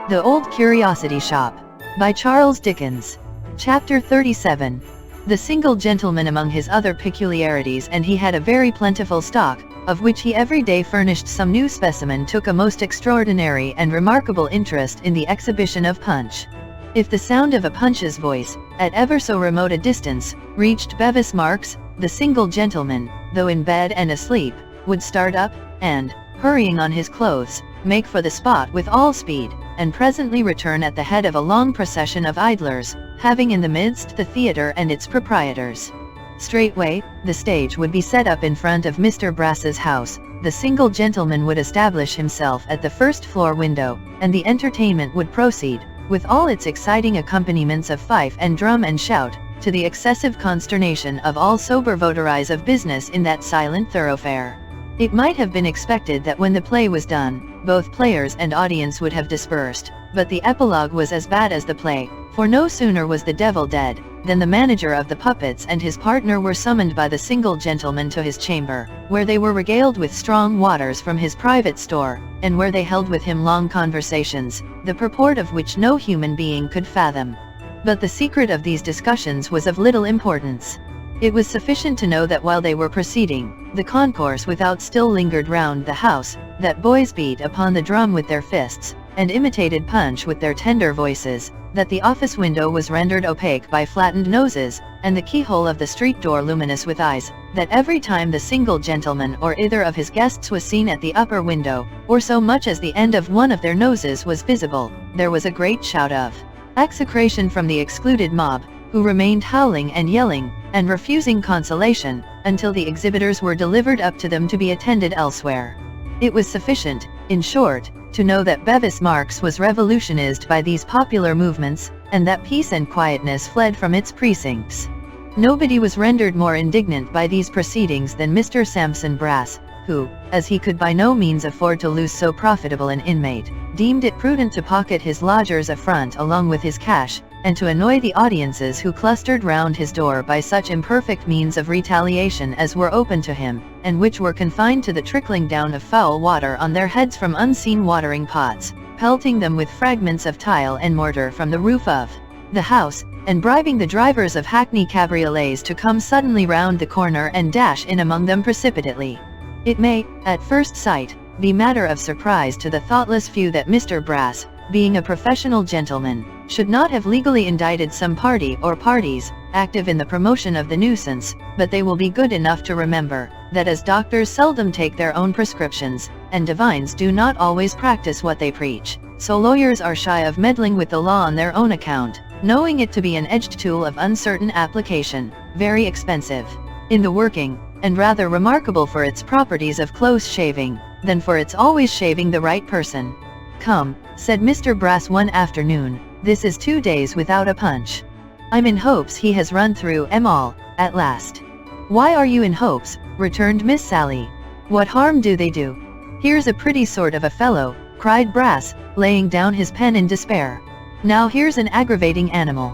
The Old Curiosity Shop. By Charles Dickens. Chapter 37. The single gentleman among his other peculiarities, and he had a very plentiful stock, of which he every day furnished some new specimen, took a most extraordinary and remarkable interest in the exhibition of punch. If the sound of a punch's voice, at ever so remote a distance, reached Bevis Marks, the single gentleman, though in bed and asleep, would start up, and, hurrying on his clothes, make for the spot with all speed, and presently return at the head of a long procession of idlers, having in the midst the theatre and its proprietors. Straightway, the stage would be set up in front of Mr. Brass's house, the single gentleman would establish himself at the first-floor window, and the entertainment would proceed, with all its exciting accompaniments of fife and drum and shout, to the excessive consternation of all sober votaries of business in that silent thoroughfare. It might have been expected that when the play was done, both players and audience would have dispersed, but the epilogue was as bad as the play, for no sooner was the devil dead, than the manager of the puppets and his partner were summoned by the single gentleman to his chamber, where they were regaled with strong waters from his private store, and where they held with him long conversations, the purport of which no human being could fathom. But the secret of these discussions was of little importance. It was sufficient to know that while they were proceeding, the concourse without still lingered round the house, that boys beat upon the drum with their fists, and imitated punch with their tender voices, that the office window was rendered opaque by flattened noses, and the keyhole of the street door luminous with eyes, that every time the single gentleman or either of his guests was seen at the upper window, or so much as the end of one of their noses was visible, there was a great shout of execration from the excluded mob, who remained howling and yelling, and refusing consolation, until the exhibitors were delivered up to them to be attended elsewhere. It was sufficient, in short, to know that Bevis Marks was revolutionized by these popular movements, and that peace and quietness fled from its precincts. Nobody was rendered more indignant by these proceedings than Mr. Sampson Brass, who, as he could by no means afford to lose so profitable an inmate, deemed it prudent to pocket his lodger's affront along with his cash, and to annoy the audiences who clustered round his door by such imperfect means of retaliation as were open to him, and which were confined to the trickling down of foul water on their heads from unseen watering pots, pelting them with fragments of tile and mortar from the roof of the house, and bribing the drivers of hackney cabriolets to come suddenly round the corner and dash in among them precipitately. It may, at first sight, be matter of surprise to the thoughtless few that Mr. Brass, being a professional gentleman, should not have legally indicted some party or parties, active in the promotion of the nuisance, but they will be good enough to remember, that as doctors seldom take their own prescriptions, and divines do not always practice what they preach, so lawyers are shy of meddling with the law on their own account, knowing it to be an edged tool of uncertain application, very expensive in the working, and rather remarkable for its properties of close shaving, than for its always shaving the right person. "Come," said Mr. Brass one afternoon, "this is 2 days without a punch. I'm in hopes he has run through 'em all, at last." "Why are you in hopes?" returned Miss Sally. "What harm do they do?" "Here's a pretty sort of a fellow," cried Brass, laying down his pen in despair. "Now here's an aggravating animal."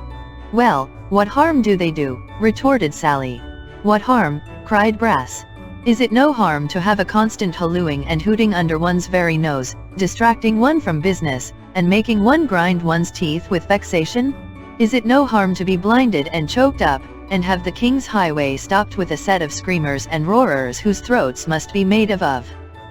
"Well, what harm do they do?" retorted Sally. "What harm?" cried Brass. "Is it no harm to have a constant hallooing and hooting under one's very nose, distracting one from business, and making one grind one's teeth with vexation? Is it no harm to be blinded and choked up, and have the King's highway stopped with a set of screamers and roarers whose throats must be made of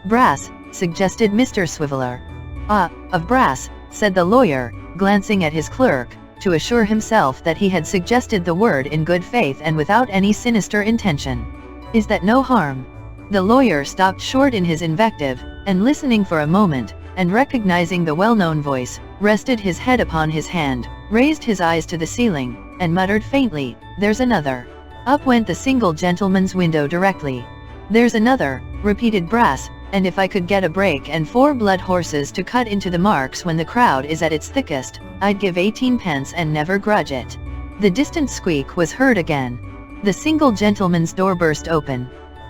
brass?" suggested Mr. Swiveller. "Ah, of brass," said the lawyer, glancing at his clerk, to assure himself that he had suggested the word in good faith and without any sinister intention. "Is that no harm?" The lawyer stopped short in his invective, and listening for a moment, and recognizing the well-known voice, rested his head upon his hand, raised his eyes to the ceiling, and muttered faintly, "There's another." Up went the single gentleman's window directly. "There's another," repeated Brass, "and if I could get a brake and 4 blood horses to cut into the marks when the crowd is at its thickest, I'd give 18 pence and never grudge it." The distant squeak was heard again. The single gentleman's door burst open.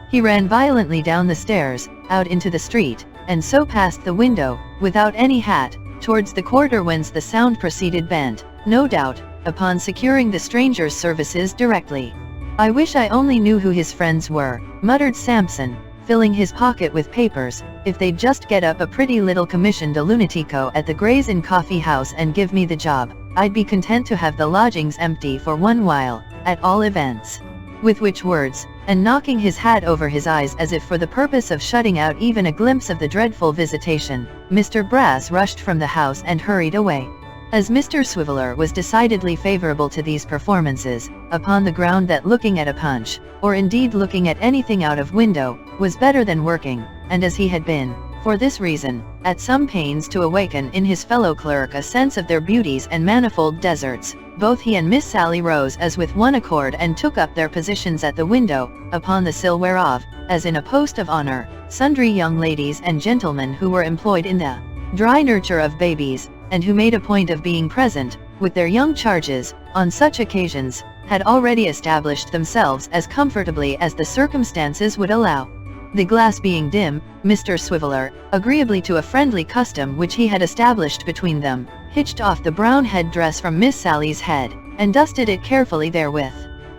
He ran violently down the stairs, out into the street, and so past the window, without any hat, towards the quarter whence the sound proceeded, bent, no doubt, upon securing the stranger's services directly. "I wish I only knew who his friends were," muttered Sampson, filling his pocket with papers, if they'd just get up a pretty little commission de lunatico at the Gray's Inn Coffee House and give me the job, I'd be content to have the lodgings empty for one while, at all events. With which words, and knocking his hat over his eyes as if for the purpose of shutting out even a glimpse of the dreadful visitation, Mr. Brass rushed from the house and hurried away. As Mr. Swiveller was decidedly favorable to these performances, upon the ground that looking at a punch, or indeed looking at anything out of window, was better than working, and as he had been, for this reason, at some pains to awaken in his fellow clerk a sense of their beauties and manifold deserts, both he and Miss Sally rose as with one accord and took up their positions at the window, upon the sill whereof, as in a post of honor, sundry young ladies and gentlemen who were employed in the dry nurture of babies, and who made a point of being present, with their young charges, on such occasions, had already established themselves as comfortably as the circumstances would allow. The glass being dim, Mr. Swiveller, agreeably to a friendly custom which he had established between them, hitched off the brown head dress from Miss Sally's head, and dusted it carefully therewith.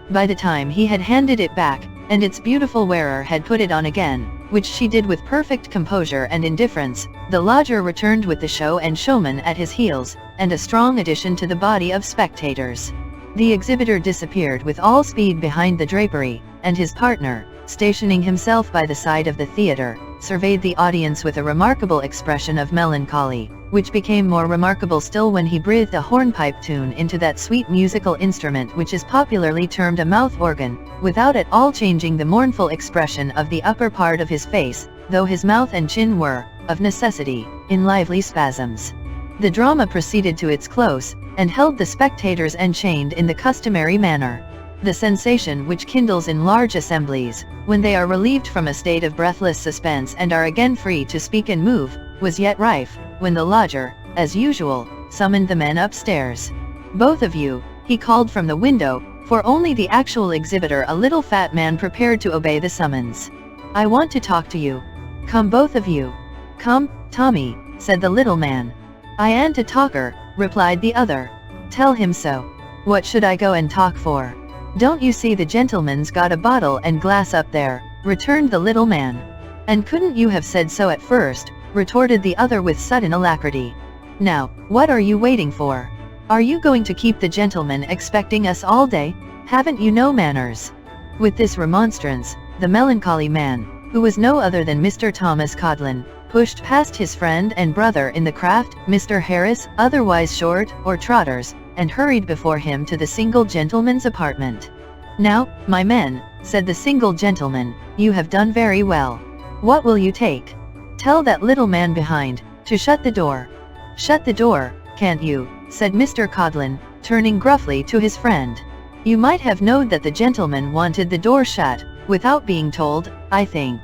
By the time he had handed it back, and its beautiful wearer had put it on again, which she did with perfect composure and indifference, the lodger returned with the show and showman at his heels, and a strong addition to the body of spectators. The exhibitor disappeared with all speed behind the drapery, and his partner, stationing himself by the side of the theatre, surveyed the audience with a remarkable expression of melancholy, which became more remarkable still when he breathed a hornpipe tune into that sweet musical instrument which is popularly termed a mouth organ, without at all changing the mournful expression of the upper part of his face, though his mouth and chin were, of necessity, in lively spasms. The drama proceeded to its close, and held the spectators enchained in the customary manner. The sensation which kindles in large assemblies, when they are relieved from a state of breathless suspense and are again free to speak and move, was yet rife, when the lodger, as usual, summoned the men upstairs. "Both of you," he called from the window, for only the actual exhibitor, a little fat man, prepared to obey the summons. "I want to talk to you. Come, both of you." "Come, Tommy," said the little man. "I ain't a talker," replied the other. "Tell him so." "What should I go and talk for? Don't you see the gentleman's got a bottle and glass up there?" returned the little man. "And couldn't you have said so at first?" retorted the other with sudden alacrity. "Now, what are you waiting for? Are you going to keep the gentleman expecting us all day? Haven't you no manners?" With this remonstrance, the melancholy man, who was no other than Mr. Thomas Codlin, pushed past his friend and brother in the craft, Mr. Harris, otherwise Short, or Trotters, and hurried before him to the single gentleman's apartment. "Now, my men," said the single gentleman, "you have done very well. What will you take? Tell that little man behind to shut the door." "Shut the door, can't you?" said Mr. Codlin, turning gruffly to his friend. "You might have known that the gentleman wanted the door shut, without being told, I think."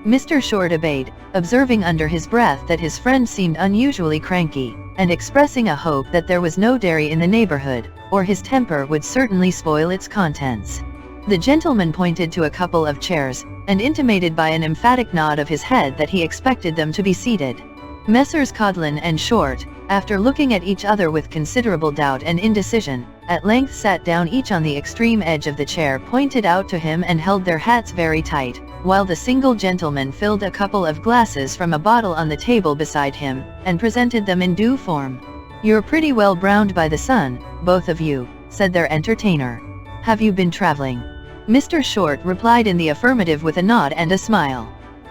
Mr. Short obeyed, observing under his breath that his friend seemed unusually cranky, and expressing a hope that there was no dairy in the neighborhood, or his temper would certainly spoil its contents. The gentleman pointed to a couple of chairs, and intimated by an emphatic nod of his head that he expected them to be seated. Messrs. Codlin and Short, after looking at each other with considerable doubt and indecision, at length sat down each on the extreme edge of the chair pointed out to him and held their hats very tight, while the single gentleman filled a couple of glasses from a bottle on the table beside him, and presented them in due form. "You're pretty well browned by the sun, both of you," said their entertainer. "Have you been traveling?" Mr. Short replied in the affirmative with a nod and a smile.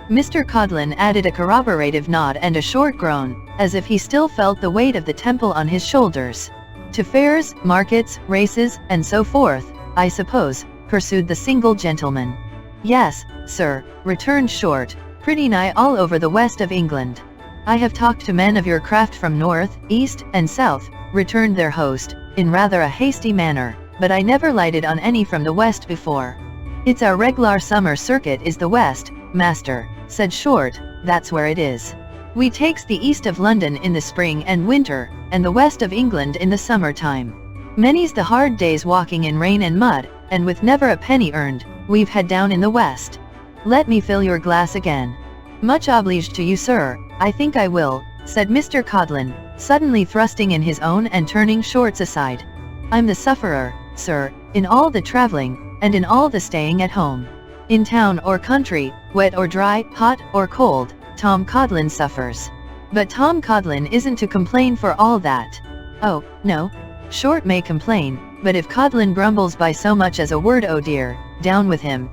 Mr. Codlin added a corroborative nod and a short groan, as if he still felt the weight of the temple on his shoulders. "To fairs, markets, races, and so forth, I suppose," pursued the single gentleman. "Yes, sir," returned Short, "pretty nigh all over the west of England." "I have talked to men of your craft from north, east, and south," returned their host, in rather a hasty manner, "but I never lighted on any from the west before." "It's our reg'lar summer circuit is the west, master," said Short, "that's where it is. We takes the east of London in the spring and winter, and the west of England in the summer time. Many's the hard days walking in rain and mud, and with never a penny earned, we've had down in the west. Let me fill your glass again." "Much obliged to you, sir, I think I will," said Mr. Codlin, suddenly thrusting in his own and turning Short's aside. "I'm the sufferer, sir, in all the traveling, and in all the staying at home. In town or country, wet or dry, hot or cold, Tom Codlin suffers. But Tom Codlin isn't to complain for all that. Oh, no. Short may complain, but if Codlin grumbles by so much as a word, oh dear, down with him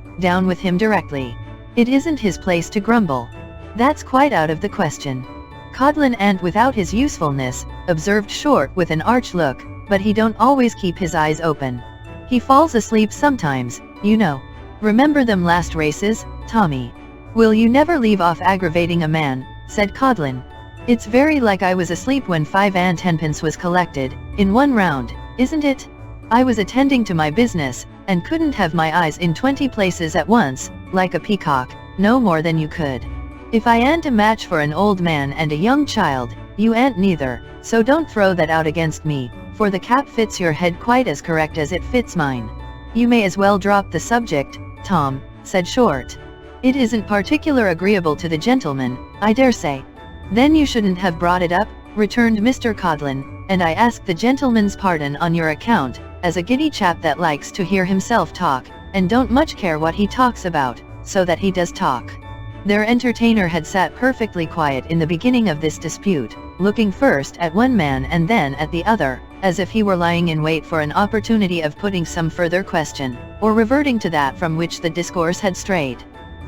directly. It isn't his place to grumble. That's quite out of the question. Codlin ain't without his usefulness, observed Short with an arch look, but he don't always keep his eyes open. He falls asleep sometimes, you know. Remember them last races, Tommy? Will you never leave off aggravating a man, said Codlin. It's very like I was asleep when 5 and 10pence was collected, in one round, isn't it? I was attending to my business, and couldn't have my eyes in 20 places at once, like a peacock, no more than you could. If I ain't a match for an old man and a young child, you ain't neither, so don't throw that out against me, for the cap fits your head quite as correct as it fits mine. You may as well drop the subject, Tom, said Short. It isn't particular agreeable to the gentleman, I dare say. Then you shouldn't have brought it up, returned Mr. Codlin, and I ask the gentleman's pardon on your account, as a giddy chap that likes to hear himself talk, and don't much care what he talks about, so that he does talk. Their entertainer had sat perfectly quiet in the beginning of this dispute, looking first at one man and then at the other, as if he were lying in wait for an opportunity of putting some further question, or reverting to that from which the discourse had strayed.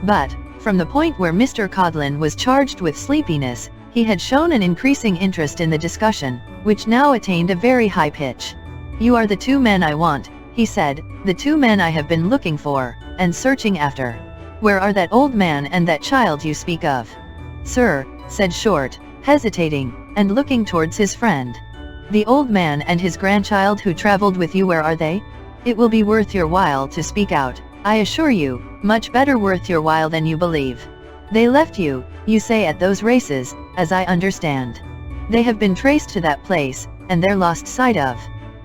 But, from the point where Mr. Codlin was charged with sleepiness, he had shown an increasing interest in the discussion, which now attained a very high pitch. You are the 2 men I want, he said, the 2 men I have been looking for, and searching after. Where are that old man and that child you speak of? Sir, said Short, hesitating, and looking towards his friend. The old man and his grandchild who traveled with you, where are they? It will be worth your while to speak out, I assure you, much better worth your while than you believe. They left you, you say, at those races, as I understand. They have been traced to that place, and they're lost sight of.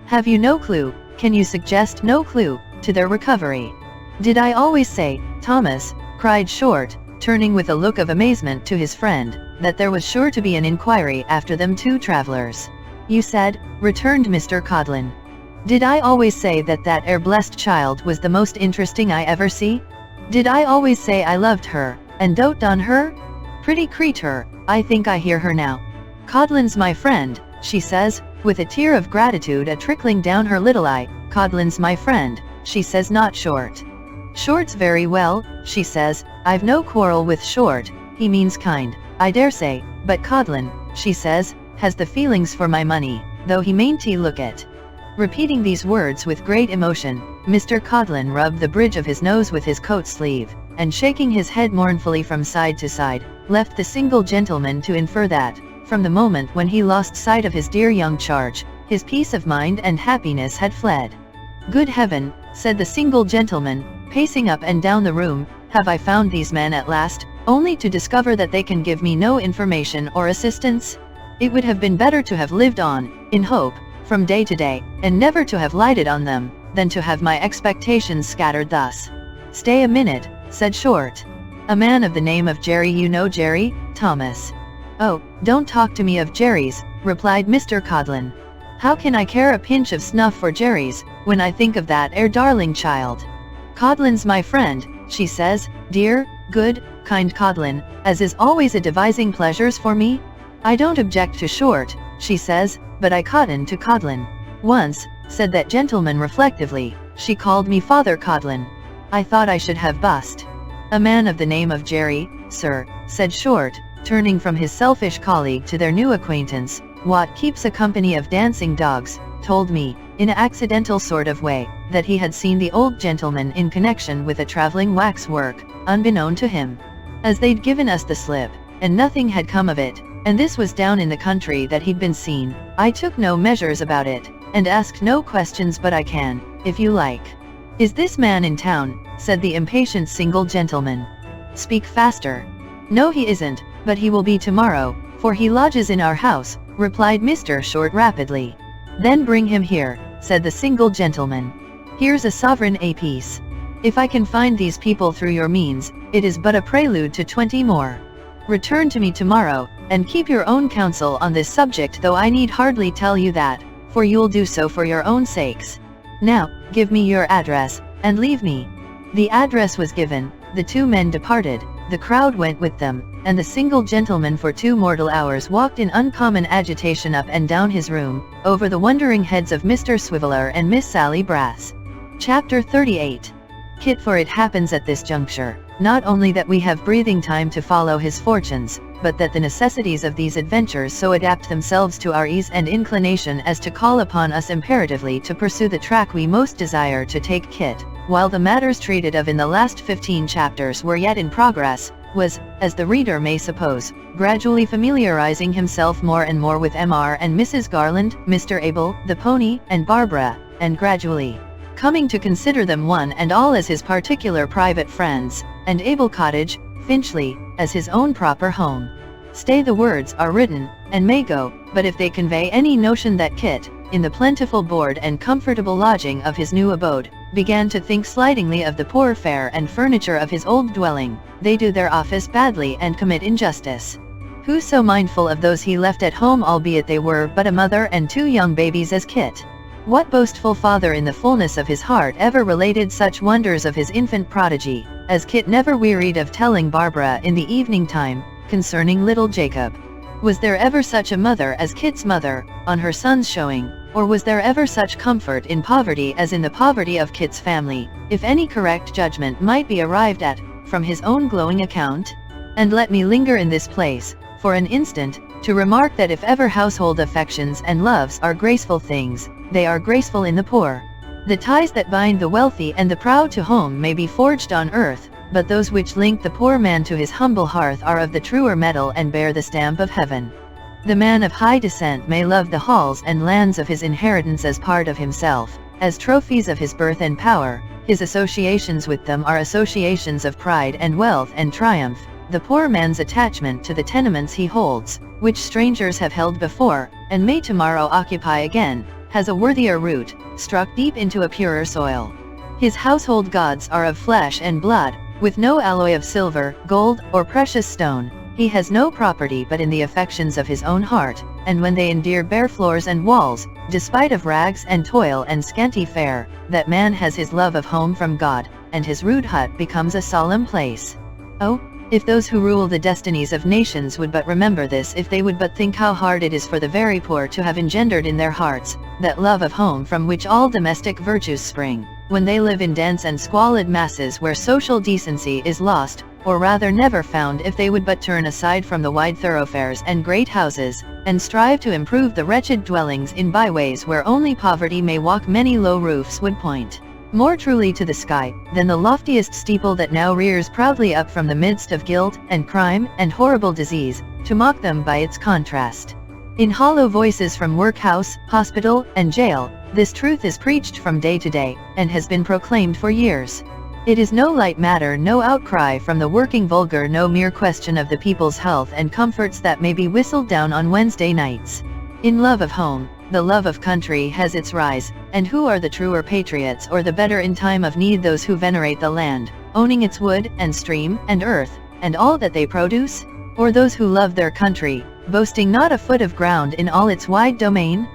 Have you no clue, can you suggest no clue, to their recovery? Did I always say, Thomas, cried Short, turning with a look of amazement to his friend, that there was sure to be an inquiry after them 2 travelers? You said, returned Mr. Codlin. Did I always say that that blessed child was the most interesting I ever see? Did I always say I loved her, and dote on her? Pretty creature, I think I hear her now. Codlin's my friend, she says, with a tear of gratitude trickling down her little eye. Codlin's my friend, she says, not Short. Short's very well, she says, I've no quarrel with Short, he means kind, I dare say, but Codlin, she says, has the feelings for my money, though he mayn't look it. Repeating these words with great emotion, Mr. Codlin rubbed the bridge of his nose with his coat sleeve, and shaking his head mournfully from side to side, left the single gentleman to infer that, from the moment when he lost sight of his dear young charge, his peace of mind and happiness had fled. Good heaven, said the single gentleman, pacing up and down the room, have I found these men at last, only to discover that they can give me no information or assistance? It would have been better to have lived on, in hope, from day to day, and never to have lighted on them, than to have my expectations scattered thus. Stay a minute, said Short. A man of the name of Jerry, you know Jerry, Thomas? Oh, don't talk to me of Jerry's, replied Mr. Codlin. How can I care a pinch of snuff for Jerry's, when I think of that darling child? Codlin's my friend, she says, dear, good, kind Codlin, as is always a devising pleasures for me. I don't object to Short, she says, but I cotton to Codlin. Once, said that gentleman reflectively, she called me Father Codlin. I thought I should have bust. A man of the name of Jerry, sir, said Short, turning from his selfish colleague to their new acquaintance, what keeps a company of dancing dogs, told me, in an accidental sort of way, that he had seen the old gentleman in connection with a traveling waxwork, unbeknown to him. As they'd given us the slip, and nothing had come of it, and this was down in the country that he'd been seen, I took no measures about it, and asked no questions, but I can, if you like. Is this man in town? Said the impatient single gentleman. Speak faster. No, he isn't, but he will be tomorrow, for he lodges in our house, replied Mr. Short rapidly. Then bring him here, said the single gentleman. Here's a sovereign apiece. If I can find these people through your means, it is but a prelude to 20 more. Return to me tomorrow, and keep your own counsel on this subject, though I need hardly tell you that, for you'll do so for your own sakes. Now, give me your address, and leave me. The address was given, the two men departed, the crowd went with them, and the single gentleman for 2 mortal hours walked in uncommon agitation up and down his room, over the wondering heads of Mr. Swiveller and Miss Sally Brass. Chapter 38. Kit. For it happens at this juncture, not only that we have breathing time to follow his fortunes, but that the necessities of these adventures so adapt themselves to our ease and inclination as to call upon us imperatively to pursue the track we most desire to take. Kit, while the matters treated of in the last 15 chapters were yet in progress, was, as the reader may suppose, gradually familiarizing himself more and more with Mr. and Mrs. Garland, Mr. Abel, the pony, and Barbara, and gradually coming to consider them one and all as his particular private friends, and Abel Cottage, Finchley, as his own proper home. Stay, the words are written, and may go, but if they convey any notion that Kit, in the plentiful board and comfortable lodging of his new abode, began to think slightingly of the poor fare and furniture of his old dwelling, they do their office badly and commit injustice. Who so mindful of those he left at home, albeit they were but a mother and 2 young babies, as Kit? What boastful father in the fullness of his heart ever related such wonders of his infant prodigy, as Kit never wearied of telling Barbara in the evening time, concerning little Jacob? Was there ever such a mother as Kit's mother, on her son's showing, or was there ever such comfort in poverty as in the poverty of Kit's family, if any correct judgment might be arrived at, from his own glowing account? And let me linger in this place, for an instant, to remark that if ever household affections and loves are graceful things, they are graceful in the poor. The ties that bind the wealthy and the proud to home may be forged on earth, but those which link the poor man to his humble hearth are of the truer metal and bear the stamp of heaven. The man of high descent may love the halls and lands of his inheritance as part of himself, as trophies of his birth and power. His associations with them are associations of pride and wealth and triumph. The poor man's attachment to the tenements he holds, which strangers have held before, and may tomorrow occupy again, has a worthier root, struck deep into a purer soil. His household gods are of flesh and blood, with no alloy of silver, gold, or precious stone. He has no property but in the affections of his own heart, and when they endear bare floors and walls, despite of rags and toil and scanty fare, that man has his love of home from God, and his rude hut becomes a solemn place. Oh, if those who rule the destinies of nations would but remember this, if they would but think how hard it is for the very poor to have engendered in their hearts that love of home from which all domestic virtues spring, when they live in dense and squalid masses where social decency is lost, or rather never found, if they would but turn aside from the wide thoroughfares and great houses, and strive to improve the wretched dwellings in byways where only poverty may walk, many low roofs would point more truly to the sky, than the loftiest steeple that now rears proudly up from the midst of guilt, and crime, and horrible disease, to mock them by its contrast. In hollow voices from workhouse, hospital, and jail, this truth is preached from day to day, and has been proclaimed for years. It is no light matter, no outcry from the working vulgar, no mere question of the people's health and comforts that may be whistled down on Wednesday nights. In love of home, the love of country has its rise, and who are the truer patriots or the better in time of need? Those who venerate the land, owning its wood, and stream, and earth, and all that they produce? Or those who love their country, boasting not a foot of ground in all its wide domain?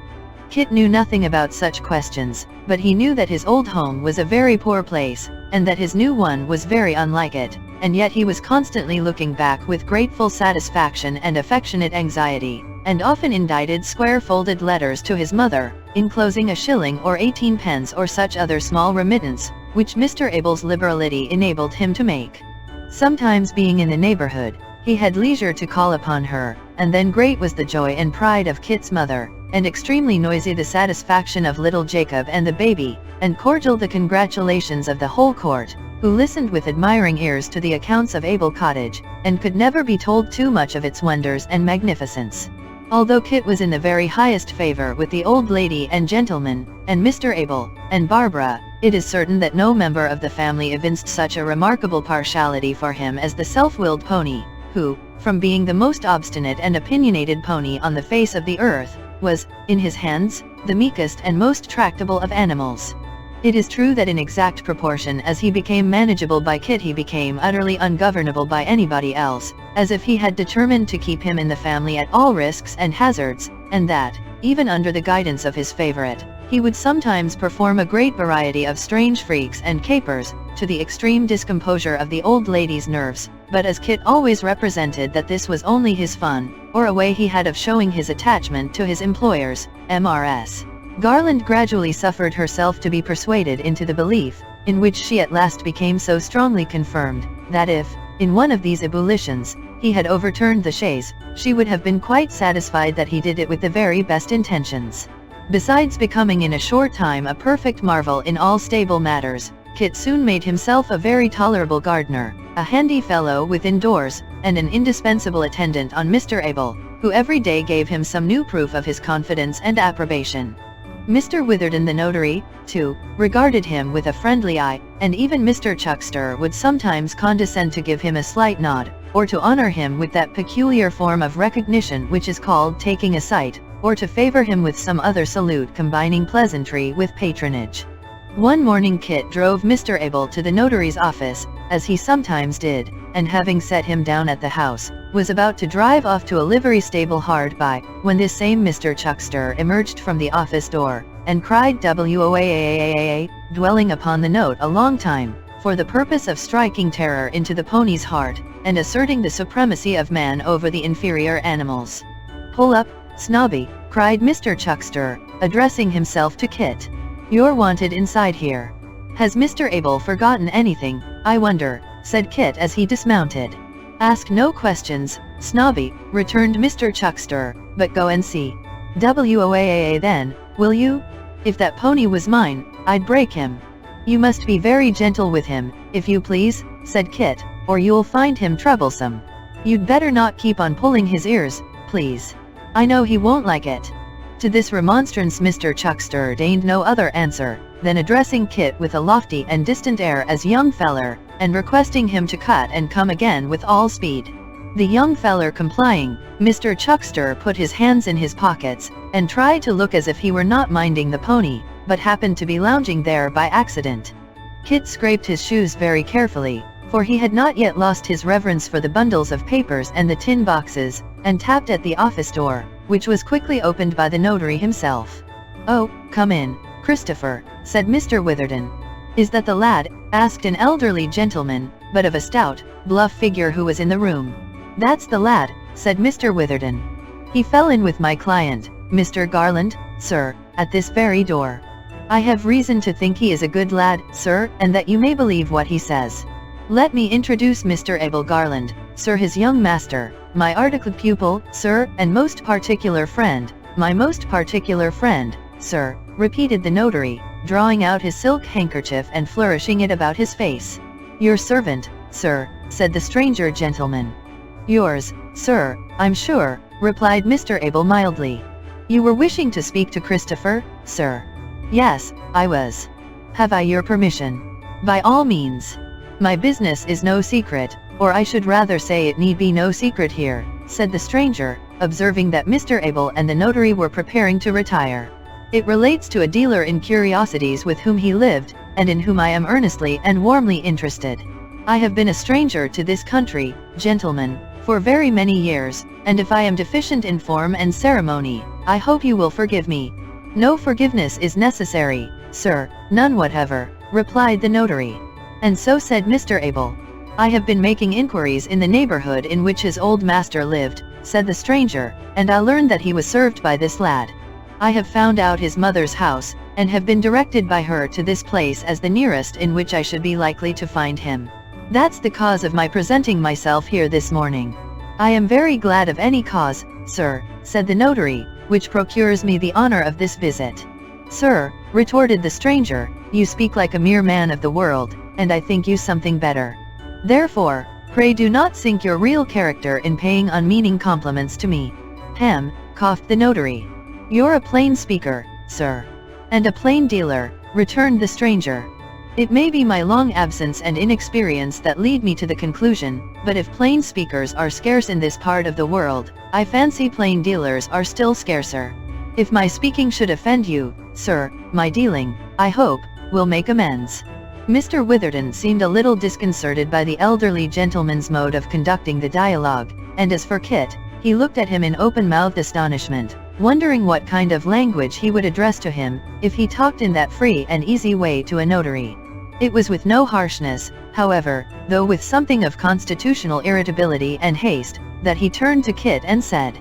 Kit knew nothing about such questions, but he knew that his old home was a very poor place, and that his new one was very unlike it, and yet he was constantly looking back with grateful satisfaction and affectionate anxiety, and often indited square-folded letters to his mother, enclosing a shilling or 18 pence or such other small remittance, which Mr. Abel's liberality enabled him to make. Sometimes, being in the neighborhood, he had leisure to call upon her, and then great was the joy and pride of Kit's mother, and extremely noisy the satisfaction of little Jacob and the baby, and cordial the congratulations of the whole court, who listened with admiring ears to the accounts of Abel Cottage, and could never be told too much of its wonders and magnificence. Although Kit was in the very highest favor with the old lady and gentleman, and Mr. Abel, and Barbara, it is certain that no member of the family evinced such a remarkable partiality for him as the self-willed pony, who, from being the most obstinate and opinionated pony on the face of the earth, was, in his hands, the meekest and most tractable of animals. It is true that in exact proportion as he became manageable by Kit, he became utterly ungovernable by anybody else, as if he had determined to keep him in the family at all risks and hazards, and that, even under the guidance of his favorite, he would sometimes perform a great variety of strange freaks and capers, to the extreme discomposure of the old lady's nerves, but as Kit always represented that this was only his fun, or a way he had of showing his attachment to his employers, Mrs. Garland gradually suffered herself to be persuaded into the belief, in which she at last became so strongly confirmed, that if, in one of these ebullitions, he had overturned the chaise, she would have been quite satisfied that he did it with the very best intentions. Besides becoming in a short time a perfect marvel in all stable matters, Kit soon made himself a very tolerable gardener, a handy fellow within doors, and an indispensable attendant on Mr. Abel, who every day gave him some new proof of his confidence and approbation. Mr. Witherden the notary, too, regarded him with a friendly eye, and even Mr. Chuckster would sometimes condescend to give him a slight nod, or to honor him with that peculiar form of recognition which is called taking a sight, or to favor him with some other salute combining pleasantry with patronage. One morning Kit drove Mr. Abel to the notary's office, as he sometimes did, and having set him down at the house, was about to drive off to a livery stable hard by, when this same Mr. Chuckster emerged from the office door, and cried "Woaaaaaaaa," dwelling upon the note a long time, for the purpose of striking terror into the pony's heart, and asserting the supremacy of man over the inferior animals. "Pull up, Snobby," cried Mr. Chuckster, addressing himself to Kit. "You're wanted inside here. Has Mr. Abel forgotten anything, I wonder?" said Kit as he dismounted. "Ask no questions, Snobby," returned Mr. Chuckster, "but go and see. Woaaaa then, will you? If that pony was mine, I'd break him." "You must be very gentle with him, if you please," said Kit, "or you'll find him troublesome. You'd better not keep on pulling his ears, please. I know he won't like it." To this remonstrance Mr. Chuckster deigned no other answer, than addressing Kit with a lofty and distant air as "young feller," and requesting him to cut and come again with all speed. The young feller complying, Mr. Chuckster put his hands in his pockets, and tried to look as if he were not minding the pony, but happened to be lounging there by accident. Kit scraped his shoes very carefully, for he had not yet lost his reverence for the bundles of papers and the tin boxes, and tapped at the office door, which was quickly opened by the notary himself. "Oh, come in, Christopher," said Mr. Witherden. "Is that the lad?" asked an elderly gentleman, but of a stout, bluff figure who was in the room. "That's the lad," said Mr. Witherden. "He fell in with my client, Mr. Garland, sir, at this very door. I have reason to think he is a good lad, sir, and that you may believe what he says. Let me introduce Mr. Abel Garland, sir, his young master, my articled pupil, sir, and most particular friend, my most particular friend, sir," repeated the notary, drawing out his silk handkerchief and flourishing it about his face. "Your servant, sir," said the stranger gentleman. "Yours, sir, I'm sure," replied Mr. Abel mildly. "You were wishing to speak to Christopher, sir?" "Yes, I was. Have I your permission?" "By all means. My business is no secret, or I should rather say it need be no secret here," said the stranger, observing that Mr. Abel and the notary were preparing to retire. "It relates to a dealer in curiosities with whom he lived, and in whom I am earnestly and warmly interested. I have been a stranger to this country, gentlemen, for very many years, and if I am deficient in form and ceremony, I hope you will forgive me." "No forgiveness is necessary, sir, none whatever," replied the notary. And so said Mr. Abel. "I have been making inquiries in the neighborhood in which his old master lived," said the stranger, "and I learned that he was served by this lad. I have found out his mother's house, and have been directed by her to this place as the nearest in which I should be likely to find him. That's the cause of my presenting myself here this morning." "I am very glad of any cause, sir," said the notary, "which procures me the honor of this visit." "Sir," retorted the stranger, "you speak like a mere man of the world, and I think you something better. Therefore, pray do not sink your real character in paying unmeaning compliments to me." "Hem," coughed the notary. "You're a plain speaker, sir." "And a plain dealer," returned the stranger. "It may be my long absence and inexperience that lead me to the conclusion, but if plain speakers are scarce in this part of the world, I fancy plain dealers are still scarcer. If my speaking should offend you, sir, my dealing, I hope, will make amends." Mr. Witherden seemed a little disconcerted by the elderly gentleman's mode of conducting the dialogue, and as for Kit, he looked at him in open-mouthed astonishment, wondering what kind of language he would address to him, if he talked in that free and easy way to a notary. It was with no harshness, however, though with something of constitutional irritability and haste, that he turned to Kit and said,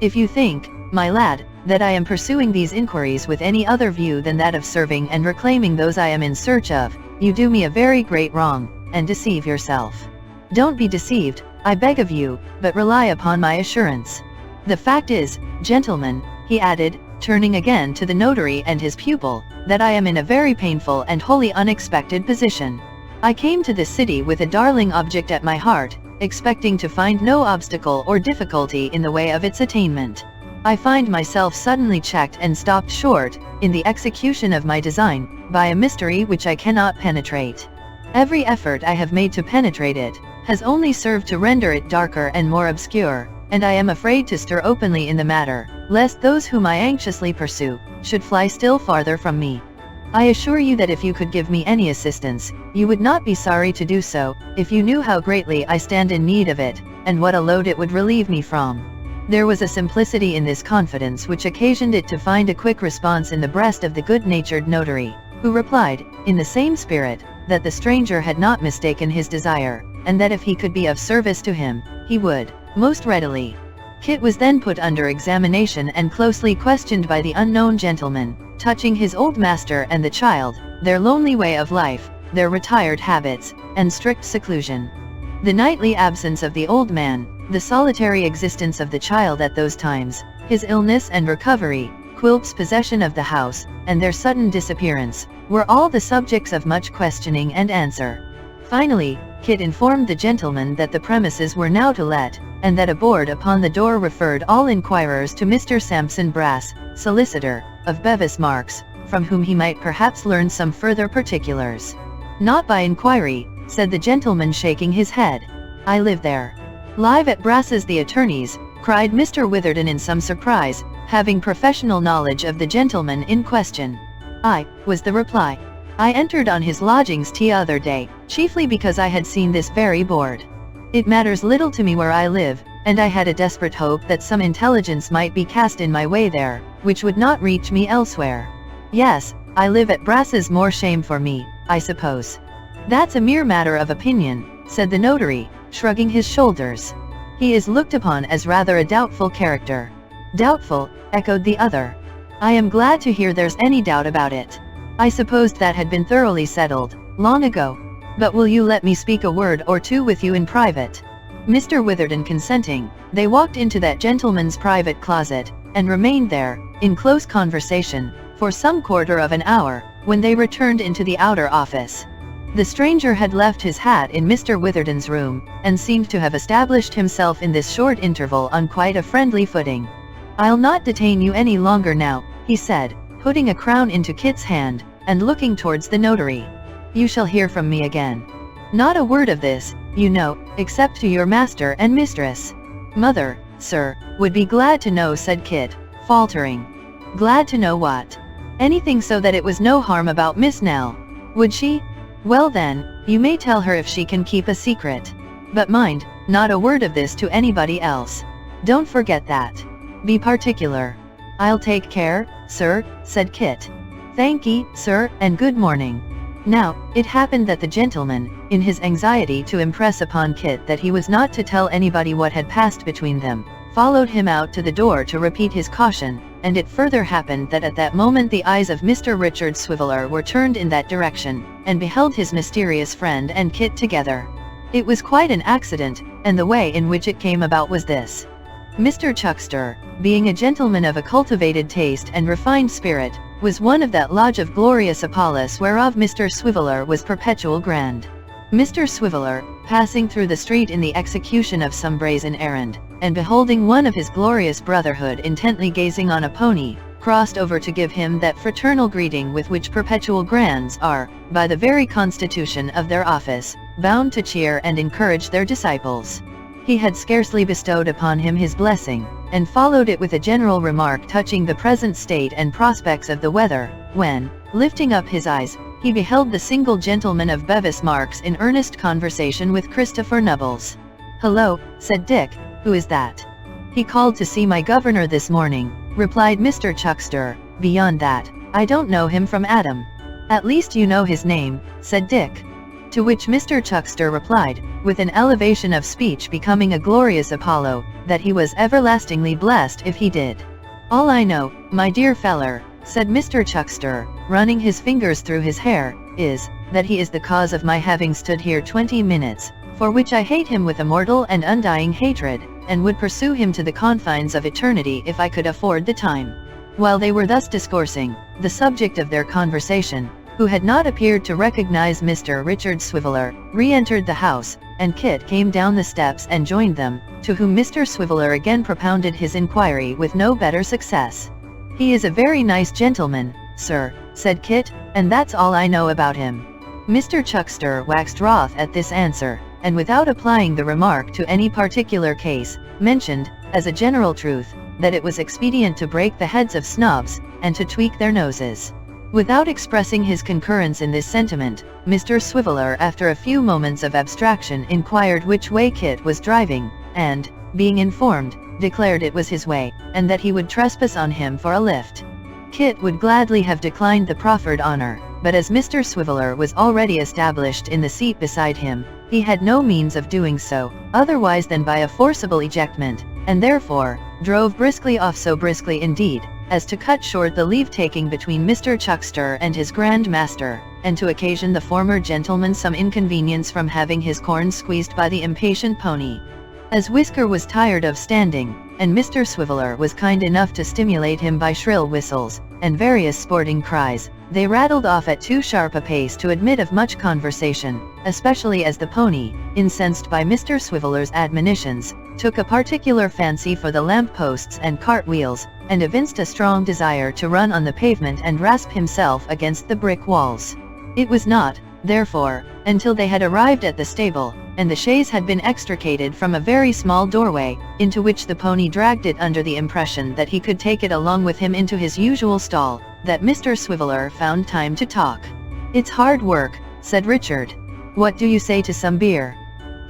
"If you think, my lad, that I am pursuing these inquiries with any other view than that of serving and reclaiming those I am in search of, you do me a very great wrong, and deceive yourself. Don't be deceived, I beg of you, but rely upon my assurance. The fact is, gentlemen," he added, turning again to the notary and his pupil, "that I am in a very painful and wholly unexpected position. I came to this city with a darling object at my heart, expecting to find no obstacle or difficulty in the way of its attainment. I find myself suddenly checked and stopped short, in the execution of my design, by a mystery which I cannot penetrate. Every effort I have made to penetrate it, has only served to render it darker and more obscure, and I am afraid to stir openly in the matter, lest those whom I anxiously pursue, should fly still farther from me. I assure you that if you could give me any assistance, you would not be sorry to do so, if you knew how greatly I stand in need of it, and what a load it would relieve me from." There was a simplicity in this confidence which occasioned it to find a quick response in the breast of the good-natured notary, who replied, in the same spirit, that the stranger had not mistaken his desire, and that if he could be of service to him, he would, most readily. Kit was then put under examination and closely questioned by the unknown gentleman, touching his old master and the child, their lonely way of life, their retired habits, and strict seclusion. The nightly absence of the old man, the solitary existence of the child at those times, his illness and recovery, Quilp's possession of the house, and their sudden disappearance, were all the subjects of much questioning and answer. Finally, Kit informed the gentleman that the premises were now to let, and that a board upon the door referred all inquirers to Mr. Sampson Brass, solicitor, of Bevis Marks, from whom he might perhaps learn some further particulars. "Not by inquiry," said the gentleman shaking his head. "I live there." "Live at Brass's the attorney's," cried Mr. Witherden in some surprise, having professional knowledge of the gentleman in question. "I," was the reply. "I entered on his lodgings t'other day, chiefly because I had seen this very board. It matters little to me where I live, and I had a desperate hope that some intelligence might be cast in my way there, which would not reach me elsewhere. Yes, I live at Brass's, more shame for me, I suppose." "That's a mere matter of opinion," said the notary, shrugging his shoulders. "He is looked upon as rather a doubtful character." "Doubtful," echoed the other. "I am glad to hear there's any doubt about it. I supposed that had been thoroughly settled, long ago. But will you let me speak a word or two with you in private?" Mr. Witherden consenting, they walked into that gentleman's private closet, and remained there, in close conversation, for some quarter of an hour, when they returned into the outer office. The stranger had left his hat in Mr. Witherden's room, and seemed to have established himself in this short interval on quite a friendly footing. "I'll not detain you any longer now," he said, putting a crown into Kit's hand, and looking towards the notary. "You shall hear from me again. Not a word of this, you know, except to your master and mistress." "Mother, sir, would be glad to know," said Kit, faltering. "Glad to know what?" "Anything, so that it was no harm about Miss Nell." "Would she? Well then, you may tell her if she can keep a secret. But mind, not a word of this to anybody else. Don't forget that. Be particular." "I'll take care, sir," said Kit. "Thankee, sir, and good morning." Now, it happened that the gentleman, in his anxiety to impress upon Kit that he was not to tell anybody what had passed between them, followed him out to the door to repeat his caution, and it further happened that at that moment the eyes of Mr. Richard Swiveller were turned in that direction, and beheld his mysterious friend and Kit together. It was quite an accident, and the way in which it came about was this. Mr. Chuckster, being a gentleman of a cultivated taste and refined spirit, was one of that lodge of glorious Apollos whereof Mr. Swiveller was perpetual grand. Mr. Swiveller, passing through the street in the execution of some brazen errand, and beholding one of his glorious brotherhood intently gazing on a pony, crossed over to give him that fraternal greeting with which perpetual grands are, by the very constitution of their office, bound to cheer and encourage their disciples. He had scarcely bestowed upon him his blessing, and followed it with a general remark touching the present state and prospects of the weather, when, lifting up his eyes, he beheld the single gentleman of Bevis Marks in earnest conversation with Christopher Nubbles. "Hello," said Dick, "who is that?" "He called to see my governor this morning," replied Mr. Chuckster. "Beyond that, I don't know him from Adam." "At least you know his name," said Dick. To which Mr. Chuckster replied, with an elevation of speech becoming a glorious Apollo, that he was everlastingly blessed if he did. "All I know, my dear feller," said Mr. Chuckster, running his fingers through his hair, "is, that he is the cause of my having stood here 20 minutes, for which I hate him with a mortal and undying hatred, and would pursue him to the confines of eternity if I could afford the time." While they were thus discoursing, the subject of their conversation, who had not appeared to recognize Mr. Richard Swiveller, re-entered the house, and Kit came down the steps and joined them, to whom Mr. Swiveller again propounded his inquiry with no better success. "He is a very nice gentleman, sir," said Kit, "and that's all I know about him." Mr. Chuckster waxed wroth at this answer, and without applying the remark to any particular case, mentioned, as a general truth, that it was expedient to break the heads of snobs, and to tweak their noses. Without expressing his concurrence in this sentiment, Mr. Swiveller after a few moments of abstraction inquired which way Kit was driving, and, being informed, declared it was his way, and that he would trespass on him for a lift. Kit would gladly have declined the proffered honor, but as Mr. Swiveller was already established in the seat beside him, he had no means of doing so, otherwise than by a forcible ejectment, and therefore, drove briskly off, so briskly indeed, as to cut short the leave-taking between Mr. Chuckster and his grand master, and to occasion the former gentleman some inconvenience from having his corns squeezed by the impatient pony. As Whisker was tired of standing, and Mr. Swiveller was kind enough to stimulate him by shrill whistles, and various sporting cries, they rattled off at too sharp a pace to admit of much conversation, especially as the pony, incensed by Mr. Swiveller's admonitions, took a particular fancy for the lamp-posts and cart-wheels, and evinced a strong desire to run on the pavement and rasp himself against the brick walls. It was not, therefore, until they had arrived at the stable, and the chaise had been extricated from a very small doorway, into which the pony dragged it under the impression that he could take it along with him into his usual stall, that Mr. Swiveller found time to talk. "It's hard work," said Richard. "What do you say to some beer?"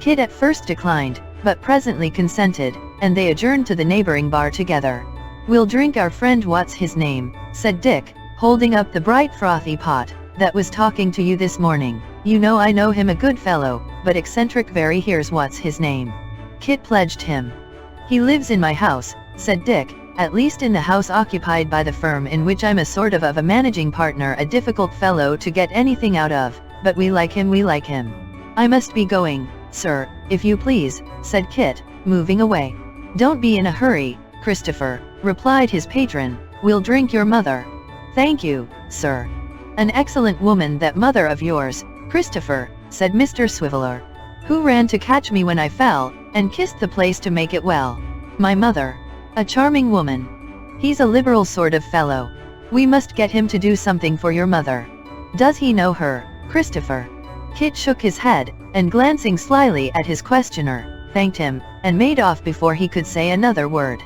Kit at first declined, but presently consented, and they adjourned to the neighboring bar together. "We'll drink our friend what's his name," said Dick, holding up the bright frothy pot, "that was talking to you this morning. You know I know him, a good fellow, but eccentric very. Here's what's his name." Kit pledged him. "He lives in my house," said Dick, "at least in the house occupied by the firm in which I'm a sort of a managing partner, a difficult fellow to get anything out of, but we like him, we like him." "I must be going, sir, if you please," said Kit, moving away. "Don't be in a hurry, Christopher," replied his patron, "we'll drink your mother." "Thank you, sir. An excellent woman that mother of yours, Christopher," said Mr. Swiveller. "Who ran to catch me when I fell, and kissed the place to make it well. My mother. A charming woman. He's a liberal sort of fellow. We must get him to do something for your mother. Does he know her, Christopher?" Kit shook his head, and glancing slyly at his questioner, thanked him, and made off before he could say another word.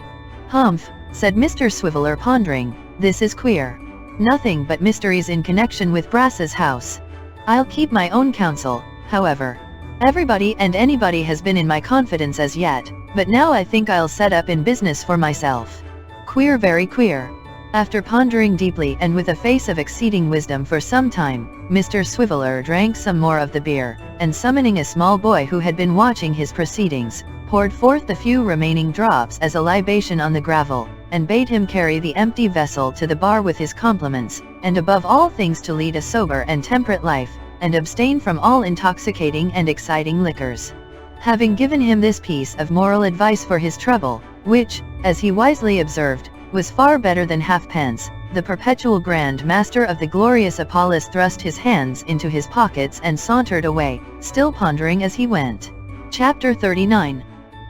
"Humph," said Mr. Swiveller, pondering, "this is queer. Nothing but mysteries in connection with Brass's house. I'll keep my own counsel, however. Everybody and anybody has been in my confidence as yet, but now I think I'll set up in business for myself. Queer, very queer." After pondering deeply and with a face of exceeding wisdom for some time, Mr. Swiveller drank some more of the beer, and summoning a small boy who had been watching his proceedings, poured forth the few remaining drops as a libation on the gravel, and bade him carry the empty vessel to the bar with his compliments, and above all things to lead a sober and temperate life, and abstain from all intoxicating and exciting liquors. Having given him this piece of moral advice for his trouble, which, as he wisely observed, was far better than halfpence, the perpetual Grand Master of the glorious Apollos thrust his hands into his pockets and sauntered away, still pondering as he went. Chapter 39.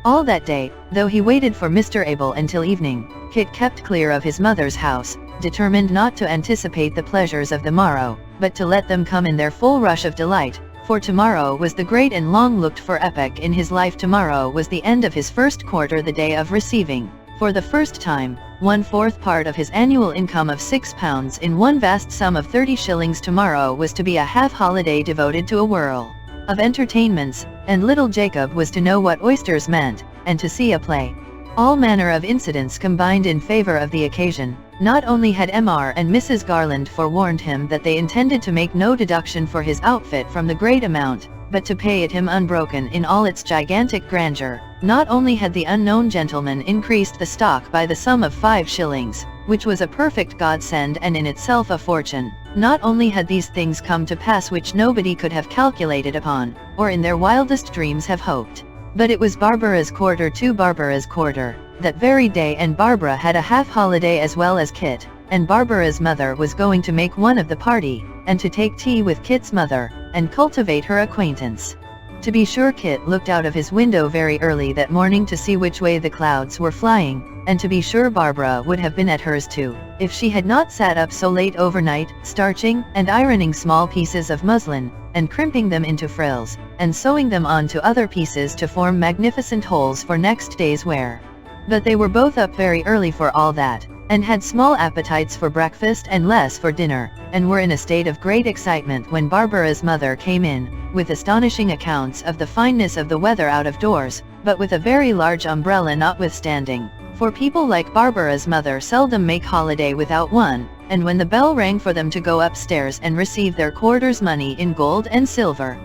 All that day, though he waited for Mr. Abel until evening, Kit kept clear of his mother's house, determined not to anticipate the pleasures of the morrow, but to let them come in their full rush of delight, for tomorrow was the great and long-looked-for epoch in his life. Tomorrow was the end of his first quarter, the day of receiving, for the first time, 1/4 part of his annual income of £6 in one vast sum of 30 shillings. Tomorrow was to be a half-holiday devoted to a whirl of entertainments, and little Jacob was to know what oysters meant, and to see a play. All manner of incidents combined in favor of the occasion. Not only had Mr. and Mrs. Garland forewarned him that they intended to make no deduction for his outfit from the great amount, but to pay it him unbroken in all its gigantic grandeur. Not only had the unknown gentleman increased the stock by the sum of 5 shillings, which was a perfect godsend and in itself a fortune. Not only had these things come to pass which nobody could have calculated upon, or in their wildest dreams have hoped, but it was Barbara's quarter to Barbara's quarter, that very day, and Barbara had a half-holiday as well as Kit, and Barbara's mother was going to make one of the party, and to take tea with Kit's mother, and cultivate her acquaintance. To be sure, Kit looked out of his window very early that morning to see which way the clouds were flying, and to be sure Barbara would have been at hers too, if she had not sat up so late overnight, starching and ironing small pieces of muslin, and crimping them into frills, and sewing them on to other pieces to form magnificent holes for next day's wear. But they were both up very early for all that, and had small appetites for breakfast and less for dinner, and were in a state of great excitement when Barbara's mother came in, with astonishing accounts of the fineness of the weather out of doors, but with a very large umbrella notwithstanding, for people like Barbara's mother seldom make holiday without one, and when the bell rang for them to go upstairs and receive their quarter's money in gold and silver.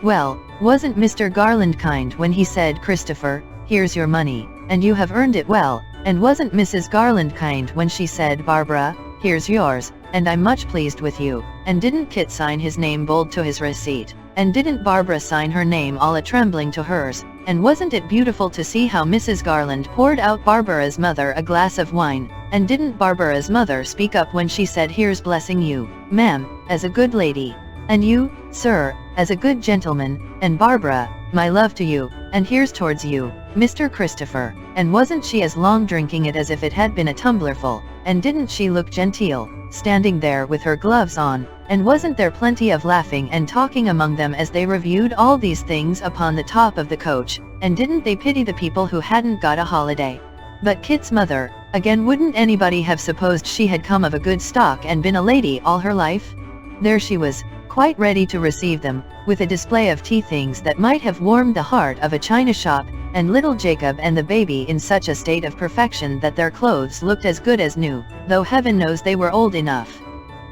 Well, wasn't Mr. Garland kind when he said, "Christopher, here's your money, and you have earned it well," and wasn't Mrs. Garland kind when she said, "Barbara, here's yours, and I'm much pleased with you," and didn't Kit sign his name bold to his receipt, and didn't Barbara sign her name all a-trembling to hers, and wasn't it beautiful to see how Mrs. Garland poured out Barbara's mother a glass of wine, and didn't Barbara's mother speak up when she said, "Here's blessing you, ma'am, as a good lady, and you, sir, as a good gentleman, and Barbara, my love to you, and here's towards you, Mr. Christopher," and wasn't she as long drinking it as if it had been a tumblerful, and didn't she look genteel, standing there with her gloves on, and wasn't there plenty of laughing and talking among them as they reviewed all these things upon the top of the coach, and didn't they pity the people who hadn't got a holiday? But Kit's mother, again, wouldn't anybody have supposed she had come of a good stock and been a lady all her life? There she was, quite ready to receive them, with a display of tea things that might have warmed the heart of a china shop, and little Jacob and the baby in such a state of perfection that their clothes looked as good as new, though heaven knows they were old enough.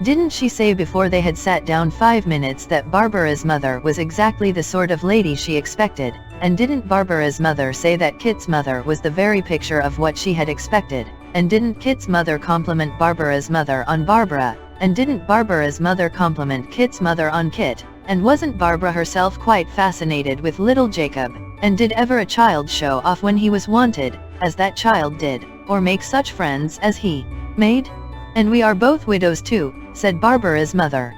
Didn't she say before they had sat down 5 minutes that Barbara's mother was exactly the sort of lady she expected, and didn't Barbara's mother say that Kit's mother was the very picture of what she had expected, and didn't Kit's mother compliment Barbara's mother on Barbara, and didn't Barbara's mother compliment Kit's mother on Kit, and wasn't Barbara herself quite fascinated with little Jacob, and did ever a child show off when he was wanted, as that child did, or make such friends as he made? "And we are both widows too," said Barbara's mother.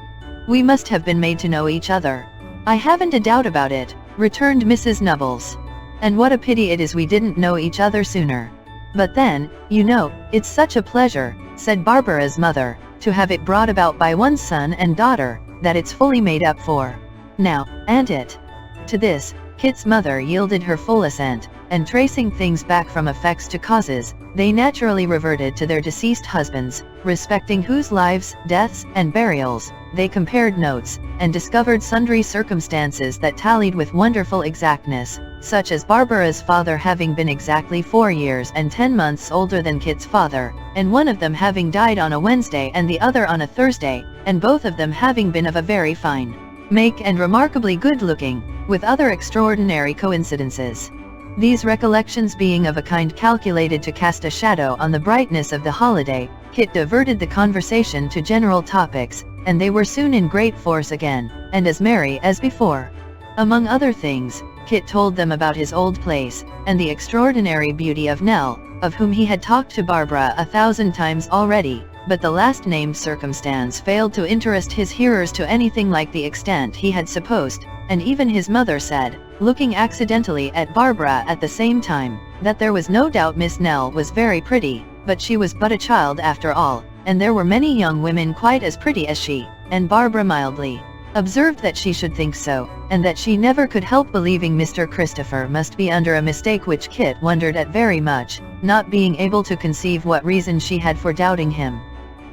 "We must have been made to know each other." "I haven't a doubt about it," returned Mrs. Nubbles. "And what a pity it is we didn't know each other sooner. But then, you know, it's such a pleasure," said Barbara's mother, "to have it brought about by one's son and daughter, that it's fully made up for. Now, ain't it?" To this, Kit's mother yielded her full assent, and tracing things back from effects to causes, they naturally reverted to their deceased husbands, respecting whose lives, deaths, and burials, they compared notes, and discovered sundry circumstances that tallied with wonderful exactness, such as Barbara's father having been exactly 4 years and 10 months older than Kit's father, and one of them having died on a Wednesday and the other on a Thursday, and both of them having been of a very fine make and remarkably good-looking, with other extraordinary coincidences. These recollections being of a kind calculated to cast a shadow on the brightness of the holiday, Kit diverted the conversation to general topics, and they were soon in great force again, and as merry as before. Among other things, Kit told them about his old place, and the extraordinary beauty of Nell, of whom he had talked to Barbara 1,000 times already, but the last-named circumstance failed to interest his hearers to anything like the extent he had supposed, and even his mother said, looking accidentally at Barbara at the same time, that there was no doubt Miss Nell was very pretty, but she was but a child after all, and there were many young women quite as pretty as she, and Barbara mildly observed that she should think so, and that she never could help believing Mr. Christopher must be under a mistake, which Kit wondered at very much, not being able to conceive what reason she had for doubting him.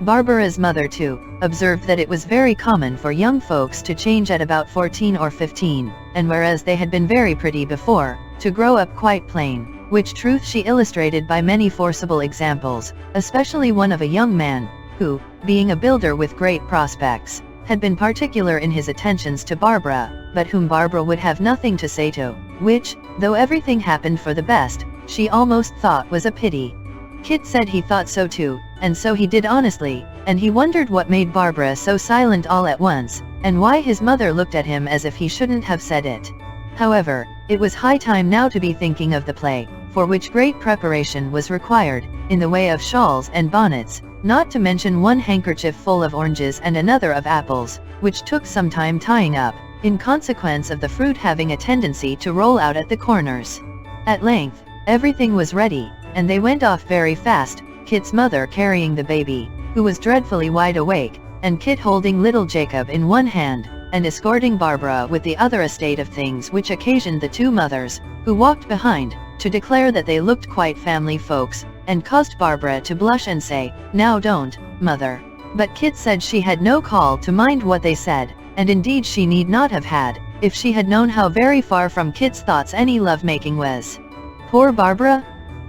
Barbara's mother too observed that it was very common for young folks to change at about 14 or 15, and whereas they had been very pretty before, to grow up quite plain, which truth she illustrated by many forcible examples, especially one of a young man, who, being a builder with great prospects, had been particular in his attentions to Barbara, but whom Barbara would have nothing to say to, which, though everything happened for the best, she almost thought was a pity. Kit said he thought so too, and so he did honestly, and he wondered what made Barbara so silent all at once, and why his mother looked at him as if he shouldn't have said it. However, it was high time now to be thinking of the play, for which great preparation was required, in the way of shawls and bonnets, not to mention one handkerchief full of oranges and another of apples, which took some time tying up, in consequence of the fruit having a tendency to roll out at the corners. At length, everything was ready, and they went off very fast, Kit's mother carrying the baby, who was dreadfully wide awake, and Kit holding little Jacob in one hand, and escorting Barbara with the other, a state of things which occasioned the two mothers, who walked behind, to declare that they looked quite family folks, and caused Barbara to blush and say, "Now don't, mother." But Kit said she had no call to mind what they said, and indeed she need not have had, if she had known how very far from Kit's thoughts any love-making was. Poor Barbara!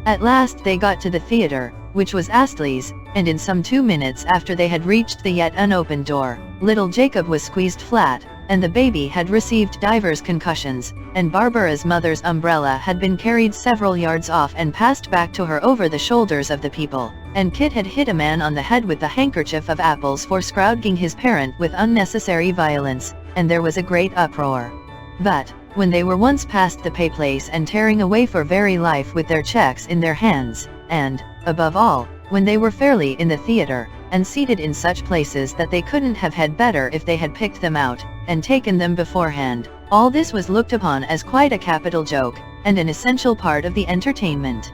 At last they got to the theatre, which was Astley's, and in some 2 minutes after they had reached the yet unopened door, little Jacob was squeezed flat, and the baby had received divers concussions, and Barbara's mother's umbrella had been carried several yards off and passed back to her over the shoulders of the people, and Kit had hit a man on the head with the handkerchief of apples for scrouging his parent with unnecessary violence, and there was a great uproar. But, when they were once past the pay place and tearing away for very life with their checks in their hands, and, above all, when they were fairly in the theatre, and seated in such places that they couldn't have had better if they had picked them out, and taken them beforehand, all this was looked upon as quite a capital joke, and an essential part of the entertainment.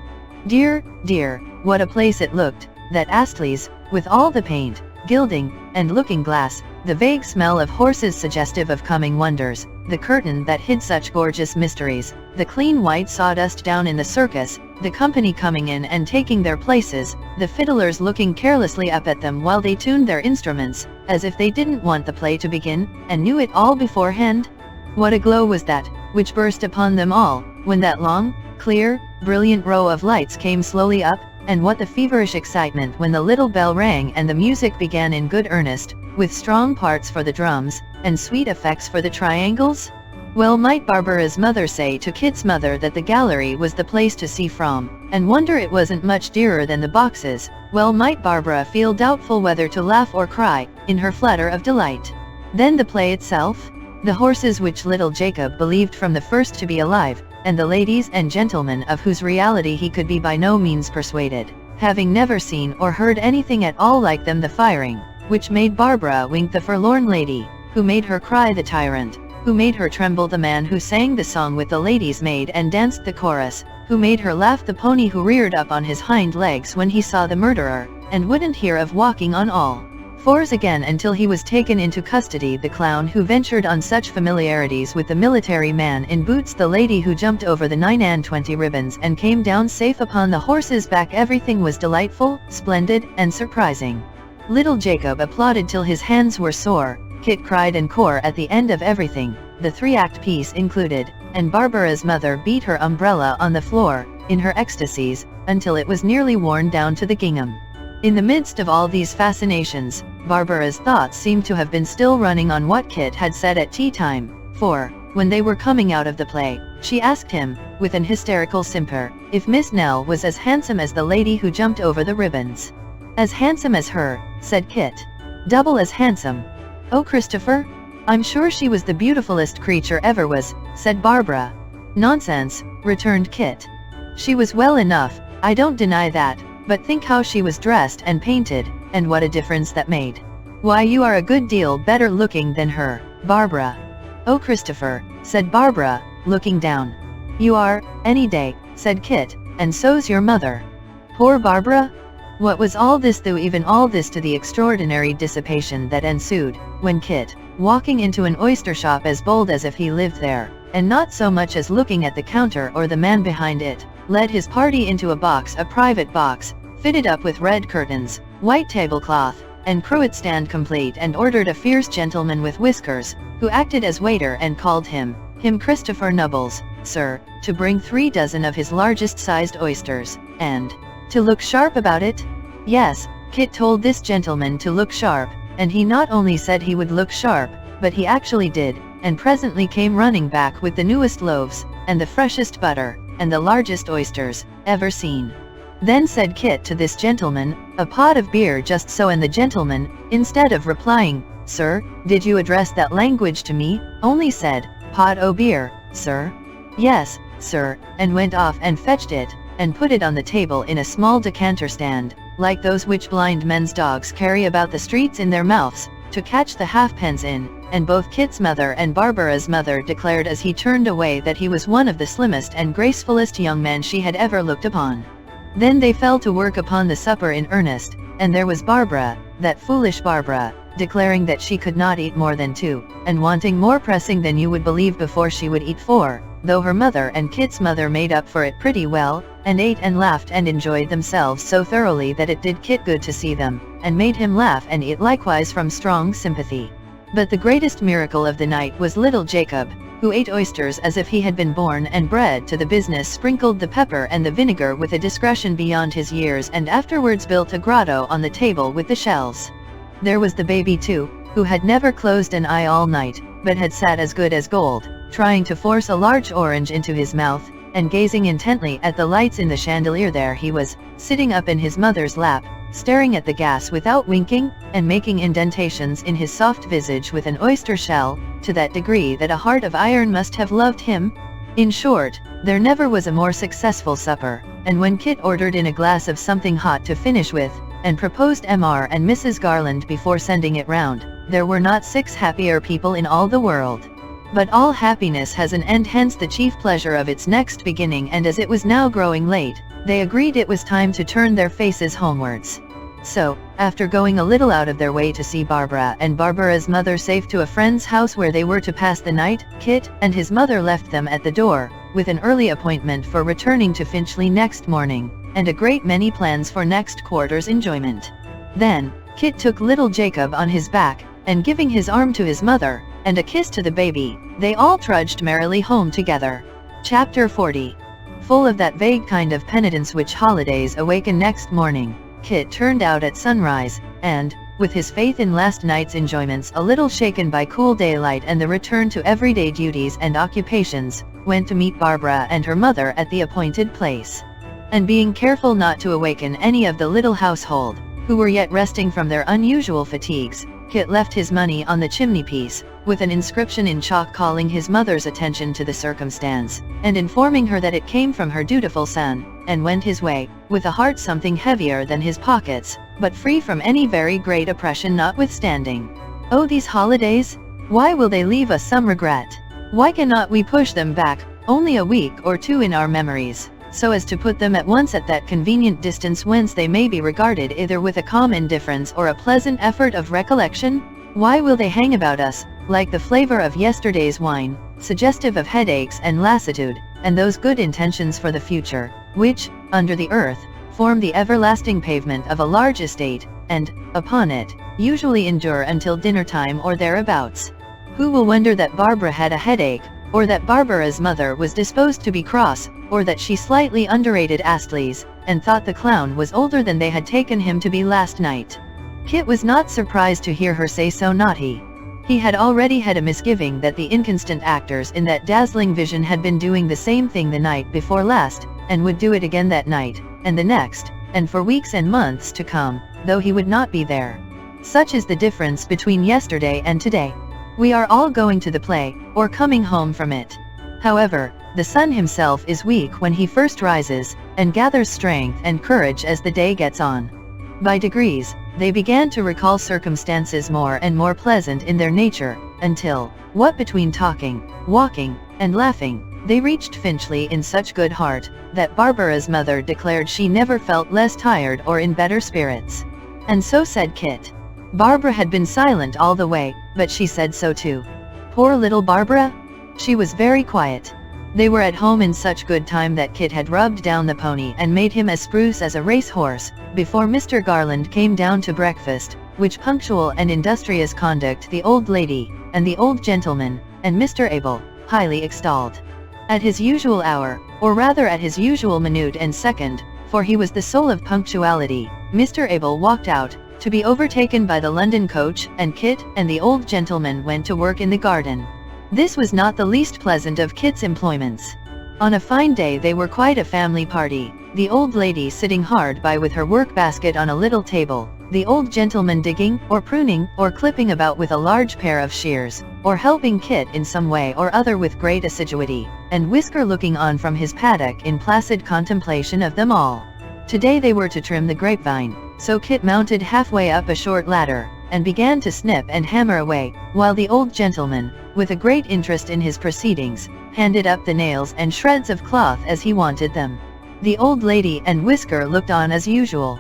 Dear, dear, what a place it looked, that Astley's, with all the paint, gilding, and looking-glass, the vague smell of horses suggestive of coming wonders, the curtain that hid such gorgeous mysteries, the clean white sawdust down in the circus, the company coming in and taking their places, the fiddlers looking carelessly up at them while they tuned their instruments, as if they didn't want the play to begin, and knew it all beforehand. What a glow was that, which burst upon them all, when that long, clear, brilliant row of lights came slowly up, and what the feverish excitement when the little bell rang and the music began in good earnest, with strong parts for the drums, and sweet effects for the triangles? Well might Barbara's mother say to Kit's mother that the gallery was the place to see from, and wonder it wasn't much dearer than the boxes. Well might Barbara feel doubtful whether to laugh or cry, in her flutter of delight. Then the play itself? The horses which little Jacob believed from the first to be alive, and the ladies and gentlemen of whose reality he could be by no means persuaded, having never seen or heard anything at all like them, the firing, which made Barbara wink the forlorn lady, who made her cry the tyrant, who made her tremble the man who sang the song with the lady's maid and danced the chorus, who made her laugh the pony who reared up on his hind legs when he saw the murderer, and wouldn't hear of walking on all fours again until he was taken into custody, the clown who ventured on such familiarities with the military man in boots, the lady who jumped over the 9 and 20 ribbons and came down safe upon the horse's back. Everything was delightful, splendid, and surprising. Little Jacob applauded till his hands were sore, Kit cried encore at the end of everything, the 3-act piece included, and Barbara's mother beat her umbrella on the floor, in her ecstasies, until it was nearly worn down to the gingham. In the midst of all these fascinations, Barbara's thoughts seemed to have been still running on what Kit had said at tea time, for, when they were coming out of the play, she asked him, with an hysterical simper, if Miss Nell was as handsome as the lady who jumped over the ribbons. As handsome as her, said Kit. Double as handsome. Oh, Christopher? I'm sure she was the beautifulest creature ever was, said Barbara. Nonsense, returned Kit. She was well enough, I don't deny that, but think how she was dressed and painted, and what a difference that made. Why, you are a good deal better looking than her, Barbara. Oh, Christopher, said Barbara, looking down. You are, any day, said Kit, and so's your mother. Poor Barbara? What was all this, though even all this, to the extraordinary dissipation that ensued, when Kit, walking into an oyster shop as bold as if he lived there, and not so much as looking at the counter or the man behind it, led his party into a private box, fitted up with red curtains, white tablecloth, and cruet stand complete, and ordered a fierce gentleman with whiskers, who acted as waiter, and called him Christopher Nubbles, sir, to bring 3 dozen of his largest-sized oysters, and to look sharp about it? Yes, Kit told this gentleman to look sharp, and he not only said he would look sharp, but he actually did, and presently came running back with the newest loaves, and the freshest butter, and the largest oysters, ever seen. Then said Kit to this gentleman, "A pot of beer just so," and the gentleman, instead of replying, "Sir, did you address that language to me?" only said, "Pot o' beer, sir?" "Yes, sir," and went off and fetched it, and put it on the table in a small decanter stand, like those which blind men's dogs carry about the streets in their mouths, to catch the halfpence in, and both Kit's mother and Barbara's mother declared as he turned away that he was one of the slimmest and gracefulest young men she had ever looked upon. Then they fell to work upon the supper in earnest, and there was Barbara, that foolish Barbara, declaring that she could not eat more than 2, and wanting more pressing than you would believe before she would eat 4, though her mother and Kit's mother made up for it pretty well, and ate and laughed and enjoyed themselves so thoroughly that it did Kit good to see them, and made him laugh and eat likewise from strong sympathy. But the greatest miracle of the night was little Jacob, who ate oysters as if he had been born and bred to the business, sprinkled the pepper and the vinegar with a discretion beyond his years, and afterwards built a grotto on the table with the shells. There was the baby too, who had never closed an eye all night, but had sat as good as gold, trying to force a large orange into his mouth, and gazing intently at the lights in the chandelier. There he was, sitting up in his mother's lap, staring at the gas without winking, and making indentations in his soft visage with an oyster shell, to that degree that a heart of iron must have loved him. In short, there never was a more successful supper, and when Kit ordered in a glass of something hot to finish with, and proposed Mr. and Mrs. Garland before sending it round, there were not 6 happier people in all the world. But all happiness has an end, hence the chief pleasure of its next beginning, and as it was now growing late, they agreed it was time to turn their faces homewards. So, after going a little out of their way to see Barbara and Barbara's mother safe to a friend's house where they were to pass the night, Kit and his mother left them at the door, with an early appointment for returning to Finchley next morning, and a great many plans for next quarter's enjoyment. Then, Kit took little Jacob on his back, and giving his arm to his mother, and a kiss to the baby, they all trudged merrily home together. Chapter 40. Full of that vague kind of penitence which holidays awaken next morning, Kit turned out at sunrise, and, with his faith in last night's enjoyments a little shaken by cool daylight and the return to everyday duties and occupations, went to meet Barbara and her mother at the appointed place. And being careful not to awaken any of the little household, who were yet resting from their unusual fatigues, Kit left his money on the chimney-piece, with an inscription in chalk calling his mother's attention to the circumstance, and informing her that it came from her dutiful son, and went his way, with a heart something heavier than his pockets, but free from any very great oppression notwithstanding. Oh, these holidays! Why will they leave us some regret? Why cannot we push them back, only a week or 2 in our memories, so as to put them at once at that convenient distance whence they may be regarded either with a calm indifference or a pleasant effort of recollection? Why will they hang about us, like the flavor of yesterday's wine, suggestive of headaches and lassitude, and those good intentions for the future, which, under the earth, form the everlasting pavement of a large estate, and, upon it, usually endure until dinner-time or thereabouts? Who will wonder that Barbara had a headache, or that Barbara's mother was disposed to be cross, or that she slightly underrated Astley's, and thought the clown was older than they had taken him to be last night? Kit was not surprised to hear her say so, not he. He had already had a misgiving that the inconstant actors in that dazzling vision had been doing the same thing the night before last, and would do it again that night, and the next, and for weeks and months to come, though he would not be there. Such is the difference between yesterday and today. We are all going to the play, or coming home from it. However, the sun himself is weak when he first rises, and gathers strength and courage as the day gets on. By degrees, they began to recall circumstances more and more pleasant in their nature, until, what between talking, walking, and laughing, they reached Finchley in such good heart, that Barbara's mother declared she never felt less tired or in better spirits. And so said Kit. Barbara had been silent all the way, but she said so too. Poor little Barbara? She was very quiet. They were at home in such good time that Kit had rubbed down the pony and made him as spruce as a race-horse, before Mr. Garland came down to breakfast, which punctual and industrious conduct the old lady, and the old gentleman, and Mr. Abel, highly extolled. At his usual hour, or rather at his usual minute and second, for he was the soul of punctuality, Mr. Abel walked out, to be overtaken by the London coach, and Kit and the old gentleman went to work in the garden. This was not the least pleasant of Kit's employments. On a fine day they were quite a family party, the old lady sitting hard by with her work basket on a little table, the old gentleman digging, or pruning, or clipping about with a large pair of shears, or helping Kit in some way or other with great assiduity, and Whisker looking on from his paddock in placid contemplation of them all. Today they were to trim the grapevine, so Kit mounted halfway up a short ladder, and began to snip and hammer away, while the old gentleman, with a great interest in his proceedings, handed up the nails and shreds of cloth as he wanted them. The old lady and Whisker looked on as usual.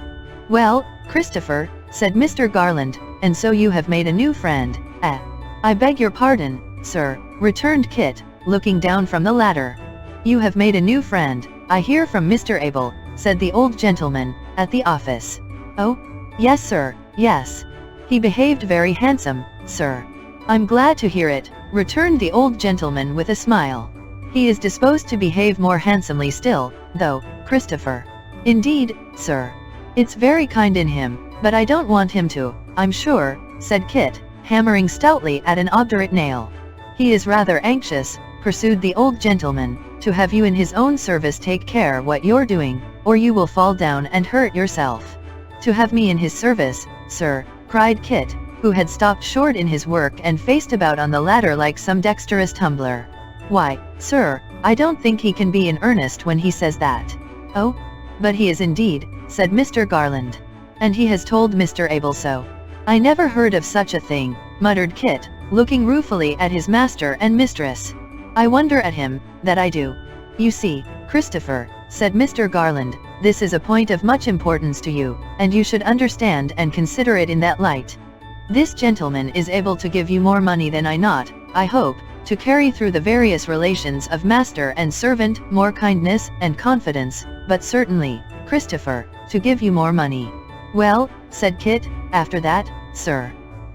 "Well, Christopher," said Mr. Garland, "and so you have made a new friend, eh?" "I beg your pardon, sir," returned Kit, looking down from the ladder. "You have made a new friend, I hear from Mr. Abel," said the old gentleman, "at the office." "Oh, yes sir, yes. He behaved very handsome, sir." "I'm glad to hear it," returned the old gentleman with a smile. "He is disposed to behave more handsomely still, though, Christopher." "Indeed, sir. It's very kind in him, but I don't want him to, I'm sure," said Kit, hammering stoutly at an obdurate nail. "He is rather anxious," pursued the old gentleman, "to have you in his own service. Take care what you're doing, or you will fall down and hurt yourself." "To have me in his service, sir," cried Kit, who had stopped short in his work and faced about on the ladder like some dexterous tumbler. "Why, sir, I don't think he can be in earnest when he says that." "Oh, but he is indeed," said Mr. Garland. "And he has told Mr. Abel so." "I never heard of such a thing," muttered Kit, looking ruefully at his master and mistress. "I wonder at him, that I do. You see, Christopher," said Mr. Garland, "this is a point of much importance to you, and you should understand and consider it in that light. This gentleman is able to give you more money than I hope, to carry through the various relations of master and servant, more kindness and confidence, but certainly, Christopher, to give you more money." "Well," said Kit, "after that, sir."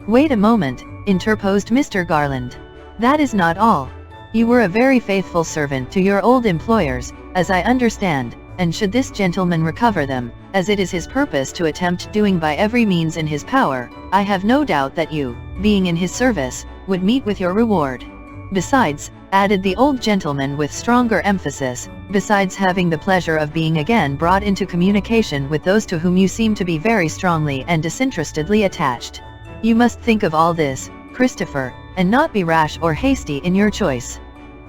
"Wait a moment," interposed Mr. Garland. "That is not all. You were a very faithful servant to your old employers, as I understand, and should this gentleman recover them, as it is his purpose to attempt doing by every means in his power, I have no doubt that you, being in his service, would meet with your reward. Besides," added the old gentleman with stronger emphasis, "besides having the pleasure of being again brought into communication with those to whom you seem to be very strongly and disinterestedly attached. You must think of all this, Christopher, and not be rash or hasty in your choice."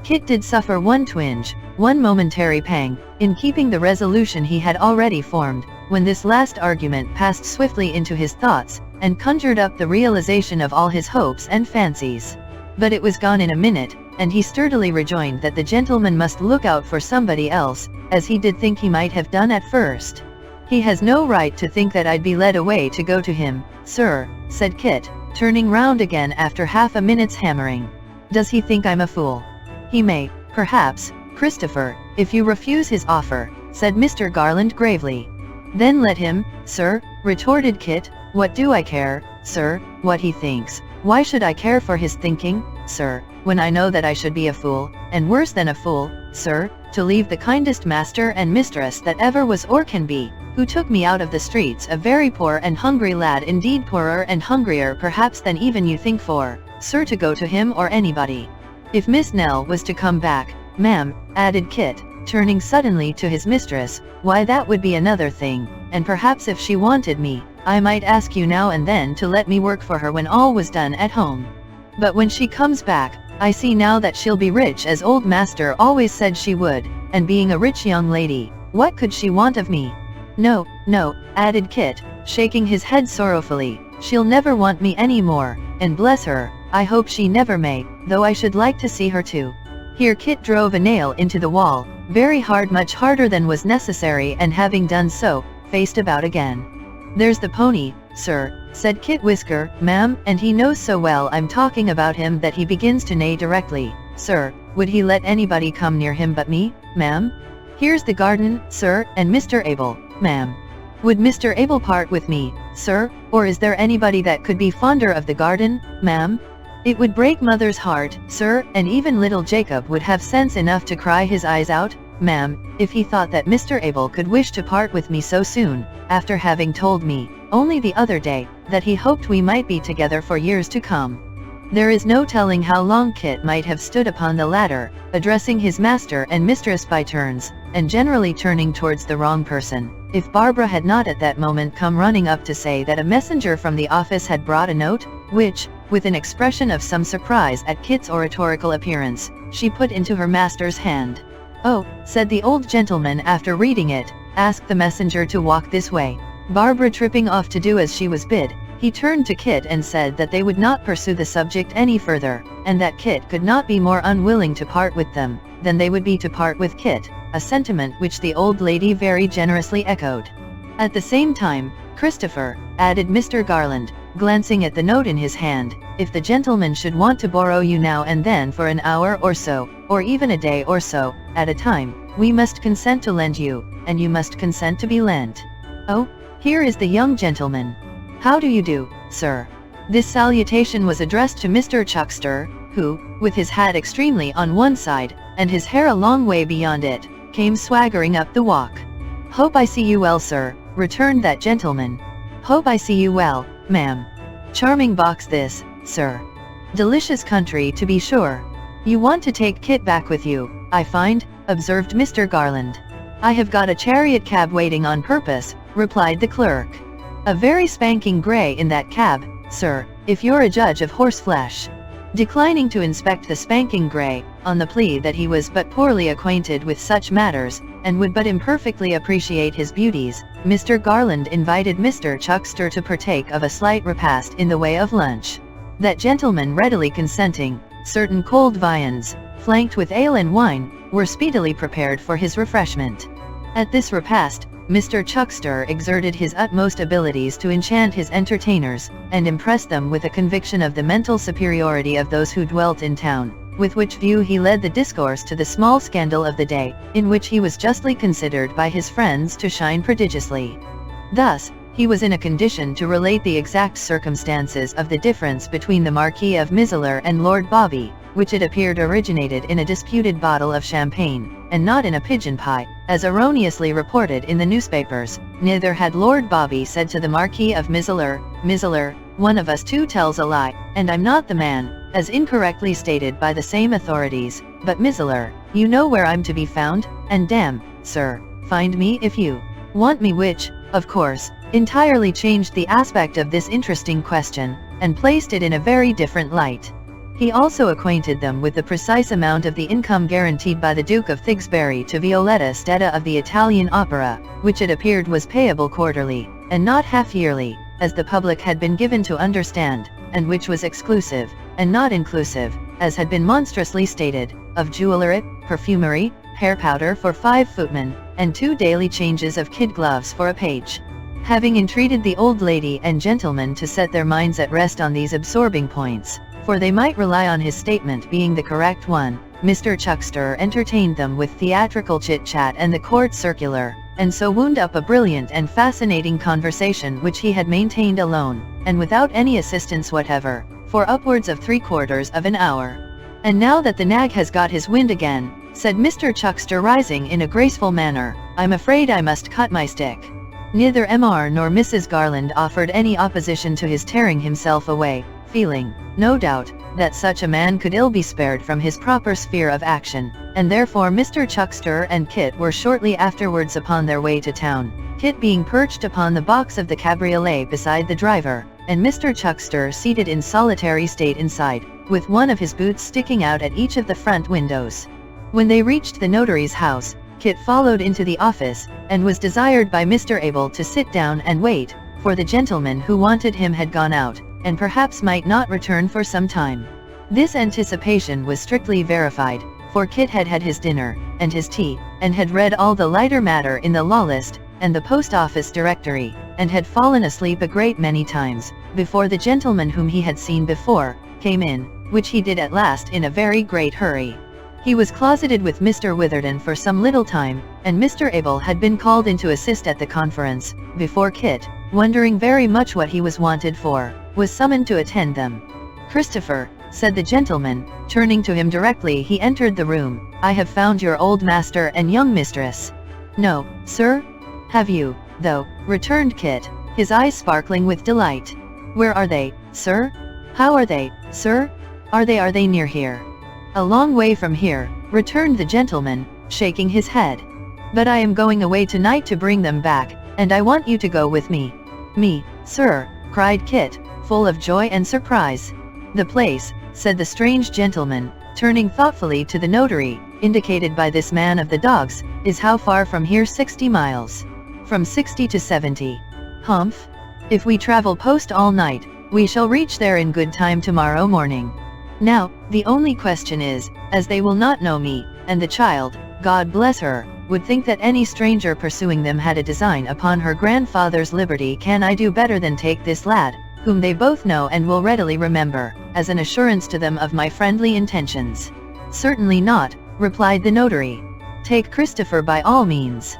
Kit did suffer one twinge, one momentary pang, in keeping the resolution he had already formed, when this last argument passed swiftly into his thoughts, and conjured up the realization of all his hopes and fancies. But it was gone in a minute, and he sturdily rejoined that the gentleman must look out for somebody else, as he did think he might have done at first. "He has no right to think that I'd be led away to go to him, sir," said Kit, turning round again after half a minute's hammering. "Does he think I'm a fool?" "He may, perhaps, Christopher, if you refuse his offer," said Mr. Garland gravely. "Then let him, sir," retorted Kit. "What do I care, sir, what he thinks? Why should I care for his thinking, sir, when I know that I should be a fool, and worse than a fool, sir, to leave the kindest master and mistress that ever was or can be, who took me out of the streets a very poor and hungry lad, indeed poorer and hungrier perhaps than even you think for, sir, to go to him or anybody. If Miss Nell was to come back, ma'am," added Kit, turning suddenly to his mistress, "why that would be another thing, and perhaps if she wanted me, I might ask you now and then to let me work for her when all was done at home. But when she comes back, I see now that she'll be rich as old master always said she would, and being a rich young lady, what could she want of me? No, no," added Kit, shaking his head sorrowfully, "she'll never want me any more, and bless her, I hope she never may, though I should like to see her too." Here Kit drove a nail into the wall, very hard, much harder than was necessary, and having done so, faced about again. "There's the pony, sir," said Kit. "Whisker, ma'am, and he knows so well I'm talking about him that he begins to neigh directly. Sir, would he let anybody come near him but me, ma'am? Here's the garden, sir, and Mr. Abel, ma'am. Would Mr. Abel part with me, sir, or is there anybody that could be fonder of the garden, ma'am?" It would break mother's heart, sir, and even little Jacob would have sense enough to cry his eyes out, ma'am, if he thought that Mr. Abel could wish to part with me so soon, after having told me, only the other day, that he hoped we might be together for years to come. There is no telling how long Kit might have stood upon the ladder, addressing his master and mistress by turns, and generally turning towards the wrong person, if Barbara had not at that moment come running up to say that a messenger from the office had brought a note, which, with an expression of some surprise at Kit's oratorical appearance, she put into her master's hand. "Oh," said the old gentleman after reading it, "ask the messenger to walk this way." Barbara tripping off to do as she was bid, he turned to Kit and said that they would not pursue the subject any further, and that Kit could not be more unwilling to part with them, than they would be to part with Kit, a sentiment which the old lady very generously echoed. "At the same time, Christopher," added Mr. Garland, glancing at the note in his hand, "if the gentleman should want to borrow you now and then for an hour or so, or even a day or so, at a time, we must consent to lend you, and you must consent to be lent. Oh, here is the young gentleman. How do you do, sir?" This salutation was addressed to Mr. Chuckster, who, with his hat extremely on one side, and his hair a long way beyond it, came swaggering up the walk. "Hope I see you well, sir," returned that gentleman. "Hope I see you well, ma'am. Charming box this, sir. Delicious country, to be sure. You want to take Kit back with you, I find," observed Mr. Garland. "I have got a chariot cab waiting on purpose," replied the clerk. "A very spanking grey in that cab, sir, if you're a judge of horseflesh." Declining to inspect the spanking grey, on the plea that he was but poorly acquainted with such matters, and would but imperfectly appreciate his beauties, Mr. Garland invited Mr. Chuckster to partake of a slight repast in the way of lunch. That gentleman readily consenting, certain cold viands, flanked with ale and wine, were speedily prepared for his refreshment. At this repast, Mr. Chuckster exerted his utmost abilities to enchant his entertainers, and impress them with a conviction of the mental superiority of those who dwelt in town, with which view he led the discourse to the small scandal of the day, in which he was justly considered by his friends to shine prodigiously. Thus, he was in a condition to relate the exact circumstances of the difference between the Marquis of Mizzler and Lord Bobby, which it appeared originated in a disputed bottle of champagne, and not in a pigeon pie, as erroneously reported in the newspapers. Neither had Lord Bobby said to the Marquis of Mizzler, "Mizzler, one of us two tells a lie, and I'm not the man," as incorrectly stated by the same authorities, but "Mizzler, you know where I'm to be found, and damn, sir, find me if you want me," which, of course, entirely changed the aspect of this interesting question, and placed it in a very different light. He also acquainted them with the precise amount of the income guaranteed by the Duke of Thigsbury to Violetta Stetta of the Italian Opera, which it appeared was payable quarterly, and not half-yearly, as the public had been given to understand, and which was exclusive, and not inclusive, as had been monstrously stated, of jewellery, perfumery, hair powder for 5 footmen, and 2 daily changes of kid gloves for a page. Having entreated the old lady and gentleman to set their minds at rest on these absorbing points, for they might rely on his statement being the correct one, Mr. Chuckster entertained them with theatrical chit-chat and the court circular, and so wound up a brilliant and fascinating conversation which he had maintained alone, and without any assistance whatever, for upwards of 3/4 of an hour. "And now that the nag has got his wind again," said Mr. Chuckster rising in a graceful manner, "I'm afraid I must cut my stick." Neither Mr. nor Mrs. Garland offered any opposition to his tearing himself away, feeling, no doubt, that such a man could ill be spared from his proper sphere of action, and therefore Mr. Chuckster and Kit were shortly afterwards upon their way to town, Kit being perched upon the box of the cabriolet beside the driver, and Mr. Chuckster seated in solitary state inside, with one of his boots sticking out at each of the front windows. When they reached the notary's house, Kit followed into the office, and was desired by Mr. Abel to sit down and wait, for the gentleman who wanted him had gone out, and perhaps might not return for some time. This anticipation was strictly verified, for Kit had had his dinner, and his tea, and had read all the lighter matter in the law list, and the post office directory, and had fallen asleep a great many times, before the gentleman whom he had seen before, came in, which he did at last in a very great hurry. He was closeted with Mr. Witherden for some little time, and Mr. Abel had been called in to assist at the conference, before Kit, wondering very much what he was wanted for, was summoned to attend them. "Christopher," said the gentleman, turning to him directly. He entered the room. "I have found your old master and young mistress." "No, sir?" "Have you, though?" returned Kit, his eyes sparkling with delight. "Where are they, sir?" "How are they, sir?" Are they near here?" "A long way from here," returned the gentleman, shaking his head. "But I am going away tonight to bring them back, and I want you to go with me." "Me, sir?" cried Kit, full of joy and surprise. "The place," said the strange gentleman, turning thoughtfully to the notary, "indicated by this man of the dogs, is how far from here? 60 miles. From 60 to 70. "Humph. If we travel post all night, we shall reach there in good time tomorrow morning. Now, the only question is, as they will not know me, and the child, God bless her, would think that any stranger pursuing them had a design upon her grandfather's liberty, can I do better than take this lad, whom they both know and will readily remember, as an assurance to them of my friendly intentions?" "Certainly not," replied the notary. "Take Christopher by all means."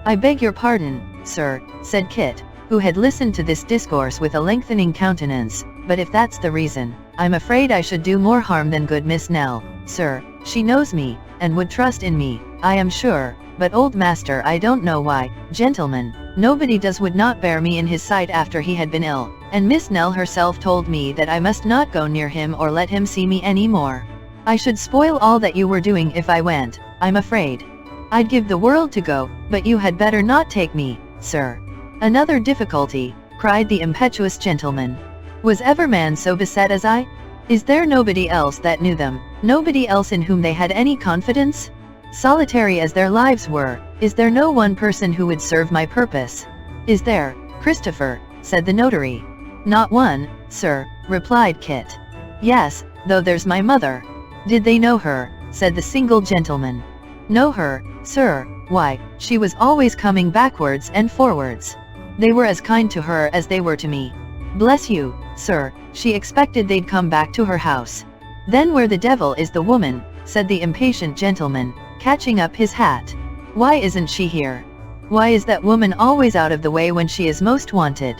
"I beg your pardon, sir," said Kit, who had listened to this discourse with a lengthening countenance, "but if that's the reason, I'm afraid I should do more harm than good. Miss Nell, sir, she knows me, and would trust in me, I am sure, but old master, I don't know why, gentlemen, nobody would not bear me in his sight after he had been ill, and Miss Nell herself told me that I must not go near him or let him see me any more. I should spoil all that you were doing if I went, I'm afraid. I'd give the world to go, but you had better not take me, sir." "Another difficulty," cried the impetuous gentleman. "Was ever man so beset as I? Is there nobody else that knew them, nobody else in whom they had any confidence? Solitary as their lives were, is there no one person who would serve my purpose?" "Is there, Christopher?" said the notary. "Not one, sir," replied Kit. "Yes, though there's my mother." "Did they know her?" said the single gentleman. "Know her, sir? Why, she was always coming backwards and forwards. They were as kind to her as they were to me. Bless you, sir, she expected they'd come back to her house." "Then where the devil is the woman?" said the impatient gentleman, catching up his hat. "Why isn't she here? Why is that woman always out of the way when she is most wanted?"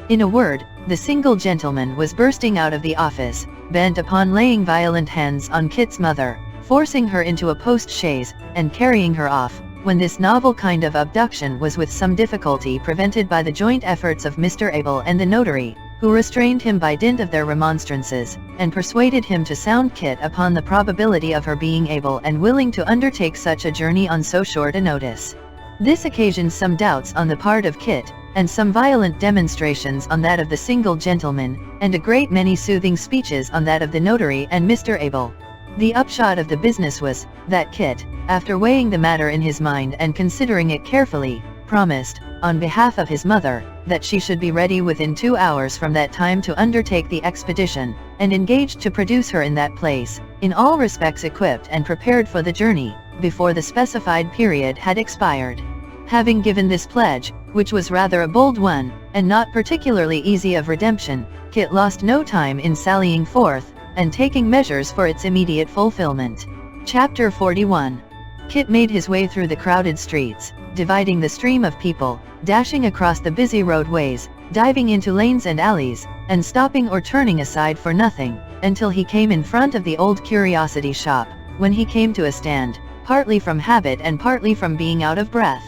In a word, the single gentleman was bursting out of the office, bent upon laying violent hands on Kit's mother, forcing her into a post-chaise, and carrying her off, when this novel kind of abduction was with some difficulty prevented by the joint efforts of Mr. Abel and the notary, who restrained him by dint of their remonstrances, and persuaded him to sound Kit upon the probability of her being able and willing to undertake such a journey on so short a notice. This occasioned some doubts on the part of Kit, and some violent demonstrations on that of the single gentleman, and a great many soothing speeches on that of the notary and Mr. Abel. The upshot of the business was, that Kit, after weighing the matter in his mind and considering it carefully, promised, on behalf of his mother, that she should be ready within 2 hours from that time to undertake the expedition, and engaged to produce her in that place, in all respects equipped and prepared for the journey, before the specified period had expired. Having given this pledge, which was rather a bold one, and not particularly easy of redemption, Kit lost no time in sallying forth, and taking measures for its immediate fulfillment. Chapter 41. Kit made his way through the crowded streets, dividing the stream of people, dashing across the busy roadways, diving into lanes and alleys, and stopping or turning aside for nothing, until he came in front of the old curiosity shop, when he came to a stand, partly from habit and partly from being out of breath.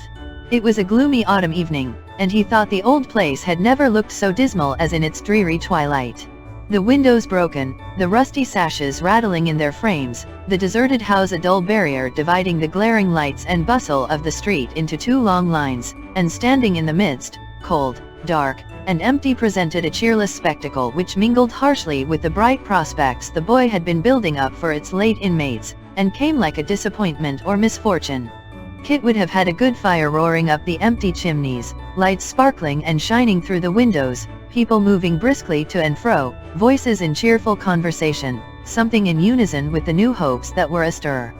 It was a gloomy autumn evening, and he thought the old place had never looked so dismal as in its dreary twilight. The windows broken, the rusty sashes rattling in their frames, the deserted house a dull barrier dividing the glaring lights and bustle of the street into 2 long lines, and standing in the midst, cold, dark, and empty, presented a cheerless spectacle which mingled harshly with the bright prospects the boy had been building up for its late inmates, and came like a disappointment or misfortune. Kit would have had a good fire roaring up the empty chimneys, lights sparkling and shining through the windows, people moving briskly to and fro, voices in cheerful conversation, something in unison with the new hopes that were astir.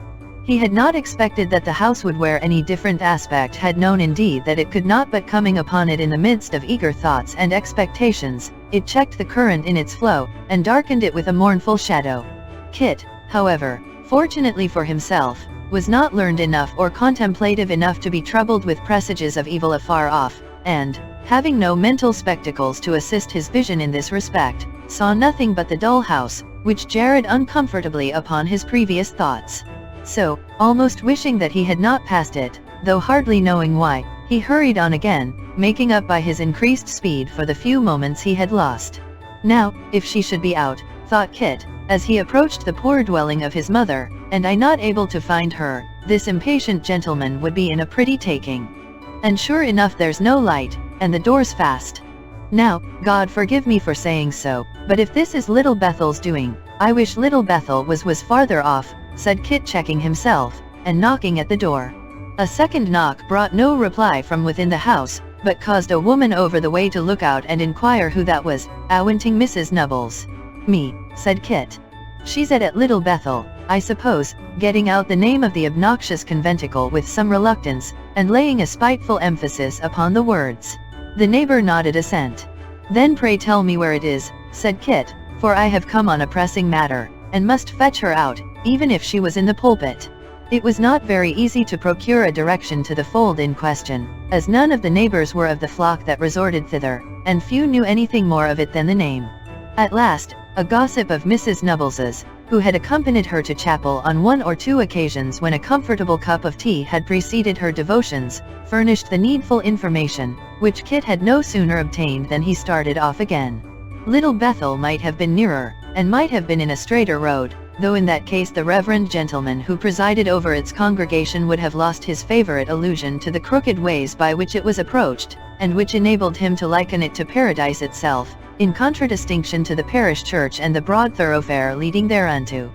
He had not expected that the house would wear any different aspect, had known indeed that it could not, but coming upon it in the midst of eager thoughts and expectations, it checked the current in its flow, and darkened it with a mournful shadow. Kit, however, fortunately for himself, was not learned enough or contemplative enough to be troubled with presages of evil afar off, and, having no mental spectacles to assist his vision in this respect, saw nothing but the dull house, which jarred uncomfortably upon his previous thoughts. So, almost wishing that he had not passed it, though hardly knowing why, he hurried on again, making up by his increased speed for the few moments he had lost. Now, if she should be out, thought Kit, as he approached the poor dwelling of his mother, and I not able to find her, this impatient gentleman would be in a pretty taking. And sure enough there's no light, and the door's fast. Now, God forgive me for saying so, but if this is little Bethel's doing, I wish little Bethel was farther off, said Kit, checking himself, and knocking at the door. A second knock brought no reply from within the house, but caused a woman over the way to look out and inquire who that was. "Wanting Mrs. Nubbles." "Me," said Kit. "She's at Little Bethel, I suppose," getting out the name of the obnoxious conventicle with some reluctance, and laying a spiteful emphasis upon the words. The neighbor nodded assent. "Then pray tell me where it is," said Kit, "for I have come on a pressing matter, and must fetch her out, even if she was in the pulpit." It was not very easy to procure a direction to the fold in question, as none of the neighbors were of the flock that resorted thither, and few knew anything more of it than the name. At last, a gossip of Mrs. Nubbles's, who had accompanied her to chapel on 1 or 2 occasions when a comfortable cup of tea had preceded her devotions, furnished the needful information, which Kit had no sooner obtained than he started off again. Little Bethel might have been nearer, and might have been in a straighter road, though in that case the reverend gentleman who presided over its congregation would have lost his favorite allusion to the crooked ways by which it was approached, and which enabled him to liken it to paradise itself, in contradistinction to the parish church and the broad thoroughfare leading thereunto.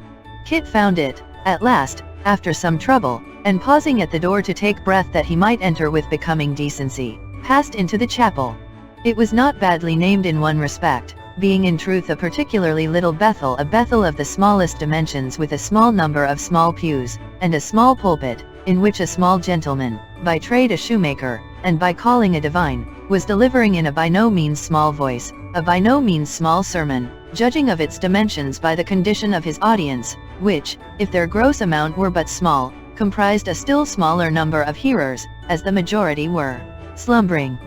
Kit found it, at last, after some trouble, and pausing at the door to take breath that he might enter with becoming decency, passed into the chapel. It was not badly named in one respect, being in truth a particularly little Bethel, a Bethel of the smallest dimensions with a small number of small pews, and a small pulpit, in which a small gentleman, by trade a shoemaker, and by calling a divine, was delivering in a by no means small voice, a by no means small sermon, judging of its dimensions by the condition of his audience, which, if their gross amount were but small, comprised a still smaller number of hearers, as the majority were slumbering.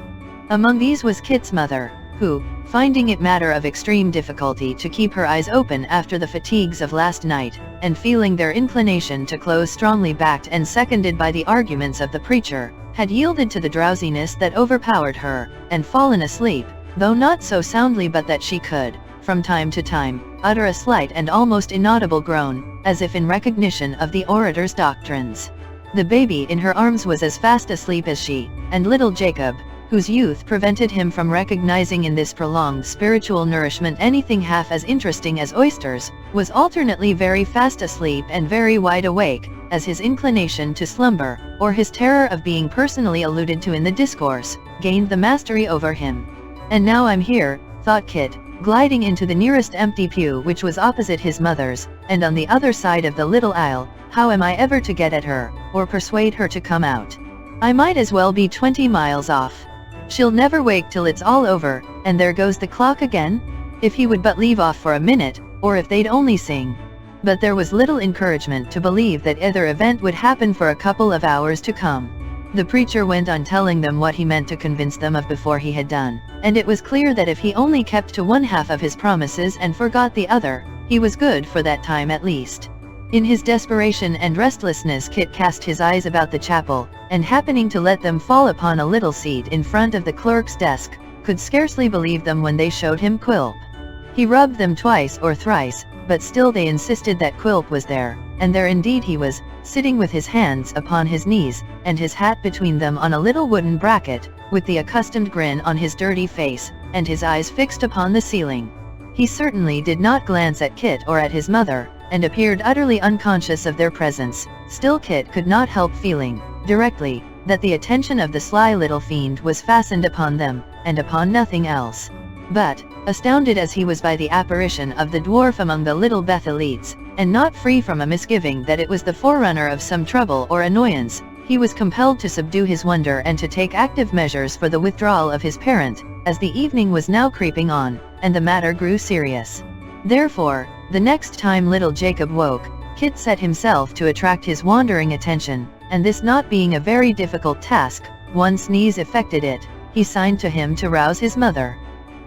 Among these was Kit's mother, who, finding it matter of extreme difficulty to keep her eyes open after the fatigues of last night, and feeling their inclination to close strongly backed and seconded by the arguments of the preacher, had yielded to the drowsiness that overpowered her, and fallen asleep, though not so soundly but that she could, from time to time, utter a slight and almost inaudible groan, as if in recognition of the orator's doctrines. The baby in her arms was as fast asleep as she, and little Jacob, whose youth prevented him from recognizing in this prolonged spiritual nourishment anything half as interesting as oysters, was alternately very fast asleep and very wide awake, as his inclination to slumber, or his terror of being personally alluded to in the discourse, gained the mastery over him. "And now I'm here," thought Kit, gliding into the nearest empty pew, which was opposite his mother's, and on the other side of the little aisle. "How am I ever to get at her, or persuade her to come out? I might as well be 20 miles off. She'll never wake till it's all over, and there goes the clock again." If he would but leave off for a minute, or if they'd only sing. But there was little encouragement to believe that either event would happen for a couple of hours to come. The preacher went on telling them what he meant to convince them of before he had done, and it was clear that if he only kept to one half of his promises and forgot the other, he was good for that time at least. In his desperation and restlessness Kit cast his eyes about the chapel, and happening to let them fall upon a little seat in front of the clerk's desk, could scarcely believe them when they showed him Quilp. He rubbed them twice or thrice, but still they insisted that Quilp was there, and there indeed he was, sitting with his hands upon his knees, and his hat between them on a little wooden bracket, with the accustomed grin on his dirty face, and his eyes fixed upon the ceiling. He certainly did not glance at Kit or at his mother, and appeared utterly unconscious of their presence. Still Kit could not help feeling, directly, that the attention of the sly little fiend was fastened upon them, and upon nothing else. But, astounded as he was by the apparition of the dwarf among the little Bethelites, and not free from a misgiving that it was the forerunner of some trouble or annoyance, he was compelled to subdue his wonder and to take active measures for the withdrawal of his parent, as the evening was now creeping on, and the matter grew serious. Therefore, the next time little Jacob woke, Kit set himself to attract his wandering attention, and this not being a very difficult task, one sneeze effected it. He signed to him to rouse his mother.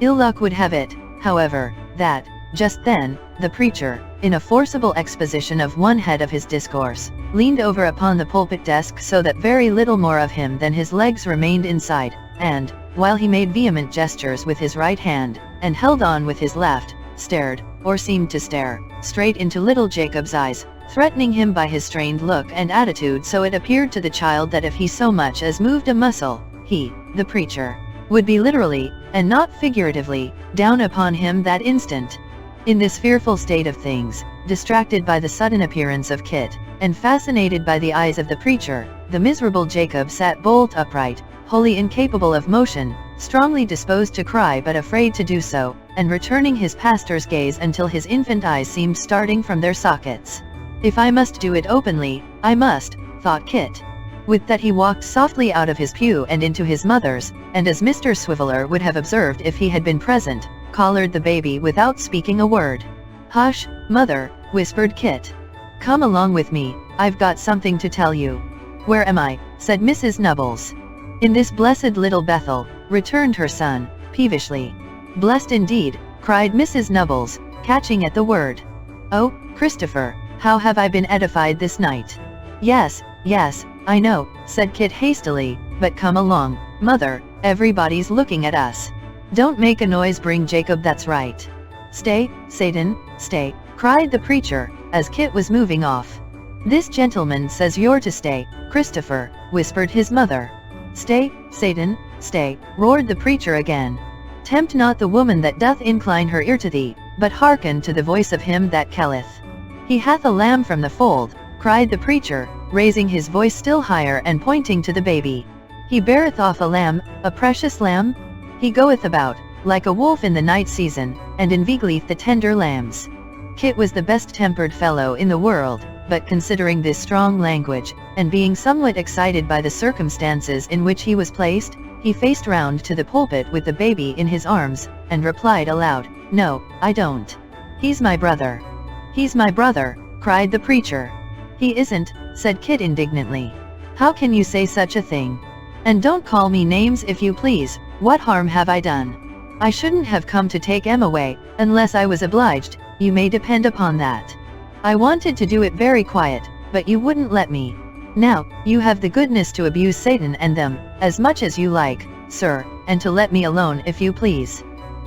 Ill luck would have it, however, that, just then, the preacher, in a forcible exposition of one head of his discourse, leaned over upon the pulpit desk so that very little more of him than his legs remained inside, and, while he made vehement gestures with his right hand, and held on with his left, stared, or seemed to stare, straight into little Jacob's eyes, threatening him by his strained look and attitude, so it appeared to the child that if he so much as moved a muscle, he, the preacher, would be literally, and not figuratively, down upon him that instant. In this fearful state of things, distracted by the sudden appearance of Kit, and fascinated by the eyes of the preacher, the miserable Jacob sat bolt upright, wholly incapable of motion, strongly disposed to cry but afraid to do so, and returning his pastor's gaze until his infant eyes seemed starting from their sockets. "If I must do it openly, I must," thought Kit. With that he walked softly out of his pew and into his mother's, and as Mr. Swiveller would have observed if he had been present, collared the baby without speaking a word. "Hush, mother," whispered Kit. "Come along with me, I've got something to tell you." "Where am I?" said Mrs. Nubbles. "In this blessed little Bethel," returned her son, peevishly. "Blessed indeed," cried Mrs. Nubbles, catching at the word. "Oh, Christopher, how have I been edified this night?" "Yes, yes, I know," said Kit hastily, "but come along, mother, everybody's looking at us. Don't make a noise, bring Jacob, that's right." "Stay, Satan, stay," cried the preacher, as Kit was moving off. "This gentleman says you're to stay, Christopher," whispered his mother. "Stay, Satan, stay," roared the preacher again. "Tempt not the woman that doth incline her ear to thee, but hearken to the voice of him that calleth. He hath a lamb from the fold," cried the preacher, raising his voice still higher and pointing to the baby. "He beareth off a lamb, a precious lamb? He goeth about, like a wolf in the night season, and inveigleth the tender lambs." Kit was the best-tempered fellow in the world, but considering this strong language, and being somewhat excited by the circumstances in which he was placed, he faced round to the pulpit with the baby in his arms, and replied aloud, "No, I don't. He's my brother." "He's my brother," cried the preacher. "He isn't," said Kit indignantly. "How can you say such a thing? And don't call me names if you please. What harm have I done? I shouldn't have come to take Em away, unless I was obliged, you may depend upon that. I wanted to do it very quiet, but you wouldn't let me. Now, you have the goodness to abuse Satan and them, as much as you like, sir, and to let me alone if you please."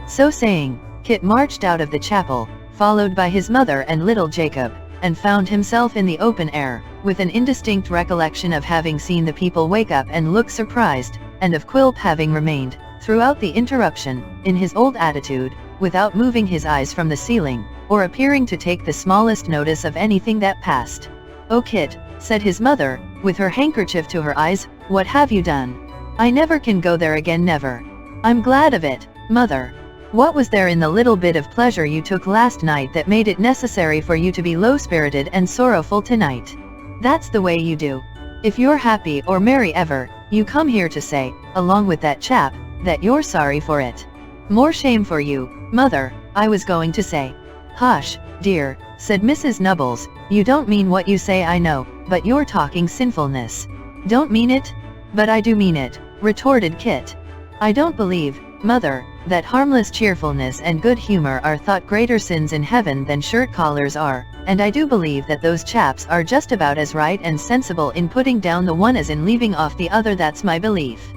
So saying, Kit marched out of the chapel, followed by his mother and little Jacob, and found himself in the open air, with an indistinct recollection of having seen the people wake up and look surprised, and of Quilp having remained, throughout the interruption, in his old attitude, without moving his eyes from the ceiling, or appearing to take the smallest notice of anything that passed. "Oh, Kit," said his mother, with her handkerchief to her eyes, "what have you done? I never can go there again, never." "I'm glad of it, mother. What was there in the little bit of pleasure you took last night that made it necessary for you to be low-spirited and sorrowful tonight? That's the way you do. If you're happy or merry ever, you come here to say, along with that chap, that you're sorry for it. More shame for you, mother, I was going to say." "Hush, dear," said Mrs. Nubbles, "you don't mean what you say, I know, but you're talking sinfulness." "Don't mean it? But I do mean it," retorted Kit. "I don't believe, mother, that harmless cheerfulness and good humor are thought greater sins in heaven than shirt collars are, and I do believe that those chaps are just about as right and sensible in putting down the one as in leaving off the other, that's my belief.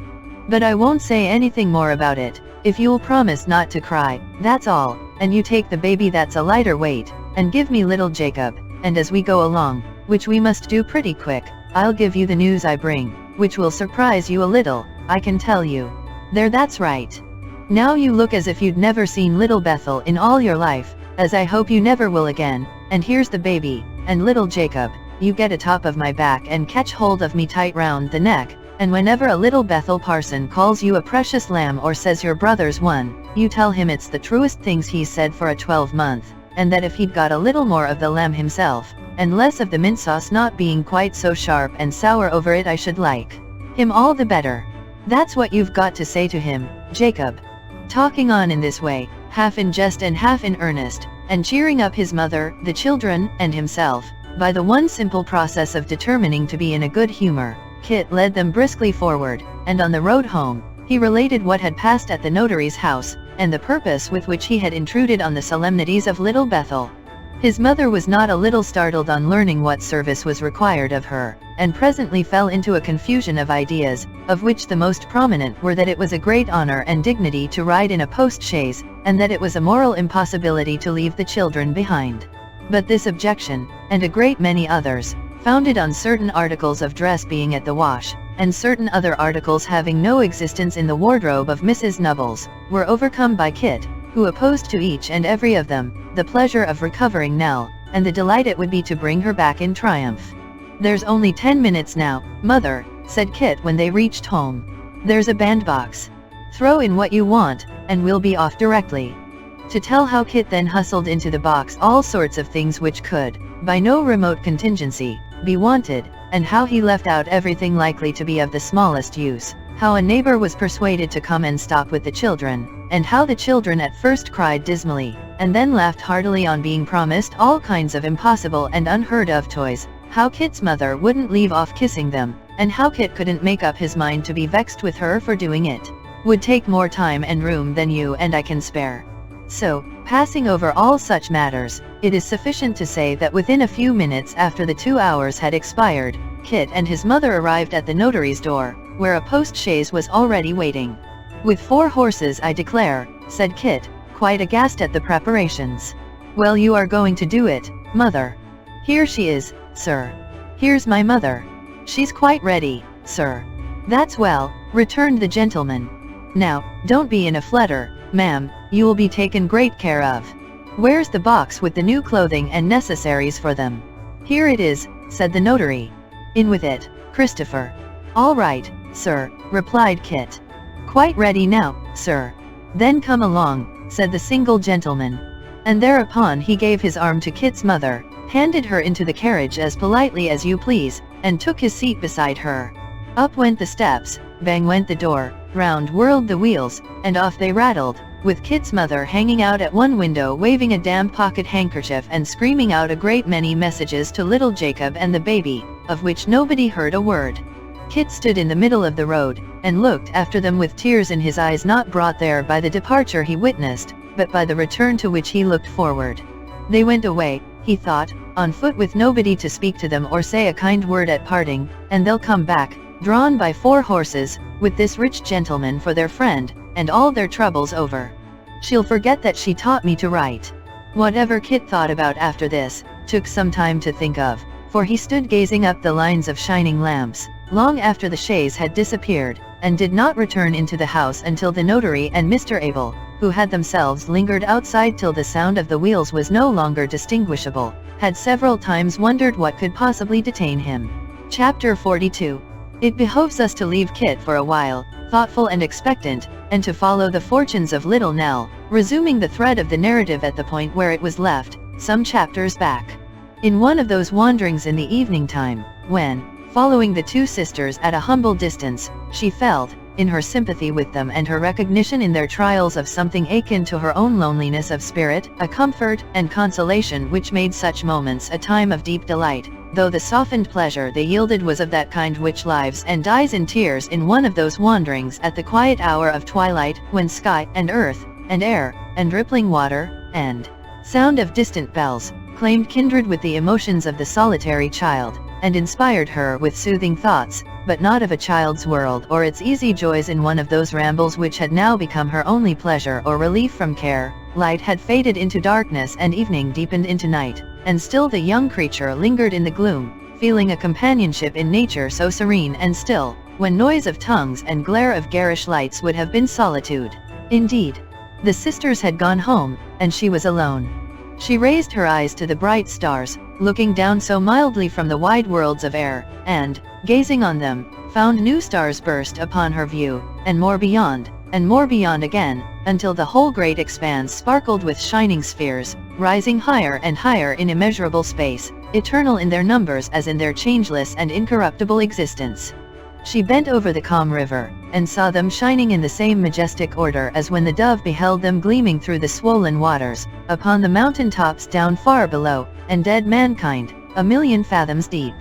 But I won't say anything more about it, if you'll promise not to cry, that's all, and you take the baby that's a lighter weight, and give me little Jacob, and as we go along, which we must do pretty quick, I'll give you the news I bring, which will surprise you a little, I can tell you. There, that's right. Now you look as if you'd never seen little Bethel in all your life, as I hope you never will again, and here's the baby, and little Jacob, you get atop of my back and catch hold of me tight round the neck, and whenever a little Bethel parson calls you a precious lamb or says your brother's one, you tell him it's the truest things he's said for a 12-month, and that if he'd got a little more of the lamb himself, and less of the mint sauce not being quite so sharp and sour over it, I should like him all the better. That's what you've got to say to him, Jacob." Talking on in this way, half in jest and half in earnest, and cheering up his mother, the children, and himself, by the one simple process of determining to be in a good humor, Kit led them briskly forward, and on the road home, he related what had passed at the notary's house, and the purpose with which he had intruded on the solemnities of Little Bethel. His mother was not a little startled on learning what service was required of her, and presently fell into a confusion of ideas, of which the most prominent were that it was a great honor and dignity to ride in a post-chaise, and that it was a moral impossibility to leave the children behind. But this objection, and a great many others, founded on certain articles of dress being at the wash, and certain other articles having no existence in the wardrobe of Mrs. Nubbles, were overcome by Kit, who opposed to each and every of them the pleasure of recovering Nell, and the delight it would be to bring her back in triumph. "There's only 10 minutes now, Mother," said Kit when they reached home. "There's a bandbox. Throw in what you want, and we'll be off directly." To tell how Kit then hustled into the box all sorts of things which could, by no remote contingency, be wanted, and how he left out everything likely to be of the smallest use, how a neighbor was persuaded to come and stop with the children, and how the children at first cried dismally, and then laughed heartily on being promised all kinds of impossible and unheard of toys, how Kit's mother wouldn't leave off kissing them, and how Kit couldn't make up his mind to be vexed with her for doing it, would take more time and room than you and I can spare. So, passing over all such matters, it is sufficient to say that within a few minutes after the 2 hours had expired, Kit and his mother arrived at the notary's door, where a post-chaise was already waiting. "With 4 horses, I declare," said Kit, quite aghast at the preparations. "Well, you are going to do it, Mother." "Here she is, sir. Here's my mother. She's quite ready, sir." "That's well," returned the gentleman. "Now, don't be in a flutter, ma'am, you will be taken great care of. Where's the box with the new clothing and necessaries for them?" "Here it is," said the notary. "In with it, Christopher." "All right, sir," replied Kit. "Quite ready now, sir." "Then come along," said the single gentleman. And thereupon he gave his arm to Kit's mother, handed her into the carriage as politely as you please, and took his seat beside her. Up went the steps, bang went the door, round whirled the wheels, and off they rattled, with Kit's mother hanging out at one window waving a damp pocket handkerchief and screaming out a great many messages to little Jacob and the baby, of which nobody heard a word. Kit stood in the middle of the road, and looked after them with tears in his eyes, not brought there by the departure he witnessed, but by the return to which he looked forward. They went away, he thought, on foot with nobody to speak to them or say a kind word at parting, and they'll come back, drawn by 4 horses, with this rich gentleman for their friend, and all their troubles over. She'll forget that she taught me to write. Whatever Kit thought about after this, took some time to think of, for he stood gazing up the lines of shining lamps, long after the chaise had disappeared, and did not return into the house until the notary and Mr. Abel, who had themselves lingered outside till the sound of the wheels was no longer distinguishable, had several times wondered what could possibly detain him. Chapter 42. It behoves us to leave Kit for a while, thoughtful and expectant, and to follow the fortunes of little Nell, resuming the thread of the narrative at the point where it was left, some chapters back. In one of those wanderings in the evening time, when, following the 2 sisters at a humble distance, she felt, in her sympathy with them and her recognition in their trials of something akin to her own loneliness of spirit, a comfort and consolation which made such moments a time of deep delight, though the softened pleasure they yielded was of that kind which lives and dies in tears in one of those wanderings at the quiet hour of twilight, when sky, and earth, and air, and rippling water, and sound of distant bells, claimed kindred with the emotions of the solitary child, and inspired her with soothing thoughts, but not of a child's world or its easy joys in one of those rambles which had now become her only pleasure or relief from care. Light had faded into darkness and evening deepened into night, and still the young creature lingered in the gloom, feeling a companionship in nature so serene and still, when noise of tongues and glare of garish lights would have been solitude. Indeed, the sisters had gone home, and she was alone. She raised her eyes to the bright stars, looking down so mildly from the wide worlds of air, and, gazing on them, found new stars burst upon her view, and more beyond again, until the whole great expanse sparkled with shining spheres, rising higher and higher in immeasurable space, eternal in their numbers as in their changeless and incorruptible existence. She bent over the calm river, and saw them shining in the same majestic order as when the dove beheld them gleaming through the swollen waters, upon the mountain tops down far below, and dead mankind, a million fathoms deep.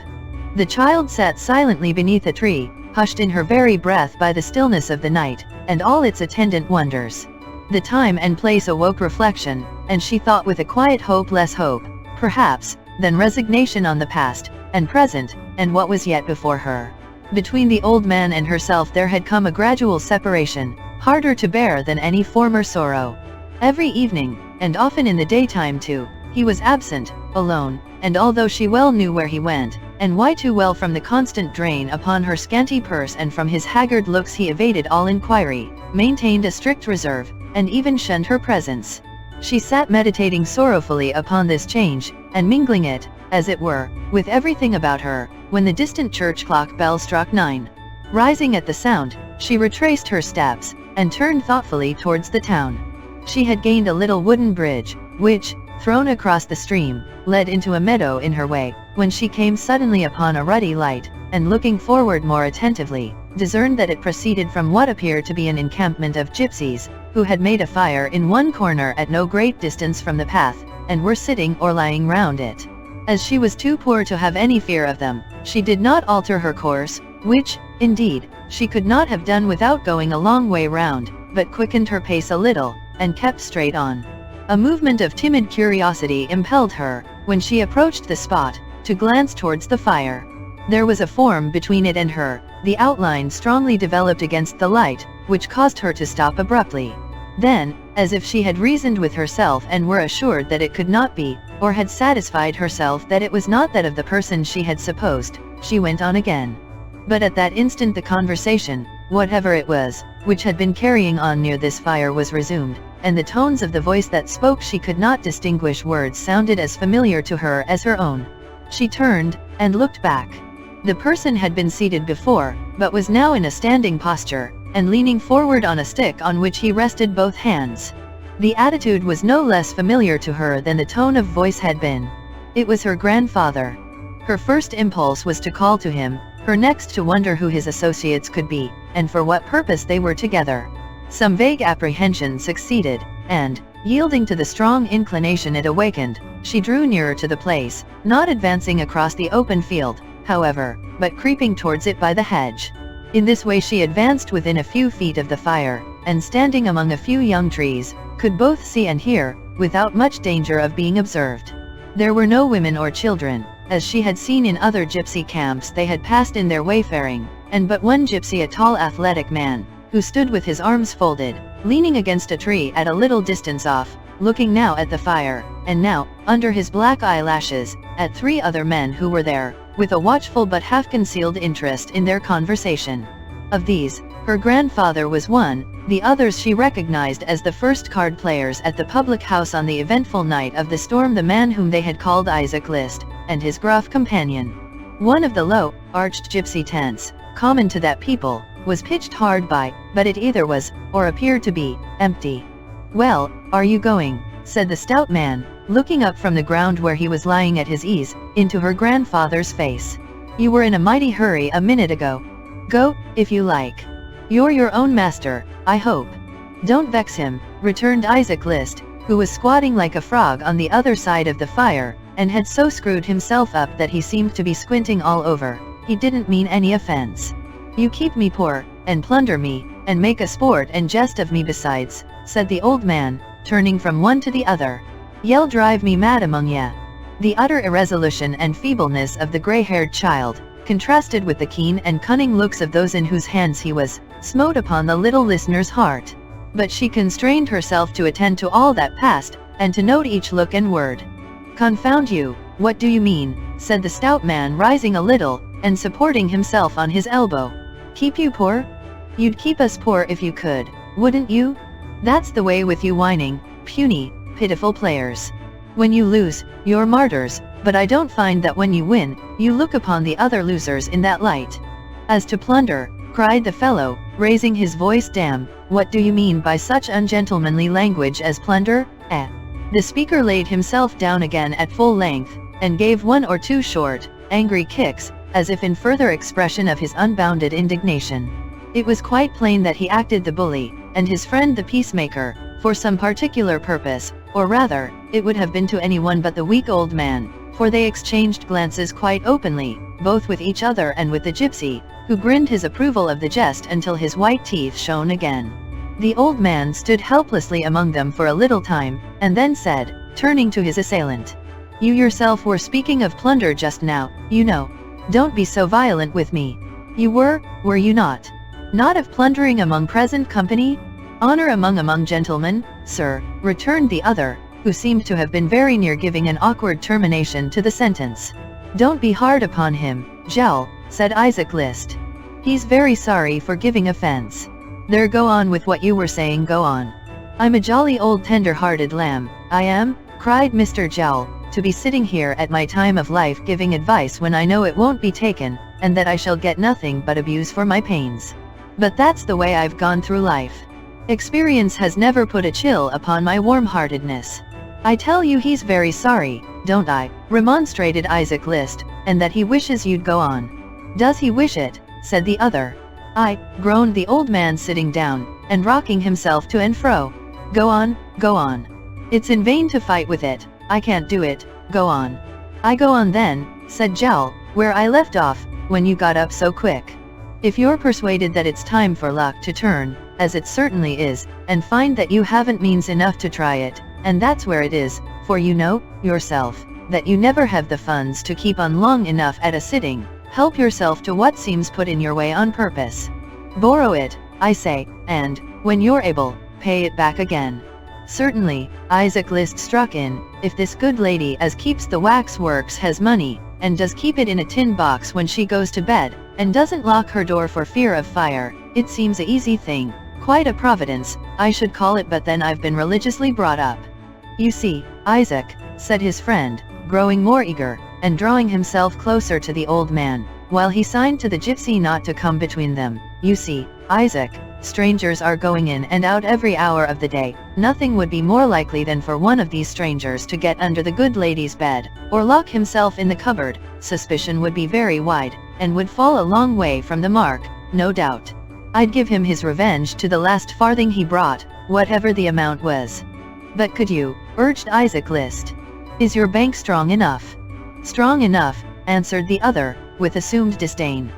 The child sat silently beneath a tree, hushed in her very breath by the stillness of the night, and all its attendant wonders. The time and place awoke reflection, and she thought with a quiet hope, less hope, perhaps, then resignation on the past, and present, and what was yet before her. Between the old man and herself there had come a gradual separation, harder to bear than any former sorrow. Every evening, and often in the daytime too, he was absent, alone, and although she well knew where he went, and why too well from the constant drain upon her scanty purse and from his haggard looks he evaded all inquiry, maintained a strict reserve, and even shunned her presence. She sat meditating sorrowfully upon this change, and mingling it, as it were, with everything about her, when the distant church clock bell struck 9. Rising at the sound, she retraced her steps, and turned thoughtfully towards the town. She had gained a little wooden bridge, which, thrown across the stream, led into a meadow in her way, when she came suddenly upon a ruddy light, and looking forward more attentively, discerned that it proceeded from what appeared to be an encampment of gypsies, who had made a fire in one corner at no great distance from the path, and were sitting or lying round it. As she was too poor to have any fear of them, she did not alter her course, which, indeed, she could not have done without going a long way round, but quickened her pace a little, and kept straight on. A movement of timid curiosity impelled her, when she approached the spot, to glance towards the fire. There was a form between it and her, the outline strongly developed against the light, which caused her to stop abruptly. Then, as if she had reasoned with herself and were assured that it could not be, or had satisfied herself that it was not that of the person she had supposed, she went on again. But at that instant the conversation, whatever it was, which had been carrying on near this fire was resumed, and the tones of the voice that spoke she could not distinguish words sounded as familiar to her as her own. She turned, and looked back. The person had been seated before, but was now in a standing posture, and leaning forward on a stick on which he rested both hands. The attitude was no less familiar to her than the tone of voice had been. It was her grandfather. Her first impulse was to call to him, her next to wonder who his associates could be, and for what purpose they were together. Some vague apprehension succeeded, and, yielding to the strong inclination it awakened, she drew nearer to the place, not advancing across the open field, however, but creeping towards it by the hedge. In this way she advanced within a few feet of the fire, and standing among a few young trees, could both see and hear, without much danger of being observed. There were no women or children, as she had seen in other gypsy camps they had passed in their wayfaring, and but one gypsy, a tall athletic man, who stood with his arms folded, leaning against a tree at a little distance off, looking now at the fire, and now, under his black eyelashes, at 3 other men who were there, with a watchful but half-concealed interest in their conversation. Of these, her grandfather was one, the others she recognized as the first card players at the public house on the eventful night of the storm, the man whom they had called Isaac List, and his gruff companion. One of the low, arched gypsy tents, common to that people, was pitched hard by, but it either was, or appeared to be, empty. "Well, are you going?" said the stout man, looking up from the ground where he was lying at his ease, into her grandfather's face. "You were in a mighty hurry a minute ago. Go, if you like. You're your own master, I hope." "Don't vex him," returned Isaac List, who was squatting like a frog on the other side of the fire, and had so screwed himself up that he seemed to be squinting all over. "He didn't mean any offense. You keep me poor, and plunder me, and make a sport and jest of me besides," said the old man, turning from one to the other. "Ye'll drive me mad among ye." The utter irresolution and feebleness of the gray-haired child, contrasted with the keen and cunning looks of those in whose hands he was, smote upon the little listener's heart. But she constrained herself to attend to all that passed, and to note each look and word. "Confound you, what do you mean?" said the stout man, rising a little, and supporting himself on his elbow. "Keep you poor? You'd keep us poor if you could, wouldn't you? That's the way with you whining, puny, pitiful players. When you lose, you're martyrs, but I don't find that when you win, you look upon the other losers in that light. As to plunder," cried the fellow, raising his voice, "damn, what do you mean by such ungentlemanly language as plunder, eh?" The speaker laid himself down again at full length, and gave 1 or 2 short, angry kicks, as if in further expression of his unbounded indignation. It was quite plain that he acted the bully, and his friend the peacemaker, for some particular purpose, or rather, it would have been to anyone but the weak old man, for they exchanged glances quite openly, both with each other and with the gypsy, who grinned his approval of the jest until his white teeth shone again. The old man stood helplessly among them for a little time, and then said, turning to his assailant, You yourself were speaking of plunder just now, you know. Don't be so violent with me. You were you not? Not of plundering among present company? Honor among gentlemen, sir, returned the other, who seemed to have been very near giving an awkward termination to the sentence. Don't be hard upon him, Jowl, said Isaac List. He's very sorry for giving offense. There, go on with what you were saying, go on. I'm a jolly old tender-hearted lamb, I am, cried Mr. Jowl, to be sitting here at my time of life giving advice when I know it won't be taken, and that I shall get nothing but abuse for my pains. But that's the way I've gone through life. Experience has never put a chill upon my warm-heartedness. I tell you he's very sorry, don't I, remonstrated Isaac List, and that he wishes you'd go on. Does he wish it, said the other. I, groaned the old man, sitting down, and rocking himself to and fro. Go on, go on. It's in vain to fight with it, I can't do it, go on. I go on then, said Jowl, where I left off, when you got up so quick. If you're persuaded that it's time for luck to turn, as it certainly is, and find that you haven't means enough to try it, and that's where it is, for you know, yourself, that you never have the funds to keep on long enough at a sitting, help yourself to what seems put in your way on purpose. Borrow it, I say, and, when you're able, pay it back again. Certainly, Isaac List struck in, if this good lady as keeps the wax works has money, and does keep it in a tin box when she goes to bed, and doesn't lock her door for fear of fire, it seems a easy thing, quite a providence, I should call it, but then I've been religiously brought up. You see, Isaac, said his friend, growing more eager, and drawing himself closer to the old man, while he signed to the gypsy not to come between them, you see, Isaac, strangers are going in and out every hour of the day, nothing would be more likely than for one of these strangers to get under the good lady's bed, or lock himself in the cupboard, suspicion would be very wide, and would fall a long way from the mark, no doubt. I'd give him his revenge to the last farthing he brought, whatever the amount was. But could you, urged Isaac List. Is your bank strong enough? Strong enough, answered the other, with assumed disdain.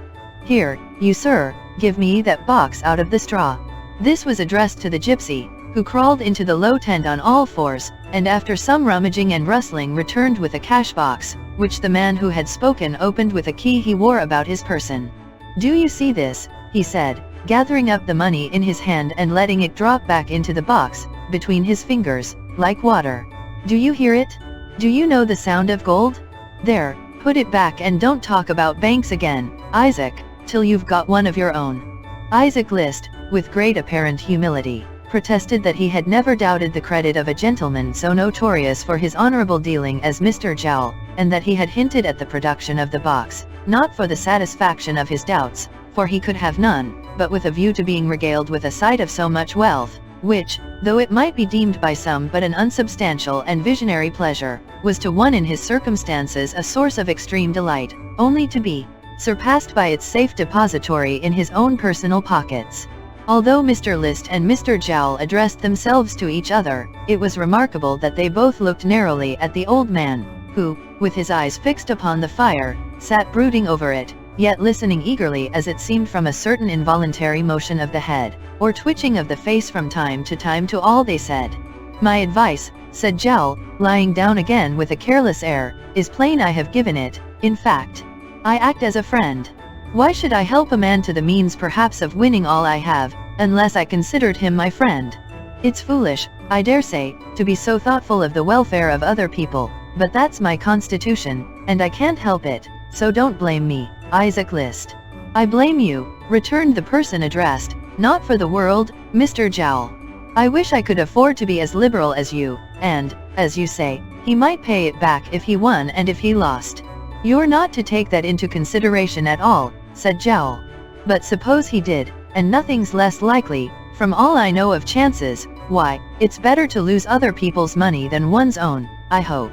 Here, you sir, give me that box out of the straw. This was addressed to the gypsy, who crawled into the low tent on all fours, and after some rummaging and rustling returned with a cash box, which the man who had spoken opened with a key he wore about his person. Do you see this, he said, gathering up the money in his hand and letting it drop back into the box, between his fingers, like water. Do you hear it? Do you know the sound of gold? There, put it back and don't talk about banks again, Isaac, till you've got one of your own. Isaac List, with great apparent humility, protested that he had never doubted the credit of a gentleman so notorious for his honorable dealing as Mr. Jowl, and that he had hinted at the production of the box, not for the satisfaction of his doubts, for he could have none, but with a view to being regaled with a sight of so much wealth, which, though it might be deemed by some but an unsubstantial and visionary pleasure, was to one in his circumstances a source of extreme delight, only to be surpassed by its safe depository in his own personal pockets. Although Mr. List and Mr. Jowl addressed themselves to each other, it was remarkable that they both looked narrowly at the old man, who, with his eyes fixed upon the fire, sat brooding over it, yet listening eagerly as it seemed from a certain involuntary motion of the head, or twitching of the face from time to all they said. My advice, said Jowl, lying down again with a careless air, is plain. I have given it, in fact. I act as a friend. Why should I help a man to the means perhaps of winning all I have, unless I considered him my friend? It's foolish, I dare say, to be so thoughtful of the welfare of other people, but that's my constitution, and I can't help it, so don't blame me, Isaac List. I blame you, returned the person addressed, not for the world, Mr. Jowl. I wish I could afford to be as liberal as you, and, as you say, he might pay it back if he won and if he lost. You're not to take that into consideration at all, said Jowl. But suppose he did, and nothing's less likely, from all I know of chances, why, it's better to lose other people's money than one's own, I hope.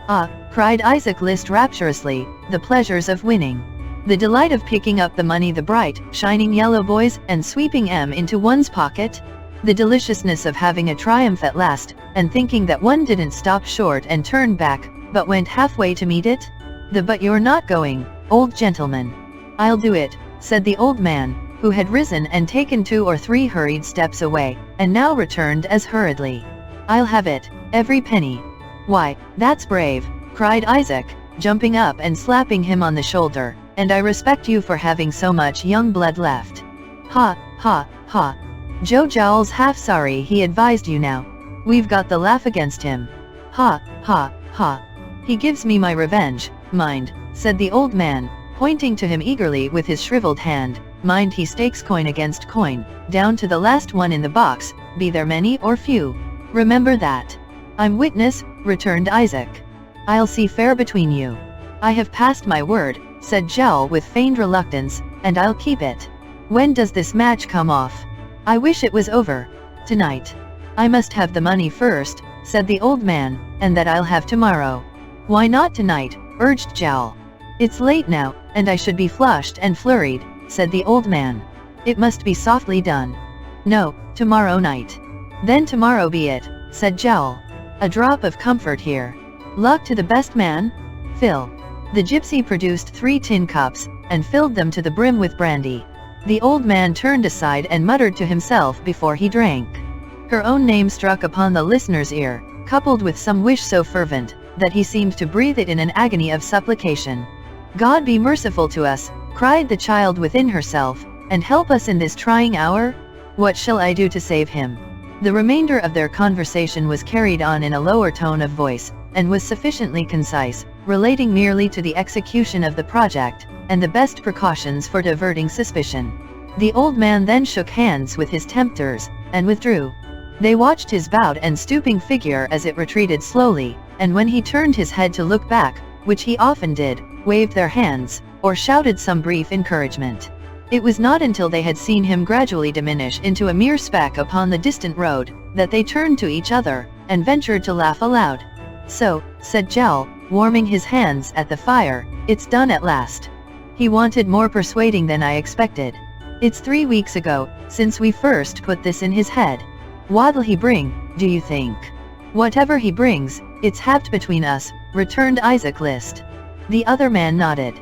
Ah, cried Isaac List rapturously, the pleasures of winning. The delight of picking up the money, the bright, shining yellow boys, and sweeping 'em into one's pocket. The deliciousness of having a triumph at last, and thinking that one didn't stop short and turn back, but went halfway to meet it. But you're not going, old gentleman. I'll do it, said the old man, who had risen and taken 2 or 3 hurried steps away, and now returned as hurriedly. I'll have it, every penny. Why, that's brave, cried Isaac, jumping up and slapping him on the shoulder, "and I respect you for having so much young blood left." "Ha, ha, ha. Joe Jowl's half sorry he advised you now. We've got the laugh against him. Ha, ha, ha. He gives me my revenge, mind," said the old man, pointing to him eagerly with his shriveled hand. "Mind, he stakes coin against coin, down to the last one in the box, be there many or few. Remember that." "I'm witness," returned Isaac. "I'll see fair between you." "I have passed my word," said Jowl with feigned reluctance, "and I'll keep it. When does this match come off? I wish it was over. Tonight." "I must have the money first," said the old man, "and that I'll have tomorrow." "Why not tonight?" urged Jowl. "It's late now, and I should be flushed and flurried," said the old man. "It must be softly done." "No, tomorrow night." "Then tomorrow be it," said Jowl. "A drop of comfort here. Luck to the best man? Fill." The gypsy produced 3 tin cups, and filled them to the brim with brandy. The old man turned aside and muttered to himself before he drank. Her own name struck upon the listener's ear, coupled with some wish so fervent, that he seemed to breathe it in an agony of supplication. "God be merciful to us," cried the child within herself, "and help us in this trying hour? What shall I do to save him?" The remainder of their conversation was carried on in a lower tone of voice, and was sufficiently concise, relating merely to the execution of the project, and the best precautions for diverting suspicion. The old man then shook hands with his tempters, and withdrew. They watched his bowed and stooping figure as it retreated slowly, and when he turned his head to look back, which he often did, waved their hands, or shouted some brief encouragement. It was not until they had seen him gradually diminish into a mere speck upon the distant road, that they turned to each other, and ventured to laugh aloud. "So," said Jowl, warming his hands at the fire, "it's done at last. He wanted more persuading than I expected. It's 3 weeks ago, since we first put this in his head. What'll he bring, do you think?" "Whatever he brings, it's halved between us," returned Isaac List. The other man nodded.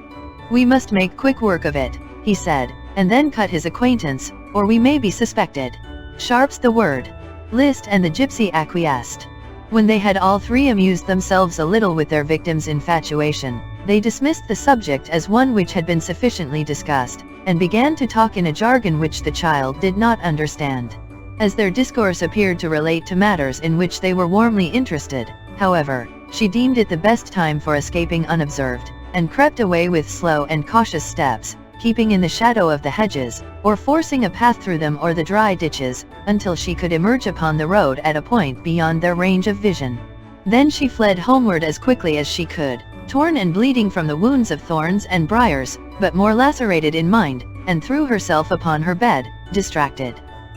"We must make quick work of it," he said, "and then cut his acquaintance, or we may be suspected. Sharp's the word." List and the gypsy acquiesced. When they had all 3 amused themselves a little with their victim's infatuation, they dismissed the subject as one which had been sufficiently discussed, and began to talk in a jargon which the child did not understand. As their discourse appeared to relate to matters in which they were warmly interested, however, she deemed it the best time for escaping unobserved, and crept away with slow and cautious steps, keeping in the shadow of the hedges, or forcing a path through them or the dry ditches, until she could emerge upon the road at a point beyond their range of vision. Then she fled homeward as quickly as she could, torn and bleeding from the wounds of thorns and briars, but more lacerated in mind, and threw herself upon her bed, distracted.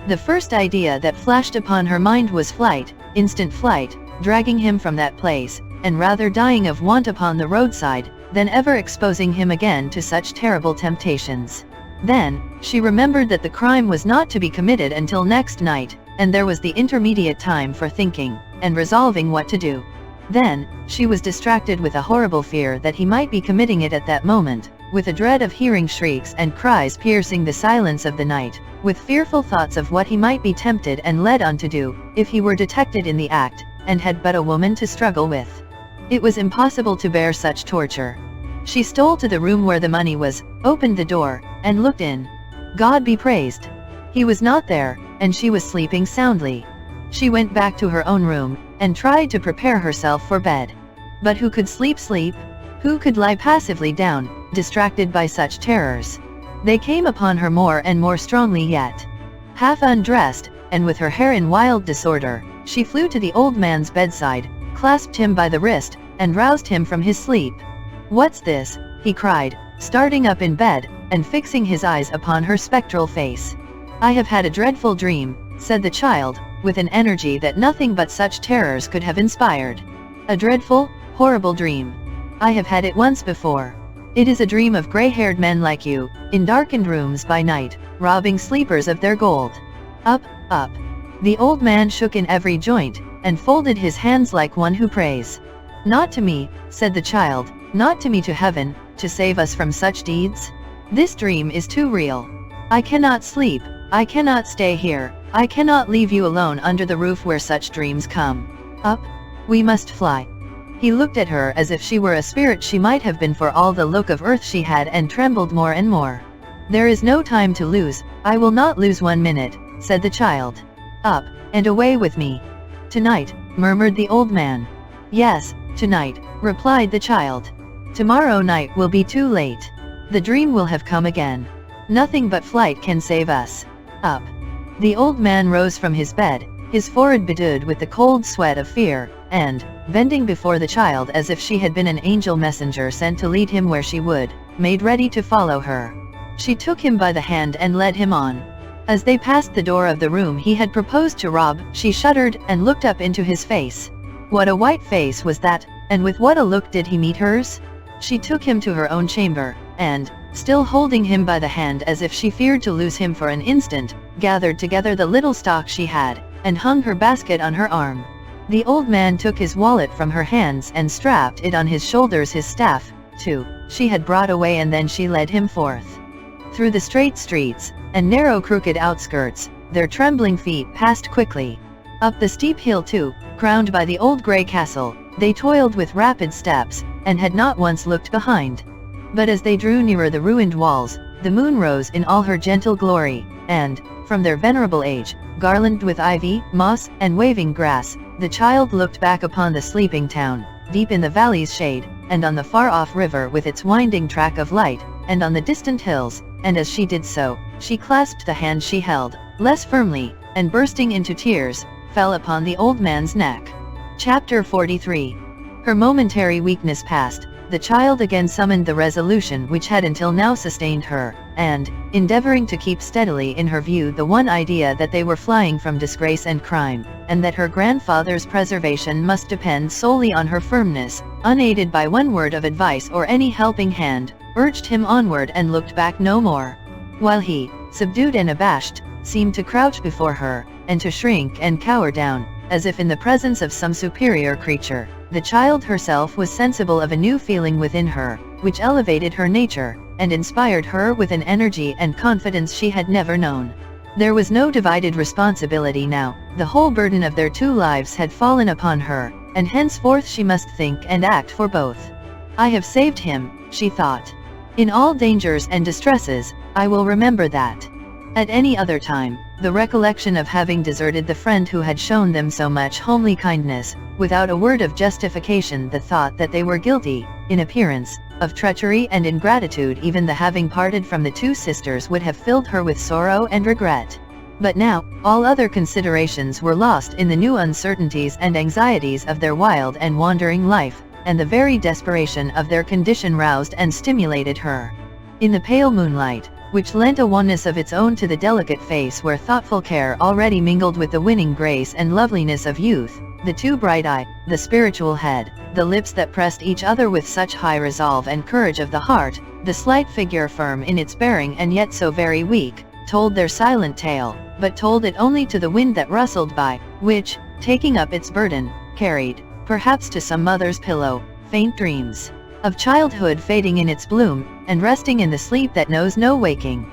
The first idea that flashed upon her mind was flight, instant flight, dragging him from that place, and rather dying of want upon the roadside, than ever exposing him again to such terrible temptations. Then, she remembered that the crime was not to be committed until next night, and there was the intermediate time for thinking, and resolving what to do. Then, she was distracted with a horrible fear that he might be committing it at that moment, with a dread of hearing shrieks and cries piercing the silence of the night, with fearful thoughts of what he might be tempted and led on to do, if he were detected in the act, and had but a woman to struggle with. It was impossible to bear such torture. She stole to the room where the money was, opened the door, and looked in. God be praised! He was not there, and she was sleeping soundly. She went back to her own room, and tried to prepare herself for bed. But who could sleep? Who could lie passively down, distracted by such terrors? They came upon her more and more strongly yet. Half undressed, and with her hair in wild disorder, she flew to the old man's bedside, clasped him by the wrist, and roused him from his sleep. "What's this?" he cried, starting up in bed, and fixing his eyes upon her spectral face. "I have had a dreadful dream," said the child, with an energy that nothing but such terrors could have inspired. "A dreadful, horrible dream. I have had it once before. It is a dream of gray-haired men like you, in darkened rooms by night, robbing sleepers of their gold. Up, up." The old man shook in every joint, and folded his hands like one who prays. "Not to me," said the child, "not to me, to heaven, to save us from such deeds. This dream is too real. I cannot sleep, I cannot stay here, I cannot leave you alone under the roof where such dreams come. Up, we must fly." He looked at her as if she were a spirit she might have been for all the look of earth she had, and trembled more and more. "There is no time to lose, I will not lose 1 minute," said the child. "Up, and away with me." "Tonight," murmured the old man. "Yes, tonight," replied the child. "Tomorrow night will be too late. The dream will have come again. Nothing but flight can save us. Up." The old man rose from his bed, his forehead bedewed with the cold sweat of fear, and, bending before the child as if she had been an angel messenger sent to lead him where she would, made ready to follow her. She took him by the hand and led him on. As they passed the door of the room he had proposed to rob, she shuddered and looked up into his face. What a white face was that, and with what a look did he meet hers? She took him to her own chamber, and, still holding him by the hand as if she feared to lose him for an instant, gathered together the little stock she had, and hung her basket on her arm. The old man took his wallet from her hands and strapped it on his shoulders. His staff, too, she had brought away, and then she led him forth. Through the straight streets, and narrow crooked outskirts, their trembling feet passed quickly. Up the steep hill too, crowned by the old grey castle, they toiled with rapid steps, and had not once looked behind. But as they drew nearer the ruined walls, the moon rose in all her gentle glory, and, from their venerable age, garlanded with ivy, moss, and waving grass, the child looked back upon the sleeping town, deep in the valley's shade, and on the far-off river with its winding track of light, and on the distant hills, and as she did so, she clasped the hand she held, less firmly, and bursting into tears, fell upon the old man's neck. Chapter 43. Her momentary weakness past, the child again summoned the resolution which had until now sustained her, and, endeavoring to keep steadily in her view the one idea that they were flying from disgrace and crime, and that her grandfather's preservation must depend solely on her firmness, unaided by one word of advice or any helping hand, urged him onward and looked back no more. While he, subdued and abashed, seemed to crouch before her, and to shrink and cower down, as if in the presence of some superior creature, the child herself was sensible of a new feeling within her, which elevated her nature, and inspired her with an energy and confidence she had never known. There was no divided responsibility now, the whole burden of their two lives had fallen upon her, and henceforth she must think and act for both. "I have saved him," she thought. "In all dangers and distresses, I will remember that." At any other time, the recollection of having deserted the friend who had shown them so much homely kindness, without a word of justification, the thought that they were guilty, in appearance, of treachery and ingratitude, even the having parted from the two sisters, would have filled her with sorrow and regret. But now, all other considerations were lost in the new uncertainties and anxieties of their wild and wandering life, and the very desperation of their condition roused and stimulated her. In the pale moonlight, which lent a wanness of its own to the delicate face where thoughtful care already mingled with the winning grace and loveliness of youth, the two bright eyes, the spiritual head, the lips that pressed each other with such high resolve and courage of the heart, the slight figure firm in its bearing and yet so very weak, told their silent tale, but told it only to the wind that rustled by, which, taking up its burden, carried, perhaps to some mother's pillow, faint dreams of childhood fading in its bloom, and resting in the sleep that knows no waking.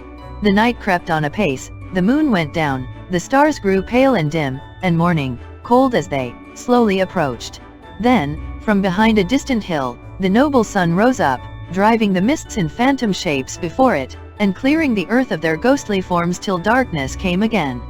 The night crept on apace, the moon went down, the stars grew pale and dim, and morning, cold as they, slowly approached. Then, from behind a distant hill, the noble sun rose up, driving the mists in phantom shapes before it, and clearing the earth of their ghostly forms till darkness came again.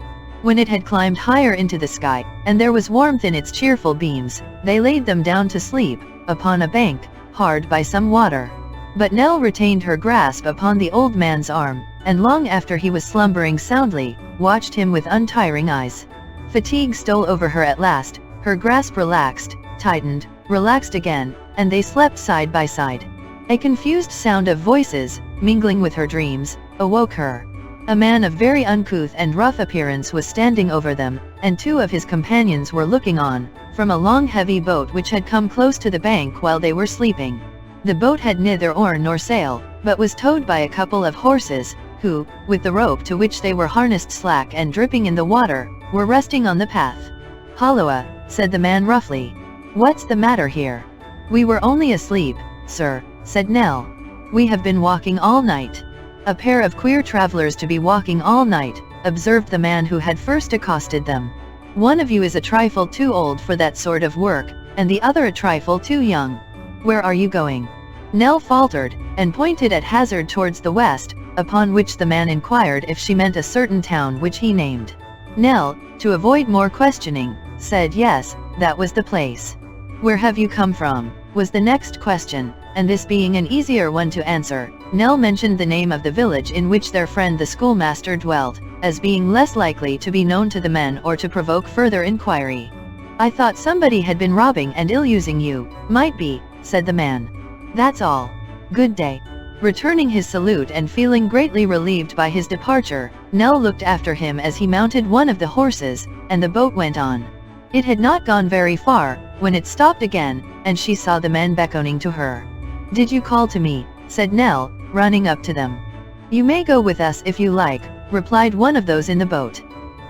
When it had climbed higher into the sky, and there was warmth in its cheerful beams, they laid them down to sleep, upon a bank, hard by some water. But Nell retained her grasp upon the old man's arm, and long after he was slumbering soundly, watched him with untiring eyes. Fatigue stole over her at last, her grasp relaxed, tightened, relaxed again, and they slept side by side. A confused sound of voices, mingling with her dreams, awoke her. A man of very uncouth and rough appearance was standing over them, and two of his companions were looking on, from a long heavy boat which had come close to the bank while they were sleeping. The boat had neither oar nor sail, but was towed by a couple of horses, who, with the rope to which they were harnessed slack and dripping in the water, were resting on the path. "Halloa," said the man roughly. "What's the matter here?" "We were only asleep, sir," said Nell. "We have been walking all night." "A pair of queer travelers to be walking all night," observed the man who had first accosted them. "One of you is a trifle too old for that sort of work, and the other a trifle too young. Where are you going? Nell faltered, and pointed at hazard towards the west, upon which the man inquired if she meant a certain town which he named. Nell, to avoid more questioning, said yes, that was the place. Where have you come from, was the next question, and this being an easier one to answer, Nell mentioned the name of the village in which their friend the schoolmaster dwelt, as being less likely to be known to the men or to provoke further inquiry. I thought somebody had been robbing and ill-using you. Might be, said the man. That's all. Good day. Returning his salute and feeling greatly relieved by his departure, Nell looked after him as he mounted one of the horses, and the boat went on. It had not gone very far, when it stopped again, and she saw the men beckoning to her. Did you call to me? Said Nell, running up to them. You may go with us if you like, replied one of those in the boat.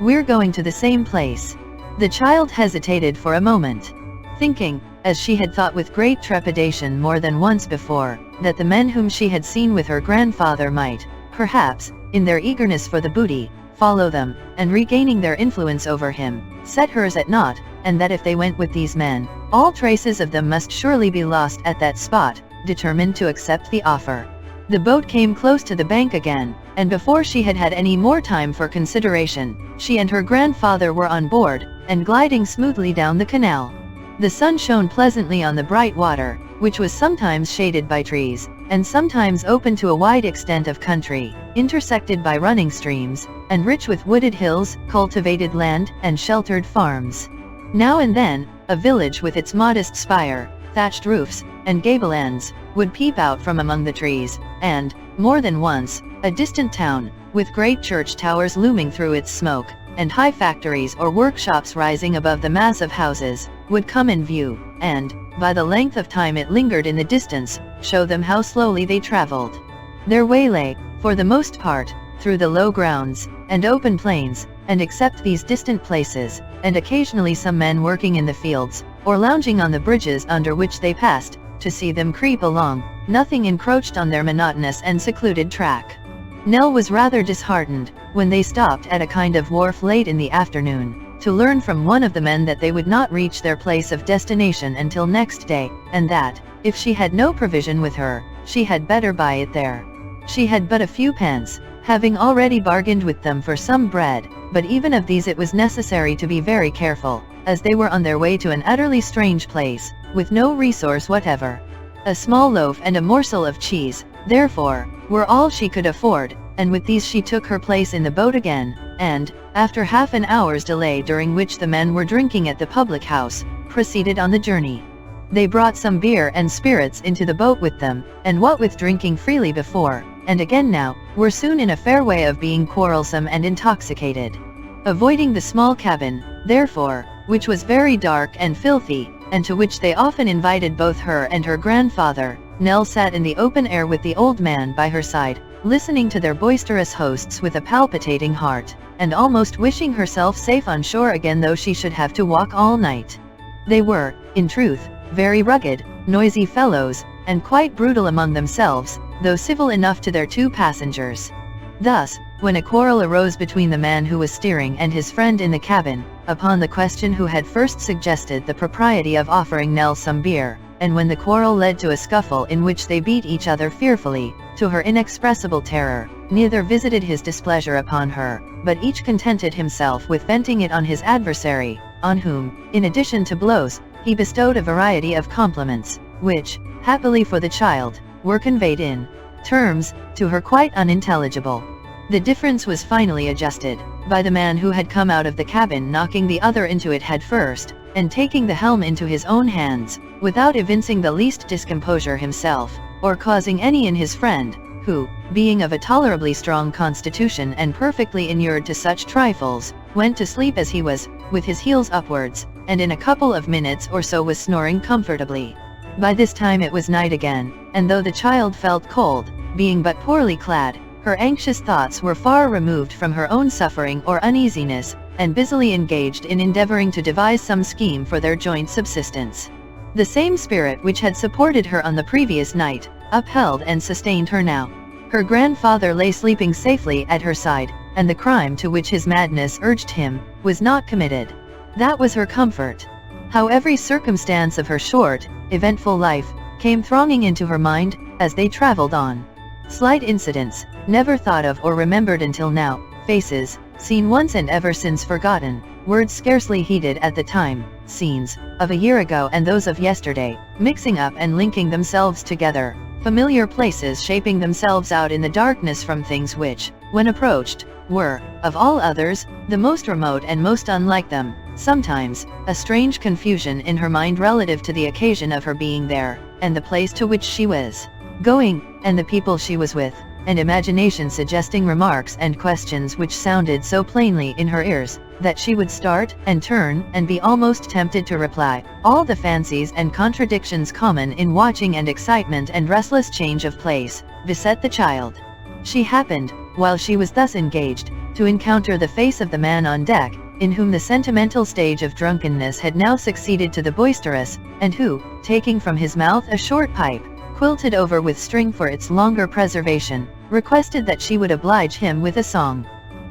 We're going to the same place. The child hesitated for a moment, thinking, as she had thought with great trepidation more than once before, that the men whom she had seen with her grandfather might, perhaps, in their eagerness for the booty, follow them, and regaining their influence over him, set hers at naught, and that if they went with these men, all traces of them must surely be lost at that spot, determined to accept the offer. The boat came close to the bank again, and before she had had any more time for consideration, she and her grandfather were on board, and gliding smoothly down the canal. The sun shone pleasantly on the bright water, which was sometimes shaded by trees, and sometimes open to a wide extent of country, intersected by running streams, and rich with wooded hills, cultivated land, and sheltered farms. Now and then, a village with its modest spire, thatched roofs, and gable ends, would peep out from among the trees, and, more than once, a distant town, with great church towers looming through its smoke, and high factories or workshops rising above the mass of houses, would come in view, and, by the length of time it lingered in the distance, show them how slowly they traveled. Their way lay, for the most part, through the low grounds, and open plains, and except these distant places, and occasionally some men working in the fields, or lounging on the bridges under which they passed, to see them creep along, nothing encroached on their monotonous and secluded track. Nell was rather disheartened, when they stopped at a kind of wharf late in the afternoon, to learn from one of the men that they would not reach their place of destination until next day, and that, if she had no provision with her, she had better buy it there. She had but a few pence, having already bargained with them for some bread, but even of these it was necessary to be very careful, as they were on their way to an utterly strange place, with no resource whatever. A small loaf and a morsel of cheese, therefore, were all she could afford, and with these she took her place in the boat again, and, after half an hour's delay during which the men were drinking at the public house, proceeded on the journey. They brought some beer and spirits into the boat with them, and what with drinking freely before, and again now, were soon in a fair way of being quarrelsome and intoxicated. Avoiding the small cabin, therefore, which was very dark and filthy, and to which they often invited both her and her grandfather, Nell sat in the open air with the old man by her side, listening to their boisterous hosts with a palpitating heart, and almost wishing herself safe on shore again though she should have to walk all night. They were, in truth, very rugged, noisy fellows, and quite brutal among themselves, though civil enough to their two passengers. Thus, when a quarrel arose between the man who was steering and his friend in the cabin, upon the question who had first suggested the propriety of offering Nell some beer, and when the quarrel led to a scuffle in which they beat each other fearfully, to her inexpressible terror, neither visited his displeasure upon her, but each contented himself with venting it on his adversary, on whom, in addition to blows, he bestowed a variety of compliments, which, happily for the child, were conveyed in terms, to her quite unintelligible. The difference was finally adjusted, by the man who had come out of the cabin knocking the other into it head first, and taking the helm into his own hands, without evincing the least discomposure himself, or causing any in his friend, who, being of a tolerably strong constitution and perfectly inured to such trifles, went to sleep as he was, with his heels upwards, and in a couple of minutes or so was snoring comfortably. By this time it was night again, and though the child felt cold, being but poorly clad, her anxious thoughts were far removed from her own suffering or uneasiness, and busily engaged in endeavoring to devise some scheme for their joint subsistence. The same spirit which had supported her on the previous night, upheld and sustained her now. Her grandfather lay sleeping safely at her side, and the crime to which his madness urged him, was not committed. That was her comfort. How every circumstance of her short, eventful life, came thronging into her mind, as they traveled on. Slight incidents, never thought of or remembered until now, faces, seen once and ever since forgotten, words scarcely heeded at the time, scenes, of a year ago and those of yesterday, mixing up and linking themselves together, familiar places shaping themselves out in the darkness from things which, when approached, were, of all others, the most remote and most unlike them. Sometimes, a strange confusion in her mind relative to the occasion of her being there, and the place to which she was going, and the people she was with, and imagination suggesting remarks and questions which sounded so plainly in her ears, that she would start, and turn, and be almost tempted to reply. All the fancies and contradictions common in watching and excitement and restless change of place, beset the child. She happened, while she was thus engaged, to encounter the face of the man on deck, in whom the sentimental stage of drunkenness had now succeeded to the boisterous, and who, taking from his mouth a short pipe, quilted over with string for its longer preservation, requested that she would oblige him with a song.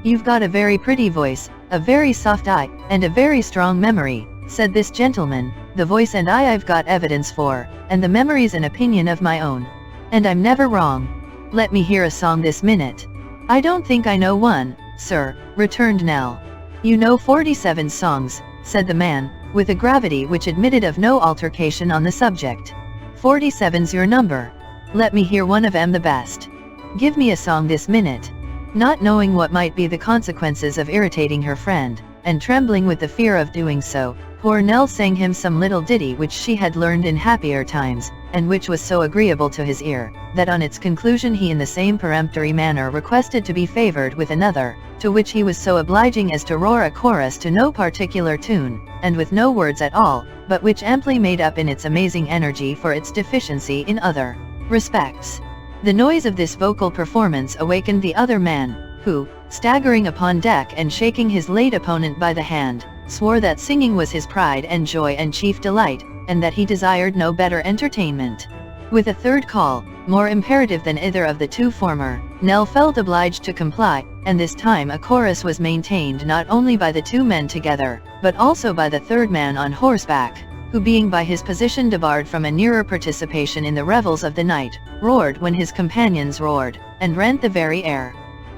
"You've got a very pretty voice, a very soft eye, and a very strong memory," said this gentleman. "The voice and eye I've got evidence for, and the memory's an opinion of my own. And I'm never wrong. Let me hear a song this minute." "I don't think I know one, sir," returned Nell. "You know 47 songs," said the man, with a gravity which admitted of no altercation on the subject. "47's your number. Let me hear one of 'em the best. Give me a song this minute." Not knowing what might be the consequences of irritating her friend, and trembling with the fear of doing so, poor Nell sang him some little ditty which she had learned in happier times, and which was so agreeable to his ear, that on its conclusion he in the same peremptory manner requested to be favored with another, to which he was so obliging as to roar a chorus to no particular tune, and with no words at all, but which amply made up in its amazing energy for its deficiency in other respects. The noise of this vocal performance awakened the other man, who, staggering upon deck and shaking his late opponent by the hand, swore that singing was his pride and joy and chief delight, and that he desired no better entertainment. With a third call, more imperative than either of the two former, Nell felt obliged to comply, and this time a chorus was maintained not only by the two men together, but also by the third man on horseback, who being by his position debarred from a nearer participation in the revels of the night, roared when his companions roared, and rent the very air.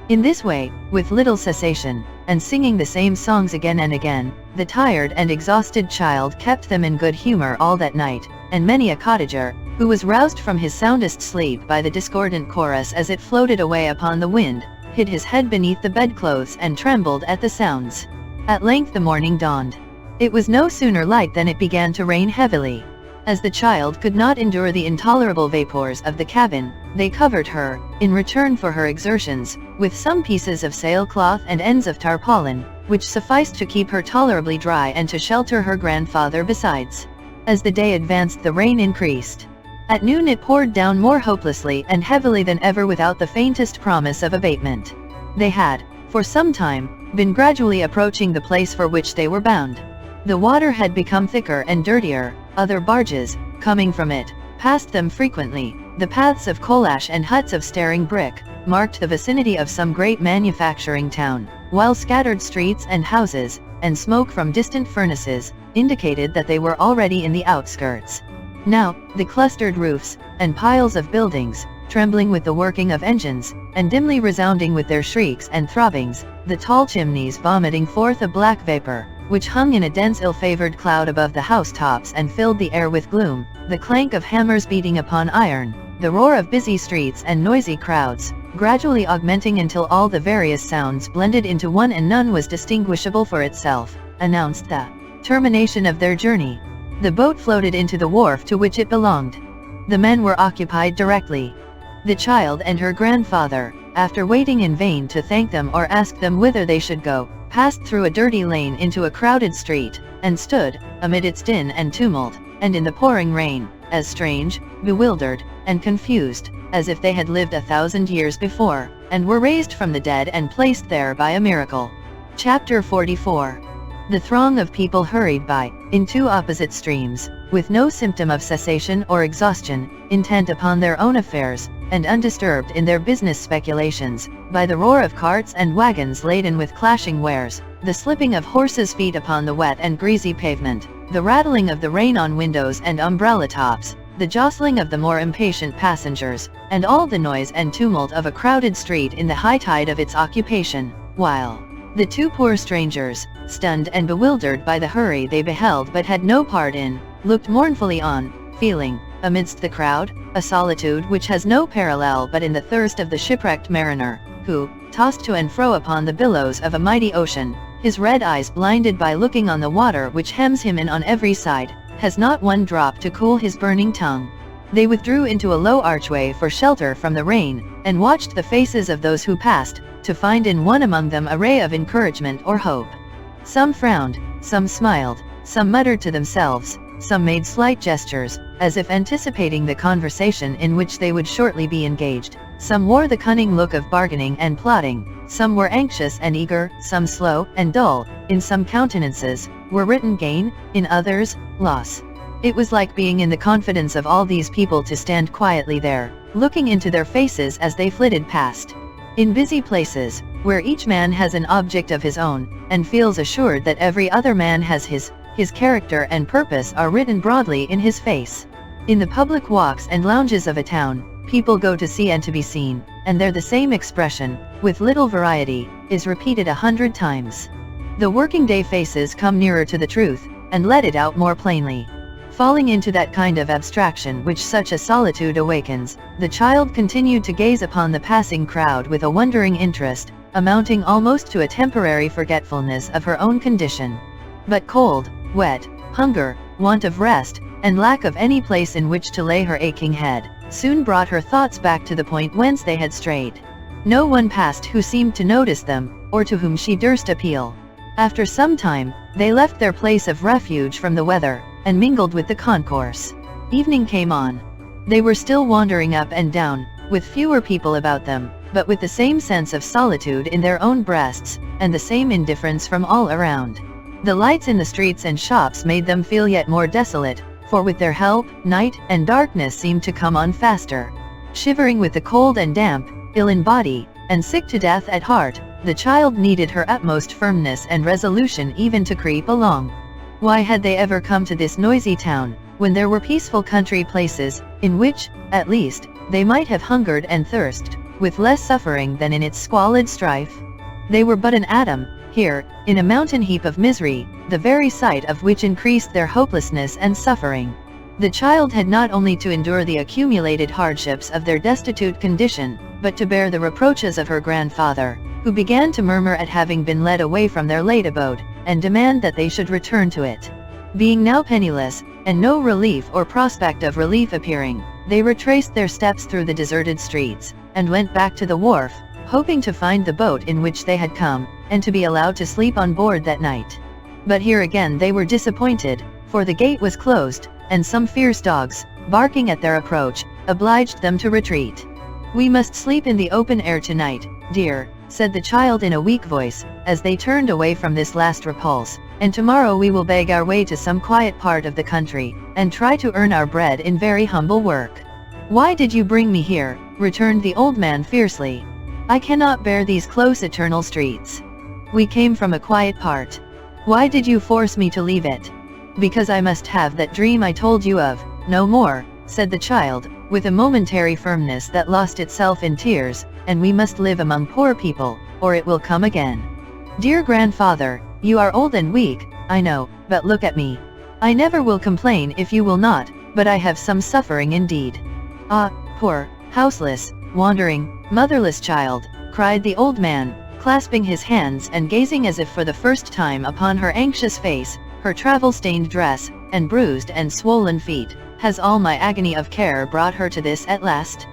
In this way, with little cessation, and singing the same songs again and again, the tired and exhausted child kept them in good humor all that night, and many a cottager, who was roused from his soundest sleep by the discordant chorus as it floated away upon the wind, hid his head beneath the bedclothes and trembled at the sounds. At length the morning dawned. It was no sooner light than it began to rain heavily. As the child could not endure the intolerable vapors of the cabin, they covered her, in return for her exertions, with some pieces of sailcloth and ends of tarpaulin, which sufficed to keep her tolerably dry and to shelter her grandfather besides. As the day advanced the rain increased. At noon it poured down more hopelessly and heavily than ever without the faintest promise of abatement. They had, for some time, been gradually approaching the place for which they were bound. The water had become thicker and dirtier, other barges, coming from it, passed them frequently. The paths of coal ash and huts of staring brick marked the vicinity of some great manufacturing town, while scattered streets and houses, and smoke from distant furnaces, indicated that they were already in the outskirts. Now, the clustered roofs, and piles of buildings, trembling with the working of engines, and dimly resounding with their shrieks and throbbings, the tall chimneys vomiting forth a black vapor, which hung in a dense ill-favored cloud above the housetops and filled the air with gloom, the clank of hammers beating upon iron, the roar of busy streets and noisy crowds, gradually augmenting until all the various sounds blended into one and none was distinguishable for itself, announced the termination of their journey. The boat floated into the wharf to which it belonged. The men were occupied directly. The child and her grandfather, after waiting in vain to thank them or ask them whither they should go, passed through a dirty lane into a crowded street, and stood, amid its din and tumult, and in the pouring rain, as strange, bewildered, and confused, as if they had lived 1,000 years before, and were raised from the dead and placed there by a miracle. Chapter 44. The throng of people hurried by, in two opposite streams, with no symptom of cessation or exhaustion, intent upon their own affairs, and undisturbed in their business speculations, by the roar of carts and wagons laden with clashing wares, the slipping of horses' feet upon the wet and greasy pavement, the rattling of the rain on windows and umbrella tops, the jostling of the more impatient passengers, and all the noise and tumult of a crowded street in the high tide of its occupation, while the two poor strangers, stunned and bewildered by the hurry they beheld but had no part in, looked mournfully on, feeling, amidst the crowd, a solitude which has no parallel but in the thirst of the shipwrecked mariner, who, tossed to and fro upon the billows of a mighty ocean, his red eyes blinded by looking on the water which hems him in on every side, has not one drop to cool his burning tongue. They withdrew into a low archway for shelter from the rain, and watched the faces of those who passed, to find in one among them a ray of encouragement or hope. Some frowned, some smiled, some muttered to themselves, some made slight gestures, as if anticipating the conversation in which they would shortly be engaged. Some wore the cunning look of bargaining and plotting, some were anxious and eager, some slow and dull. In some countenances were written gain, in others, loss. It was like being in the confidence of all these people to stand quietly there, looking into their faces as they flitted past. In busy places, where each man has an object of his own, and feels assured that every other man has his character and purpose are written broadly in his face. In the public walks and lounges of a town, people go to see and to be seen, and there the same expression, with little variety, is repeated 100 times. The working day faces come nearer to the truth, and let it out more plainly. Falling into that kind of abstraction which such a solitude awakens, the child continued to gaze upon the passing crowd with a wondering interest, amounting almost to a temporary forgetfulness of her own condition. But cold, wet, hunger, want of rest, and lack of any place in which to lay her aching head, soon brought her thoughts back to the point whence they had strayed. No one passed who seemed to notice them, or to whom she durst appeal. After some time, they left their place of refuge from the weather, and mingled with the concourse. Evening came on. They were still wandering up and down, with fewer people about them, but with the same sense of solitude in their own breasts, and the same indifference from all around. The lights in the streets and shops made them feel yet more desolate, for with their help, night and darkness seemed to come on faster. Shivering with the cold and damp, ill in body, and sick to death at heart, the child needed her utmost firmness and resolution even to creep along. Why had they ever come to this noisy town, when there were peaceful country places, in which, at least, they might have hungered and thirsted, with less suffering than in its squalid strife? They were but an atom, here, in a mountain heap of misery, the very sight of which increased their hopelessness and suffering. The child had not only to endure the accumulated hardships of their destitute condition, but to bear the reproaches of her grandfather, who began to murmur at having been led away from their late abode, and demand that they should return to it. Being now penniless, and no relief or prospect of relief appearing, they retraced their steps through the deserted streets, and went back to the wharf, hoping to find the boat in which they had come, and to be allowed to sleep on board that night. But here again they were disappointed, for the gate was closed, and some fierce dogs, barking at their approach, obliged them to retreat. "We must sleep in the open air tonight, dear," said the child in a weak voice, as they turned away from this last repulse, "and tomorrow we will beg our way to some quiet part of the country, and try to earn our bread in very humble work." "Why did you bring me here?" returned the old man fiercely. "I cannot bear these close eternal streets. We came from a quiet part. Why did you force me to leave it?" "Because I must have that dream I told you of, no more," said the child, with a momentary firmness that lost itself in tears, "and we must live among poor people, or it will come again. Dear grandfather, you are old and weak, I know, but look at me. I never will complain if you will not, but I have some suffering indeed." "Ah, poor, houseless, wandering, motherless child," cried the old man, clasping his hands and gazing as if for the first time upon her anxious face, her travel-stained dress, and bruised and swollen feet. "Has all my agony of care brought her to this at last?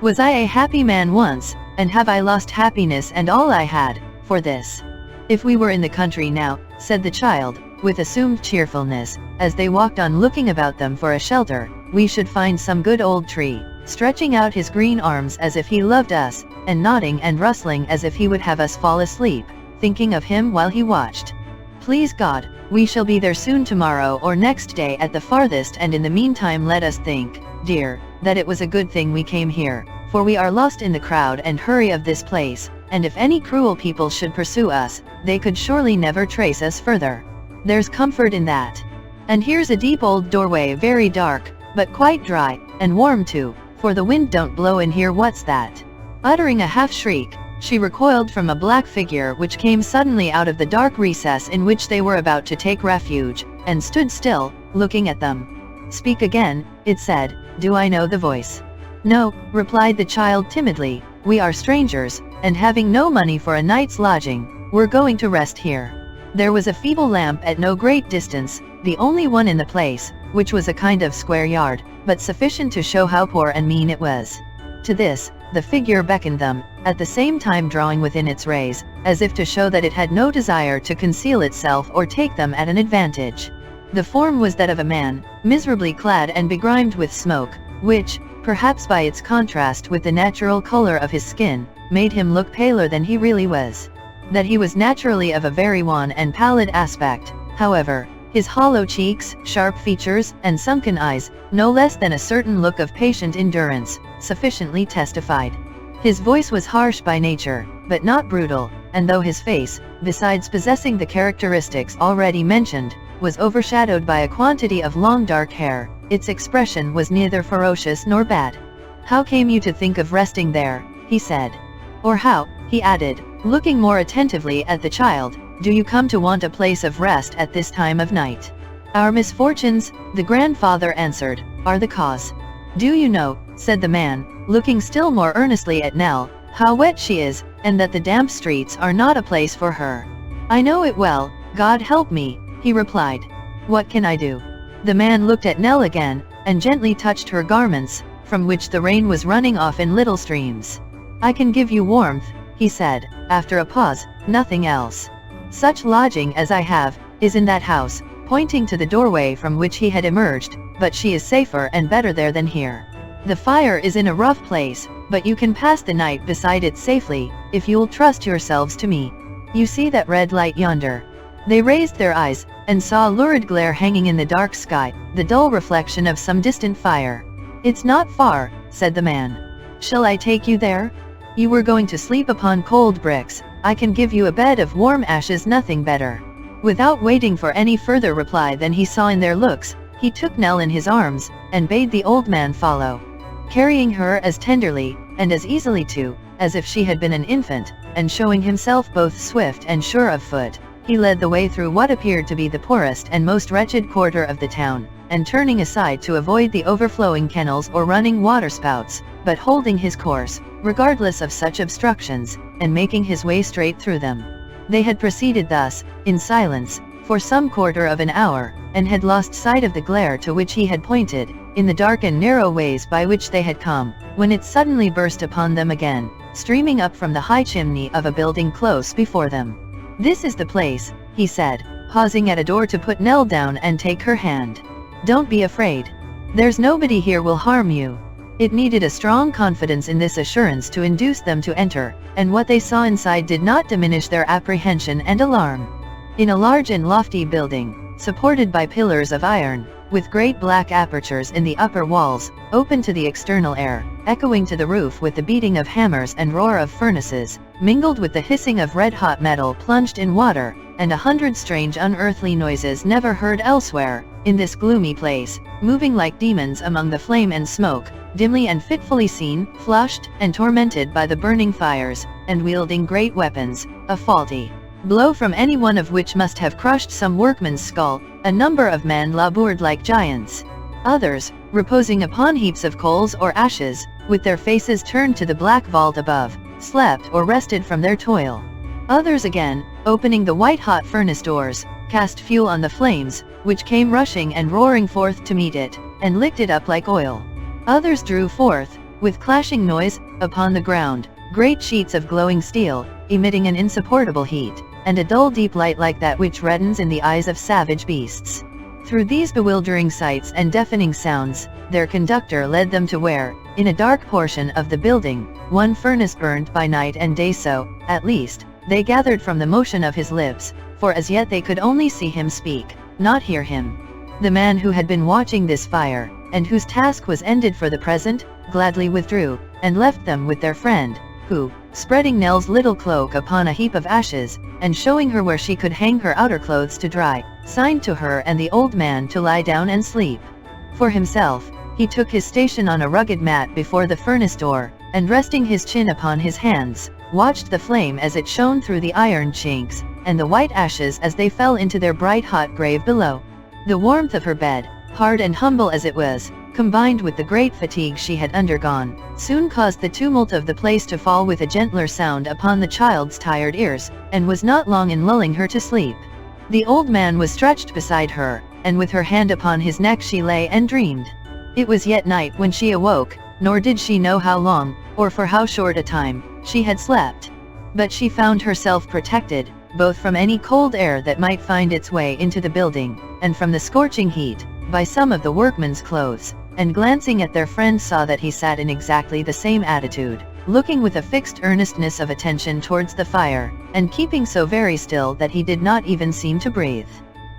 Was I a happy man once, and have I lost happiness and all I had, for this? If we were in the country now," said the child, with assumed cheerfulness, as they walked on looking about them for a shelter, "we should find some good old tree, stretching out his green arms as if he loved us, and nodding and rustling as if he would have us fall asleep, thinking of him while he watched. Please God, we shall be there soon tomorrow or next day at the farthest, and in the meantime let us think, dear, that it was a good thing we came here, for we are lost in the crowd and hurry of this place, and if any cruel people should pursue us, they could surely never trace us further. There's comfort in that. And here's a deep old doorway, very dark, but quite dry, and warm too, for the wind don't blow in here. What's that?" Uttering a half-shriek, she recoiled from a black figure which came suddenly out of the dark recess in which they were about to take refuge, and stood still, looking at them. "Speak again," it said. "Do I know the voice?" "No," replied the child timidly. "We are strangers, and having no money for a night's lodging, we're going to rest here." There was a feeble lamp at no great distance, the only one in the place, which was a kind of square yard, but sufficient to show how poor and mean it was. To this, the figure beckoned them, at the same time drawing within its rays, as if to show that it had no desire to conceal itself or take them at an advantage. The form was that of a man, miserably clad and begrimed with smoke, which, perhaps by its contrast with the natural color of his skin, made him look paler than he really was. That he was naturally of a very wan and pallid aspect, however, his hollow cheeks, sharp features, and sunken eyes, no less than a certain look of patient endurance, sufficiently testified. His voice was harsh by nature, but not brutal, and though his face, besides possessing the characteristics already mentioned, was overshadowed by a quantity of long dark hair, its expression was neither ferocious nor bad. "How came you to think of resting there?" he said. "Or how," he added, looking more attentively at the child, "do you come to want a place of rest at this time of night?" "Our misfortunes," the grandfather answered, "are the cause." "Do you know," said the man, looking still more earnestly at Nell, "how wet she is, and that the damp streets are not a place for her?" "I know it well, God help me," he replied. "What can I do?" The man looked at Nell again, and gently touched her garments, from which the rain was running off in little streams. "I can give you warmth," he said, after a pause, "nothing else. Such lodging as I have, is in that house," pointing to the doorway from which he had emerged, "but she is safer and better there than here. The fire is in a rough place, but you can pass the night beside it safely, if you'll trust yourselves to me. You see that red light yonder?" They raised their eyes, and saw a lurid glare hanging in the dark sky, the dull reflection of some distant fire. "It's not far," said the man. "Shall I take you there? You were going to sleep upon cold bricks, I can give you a bed of warm ashes, nothing better." Without waiting for any further reply than he saw in their looks, he took Nell in his arms, and bade the old man follow. Carrying her as tenderly, and as easily too, as if she had been an infant, and showing himself both swift and sure of foot, he led the way through what appeared to be the poorest and most wretched quarter of the town, and turning aside to avoid the overflowing kennels or running waterspouts, but holding his course, regardless of such obstructions, and making his way straight through them. They had proceeded thus, in silence, for some quarter of an hour, and had lost sight of the glare to which he had pointed, in the dark and narrow ways by which they had come, when it suddenly burst upon them again, streaming up from the high chimney of a building close before them. "This is the place," he said, pausing at a door to put Nell down and take her hand. "Don't be afraid. There's nobody here will harm you." It needed a strong confidence in this assurance to induce them to enter, and what they saw inside did not diminish their apprehension and alarm. In a large and lofty building, supported by pillars of iron, with great black apertures in the upper walls, open to the external air, echoing to the roof with the beating of hammers and roar of furnaces, mingled with the hissing of red-hot metal plunged in water, and 100 strange unearthly noises never heard elsewhere, in this gloomy place, moving like demons among the flame and smoke, dimly and fitfully seen, flushed, and tormented by the burning fires, and wielding great weapons, a faulty blow from any one of which must have crushed some workman's skull. A number of men laboured like giants. Others, reposing upon heaps of coals or ashes, with their faces turned to the black vault above, slept or rested from their toil. Others again, opening the white-hot furnace doors, cast fuel on the flames, which came rushing and roaring forth to meet it, and licked it up like oil. Others drew forth, with clashing noise, upon the ground, great sheets of glowing steel, emitting an insupportable heat, and a dull deep light like that which reddens in the eyes of savage beasts. Through these bewildering sights and deafening sounds, their conductor led them to where, in a dark portion of the building, one furnace burned by night and day. So, at least, they gathered from the motion of his lips, for as yet they could only see him speak, not hear him. The man who had been watching this fire, and whose task was ended for the present, gladly withdrew, and left them with their friend, who, spreading Nell's little cloak upon a heap of ashes, and showing her where she could hang her outer clothes to dry, signed to her and the old man to lie down and sleep. For himself, he took his station on a rugged mat before the furnace door, and resting his chin upon his hands, watched the flame as it shone through the iron chinks, and the white ashes as they fell into their bright hot grave below. The warmth of her bed, hard and humble as it was, combined with the great fatigue she had undergone, soon caused the tumult of the place to fall with a gentler sound upon the child's tired ears, and was not long in lulling her to sleep. The old man was stretched beside her, and with her hand upon his neck she lay and dreamed. It was yet night when she awoke, nor did she know how long, or for how short a time, she had slept. But she found herself protected, both from any cold air that might find its way into the building, and from the scorching heat, by some of the workmen's clothes, and glancing at their friend saw that he sat in exactly the same attitude, looking with a fixed earnestness of attention towards the fire, and keeping so very still that he did not even seem to breathe.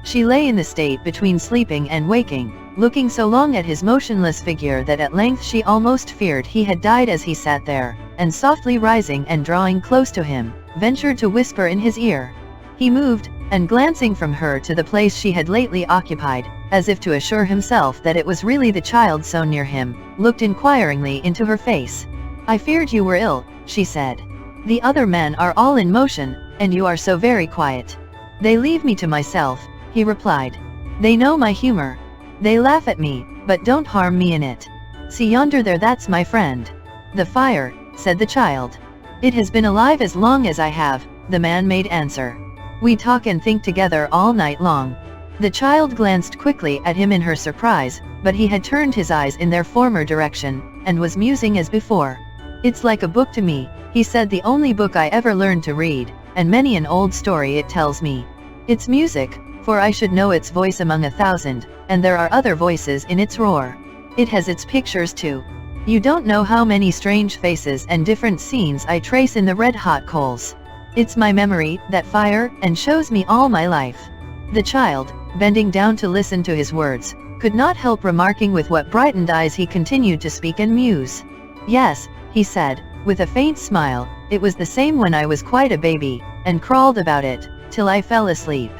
She lay in the state between sleeping and waking, looking so long at his motionless figure that at length she almost feared he had died as he sat there, and softly rising and drawing close to him, ventured to whisper in his ear. He moved, and glancing from her to the place she had lately occupied, as if to assure himself that it was really the child so near him, looked inquiringly into her face. "I feared you were ill," she said. "The other men are all in motion, and you are so very quiet." "They leave me to myself," he replied. "They know my humor. They laugh at me, but don't harm me in it. See yonder there, that's my friend." "The fire," said the child. "It has been alive as long as I have," the man made answer. "We talk and think together all night long." The child glanced quickly at him in her surprise, but he had turned his eyes in their former direction, and was musing as before. "It's like a book to me," he said, "the only book I ever learned to read, and many an old story it tells me. It's music, for I should know its voice among 1,000, and there are other voices in its roar. It has its pictures too. You don't know how many strange faces and different scenes I trace in the red-hot coals. It's my memory, that fire, and shows me all my life." The child, bending down to listen to his words, could not help remarking with what brightened eyes he continued to speak and muse. "Yes," he said, with a faint smile, "it was the same when I was quite a baby, and crawled about it, till I fell asleep.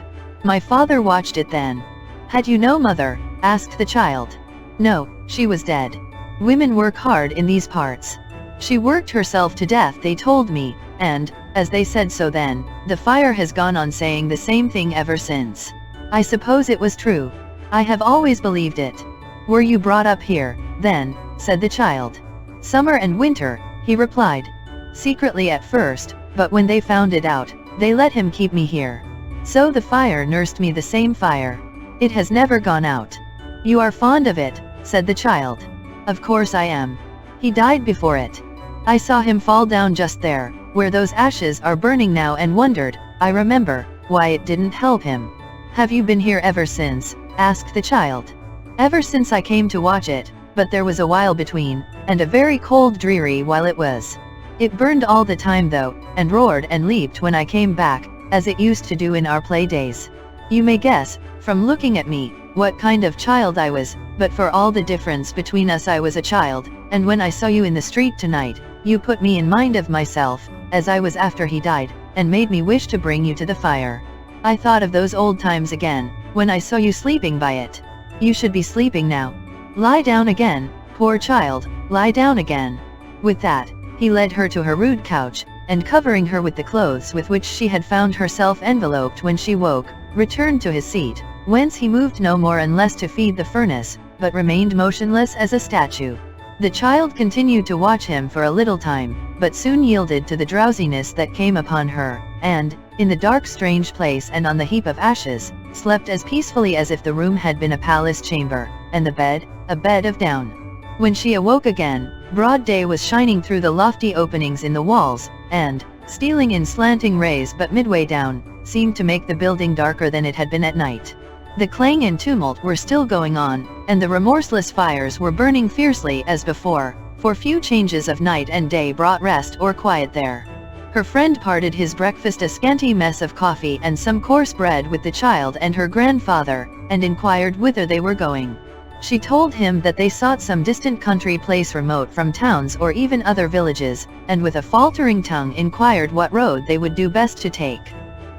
My father watched it then." "Had you no mother?" asked the child. "No, she was dead. Women work hard in these parts. She worked herself to death, they told me, and, as they said so then, the fire has gone on saying the same thing ever since. I suppose it was true. I have always believed it." "Were you brought up here, then?" said the child. "Summer and winter," he replied. "Secretly at first, but when they found it out, they let him keep me here. So the fire nursed me, the same fire. It has never gone out." "You are fond of it," said the child. "Of course I am. He died before it. I saw him fall down just there, where those ashes are burning now, and wondered, I remember, why it didn't help him." "Have you been here ever since?" asked the child. "Ever since I came to watch it, but there was a while between, and a very cold dreary while it was. It burned all the time though, and roared and leaped when I came back, as it used to do in our play days. You may guess, from looking at me, what kind of child I was, but for all the difference between us I was a child, and when I saw you in the street tonight, you put me in mind of myself, as I was after he died, and made me wish to bring you to the fire. I thought of those old times again, when I saw you sleeping by it. You should be sleeping now. Lie down again, poor child, lie down again." With that, he led her to her rude couch, and covering her with the clothes with which she had found herself enveloped when she woke, returned to his seat, whence he moved no more unless to feed the furnace, but remained motionless as a statue. The child continued to watch him for a little time, but soon yielded to the drowsiness that came upon her, and, in the dark strange place and on the heap of ashes, slept as peacefully as if the room had been a palace chamber, and the bed, a bed of down. When she awoke again, broad day was shining through the lofty openings in the walls, and, stealing in slanting rays but midway down, seemed to make the building darker than it had been at night. The clang and tumult were still going on, and the remorseless fires were burning fiercely as before, for few changes of night and day brought rest or quiet there. Her friend parted his breakfast, a scanty mess of coffee and some coarse bread, with the child and her grandfather, and inquired whither they were going. She told him that they sought some distant country place remote from towns or even other villages, and with a faltering tongue inquired what road they would do best to take.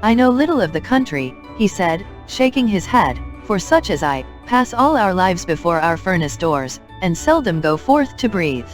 "I know little of the country," he said, shaking his head, "for such as I, pass all our lives before our furnace doors, and seldom go forth to breathe.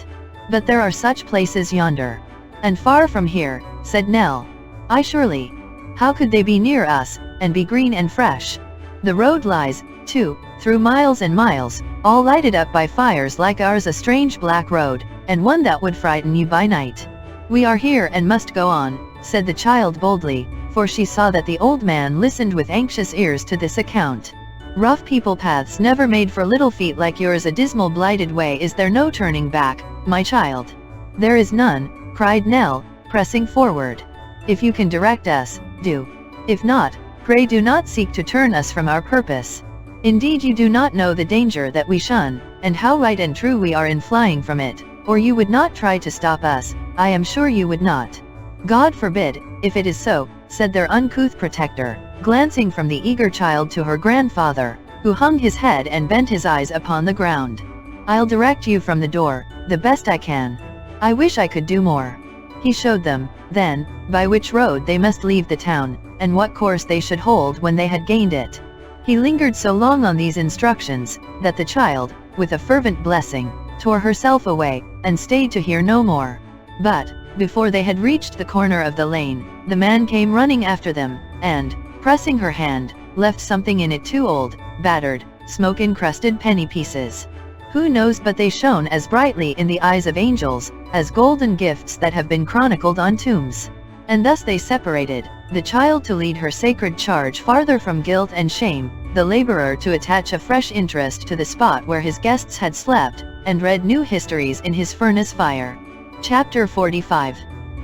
But there are such places yonder." "And far from here," said Nell. "Ay, surely. How could they be near us, and be green and fresh? The road lies, too, through miles and miles, all lighted up by fires like ours, a strange black road, and one that would frighten you by night." "We are here and must go on," said the child boldly, for she saw that the old man listened with anxious ears to this account. "Rough people paths never made for little feet like yours, a dismal blighted way, is there no turning back, my child?" "There is none," cried Nell, pressing forward. "If you can direct us, do. If not, pray do not seek to turn us from our purpose. Indeed you do not know the danger that we shun, and how right and true we are in flying from it, or you would not try to stop us, I am sure you would not." "God forbid, if it is so," said their uncouth protector, glancing from the eager child to her grandfather, who hung his head and bent his eyes upon the ground. "I'll direct you from the door, the best I can. I wish I could do more." He showed them, then, by which road they must leave the town, and what course they should hold when they had gained it. He lingered so long on these instructions, that the child, with a fervent blessing, tore herself away, and stayed to hear no more. But, before they had reached the corner of the lane, the man came running after them, and, pressing her hand, left something in it, 2 old, battered, smoke-encrusted penny pieces. Who knows but they shone as brightly in the eyes of angels, as golden gifts that have been chronicled on tombs. And thus they separated, the child to lead her sacred charge farther from guilt and shame, the laborer to attach a fresh interest to the spot where his guests had slept, and read new histories in his furnace fire. Chapter 45.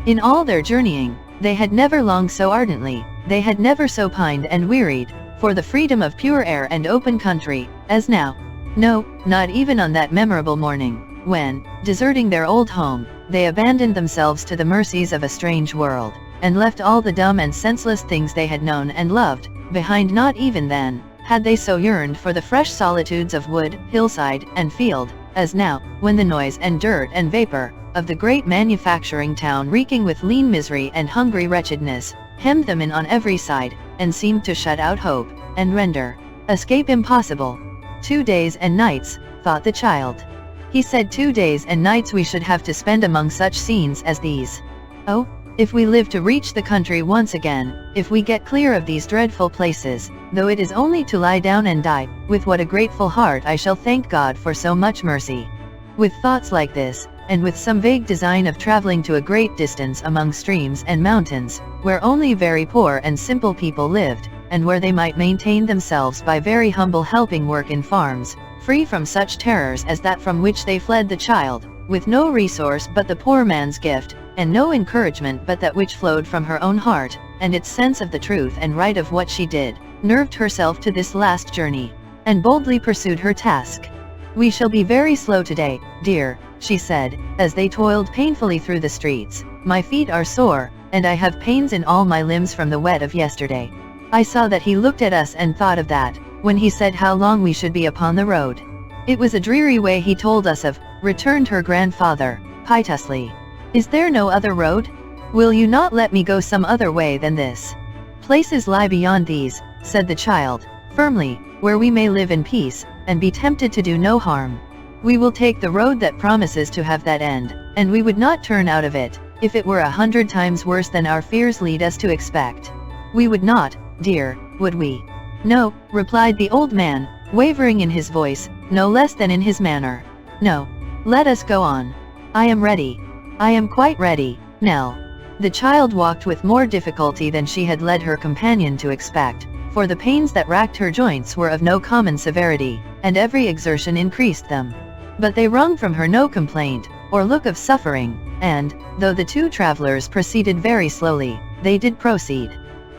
In all their journeying, they had never longed so ardently, they had never so pined and wearied, for the freedom of pure air and open country, as now. No, not even on that memorable morning, when, deserting their old home, they abandoned themselves to the mercies of a strange world, and left all the dumb and senseless things they had known and loved behind. Not even then had they so yearned for the fresh solitudes of wood, hillside, and field, as now, when the noise and dirt and vapor of the great manufacturing town, reeking with lean misery and hungry wretchedness, hemmed them in on every side, and seemed to shut out hope, and render escape impossible. 2 days and nights, thought the child. He said 2 days and nights we should have to spend among such scenes as these. Oh, if we live to reach the country once again, if we get clear of these dreadful places, though it is only to lie down and die, with what a grateful heart I shall thank God for so much mercy. With thoughts like this, and with some vague design of traveling to a great distance among streams and mountains, where only very poor and simple people lived, and where they might maintain themselves by very humble helping work in farms, free from such terrors as that from which they fled, the child, with no resource but the poor man's gift, and no encouragement but that which flowed from her own heart, and its sense of the truth and right of what she did, nerved herself to this last journey, and boldly pursued her task. "We shall be very slow today, dear," she said, as they toiled painfully through the streets. "My feet are sore, and I have pains in all my limbs from the wet of yesterday." I saw that he looked at us and thought of that, when he said how long we should be upon the road. "It was a dreary way he told us of," returned her grandfather, piteously. "Is there no other road? Will you not let me go some other way than this?" "Places lie beyond these," said the child, firmly, "where we may live in peace, and be tempted to do no harm. We will take the road that promises to have that end, and we would not turn out of it, if it were 100 times worse than our fears lead us to expect. We would not, dear, would we?" "No," replied the old man, wavering in his voice, no less than in his manner. "No. Let us go on. I am ready. I am quite ready, Nell." The child walked with more difficulty than she had led her companion to expect, for the pains that racked her joints were of no common severity, and every exertion increased them. But they wrung from her no complaint, or look of suffering, and, though the 2 travelers proceeded very slowly, they did proceed.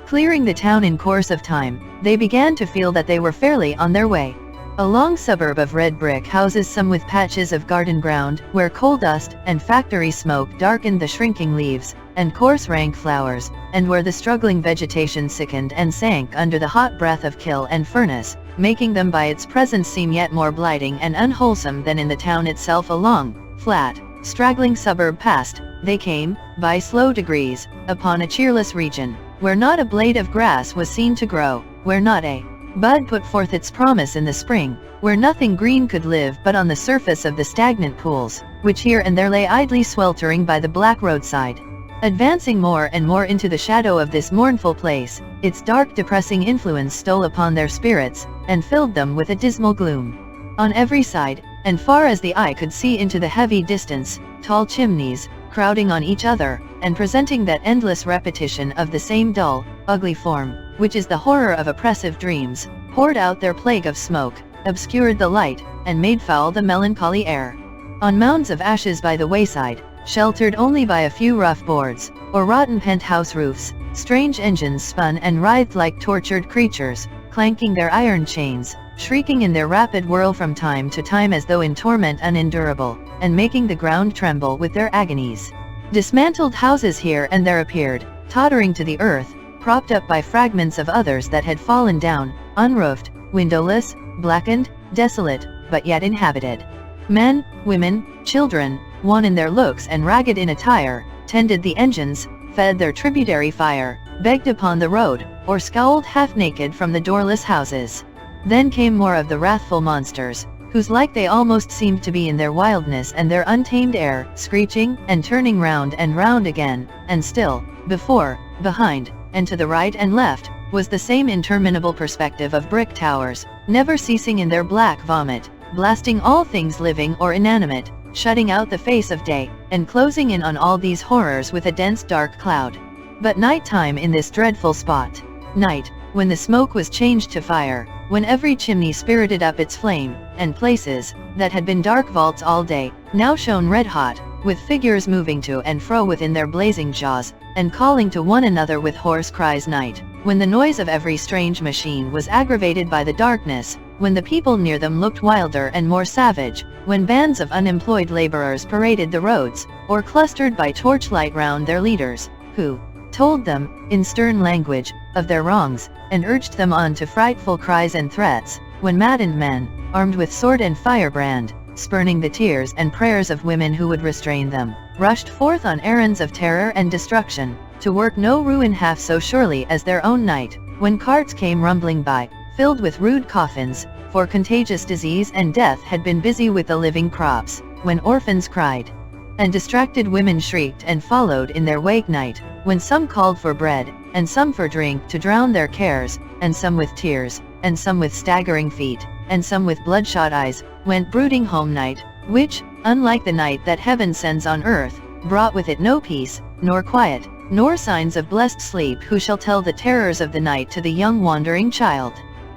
Clearing the town in course of time, they began to feel that they were fairly on their way. A long suburb of red brick houses, some with patches of garden ground, where coal dust and factory smoke darkened the shrinking leaves, and coarse rank flowers, and where the struggling vegetation sickened and sank under the hot breath of kiln and furnace, making them by its presence seem yet more blighting and unwholesome than in the town itself. A long, flat, straggling suburb past, they came, by slow degrees, upon a cheerless region, where not a blade of grass was seen to grow, where not a bud put forth its promise in the spring, where nothing green could live but on the surface of the stagnant pools, which here and there lay idly sweltering by the black roadside. Advancing more and more into the shadow of this mournful place, its dark depressing influence stole upon their spirits, and filled them with a dismal gloom. On every side, and far as the eye could see into the heavy distance, tall chimneys, crowding on each other, and presenting that endless repetition of the same dull, ugly form, which is the horror of oppressive dreams, poured out their plague of smoke, obscured the light, and made foul the melancholy air. On mounds of ashes by the wayside, sheltered only by a few rough boards, or rotten penthouse roofs, strange engines spun and writhed like tortured creatures, clanking their iron chains, shrieking in their rapid whirl from time to time as though in torment unendurable, and making the ground tremble with their agonies. Dismantled houses here and there appeared, tottering to the earth, propped up by fragments of others that had fallen down, unroofed, windowless, blackened, desolate, but yet inhabited. Men, women, children, wan in their looks and ragged in attire, tended the engines, fed their tributary fire, begged upon the road, or scowled half-naked from the doorless houses. Then came more of the wrathful monsters, whose like they almost seemed to be in their wildness and their untamed air, screeching, and turning round and round again, and still, before, behind, and to the right and left, was the same interminable perspective of brick towers, never ceasing in their black vomit, blasting all things living or inanimate, shutting out the face of day, and closing in on all these horrors with a dense dark cloud. But night time in this dreadful spot. Night, when the smoke was changed to fire, when every chimney spirited up its flame, and places, that had been dark vaults all day, now shone red-hot, with figures moving to and fro within their blazing jaws, and calling to one another with hoarse cries. Night, when the noise of every strange machine was aggravated by the darkness, when the people near them looked wilder and more savage, when bands of unemployed laborers paraded the roads, or clustered by torchlight round their leaders, who told them, in stern language, of their wrongs, and urged them on to frightful cries and threats, when maddened men, armed with sword and firebrand, spurning the tears and prayers of women who would restrain them, rushed forth on errands of terror and destruction, to work no ruin half so surely as their own night, when carts came rumbling by, filled with rude coffins, for contagious disease and death had been busy with the living crops, when orphans cried, and distracted women shrieked and followed in their wake. Night, when some called for bread, and some for drink to drown their cares, and some with tears, and some with staggering feet, and some with bloodshot eyes, went brooding home. Night, which, unlike the night that heaven sends on earth, brought with it no peace, nor quiet, nor signs of blessed sleep. Who shall tell the terrors of the night to the young wandering child?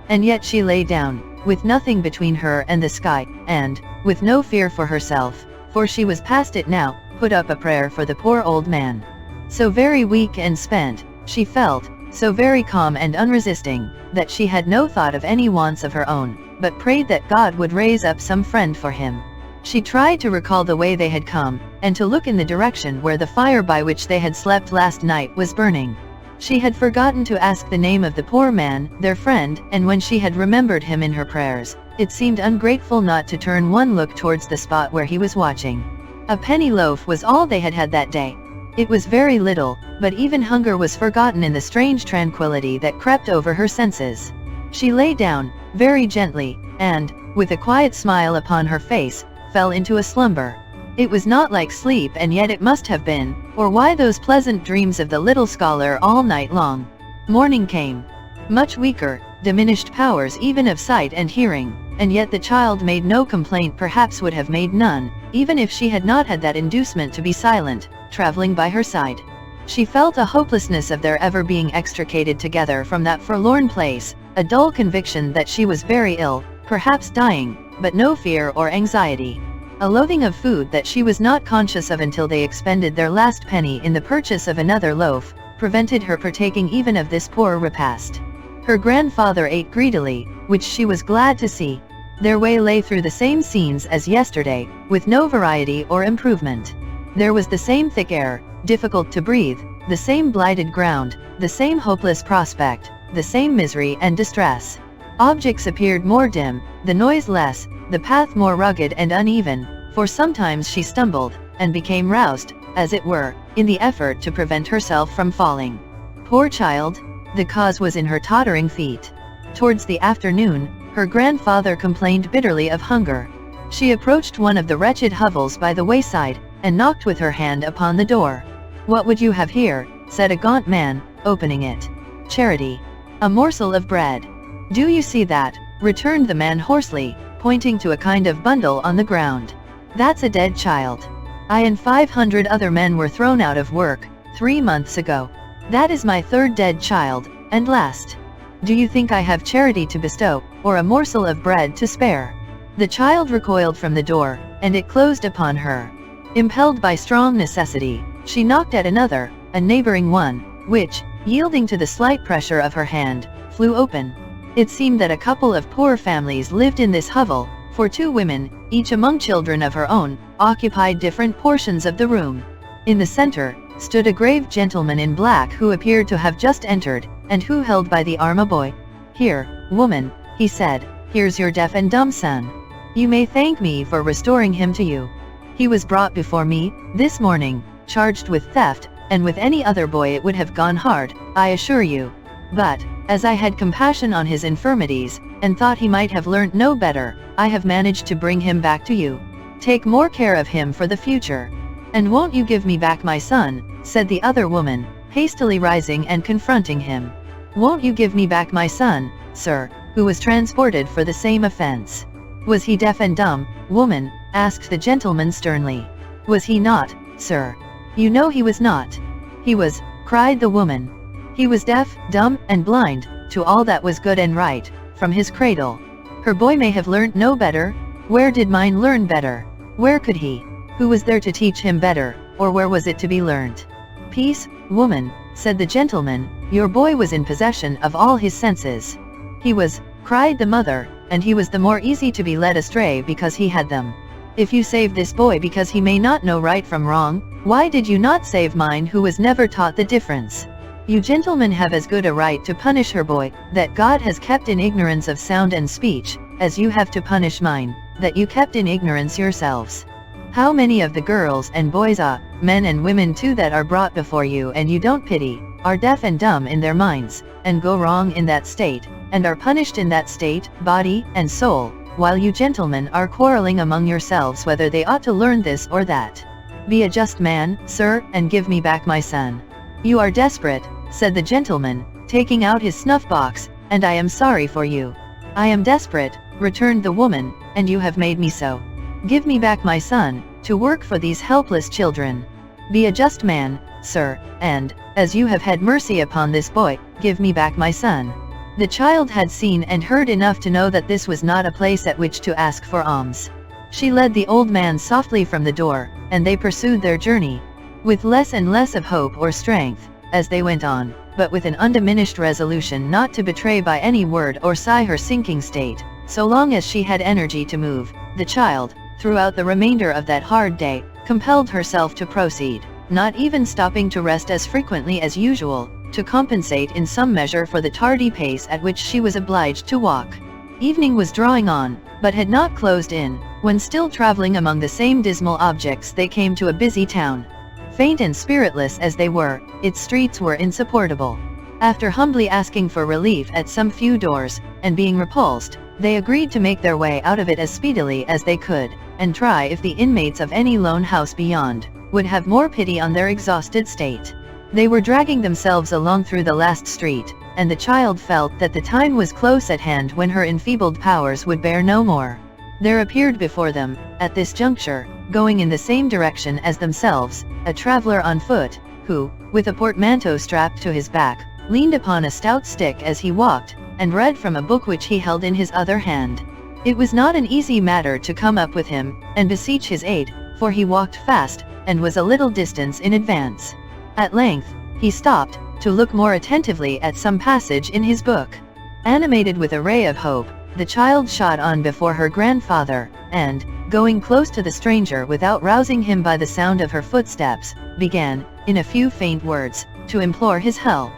And yet she lay down, with nothing between her and the sky, and, with no fear for herself, for she was past it now, put up a prayer for the poor old man. So very weak and spent, she felt, so very calm and unresisting, that she had no thought of any wants of her own, but prayed that God would raise up some friend for him. She tried to recall the way they had come, and to look in the direction where the fire by which they had slept last night was burning. She had forgotten to ask the name of the poor man, their friend, and when she had remembered him in her prayers, it seemed ungrateful not to turn one look towards the spot where he was watching. A penny loaf was all they had had that day. It was very little, but even hunger was forgotten in the strange tranquility that crept over her senses. She lay down, very gently, and, with a quiet smile upon her face, fell into a slumber. It was not like sleep, and yet it must have been, or why those pleasant dreams of the little scholar all night long? Morning came. Much weaker, diminished powers even of sight and hearing, and yet the child made no complaint, perhaps would have made none, even if she had not had that inducement to be silent, traveling by her side. She felt a hopelessness of their ever being extricated together from that forlorn place, a dull conviction that she was very ill, perhaps dying, but no fear or anxiety. A loathing of food that she was not conscious of until they expended their last penny in the purchase of another loaf, prevented her partaking even of this poor repast. Her grandfather ate greedily, which she was glad to see. Their way lay through the same scenes as yesterday, with no variety or improvement. There was the same thick air, difficult to breathe, the same blighted ground, the same hopeless prospect, the same misery and distress. Objects appeared more dim, the noise less, the path more rugged and uneven, for sometimes she stumbled, and became roused, as it were, in the effort to prevent herself from falling. Poor child! The cause was in her tottering feet. Towards the afternoon, her grandfather complained bitterly of hunger. She approached one of the wretched hovels by the wayside, and knocked with her hand upon the door. "What would you have here?" said a gaunt man, opening it. "Charity. A morsel of bread." "Do you see that?" returned the man hoarsely, pointing to a kind of bundle on the ground. "That's a dead child. I and 500 other men were thrown out of work 3 months ago. That is my third dead child, and last. Do you think I have charity to bestow, or a morsel of bread to spare?" The child recoiled from the door, and it closed upon her. Impelled by strong necessity, she knocked at another, a neighboring one, which, yielding to the slight pressure of her hand, flew open. It seemed that a couple of poor families lived in this hovel, for 2 women, each among children of her own, occupied different portions of the room. In the center, stood a grave gentleman in black who appeared to have just entered, and who held by the arm a boy. "Here, woman," he said, "here's your deaf and dumb son. You may thank me for restoring him to you. He was brought before me, this morning, charged with theft, and with any other boy it would have gone hard, I assure you. But, as I had compassion on his infirmities, and thought he might have learnt no better, I have managed to bring him back to you. Take more care of him for the future." "And won't you give me back my son?" said the other woman, hastily rising and confronting him. "Won't you give me back my son, sir, who was transported for the same offense?" "Was he deaf and dumb, woman?" asked the gentleman sternly. "Was he not, sir? You know he was not." "He was," cried the woman. "He was deaf, dumb, and blind, to all that was good and right, from his cradle. Her boy may have learnt no better. Where did mine learn better? Where could he? Who was there to teach him better, or where was it to be learnt?" "Peace, woman," said the gentleman, "your boy was in possession of all his senses." "He was," cried the mother, "and he was the more easy to be led astray because he had them. If you save this boy because he may not know right from wrong, why did you not save mine who was never taught the difference? You gentlemen have as good a right to punish her boy, that God has kept in ignorance of sound and speech, as you have to punish mine, that you kept in ignorance yourselves. How many of the girls and boys, men and women too, that are brought before you and you don't pity, are deaf and dumb in their minds, and go wrong in that state, and are punished in that state, body and soul, while you gentlemen are quarreling among yourselves whether they ought to learn this or that. Be a just man, sir, and give me back my son." "You are desperate," said the gentleman, taking out his snuff-box, "and I am sorry for you." "I am desperate," returned the woman, "and you have made me so. Give me back my son, to work for these helpless children. Be a just man, sir, and, as you have had mercy upon this boy, give me back my son." The child had seen and heard enough to know that this was not a place at which to ask for alms. She led the old man softly from the door, and they pursued their journey, with less and less of hope or strength, as they went on, but with an undiminished resolution not to betray by any word or sigh her sinking state, so long as she had energy to move. The child, throughout the remainder of that hard day, compelled herself to proceed, not even stopping to rest as frequently as usual, to compensate in some measure for the tardy pace at which she was obliged to walk. Evening was drawing on, but had not closed in, when still traveling among the same dismal objects they came to a busy town. Faint and spiritless as they were, its streets were insupportable. After humbly asking for relief at some few doors, and being repulsed, they agreed to make their way out of it as speedily as they could, and try if the inmates of any lone house beyond would have more pity on their exhausted state. They were dragging themselves along through the last street, and the child felt that the time was close at hand when her enfeebled powers would bear no more. There appeared before them, at this juncture, going in the same direction as themselves, a traveler on foot, who, with a portmanteau strapped to his back, leaned upon a stout stick as he walked, and read from a book which he held in his other hand. It was not an easy matter to come up with him, and beseech his aid, for he walked fast, and was a little distance in advance. At length, he stopped, to look more attentively at some passage in his book. Animated with a ray of hope, the child shot on before her grandfather, and, going close to the stranger without rousing him by the sound of her footsteps, began, in a few faint words, to implore his help.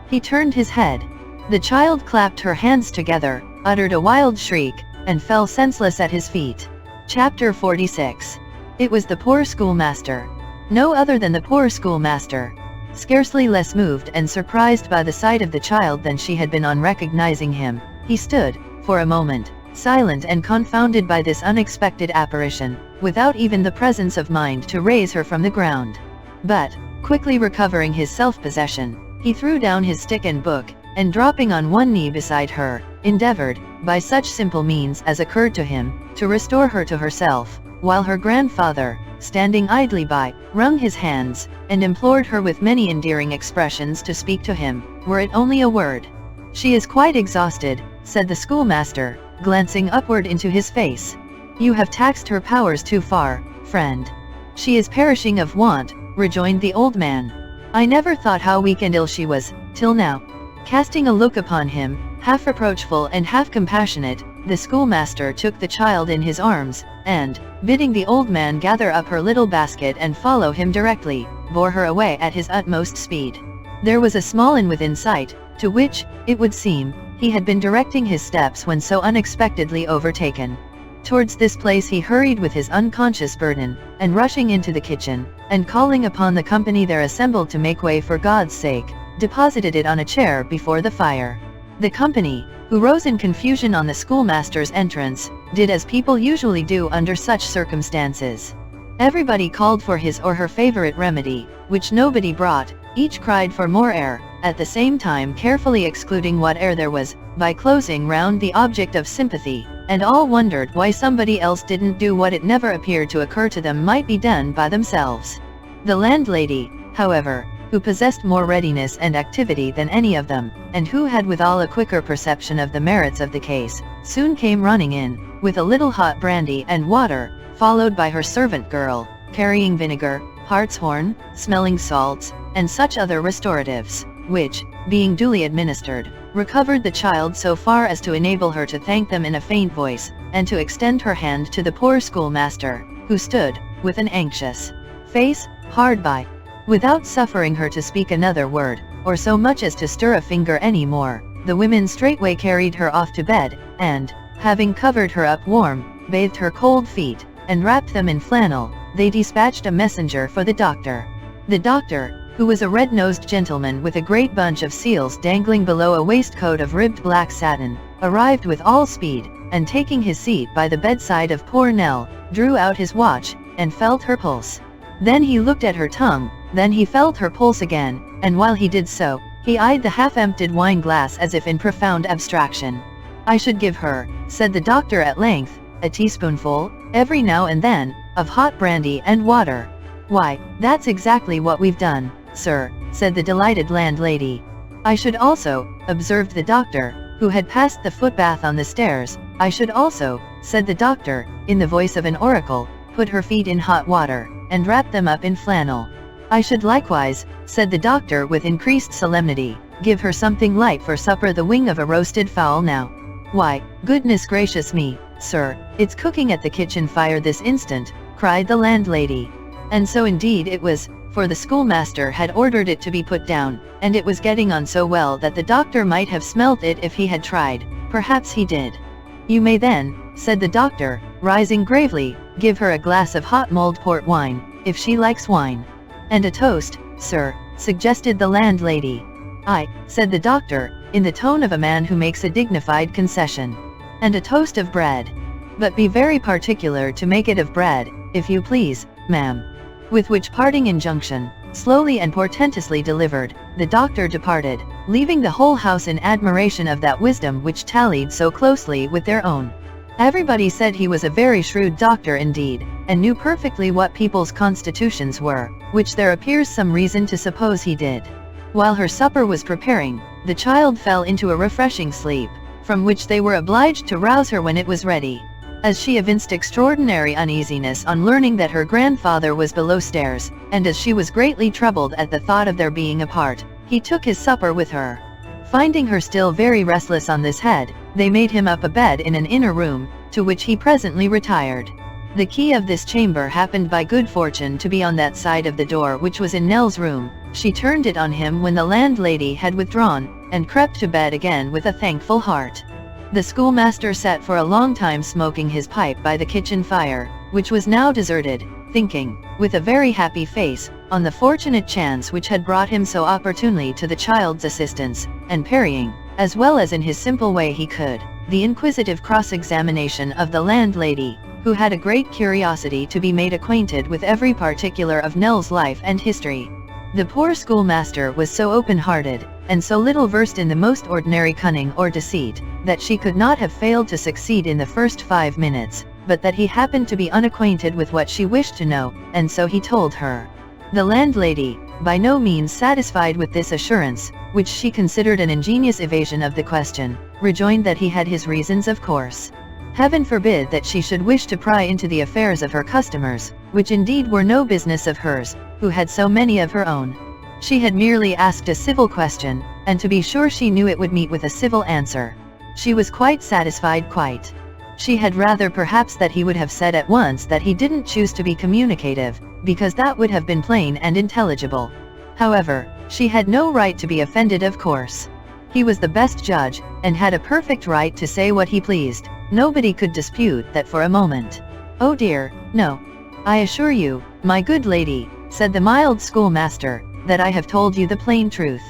He turned his head. The child clapped her hands together, uttered a wild shriek, and fell senseless at his feet. Chapter 46. It was the poor schoolmaster. No other than the poor schoolmaster. Scarcely less moved and surprised by the sight of the child than she had been on recognizing him, he stood, for a moment, silent and confounded by this unexpected apparition, without even the presence of mind to raise her from the ground. But, quickly recovering his self-possession, he threw down his stick and book, and dropping on one knee beside her, endeavored, by such simple means as occurred to him, to restore her to herself, while her grandfather, standing idly by, wrung his hands, and implored her with many endearing expressions to speak to him, were it only a word. "She is quite exhausted," said the schoolmaster, glancing upward into his face. "You have taxed her powers too far, friend." "She is perishing of want," rejoined the old man. "I never thought how weak and ill she was, till now." Casting a look upon him, half reproachful and half compassionate, the schoolmaster took the child in his arms, and, bidding the old man gather up her little basket and follow him directly, bore her away at his utmost speed. There was a small inn within sight, to which, it would seem, he had been directing his steps when so unexpectedly overtaken. Towards this place he hurried with his unconscious burden, and rushing into the kitchen, and calling upon the company there assembled to make way for God's sake, deposited it on a chair before the fire. The company, who rose in confusion on the schoolmaster's entrance, did as people usually do under such circumstances. Everybody called for his or her favorite remedy, which nobody brought. Each cried for more air, at the same time carefully excluding what air there was, by closing round the object of sympathy, and all wondered why somebody else didn't do what it never appeared to occur to them might be done by themselves. The landlady, however, who possessed more readiness and activity than any of them, and who had withal a quicker perception of the merits of the case, soon came running in, with a little hot brandy and water, followed by her servant girl, carrying vinegar, hartshorn, smelling salts, and such other restoratives, which, being duly administered, recovered the child so far as to enable her to thank them in a faint voice, and to extend her hand to the poor schoolmaster, who stood, with an anxious face, hard by. Without suffering her to speak another word, or so much as to stir a finger any more, the women straightway carried her off to bed, and, having covered her up warm, bathed her cold feet, and wrapped them in flannel, they dispatched a messenger for the doctor. The doctor, who was a red-nosed gentleman with a great bunch of seals dangling below a waistcoat of ribbed black satin, arrived with all speed, and taking his seat by the bedside of poor Nell, drew out his watch, and felt her pulse. Then he looked at her tongue, then he felt her pulse again, and while he did so, he eyed the half-emptied wine glass as if in profound abstraction. "I should give her," said the doctor at length, "a teaspoonful, every now and then, of hot brandy and water." "Why, that's exactly what we've done, sir," said the delighted landlady. "I should also," observed the doctor, who had passed the footbath on the stairs, "I should also," said the doctor, in the voice of an oracle, "put her feet in hot water, and wrap them up in flannel. I should likewise," said the doctor with increased solemnity, "give her something light for supper, the wing of a roasted fowl now." "Why, goodness gracious me, sir, it's cooking at the kitchen fire this instant," cried the landlady. And so indeed it was, for the schoolmaster had ordered it to be put down, and it was getting on so well that the doctor might have smelt it if he had tried. Perhaps he did. "You may then," said the doctor, rising gravely, "give her a glass of hot mulled port wine, if she likes wine." "And a toast, sir," suggested the landlady. "Aye," said the doctor, in the tone of a man who makes a dignified concession. "And a toast of bread. But be very particular to make it of bread, if you please, ma'am." With which parting injunction, slowly and portentously delivered, the doctor departed, leaving the whole house in admiration of that wisdom which tallied so closely with their own. Everybody said he was a very shrewd doctor indeed, and knew perfectly what people's constitutions were, which there appears some reason to suppose he did. While her supper was preparing, the child fell into a refreshing sleep, from which they were obliged to rouse her when it was ready. As she evinced extraordinary uneasiness on learning that her grandfather was below stairs, and as she was greatly troubled at the thought of their being apart, he took his supper with her. Finding her still very restless on this head, they made him up a bed in an inner room, to which he presently retired. The key of this chamber happened by good fortune to be on that side of the door which was in Nell's room. She turned it on him when the landlady had withdrawn, and crept to bed again with a thankful heart. The schoolmaster sat for a long time smoking his pipe by the kitchen fire, which was now deserted, thinking, with a very happy face, on the fortunate chance which had brought him so opportunely to the child's assistance, and parrying, as well as in his simple way he could, the inquisitive cross-examination of the landlady, who had a great curiosity to be made acquainted with every particular of Nell's life and history. The poor schoolmaster was so open-hearted, and so little versed in the most ordinary cunning or deceit, that she could not have failed to succeed in the first 5 minutes, but that he happened to be unacquainted with what she wished to know, and so he told her. The landlady, by no means satisfied with this assurance, which she considered an ingenious evasion of the question, rejoined that he had his reasons, of course. Heaven forbid that she should wish to pry into the affairs of her customers, which indeed were no business of hers, who had so many of her own. She had merely asked a civil question, and to be sure she knew it would meet with a civil answer. She was quite satisfied, quite. She had rather perhaps that he would have said at once that he didn't choose to be communicative, because that would have been plain and intelligible. However, she had no right to be offended, of course. He was the best judge, and had a perfect right to say what he pleased. Nobody could dispute that for a moment. Oh dear, no. I assure you, my good lady, said the mild schoolmaster, that I have told you the plain truth.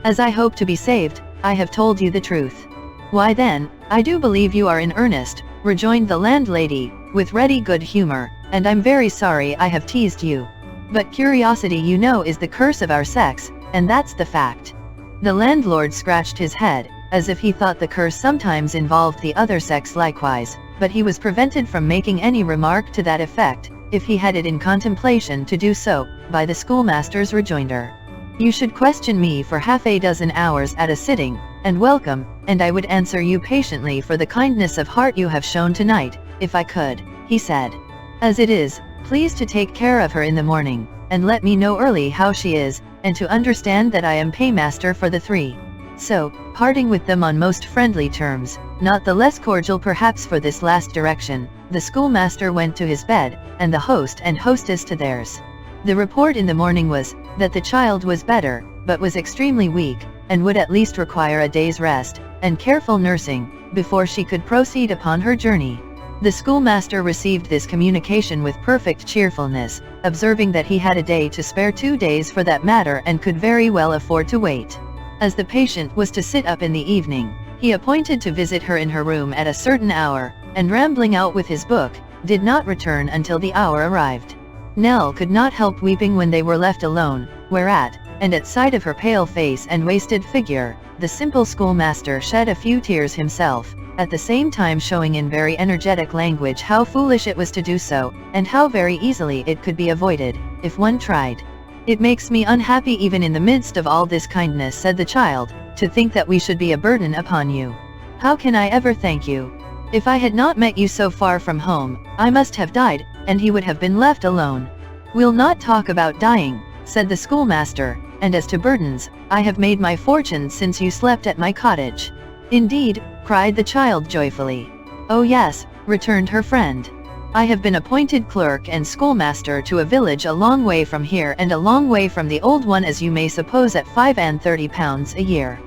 As I hope to be saved, I have told you the truth. Why then, I do believe you are in earnest, rejoined the landlady, with ready good humor, and I'm very sorry I have teased you. But curiosity, you know, is the curse of our sex, and that's the fact. The landlord scratched his head, as if he thought the curse sometimes involved the other sex likewise, but he was prevented from making any remark to that effect, if he had it in contemplation to do so, by the schoolmaster's rejoinder. You should question me for half a dozen hours at a sitting, and welcome, and I would answer you patiently for the kindness of heart you have shown tonight, if I could, he said. As it is, please to take care of her in the morning, and let me know early how she is, and to understand that I am paymaster for the 3. So, parting with them on most friendly terms, not the less cordial perhaps for this last direction, the schoolmaster went to his bed, and the host and hostess to theirs. The report in the morning was, that the child was better, but was extremely weak, and would at least require a day's rest, and careful nursing, before she could proceed upon her journey. The schoolmaster received this communication with perfect cheerfulness, observing that he had a day to spare, 2 days for that matter, and could very well afford to wait. As the patient was to sit up in the evening, he appointed to visit her in her room at a certain hour, and rambling out with his book, did not return until the hour arrived. Nell could not help weeping when they were left alone, whereat, and at sight of her pale face and wasted figure, the simple schoolmaster shed a few tears himself, at the same time showing in very energetic language how foolish it was to do so, and how very easily it could be avoided, if one tried. It makes me unhappy even in the midst of all this kindness, said the child, to think that we should be a burden upon you. How can I ever thank you? If I had not met you so far from home, I must have died, and he would have been left alone. We'll not talk about dying, said the schoolmaster, and as to burdens, I have made my fortune since you slept at my cottage. Indeed, cried the child joyfully. Oh yes, returned her friend. I have been appointed clerk and schoolmaster to a village a long way from here and a long way from the old one, as you may suppose, at £35 a year.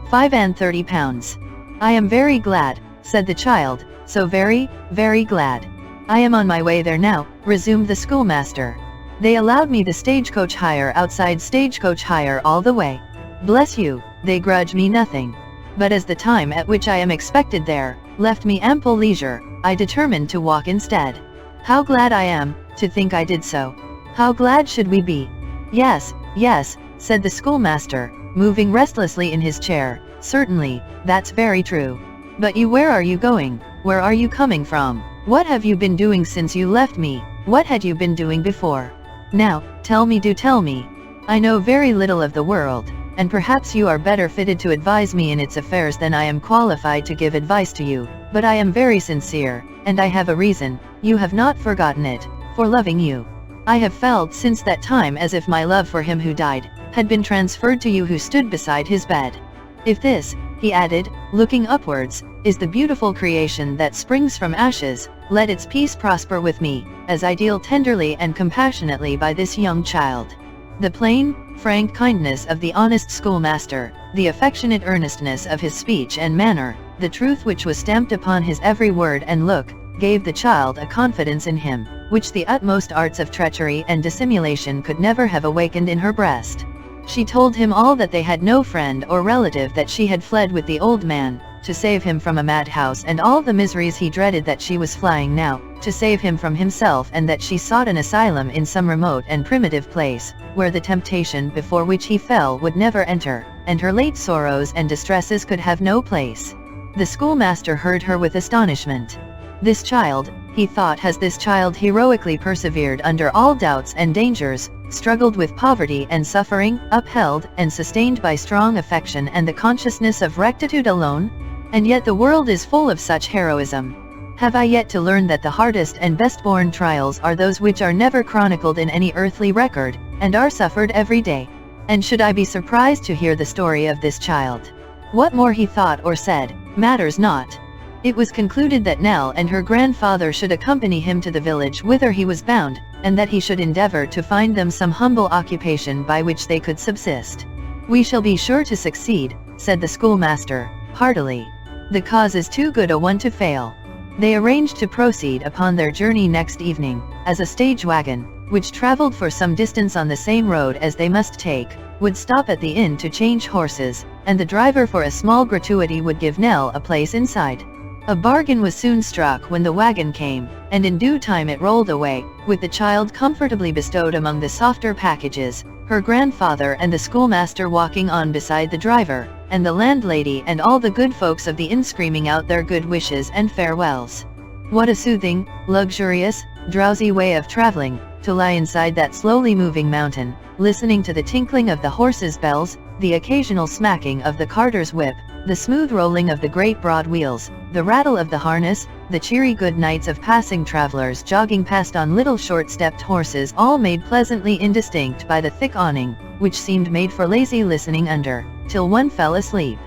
£35. I am very glad, said the child, so very, very glad. I am on my way there now, resumed the schoolmaster. They allowed me the stagecoach hire outside, stagecoach hire all the way. Bless you, they grudge me nothing. But as the time at which I am expected there left me ample leisure, I determined to walk instead. How glad I am to think I did so. How glad should we be? Yes, yes, said the schoolmaster, moving restlessly in his chair. Certainly, that's very true. But you, where are you going? Where are you coming from? What have you been doing since you left me? What had you been doing before? Now, tell me, do tell me. I know very little of the world, and perhaps you are better fitted to advise me in its affairs than I am qualified to give advice to you, but I am very sincere, and I have a reason, you have not forgotten it, for loving you. I have felt since that time as if my love for him who died had been transferred to you who stood beside his bed. If this, he added, looking upwards, is the beautiful creation that springs from ashes, let its peace prosper with me, as I deal tenderly and compassionately by this young child. The plain, frank kindness of the honest schoolmaster, the affectionate earnestness of his speech and manner, the truth which was stamped upon his every word and look, gave the child a confidence in him, which the utmost arts of treachery and dissimulation could never have awakened in her breast. She told him all, that they had no friend or relative, that she had fled with the old man, to save him from a madhouse and all the miseries he dreaded, that she was flying now, to save him from himself, and that she sought an asylum in some remote and primitive place, where the temptation before which he fell would never enter, and her late sorrows and distresses could have no place. The schoolmaster heard her with astonishment. This child, he thought, has this child heroically persevered under all doubts and dangers, struggled with poverty and suffering, upheld and sustained by strong affection and the consciousness of rectitude alone? And yet the world is full of such heroism. Have I yet to learn that the hardest and best-born trials are those which are never chronicled in any earthly record, and are suffered every day? And should I be surprised to hear the story of this child? What more he thought or said, matters not. It was concluded that Nell and her grandfather should accompany him to the village whither he was bound, and that he should endeavor to find them some humble occupation by which they could subsist. "We shall be sure to succeed," said the schoolmaster, heartily. "The cause is too good a one to fail." They arranged to proceed upon their journey next evening, as a stage wagon, which traveled for some distance on the same road as they must take, would stop at the inn to change horses, and the driver for a small gratuity would give Nell a place inside. A bargain was soon struck when the wagon came, and in due time it rolled away, with the child comfortably bestowed among the softer packages, her grandfather and the schoolmaster walking on beside the driver, and the landlady and all the good folks of the inn screaming out their good wishes and farewells. What a soothing, luxurious, drowsy way of traveling, to lie inside that slowly moving mountain, listening to the tinkling of the horses' bells, the occasional smacking of the carter's whip, the smooth rolling of the great broad wheels, the rattle of the harness, the cheery good nights of passing travelers jogging past on little short-stepped horses, all made pleasantly indistinct by the thick awning, which seemed made for lazy listening under, till one fell asleep.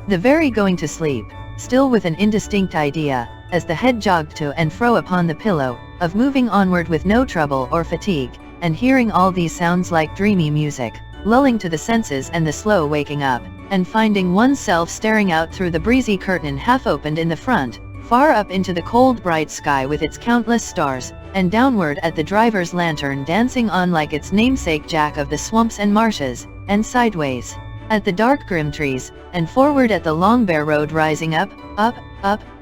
The very going to sleep, still with an indistinct idea, as the head jogged to and fro upon the pillow, of moving onward with no trouble or fatigue, and hearing all these sounds like dreamy music, lulling to the senses and the slow waking up, and finding oneself staring out through the breezy curtain half opened in the front, far up into the cold bright sky with its countless stars, and downward at the driver's lantern dancing on like its namesake Jack of the swamps and marshes, and sideways at the dark grim trees, and forward at the long bare road rising up, up,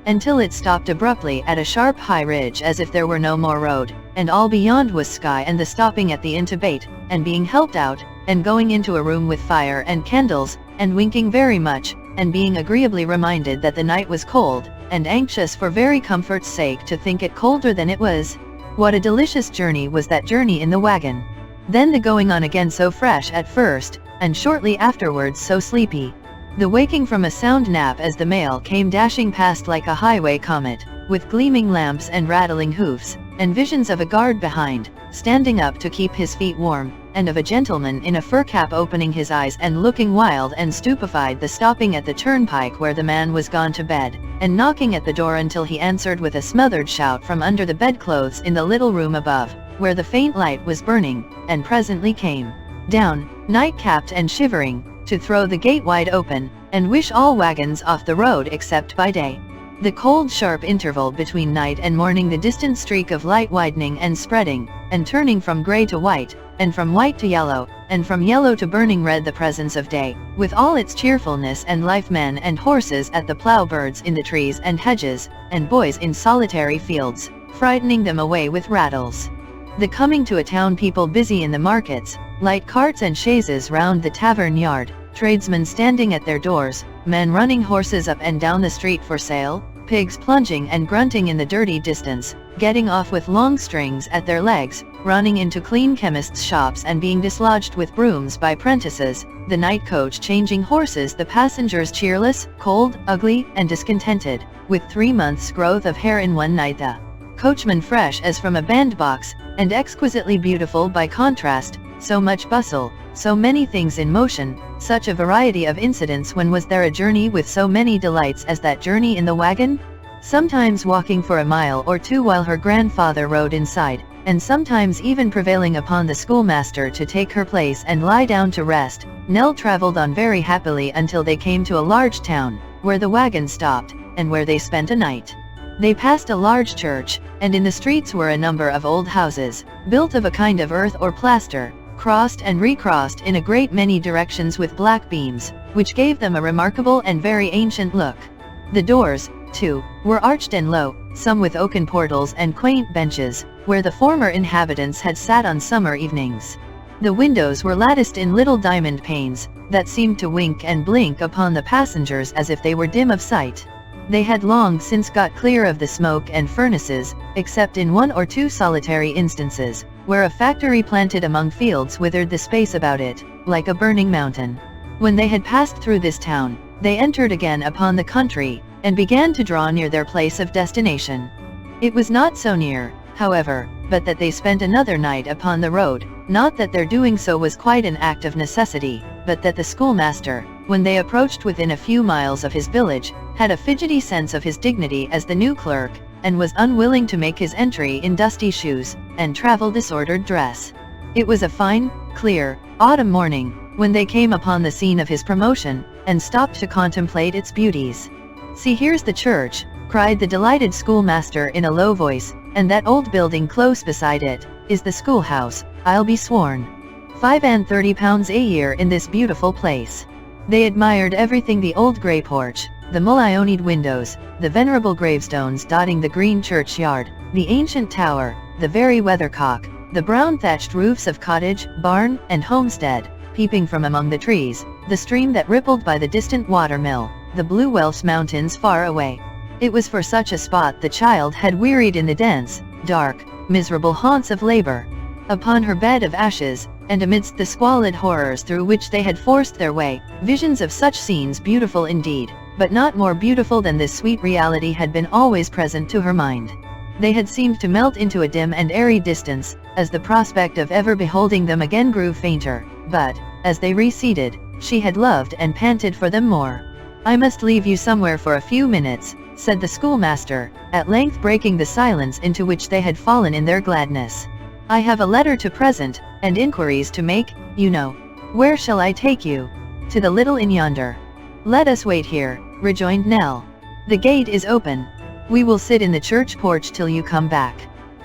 until it stopped abruptly at a sharp high ridge as if there were no more road, and all beyond was sky, and the stopping at the inn to bait, and being helped out, and going into a room with fire and candles, and winking very much, and being agreeably reminded that the night was cold, and anxious for very comfort's sake to think it colder than it was. What a delicious journey was that journey in the wagon! Then the going on again so fresh at first, and shortly afterwards so sleepy. The waking from a sound nap as the mail came dashing past like a highway comet, with gleaming lamps and rattling hoofs, and visions of a guard behind, standing up to keep his feet warm, and of a gentleman in a fur cap opening his eyes and looking wild and stupefied, the stopping at the turnpike where the man was gone to bed, and knocking at the door until he answered with a smothered shout from under the bedclothes in the little room above, where the faint light was burning, and presently came down, night-capped and shivering, to throw the gate wide open, and wish all wagons off the road except by day. The cold sharp interval between night and morning, the distant streak of light widening and spreading, and turning from gray to white, and from white to yellow, and from yellow to burning red, the presence of day, with all its cheerfulness and life, men and horses at the plough, birds in the trees and hedges, and boys in solitary fields, frightening them away with rattles. The coming to a town, people busy in the markets, light carts and chaises round the tavern yard, tradesmen standing at their doors, men running horses up and down the street for sale, pigs plunging and grunting in the dirty distance, getting off with long strings at their legs, running into clean chemists' shops and being dislodged with brooms by prentices, the night coach changing horses, the passengers cheerless, cold, ugly, and discontented, with 3 months' growth of hair in one night, the coachman fresh as from a bandbox, and exquisitely beautiful by contrast, so much bustle, so many things in motion, such a variety of incidents. When was there a journey with so many delights as that journey in the wagon? Sometimes walking for a mile or two while her grandfather rode inside, and sometimes even prevailing upon the schoolmaster to take her place and lie down to rest, Nell traveled on very happily until they came to a large town, where the wagon stopped, and where they spent a night. They passed a large church, and in the streets were a number of old houses, built of a kind of earth or plaster, crossed and recrossed in a great many directions with black beams, which gave them a remarkable and very ancient look. The doors, too, were arched and low, some with oaken portals and quaint benches, where the former inhabitants had sat on summer evenings. The windows were latticed in little diamond panes, that seemed to wink and blink upon the passengers as if they were dim of sight. They had long since got clear of the smoke and furnaces, except in one or two solitary instances, where a factory planted among fields withered the space about it, like a burning mountain. When they had passed through this town, they entered again upon the country, and began to draw near their place of destination. It was not so near, however, but that they spent another night upon the road, not that their doing so was quite an act of necessity, but that the schoolmaster, when they approached within a few miles of his village, had a fidgety sense of his dignity as the new clerk, and was unwilling to make his entry in dusty shoes, and travel-disordered dress. It was a fine, clear, autumn morning, when they came upon the scene of his promotion, and stopped to contemplate its beauties. "See, here's the church," cried the delighted schoolmaster in a low voice, "and that old building close beside it, is the schoolhouse. I'll be sworn. £35 a year in this beautiful place." They admired everything: the old grey porch, the mullioned windows, the venerable gravestones dotting the green churchyard, the ancient tower, the very weathercock, the brown thatched roofs of cottage, barn, and homestead, peeping from among the trees, the stream that rippled by the distant watermill, the blue Welsh mountains far away. It was for such a spot the child had wearied in the dense, dark, miserable haunts of labor. Upon her bed of ashes, and amidst the squalid horrors through which they had forced their way, visions of such scenes, beautiful indeed, but not more beautiful than this sweet reality, had been always present to her mind. They had seemed to melt into a dim and airy distance, as the prospect of ever beholding them again grew fainter, but, as they receded, she had loved and panted for them more. "I must leave you somewhere for a few minutes," said the schoolmaster, at length breaking the silence into which they had fallen in their gladness. "I have a letter to present, and inquiries to make, you know." "Where shall I take you?" "To the little inn yonder." "Let us wait here," rejoined Nell. "The gate is open. We will sit in the church porch till you come back."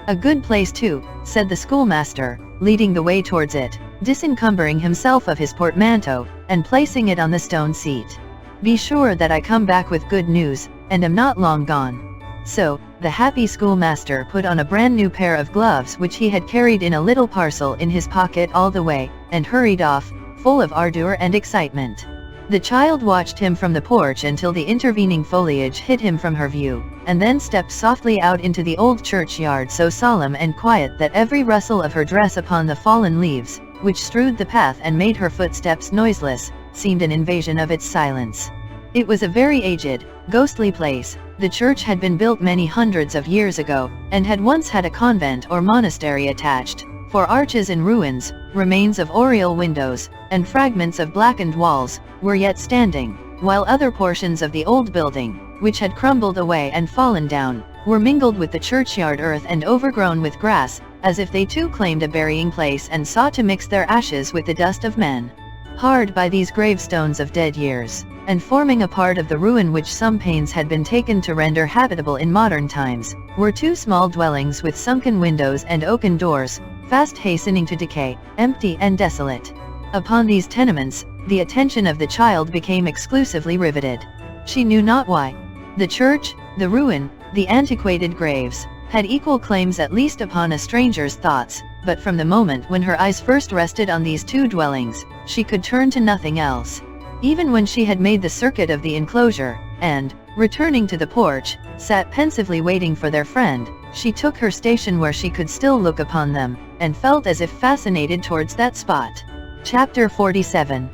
"A good place too," said the schoolmaster, leading the way towards it, disencumbering himself of his portmanteau, and placing it on the stone seat. "Be sure that I come back with good news, and am not long gone." So, the happy schoolmaster put on a brand new pair of gloves which he had carried in a little parcel in his pocket all the way, and hurried off, full of ardor and excitement. The child watched him from the porch until the intervening foliage hid him from her view, and then stepped softly out into the old churchyard, so solemn and quiet that every rustle of her dress upon the fallen leaves, which strewed the path and made her footsteps noiseless, seemed an invasion of its silence. It was a very aged, ghostly place. The church had been built many hundreds of years ago, and had once had a convent or monastery attached, for arches in ruins, remains of oriel windows, and fragments of blackened walls, were yet standing, while other portions of the old building, which had crumbled away and fallen down, were mingled with the churchyard earth and overgrown with grass, as if they too claimed a burying place and sought to mix their ashes with the dust of men. Hard by these gravestones of dead years, and forming a part of the ruin which some pains had been taken to render habitable in modern times, were two small dwellings with sunken windows and oaken doors, fast hastening to decay, empty and desolate. Upon these tenements, the attention of the child became exclusively riveted. She knew not why. The church, the ruin, the antiquated graves, had equal claims at least upon a stranger's thoughts, but from the moment when her eyes first rested on these two dwellings, she could turn to nothing else. Even when she had made the circuit of the enclosure, and, returning to the porch, sat pensively waiting for their friend, she took her station where she could still look upon them, and felt as if fascinated towards that spot. Chapter 47.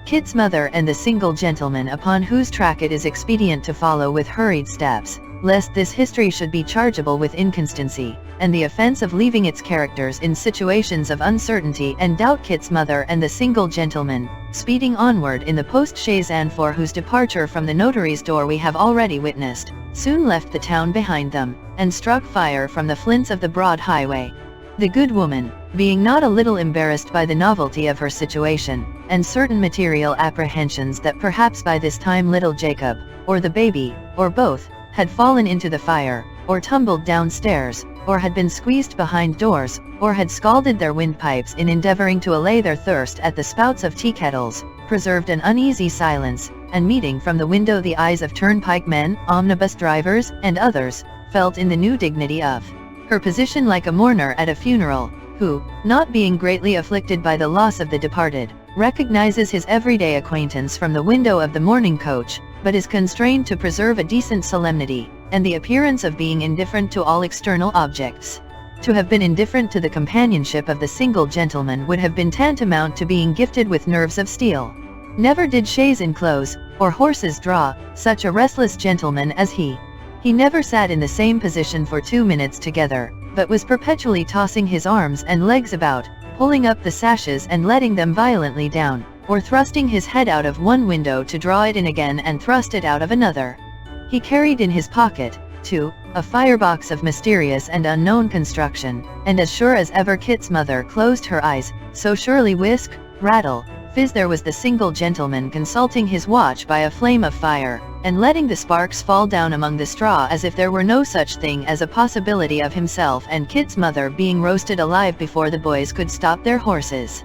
Kit's mother and the single gentleman upon whose track it is expedient to follow with hurried steps, lest this history should be chargeable with inconstancy, and the offense of leaving its characters in situations of uncertainty and doubt. Kit's mother and the single gentleman, speeding onward in the post-chaise and for whose departure from the notary's door we have already witnessed, soon left the town behind them, and struck fire from the flints of the broad highway. The good woman, being not a little embarrassed by the novelty of her situation, and certain material apprehensions that perhaps by this time little Jacob, or the baby, or both, had fallen into the fire, or tumbled downstairs, or had been squeezed behind doors, or had scalded their windpipes in endeavoring to allay their thirst at the spouts of tea kettles, preserved an uneasy silence, and meeting from the window the eyes of turnpike men, omnibus drivers, and others, felt in the new dignity of her position like a mourner at a funeral, who, not being greatly afflicted by the loss of the departed, recognizes his everyday acquaintance from the window of the mourning coach, but is constrained to preserve a decent solemnity, and the appearance of being indifferent to all external objects. To have been indifferent to the companionship of the single gentleman would have been tantamount to being gifted with nerves of steel. Never did chaise enclose, or horses draw, such a restless gentleman as he. He never sat in the same position for 2 minutes together, but was perpetually tossing his arms and legs about, pulling up the sashes and letting them violently down, or thrusting his head out of one window to draw it in again and thrust it out of another. He carried in his pocket, too, a firebox of mysterious and unknown construction, and as sure as ever Kit's mother closed her eyes, so surely whisk, rattle, fizz there was the single gentleman consulting his watch by a flame of fire, and letting the sparks fall down among the straw as if there were no such thing as a possibility of himself and Kit's mother being roasted alive before the boys could stop their horses.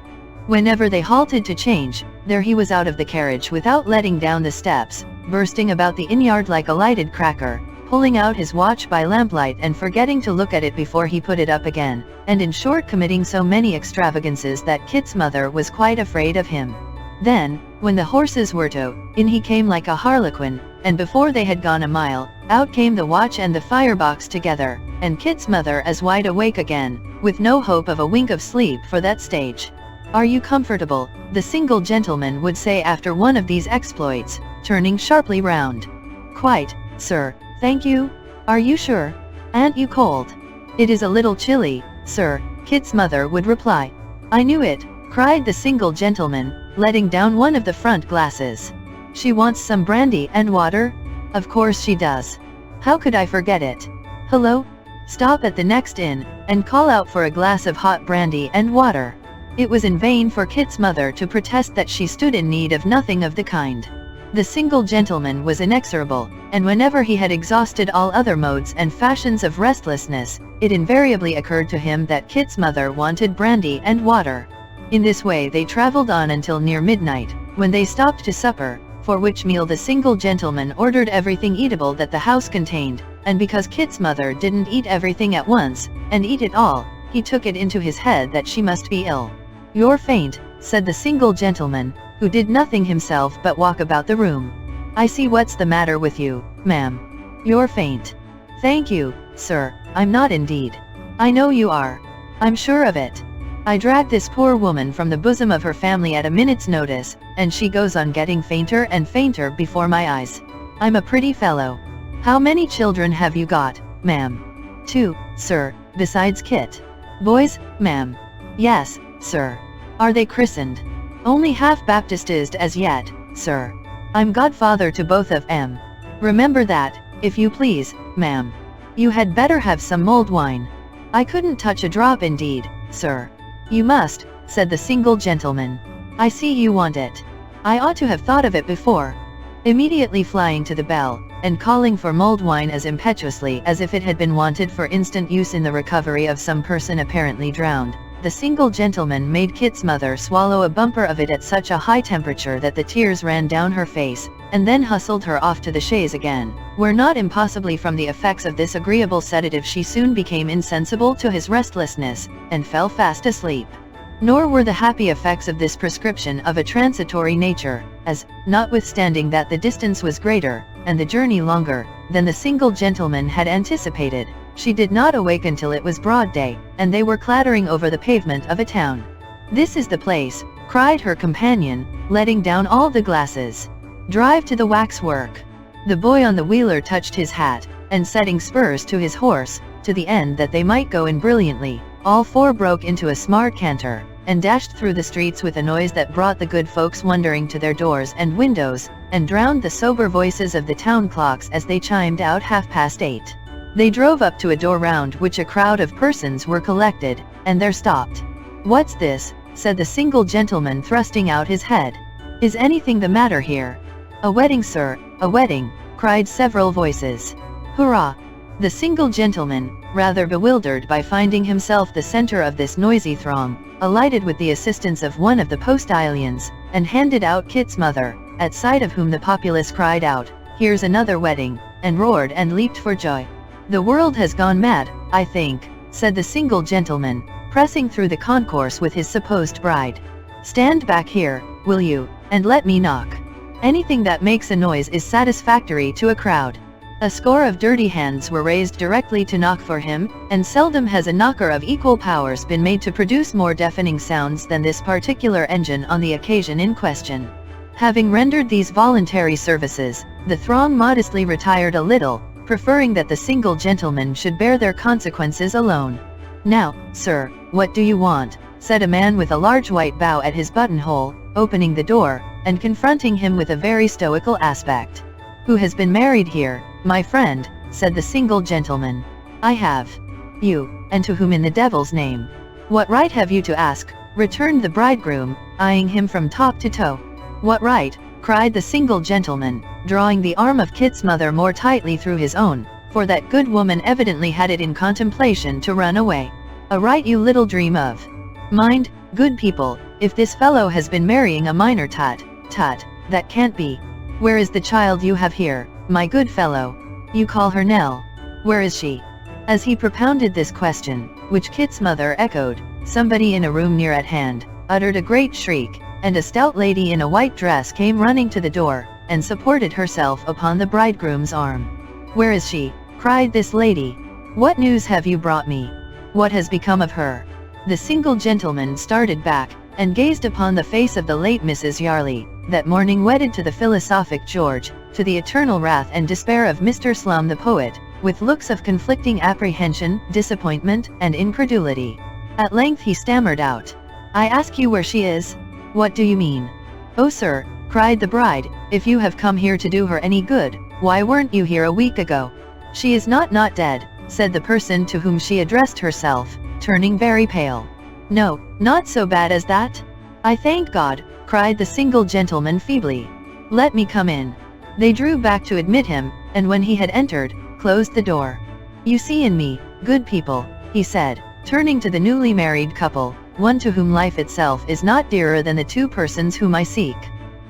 Whenever they halted to change, there he was out of the carriage without letting down the steps, bursting about the inn-yard like a lighted cracker, pulling out his watch by lamplight and forgetting to look at it before he put it up again, and in short committing so many extravagances that Kit's mother was quite afraid of him. Then, when the horses were to in, he came like a harlequin, and before they had gone a mile, out came the watch and the firebox together, and Kit's mother as wide awake again, with no hope of a wink of sleep for that stage. "Are you comfortable?" the single gentleman would say after one of these exploits, turning sharply round. "Quite, sir, thank you. Are you sure? Aren't you cold?" "It is a little chilly, sir," Kit's mother would reply. "I knew it," cried the single gentleman, letting down one of the front glasses. "She wants some brandy and water? Of course she does. How could I forget it? Hello? Stop at the next inn, and call out for a glass of hot brandy and water." It was in vain for Kit's mother to protest that she stood in need of nothing of the kind. The single gentleman was inexorable, and whenever he had exhausted all other modes and fashions of restlessness, it invariably occurred to him that Kit's mother wanted brandy and water. In this way they traveled on until near midnight, when they stopped to supper, for which meal the single gentleman ordered everything eatable that the house contained, and because Kit's mother didn't eat everything at once, and eat it all, he took it into his head that she must be ill. "You're faint," said the single gentleman, who did nothing himself but walk about the room. "I see what's the matter with you, ma'am. You're faint." "Thank you, sir, I'm not indeed." "I know you are. I'm sure of it. I dragged this poor woman from the bosom of her family at a minute's notice, and she goes on getting fainter and fainter before my eyes. I'm a pretty fellow. How many children have you got, ma'am?" "2, sir, besides Kit." "Boys, ma'am?" "Yes, sir." "Are they christened?" "Only half baptized as yet, sir. I'm godfather to both of 'em. Remember that, if you please, ma'am. You had better have some mulled wine." "I couldn't touch a drop indeed, sir." "You must," said the single gentleman. "I see you want it. I ought to have thought of it before." Immediately flying to the bell, and calling for mulled wine as impetuously as if it had been wanted for instant use in the recovery of some person apparently drowned, the single gentleman made Kit's mother swallow a bumper of it at such a high temperature that the tears ran down her face, and then hustled her off to the chaise again, where not impossibly from the effects of this agreeable sedative she soon became insensible to his restlessness, and fell fast asleep. Nor were the happy effects of this prescription of a transitory nature, as, notwithstanding that the distance was greater, and the journey longer, than the single gentleman had anticipated, she did not awake until it was broad day, and they were clattering over the pavement of a town. "This is the place," cried her companion, letting down all the glasses. "Drive to the waxwork." The boy on the wheeler touched his hat, and setting spurs to his horse, to the end that they might go in brilliantly, all four broke into a smart canter, and dashed through the streets with a noise that brought the good folks wondering to their doors and windows, and drowned the sober voices of the town clocks as they chimed out 8:30. They drove up to a door round which a crowd of persons were collected, and there stopped. "What's this?" said the single gentleman, thrusting out his head. "Is anything the matter here?" "A wedding, sir, a wedding," cried several voices. "Hurrah!" The single gentleman, rather bewildered by finding himself the center of this noisy throng, alighted with the assistance of one of the postilions, and handed out Kit's mother, at sight of whom the populace cried out, "Here's another wedding," and roared and leaped for joy. "The world has gone mad, I think," said the single gentleman, pressing through the concourse with his supposed bride. "Stand back here, will you, and let me knock. Anything that makes a noise is satisfactory to a crowd." A score of dirty hands were raised directly to knock for him, and seldom has a knocker of equal powers been made to produce more deafening sounds than this particular engine on the occasion in question. Having rendered these voluntary services, the throng modestly retired a little, preferring that the single gentleman should bear their consequences alone. "Now, sir, what do you want?" said a man with a large white bow at his buttonhole, opening the door, and confronting him with a very stoical aspect. "Who has been married here, my friend?" said the single gentleman. "I have." "You, and to whom in the devil's name?" "What right have you to ask?" returned the bridegroom, eyeing him from top to toe. "What right?" cried the single gentleman, drawing the arm of Kit's mother more tightly through his own, for that good woman evidently had it in contemplation to run away. "A right you little dream of. Mind, good people, if this fellow has been marrying a minor, tut, that can't be. Where is the child you have here, my good fellow? You call her Nell. Where is she?" As he propounded this question, which Kit's mother echoed, somebody in a room near at hand uttered a great shriek, and a stout lady in a white dress came running to the door, and supported herself upon the bridegroom's arm. "Where is she?" cried this lady. "What news have you brought me? What has become of her?" The single gentleman started back, and gazed upon the face of the late Mrs. Yarley, that morning wedded to the philosophic George, to the eternal wrath and despair of Mr. Slum the poet, with looks of conflicting apprehension, disappointment, and incredulity. At length he stammered out, "I ask you where she is? What do you mean?" "Oh, sir," cried the bride, "if you have come here to do her any good, why weren't you here a week ago?" "She is not dead," said the person to whom she addressed herself, turning very pale. "No, not so bad as that? I thank God," cried the single gentleman feebly. "Let me come in." They drew back to admit him, and when he had entered, closed the door. "You see in me, good people," he said, turning to the newly married couple, "one to whom life itself is not dearer than the two persons whom I seek.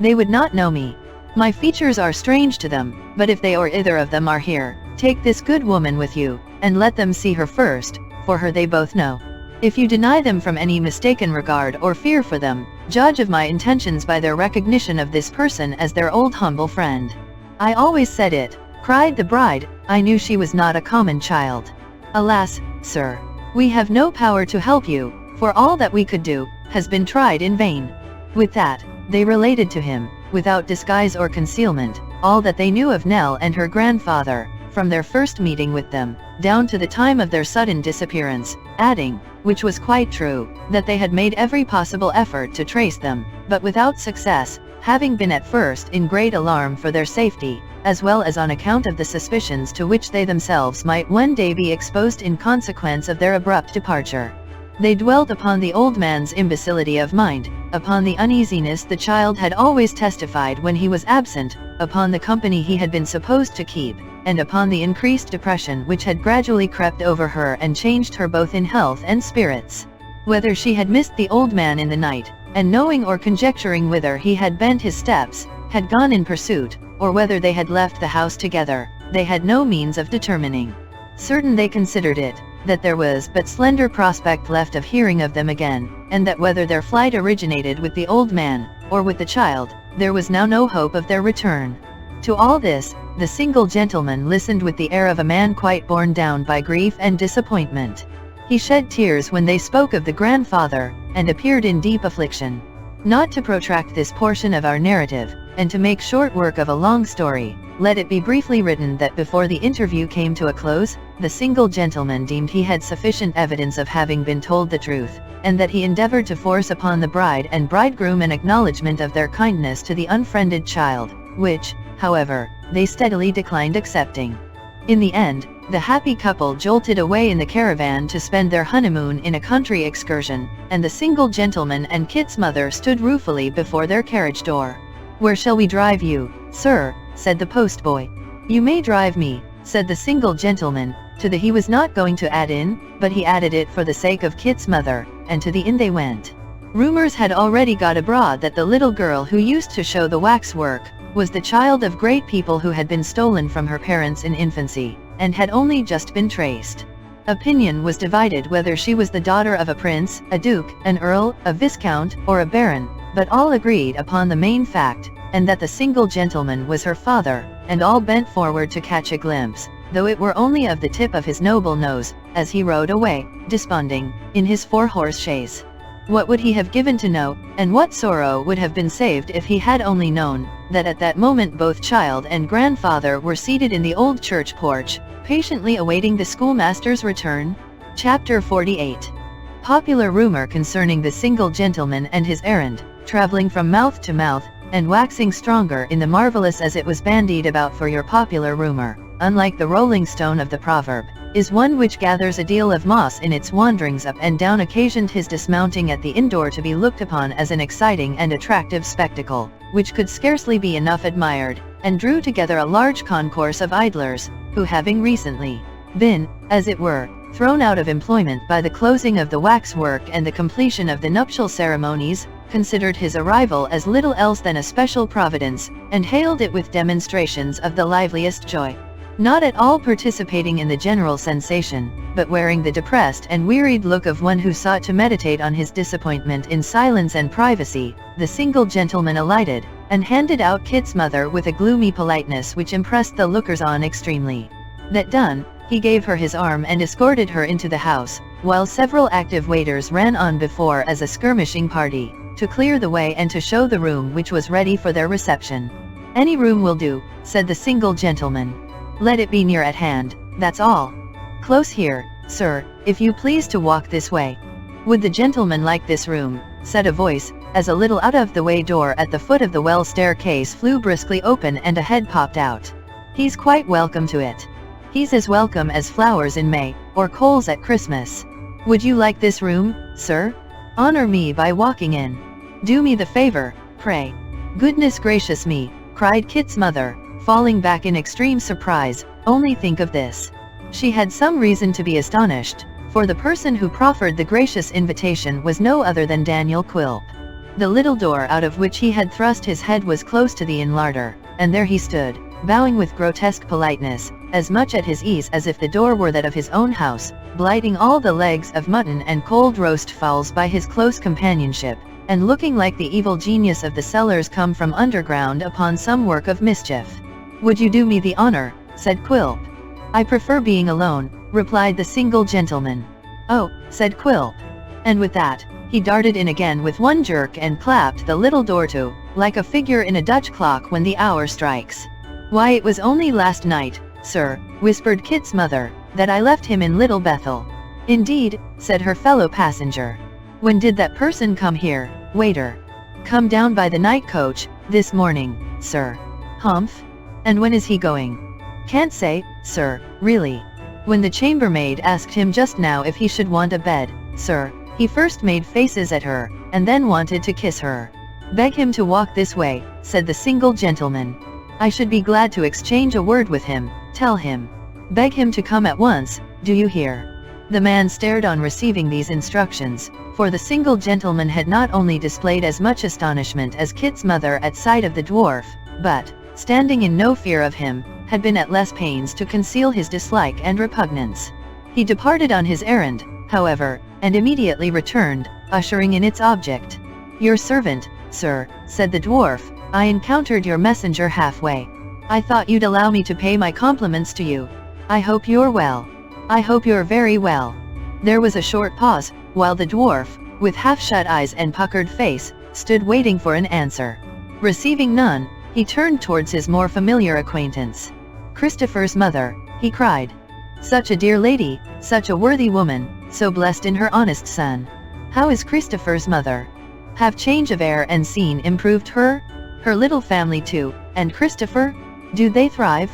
They would not know me. My features are strange to them, but if they or either of them are here, take this good woman with you, and let them see her first, for her they both know. If you deny them from any mistaken regard or fear for them, judge of my intentions by their recognition of this person as their old humble friend." "I always said it," cried the bride, "I knew she was not a common child. Alas, sir, we have no power to help you, for all that we could do, has been tried in vain." With that, they related to him, without disguise or concealment, all that they knew of Nell and her grandfather, from their first meeting with them, down to the time of their sudden disappearance, adding, which was quite true, that they had made every possible effort to trace them, but without success, having been at first in great alarm for their safety, as well as on account of the suspicions to which they themselves might one day be exposed in consequence of their abrupt departure. They dwelt upon the old man's imbecility of mind, upon the uneasiness the child had always testified when he was absent, upon the company he had been supposed to keep, and upon the increased depression which had gradually crept over her and changed her both in health and spirits. Whether she had missed the old man in the night, and knowing or conjecturing whither he had bent his steps, had gone in pursuit, or whether they had left the house together, they had no means of determining. Certain they considered it, that there was but slender prospect left of hearing of them again, and that whether their flight originated with the old man, or with the child, there was now no hope of their return. To all this, the single gentleman listened with the air of a man quite borne down by grief and disappointment. He shed tears when they spoke of the grandfather, and appeared in deep affliction. Not to protract this portion of our narrative, and to make short work of a long story, let it be briefly written that before the interview came to a close, the single gentleman deemed he had sufficient evidence of having been told the truth, and that he endeavored to force upon the bride and bridegroom an acknowledgement of their kindness to the unfriended child, which, however, they steadily declined accepting. In the end, the happy couple jolted away in the caravan to spend their honeymoon in a country excursion, and the single gentleman and Kit's mother stood ruefully before their carriage door. "Where shall we drive you, sir?" said the postboy. "You may drive me," said the single gentleman. To the he was not going to add in, but he added it for the sake of Kit's mother, and to the inn they went. Rumors had already got abroad that the little girl who used to show the waxwork was the child of great people who had been stolen from her parents in infancy, and had only just been traced. Opinion was divided whether she was the daughter of a prince, a duke, an earl, a viscount, or a baron, but all agreed upon the main fact, and that the single gentleman was her father, and all bent forward to catch a glimpse, though it were only of the tip of his noble nose, as he rode away, desponding, in his 4-horse chaise. What would he have given to know, and what sorrow would have been saved if he had only known, that at that moment both child and grandfather were seated in the old church porch, patiently awaiting the schoolmaster's return? Chapter 48. Popular rumor concerning the single gentleman and his errand, traveling from mouth to mouth, and waxing stronger in the marvelous as it was bandied about. For your popular rumor, unlike the rolling stone of the proverb, is one which gathers a deal of moss in its wanderings up and down, occasioned his dismounting at the inn door to be looked upon as an exciting and attractive spectacle, which could scarcely be enough admired, and drew together a large concourse of idlers, who having recently been, as it were, thrown out of employment by the closing of the waxwork and the completion of the nuptial ceremonies, considered his arrival as little else than a special providence, and hailed it with demonstrations of the liveliest joy. Not at all participating in the general sensation, but wearing the depressed and wearied look of one who sought to meditate on his disappointment in silence and privacy, the single gentleman alighted, and handed out Kit's mother with a gloomy politeness which impressed the lookers-on extremely. That done, he gave her his arm and escorted her into the house, while several active waiters ran on before as a skirmishing party, to clear the way and to show the room which was ready for their reception. "Any room will do," said the single gentleman. "Let it be near at hand, that's all." "Close here, sir, if you please to walk this way." "Would the gentleman like this room?" said a voice, as a little out-of-the-way door at the foot of the well staircase flew briskly open and a head popped out. "He's quite welcome to it. He's as welcome as flowers in May, or coals at Christmas. Would you like this room, sir? Honor me by walking in. Do me the favor, pray." "Goodness gracious me," cried Kit's mother, falling back in extreme surprise. Only think of this. She had some reason to be astonished, for the person who proffered the gracious invitation was no other than Daniel Quilp. The little door out of which he had thrust his head was close to the inn larder, and there he stood, bowing with grotesque politeness, as much at his ease as if the door were that of his own house, blighting all the legs of mutton and cold roast fowls by his close companionship, and looking like the evil genius of the cellars come from underground upon some work of mischief. "Would you do me the honor?" said Quilp. "I prefer being alone," replied the single gentleman. "Oh," said Quilp. And with that, he darted in again with one jerk and clapped the little door to, like a figure in a Dutch clock when the hour strikes. "Why, it was only last night, sir," whispered Kit's mother, "that I left him in Little Bethel." "Indeed," said her fellow passenger. "When did that person come here, waiter?" "Come down by the night coach, this morning, sir." "Humph. And when is he going?" "Can't say, sir, really. When the chambermaid asked him just now if he should want a bed, sir, he first made faces at her, and then wanted to kiss her." "Beg him to walk this way," said the single gentleman. "I should be glad to exchange a word with him. Tell him. Beg him to come at once, do you hear?" The man stared on receiving these instructions, for the single gentleman had not only displayed as much astonishment as Kit's mother at sight of the dwarf, but, standing in no fear of him, had been at less pains to conceal his dislike and repugnance. He departed on his errand, however, and immediately returned, ushering in its object. "Your servant, sir," said the dwarf. "I encountered your messenger halfway. I thought you'd allow me to pay my compliments to you. I hope you're well." "I hope you're very well." There was a short pause, while the dwarf, with half-shut eyes and puckered face, stood waiting for an answer. Receiving none, he turned towards his more familiar acquaintance. "Christopher's mother," he cried. "Such a dear lady, such a worthy woman, so blessed in her honest son. How is Christopher's mother? Have change of air and scene improved her? Her little family too, and Christopher? Do they thrive?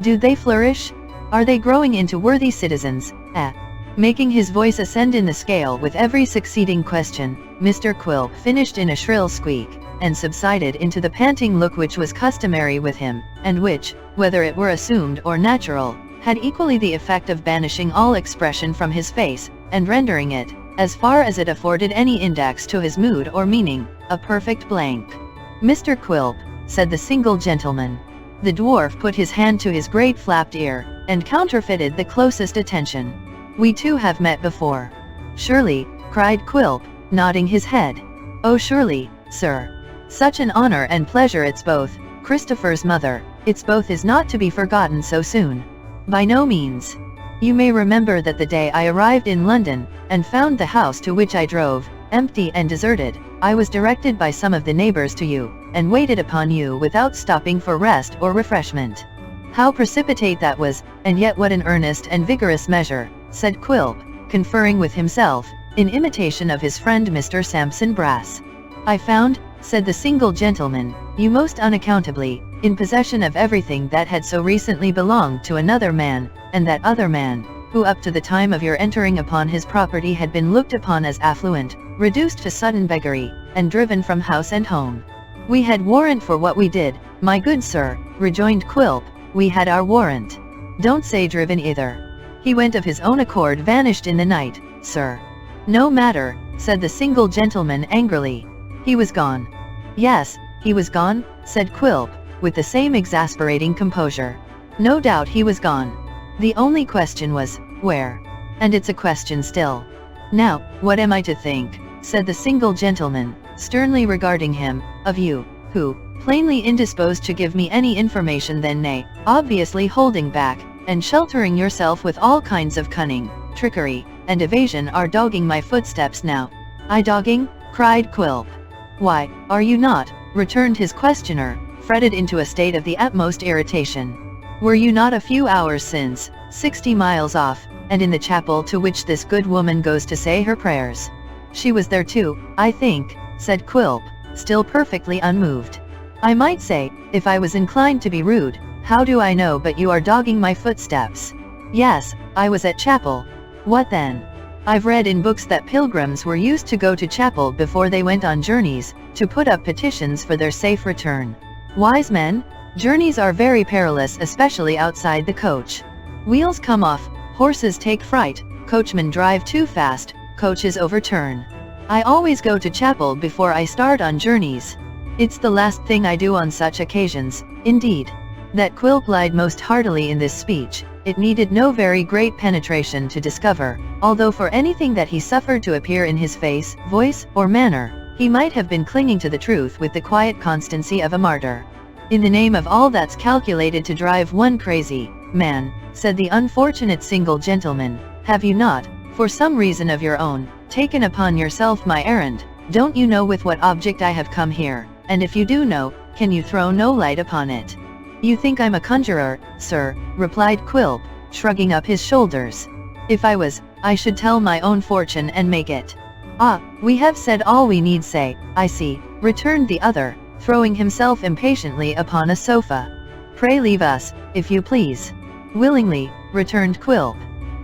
Do they flourish?" Are they growing into worthy citizens? Making his voice ascend in the scale with every succeeding question, Mr. Quilp finished in a shrill squeak, and subsided into the panting look which was customary with him, and which, whether it were assumed or natural, had equally the effect of banishing all expression from his face, and rendering it, as far as it afforded any index to his mood or meaning, a perfect blank. "Mr. Quilp," said the single gentleman. The dwarf put his hand to his great flapped ear, and counterfeited the closest attention. "We two have met before." "Surely," cried Quilp, nodding his head. "Oh surely, sir. Such an honor and pleasure. It's both, Christopher's mother, it's both is not to be forgotten so soon." "By no means. You may remember that the day I arrived in London, and found the house to which I drove, empty and deserted, I was directed by some of the neighbors to you, and waited upon you without stopping for rest or refreshment." "How precipitate that was, and yet what an earnest and vigorous measure," said Quilp, conferring with himself, in imitation of his friend Mr. Sampson Brass. "I found," said the single gentleman, "you most unaccountably, in possession of everything that had so recently belonged to another man, and that other man, who up to the time of your entering upon his property had been looked upon as affluent, reduced to sudden beggary, and driven from house and home." "We had warrant for what we did, my good sir," rejoined Quilp, "we had our warrant." "Don't say driven either. He went of his own accord, vanished in the night, sir." "No matter," said the single gentleman angrily. "He was gone." "Yes, he was gone," said Quilp, with the same exasperating composure. "No doubt he was gone. The only question was, where? And it's a question still. Now, what am I to think," said the single gentleman, sternly regarding him, "of you, who, plainly indisposed to give me any information, then nay, obviously holding back, and sheltering yourself with all kinds of cunning, trickery, and evasion, are dogging my footsteps now?" "I dogging?" cried Quilp. "Why, are you not?" returned his questioner, fretted into a state of the utmost irritation. "Were you not a few hours since, 60 miles off, and in the chapel to which this good woman goes to say her prayers?" "She was there too, I think," said Quilp, still perfectly unmoved. "I might say, if I was inclined to be rude, how do I know but you are dogging my footsteps?" "Yes, I was at chapel." "What then?" "I've read in books that pilgrims were used to go to chapel before they went on journeys, to put up petitions for their safe return." "Wise men? Journeys are very perilous, especially outside the coach. Wheels come off, horses take fright, coachmen drive too fast, coaches overturn. I always go to chapel before I start on journeys. It's the last thing I do on such occasions, indeed." That Quilp lied most heartily in this speech, it needed no very great penetration to discover, although for anything that he suffered to appear in his face, voice, or manner, he might have been clinging to the truth with the quiet constancy of a martyr. "In the name of all that's calculated to drive one crazy, man," said the unfortunate single gentleman, "have you not, for some reason of your own, taken upon yourself my errand? Don't you know with what object I have come here, and if you do know, can you throw no light upon it?" "You think I'm a conjurer, sir," replied Quilp, shrugging up his shoulders. "If I was, I should tell my own fortune and make it." "Ah, we have said all we need say, I see," returned the other, throwing himself impatiently upon a sofa. "Pray leave us, if you please." "Willingly," returned Quilp.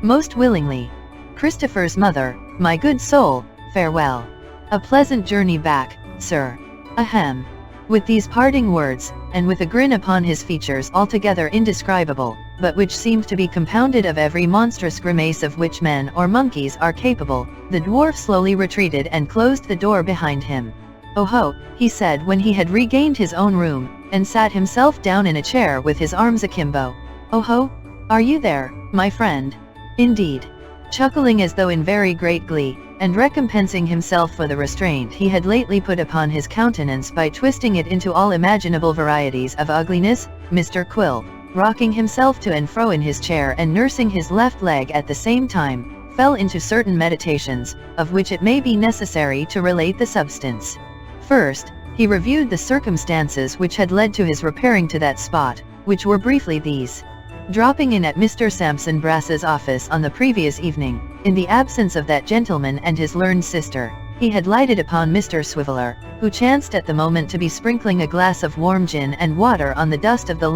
"Most willingly. Christopher's mother, my good soul, farewell. A pleasant journey back, sir. Ahem." With these parting words, and with a grin upon his features altogether indescribable, but which seemed to be compounded of every monstrous grimace of which men or monkeys are capable, the dwarf slowly retreated and closed the door behind him. "Oh ho," he said when he had regained his own room, and sat himself down in a chair with his arms akimbo. "Oh ho? Are you there, my friend?" "Indeed." Chuckling as though in very great glee, and recompensing himself for the restraint he had lately put upon his countenance by twisting it into all imaginable varieties of ugliness, Mr. Quilp, rocking himself to and fro in his chair and nursing his left leg at the same time, fell into certain meditations, of which it may be necessary to relate the substance. First, he reviewed the circumstances which had led to his repairing to that spot, which were briefly these. Dropping in at Mr. Sampson Brass's office on the previous evening, in the absence of that gentleman and his learned sister, he had lighted upon Mr. Swiveller, who chanced at the moment to be sprinkling a glass of warm gin and water on the dust of the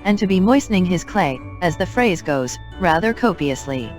and to be moistening his clay, as the phrase goes, rather copiously.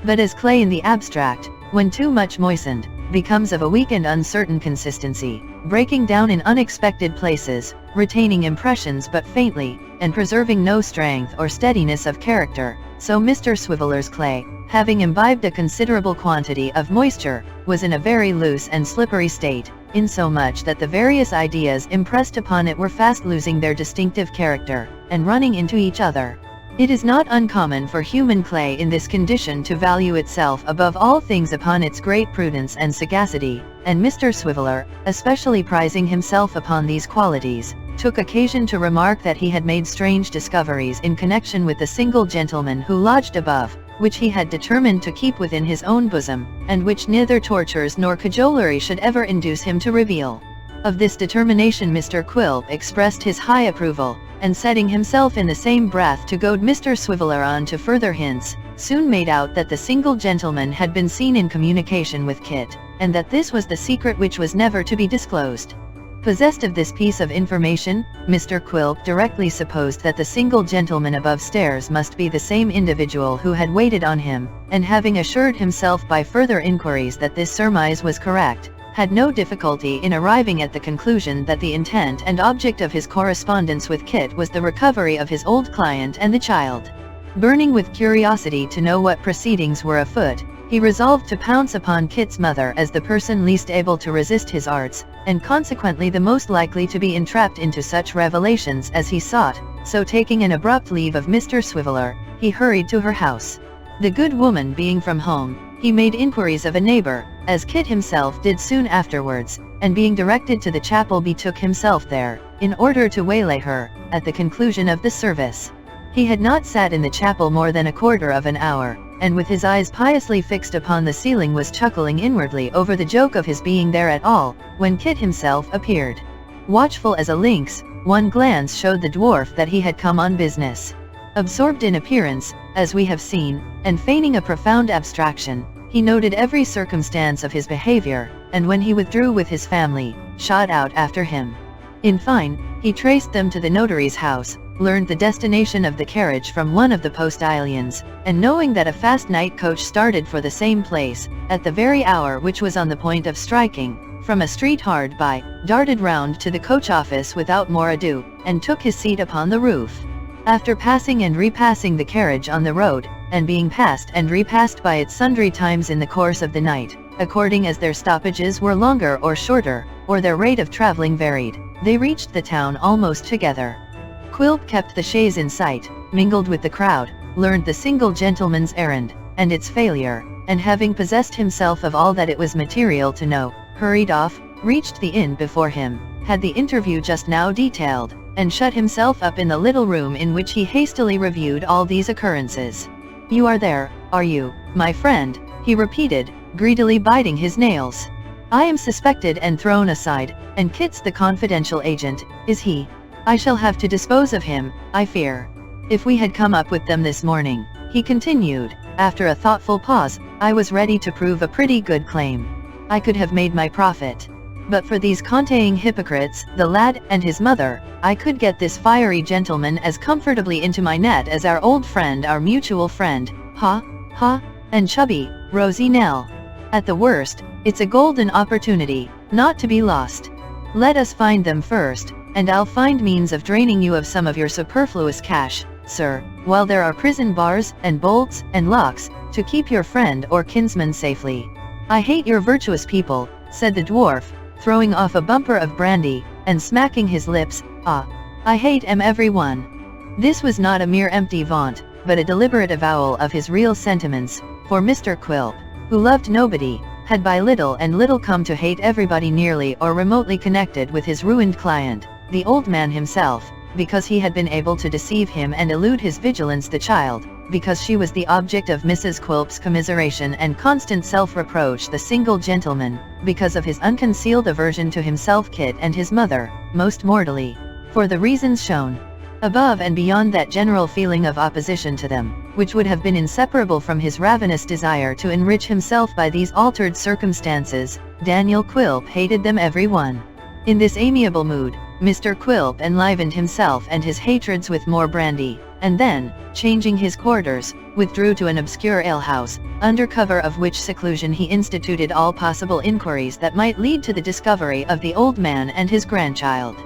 But as clay in the abstract, when too much moistened, becomes of a weak and uncertain consistency, breaking down in unexpected places, retaining impressions but faintly, and preserving no strength or steadiness of character, so Mr. Swiveller's clay, having imbibed a considerable quantity of moisture, was in a very loose and slippery state, insomuch that the various ideas impressed upon it were fast losing their distinctive character, and running into each other. It is not uncommon for human clay in this condition to value itself above all things upon its great prudence and sagacity, and Mr. Swiveller, especially prizing himself upon these qualities, took occasion to remark that he had made strange discoveries in connection with the single gentleman who lodged above, which he had determined to keep within his own bosom, and which neither tortures nor cajolery should ever induce him to reveal. Of this determination Mr. Quilp expressed his high approval, and setting himself in the same breath to goad Mr. Swiveller on to further hints, soon made out that the single gentleman had been seen in communication with Kit, and that this was the secret which was never to be disclosed. Possessed of this piece of information, Mr. Quilp directly supposed that the single gentleman above stairs must be the same individual who had waited on him, and having assured himself by further inquiries that this surmise was correct, had no difficulty in arriving at the conclusion that the intent and object of his correspondence with Kit was the recovery of his old client and the child. Burning with curiosity to know what proceedings were afoot, he resolved to pounce upon Kit's mother as the person least able to resist his arts, and consequently the most likely to be entrapped into such revelations as he sought, so taking an abrupt leave of Mr. Swiveller, he hurried to her house. The good woman being from home, he made inquiries of a neighbor, as Kit himself did soon afterwards, and being directed to the chapel betook himself there, in order to waylay her, at the conclusion of the service. He had not sat in the chapel more than a quarter of an hour, and with his eyes piously fixed upon the ceiling was chuckling inwardly over the joke of his being there at all, when Kit himself appeared. Watchful as a lynx, one glance showed the dwarf that he had come on business. Absorbed in appearance, as we have seen, and feigning a profound abstraction, he noted every circumstance of his behavior, and when he withdrew with his family, shot out after him. In fine, he traced them to the notary's house, learned the destination of the carriage from one of the postilions, and knowing that a fast night coach started for the same place, at the very hour which was on the point of striking, from a street hard by, darted round to the coach office without more ado, and took his seat upon the roof. After passing and repassing the carriage on the road, and being passed and repassed by it sundry times in the course of the night, according as their stoppages were longer or shorter, or their rate of travelling varied, they reached the town almost together. Quilp kept the chaise in sight, mingled with the crowd, learned the single gentleman's errand, and its failure, and having possessed himself of all that it was material to know, hurried off, reached the inn before him, had the interview just now detailed, and shut himself up in the little room in which he hastily reviewed all these occurrences. "You are there, are you, my friend?" he repeated, greedily biting his nails. "I am suspected and thrown aside, and Kit's the confidential agent, is he? I shall have to dispose of him, I fear. If we had come up with them this morning," he continued, after a thoughtful pause, "I was ready to prove a pretty good claim. I could have made my profit. But for these conteing hypocrites, the lad and his mother, I could get this fiery gentleman as comfortably into my net as our old friend, our mutual friend, and chubby, Rosie Nell. At the worst, it's a golden opportunity, not to be lost. Let us find them first, and I'll find means of draining you of some of your superfluous cash, sir, while there are prison bars, and bolts, and locks, to keep your friend or kinsman safely. I hate your virtuous people," said the dwarf, throwing off a bumper of brandy, and smacking his lips. I hate 'em every one." This was not a mere empty vaunt, but a deliberate avowal of his real sentiments, for Mr. Quilp, who loved nobody, had by little and little come to hate everybody nearly or remotely connected with his ruined client, the old man himself, because he had been able to deceive him and elude his vigilance, the child, because she was the object of Mrs. Quilp's commiseration and constant self-reproach, the single gentleman, because of his unconcealed aversion to himself, Kit, and his mother, most mortally, for the reasons shown above, and beyond that general feeling of opposition to them, which would have been inseparable from his ravenous desire to enrich himself by these altered circumstances. Daniel Quilp hated them every one. In this amiable mood, Mr. Quilp enlivened himself and his hatreds with more brandy, and then, changing his quarters, withdrew to an obscure alehouse, under cover of which seclusion he instituted all possible inquiries that might lead to the discovery of the old man and his grandchild.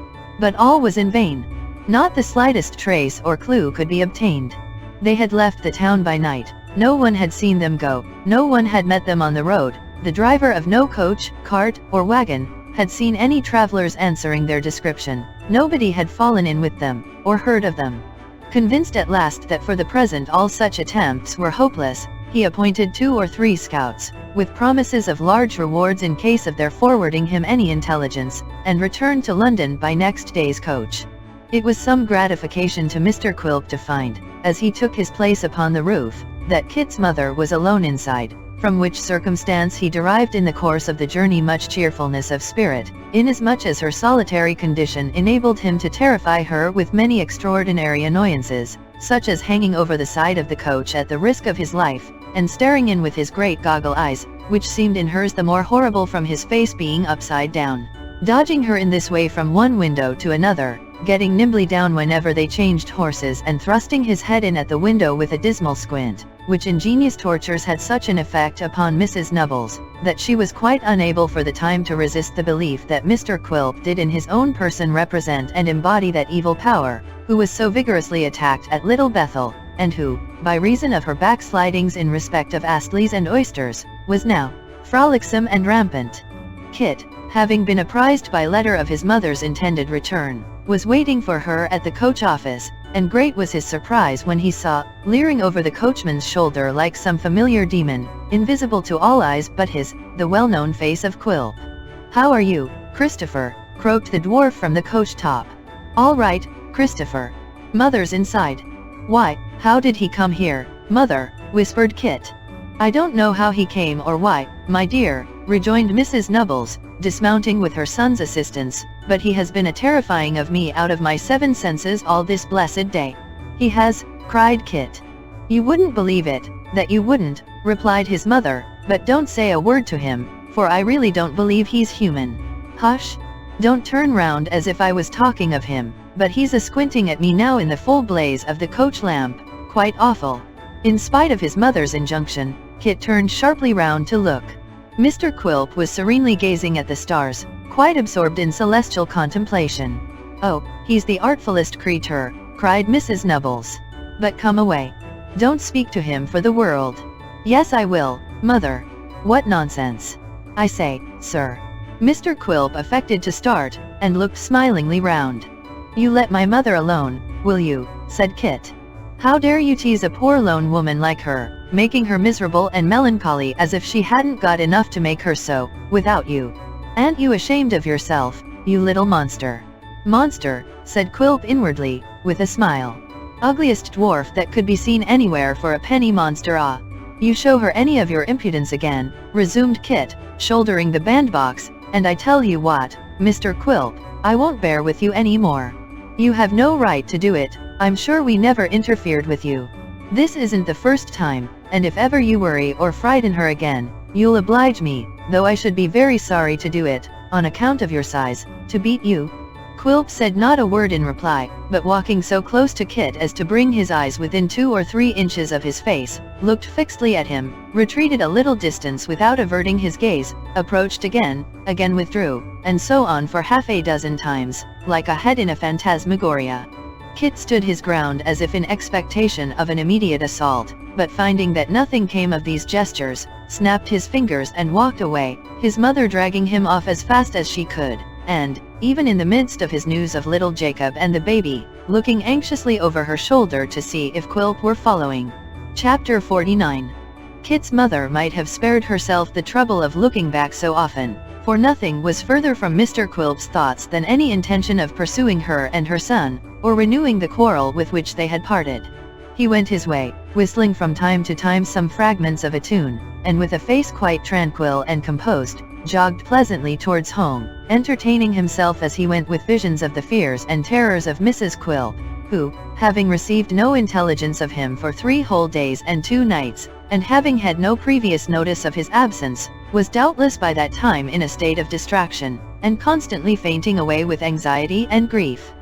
But all was in vain. Not the slightest trace or clue could be obtained. They had left the town by night, no one had seen them go, no one had met them on the road, the driver of no coach, cart, or wagon had seen any travelers answering their description, nobody had fallen in with them, or heard of them. Convinced at last that for the present all such attempts were hopeless, he appointed 2 or 3 scouts, with promises of large rewards in case of their forwarding him any intelligence, and returned to London by next day's coach. It was some gratification to Mr. Quilp to find, as he took his place upon the roof, that Kit's mother was alone inside, from which circumstance he derived in the course of the journey much cheerfulness of spirit, inasmuch as her solitary condition enabled him to terrify her with many extraordinary annoyances, such as hanging over the side of the coach at the risk of his life, and staring in with his great goggle eyes, which seemed in hers the more horrible from his face being upside down. Dodging her in this way from one window to another, getting nimbly down whenever they changed horses, and thrusting his head in at the window with a dismal squint, which ingenious tortures had such an effect upon Mrs. Nubbles, that she was quite unable for the time to resist the belief that Mr. Quilp did in his own person represent and embody that evil power, who was so vigorously attacked at Little Bethel, and who, by reason of her backslidings in respect of Astleys and oysters, was now frolicsome and rampant. Kit, having been apprised by letter of his mother's intended return, was waiting for her at the coach office, and great was his surprise when he saw, leering over the coachman's shoulder like some familiar demon, invisible to all eyes but his, the well-known face of Quilp. "How are you, Christopher?" croaked the dwarf from the coach top. "All right, Christopher. Mother's inside." "Why, how did he come here, mother?" whispered Kit. "I don't know how he came or why, my dear," rejoined Mrs. Nubbles, dismounting with her son's assistance, "but he has been a terrifying of me out of my 7 senses all this blessed day." "He has?" cried Kit. "You wouldn't believe it, that you wouldn't," replied his mother, "but don't say a word to him, for I really don't believe he's human." "Hush! Don't turn round as if I was talking of him, but he's a-squinting at me now in the full blaze of the coach lamp, quite awful." In spite of his mother's injunction, Kit turned sharply round to look. Mr. Quilp was serenely gazing at the stars, quite absorbed in celestial contemplation. "Oh, he's the artfullest creature," cried Mrs. Nubbles. "But come away. Don't speak to him for the world." "Yes, I will, mother." "What nonsense!" "I say, sir." Mr. Quilp affected to start, and looked smilingly round. "You let my mother alone, will you?" said Kit. "How dare you tease a poor lone woman like her, making her miserable and melancholy as if she hadn't got enough to make her so, without you? Aren't you ashamed of yourself, you little monster?" "Monster," said Quilp inwardly, with a smile. "Ugliest dwarf that could be seen anywhere for a penny monster. Ah! You show her any of your impudence again," resumed Kit, shouldering the bandbox, "and I tell you what, Mr. Quilp, I won't bear with you any more. You have no right to do it. I'm sure we never interfered with you. This isn't the first time, and if ever you worry or frighten her again, you'll oblige me, though I should be very sorry to do it, on account of your size, to beat you." Quilp said not a word in reply, but walking so close to Kit as to bring his eyes within 2 or 3 inches of his face, looked fixedly at him, retreated a little distance without averting his gaze, approached again withdrew, and so on for half a dozen times, like a head in a phantasmagoria. Kit stood his ground as if in expectation of an immediate assault, but finding that nothing came of these gestures, snapped his fingers and walked away, his mother dragging him off as fast as she could, and, even in the midst of his news of little Jacob and the baby, looking anxiously over her shoulder to see if Quilp were following. Chapter 49. Kit's mother might have spared herself the trouble of looking back so often, for nothing was further from Mr. Quilp's thoughts than any intention of pursuing her and her son, or renewing the quarrel with which they had parted. He went his way, whistling from time to time some fragments of a tune, and with a face quite tranquil and composed, jogged pleasantly towards home, entertaining himself as he went with visions of the fears and terrors of Mrs. Quilp, who, having received no intelligence of him for 3 whole days and 2 nights, and having had no previous notice of his absence, was doubtless by that time in a state of distraction, and constantly fainting away with anxiety and grief.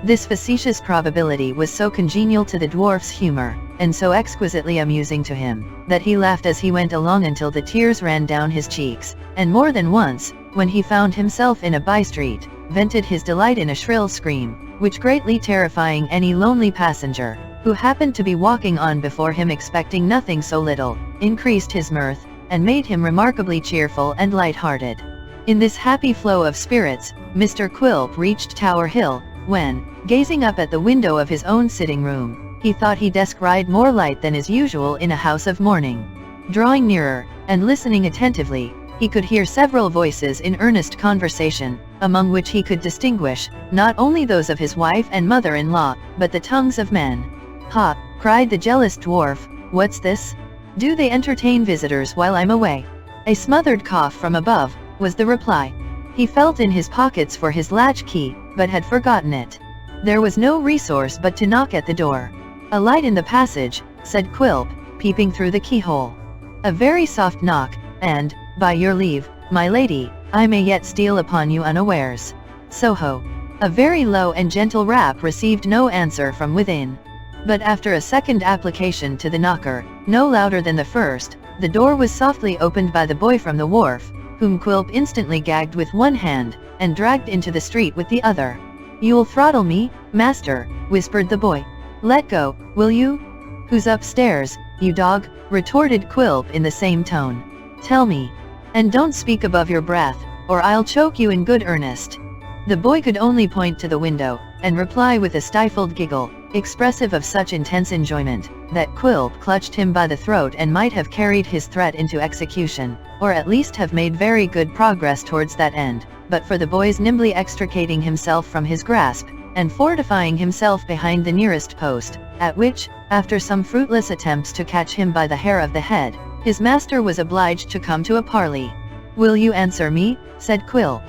This facetious probability was so congenial to the dwarf's humor, and so exquisitely amusing to him, that he laughed as he went along until the tears ran down his cheeks, and more than once, when he found himself in a by-street, vented his delight in a shrill scream, which greatly terrifying any lonely passenger, who happened to be walking on before him expecting nothing so little, increased his mirth, and made him remarkably cheerful and light-hearted. In this happy flow of spirits, Mr. Quilp reached Tower Hill, when, gazing up at the window of his own sitting-room, he thought he descried more light than is usual in a house of mourning. Drawing nearer, and listening attentively, he could hear several voices in earnest conversation, among which he could distinguish, not only those of his wife and mother-in-law, but the tongues of men. "Ha!" cried the jealous dwarf, "what's this? Do they entertain visitors while I'm away?" A smothered cough from above, was the reply. He felt in his pockets for his latch key, but had forgotten it. There was no resource but to knock at the door. "A light in the passage," said Quilp, peeping through the keyhole. A very soft knock, and, "By your leave, my lady, I may yet steal upon you unawares." Soho. A very low and gentle rap received no answer from within. But after a second application to the knocker, no louder than the first, the door was softly opened by the boy from the wharf, whom Quilp instantly gagged with one hand, and dragged into the street with the other. "You'll throttle me, master," whispered the boy. "Let go, will you?" "Who's upstairs, you dog?" retorted Quilp in the same tone. "Tell me. And don't speak above your breath, or I'll choke you in good earnest." The boy could only point to the window, and reply with a stifled giggle, expressive of such intense enjoyment, that Quilp clutched him by the throat and might have carried his threat into execution, or at least have made very good progress towards that end, but for the boy's nimbly extricating himself from his grasp, and fortifying himself behind the nearest post, at which, after some fruitless attempts to catch him by the hair of the head, his master was obliged to come to a parley. "Will you answer me?" said Quilp.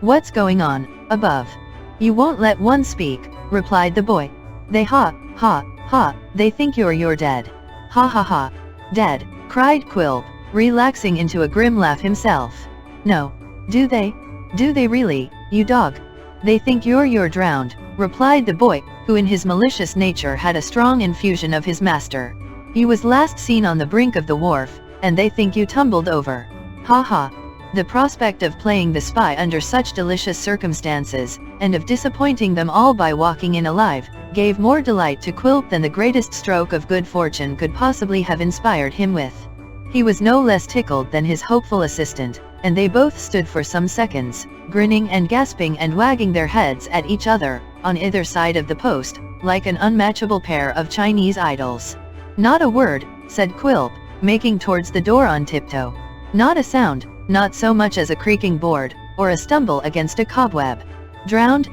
"What's going on, above?" "You won't let one speak," replied the boy. "They ha, they think you're dead." "Ha ha ha. Dead," cried Quilp, relaxing into a grim laugh himself. "No. Do they? Do they really, you dog? They think you're drowned," replied the boy, who in his malicious nature had a strong infusion of his master. "You was last seen on the brink of the wharf, and they think you tumbled over. Ha ha." The prospect of playing the spy under such delicious circumstances, and of disappointing them all by walking in alive, gave more delight to Quilp than the greatest stroke of good fortune could possibly have inspired him with. He was no less tickled than his hopeful assistant, and they both stood for some seconds, grinning and gasping and wagging their heads at each other, on either side of the post, like an unmatchable pair of Chinese idols. "Not a word," said Quilp, making towards the door on tiptoe. "Not a sound, not so much as a creaking board, or a stumble against a cobweb. Drowned,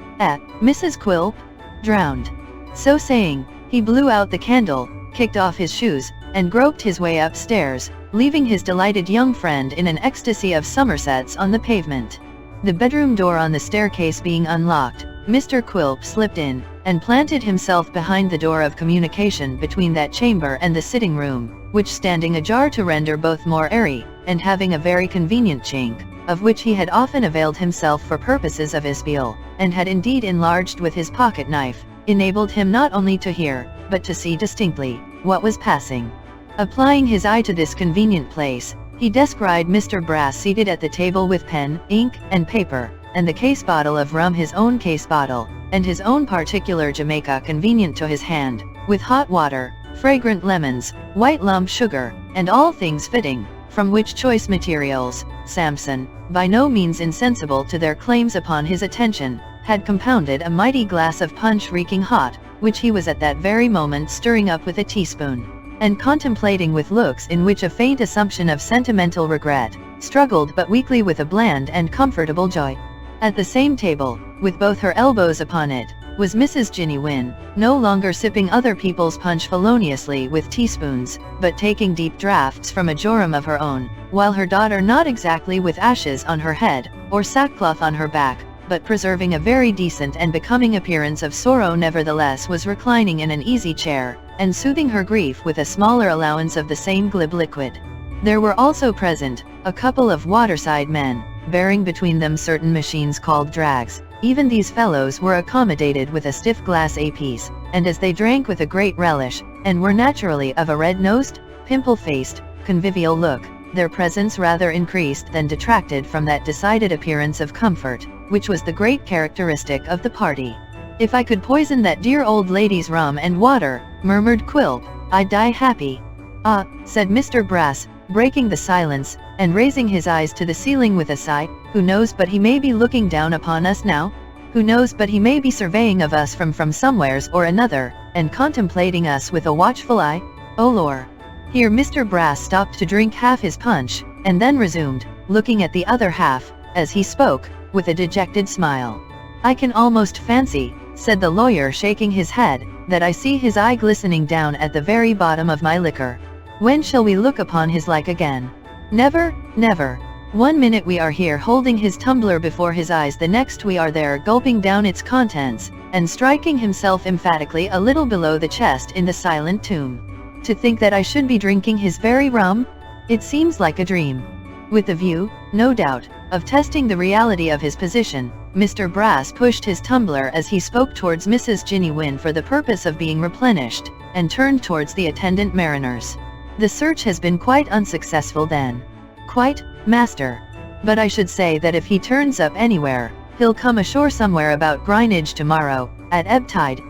Mrs. Quilp? Drowned." So saying, he blew out the candle, kicked off his shoes, and groped his way upstairs, leaving his delighted young friend in an ecstasy of somersets on the pavement. The bedroom door on the staircase being unlocked, Mr. Quilp slipped in, and planted himself behind the door of communication between that chamber and the sitting room, which standing ajar to render both more airy, and having a very convenient chink, of which he had often availed himself for purposes of espial, and had indeed enlarged with his pocket knife, enabled him not only to hear, but to see distinctly, what was passing. Applying his eye to this convenient place, he descried Mr. Brass seated at the table with pen, ink, and paper, and the case bottle of rum his own case bottle, and his own particular Jamaica convenient to his hand, with hot water, fragrant lemons, white lump sugar, and all things fitting, from which choice materials, Samson, by no means insensible to their claims upon his attention, had compounded a mighty glass of punch reeking hot, which he was at that very moment stirring up with a teaspoon, and contemplating with looks in which a faint assumption of sentimental regret struggled but weakly with a bland and comfortable joy. At the same table, with both her elbows upon it, was Mrs. Ginny Wynne, no longer sipping other people's punch feloniously with teaspoons, but taking deep draughts from a jorum of her own, while her daughter, not exactly with ashes on her head, or sackcloth on her back, but preserving a very decent and becoming appearance of sorrow nevertheless, was reclining in an easy chair, and soothing her grief with a smaller allowance of the same glib liquid. There were also present, a couple of waterside men, bearing between them certain machines called drags. Even these fellows were accommodated with a stiff glass apiece, and as they drank with a great relish, and were naturally of a red-nosed, pimple-faced, convivial look, their presence rather increased than detracted from that decided appearance of comfort, which was the great characteristic of the party. "If I could poison that dear old lady's rum and water," murmured Quilp, "I'd die happy." "Ah," said Mr. Brass, breaking the silence, and raising his eyes to the ceiling with a sigh, "who knows but he may be looking down upon us now? Who knows but he may be surveying of us from somewheres or another, and contemplating us with a watchful eye? Oh lor!" Here Mr. Brass stopped to drink half his punch, and then resumed, looking at the other half, as he spoke, with a dejected smile. "I can almost fancy," said the lawyer shaking his head, "that I see his eye glistening down at the very bottom of my liquor. When shall we look upon his like again? Never, never. One minute we are here holding his tumbler before his eyes, the next we are there gulping down its contents, and striking himself emphatically a little below the chest in the silent tomb. To think that I should be drinking his very rum? It seems like a dream." With the view, no doubt, of testing the reality of his position, Mr. Brass pushed his tumbler as he spoke towards Mrs. Ginny Wynne for the purpose of being replenished, and turned towards the attendant mariners. "The search has been quite unsuccessful then." "Quite, master. But I should say that if he turns up anywhere, he'll come ashore somewhere about Greenwich tomorrow, at ebb tide,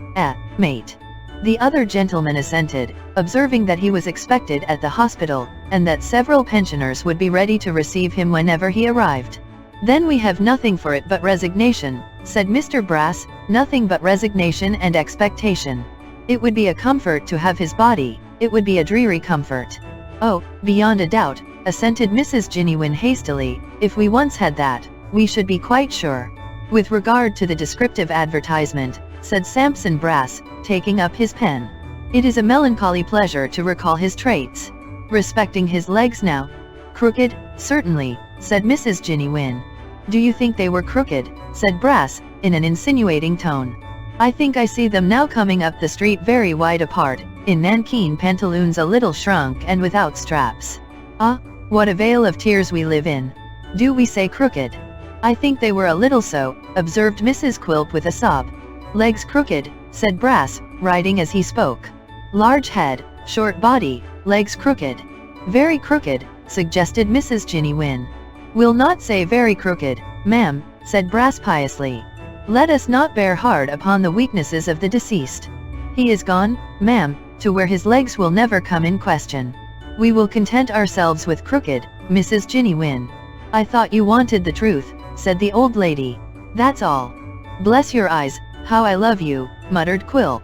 mate." The other gentleman assented, observing that he was expected at the hospital, and that several pensioners would be ready to receive him whenever he arrived. "Then we have nothing for it but resignation," said Mr. Brass, "nothing but resignation and expectation. It would be a comfort to have his body, it would be a dreary comfort." "Oh, beyond a doubt," assented Mrs. Ginny Wynne hastily, "if we once had that, we should be quite sure." "With regard to the descriptive advertisement," said Sampson Brass, taking up his pen, "it is a melancholy pleasure to recall his traits. Respecting his legs now? Crooked, certainly," said Mrs. Ginny Wynne. "Do you think they were crooked?" said Brass, in an insinuating tone. "I think I see them now coming up the street very wide apart, in nankeen pantaloons a little shrunk and without straps. Ah, what a vale of tears we live in. Do we say crooked?" "I think they were a little so," observed Mrs. Quilp with a sob. "Legs crooked," said Brass, riding as he spoke. "Large head, short body, legs crooked." "Very crooked," suggested Mrs. Ginny Wynne. "We'll not say very crooked, ma'am," said Brass piously. "Let us not bear hard upon the weaknesses of the deceased. He is gone, ma'am, to where his legs will never come in question. We will content ourselves with crooked, Mrs. Ginny Wynne." "I thought you wanted the truth," said the old lady. "That's all." "Bless your eyes, how I love you," muttered Quilp.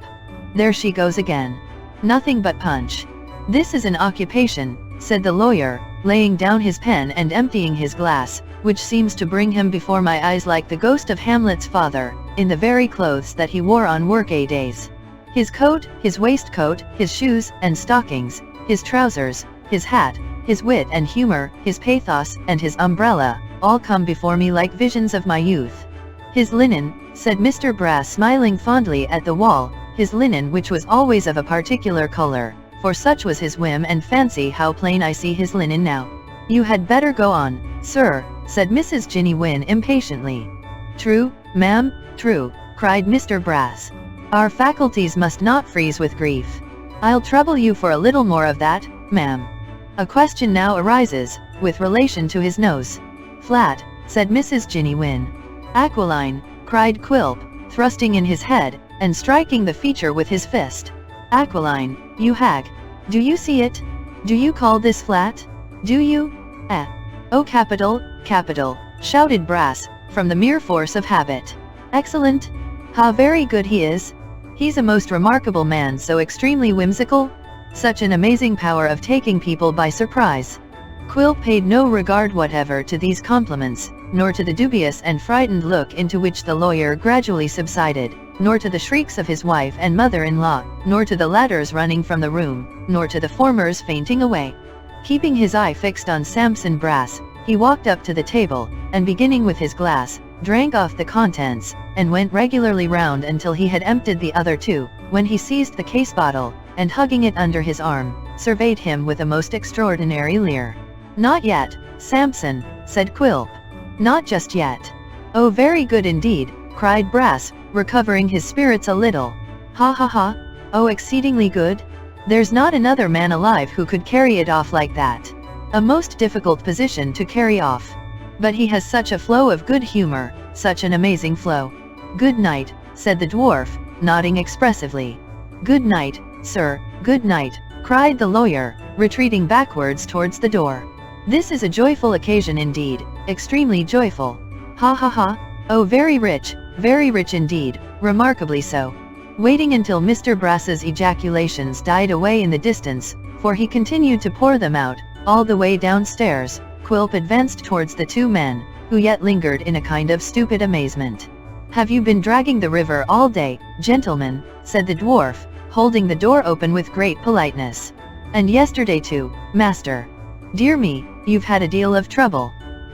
"There she goes again. Nothing but punch. This is an occupation," said the lawyer, laying down his pen and emptying his glass, "which seems to bring him before my eyes like the ghost of Hamlet's father, in the very clothes that he wore on work-day days. His coat, his waistcoat, his shoes and stockings, his trousers, his hat, his wit and humor, his pathos, and his umbrella, all come before me like visions of my youth. His linen," said Mr. Brass, smiling fondly at the wall, "his linen, which was always of a particular color, for such was his whim, and fancy how plain I see his linen now." "You had better go on, sir," said Mrs. Ginny Wynne impatiently. "True, ma'am, true," cried Mr. Brass. "Our faculties must not freeze with grief. I'll trouble you for a little more of that, ma'am. A question now arises, with relation to his nose." "Flat," said Mrs. Ginny Wynne. "Aquiline," cried Quilp, thrusting in his head, and striking the feature with his fist. "Aquiline, you hag. Do you see it? Do you call this flat? Do you? Oh, capital, capital," shouted Brass, from the mere force of habit. "Excellent. How very good he is. He's a most remarkable man, so extremely whimsical. Such an amazing power of taking people by surprise." Quilp paid no regard whatever to these compliments, nor to the dubious and frightened look into which the lawyer gradually subsided, nor to the shrieks of his wife and mother-in-law, nor to the latter's running from the room, nor to the former's fainting away. Keeping his eye fixed on Sampson Brass, he walked up to the table, and beginning with his glass, drank off the contents, and went regularly round until he had emptied the other two, when he seized the case bottle, and hugging it under his arm, surveyed him with a most extraordinary leer. "Not yet, Sampson," said Quilp. Not just yet. Oh, very good indeed, cried Brass, recovering his spirits a little. Ha ha ha. Oh, exceedingly good? There's not another man alive who could carry it off like that. A most difficult position to carry off. But he has such a flow of good humor, such an amazing flow. Good night, said the dwarf, nodding expressively. Good night, sir, good night, cried the lawyer, retreating backwards towards the door. This is a joyful occasion indeed, extremely joyful. Ha ha ha. Oh, very rich indeed, remarkably so. Waiting until Mr. Brass's ejaculations died away in the distance, for he continued to pour them out, all the way downstairs, Quilp advanced towards the two men, who yet lingered in a kind of stupid amazement. Have you been dragging the river all day, gentlemen? Said the dwarf, holding the door open with great politeness. And yesterday too, master. Dear me, you've had a deal of trouble.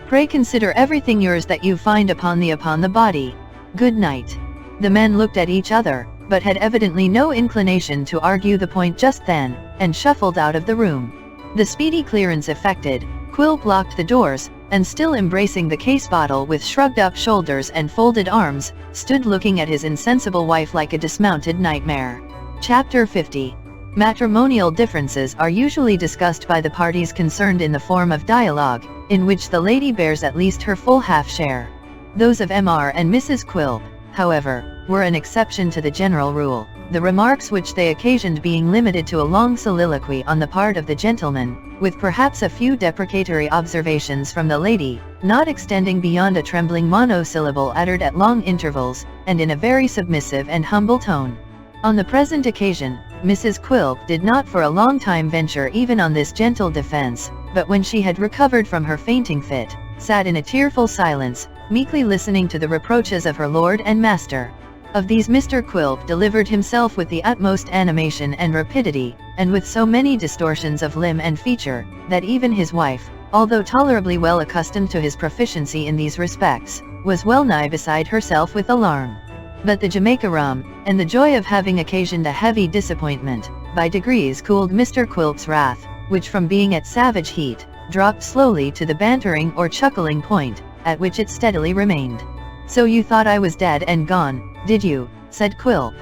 Pray consider everything yours that you find upon the body. Good night. The men looked at each other, but had evidently no inclination to argue the point just then, and shuffled out of the room. The speedy clearance effected, Quilp locked the doors, and still embracing the case bottle with shrugged up shoulders and folded arms, stood looking at his insensible wife like a dismounted nightmare. Chapter 50. Matrimonial differences are usually discussed by the parties concerned in the form of dialogue, in which the lady bears at least her full half share. Those of Mr. and Mrs. Quilp, however, were an exception to the general rule, the remarks which they occasioned being limited to a long soliloquy on the part of the gentleman, with perhaps a few deprecatory observations from the lady, not extending beyond a trembling monosyllable uttered at long intervals, and in a very submissive and humble tone. On the present occasion, Mrs. Quilp did not for a long time venture even on this gentle defense, but when she had recovered from her fainting fit, sat in a tearful silence, meekly listening to the reproaches of her lord and master. Of these Mr. Quilp delivered himself with the utmost animation and rapidity, and with so many distortions of limb and feature, that even his wife, although tolerably well accustomed to his proficiency in these respects, was well nigh beside herself with alarm. But the Jamaica rum, and the joy of having occasioned a heavy disappointment, by degrees cooled Mr. Quilp's wrath, which from being at savage heat, dropped slowly to the bantering or chuckling point, at which it steadily remained. So you thought I was dead and gone, did you? Said Quilp.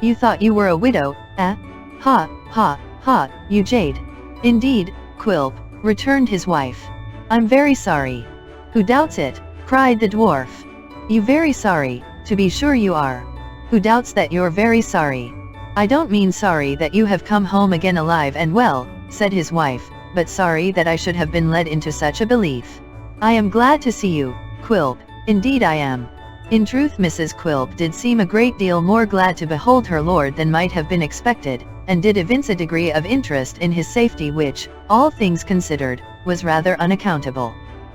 You thought you were a widow, eh? Ha, ha, ha, you jade. Indeed, Quilp, returned his wife. I'm very sorry. Who doubts it? Cried the dwarf. You very sorry, to be sure you are. Who doubts that you're very sorry? I don't mean sorry that you have come home again alive and well, said his wife, but sorry that I should have been led into such a belief. I am glad to see you, Quilp, indeed I am. In truth Mrs. Quilp did seem a great deal more glad to behold her lord than might have been expected, and did evince a degree of interest in his safety which, all things considered, was rather unaccountable.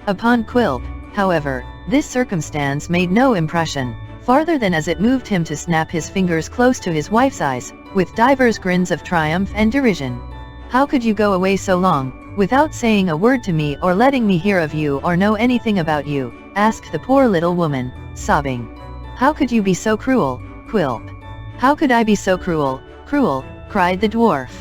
Upon Quilp, however, this circumstance made no impression, farther than as it moved him to snap his fingers close to his wife's eyes, with divers grins of triumph and derision. How could you go away so long, without saying a word to me or letting me hear of you or know anything about you? Asked the poor little woman, sobbing. How could you be so cruel, Quilp? How could I be so cruel, cried the dwarf.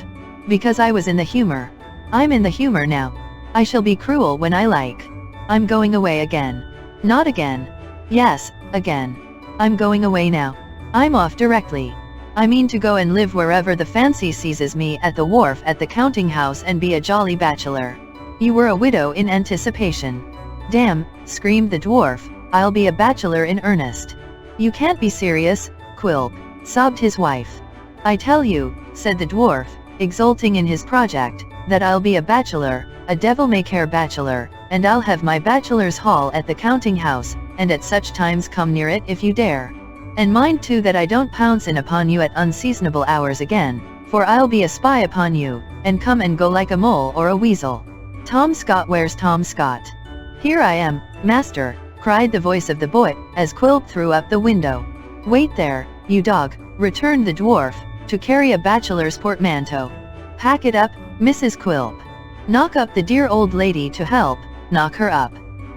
Because I was in the humor. I'm in the humor now. I shall be cruel when I like. I'm going away again. Not again. Yes, again. I'm going away now. I'm off directly. I mean to go and live wherever the fancy seizes me, at the wharf, at the counting house, and be a jolly bachelor. You were a widow in anticipation. Damn, screamed the dwarf, I'll be a bachelor in earnest. You can't be serious, Quilp, sobbed his wife. I tell you, said the dwarf, exulting in his project, that I'll be a bachelor, a devil-may-care bachelor, and I'll have my bachelor's hall at the counting house, and at such times come near it if you dare. And mind too that I don't pounce in upon you at unseasonable hours again, for I'll be a spy upon you, and come and go like a mole or a weasel. Tom Scott, where's Tom Scott? Here I am, master, cried the voice of the boy, as Quilp threw up the window. Wait there, you dog, returned the dwarf, to carry a bachelor's portmanteau. Pack it up, Mrs. Quilp. Knock up the dear old lady to help, knock her up.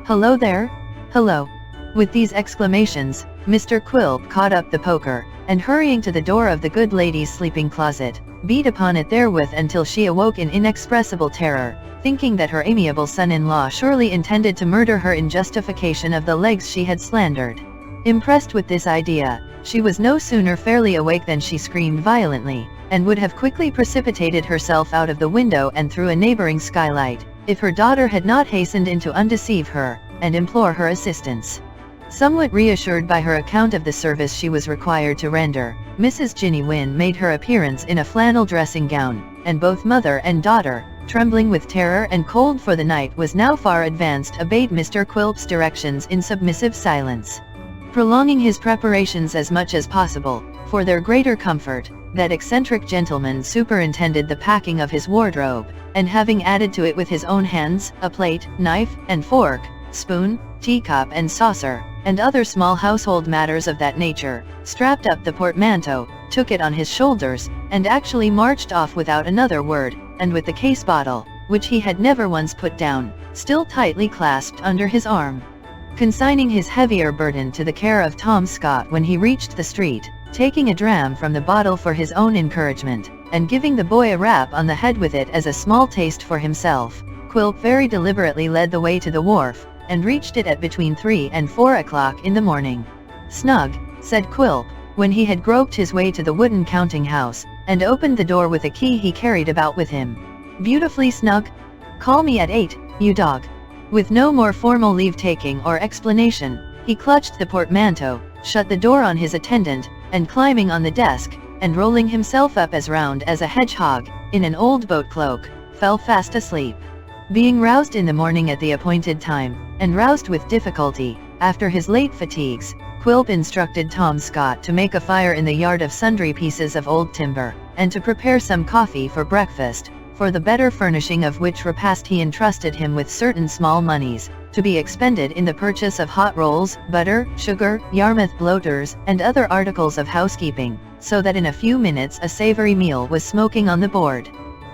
Hello there? Hello. With these exclamations, Mr. Quilp caught up the poker, and hurrying to the door of the good lady's sleeping closet, beat upon it therewith until she awoke in inexpressible terror, thinking that her amiable son-in-law surely intended to murder her in justification of the legs she had slandered. Impressed with this idea, she was no sooner fairly awake than she screamed violently, and would have quickly precipitated herself out of the window and through a neighboring skylight, if her daughter had not hastened in to undeceive her, and implore her assistance. Somewhat reassured by her account of the service she was required to render, Mrs. Ginny Wynne made her appearance in a flannel dressing gown, and both mother and daughter, trembling with terror and cold for the night was now far advanced, obeyed Mr. Quilp's directions in submissive silence. Prolonging his preparations as much as possible, for their greater comfort, that eccentric gentleman superintended the packing of his wardrobe, and having added to it with his own hands, a plate, knife and fork, spoon, teacup and saucer, and other small household matters of that nature, strapped up the portmanteau, took it on his shoulders, and actually marched off without another word, and with the case bottle, which he had never once put down, still tightly clasped under his arm. Consigning his heavier burden to the care of Tom Scott when he reached the street, taking a dram from the bottle for his own encouragement, and giving the boy a rap on the head with it as a small taste for himself, Quilp very deliberately led the way to the wharf, and reached it at between 3 and 4 o'clock in the morning. "Snug," said Quilp, when he had groped his way to the wooden counting house, and opened the door with a key he carried about with him. "Beautifully snug? Call me at 8, you dog." With no more formal leave-taking or explanation, he clutched the portmanteau, shut the door on his attendant, and climbing on the desk, and rolling himself up as round as a hedgehog, in an old boat cloak, fell fast asleep. Being roused in the morning at the appointed time, and roused with difficulty, after his late fatigues, Quilp instructed Tom Scott to make a fire in the yard of sundry pieces of old timber, and to prepare some coffee for breakfast, for the better furnishing of which repast he entrusted him with certain small moneys, to be expended in the purchase of hot rolls, butter, sugar, Yarmouth bloaters, and other articles of housekeeping, so that in a few minutes a savory meal was smoking on the board.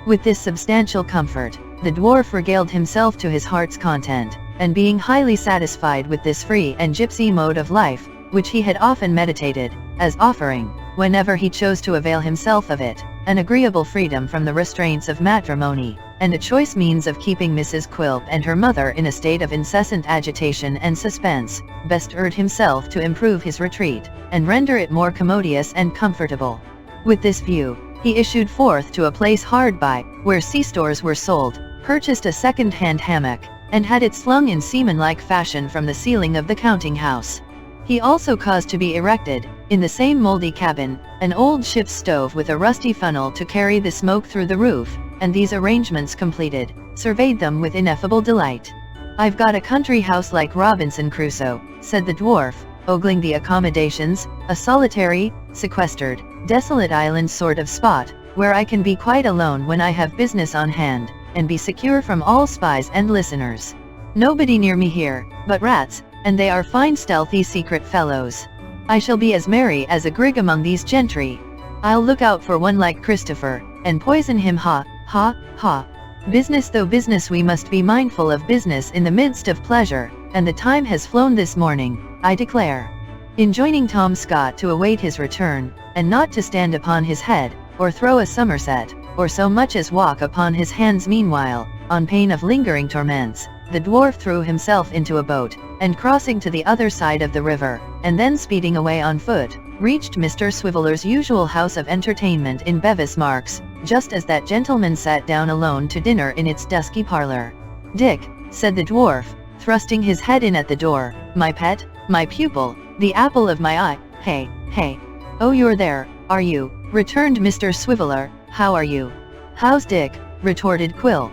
With this substantial comfort, the dwarf regaled himself to his heart's content, and being highly satisfied with this free and gipsy mode of life, which he had often meditated, as offering, whenever he chose to avail himself of it, an agreeable freedom from the restraints of matrimony, and a choice means of keeping Mrs. Quilp and her mother in a state of incessant agitation and suspense, bestirred himself to improve his retreat, and render it more commodious and comfortable. With this view, he issued forth to a place hard by, where sea-stores were sold, purchased a second-hand hammock, and had it slung in seaman-like fashion from the ceiling of the counting-house. He also caused to be erected, in the same mouldy cabin, an old ship's stove with a rusty funnel to carry the smoke through the roof, and these arrangements completed, surveyed them with ineffable delight. "I've got a country house like Robinson Crusoe," said the dwarf, ogling the accommodations, "a solitary, sequestered, desolate island sort of spot, where I can be quite alone when I have business on hand, and be secure from all spies and listeners. Nobody near me here, but rats, and they are fine stealthy secret fellows. I shall be as merry as a grig among these gentry. I'll look out for one like Christopher, and poison him, ha, ha, ha. Business though business, we must be mindful of business in the midst of pleasure, and the time has flown this morning, I declare." Enjoining Tom Scott to await his return, and not to stand upon his head, or throw a somerset, or so much as walk upon his hands meanwhile, on pain of lingering torments, the dwarf threw himself into a boat, and crossing to the other side of the river, and then speeding away on foot, reached Mr. Swiveller's usual house of entertainment in Bevis Marks, just as that gentleman sat down alone to dinner in its dusky parlour. "Dick," said the dwarf, thrusting his head in at the door, "my pet, my pupil, the apple of my eye, hey, hey." "Oh, you're there, are you?" returned Mr. Swiveller, "how are you?" "How's Dick?" retorted Quilp.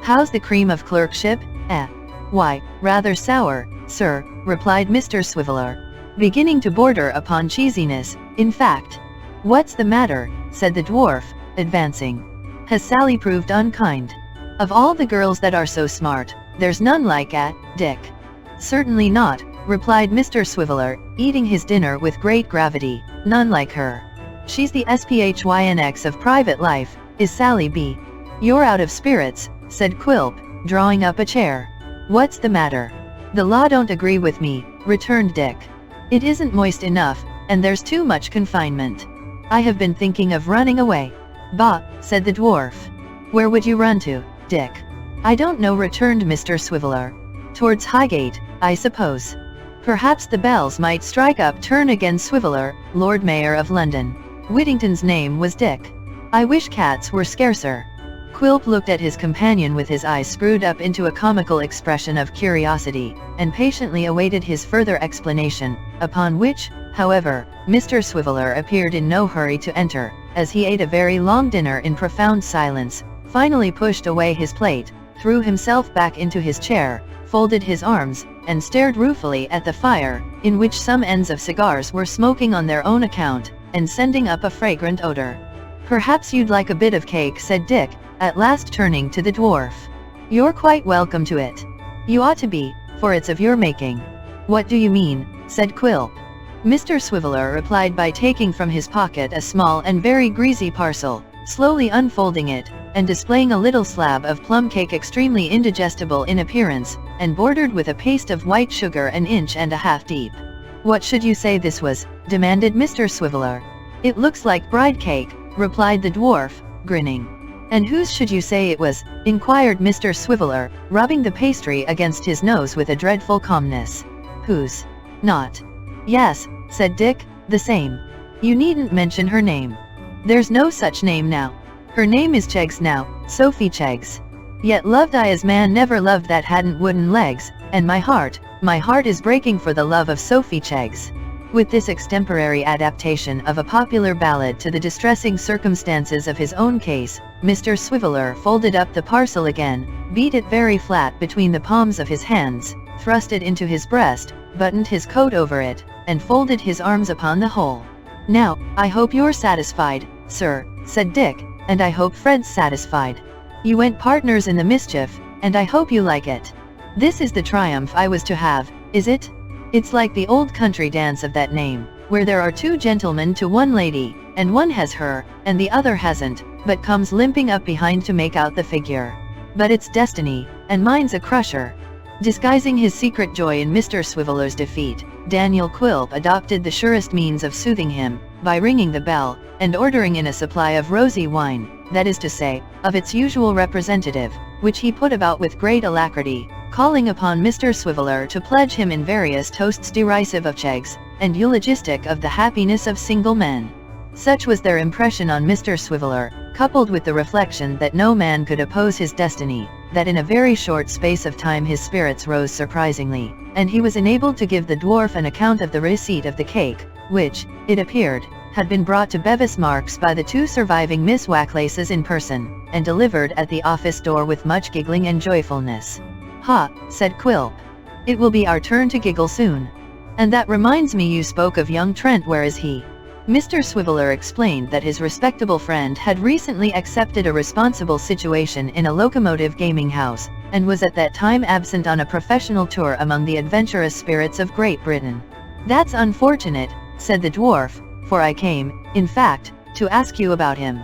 "How's the cream of clerkship, eh?" "Why, rather sour, sir," replied Mr. Swiveller, beginning to border upon cheesiness, in fact. "What's the matter?" said the dwarf, advancing. "Has Sally proved unkind? Of all the girls that are so smart, there's none like Dick." "Certainly not," replied Mr. Swiveller, eating his dinner with great gravity, "none like her. She's the SPHYNX of private life, is Sally B." "You're out of spirits," said Quilp, drawing up a chair. "What's the matter?" "The law don't agree with me," returned Dick. It isn't moist enough, and there's too much confinement. I have been thinking of running away. Bah, said the dwarf. Where would you run to, Dick? I don't know, returned Mr. Swiveller. Towards Highgate, I suppose. Perhaps the bells might strike up. Turn again. Swiveller, Lord Mayor of London. Whittington's name was Dick. I wish cats were scarcer. Quilp looked at his companion with his eyes screwed up into a comical expression of curiosity, and patiently awaited his further explanation, upon which, however, Mr. Swiveller appeared in no hurry to enter, as he ate a very long dinner in profound silence, finally pushed away his plate, threw himself back into his chair, folded his arms, and stared ruefully at the fire, in which some ends of cigars were smoking on their own account, and sending up a fragrant odor. Perhaps you'd like a bit of cake, said Dick, at last turning to the dwarf. You're quite welcome to it. You ought to be, for it's of your making. What do you mean, said Quilp. Mr. Swiveller replied by taking from his pocket a small and very greasy parcel, slowly unfolding it, and displaying a little slab of plum cake extremely indigestible in appearance, and bordered with a paste of white sugar an inch and a half deep. What should you say this was? Demanded Mr. Swiveller. It looks like bride cake, replied the dwarf, grinning. And whose should you say it was? Inquired Mr. Swiveller, rubbing the pastry against his nose with a dreadful calmness. Whose? Not. Yes, said Dick, the same. You needn't mention her name. There's no such name now. Her name is Cheggs now, Sophie Cheggs. Yet loved I as man never loved that hadn't wooden legs, and my heart is breaking for the love of Sophie Cheggs. With this extemporary adaptation of a popular ballad to the distressing circumstances of his own case, Mr. Swiveller folded up the parcel again, beat it very flat between the palms of his hands, thrust it into his breast, buttoned his coat over it, and folded his arms upon the whole. Now, I hope you're satisfied, sir, said Dick, and I hope Fred's satisfied. You went partners in the mischief, and I hope you like it. This is the triumph I was to have, is it? It's like the old country dance of that name, where there are two gentlemen to one lady, and one has her, and the other hasn't, but comes limping up behind to make out the figure. But it's destiny, and mine's a crusher. Disguising his secret joy in Mr. Swiveller's defeat, Daniel Quilp adopted the surest means of soothing him, by ringing the bell, and ordering in a supply of rosy wine, that is to say, of its usual representative, which he put about with great alacrity, calling upon Mr. Swiveller to pledge him in various toasts derisive of Cheggs, and eulogistic of the happiness of single men. Such was their impression on Mr. Swiveller, coupled with the reflection that no man could oppose his destiny, that in a very short space of time his spirits rose surprisingly, and he was enabled to give the dwarf an account of the receipt of the cake, which, it appeared, had been brought to Bevis Marks by the two surviving Miss Wacklaces in person, and delivered at the office door with much giggling and joyfulness. Ha, said Quilp. It will be our turn to giggle soon. And that reminds me, you spoke of young Trent. Where is he? Mr. Swiveller explained that his respectable friend had recently accepted a responsible situation in a locomotive gaming house, and was at that time absent on a professional tour among the adventurous spirits of Great Britain. That's unfortunate, said the dwarf, for I came, in fact, to ask you about him.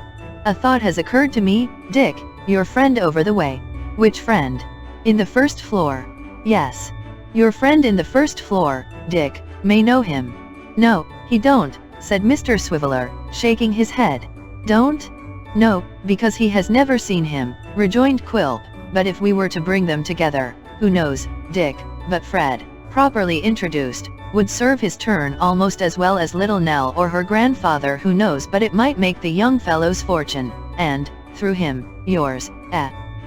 A thought has occurred to me, Dick, your friend over the way. Which friend? In the first floor. Yes. Your friend in the first floor, Dick, may know him. No, he don't, said Mr. Swiveller, shaking his head. Don't? No, because he has never seen him, rejoined Quilp, but if we were to bring them together, who knows, Dick, but Fred, properly introduced, would serve his turn almost as well as little Nell or her grandfather. Who knows, but it might make the young fellow's fortune, and, through him, yours,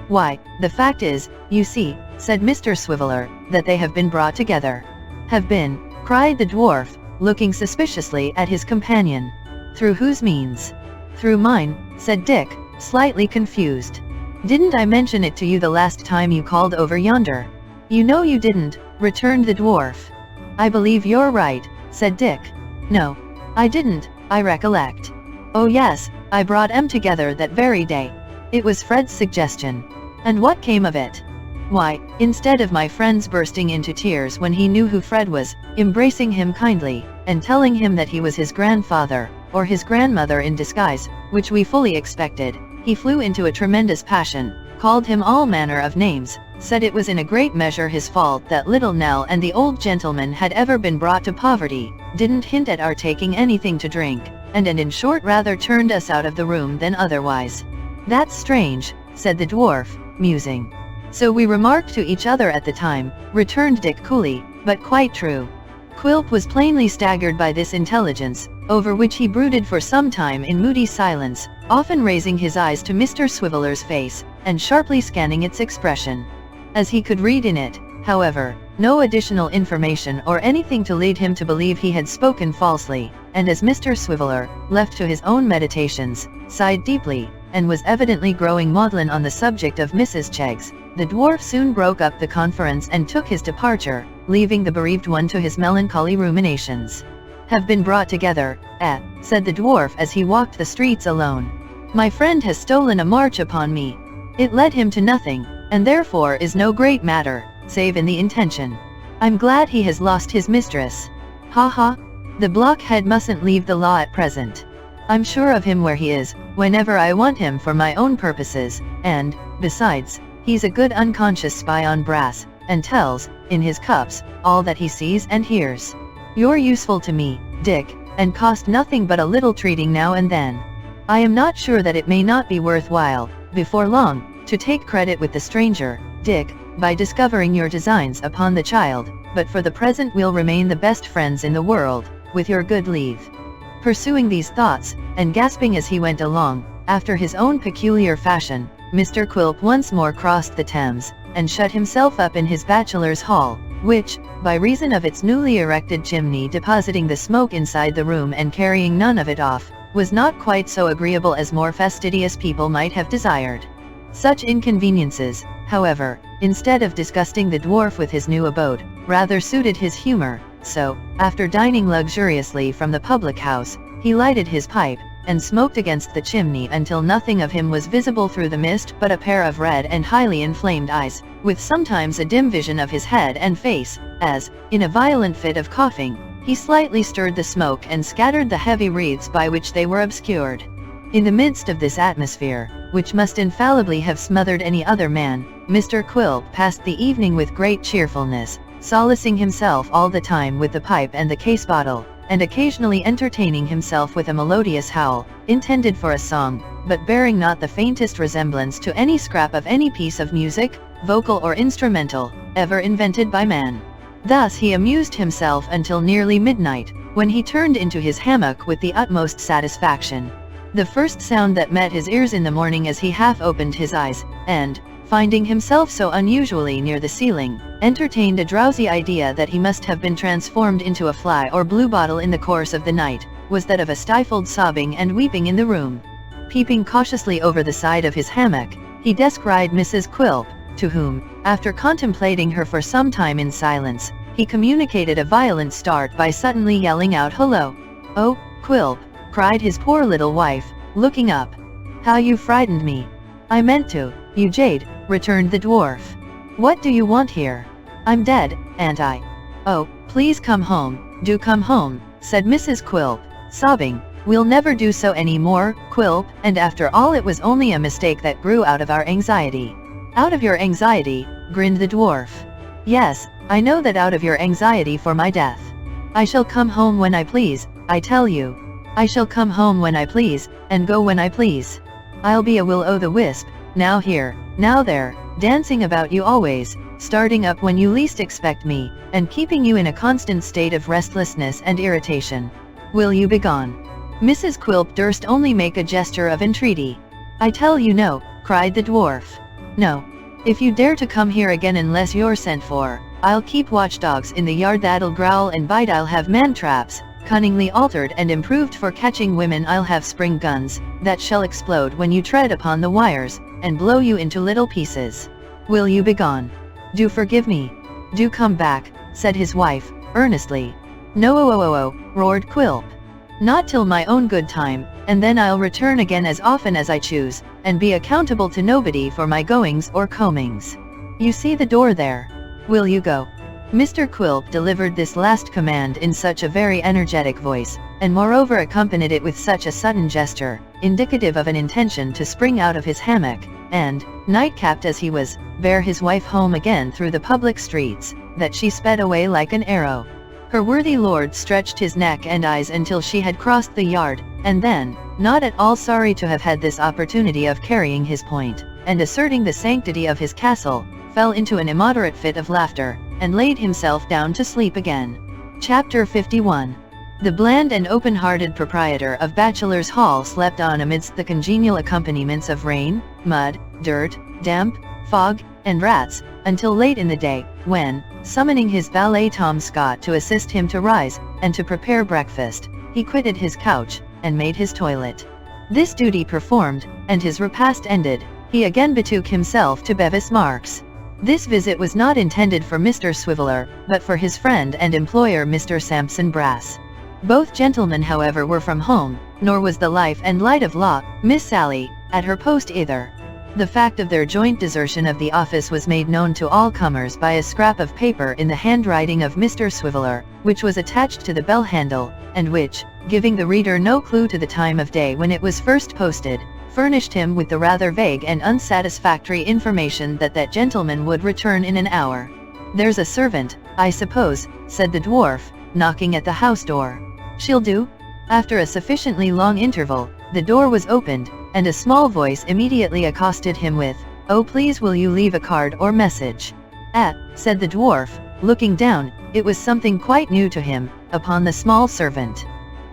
Why, the fact is, you see, said Mr. Swiveller, that they have been brought together. Have been, cried the dwarf, looking suspiciously at his companion. Through whose means? Through mine, said Dick, slightly confused. Didn't I mention it to you the last time you called over yonder? You know you didn't, returned the dwarf. I believe you're right, said Dick. No, I didn't, I recollect. Oh yes, I brought 'em together that very day. It was Fred's suggestion. And what came of it? Why, instead of my friend's bursting into tears when he knew who Fred was, embracing him kindly, and telling him that he was his grandfather, or his grandmother in disguise, which we fully expected, he flew into a tremendous passion, called him all manner of names, said it was in a great measure his fault that little Nell and the old gentleman had ever been brought to poverty, didn't hint at our taking anything to drink, and in short rather turned us out of the room than otherwise. That's strange, said the dwarf, musing. So we remarked to each other at the time, returned Dick coolly, but quite true. Quilp was plainly staggered by this intelligence, over which he brooded for some time in moody silence, often raising his eyes to Mr. Swiveller's face, and sharply scanning its expression. As he could read in it, however, no additional information or anything to lead him to believe he had spoken falsely, and as Mr. Swiveller, left to his own meditations, sighed deeply, and was evidently growing maudlin on the subject of Mrs. Cheggs, the dwarf soon broke up the conference and took his departure, leaving the bereaved one to his melancholy ruminations. Have been brought together, said the dwarf as he walked the streets alone. My friend has stolen a march upon me. It led him to nothing, and therefore is no great matter, save in the intention. I'm glad he has lost his mistress. Ha ha! The blockhead mustn't leave the law at present. I'm sure of him where he is, whenever I want him for my own purposes, and, besides, he's a good unconscious spy on brass, and tells, in his cups, all that he sees and hears. You're useful to me, Dick, and cost nothing but a little treating now and then. I am not sure that it may not be worthwhile, before long, to take credit with the stranger, Dick, by discovering your designs upon the child, but for the present we'll remain the best friends in the world, with your good leave. Pursuing these thoughts, and gasping as he went along, after his own peculiar fashion, Mr. Quilp once more crossed the Thames, and shut himself up in his bachelor's hall, which, by reason of its newly erected chimney depositing the smoke inside the room and carrying none of it off, was not quite so agreeable as more fastidious people might have desired. Such inconveniences, however, instead of disgusting the dwarf with his new abode, rather suited his humor, so, after dining luxuriously from the public house, he lighted his pipe, and smoked against the chimney until nothing of him was visible through the mist but a pair of red and highly inflamed eyes, with sometimes a dim vision of his head and face, as, in a violent fit of coughing, he slightly stirred the smoke and scattered the heavy wreaths by which they were obscured. In the midst of this atmosphere, which must infallibly have smothered any other man, Mr. Quilp passed the evening with great cheerfulness, solacing himself all the time with the pipe and the case bottle, and occasionally entertaining himself with a melodious howl, intended for a song, but bearing not the faintest resemblance to any scrap of any piece of music, vocal or instrumental, ever invented by man. Thus he amused himself until nearly midnight, when he turned into his hammock with the utmost satisfaction. The first sound that met his ears in the morning as he half opened his eyes, and, finding himself so unusually near the ceiling, entertained a drowsy idea that he must have been transformed into a fly or bluebottle in the course of the night, was that of a stifled sobbing and weeping in the room. Peeping cautiously over the side of his hammock, he descried Mrs. Quilp, to whom, after contemplating her for some time in silence, he communicated a violent start by suddenly yelling out, "Hullo! Oh, Quilp!" cried his poor little wife, looking up. "How you frightened me!" "I meant to, you jade," returned the dwarf. "What do you want here?" "I'm dead, ain't I?" "Oh, please come home, do come home," said Mrs. Quilp, sobbing. "We'll never do so any more, Quilp, and after all it was only a mistake that grew out of our anxiety." "Out of your anxiety?" grinned the dwarf. "Yes, I know that, out of your anxiety for my death. I shall come home when I please, I tell you. I shall come home when I please, and go when I please. I'll be a will-o'-the-wisp, now here, now there, dancing about you always, starting up when you least expect me, and keeping you in a constant state of restlessness and irritation. Will you begone?" Mrs. Quilp durst only make a gesture of entreaty. "I tell you no," cried the dwarf. "No. If you dare to come here again unless you're sent for, I'll keep watchdogs in the yard that'll growl and bite. I'll have man-traps, cunningly altered and improved for catching women. I'll have spring guns, that shall explode when you tread upon the wires, and blow you into little pieces. Will you begone? Do forgive me. Do come back," said his wife, earnestly. "No, roared Quilp. "Not till my own good time, and then I'll return again as often as I choose, and be accountable to nobody for my goings or comings. You see the door there. Will you go?" Mr. Quilp delivered this last command in such a very energetic voice, and moreover accompanied it with such a sudden gesture, indicative of an intention to spring out of his hammock, and, night-capped as he was, bear his wife home again through the public streets, that she sped away like an arrow. Her worthy lord stretched his neck and eyes until she had crossed the yard, and then, not at all sorry to have had this opportunity of carrying his point, and asserting the sanctity of his castle, fell into an immoderate fit of laughter, and laid himself down to sleep again. Chapter 51. The bland and open-hearted proprietor of Bachelor's Hall slept on amidst the congenial accompaniments of rain, mud, dirt, damp, fog, and rats, until late in the day, when, summoning his valet Tom Scott to assist him to rise, and to prepare breakfast, he quitted his couch, and made his toilet. This duty performed, and his repast ended, he again betook himself to Bevis Marks. This visit was not intended for Mr. Swiveller, but for his friend and employer Mr. Sampson Brass. Both gentlemen however were from home, nor was the life and light of law, Miss Sally, at her post either. The fact of their joint desertion of the office was made known to all comers by a scrap of paper in the handwriting of Mr. Swiveller, which was attached to the bell handle, and which, giving the reader no clue to the time of day when it was first posted, furnished him with the rather vague and unsatisfactory information that that gentleman would return in an hour. "There's a servant, I suppose," said the dwarf, knocking at the house door. "She'll do?" After a sufficiently long interval, the door was opened, and a small voice immediately accosted him with, "Oh, please will you leave a card or message?" Said the dwarf, looking down, it was something quite new to him, upon the small servant.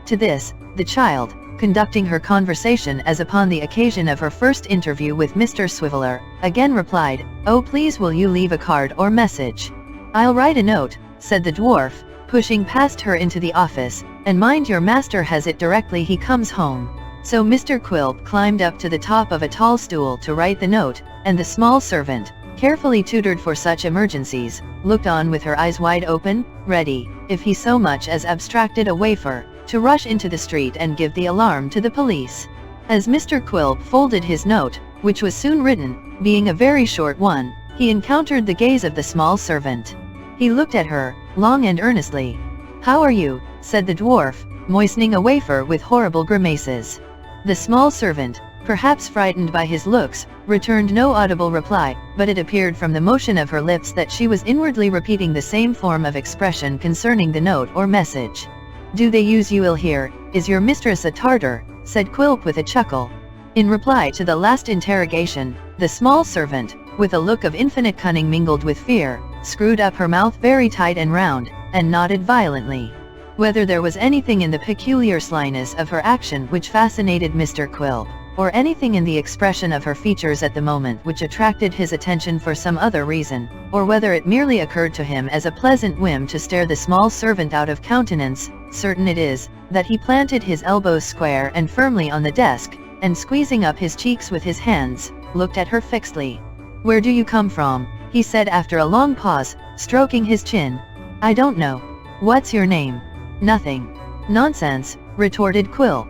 To this, the child, conducting her conversation as upon the occasion of her first interview with Mr. Swiveller, again replied, "Oh, please will you leave a card or message?" "I'll write a note," said the dwarf, pushing past her into the office, "and mind your master has it directly he comes home." So Mr. Quilp climbed up to the top of a tall stool to write the note, and the small servant, carefully tutored for such emergencies, looked on with her eyes wide open, ready, if he so much as abstracted a wafer, to rush into the street and give the alarm to the police. As Mr. Quilp folded his note, which was soon written, being a very short one, he encountered the gaze of the small servant. He looked at her, long and earnestly. "How are you?" said the dwarf, moistening a wafer with horrible grimaces. The small servant, perhaps frightened by his looks, returned no audible reply, but it appeared from the motion of her lips that she was inwardly repeating the same form of expression concerning the note or message. "Do they use you ill here? Is your mistress a Tartar?" said Quilp with a chuckle. In reply to the last interrogation, the small servant, with a look of infinite cunning mingled with fear, screwed up her mouth very tight and round, and nodded violently. Whether there was anything in the peculiar slyness of her action which fascinated Mr. Quilp, or anything in the expression of her features at the moment which attracted his attention for some other reason, or whether it merely occurred to him as a pleasant whim to stare the small servant out of countenance, certain it is, that he planted his elbows square and firmly on the desk, and squeezing up his cheeks with his hands, looked at her fixedly. "Where do you come from?" he said after a long pause, stroking his chin. "I don't know." "What's your name?" "Nothing." "Nonsense," retorted Quilp.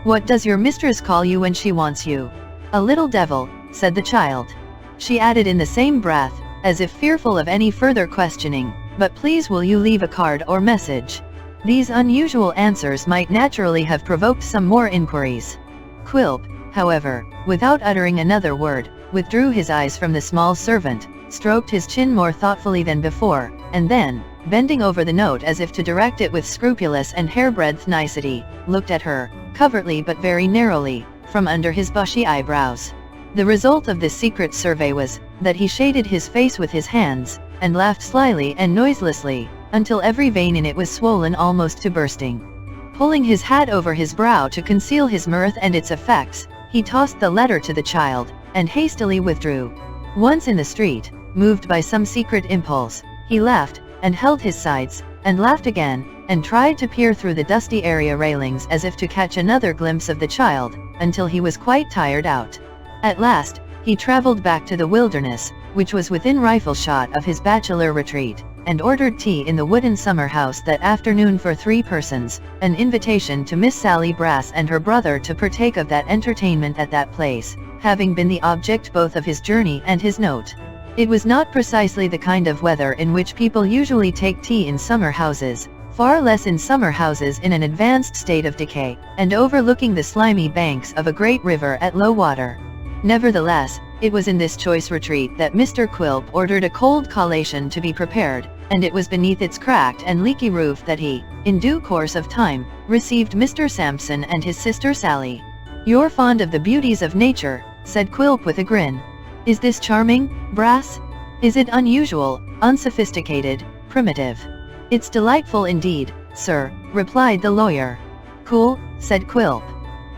"What does your mistress call you when she wants you?" "A little devil," said the child. She added in the same breath, as if fearful of any further questioning, "But please will you leave a card or message?" These unusual answers might naturally have provoked some more inquiries. Quilp, however, without uttering another word, withdrew his eyes from the small servant, stroked his chin more thoughtfully than before, and then, bending over the note as if to direct it with scrupulous and hairbreadth nicety, looked at her, covertly but very narrowly, from under his bushy eyebrows. The result of this secret survey was, that he shaded his face with his hands, and laughed slyly and noiselessly, until every vein in it was swollen almost to bursting. Pulling his hat over his brow to conceal his mirth and its effects, he tossed the letter to the child, and hastily withdrew. Once in the street, moved by some secret impulse, he laughed, and held his sides, and laughed again, and tried to peer through the dusty area railings as if to catch another glimpse of the child, until he was quite tired out. At last, he traveled back to the wilderness, which was within rifle shot of his bachelor retreat, and ordered tea in the wooden summer house that afternoon for 3 persons, an invitation to Miss Sally Brass and her brother to partake of that entertainment at that place, having been the object both of his journey and his note. It was not precisely the kind of weather in which people usually take tea in summer houses, far less in summer houses in an advanced state of decay, and overlooking the slimy banks of a great river at low water. Nevertheless, It was in this choice retreat that Mr. Quilp ordered a cold collation to be prepared, and it was beneath its cracked and leaky roof that he, in due course of time, received Mr. Sampson and his sister Sally. "You're fond of the beauties of nature," said Quilp with a grin. "Is this charming, Brass? Is it unusual, unsophisticated, primitive?" "It's delightful indeed, sir," replied the lawyer. "Cool," said Quilp.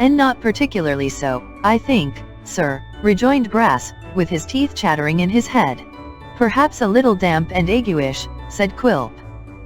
"And not particularly so, I think, sir," rejoined Brass, with his teeth chattering in his head. "Perhaps a little damp and aguish," said Quilp.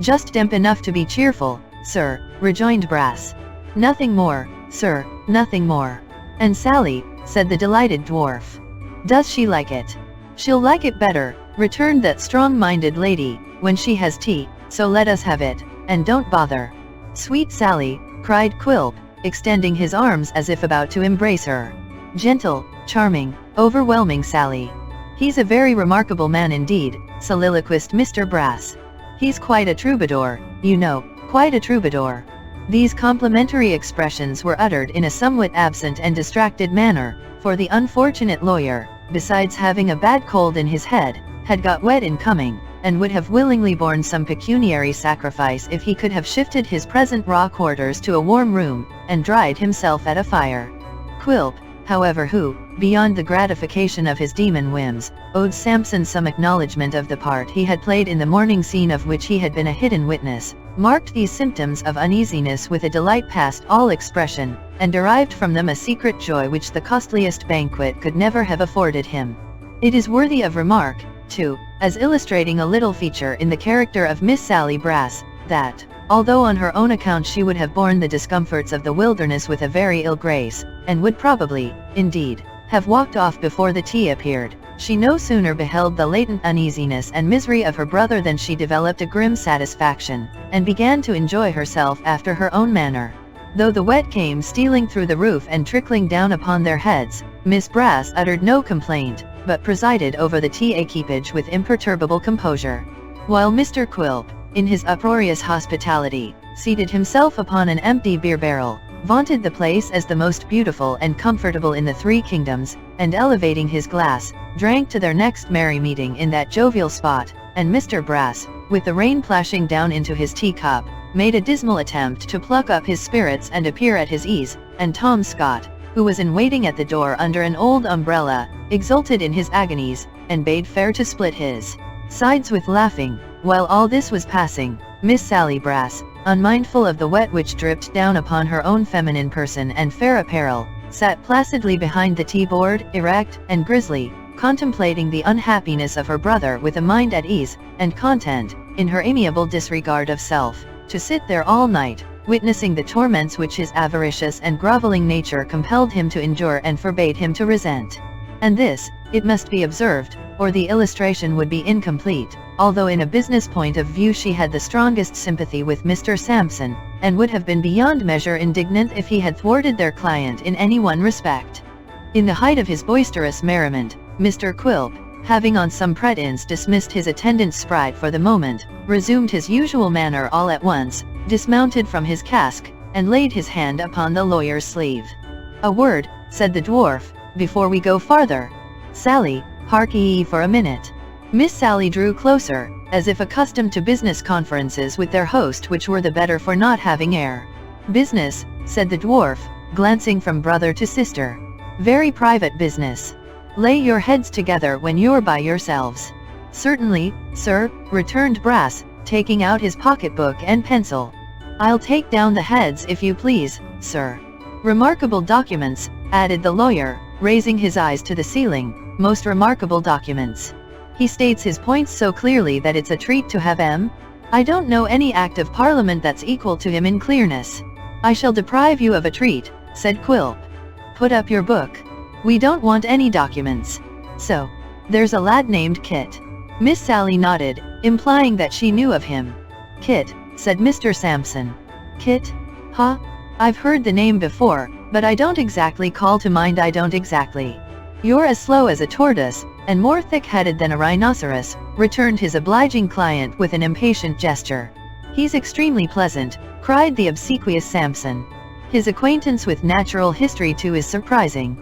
"Just damp enough to be cheerful, sir," rejoined Brass. "Nothing more, sir, nothing more." "And Sally," said the delighted dwarf. "Does she like it?" "She'll like it better," returned that strong-minded lady, "when she has tea, so let us have it, and don't bother." "Sweet Sally," cried Quilp, extending his arms as if about to embrace her. "Gentle, charming, overwhelming Sally. He's a very remarkable man indeed," soliloquized Mr. Brass. "He's quite a troubadour, you know, quite a troubadour." These complimentary expressions were uttered in a somewhat absent and distracted manner, for the unfortunate lawyer, besides having a bad cold in his head, had got wet in coming, and would have willingly borne some pecuniary sacrifice if he could have shifted his present raw quarters to a warm room, and dried himself at a fire. Quilp, however, who, beyond the gratification of his demon whims, owed Sampson some acknowledgment of the part he had played in the morning scene of which he had been a hidden witness, marked these symptoms of uneasiness with a delight past all expression, and derived from them a secret joy which the costliest banquet could never have afforded him. It is worthy of remark, too, as illustrating a little feature in the character of Miss Sally Brass, that, although on her own account she would have borne the discomforts of the wilderness with a very ill grace, and would probably, indeed, have walked off before the tea appeared, she no sooner beheld the latent uneasiness and misery of her brother than she developed a grim satisfaction, and began to enjoy herself after her own manner. Though the wet came stealing through the roof and trickling down upon their heads, Miss Brass uttered no complaint, but presided over the tea equipage with imperturbable composure. While Mr. Quilp, in his uproarious hospitality, seated himself upon an empty beer barrel, vaunted the place as the most beautiful and comfortable in the three kingdoms, and elevating his glass, drank to their next merry meeting in that jovial spot, and Mr. Brass, with the rain plashing down into his teacup, made a dismal attempt to pluck up his spirits and appear at his ease, and Tom Scott, who was in waiting at the door under an old umbrella, exulted in his agonies, and bade fair to split his sides with laughing. While all this was passing, Miss Sally Brass, unmindful of the wet which dripped down upon her own feminine person and fair apparel, sat placidly behind the tea-board, erect and grisly, contemplating the unhappiness of her brother with a mind at ease, and content, in her amiable disregard of self, to sit there all night, witnessing the torments which his avaricious and groveling nature compelled him to endure and forbade him to resent. And this, it must be observed, or the illustration would be incomplete, although in a business point of view she had the strongest sympathy with Mr. Sampson, and would have been beyond measure indignant if he had thwarted their client in any one respect. In the height of his boisterous merriment, Mr. Quilp, having on some pretence dismissed his attendant sprite for the moment, resumed his usual manner all at once, dismounted from his cask, and laid his hand upon the lawyer's sleeve. "A word," said the dwarf, "before we go farther. Sally, hark ye for a minute." Miss Sally drew closer, as if accustomed to business conferences with their host which were the better for not having air. "Business," said the dwarf, glancing from brother to sister. "Very private business. Lay your heads together when you're by yourselves." "Certainly, sir," returned Brass, taking out his pocketbook and pencil. "I'll take down the heads if you please, sir." "Remarkable documents," added the lawyer, raising his eyes to the ceiling, "most remarkable documents. He states his points so clearly that it's a treat to have 'em. I don't know any act of parliament that's equal to him in clearness." "I shall deprive you of a treat," said Quilp. "Put up your book. We don't want any documents. So, there's a lad named Kit." Miss Sally nodded, implying that she knew of him. "Kit," said Mr. Sampson. "Kit? Huh? I've heard the name before, but I don't exactly call to mind. I don't exactly." "You're as slow as a tortoise, and more thick-headed than a rhinoceros," returned his obliging client with an impatient gesture. "He's extremely pleasant," cried the obsequious Sampson. "His acquaintance with natural history too is surprising.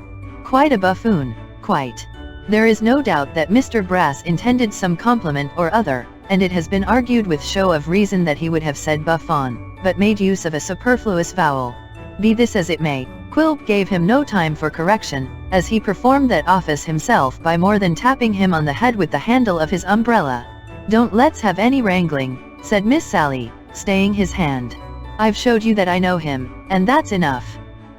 Quite a buffoon, quite. There is no doubt that Mr. Brass intended some compliment or other, and it has been argued with show of reason that he would have said buffon, but made use of a superfluous vowel. Be this as it may, Quilp gave him no time for correction, as he performed that office himself by more than tapping him on the head with the handle of his umbrella. Don't let's have any wrangling, said Miss Sally, staying his hand. I've showed you that I know him, and that's enough.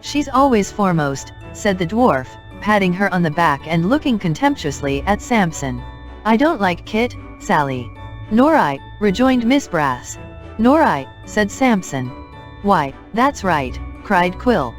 She's always foremost, said the dwarf, patting her on the back and looking contemptuously at Samson. I don't like Kit, Sally. Nor I, rejoined Miss Brass. Nor I, said Samson. Why, that's right, cried Quilp.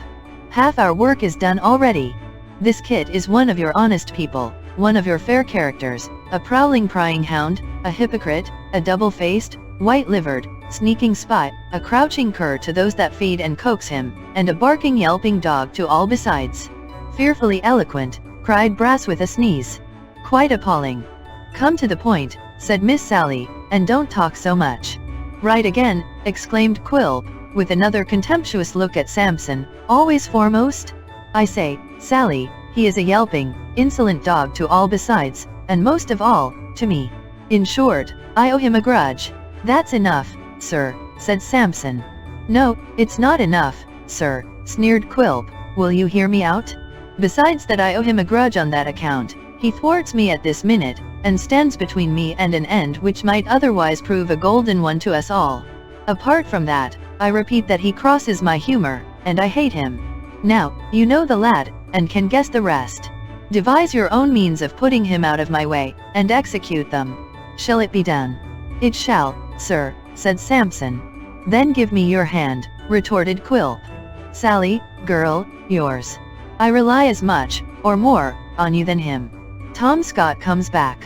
Half our work is done already. This Kit is one of your honest people, one of your fair characters, a prowling prying hound, a hypocrite, a double-faced, white-livered, sneaking spy, a crouching cur to those that feed and coax him, and a barking yelping dog to all besides. Fearfully eloquent, cried Brass with a sneeze. Quite appalling. Come to the point, said Miss Sally, and don't talk so much. Right again, exclaimed Quilp, with another contemptuous look at Samson, always foremost? I say, Sally, he is a yelping, insolent dog to all besides, and most of all, to me. In short, I owe him a grudge. That's enough, sir, said Samson. No, it's not enough, sir, sneered Quilp. Will you hear me out? Besides that I owe him a grudge on that account, he thwarts me at this minute, and stands between me and an end which might otherwise prove a golden one to us all. Apart from that, I repeat that he crosses my humor, and I hate him. Now, you know the lad, and can guess the rest. Devise your own means of putting him out of my way, and execute them. Shall it be done? It shall, sir, said Samson. Then give me your hand, retorted Quilp. Sally, girl, yours. I rely as much, or more, on you than him. Tom Scott comes back.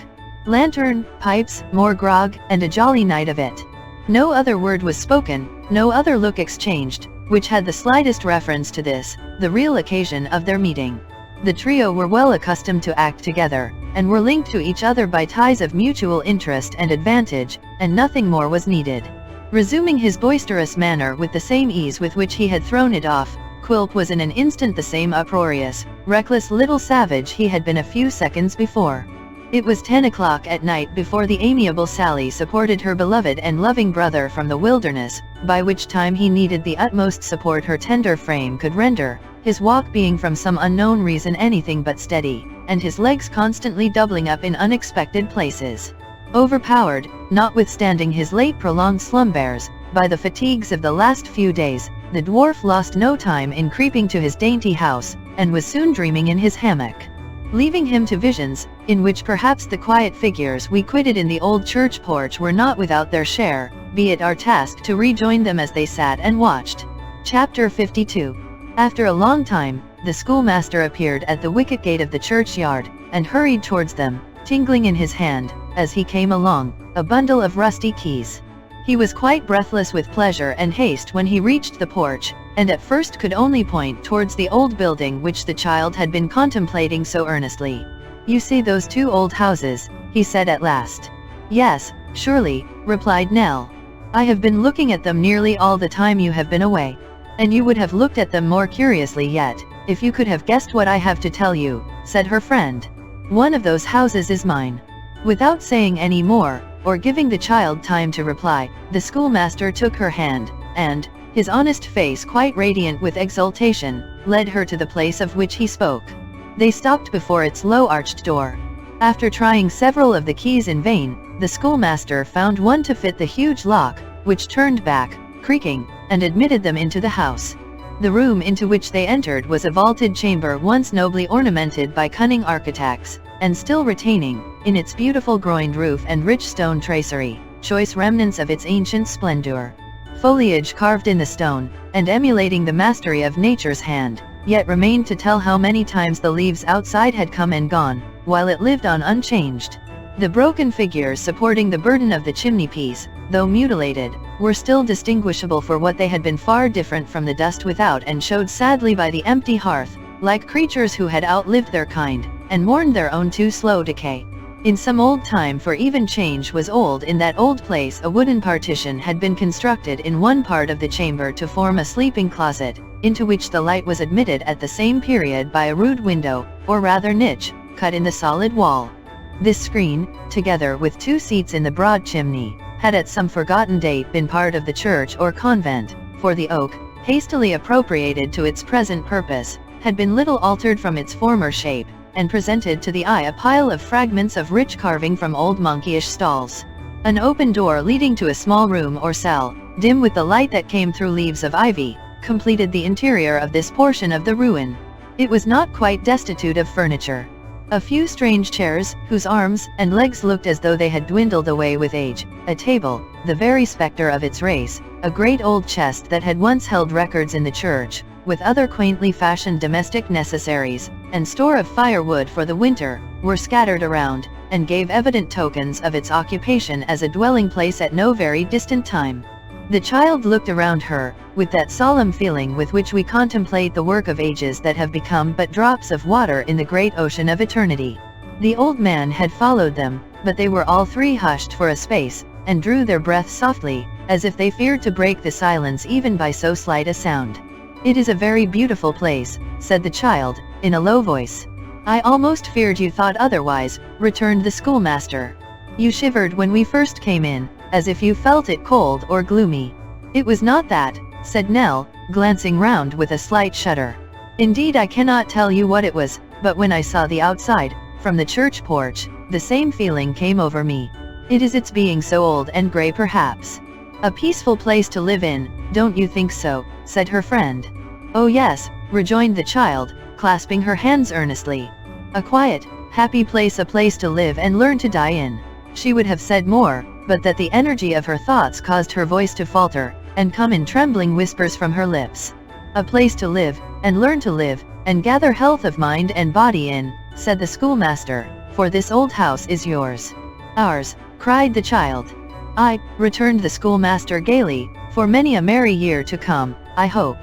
Lantern, pipes, more grog, and a jolly night of it. No other word was spoken, no other look exchanged, which had the slightest reference to this, the real occasion of their meeting. The trio were well accustomed to act together, and were linked to each other by ties of mutual interest and advantage, and nothing more was needed. Resuming his boisterous manner with the same ease with which he had thrown it off, Quilp was in an instant the same uproarious, reckless little savage he had been a few seconds before. It was 10 o'clock at night before the amiable Sally supported her beloved and loving brother from the wilderness, by which time he needed the utmost support her tender frame could render, his walk being from some unknown reason anything but steady, and his legs constantly doubling up in unexpected places. Overpowered, notwithstanding his late prolonged slumbers, by the fatigues of the last few days, the dwarf lost no time in creeping to his dainty house, and was soon dreaming in his hammock. Leaving him to visions, in which perhaps the quiet figures we quitted in the old church porch were not without their share, be it our task to rejoin them as they sat and watched. Chapter 52. After a long time, the schoolmaster appeared at the wicket gate of the churchyard, and hurried towards them, tingling in his hand, as he came along, a bundle of rusty keys. He was quite breathless with pleasure and haste when he reached the porch, and at first could only point towards the old building which the child had been contemplating so earnestly. You see those two old houses, he said at last. Yes, surely, replied Nell. I have been looking at them nearly all the time you have been away. And you would have looked at them more curiously yet, if you could have guessed what I have to tell you, said her friend. One of those houses is mine. Without saying any more, or giving the child time to reply, the schoolmaster took her hand, and, his honest face quite radiant with exultation, led her to the place of which he spoke. They stopped before its low arched door. After trying several of the keys in vain, the schoolmaster found one to fit the huge lock, which turned back, creaking, and admitted them into the house. The room into which they entered was a vaulted chamber once nobly ornamented by cunning architects, and still retaining, in its beautiful groined roof and rich stone tracery, choice remnants of its ancient splendor. Foliage carved in the stone, and emulating the mastery of nature's hand, yet remained to tell how many times the leaves outside had come and gone, while it lived on unchanged. The broken figures supporting the burden of the chimney-piece, though mutilated, were still distinguishable for what they had been far different from the dust without, and showed sadly by the empty hearth, like creatures who had outlived their kind, and mourned their own too slow decay. In some old time, for even change was old, in that old place a wooden partition had been constructed in one part of the chamber to form a sleeping closet, into which the light was admitted at the same period by a rude window, or rather niche, cut in the solid wall. This screen, together with 2 seats in the broad chimney, had at some forgotten date been part of the church or convent, for the oak, hastily appropriated to its present purpose, had been little altered from its former shape, and presented to the eye a pile of fragments of rich carving from old monkish stalls. An open door leading to a small room or cell, dim with the light that came through leaves of ivy, completed the interior of this portion of the ruin. It was not quite destitute of furniture. A few strange chairs, whose arms and legs looked as though they had dwindled away with age, a table, the very spectre of its race, a great old chest that had once held records in the church, with other quaintly fashioned domestic necessaries, and store of firewood for the winter, were scattered around, and gave evident tokens of its occupation as a dwelling place at no very distant time. The child looked around her, with that solemn feeling with which we contemplate the work of ages that have become but drops of water in the great ocean of eternity. The old man had followed them, but they were all 3 hushed for a space, and drew their breath softly, as if they feared to break the silence even by so slight a sound. "It is a very beautiful place," said the child, in a low voice. "I almost feared you thought otherwise," returned the schoolmaster. "You shivered when we first came in, as if you felt it cold or gloomy." "It was not that," said Nell, glancing round with a slight shudder. "Indeed I cannot tell you what it was, but when I saw the outside, from the church porch, the same feeling came over me. It is its being so old and grey perhaps. A peaceful place to live in, don't you think so?" said her friend. "Oh yes," rejoined the child, clasping her hands earnestly. "A quiet, happy place, a place to live and learn to die in." She would have said more, but that the energy of her thoughts caused her voice to falter, and come in trembling whispers from her lips. "A place to live, and learn to live, and gather health of mind and body in," said the schoolmaster, "for this old house is yours." "Ours," cried the child. "Aye," returned the schoolmaster gaily, "for many a merry year to come, I hope.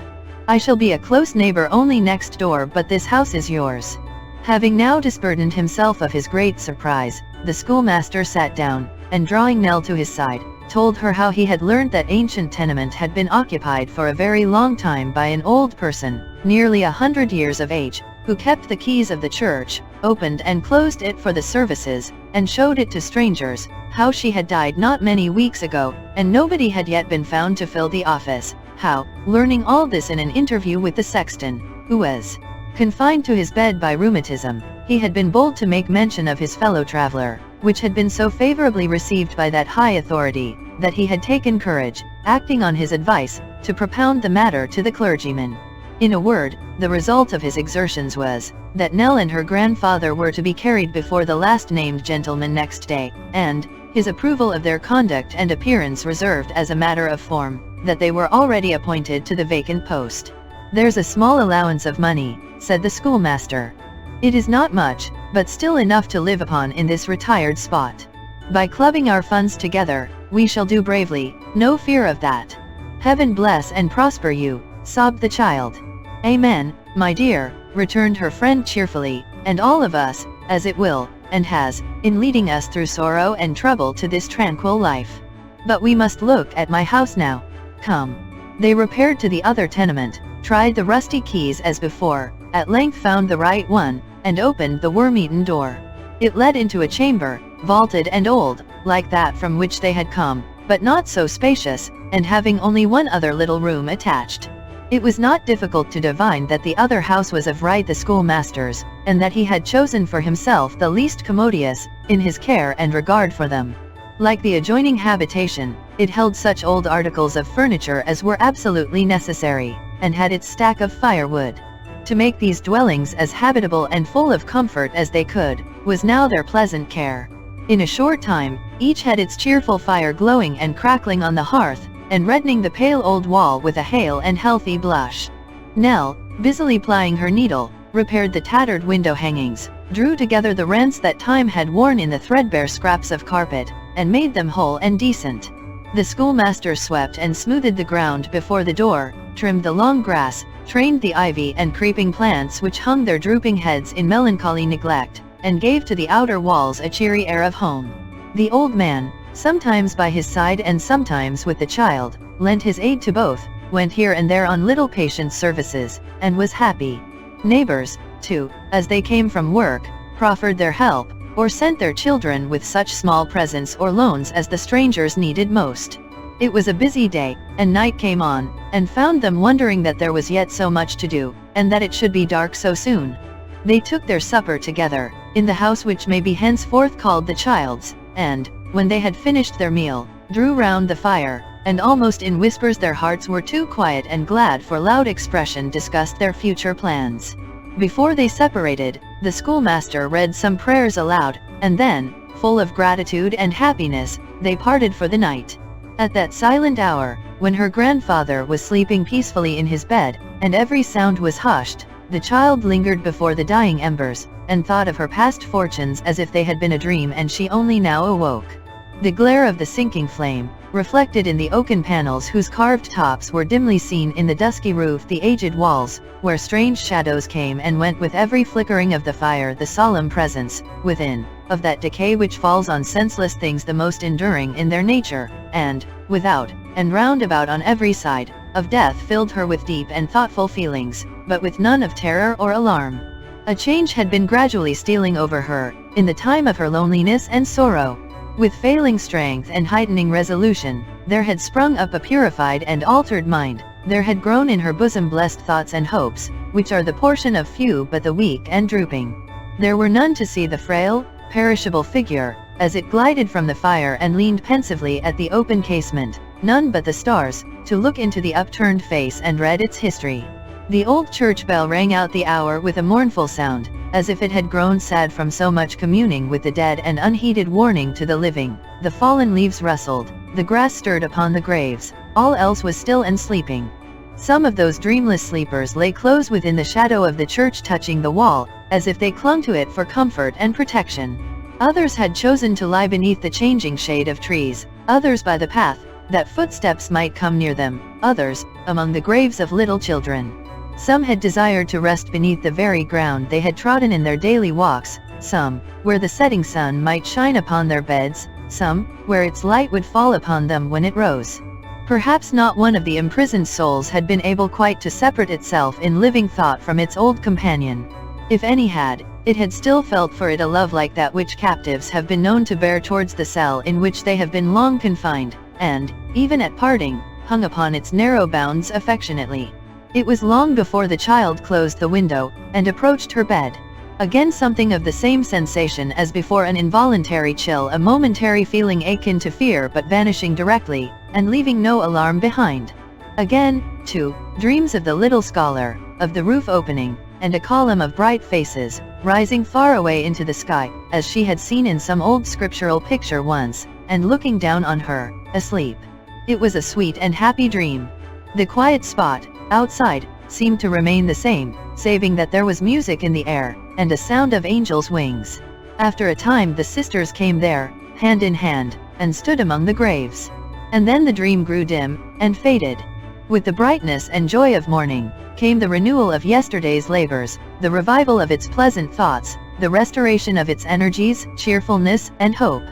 I shall be a close neighbor only next door, but this house is yours." Having now disburdened himself of his great surprise, the schoolmaster sat down, and drawing Nell to his side, told her how he had learned that ancient tenement had been occupied for a very long time by an old person, nearly 100 years of age, who kept the keys of the church, opened and closed it for the services, and showed it to strangers, how she had died not many weeks ago, and nobody had yet been found to fill the office, how, learning all this in an interview with the sexton, who was confined to his bed by rheumatism, he had been bold to make mention of his fellow traveler, which had been so favorably received by that high authority, that he had taken courage, acting on his advice, to propound the matter to the clergyman. In a word, the result of his exertions was, that Nell and her grandfather were to be carried before the last named gentleman next day, and, his approval of their conduct and appearance reserved as a matter of form, that they were already appointed to the vacant post. "There's a small allowance of money," said the schoolmaster. "It is not much, but still enough to live upon in this retired spot. By clubbing our funds together, we shall do bravely, no fear of that." "Heaven bless and prosper you," sobbed the child. "Amen, my dear," returned her friend cheerfully, "and all of us, as it will, and has, in leading us through sorrow and trouble to this tranquil life. But we must look at my house now. Come." They repaired to the other tenement, tried the rusty keys as before, at length found the right one, and opened the worm-eaten door. It led into a chamber, vaulted and old, like that from which they had come, but not so spacious, and having only one other little room attached. It was not difficult to divine that the other house was of right the schoolmaster's, and that he had chosen for himself the least commodious, in his care and regard for them. Like the adjoining habitation, it held such old articles of furniture as were absolutely necessary, and had its stack of firewood. To make these dwellings as habitable and full of comfort as they could, was now their pleasant care. In a short time, each had its cheerful fire glowing and crackling on the hearth, and reddening the pale old wall with a hale and healthy blush. Nell, busily plying her needle, repaired the tattered window hangings, drew together the rents that time had worn in the threadbare scraps of carpet, and made them whole and decent. The schoolmaster swept and smoothed the ground before the door, trimmed the long grass, trained the ivy and creeping plants which hung their drooping heads in melancholy neglect, and gave to the outer walls a cheery air of home. The old man, sometimes by his side and sometimes with the child, lent his aid to both, went here and there on little patient services, and was happy. Neighbors, too, as they came from work, proffered their help, or sent their children with such small presents or loans as the strangers needed most. It was a busy day, and night came on, and found them wondering that there was yet so much to do, and that it should be dark so soon. They took their supper together, in the house which may be henceforth called the child's, and, when they had finished their meal, drew round the fire, and almost in whispers, their hearts were too quiet and glad for loud expression, discussed their future plans. Before they separated, the schoolmaster read some prayers aloud, and then, full of gratitude and happiness, they parted for the night. At that silent hour, when her grandfather was sleeping peacefully in his bed, and every sound was hushed, the child lingered before the dying embers, and thought of her past fortunes as if they had been a dream and she only now awoke. The glare of the sinking flame, reflected in the oaken panels whose carved tops were dimly seen in the dusky roof, the aged walls, where strange shadows came and went with every flickering of the fire, the solemn presence, within, of that decay which falls on senseless things the most enduring in their nature, and, without, and round about on every side, of death, filled her with deep and thoughtful feelings, but with none of terror or alarm. A change had been gradually stealing over her, in the time of her loneliness and sorrow. With failing strength and heightening resolution, there had sprung up a purified and altered mind, there had grown in her bosom blessed thoughts and hopes, which are the portion of few but the weak and drooping. There were none to see the frail, perishable figure, as it glided from the fire and leaned pensively at the open casement, none but the stars, to look into the upturned face and read its history. The old church bell rang out the hour with a mournful sound, as if it had grown sad from so much communing with the dead and unheeded warning to the living. The fallen leaves rustled, the grass stirred upon the graves, all else was still and sleeping. Some of those dreamless sleepers lay close within the shadow of the church, touching the wall, as if they clung to it for comfort and protection. Others had chosen to lie beneath the changing shade of trees, others by the path, that footsteps might come near them, others, among the graves of little children. Some had desired to rest beneath the very ground they had trodden in their daily walks, some, where the setting sun might shine upon their beds, some, where its light would fall upon them when it rose. Perhaps not one of the imprisoned souls had been able quite to separate itself in living thought from its old companion. If any had, it had still felt for it a love like that which captives have been known to bear towards the cell in which they have been long confined, and, even at parting, hung upon its narrow bounds affectionately. It was long before the child closed the window, and approached her bed. Again something of the same sensation as before, an involuntary chill, a momentary feeling akin to fear but vanishing directly, and leaving no alarm behind. Again, too, dreams of the little scholar, of the roof opening, and a column of bright faces, rising far away into the sky, as she had seen in some old scriptural picture once, and looking down on her, asleep. It was a sweet and happy dream. The quiet spot, outside, seemed to remain the same, saving that there was music in the air, and a sound of angels' wings. After a time the sisters came there, hand in hand, and stood among the graves. And then the dream grew dim, and faded. With the brightness and joy of morning, came the renewal of yesterday's labors, the revival of its pleasant thoughts, the restoration of its energies, cheerfulness, and hope.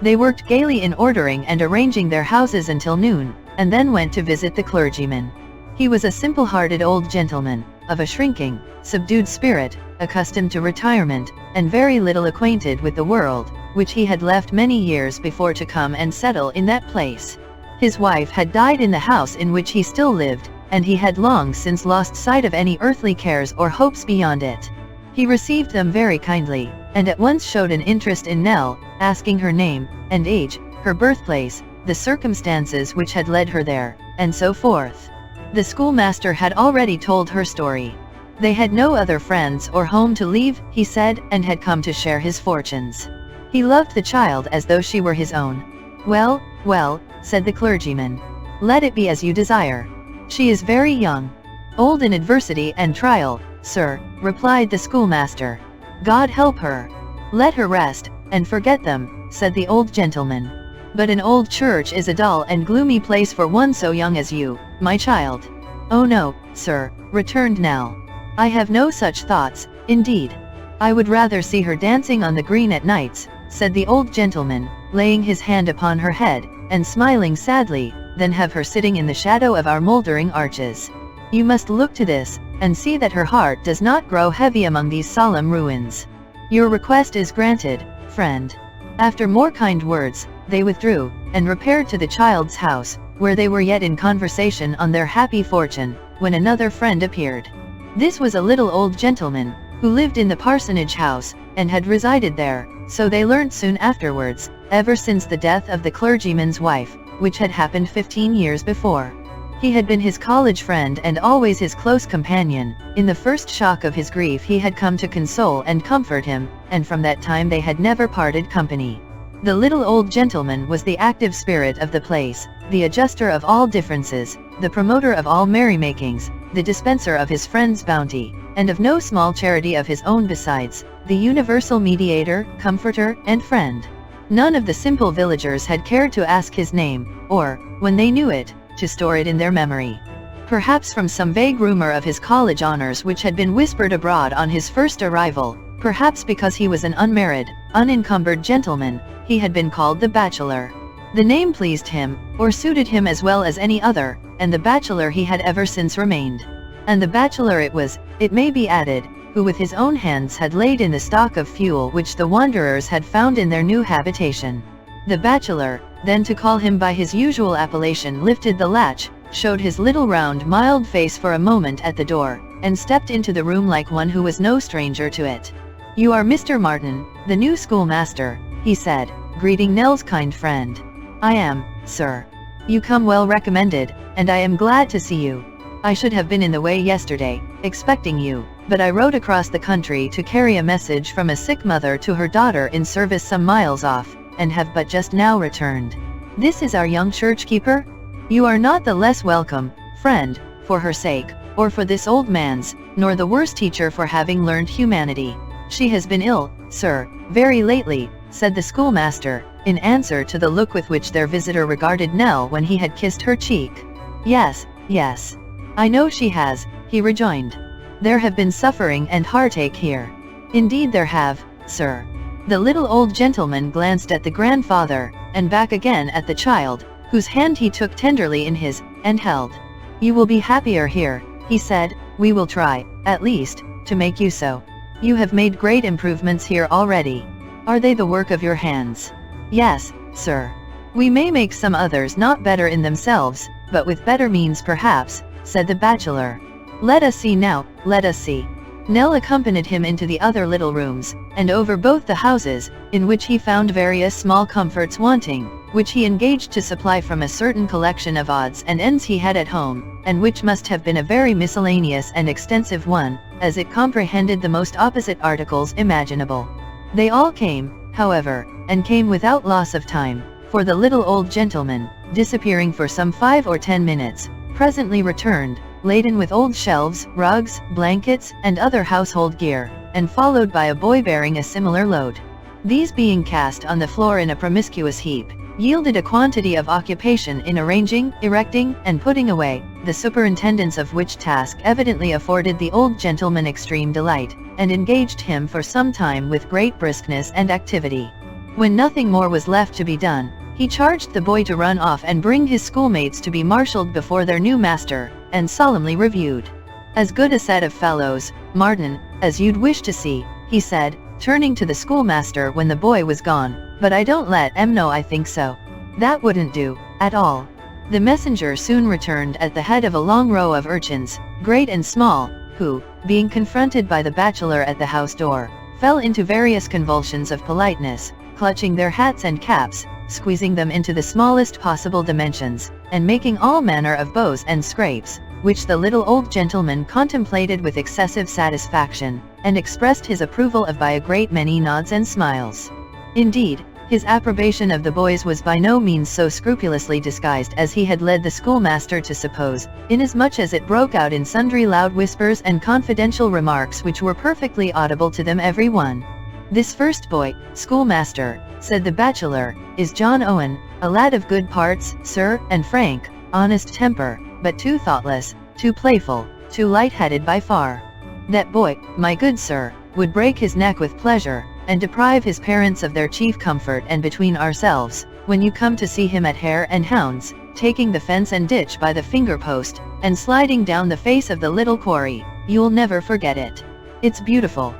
They worked gaily in ordering and arranging their houses until noon, and then went to visit the clergyman. He was a simple-hearted old gentleman, of a shrinking, subdued spirit, accustomed to retirement, and very little acquainted with the world, which he had left many years before to come and settle in that place. His wife had died in the house in which he still lived, and he had long since lost sight of any earthly cares or hopes beyond it. He received them very kindly, and at once showed an interest in Nell, asking her name, and age, her birthplace, the circumstances which had led her there, and so forth. The schoolmaster had already told her story. They had no other friends or home to leave, he said, and had come to share his fortunes. He loved the child as though she were his own. Well, well, said the clergyman. Let it be as you desire. She is very young. Old in adversity and trial, sir, replied the schoolmaster. God help her. Let her rest, and forget them, said the old gentleman. But an old church is a dull and gloomy place for one so young as you, my child. Oh no, sir, returned Nell. I have no such thoughts, indeed. I would rather see her dancing on the green at nights, said the old gentleman, laying his hand upon her head, and smiling sadly, than have her sitting in the shadow of our mouldering arches. You must look to this, and see that her heart does not grow heavy among these solemn ruins. Your request is granted, friend." After more kind words, they withdrew, and repaired to the child's house, where they were yet in conversation on their happy fortune, when another friend appeared. This was a little old gentleman, who lived in the parsonage house, and had resided there, so they learnt soon afterwards, ever since the death of the clergyman's wife, which had happened 15 years before. He had been his college friend and always his close companion. In the first shock of his grief he had come to console and comfort him, and from that time they had never parted company. The little old gentleman was the active spirit of the place, the adjuster of all differences, the promoter of all merrymakings, the dispenser of his friend's bounty, and of no small charity of his own besides, the universal mediator, comforter, and friend. None of the simple villagers had cared to ask his name, or, when they knew it, to store it in their memory. Perhaps from some vague rumor of his college honors which had been whispered abroad on his first arrival, perhaps because he was an unmarried, unencumbered gentleman, he had been called the bachelor. The name pleased him, or suited him as well as any other, and the bachelor he had ever since remained. And the bachelor it was, it may be added, who with his own hands had laid in the stock of fuel which the wanderers had found in their new habitation. The bachelor, then to call him by his usual appellation, lifted the latch, showed his little round mild face for a moment at the door, and stepped into the room like one who was no stranger to it. "You are Mr. Martin, the new schoolmaster," he said, greeting Nell's kind friend. "I am, sir. You come well recommended, and I am glad to see you. I should have been in the way yesterday, expecting you, but I rode across the country to carry a message from a sick mother to her daughter in service some miles off, and have but just now returned. This is our young church-keeper? You are not the less welcome, friend, for her sake, or for this old man's, nor the worse teacher for having learned humanity. She has been ill, sir, very lately," said the schoolmaster, in answer to the look with which their visitor regarded Nell when he had kissed her cheek. "Yes, yes. I know she has," he rejoined. "There have been suffering and heartache here." "Indeed there have, sir." The little old gentleman glanced at the grandfather, and back again at the child, whose hand he took tenderly in his, and held. "You will be happier here," he said. "We will try, at least, to make you so. You have made great improvements here already. Are they the work of your hands?" "Yes, sir. We may make some others not better in themselves, but with better means perhaps," said the bachelor. "Let us see now, let us see." Nell accompanied him into the other little rooms, and over both the houses, in which he found various small comforts wanting, which he engaged to supply from a certain collection of odds and ends he had at home, and which must have been a very miscellaneous and extensive one, as it comprehended the most opposite articles imaginable. They all came, however, and came without loss of time, for the little old gentleman, disappearing for some 5 or 10 minutes, presently returned, laden with old shelves, rugs, blankets, and other household gear, and followed by a boy bearing a similar load. These being cast on the floor in a promiscuous heap, yielded a quantity of occupation in arranging, erecting, and putting away, the superintendence of which task evidently afforded the old gentleman extreme delight, and engaged him for some time with great briskness and activity. When nothing more was left to be done, he charged the boy to run off and bring his schoolmates to be marshalled before their new master, and solemnly reviewed. "As good a set of fellows, Martin, as you'd wish to see," he said, turning to the schoolmaster when the boy was gone, "but I don't let 'em know I think so. That wouldn't do, at all." The messenger soon returned at the head of a long row of urchins, great and small, who, being confronted by the bachelor at the house door, fell into various convulsions of politeness, clutching their hats and caps, squeezing them into the smallest possible dimensions, and making all manner of bows and scrapes, which the little old gentleman contemplated with excessive satisfaction, and expressed his approval of by a great many nods and smiles. Indeed, his approbation of the boys was by no means so scrupulously disguised as he had led the schoolmaster to suppose, inasmuch as it broke out in sundry loud whispers and confidential remarks which were perfectly audible to them every one. "This first boy, schoolmaster," said the bachelor, "is John Owen, a lad of good parts, sir, and frank, honest temper, but too thoughtless, too playful, too light-headed by far. That boy, my good sir, would break his neck with pleasure, and deprive his parents of their chief comfort, and between ourselves, when you come to see him at Hare and Hounds, taking the fence and ditch by the finger-post, and sliding down the face of the little quarry, you'll never forget it. It's beautiful.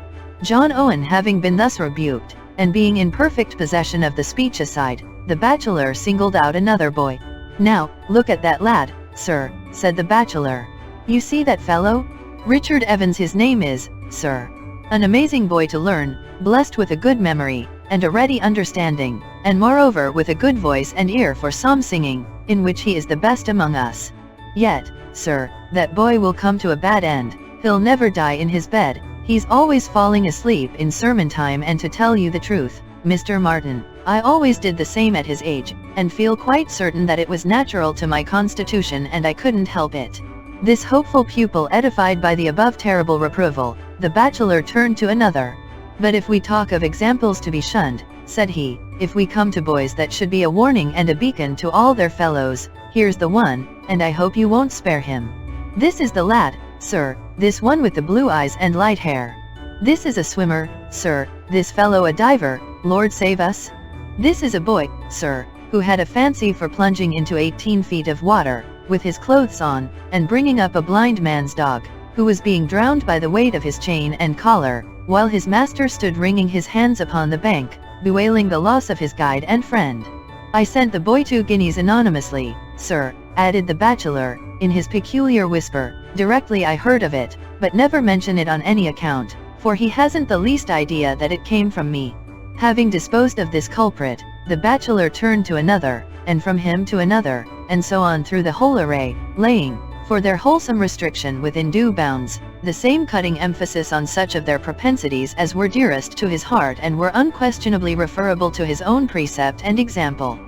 John Owen having been thus rebuked, and being in perfect possession of the speech aside, the bachelor singled out another boy. "Now, look at that lad, sir," said the bachelor. "You see that fellow? Richard Evans his name is, sir. An amazing boy to learn, blessed with a good memory, and a ready understanding, and moreover with a good voice and ear for psalm singing, in which he is the best among us. Yet, sir, that boy will come to a bad end. He'll never die in his bed, he's always falling asleep in sermon time, and to tell you the truth, Mr. Martin, I always did the same at his age, and feel quite certain that it was natural to my constitution and I couldn't help it." This hopeful pupil edified by the above terrible reproval, the bachelor turned to another. "But if we talk of examples to be shunned," said he, "if we come to boys that should be a warning and a beacon to all their fellows, here's the one, and I hope you won't spare him. This is the lad, sir, this one with the blue eyes and light hair. This is a swimmer, sir, this fellow a diver, Lord save us. This is a boy, sir, who had a fancy for plunging into 18 feet of water, with his clothes on, and bringing up a blind man's dog, who was being drowned by the weight of his chain and collar, while his master stood wringing his hands upon the bank, bewailing the loss of his guide and friend. I sent the boy 2 guineas anonymously, sir," added the bachelor, in his peculiar whisper, "directly I heard of it, but never mention it on any account, for he hasn't the least idea that it came from me." Having disposed of this culprit, the bachelor turned to another, and from him to another, and so on through the whole array, laying, for their wholesome restriction within due bounds, the same cutting emphasis on such of their propensities as were dearest to his heart and were unquestionably referable to his own precept and example.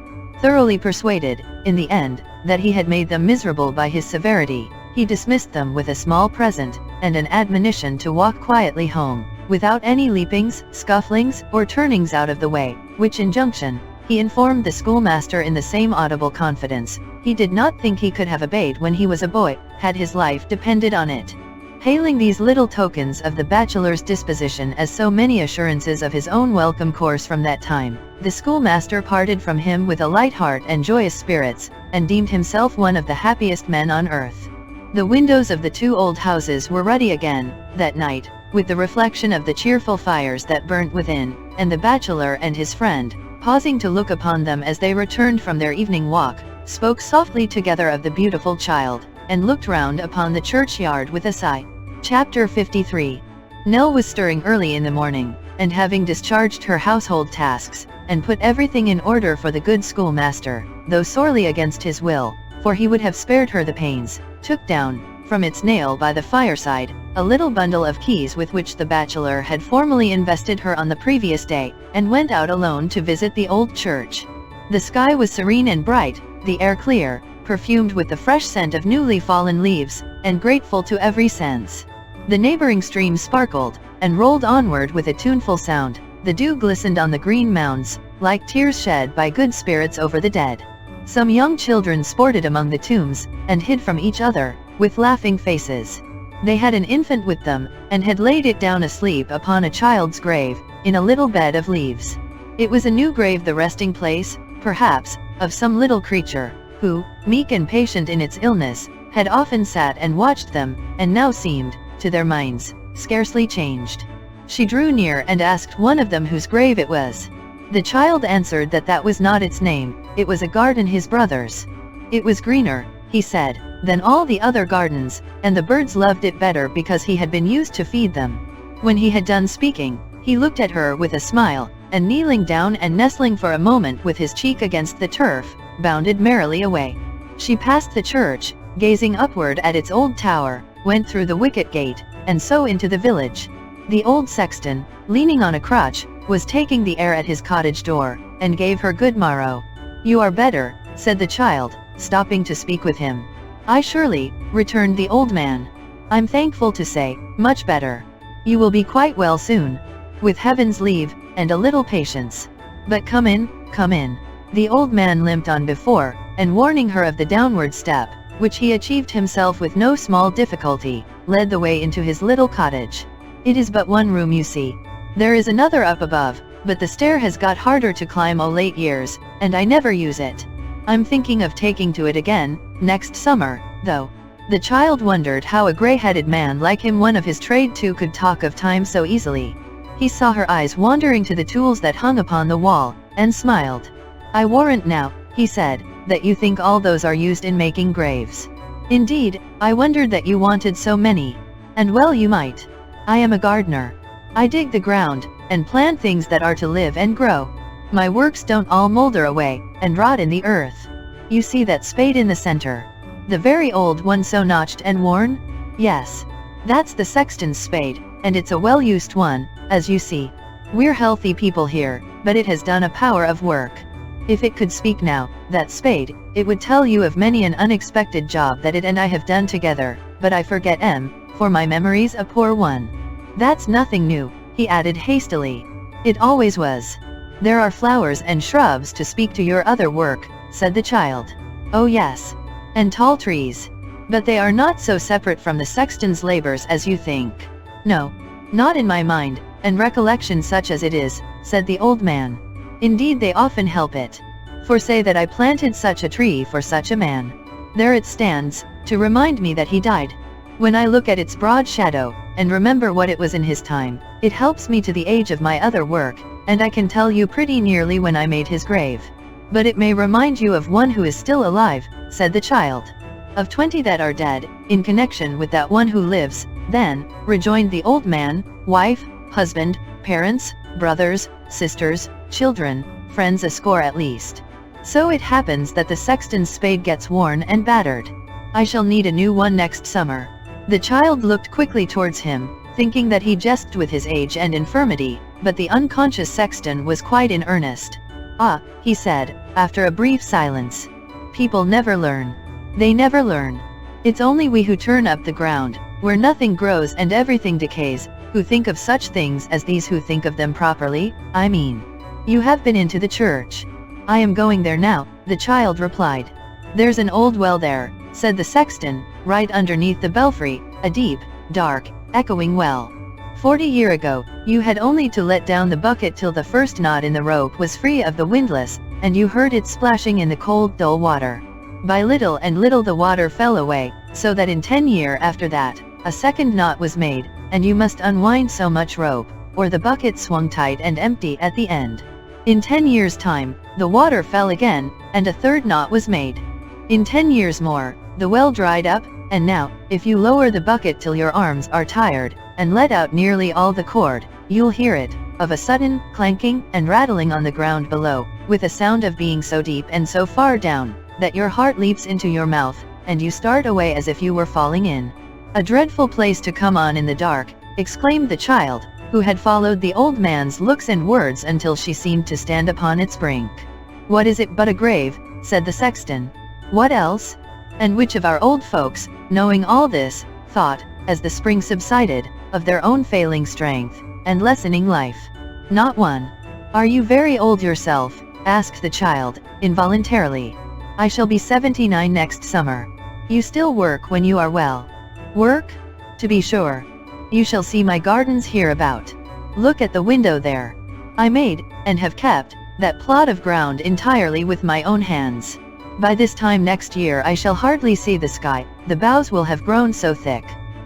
Thoroughly persuaded, in the end, that he had made them miserable by his severity, he dismissed them with a small present, and an admonition to walk quietly home, without any leapings, scufflings, or turnings out of the way, which injunction, he informed the schoolmaster in the same audible confidence, he did not think he could have obeyed when he was a boy, had his life depended on it. Hailing these little tokens of the bachelor's disposition as so many assurances of his own welcome course from that time, the schoolmaster parted from him with a light heart and joyous spirits, and deemed himself one of the happiest men on earth. The windows of the 2 old houses were ruddy again, that night, with the reflection of the cheerful fires that burnt within, and the bachelor and his friend, pausing to look upon them as they returned from their evening walk, spoke softly together of the beautiful child, and looked round upon the churchyard with a sigh. Chapter 53. Nell was stirring early in the morning, and having discharged her household tasks, and put everything in order for the good schoolmaster, though sorely against his will, for he would have spared her the pains, took down, from its nail by the fireside, a little bundle of keys with which the bachelor had formally invested her on the previous day, and went out alone to visit the old church. The sky was serene and bright, the air clear, perfumed with the fresh scent of newly fallen leaves, and grateful to every sense. The neighboring stream sparkled, and rolled onward with a tuneful sound, the dew glistened on the green mounds, like tears shed by good spirits over the dead. Some young children sported among the tombs, and hid from each other, with laughing faces. They had an infant with them, and had laid it down asleep upon a child's grave, in a little bed of leaves. It was a new grave, the resting place, perhaps, of some little creature, who, meek and patient in its illness, had often sat and watched them, and now seemed, to their minds, scarcely changed. She drew near and asked one of them whose grave it was. The child answered that that was not its name, it was a garden his brother's. It was greener, he said, than all the other gardens, and the birds loved it better because he had been used to feed them. When he had done speaking, he looked at her with a smile, and kneeling down and nestling for a moment with his cheek against the turf, bounded merrily away. She passed the church, gazing upward at its old tower, went through the wicket gate, and so into the village. The old sexton, leaning on a crutch, was taking the air at his cottage door, and gave her good morrow. "You are better," said the child, stopping to speak with him. "I surely," returned the old man. "I'm thankful to say, much better. You will be quite well soon. With heaven's leave, and a little patience. But come in, come in." The old man limped on before, and warning her of the downward step, which he achieved himself with no small difficulty, led the way into his little cottage. "It is but one room, you see. There is another up above, but the stair has got harder to climb o' late years, and I never use it. I'm thinking of taking to it again, next summer, though." The child wondered how a grey-headed man like him, one of his trade too, could talk of time so easily. He saw her eyes wandering to the tools that hung upon the wall, and smiled. "I warrant now," he said, "that you think all those are used in making graves. Indeed, I wondered that you wanted so many. And well you might. I am a gardener. I dig the ground, and plant things that are to live and grow. My works don't all molder away, and rot in the earth. You see that spade in the center? The very old one so notched and worn? Yes. That's the sexton's spade, and it's a well-used one, as you see. We're healthy people here, but it has done a power of work. If it could speak now, that spade, it would tell you of many an unexpected job that it and I have done together, but I forget for my memory's a poor one. That's nothing new," he added hastily. "It always was. There are flowers and shrubs to speak to your other work," said the child. "Oh yes. And tall trees. But they are not so separate from the sexton's labors as you think. No. Not in my mind, and recollection such as it is," said the old man. "Indeed they often help it. For say that I planted such a tree for such a man. There it stands, to remind me that he died. When I look at its broad shadow, and remember what it was in his time, it helps me to the age of my other work, and I can tell you pretty nearly when I made his grave. But it may remind you of one who is still alive," said the child. "Of 20 that are dead, in connection with that one who lives, then," rejoined the old man, "wife, husband, parents, brothers, sisters, children, friends a score at least. So it happens that the sexton's spade gets worn and battered. I shall need a new one next summer." The child looked quickly towards him, thinking that he jested with his age and infirmity, but the unconscious sexton was quite in earnest. "Ah," he said, after a brief silence. "People never learn. They never learn. It's only we who turn up the ground, where nothing grows and everything decays, who think of such things as these, who think of them properly, I mean. You have been into the church." "I am going there now," the child replied. "There's an old well there," said the sexton, "right underneath the belfry, a deep, dark, echoing well. 40 years ago, you had only to let down the bucket till the first knot in the rope was free of the windlass, and you heard it splashing in the cold dull water. By little and little the water fell away, so that in 10 years after that, a second knot was made, and you must unwind so much rope, or the bucket swung tight and empty at the end. In 10 years' time, the water fell again, and a third knot was made. In 10 years more, the well dried up, and now, if you lower the bucket till your arms are tired, and let out nearly all the cord, you'll hear it, of a sudden, clanking and rattling on the ground below, with a sound of being so deep and so far down, that your heart leaps into your mouth, and you start away as if you were falling in. A dreadful place to come on in the dark," exclaimed the child, who had followed the old man's looks and words until she seemed to stand upon its brink. "What is it but a grave?" said the sexton. "What else?" And which of our old folks, knowing all this, thought, as the spring subsided, of their own failing strength, and lessening life? Not one. "Are you very old yourself?" asked the child, involuntarily. "I shall be 79 next summer." "You still work when you are well?" "Work? To be sure. You shall see my gardens hereabout. Look at the window there. I made, and have kept, that plot of ground entirely with my own hands. By this time next year I shall hardly see the sky, the boughs will have grown so thick.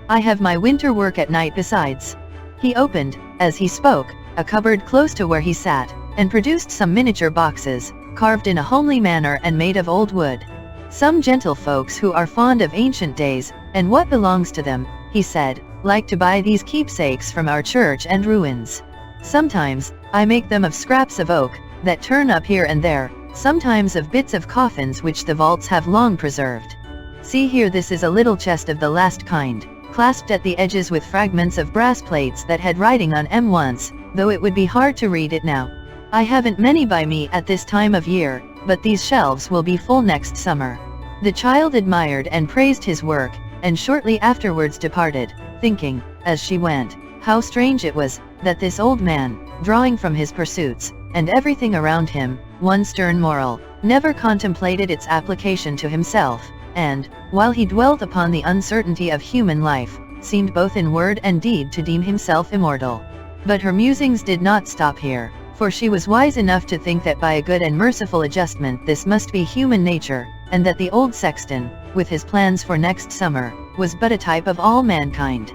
I have my winter work at night besides." He opened, as he spoke, a cupboard close to where he sat, and produced some miniature boxes, carved in a homely manner and made of old wood. "Some gentlefolks who are fond of ancient days, and what belongs to them," he said, "like to buy these keepsakes from our church and ruins. Sometimes, I make them of scraps of oak, that turn up here and there, sometimes of bits of coffins which the vaults have long preserved. See here, this is a little chest of the last kind, clasped at the edges with fragments of brass plates that had writing on 'em once, though it would be hard to read it now. I haven't many by me at this time of year, but these shelves will be full next summer." The child admired and praised his work, and shortly afterwards departed, thinking, as she went, how strange it was, that this old man, drawing from his pursuits, and everything around him, one stern moral, never contemplated its application to himself, and, while he dwelt upon the uncertainty of human life, seemed both in word and deed to deem himself immortal. But her musings did not stop here, for she was wise enough to think that by a good and merciful adjustment this must be human nature, and that the old sexton, with his plans for next summer, was but a type of all mankind.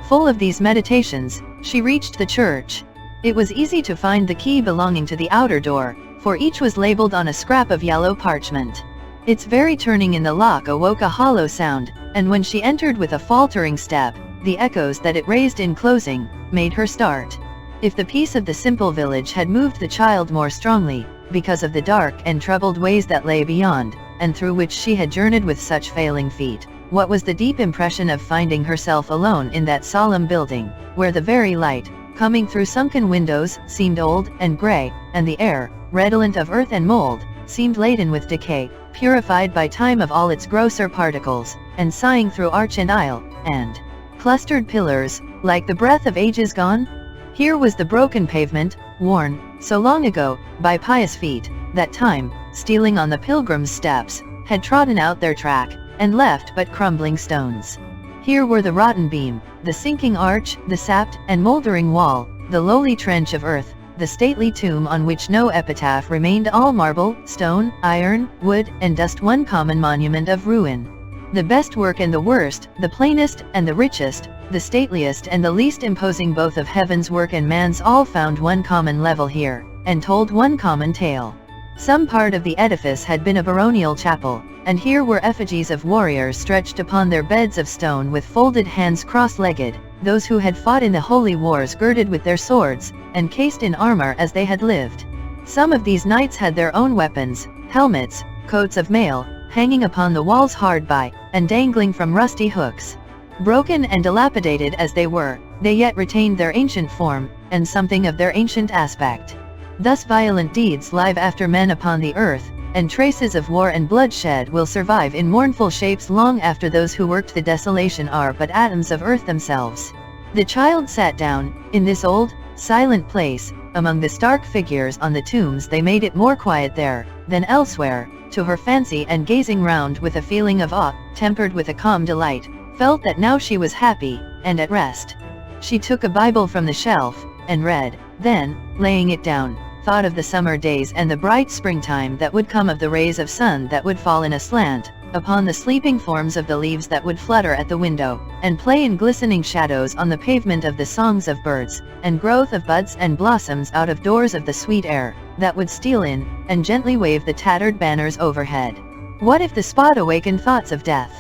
Full of these meditations, she reached the church. It was easy to find the key belonging to the outer door, for each was labeled on a scrap of yellow parchment. Its very turning in the lock awoke a hollow sound, and when she entered with a faltering step, the echoes that it raised in closing made her start. If the peace of the simple village had moved the child more strongly, because of the dark and troubled ways that lay beyond, and through which she had journeyed with such failing feet, what was the deep impression of finding herself alone in that solemn building, where the very light, coming through sunken windows, seemed old and gray, and the air, redolent of earth and mold, seemed laden with decay, purified by time of all its grosser particles, and sighing through arch and aisle, and clustered pillars, like the breath of ages gone? Here was the broken pavement, worn, so long ago, by pious feet, that time, stealing on the pilgrims' steps, had trodden out their track, and left but crumbling stones. Here were the rotten beam, the sinking arch, the sapped and moldering wall, the lowly trench of earth, the stately tomb on which no epitaph remained, all marble, stone, iron, wood, and dust, one common monument of ruin. The best work and the worst, the plainest and the richest, the stateliest and the least imposing, both of heaven's work and man's, all found one common level here, and told one common tale. Some part of the edifice had been a baronial chapel, and here were effigies of warriors stretched upon their beds of stone with folded hands cross-legged, those who had fought in the holy wars girded with their swords, and cased in armor as they had lived. Some of these knights had their own weapons, helmets, coats of mail, hanging upon the walls hard by, and dangling from rusty hooks. Broken and dilapidated as they were, they yet retained their ancient form, and something of their ancient aspect. Thus violent deeds live after men upon the earth, and traces of war and bloodshed will survive in mournful shapes long after those who worked the desolation are but atoms of earth themselves. The child sat down, in this old, silent place, among the stark figures on the tombs. They made it more quiet there than elsewhere, to her fancy, and gazing round with a feeling of awe, tempered with a calm delight, felt that now she was happy, and at rest. She took a Bible from the shelf, and read, then, laying it down, thought of the summer days and the bright springtime that would come, of the rays of sun that would fall in a slant upon the sleeping forms, of the leaves that would flutter at the window, and play in glistening shadows on the pavement, of the songs of birds, and growth of buds and blossoms out of doors, of the sweet air that would steal in, and gently wave the tattered banners overhead. What if the spot awakened thoughts of death?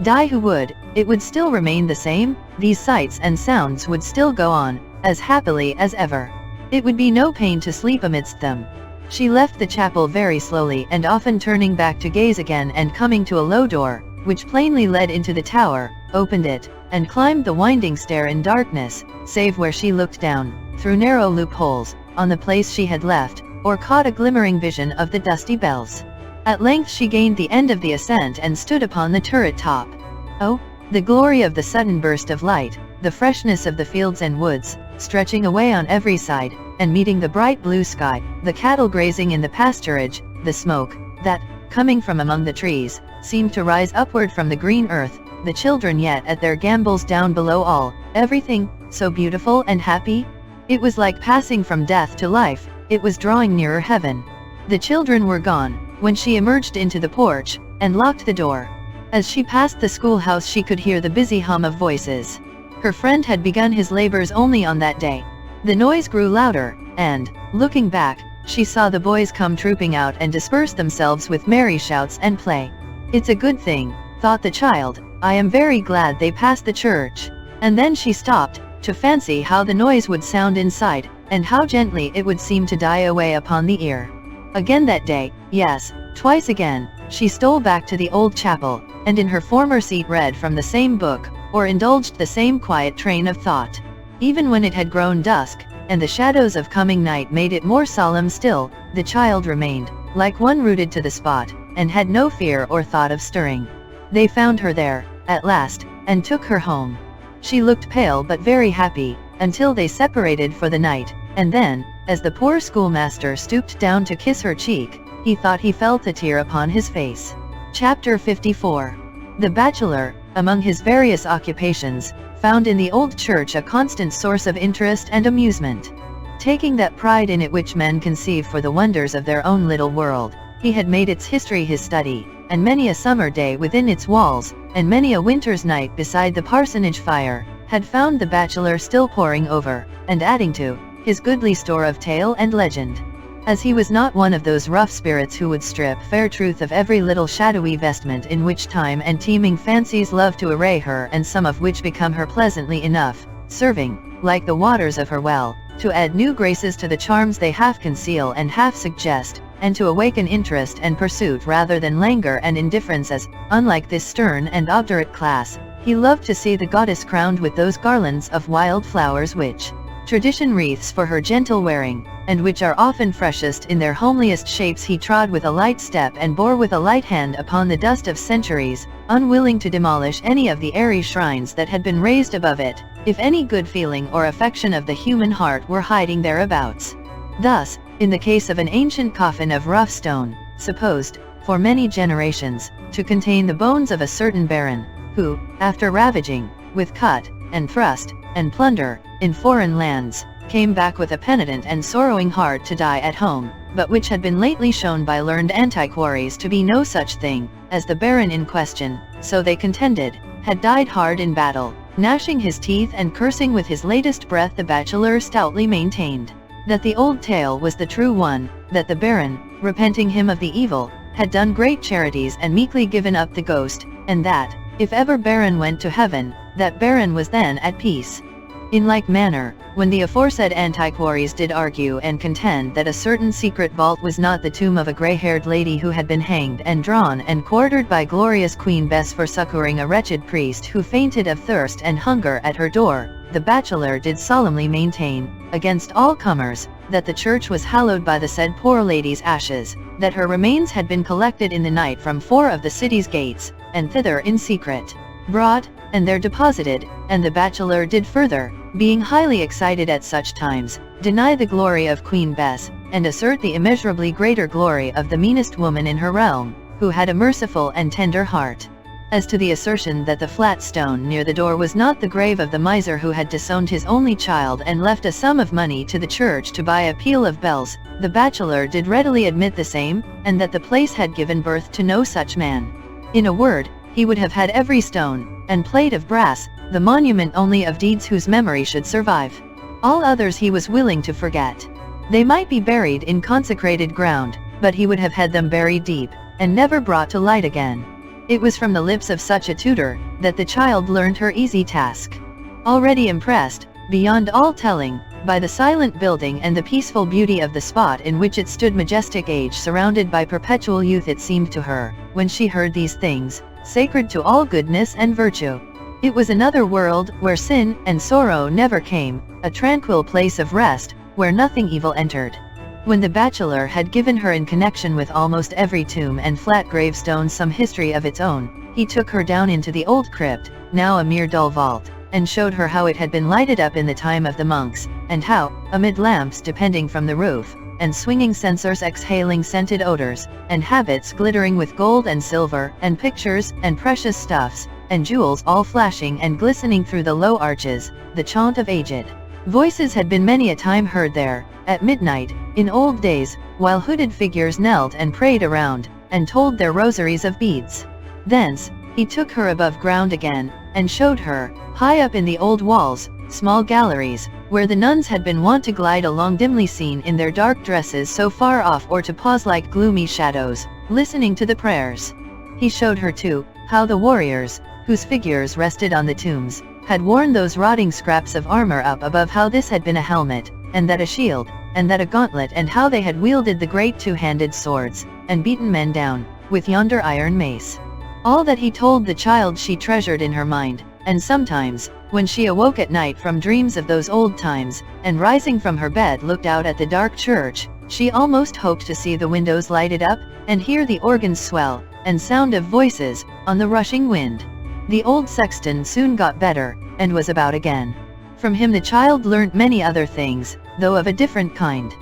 Die who would, it would still remain the same, these sights and sounds would still go on, as happily as ever. It would be no pain to sleep amidst them. She left the chapel very slowly, and often turning back to gaze again, and coming to a low door, which plainly led into the tower, opened it, and climbed the winding stair in darkness, save where she looked down, through narrow loopholes, on the place she had left, or caught a glimmering vision of the dusty bells. At length she gained the end of the ascent, and stood upon the turret top. Oh, the glory of the sudden burst of light, the freshness of the fields and woods, stretching away on every side, and meeting the bright blue sky, the cattle grazing in the pasturage, the smoke, that, coming from among the trees, seemed to rise upward from the green earth, the children yet at their gambols down below, all, everything, so beautiful and happy. It was like passing from death to life, it was drawing nearer heaven. The children were gone, when she emerged into the porch, and locked the door. As she passed the schoolhouse she could hear the busy hum of voices. Her friend had begun his labors only on that day. The noise grew louder, and, looking back, she saw the boys come trooping out and disperse themselves with merry shouts and play. It's a good thing, thought the child, I am very glad they passed the church. And then she stopped, to fancy how the noise would sound inside, and how gently it would seem to die away upon the ear. Again that day, yes, twice again, she stole back to the old chapel, and in her former seat read from the same book, or indulged the same quiet train of thought. Even when it had grown dusk, and the shadows of coming night made it more solemn still, the child remained, like one rooted to the spot, and had no fear or thought of stirring. They found her there, at last, and took her home. She looked pale but very happy, until they separated for the night, and then, as the poor schoolmaster stooped down to kiss her cheek, he thought he felt a tear upon his face. Chapter 54. The bachelor, among his various occupations, found in the old church a constant source of interest and amusement. Taking that pride in it which men conceive for the wonders of their own little world, he had made its history his study, and many a summer day within its walls, and many a winter's night beside the parsonage fire, had found the bachelor still poring over, and adding to, his goodly store of tale and legend. As he was not one of those rough spirits who would strip fair truth of every little shadowy vestment in which time and teeming fancies love to array her, and some of which become her pleasantly enough, serving, like the waters of her well, to add new graces to the charms they half conceal and half suggest, and to awaken interest and pursuit rather than languor and indifference, as, unlike this stern and obdurate class, he loved to see the goddess crowned with those garlands of wild flowers which tradition wreaths for her gentle wearing, and which are often freshest in their homeliest shapes. He trod with a light step and bore with a light hand upon the dust of centuries, unwilling to demolish any of the airy shrines that had been raised above it, if any good feeling or affection of the human heart were hiding thereabouts. Thus, in the case of an ancient coffin of rough stone, supposed, for many generations, to contain the bones of a certain baron, who, after ravaging, with cut, and thrust, and plunder, in foreign lands, came back with a penitent and sorrowing heart to die at home, but which had been lately shown by learned antiquaries to be no such thing, as the baron in question, so they contended, had died hard in battle, gnashing his teeth and cursing with his latest breath. The bachelor stoutly maintained that the old tale was the true one, that the baron, repenting him of the evil, had done great charities and meekly given up the ghost, and that, if ever baron went to heaven, that baron was then at peace. In like manner, when the aforesaid antiquaries did argue and contend that a certain secret vault was not the tomb of a grey-haired lady who had been hanged and drawn and quartered by glorious Queen Bess for succouring a wretched priest who fainted of thirst and hunger at her door, the bachelor did solemnly maintain, against all comers, that the church was hallowed by the said poor lady's ashes, that her remains had been collected in the night from 4 of the city's gates, and thither in secret brought, and there deposited, and the bachelor did further, being highly excited at such times, deny the glory of Queen Bess, and assert the immeasurably greater glory of the meanest woman in her realm, who had a merciful and tender heart. As to the assertion that the flat stone near the door was not the grave of the miser who had disowned his only child and left a sum of money to the church to buy a peal of bells, the bachelor did readily admit the same, and that the place had given birth to no such man. In a word, he would have had every stone and plate of brass, the monument only of deeds whose memory should survive. All others he was willing to forget. They might be buried in consecrated ground, but he would have had them buried deep, and never brought to light again. It was from the lips of such a tutor, that the child learned her easy task. Already impressed, beyond all telling, by the silent building and the peaceful beauty of the spot in which it stood, majestic age surrounded by perpetual youth, it seemed to her, when she heard these things, sacred to all goodness and virtue. It was another world, where sin and sorrow never came, a tranquil place of rest, where nothing evil entered. When the bachelor had given her in connection with almost every tomb and flat gravestone some history of its own, he took her down into the old crypt, now a mere dull vault, and showed her how it had been lighted up in the time of the monks, and how, amid lamps depending from the roof, and swinging censers exhaling scented odors, and habits glittering with gold and silver, and pictures, and precious stuffs, and jewels all flashing and glistening through the low arches, the chaunt of aged voices had been many a time heard there, at midnight, in old days, while hooded figures knelt and prayed around, and told their rosaries of beads. Thence, he took her above ground again, and showed her, high up in the old walls, small galleries, where the nuns had been wont to glide along dimly seen in their dark dresses so far off, or to pause like gloomy shadows, listening to the prayers. He showed her too, how the warriors, whose figures rested on the tombs, had worn those rotting scraps of armor up above, how this had been a helmet, and that a shield, and that a gauntlet, and how they had wielded the great two-handed swords, and beaten men down, with yonder iron mace. All that he told the child she treasured in her mind, and sometimes, when she awoke at night from dreams of those old times, and rising from her bed looked out at the dark church, she almost hoped to see the windows lighted up, and hear the organs swell, and sound of voices, on the rushing wind. The old sexton soon got better, and was about again. From him the child learnt many other things, though of a different kind.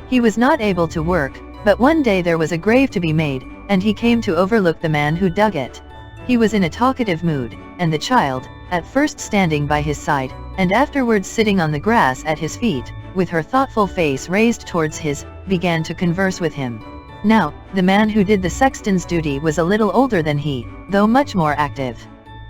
He was not able to work, but one day there was a grave to be made, and he came to overlook the man who dug it. He was in a talkative mood, and the child, at first standing by his side, and afterwards sitting on the grass at his feet, with her thoughtful face raised towards his, began to converse with him. Now, the man who did the sexton's duty was a little older than he, though much more active.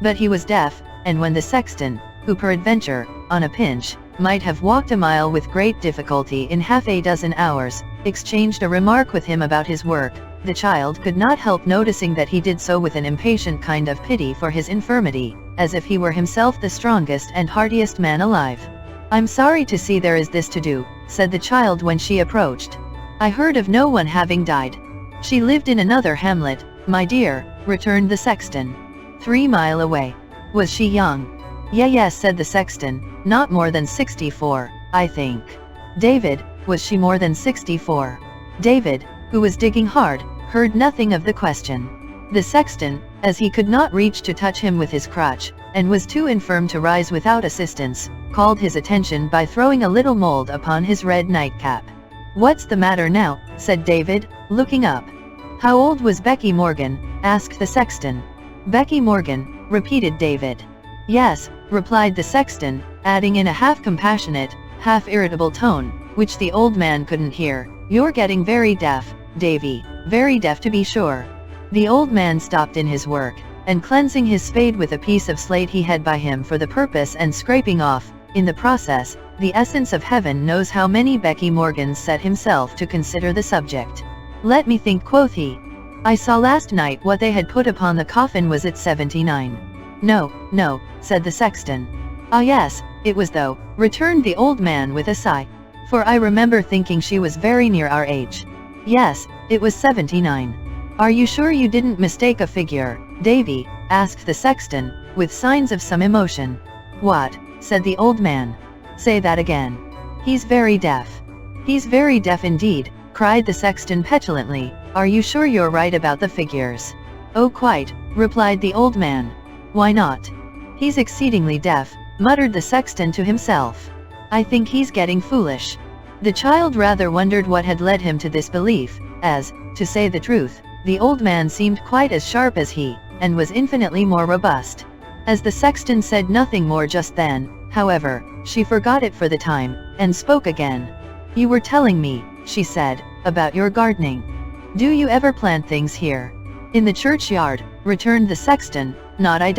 But he was deaf, and when the sexton, who peradventure, on a pinch, might have walked a mile with great difficulty in half a dozen hours, exchanged a remark with him about his work, the child could not help noticing that he did so with an impatient kind of pity for his infirmity, as if he were himself the strongest and heartiest man alive. "I'm sorry to see there is this to do," said the child when she approached. "I heard of no one having died." "She lived in another hamlet, my dear," returned the sexton. 3 miles away." "Was she young?" Yes, said the sexton, "not more than 64, I think." "David, was she more than 64? David, who was digging hard, heard nothing of the question. The sexton, as he could not reach to touch him with his crutch, and was too infirm to rise without assistance, called his attention by throwing a little mold upon his red nightcap. "What's the matter now?" said David, looking up. "How old was Becky Morgan?" asked the sexton. "Becky Morgan," repeated David. "Yes," replied the sexton, adding in a half-compassionate, half-irritable tone, which the old man couldn't hear, "You're getting very deaf, Davy, very deaf to be sure." The old man stopped in his work, and cleansing his spade with a piece of slate he had by him for the purpose and scraping off, in the process, the essence of heaven knows how many Becky Morgans, set himself to consider the subject. "Let me think," quoth he. "I saw last night what they had put upon the coffin. Was it 79? No, said the sexton. "Ah yes, it was though," returned the old man with a sigh. "For I remember thinking she was very near our age." "Yes, it was 79. "Are you sure you didn't mistake a figure, Davy?" asked the sexton, with signs of some emotion. "What?" said the old man. "Say that again." "He's very deaf." "He's very deaf indeed," cried the sexton petulantly. "Are you sure you're right about the figures?" "Oh quite," replied the old man. "Why not?" "He's exceedingly deaf," muttered the sexton to himself. "I think he's getting foolish." The child rather wondered what had led him to this belief, as, to say the truth, the old man seemed quite as sharp as he, and was infinitely more robust. As the sexton said nothing more just then, however, she forgot it for the time, and spoke again. "You were telling me," she said, "about your gardening. Do you ever plant things here?" "In the churchyard," returned the sexton, "not I.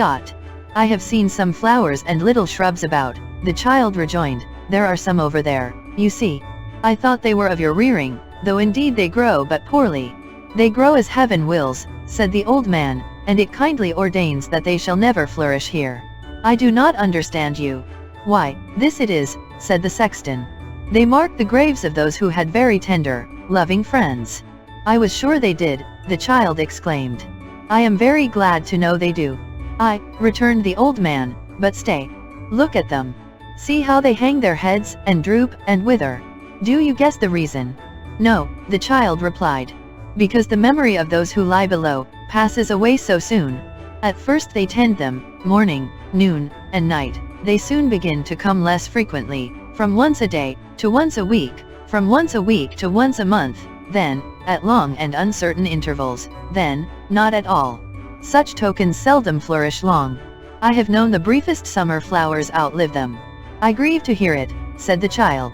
I have seen some flowers and little shrubs about," the child rejoined. "There are some over there, you see. I thought they were of your rearing, though indeed they grow but poorly." "They grow as heaven wills," said the old man, "and it kindly ordains that they shall never flourish here." "I do not understand you." "Why, this it is," said the sexton. "They mark the graves of those who had very tender, loving friends." "I was sure they did," the child exclaimed. "I am very glad to know they do." "Aye," returned the old man, "but stay. Look at them. See how they hang their heads, and droop, and wither. Do you guess the reason?" "No," the child replied. "Because the memory of those who lie below, passes away so soon. At first they tend them, morning, noon, and night. They soon begin to come less frequently, from once a day, to once a week, from once a week to once a month, then, at long and uncertain intervals, then, not at all. Such tokens seldom flourish long. I have known the briefest summer flowers outlive them." "I grieve to hear it," said the child.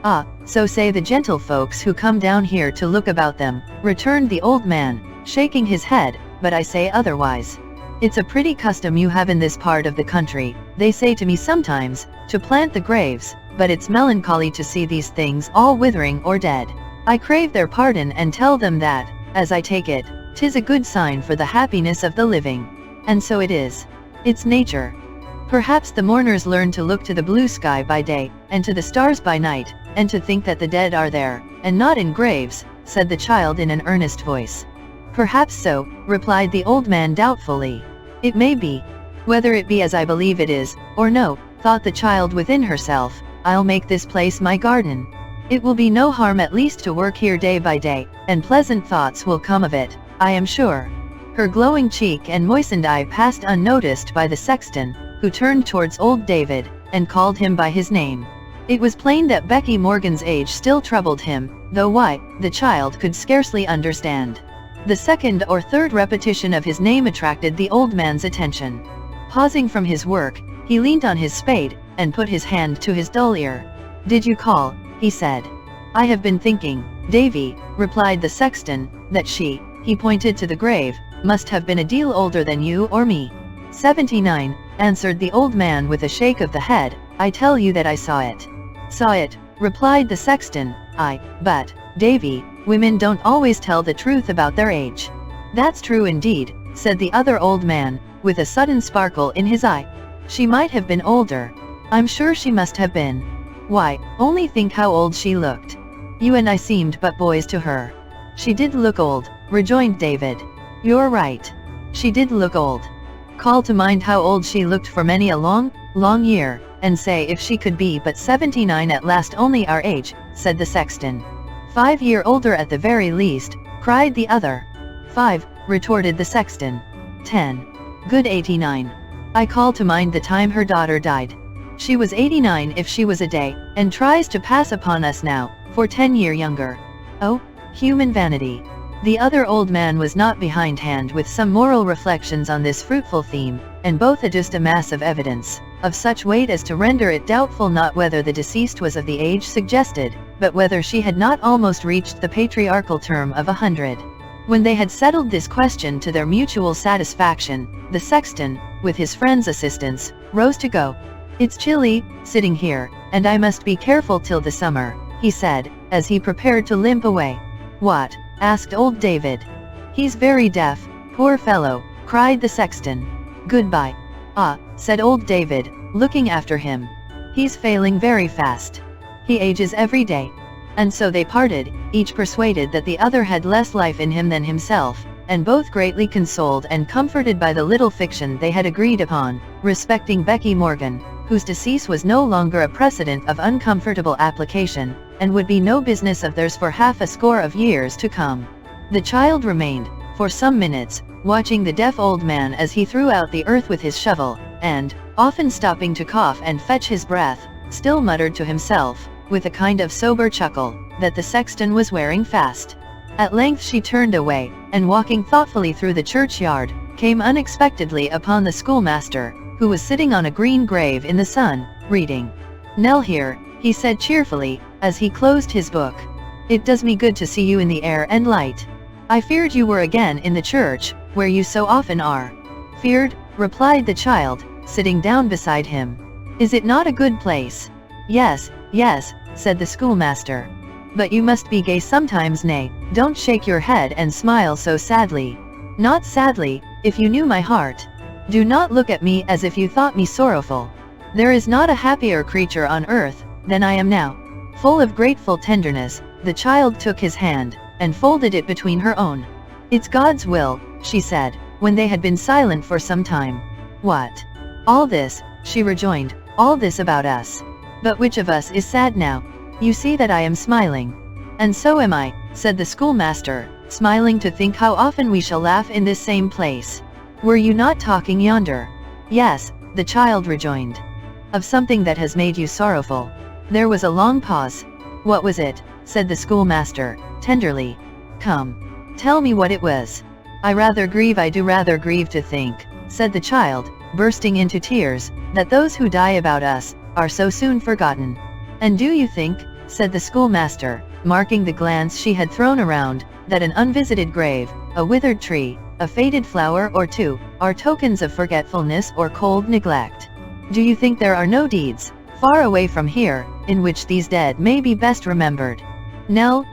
"Ah, so say the gentlefolks who come down here to look about them," returned the old man, shaking his head, "but I say otherwise. It's a pretty custom you have in this part of the country, they say to me sometimes, to plant the graves, but it's melancholy to see these things all withering or dead. I crave their pardon and tell them that, as I take it, 'tis a good sign for the happiness of the living. And so it is. It's nature. Perhaps the mourners learn to look to the blue sky by day, and to the stars by night, and to think that the dead are there, and not in graves," said the child in an earnest voice. "Perhaps so," replied the old man doubtfully. "It may be. Whether it be as I believe it is, or no," thought the child within herself, "I'll make this place my garden. It will be no harm at least to work here day by day, and pleasant thoughts will come of it, I am sure." Her glowing cheek and moistened eye passed unnoticed by the sexton, who turned towards old David, and called him by his name. It was plain that Becky Morgan's age still troubled him, though why, the child could scarcely understand. The second or third repetition of his name attracted the old man's attention. Pausing from his work, he leant on his spade, and put his hand to his dull ear. "Did you call?" he said. "I have been thinking, Davy," replied the sexton, "that she," he pointed to the grave, "must have been a deal older than you or me." 79, answered the old man with a shake of the head. I tell you that I saw it. Saw it, replied the sexton. But, Davy, women don't always tell the truth about their age. That's true indeed, said the other old man, with a sudden sparkle in his eye. She might have been older. I'm sure she must have been. Why, only think how old she looked. You and I seemed but boys to her. She did look old, rejoined David. You're right. She did look old. Call to mind how old she looked for many a long, long year, and say if she could be but 79 at last, only our age, said the sexton. 5 years older at the very least, cried the other. 5, retorted the sexton. 10. Good 89. I call to mind the time her daughter died. She was 89 if she was a day, and tries to pass upon us now, for 10 years younger. Oh, human vanity. The other old man was not behindhand with some moral reflections on this fruitful theme, and both adduced a mass of evidence, of such weight as to render it doubtful not whether the deceased was of the age suggested, but whether she had not almost reached the patriarchal term of 100. When they had settled this question to their mutual satisfaction, the sexton, with his friend's assistance, rose to go. It's chilly, sitting here, and I must be careful till the summer, he said, as he prepared to limp away. What? Asked old David. He's very deaf, poor fellow, cried the sexton. Goodbye. Ah, said old David, looking after him. He's failing very fast. He ages every day. And so they parted, each persuaded that the other had less life in him than himself, and both greatly consoled and comforted by the little fiction they had agreed upon, respecting Becky Morgan, whose decease was no longer a precedent of uncomfortable application, and would be no business of theirs for half a score of years to come. The child remained, for some minutes, watching the deaf old man as he threw out the earth with his shovel, and, often stopping to cough and fetch his breath, still muttered to himself, with a kind of sober chuckle, that the sexton was wearing fast. At length she turned away, and walking thoughtfully through the churchyard, came unexpectedly upon the schoolmaster, who was sitting on a green grave in the sun, reading. Nell here, he said cheerfully, as he closed his book. It does me good to see you in the air and light. I feared you were again in the church, where you so often are. Feared, replied the child, sitting down beside him. Is it not a good place? Yes, yes, said the schoolmaster. But you must be gay sometimes, nay, don't shake your head and smile so sadly. Not sadly, if you knew my heart. Do not look at me as if you thought me sorrowful. There is not a happier creature on earth than I am now. Full of grateful tenderness, the child took his hand, and folded it between her own. It's God's will, she said, when they had been silent for some time. What? All this, she rejoined, all this about us. But which of us is sad now? You see that I am smiling. And so am I, said the schoolmaster, smiling to think how often we shall laugh in this same place. Were you not talking yonder? Yes, the child rejoined. Of something that has made you sorrowful. There was a long pause. What was it? Said the schoolmaster, tenderly. Come. Tell me what it was. I do rather grieve to think, said the child, bursting into tears, that those who die about us, are so soon forgotten. And do you think, said the schoolmaster, marking the glance she had thrown around, that an unvisited grave, a withered tree, a faded flower or two, are tokens of forgetfulness or cold neglect? Do you think there are no deeds, far away from here, in which these dead may be best remembered? Nell,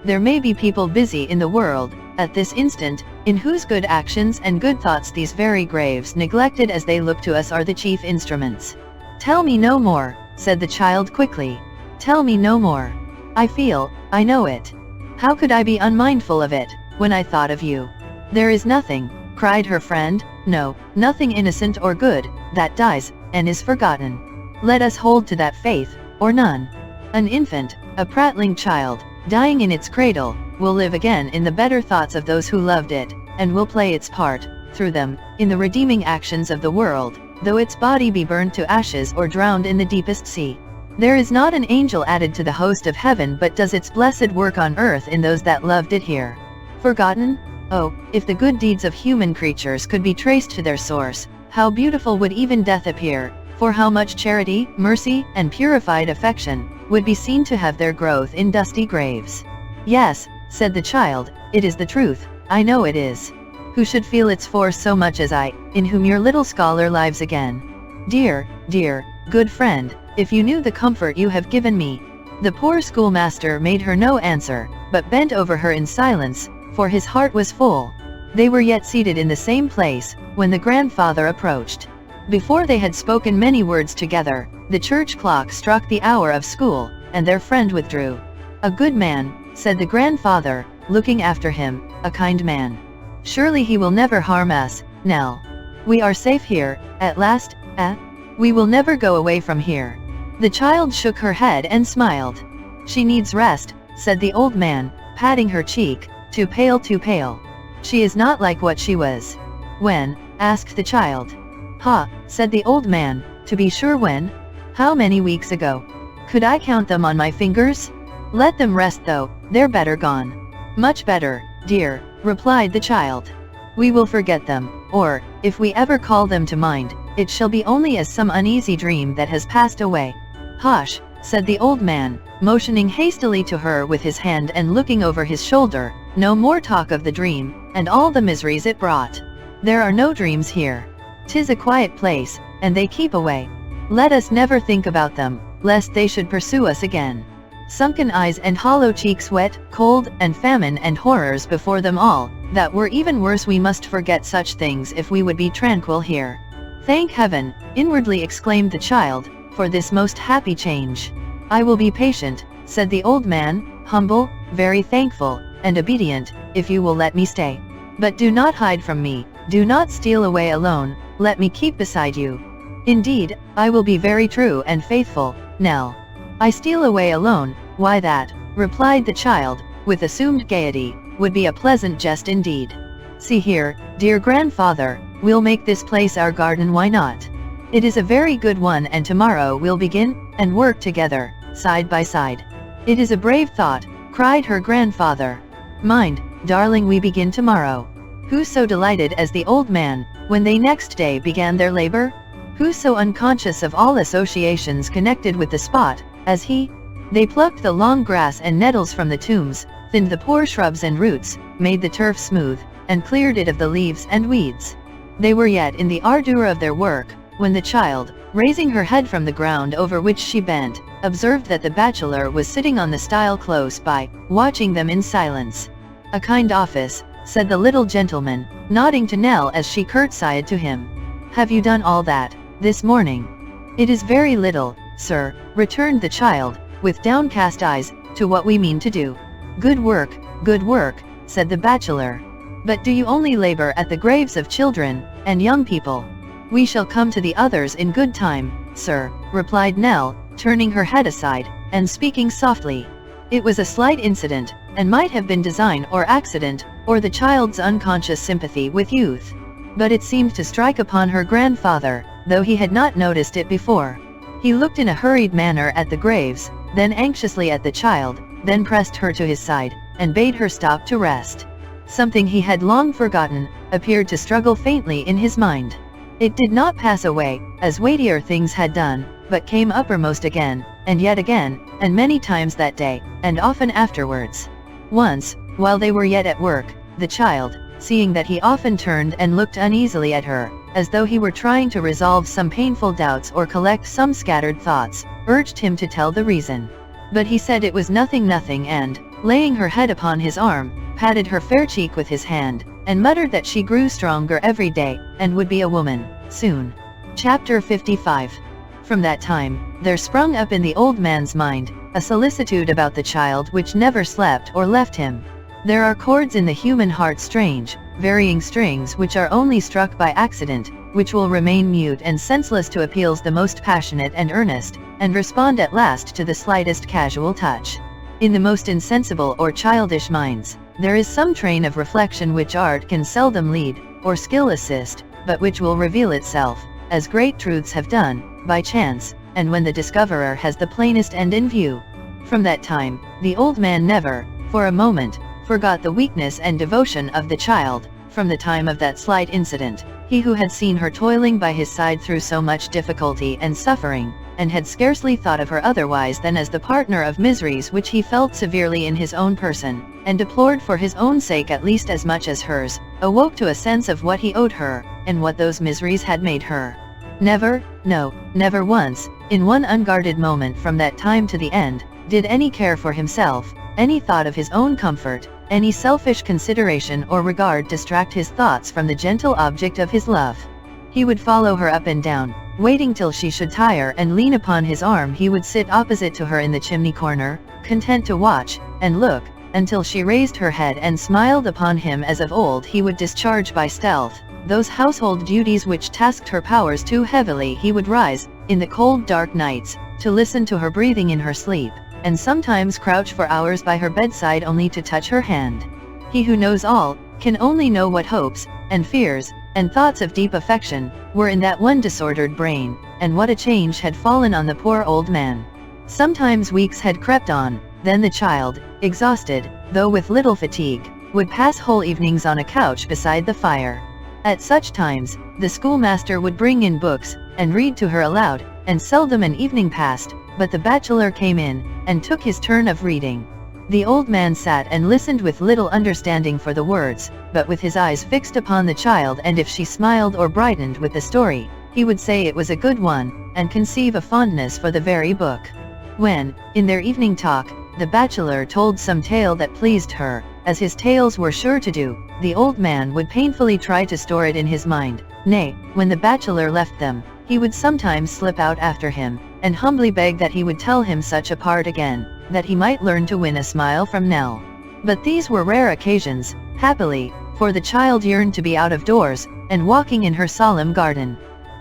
there may be people busy in the world, at this instant, in whose good actions and good thoughts these very graves, neglected as they look to us, are the chief instruments. Tell me no more, said the child quickly. Tell me no more. I know it. How could I be unmindful of it, when I thought of you? There is nothing, cried her friend, no, nothing innocent or good, that dies, and is forgotten. Let us hold to that faith, or none. An infant, a prattling child, dying in its cradle, will live again in the better thoughts of those who loved it, and will play its part, through them, in the redeeming actions of the world, though its body be burned to ashes or drowned in the deepest sea. There is not an angel added to the host of heaven, but does its blessed work on earth in those that loved it here. Forgotten? Oh, if the good deeds of human creatures could be traced to their source, how beautiful would even death appear, for how much charity, mercy, and purified affection, would be seen to have their growth in dusty graves. Yes, said the child, it is the truth, I know it is. Who should feel its force so much as I, in whom your little scholar lives again? Dear, dear, good friend, if you knew the comfort you have given me." The poor schoolmaster made her no answer, but bent over her in silence, for his heart was full. They were yet seated in the same place, when the grandfather approached. Before they had spoken many words together, the church clock struck the hour of school, and their friend withdrew. "A good man," said the grandfather, looking after him, "a kind man. Surely he will never harm us, Nell. We are safe here, at last, eh? We will never go away from here." The child shook her head and smiled. "She needs rest," said the old man, patting her cheek, too pale, too pale. "She is not like what she was." "When?" asked the child. "Ha," said the old man, "to be sure when? How many weeks ago? Could I count them on my fingers? Let them rest though, they're better gone." "Much better, dear," replied the child. "We will forget them, or, if we ever call them to mind, it shall be only as some uneasy dream that has passed away." "Hush," said the old man, motioning hastily to her with his hand and looking over his shoulder, "no more talk of the dream, and all the miseries it brought. There are no dreams here. 'Tis a quiet place, and they keep away. Let us never think about them, lest they should pursue us again. Sunken eyes and hollow cheeks, wet, cold, and famine and horrors before them all, that were even worse. We must forget such things if we would be tranquil here." "Thank heaven," inwardly exclaimed the child, "for this most happy change. I will be patient," said the old man, "humble, very thankful, and obedient, if you will let me stay. But do not hide from me, do not steal away alone, let me keep beside you." "Indeed, I will be very true and faithful, Nell." "I steal away alone, why that," replied the child, with assumed gaiety, "would be a pleasant jest indeed. See here, dear grandfather, we'll make this place our garden, why not? It is a very good one, and tomorrow we'll begin, and work together, side by side." "It is a brave thought," cried her grandfather. "Mind, darling, we begin tomorrow." Who so delighted as the old man, when they next day began their labor? Who so unconscious of all associations connected with the spot, as he? They plucked the long grass and nettles from the tombs, thinned the poor shrubs and roots, made the turf smooth, and cleared it of the leaves and weeds. They were yet in the ardor of their work, when the child, raising her head from the ground over which she bent, observed that the bachelor was sitting on the stile close by, watching them in silence. "A kind office," said the little gentleman, nodding to Nell as she curtsied to him. "Have you done all that, this morning?" "It is very little, sir," returned the child, with downcast eyes, "to what we mean to do." Good work," said the bachelor. "But do you only labor at the graves of children, and young people?" "We shall come to the others in good time, sir," replied Nell, turning her head aside, and speaking softly. It was a slight incident, and might have been design or accident, or the child's unconscious sympathy with youth. But it seemed to strike upon her grandfather, though he had not noticed it before. He looked in a hurried manner at the graves, then anxiously at the child, then pressed her to his side, and bade her stop to rest. Something he had long forgotten, appeared to struggle faintly in his mind. It did not pass away, as weightier things had done, but came uppermost again, and yet again, and many times that day, and often afterwards. Once, while they were yet at work, the child, seeing that he often turned and looked uneasily at her, as though he were trying to resolve some painful doubts or collect some scattered thoughts, urged him to tell the reason. But he said it was nothing, and, laying her head upon his arm, patted her fair cheek with his hand, and muttered that she grew stronger every day, and would be a woman, soon. Chapter 55. From that time, there sprung up in the old man's mind, a solicitude about the child which never slept or left him. There are chords in the human heart, strange, varying strings which are only struck by accident, which will remain mute and senseless to appeals the most passionate and earnest, and respond at last to the slightest casual touch. In the most insensible or childish minds, there is some train of reflection which art can seldom lead, or skill assist, but which will reveal itself, as great truths have done, by chance, and when the discoverer has the plainest end in view. From that time, the old man never, for a moment, forgot the weakness and devotion of the child. From the time of that slight incident, he who had seen her toiling by his side through so much difficulty and suffering, and had scarcely thought of her otherwise than as the partner of miseries which he felt severely in his own person, and deplored for his own sake at least as much as hers, awoke to a sense of what he owed her, and what those miseries had made her. Never, no, never once, in one unguarded moment from that time to the end, did any care for himself, any thought of his own comfort, any selfish consideration or regard distract his thoughts from the gentle object of his love. He would follow her up and down, waiting till she should tire and lean upon his arm. He would sit opposite to her in the chimney corner, content to watch, and look, until she raised her head and smiled upon him as of old. He would discharge by stealth those household duties which tasked her powers too heavily. He would rise, in the cold dark nights, to listen to her breathing in her sleep, and sometimes crouch for hours by her bedside only to touch her hand. He who knows all, can only know what hopes, and fears, and thoughts of deep affection, were in that one disordered brain, and what a change had fallen on the poor old man. Sometimes weeks had crept on, then the child, exhausted, though with little fatigue, would pass whole evenings on a couch beside the fire. At such times, the schoolmaster would bring in books, and read to her aloud, and seldom an evening passed, but the bachelor came in, and took his turn of reading. The old man sat and listened with little understanding for the words, but with his eyes fixed upon the child, and if she smiled or brightened with the story, he would say it was a good one, and conceive a fondness for the very book. When, in their evening talk, the bachelor told some tale that pleased her, as his tales were sure to do, the old man would painfully try to store it in his mind. Nay, when the bachelor left them, he would sometimes slip out after him, and humbly beg that he would tell him such a part again, that he might learn to win a smile from Nell. But these were rare occasions, happily, for the child yearned to be out of doors, and walking in her solemn garden.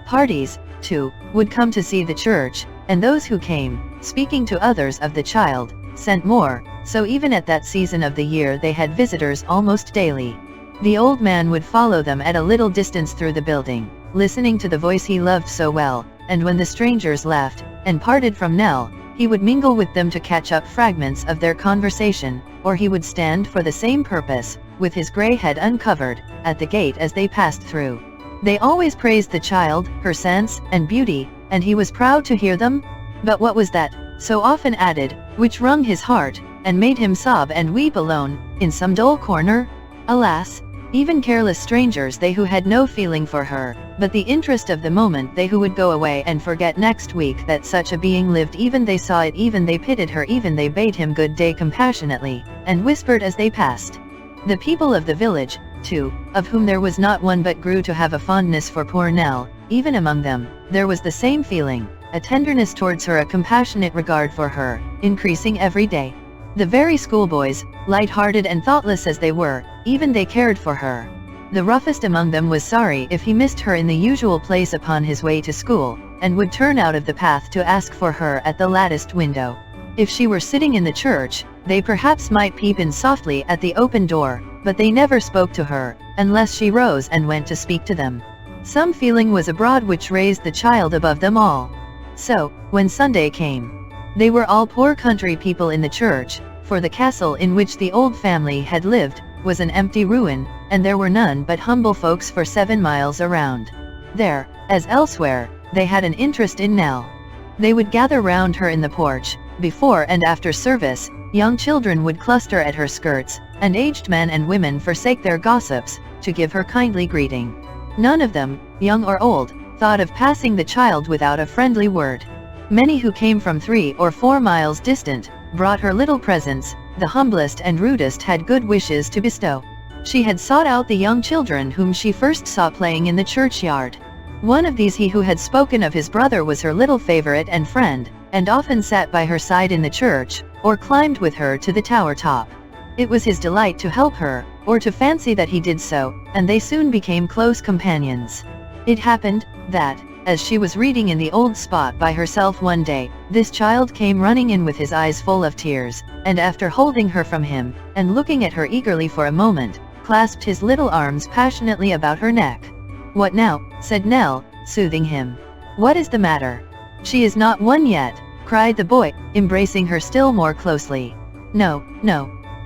Parties, too, would come to see the church, and those who came, speaking to others of the child, sent more, so even at that season of the year they had visitors almost daily. The old man would follow them at a little distance through the building, listening to the voice he loved so well, and when the strangers left, and parted from Nell, he would mingle with them to catch up fragments of their conversation, or he would stand for the same purpose, with his grey head uncovered, at the gate as they passed through. They always praised the child, her sense, and beauty, and he was proud to hear them. But what was that, so often added, which wrung his heart, and made him sob and weep alone, in some dull corner? Alas! Even careless strangers, they who had no feeling for her, but the interest of the moment, they who would go away and forget next week that such a being lived. Even they saw it, even they pitied her, even they bade him good day compassionately, and whispered as they passed. The people of the village, too, of whom there was not one but grew to have a fondness for poor Nell. Even among them, there was the same feeling, a tenderness towards her, a compassionate regard for her, increasing every day. The very schoolboys, light-hearted and thoughtless as they were, even they cared for her. The roughest among them was sorry if he missed her in the usual place upon his way to school, and would turn out of the path to ask for her at the latticed window. If she were sitting in the church, they perhaps might peep in softly at the open door, but they never spoke to her, unless she rose and went to speak to them. Some feeling was abroad which raised the child above them all. So, when Sunday came, they were all poor country people in the church, for the castle in which the old family had lived was an empty ruin, and there were none but humble folks for 7 miles around. There, as elsewhere, they had an interest in Nell. They would gather round her in the porch, before and after service. Young children would cluster at her skirts, and aged men and women forsake their gossips, to give her kindly greeting. None of them, young or old, thought of passing the child without a friendly word. Many who came from 3 or 4 miles distant, brought her little presents. The humblest and rudest had good wishes to bestow. She had sought out the young children whom she first saw playing in the churchyard. One of these, he who had spoken of his brother, was her little favorite and friend, and often sat by her side in the church, or climbed with her to the tower top. It was his delight to help her, or to fancy that he did so, and they soon became close companions. It happened that, as she was reading in the old spot by herself one day, this child came running in with his eyes full of tears, and after holding her from him, and looking at her eagerly for a moment, clasped his little arms passionately about her neck. "What now?" said Nell, soothing him. "What is the matter?" "She is not one yet," cried the boy, embracing her still more closely. "No,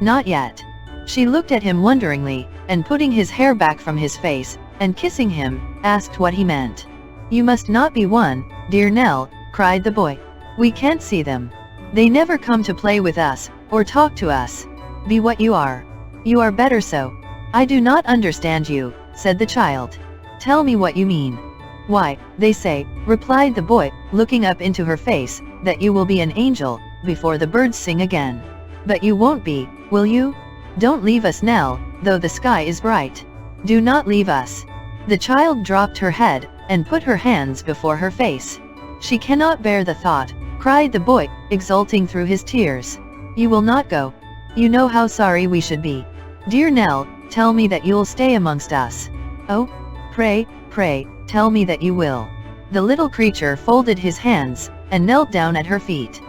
not yet." She looked at him wonderingly, and putting his hair back from his face, and kissing him, asked what he meant. "You must not be one, dear Nell," cried the boy. "We can't see them. They never come to play with us, or talk to us. Be what you are. You are better so." "I do not understand you," said the child. "Tell me what you mean." "Why, they say," replied the boy, looking up into her face, "that you will be an angel, before the birds sing again. But you won't be, will you? Don't leave us, Nell, though the sky is bright. Do not leave us." The child dropped her head, and put her hands before her face. "She cannot bear the thought," cried the boy, exulting through his tears. "You will not go. You know how sorry we should be. Dear Nell, tell me that you'll stay amongst us. Oh, pray, pray, tell me that you will." The little creature folded his hands, and knelt down at her feet.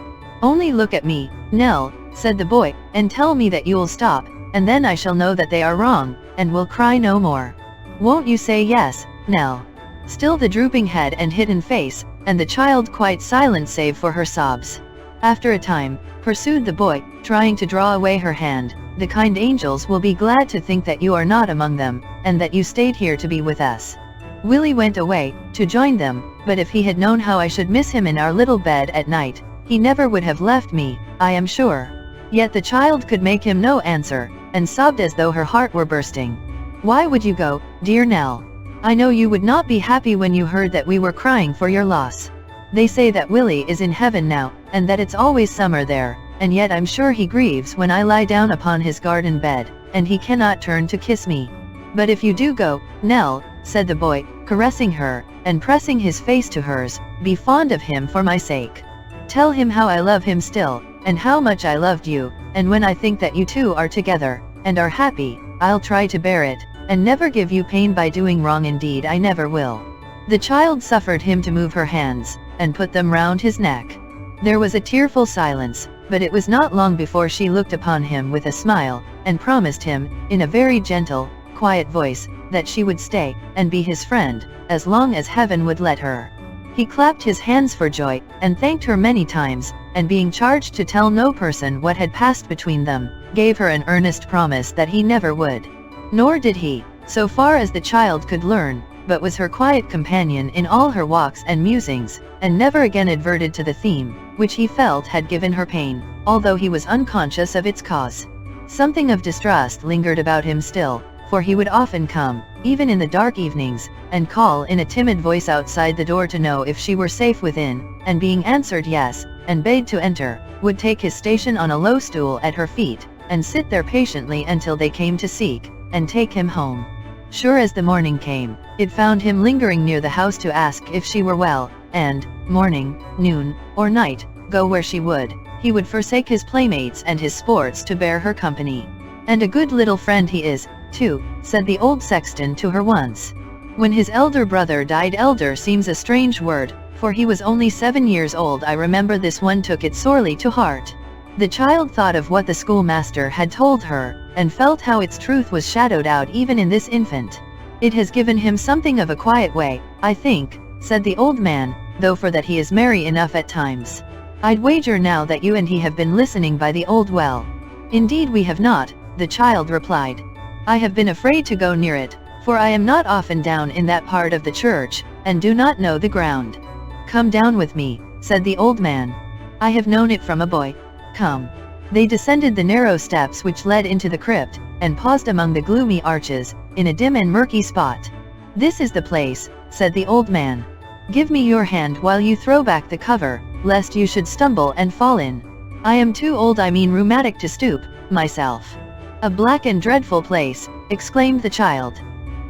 "Only look at me, Nell," said the boy, "and tell me that you'll stop, and then I shall know that they are wrong, and will cry no more. Won't you say yes, Nell?" Still the drooping head and hidden face, and the child quite silent save for her sobs. "After a time," pursued the boy, trying to draw away her hand, "the kind angels will be glad to think that you are not among them, and that you stayed here to be with us." Willie went away, to join them, but if he had known how I should miss him in our little bed at night, he never would have left me, I am sure. Yet the child could make him no answer, and sobbed as though her heart were bursting. "Why would you go, dear Nell? I know you would not be happy when you heard that we were crying for your loss. They say that Willie is in heaven now, and that it's always summer there, and yet I'm sure he grieves when I lie down upon his garden bed, and he cannot turn to kiss me. But if you do go, Nell," said the boy, caressing her, and pressing his face to hers, "be fond of him for my sake. Tell him how I love him still, and how much I loved you, and when I think that you two are together, and are happy, I'll try to bear it, and never give you pain by doing wrong. Indeed I never will." The child suffered him to move her hands, and put them round his neck. There was a tearful silence, but it was not long before she looked upon him with a smile, and promised him, in a very gentle, quiet voice, that she would stay, and be his friend, as long as heaven would let her. He clapped his hands for joy, and thanked her many times, and being charged to tell no person what had passed between them, gave her an earnest promise that he never would. Nor did he, so far as the child could learn, but was her quiet companion in all her walks and musings, and never again adverted to the theme, which he felt had given her pain, although he was unconscious of its cause. Something of distrust lingered about him still, for he would often come, even in the dark evenings, and call in a timid voice outside the door to know if she were safe within, and being answered yes, and bade to enter, would take his station on a low stool at her feet, and sit there patiently until they came to seek, and take him home. Sure as the morning came, it found him lingering near the house to ask if she were well, and, morning, noon, or night, go where she would, he would forsake his playmates and his sports to bear her company. "And a good little friend he is, too," said the old sexton to her once. When his elder brother died, elder seems a strange word, for he was only 7 years old. I remember this one took it sorely to heart. The child thought of what the schoolmaster had told her, and felt how its truth was shadowed out even in this infant. "It has given him something of a quiet way, I think," said the old man, "though for that he is merry enough at times. I'd wager now that you and he have been listening by the old well." "Indeed we have not," the child replied. "I have been afraid to go near it, for I am not often down in that part of the church, and do not know the ground." "Come down with me," said the old man. "I have known it from a boy. Come." They descended the narrow steps which led into the crypt, and paused among the gloomy arches, in a dim and murky spot. "This is the place," said the old man. "Give me your hand while you throw back the cover, lest you should stumble and fall in. I am too old, I mean rheumatic, to stoop, myself." "A black and dreadful place," exclaimed the child.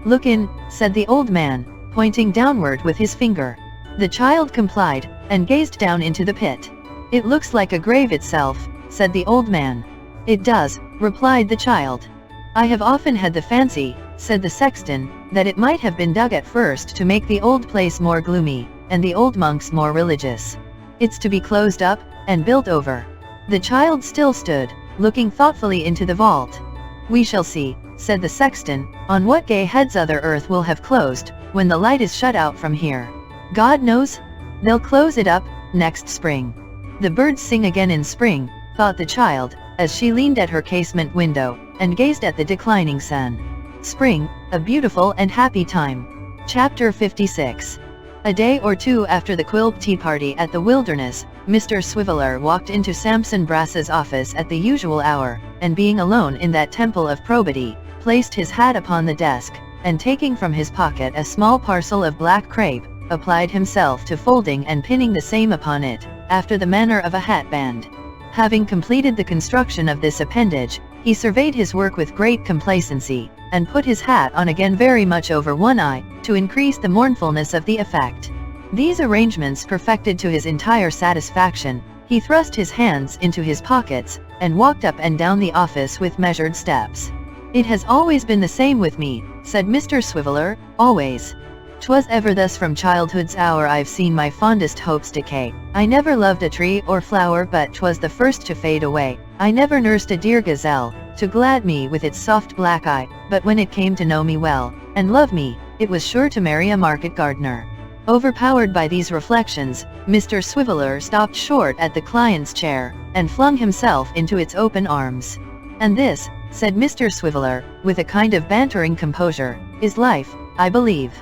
"Look in," said the old man, pointing downward with his finger. The child complied, and gazed down into the pit. "It looks like a grave itself," said the old man. "It does," replied the child. "I have often had the fancy," said the sexton, "that it might have been dug at first to make the old place more gloomy, and the old monks more religious. It's to be closed up, and built over." The child still stood, looking thoughtfully into the vault. "We shall see," said the sexton, "on what gay heads other earth will have closed, when the light is shut out from here. God knows, they'll close it up, next spring." "The birds sing again in spring," thought the child, as she leaned at her casement window, and gazed at the declining sun. "Spring, a beautiful and happy time. Chapter 56. A day or two after the Quilp tea party at the Wilderness, Mr. Swiveller walked into Sampson Brass's office at the usual hour, and being alone in that temple of probity, placed his hat upon the desk, and taking from his pocket a small parcel of black crape, applied himself to folding and pinning the same upon it, after the manner of a hatband. Having completed the construction of this appendage, he surveyed his work with great complacency, and put his hat on again very much over one eye, to increase the mournfulness of the effect. These arrangements perfected to his entire satisfaction, he thrust his hands into his pockets, and walked up and down the office with measured steps. "It has always been the same with me," said Mr. Swiveller, "always. 'Twas ever thus from childhood's hour I've seen my fondest hopes decay. I never loved a tree or flower but 'twas the first to fade away. I never nursed a dear gazelle, to glad me with its soft black eye, but when it came to know me well, and love me, it was sure to marry a market gardener." Overpowered by these reflections, Mr. Swiveller stopped short at the client's chair, and flung himself into its open arms. "And this," said Mr. Swiveller, with a kind of bantering composure, "is life, I believe."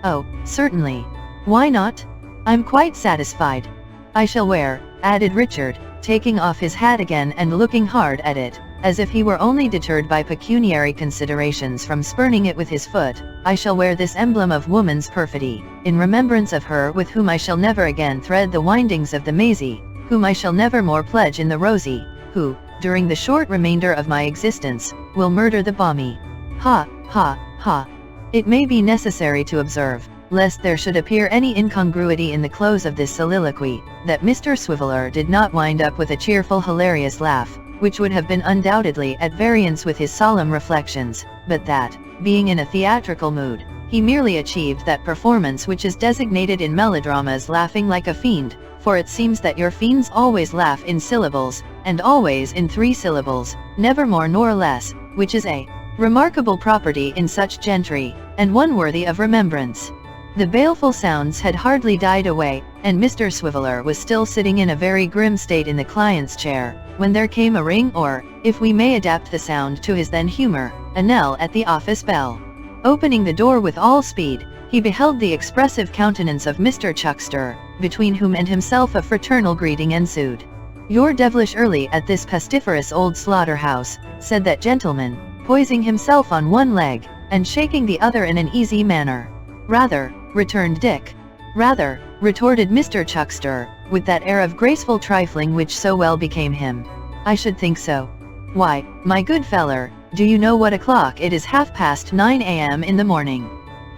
"Oh, certainly. Why not? I'm quite satisfied. I shall wear," added Richard, taking off his hat again and looking hard at it, as if he were only deterred by pecuniary considerations from spurning it with his foot, "I shall wear this emblem of woman's perfidy, in remembrance of her with whom I shall never again thread the windings of the mazy, whom I shall never more pledge in the rosy, who, during the short remainder of my existence, will murder the balmy." Ha, ha, ha. It may be necessary to observe, lest there should appear any incongruity in the close of this soliloquy, that Mr. Swiveller did not wind up with a cheerful hilarious laugh, which would have been undoubtedly at variance with his solemn reflections, but that, being in a theatrical mood, he merely achieved that performance which is designated in melodramas laughing like a fiend, for it seems that your fiends always laugh in syllables, and always in 3 syllables, never more nor less, which is a remarkable property in such gentry, and one worthy of remembrance. The baleful sounds had hardly died away, and Mr. Swiveller was still sitting in a very grim state in the client's chair, when there came a ring or, if we may adapt the sound to his then humour, a knell at the office bell. Opening the door with all speed, he beheld the expressive countenance of Mr. Chuckster, between whom and himself a fraternal greeting ensued. "You're devilish early at this pestiferous old slaughter-house," said that gentleman, poising himself on one leg, and shaking the other in an easy manner. "Rather," returned Dick. "Rather," retorted Mr. Chuckster, with that air of graceful trifling which so well became him. "I should think so. Why, my good feller, do you know what o'clock it is? 9:30 a.m. in the morning."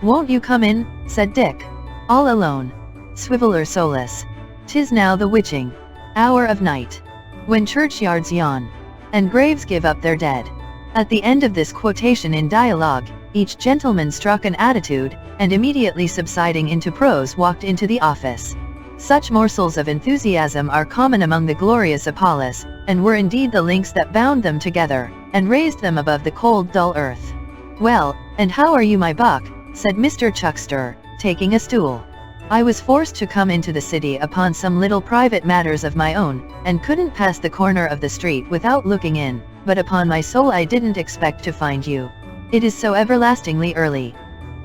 "Won't you come in?" said Dick. "All alone?" Swiveller solus. "'Tis now the witching hour of night, when churchyards yawn, and graves give up their dead." At the end of this quotation in dialogue, each gentleman struck an attitude, and immediately subsiding into prose walked into the office. Such morsels of enthusiasm are common among the glorious Apollos, and were indeed the links that bound them together, and raised them above the cold dull earth. "Well, and how are you, my buck?" said Mr. Chuckster, taking a stool. "I was forced to come into the city upon some little private matters of my own, and couldn't pass the corner of the street without looking in, but upon my soul I didn't expect to find you. It is so everlastingly early."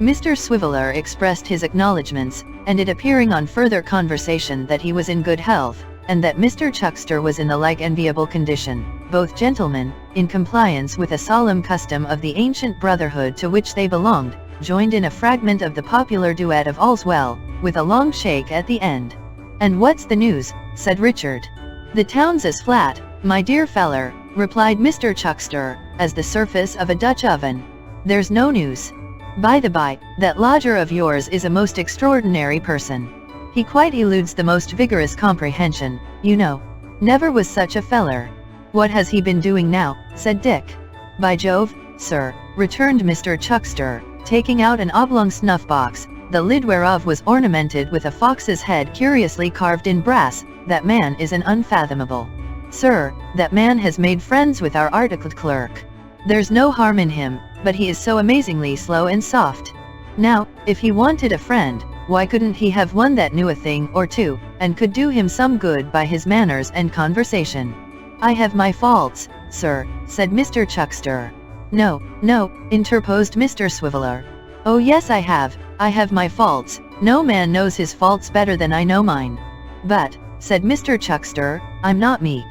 Mr. Swiveller expressed his acknowledgments, and it appearing on further conversation that he was in good health, and that Mr. Chuckster was in the like enviable condition, both gentlemen, in compliance with a solemn custom of the ancient brotherhood to which they belonged, joined in a fragment of the popular duet of All's Well, with a long shake at the end. "And what's the news?" said Richard. "The town's as flat, my dear feller," replied Mr. Chuckster, "as the surface of a Dutch oven. There's no news. By the by, that lodger of yours is a most extraordinary person. He quite eludes the most vigorous comprehension, you know. Never was such a feller." "What has he been doing now?" said Dick. "By Jove, sir," returned Mr. Chuckster, taking out an oblong snuff-box, the lid whereof was ornamented with a fox's head curiously carved in brass, "that man is an unfathomable. Sir, that man has made friends with our articled clerk. There's no harm in him, but he is so amazingly slow and soft. Now, if he wanted a friend, why couldn't he have one that knew a thing or two, and could do him some good by his manners and conversation?" "I have my faults, sir," said Mr. Chuckster. No, no, interposed Mr. Swiveller. Oh yes, I have my faults. No man knows his faults better than I know mine. But, said Mr. Chuckster, I'm not meek.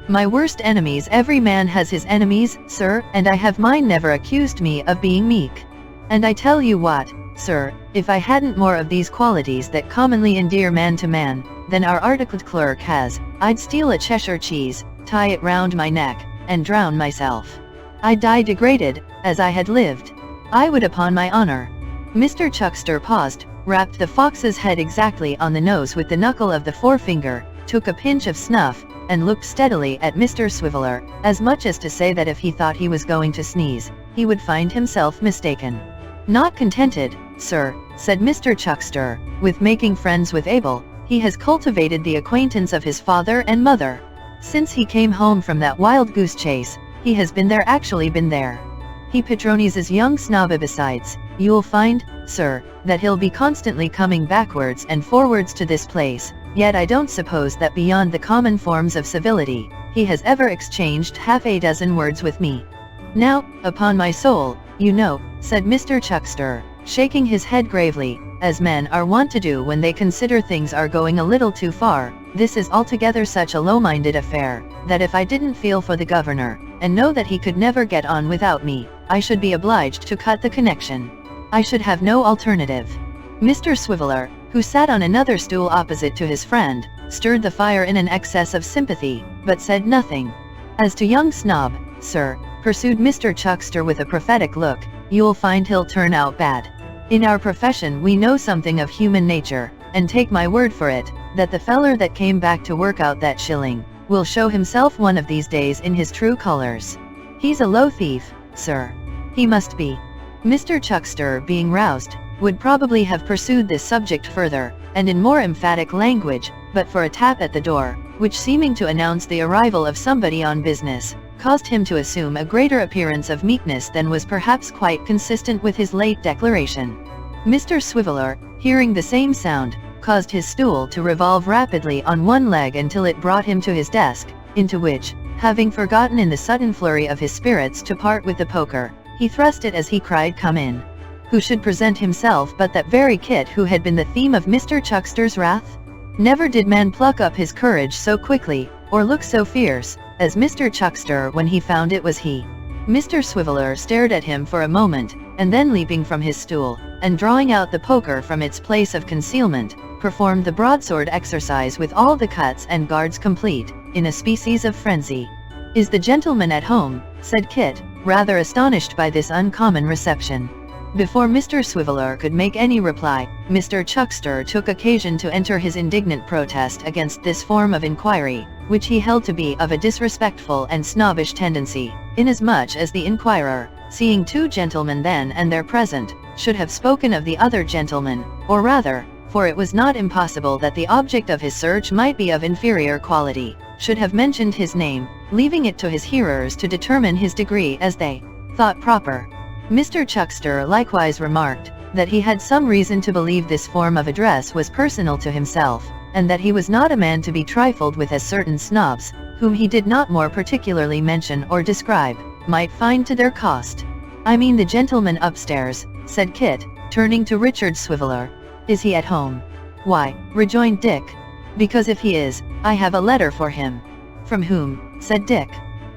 My worst enemies, every man has his enemies, sir, and I have mine never accused me of being meek. And I tell you what, sir, if I hadn't more of these qualities that commonly endear man to man, than our articled clerk has, I'd steal a Cheshire cheese, tie it round my neck, and drown myself. I'd die degraded, as I had lived. I would upon my honor. Mr. Chuckster paused, rapped the fox's head exactly on the nose with the knuckle of the forefinger, took a pinch of snuff, and looked steadily at Mr. Swiveller, as much as to say that if he thought he was going to sneeze, he would find himself mistaken. Not contented, sir, said Mr. Chuckster, with making friends with Abel, he has cultivated the acquaintance of his father and mother. Since he came home from that wild goose chase, he has been there, actually been there. He patronizes young Snobby. Besides, you'll find, sir, that he'll be constantly coming backwards and forwards to this place, yet I don't suppose that beyond the common forms of civility, he has ever exchanged half a dozen words with me. Now, upon my soul, you know, said Mr. Chuckster, shaking his head gravely, as men are wont to do when they consider things are going a little too far, this is altogether such a low-minded affair, that if I didn't feel for the governor, and know that he could never get on without me, I should be obliged to cut the connection. I should have no alternative. Mr. Swiveller, who sat on another stool opposite to his friend, stirred the fire in an excess of sympathy, but said nothing. As to young Snob, sir, pursued Mr. Chuckster with a prophetic look, you'll find he'll turn out bad. In our profession we know something of human nature, and take my word for it, that the feller that came back to work out that shilling, will show himself one of these days in his true colors. He's a low thief, sir. He must be. Mr. Chuckster, being roused, would probably have pursued this subject further, and in more emphatic language, but for a tap at the door, which seeming to announce the arrival of somebody on business, caused him to assume a greater appearance of meekness than was perhaps quite consistent with his late declaration. Mr. Swiveller, hearing the same sound, caused his stool to revolve rapidly on one leg until it brought him to his desk, into which, having forgotten in the sudden flurry of his spirits to part with the poker, he thrust it as he cried, "Come in." Who should present himself but that very Kit who had been the theme of Mr. Chuckster's wrath? Never did man pluck up his courage so quickly, or look so fierce, as Mr. Chuckster when he found it was he. Mr. Swiveller stared at him for a moment, and then leaping from his stool, and drawing out the poker from its place of concealment, performed the broadsword exercise with all the cuts and guards complete, in a species of frenzy. "Is the gentleman at home?" said Kit, rather astonished by this uncommon reception. Before Mr. Swiveller could make any reply, Mr. Chuckster took occasion to enter his indignant protest against this form of inquiry, which he held to be of a disrespectful and snobbish tendency, inasmuch as the inquirer, seeing two gentlemen then and there present, should have spoken of the other gentleman, or rather, for it was not impossible that the object of his search might be of inferior quality, should have mentioned his name, leaving it to his hearers to determine his degree as they thought proper. Mr. Chuckster likewise remarked, that he had some reason to believe this form of address was personal to himself, and that he was not a man to be trifled with, as certain snobs, whom he did not more particularly mention or describe, might find to their cost. "I mean the gentleman upstairs," said Kit, turning to Richard Swiveller. "Is he at home?" "Why," rejoined Dick, "because if he is, I have a letter for him." "From whom?" said Dick.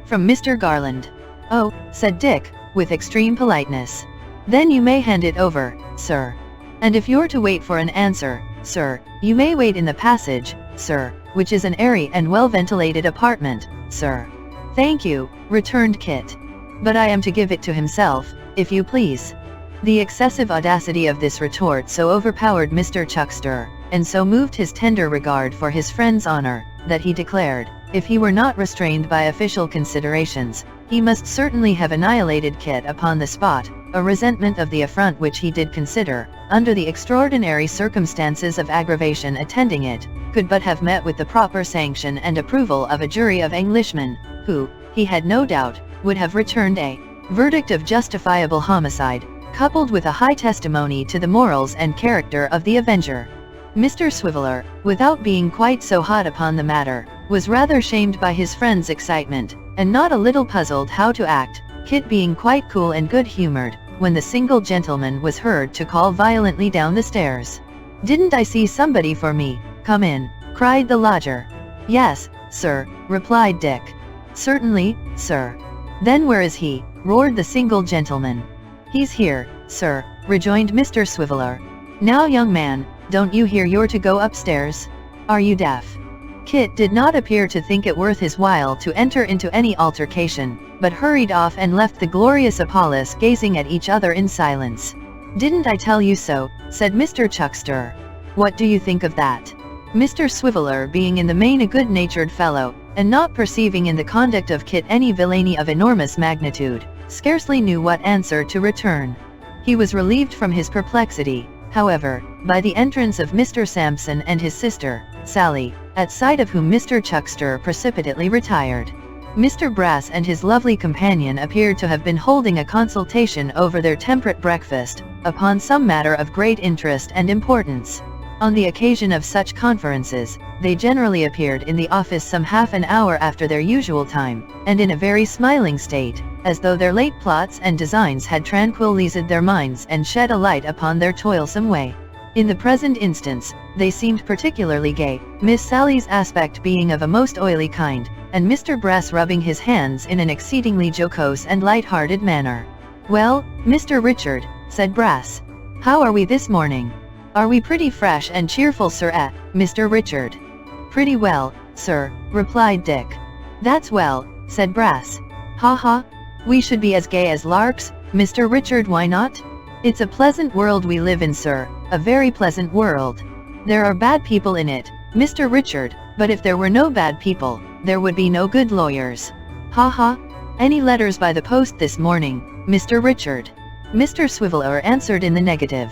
"From Mr. Garland." "Oh," said Dick, with extreme politeness. "Then you may hand it over, sir. And if you're to wait for an answer, sir, you may wait in the passage, sir, which is an airy and well-ventilated apartment, sir." "Thank you," returned Kit. "But I am to give it to himself, if you please." The excessive audacity of this retort so overpowered Mr. Chuckster, and so moved his tender regard for his friend's honor, that he declared, if he were not restrained by official considerations, he must certainly have annihilated Kit upon the spot, a resentment of the affront which he did consider, under the extraordinary circumstances of aggravation attending it, could but have met with the proper sanction and approval of a jury of Englishmen, who, he had no doubt, would have returned a verdict of justifiable homicide, coupled with a high testimony to the morals and character of the avenger. Mr. Swiveller, without being quite so hot upon the matter, was rather shamed by his friend's excitement, and not a little puzzled how to act, Kit being quite cool and good-humored, when the single gentleman was heard to call violently down the stairs. "Didn't I see somebody for me? Come in," cried the lodger. "Yes, sir," replied Dick. "Certainly, sir." "Then where is he?" roared the single gentleman. "He's here, sir," rejoined Mr. Swiveller. "Now young man, don't you hear you're to go upstairs? Are you deaf?" Kit did not appear to think it worth his while to enter into any altercation, but hurried off and left the glorious Apollos gazing at each other in silence. "Didn't I tell you so?" said Mr. Chuckster. "What do you think of that?" Mr. Swiveller, being in the main a good-natured fellow, and not perceiving in the conduct of Kit any villainy of enormous magnitude, scarcely knew what answer to return. He was relieved from his perplexity, however, by the entrance of Mr. Sampson and his sister, Sally, at sight of whom Mr. Chuckster precipitately retired. Mr. Brass and his lovely companion appeared to have been holding a consultation over their temperate breakfast, upon some matter of great interest and importance. On the occasion of such conferences, they generally appeared in the office some half an hour after their usual time, and in a very smiling state, as though their late plots and designs had tranquilized their minds and shed a light upon their toilsome way. In the present instance, they seemed particularly gay, Miss Sally's aspect being of a most oily kind, and Mr. Brass rubbing his hands in an exceedingly jocose and light-hearted manner. "Well, Mr. Richard," said Brass, "how are we this morning? Are we pretty fresh and cheerful, sir?" Mr. Richard. "Pretty well, sir," replied Dick. "That's well," said Brass. "Ha ha! We should be as gay as larks, Mr. Richard, why not? It's a pleasant world we live in, sir, a very pleasant world. There are bad people in it, Mr. Richard, but if there were no bad people, there would be no good lawyers. Ha ha! Any letters by the post this morning, Mr. Richard?" Mr. Swiveller answered in the negative.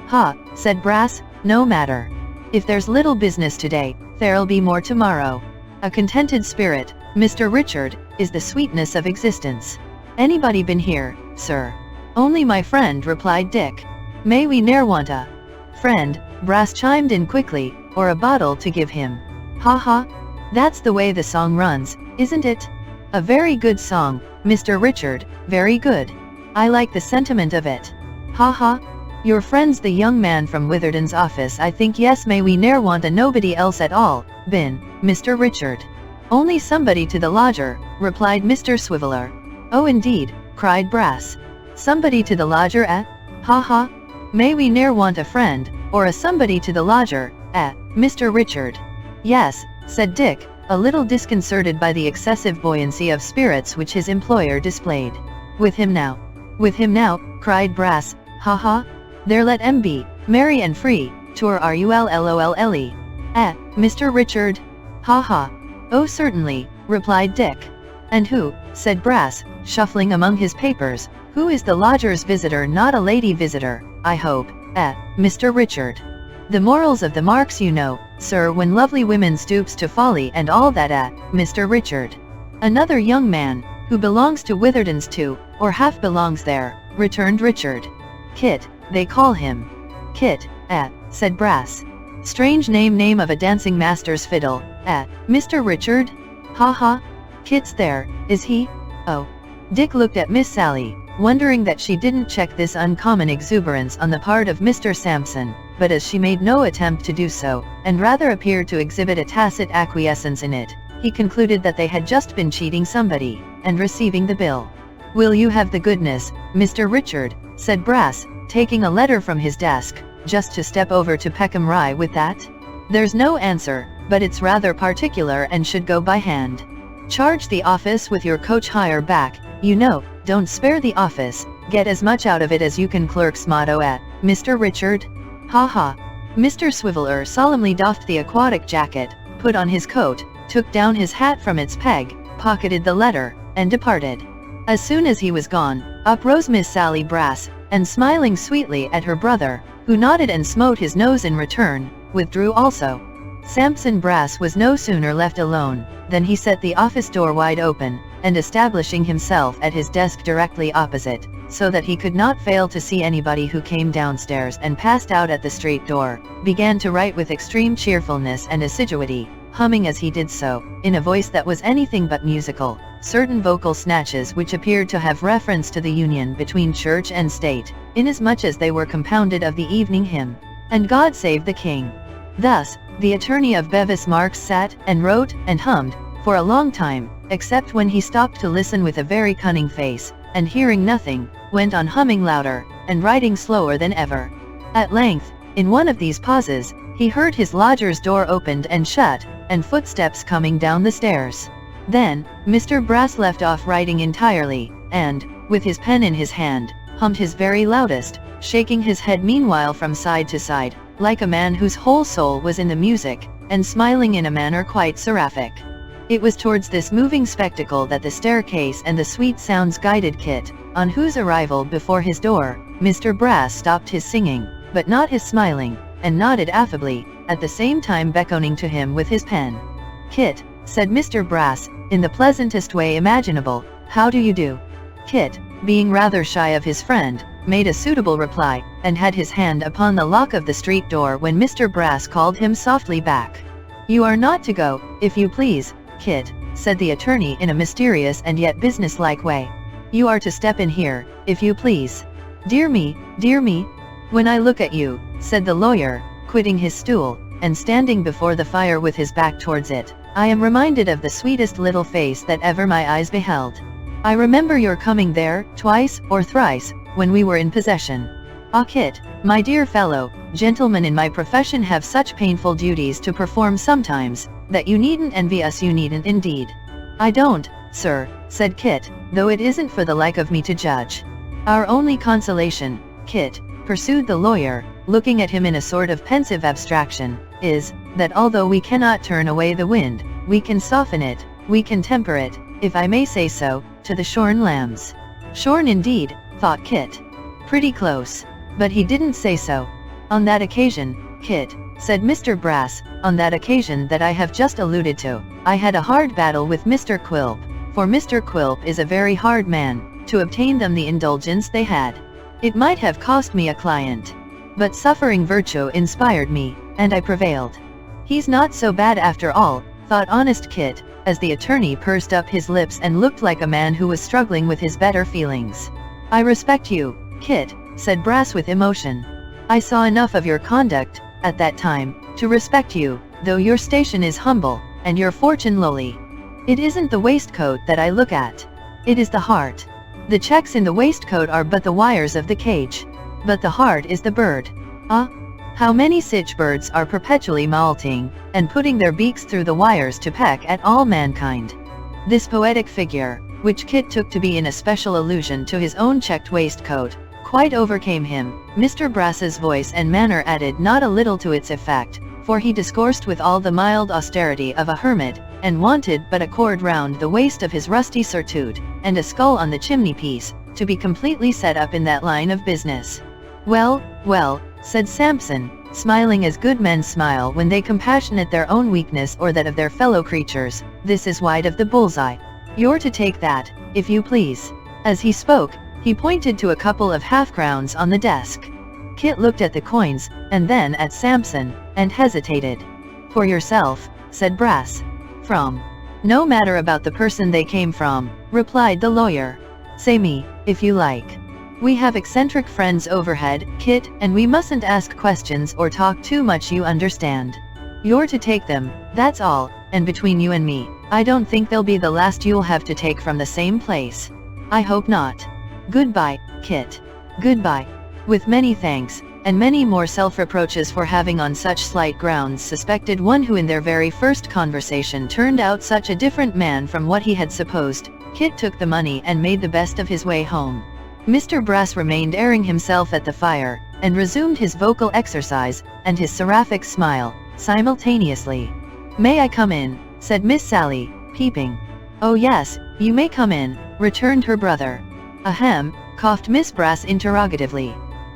"Ha," said Brass, "no matter. If there's little business today, there'll be more tomorrow. A contented spirit, Mr. Richard, is the sweetness of existence. Anybody been here, sir?" "Only my friend," replied Dick. "May we ne'er want a friend," Brass chimed in quickly, "or a bottle to give him. Ha ha! That's the way the song runs, isn't it? A very good song, Mr. Richard, very good. I like the sentiment of it. Ha ha! Your friend's the young man from Witherden's office, I think. Yes, may we ne'er want a nobody else at all, bin, Mr. Richard." "Only somebody to the lodger," replied Mr. Swiveller. "Oh indeed," cried Brass. "Somebody to the lodger, eh? Ha ha! May we ne'er want a friend, or a somebody to the lodger, Mr. Richard?" "Yes," said Dick, a little disconcerted by the excessive buoyancy of spirits which his employer displayed. "With him now." "With him now," cried Brass. "Ha ha! There let 'em be, merry and free, tour rullole. Mr. Richard? Ha ha! Oh certainly," replied Dick. "And who," said Brass, shuffling among his papers, "who is the lodger's visitor? Not a lady visitor, I hope, Mr. Richard? The morals of the Marx, you know, sir, when lovely women stoops to folly and all that, Mr. Richard." "Another young man, who belongs to Witherden's too, or half belongs there," returned Richard. "Kit, they call him." "Kit, said Brass. "Strange name of a dancing master's fiddle, Mr. Richard? Ha ha! Kit's there, is he? Oh." Dick looked at Miss Sally, wondering that she didn't check this uncommon exuberance on the part of Mr. Sampson, but as she made no attempt to do so, and rather appeared to exhibit a tacit acquiescence in it, he concluded that they had just been cheating somebody, and receiving the bill. "Will you have the goodness, Mr. Richard," said Brass, taking a letter from his desk, "just to step over to Peckham Rye with that? There's no answer, but it's rather particular and should go by hand. Charge the office with your coach hire back, you know, don't spare the office, get as much out of it as you can. Clerk's motto, Mr. Richard? Ha ha!" Mr. Swiveller solemnly doffed the aquatic jacket, put on his coat, took down his hat from its peg, pocketed the letter, and departed. As soon as he was gone, up rose Miss Sally Brass, and smiling sweetly at her brother, who nodded and smote his nose in return, withdrew also. Sampson Brass was no sooner left alone, than he set the office door wide open, and establishing himself at his desk directly opposite, so that he could not fail to see anybody who came downstairs and passed out at the street door, began to write with extreme cheerfulness and assiduity, humming as he did so, in a voice that was anything but musical, certain vocal snatches which appeared to have reference to the union between church and state, inasmuch as they were compounded of the evening hymn, "And God Save the King." Thus, the attorney of Bevis Marks sat, and wrote, and hummed, for a long time, except when he stopped to listen with a very cunning face, and hearing nothing, went on humming louder, and writing slower than ever. At length, in one of these pauses, he heard his lodger's door opened and shut, and footsteps coming down the stairs. Then, Mr. Brass left off writing entirely, and, with his pen in his hand, hummed his very loudest, shaking his head meanwhile from side to side, like a man whose whole soul was in the music, and smiling in a manner quite seraphic. It was towards this moving spectacle that the staircase and the sweet sounds guided Kit, on whose arrival before his door, Mr. Brass stopped his singing, but not his smiling, and nodded affably, at the same time beckoning to him with his pen. "Kit," said Mr. Brass, in the pleasantest way imaginable, "how do you do?" Kit, being rather shy of his friend, made a suitable reply, and had his hand upon the lock of the street door when Mr. Brass called him softly back. "You are not to go, if you please, Kit," said the attorney in a mysterious and yet businesslike way. "You are to step in here, if you please." Dear me, when I look at you," said the lawyer, quitting his stool, and standing before the fire with his back towards it, "I am reminded of the sweetest little face that ever my eyes beheld. I remember your coming there, twice, or thrice, when we were in possession. Ah, Kit, my dear fellow, gentlemen in my profession have such painful duties to perform sometimes, that you needn't envy us, you needn't indeed." "I don't, sir," said Kit, "though it isn't for the like of me to judge. Our only consolation, Kit," pursued the lawyer, looking at him in a sort of pensive abstraction, "is, that although we cannot turn away the wind, we can soften it, we can temper it, if I may say so, to the shorn lambs." "Shorn indeed," thought Kit. "Pretty close." But he didn't say so. "On that occasion, Kit," said Mr. Brass, "on that occasion that I have just alluded to, I had a hard battle with Mr. Quilp, for Mr. Quilp is a very hard man, to obtain them the indulgence they had. It might have cost me a client. But suffering virtue inspired me, and I prevailed. He's not so bad after all," thought honest Kit, as the attorney pursed up his lips and looked like a man who was struggling with his better feelings. "I respect you, Kit," said Brass with emotion. "I saw enough of your conduct, at that time, to respect you, though your station is humble, and your fortune lowly. It isn't the waistcoat that I look at. It is the heart. The checks in the waistcoat are but the wires of the cage. But the heart is the bird. Ah! How many such birds are perpetually moulting, and putting their beaks through the wires to peck at all mankind." This poetic figure, which Kit took to be in a special allusion to his own checked waistcoat, quite overcame him. Mr. Brass's voice and manner added not a little to its effect, for he discoursed with all the mild austerity of a hermit, and wanted but a cord round the waist of his rusty surtout, and a skull on the chimney-piece, to be completely set up in that line of business. "Well, well," said Sampson, smiling as good men smile when they compassionate their own weakness or that of their fellow creatures, "this is wide of the bullseye. You're to take that, if you please." As he spoke, he pointed to a couple of half-crowns on the desk. Kit looked at the coins, and then at Sampson, and hesitated. "For yourself," said Brass. "From? No matter about the person they came from," replied the lawyer. "Say me, if you like. We have eccentric friends overhead, Kit, and we mustn't ask questions or talk too much, you understand. You're to take them, that's all, and between you and me, I don't think they'll be the last you'll have to take from the same place. I hope not. Goodbye, Kit. Goodbye." With many thanks, and many more self-reproaches for having on such slight grounds suspected one who in their very first conversation turned out such a different man from what he had supposed, Kit took the money and made the best of his way home. Mr. Brass remained airing himself at the fire, and resumed his vocal exercise, and his seraphic smile, simultaneously. "May I come in?" said Miss Sally, peeping. "Oh yes, you may come in," returned her brother. "Ahem," coughed Miss Brass interrogatively.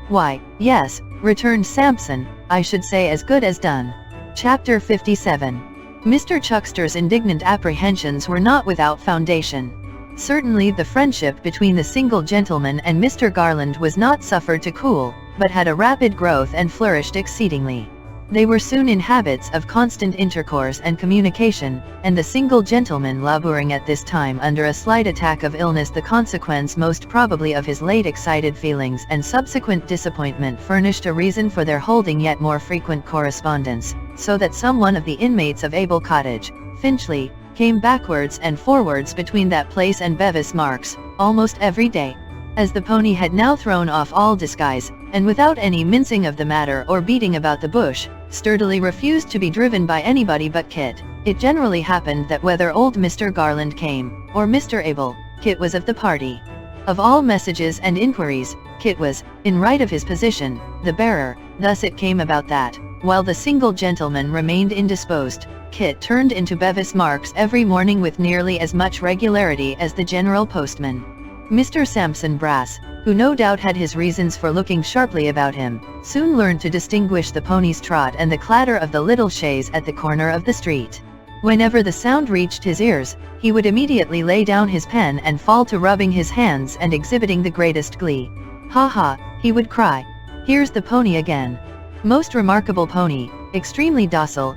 "Why, yes," returned Sampson, "I should say as good as done." Chapter 57. Mr. Chuckster's indignant apprehensions were not without foundation. Certainly the friendship between the single gentleman and Mr. Garland was not suffered to cool, but had a rapid growth and flourished exceedingly. They were soon in habits of constant intercourse and communication, and the single gentleman laboring at this time under a slight attack of illness, the consequence most probably of his late excited feelings and subsequent disappointment, furnished a reason for their holding yet more frequent correspondence, so that some one of the inmates of Abel Cottage, Finchley, came backwards and forwards between that place and Bevis Marks, almost every day. As the pony had now thrown off all disguise, and without any mincing of the matter or beating about the bush, sturdily refused to be driven by anybody but Kit, it generally happened that whether old Mr. Garland came, or Mr. Abel, Kit was of the party. Of all messages and inquiries, Kit was, in right of his position, the bearer. Thus it came about that, while the single gentleman remained indisposed, Kit turned into Bevis Marks every morning with nearly as much regularity as the general postman. Mr. Sampson Brass, who no doubt had his reasons for looking sharply about him, soon learned to distinguish the pony's trot and the clatter of the little chaise at the corner of the street. Whenever the sound reached his ears, he would immediately lay down his pen and fall to rubbing his hands and exhibiting the greatest glee. "Ha ha," he would cry. "Here's the pony again. Most remarkable pony, extremely docile,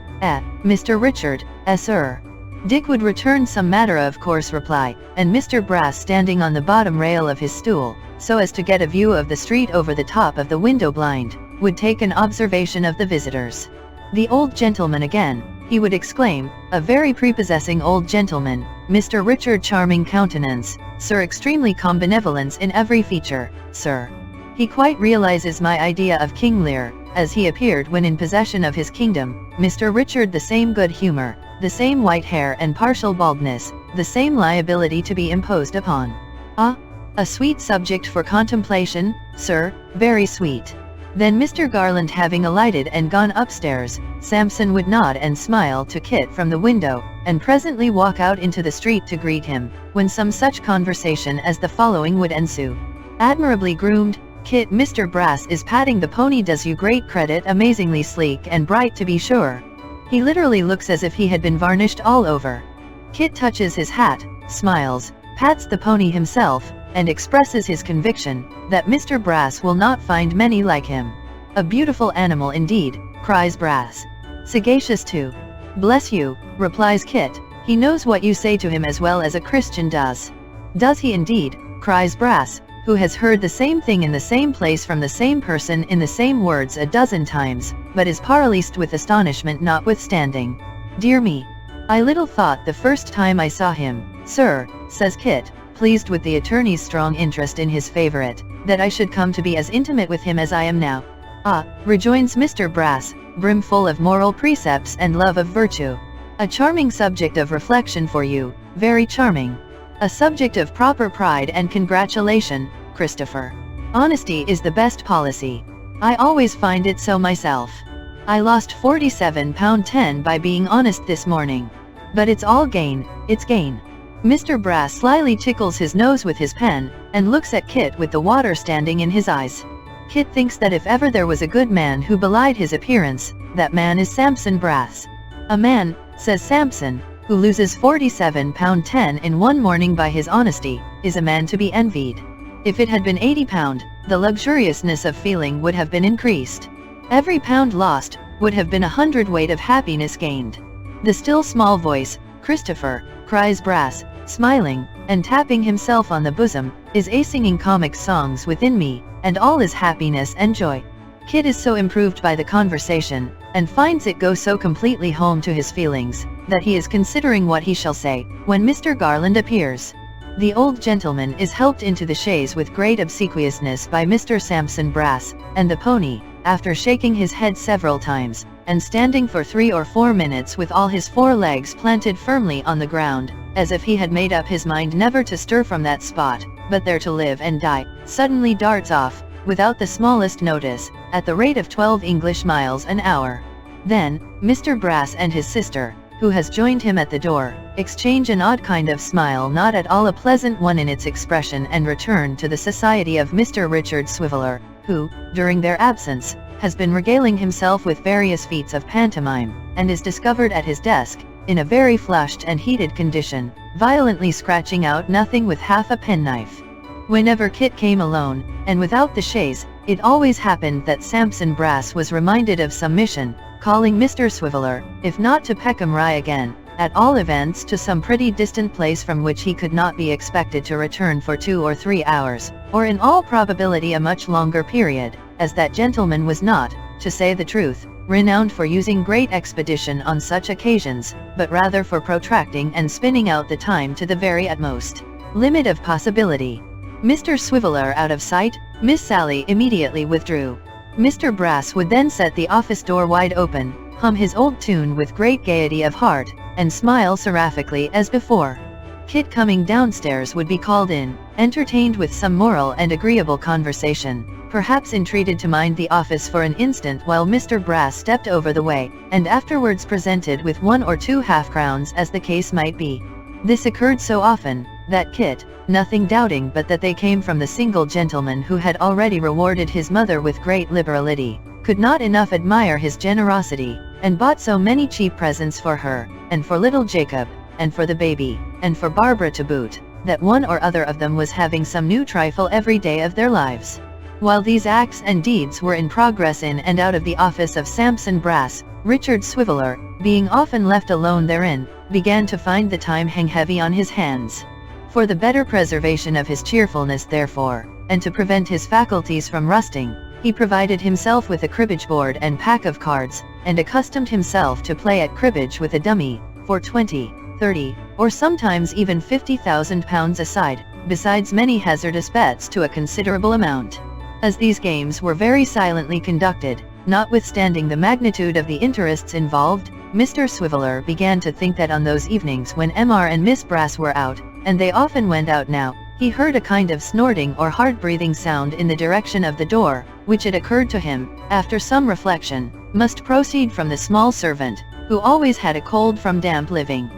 Mr. Richard, sir." Dick would return some matter-of-course reply, and Mr. Brass, standing on the bottom rail of his stool, so as to get a view of the street over the top of the window blind, would take an observation of the visitors. "The old gentleman again," he would exclaim, "a very prepossessing old gentleman, Mr. Richard, charming countenance, sir, extremely calm benevolence in every feature, sir. He quite realizes my idea of King Lear, as he appeared when in possession of his kingdom, Mr. Richard, the same good humor, the same white hair and partial baldness, the same liability to be imposed upon. Ah, a sweet subject for contemplation, sir, very sweet." Then Mr. Garland having alighted and gone upstairs, Sampson would nod and smile to Kit from the window, and presently walk out into the street to greet him, when some such conversation as the following would ensue. "Admirably groomed, Kit. Mr. Brass is patting the pony, does you great credit, amazingly sleek and bright to be sure. He literally looks as if he had been varnished all over." Kit touches his hat, smiles, pats the pony himself, and expresses his conviction that Mr. Brass will not find many like him. "A beautiful animal indeed," cries Brass. "Sagacious too." "Bless you," replies Kit, "he knows what you say to him as well as a Christian does." "Does he indeed?" cries Brass, who has heard the same thing in the same place from the same person in the same words a dozen times, but is paralysed with astonishment notwithstanding. "Dear me! I little thought the first time I saw him, sir," says Kit, pleased with the attorney's strong interest in his favorite, "that I should come to be as intimate with him as I am now." "Ah," rejoins Mr. Brass, brimful of moral precepts and love of virtue. "A charming subject of reflection for you, very charming. A subject of proper pride and congratulation, Christopher. Honesty is the best policy. I always find it so myself. I lost £47.10 by being honest this morning. But it's all gain, it's gain." Mr. Brass slyly tickles his nose with his pen, and looks at Kit with the water standing in his eyes. Kit thinks that if ever there was a good man who belied his appearance, that man is Sampson Brass. "A man," says Sampson, "who loses £47.10 in one morning by his honesty, is a man to be envied. If it had been £80, the luxuriousness of feeling would have been increased. Every pound lost, would have been 100 weight of happiness gained." "The still small voice, Christopher," cries Brass, smiling, and tapping himself on the bosom, "is singing comic songs within me, and all is happiness and joy." Kit is so improved by the conversation, and finds it go so completely home to his feelings, that he is considering what he shall say, when Mr. Garland appears. The old gentleman is helped into the chaise with great obsequiousness by Mr. Sampson Brass, and the pony, after shaking his head several times, and standing for 3 or 4 minutes with all his 4 legs planted firmly on the ground, as if he had made up his mind never to stir from that spot, but there to live and die, suddenly darts off, without the smallest notice, at the rate of 12 English miles an hour. Then, Mr. Brass and his sister, who has joined him at the door, exchange an odd kind of smile, not at all a pleasant one in its expression, and return to the society of Mr. Richard Swiveller, who, during their absence, has been regaling himself with various feats of pantomime, and is discovered at his desk, in a very flushed and heated condition, violently scratching out nothing with half a penknife. Whenever Kit came alone, and without the chaise, it always happened that Sampson Brass was reminded of some mission, calling Mr. Swiveller, if not to Peckham Rye again, at all events to some pretty distant place from which he could not be expected to return for 2 or 3 hours, or in all probability a much longer period, as that gentleman was not, to say the truth, renowned for using great expedition on such occasions, but rather for protracting and spinning out the time to the very utmost limit of possibility. Mr. Swiveller out of sight, Miss Sally immediately withdrew. Mr. Brass would then set the office door wide open, hum his old tune with great gaiety of heart, and smile seraphically as before. Kit coming downstairs would be called in, entertained with some moral and agreeable conversation, perhaps entreated to mind the office for an instant while Mr. Brass stepped over the way, and afterwards presented with 1 or 2 half-crowns as the case might be. This occurred so often, that Kit, nothing doubting but that they came from the single gentleman who had already rewarded his mother with great liberality, could not enough admire his generosity, and bought so many cheap presents for her, and for little Jacob, and for the baby, and for Barbara to boot, that one or other of them was having some new trifle every day of their lives. While these acts and deeds were in progress in and out of the office of Sampson Brass, Richard Swiveller, being often left alone therein, began to find the time hang heavy on his hands. For the better preservation of his cheerfulness therefore, and to prevent his faculties from rusting, he provided himself with a cribbage board and pack of cards, and accustomed himself to play at cribbage with a dummy, for 20, 30, or sometimes even £50,000 aside, besides many hazardous bets to a considerable amount. As these games were very silently conducted, notwithstanding the magnitude of the interests involved, Mr. Swiveller began to think that on those evenings when Mr. and Miss Brass were out, and they often went out now, he heard a kind of snorting or hard-breathing sound in the direction of the door, which it occurred to him, after some reflection, must proceed from the small servant, who always had a cold from damp living.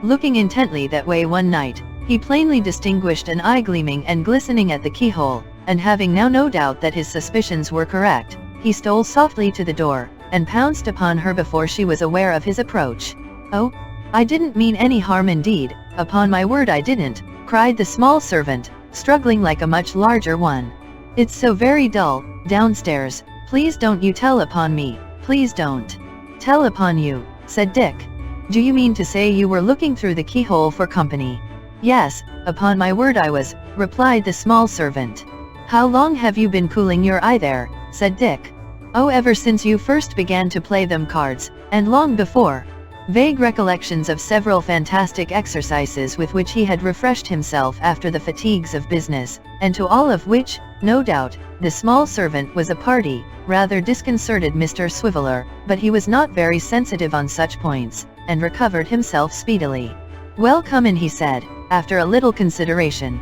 Looking intently that way one night, he plainly distinguished an eye gleaming and glistening at the keyhole, and having now no doubt that his suspicions were correct, he stole softly to the door, and pounced upon her before she was aware of his approach. "Oh, I didn't mean any harm indeed, upon my word I didn't," cried the small servant, struggling like a much larger one. "It's so very dull, downstairs, please don't you tell upon me, please don't." "Tell upon you," said Dick. "Do you mean to say you were looking through the keyhole for company?" "Yes, upon my word I was," replied the small servant. "How long have you been cooling your eye there?" said Dick. "Oh, ever since you first began to play them cards, and long before." Vague recollections of several fantastic exercises with which he had refreshed himself after the fatigues of business, and to all of which, no doubt, the small servant was a party, rather disconcerted Mr. Swiveller, but he was not very sensitive on such points, and recovered himself speedily. "Well, come in," he said, after a little consideration.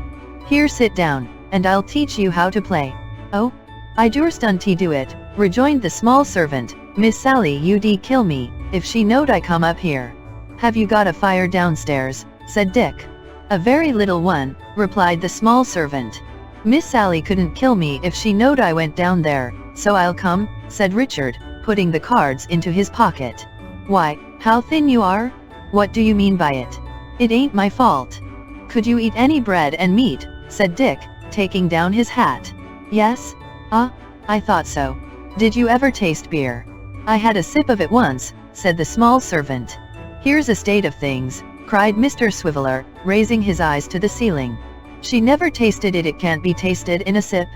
"Here, sit down, and I'll teach you how to play." "Oh, I durstn't do it," rejoined the small servant. "Miss Sally ud kill me, if she knowed I come up here." "Have you got a fire downstairs?" said Dick. "A very little one," replied the small servant. "Miss Sally couldn't kill me if she knowed I went down there, so I'll come," said Richard, putting the cards into his pocket. "Why, how thin you are! What do you mean by it? It ain't my fault." "Could you eat any bread and meat?" said Dick, taking down his hat. "Yes? I thought so. Did you ever taste beer?" "I had a sip of it once," said the small servant. "Here's a state of things," cried Mr. Swiveller, raising his eyes to the ceiling. "She never tasted it. It can't be tasted in a sip."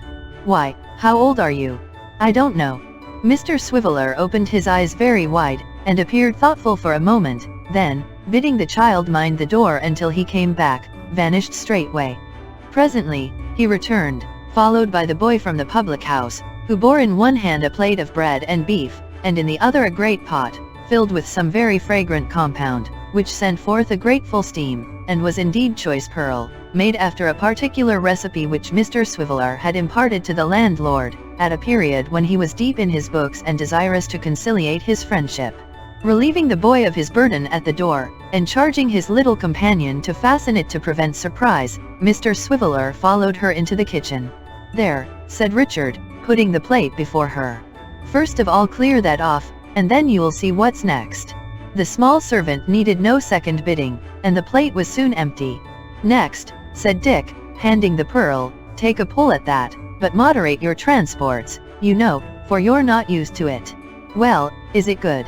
"Why, how old are you?" "I don't know." Mr. Swiveller opened his eyes very wide, and appeared thoughtful for a moment, then, bidding the child mind the door until he came back, vanished straightway. Presently, he returned, followed by the boy from the public house, who bore in one hand a plate of bread and beef, and in the other a great pot, filled with some very fragrant compound, which sent forth a grateful steam, and was indeed choice pearl, made after a particular recipe which Mr. Swiveller had imparted to the landlord, at a period when he was deep in his books and desirous to conciliate his friendship. Relieving the boy of his burden at the door, and charging his little companion to fasten it to prevent surprise, Mr. Swiveller followed her into the kitchen. "There," said Richard, putting the plate before her. "First of all clear that off, and then you'll see what's next." The small servant needed no second bidding, and the plate was soon empty. "Next," said Dick, handing the pearl, "take a pull at that, but moderate your transports, you know, for you're not used to it." "Well, is it good?"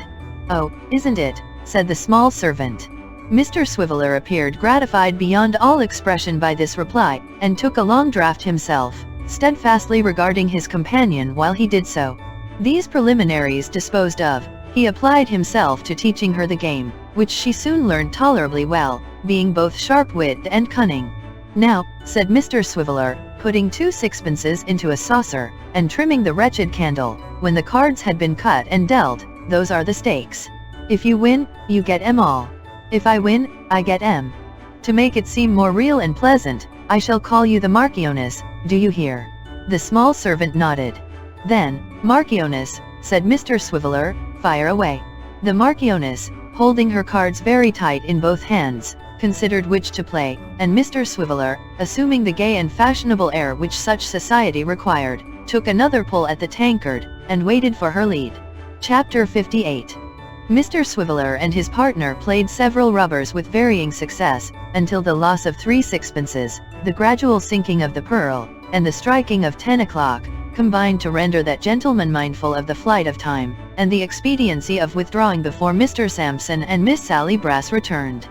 "Oh, isn't it?" said the small servant. Mr. Swiveller appeared gratified beyond all expression by this reply, and took a long draught himself, steadfastly regarding his companion while he did so. These preliminaries disposed of, he applied himself to teaching her the game, which she soon learned tolerably well, being both sharp-witted and cunning. "Now," said Mr. Swiveller, putting 2 sixpences into a saucer, and trimming the wretched candle, when the cards had been cut and dealt, "those are the stakes. If you win, you get M all. If I win, I get M. To make it seem more real and pleasant, I shall call you the Marchioness, do you hear?" The small servant nodded. "Then, Marchioness," said Mr. Swiveller, "fire away." The Marchioness, holding her cards very tight in both hands, considered which to play, and Mr. Swiveller, assuming the gay and fashionable air which such society required, took another pull at the tankard, and waited for her lead. Chapter 58. Mr. Swiveller and his partner played several rubbers with varying success, until the loss of 3 sixpences, the gradual sinking of the pearl, and the striking of 10 o'clock, combined to render that gentleman mindful of the flight of time, and the expediency of withdrawing before Mr. Sampson and Miss Sally Brass returned.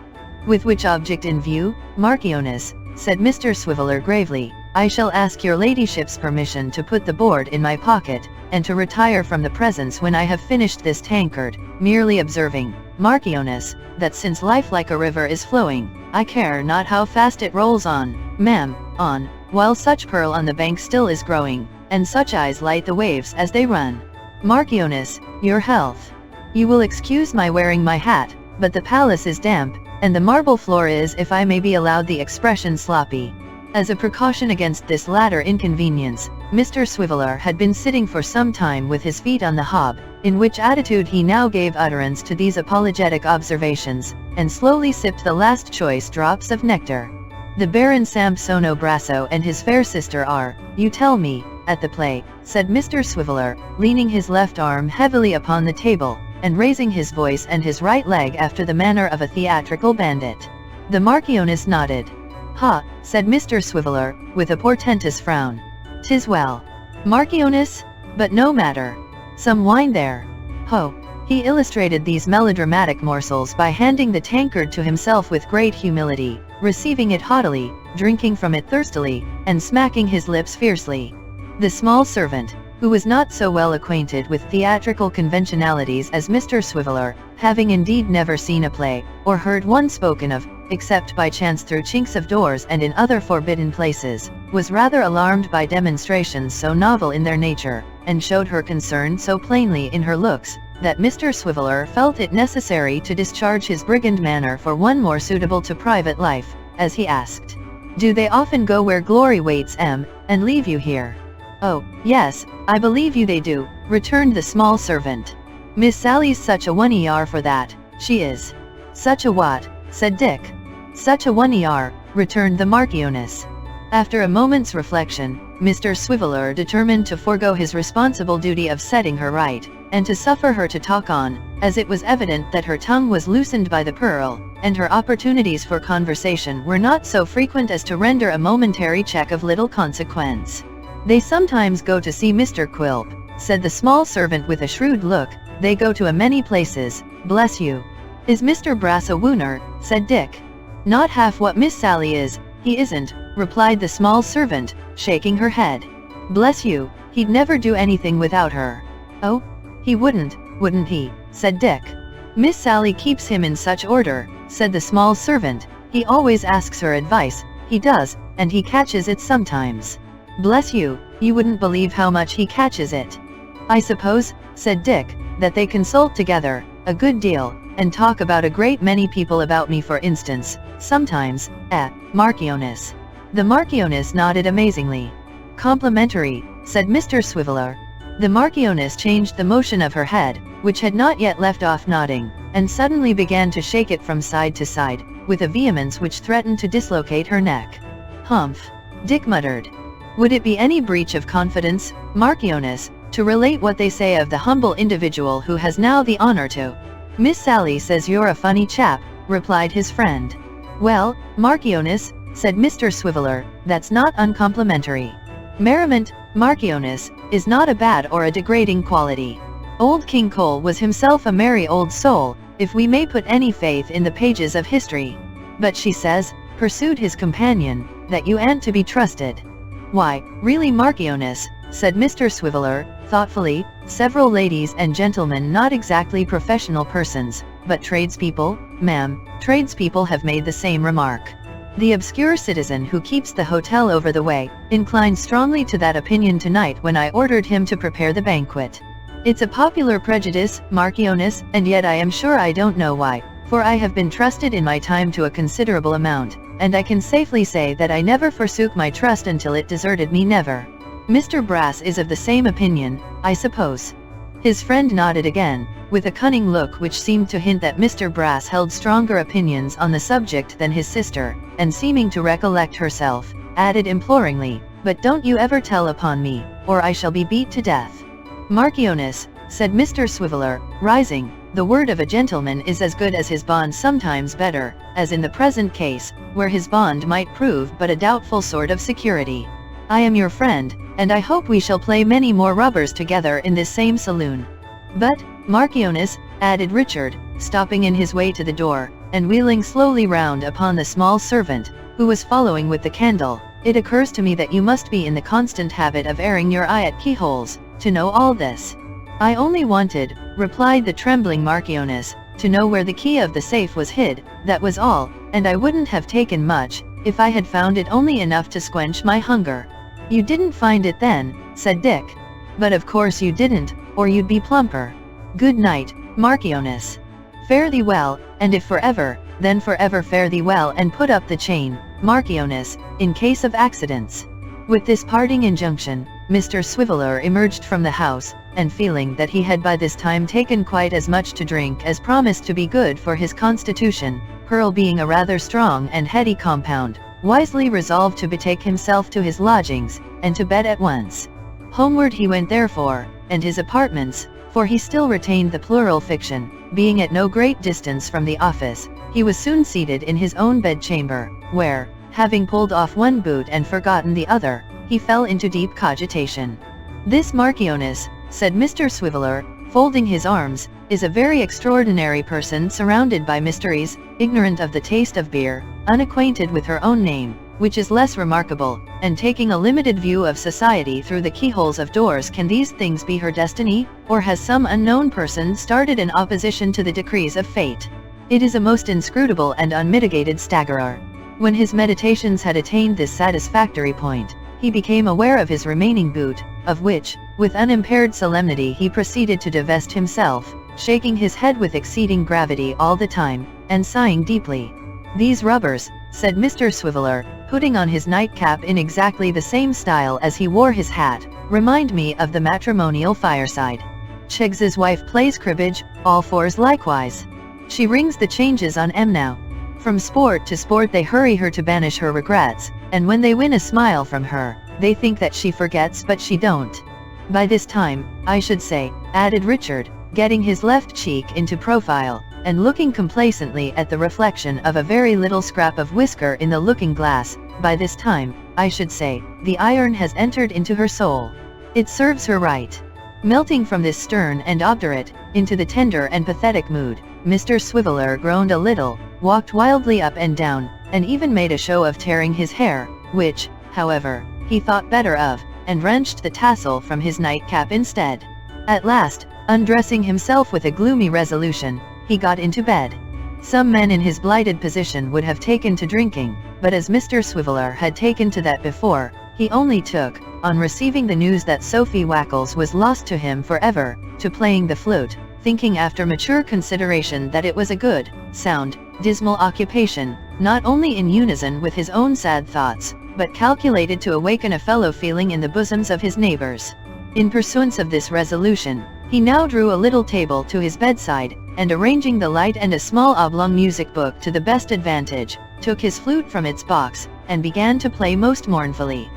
"With which object in view, Marchioness," said Mr. Swiveller gravely, "I shall ask your ladyship's permission to put the board in my pocket, and to retire from the presence when I have finished this tankard, merely observing, Marchioness, that since life like a river is flowing, I care not how fast it rolls on, ma'am, on, while such pearl on the bank still is growing, and such eyes light the waves as they run. Marchioness, your health. You will excuse my wearing my hat, but the palace is damp, and the marble floor is, if I may be allowed the expression, sloppy." As a precaution against this latter inconvenience, Mr. Swiveller had been sitting for some time with his feet on the hob, in which attitude he now gave utterance to these apologetic observations, and slowly sipped the last choice drops of nectar. "The Baron Sampsono Brasso and his fair sister are, you tell me, at the play," said Mr. Swiveller, leaning his left arm heavily upon the table, and raising his voice and his right leg after the manner of a theatrical bandit. The Marchioness nodded. "Ha," said Mr. Swiveller, with a portentous frown. "'Tis well. Marchioness? But no matter. Some wine there. Ho." He illustrated these melodramatic morsels by handing the tankard to himself with great humility, receiving it haughtily, drinking from it thirstily, and smacking his lips fiercely. The small servant, who was not so well acquainted with theatrical conventionalities as Mr. Swiveller, having indeed never seen a play, or heard one spoken of, except by chance through chinks of doors and in other forbidden places, was rather alarmed by demonstrations so novel in their nature, and showed her concern so plainly in her looks, that Mr. Swiveller felt it necessary to discharge his brigand manner for one more suitable to private life, as he asked, "Do they often go where glory waits, and leave you here?" "Oh, yes, I believe you they do," returned the small servant. "Miss Sally's such a one are for that, she is." "Such a what?" said Dick. "Such a one are," returned the Marchioness. After a moment's reflection, Mr. Swiveller determined to forego his responsible duty of setting her right, and to suffer her to talk on, as it was evident that her tongue was loosened by the pearl, and her opportunities for conversation were not so frequent as to render a momentary check of little consequence. "They sometimes go to see Mr. Quilp," said the small servant with a shrewd look. "They go to a many places, bless you." "Is Mr. Brass a wooner?" said Dick. "Not half what Miss Sally is, he isn't," replied the small servant, shaking her head. "Bless you, he'd never do anything without her." "Oh? He wouldn't he?" said Dick. "Miss Sally keeps him in such order," said the small servant. "He always asks her advice, he does, and he catches it sometimes. Bless you, you wouldn't believe how much he catches it." "I suppose," said Dick, "that they consult together, a good deal, and talk about a great many people about me, for instance, sometimes, Marchioness." The Marchioness nodded amazingly. "Complimentary," said Mr. Swiveller. The Marchioness changed the motion of her head, which had not yet left off nodding, and suddenly began to shake it from side to side, with a vehemence which threatened to dislocate her neck. "Humph," Dick muttered. "Would it be any breach of confidence, Marchioness, to relate what they say of the humble individual who has now the honor to—" "Miss Sally says you're a funny chap," replied his friend. "Well, Marchioness," said Mr. Swiveller, "that's not uncomplimentary. Merriment, Marchioness, is not a bad or a degrading quality. Old King Cole was himself a merry old soul, if we may put any faith in the pages of history. But she says, pursued his companion, that you ain't to be trusted. Why, really Marchioness, said Mr. Swiveller, thoughtfully, several ladies and gentlemen, not exactly professional persons, but tradespeople, ma'am, tradespeople have made the same remark. The obscure citizen who keeps the hotel over the way, inclined strongly to that opinion tonight when I ordered him to prepare the banquet. It's a popular prejudice, Marchioness, and yet I am sure I don't know why, for I have been trusted in my time to a considerable amount, and I can safely say that I never forsook my trust until it deserted me, never. Mr. Brass is of the same opinion, I suppose. His friend nodded again, with a cunning look which seemed to hint that Mr. Brass held stronger opinions on the subject than his sister, and seeming to recollect herself, added imploringly, but don't you ever tell upon me, or I shall be beat to death. Marchioness, said Mr. Swiveller, rising, the word of a gentleman is as good as his bond, sometimes better, as in the present case, where his bond might prove but a doubtful sort of security. I am your friend, and I hope we shall play many more rubbers together in this same saloon. But, Marchioness, added Richard, stopping in his way to the door, and wheeling slowly round upon the small servant, who was following with the candle, it occurs to me that you must be in the constant habit of airing your eye at keyholes, to know all this. I only wanted, replied the trembling Marchioness, to know where the key of the safe was hid, that was all, and I wouldn't have taken much, if I had found it only enough to squench my hunger. You didn't find it then, said Dick. But of course you didn't, or you'd be plumper. Good night, Marchioness. Fare thee well, and if forever, then forever fare thee well, and put up the chain, Marchioness, in case of accidents. With this parting injunction, Mr. Swiveller emerged from the house, and feeling that he had by this time taken quite as much to drink as promised to be good for his constitution, Pearl being a rather strong and heady compound, wisely resolved to betake himself to his lodgings, and to bed at once. Homeward he went therefore, and his apartments, for he still retained the plural fiction, being at no great distance from the office, he was soon seated in his own bedchamber, where, having pulled off one boot and forgotten the other, he fell into deep cogitation. This Marchioness, said Mr. Swiveller, folding his arms, is a very extraordinary person, surrounded by mysteries, ignorant of the taste of beer, unacquainted with her own name, which is less remarkable, and taking a limited view of society through the keyholes of doors. Can these things be her destiny, or has some unknown person started in opposition to the decrees of fate? It is a most inscrutable and unmitigated staggerer. When his meditations had attained this satisfactory point, he became aware of his remaining boot, of which, with unimpaired solemnity he proceeded to divest himself, shaking his head with exceeding gravity all the time, and sighing deeply. These rubbers, said Mr. Swiveller, putting on his nightcap in exactly the same style as he wore his hat, remind me of the matrimonial fireside. Cheggs's wife plays cribbage, all fours likewise. She rings the changes on now. From sport to sport they hurry her to banish her regrets, and when they win a smile from her, they think that she forgets, but she don't. By this time, I should say, added Richard, getting his left cheek into profile, and looking complacently at the reflection of a very little scrap of whisker in the looking-glass, by this time, I should say, the iron has entered into her soul. It serves her right. Melting from this stern and obdurate, into the tender and pathetic mood, Mr. Swiveller groaned a little, walked wildly up and down, and even made a show of tearing his hair, which, however, he thought better of, and wrenched the tassel from his nightcap instead. At last, undressing himself with a gloomy resolution, he got into bed. Some men in his blighted position would have taken to drinking, but as Mr. Swiveller had taken to that before, he only took, on receiving the news that Sophie Wackles was lost to him forever, to playing the flute, thinking after mature consideration that it was a good, sound, dismal occupation, not only in unison with his own sad thoughts, but calculated to awaken a fellow feeling in the bosoms of his neighbors. In pursuance of this resolution, he now drew a little table to his bedside, and arranging the light and a small oblong music book to the best advantage, took his flute from its box, and began to play most mournfully.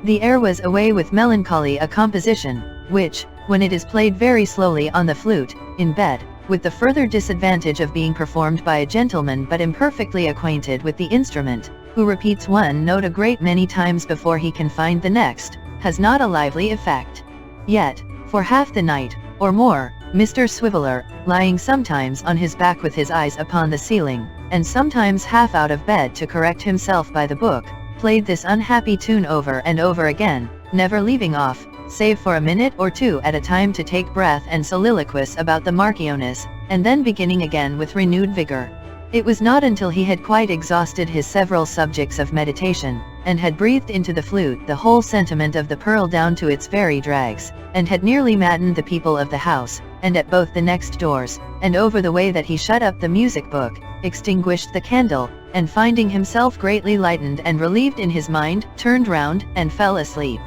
The air was "Away with Melancholy," a composition, which, when it is played very slowly on the flute, in bed, with the further disadvantage of being performed by a gentleman but imperfectly acquainted with the instrument, who repeats one note a great many times before he can find the next, has not a lively effect. Yet, for half the night, or more, Mr. Swiveller, lying sometimes on his back with his eyes upon the ceiling, and sometimes half out of bed to correct himself by the book, played this unhappy tune over and over again, never leaving off, save for a minute or two at a time to take breath and soliloquize about the Marchioness, and then beginning again with renewed vigor. It was not until he had quite exhausted his several subjects of meditation, and had breathed into the flute the whole sentiment of the pearl down to its very dregs, and had nearly maddened the people of the house, and at both the next doors, and over the way, that he shut up the music book, extinguished the candle, and finding himself greatly lightened and relieved in his mind, turned round, and fell asleep.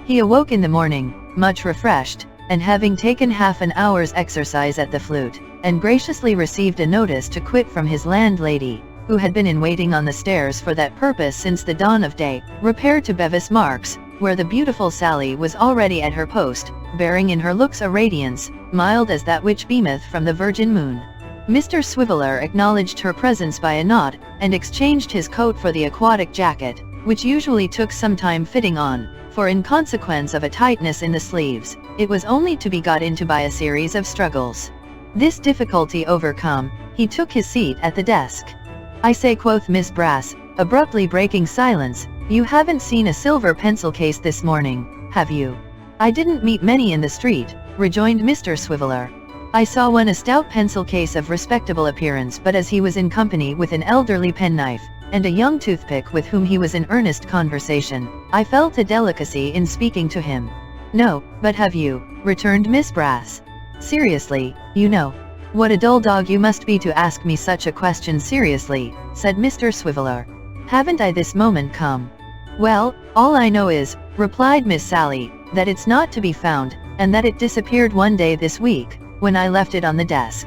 He awoke in the morning, much refreshed, and having taken half an hour's exercise at the flute, and graciously received a notice to quit from his landlady, who had been in waiting on the stairs for that purpose since the dawn of day, repaired to Bevis Marks, where the beautiful Sally was already at her post, bearing in her looks a radiance, mild as that which beameth from the virgin moon. Mr. Swiveller acknowledged her presence by a nod, and exchanged his coat for the aquatic jacket, which usually took some time fitting on, for in consequence of a tightness in the sleeves, it was only to be got into by a series of struggles. This difficulty overcome, he took his seat at the desk. "I say," quoth Miss Brass, abruptly breaking silence, "you haven't seen a silver pencil case this morning, have you?" "I didn't meet many in the street," rejoined Mr. Swiveller. "I saw one, a stout pencil case of respectable appearance, but as he was in company with an elderly penknife, and a young toothpick with whom he was in earnest conversation, I felt a delicacy in speaking to him." "No, but have you?" returned Miss Brass. "Seriously, you know." "What a dull dog you must be to ask me such a question seriously," said Mr. Swiveller. "Haven't I this moment come?" "Well, all I know is," replied Miss Sally, "that it's not to be found, and that it disappeared one day this week, when I left it on the desk."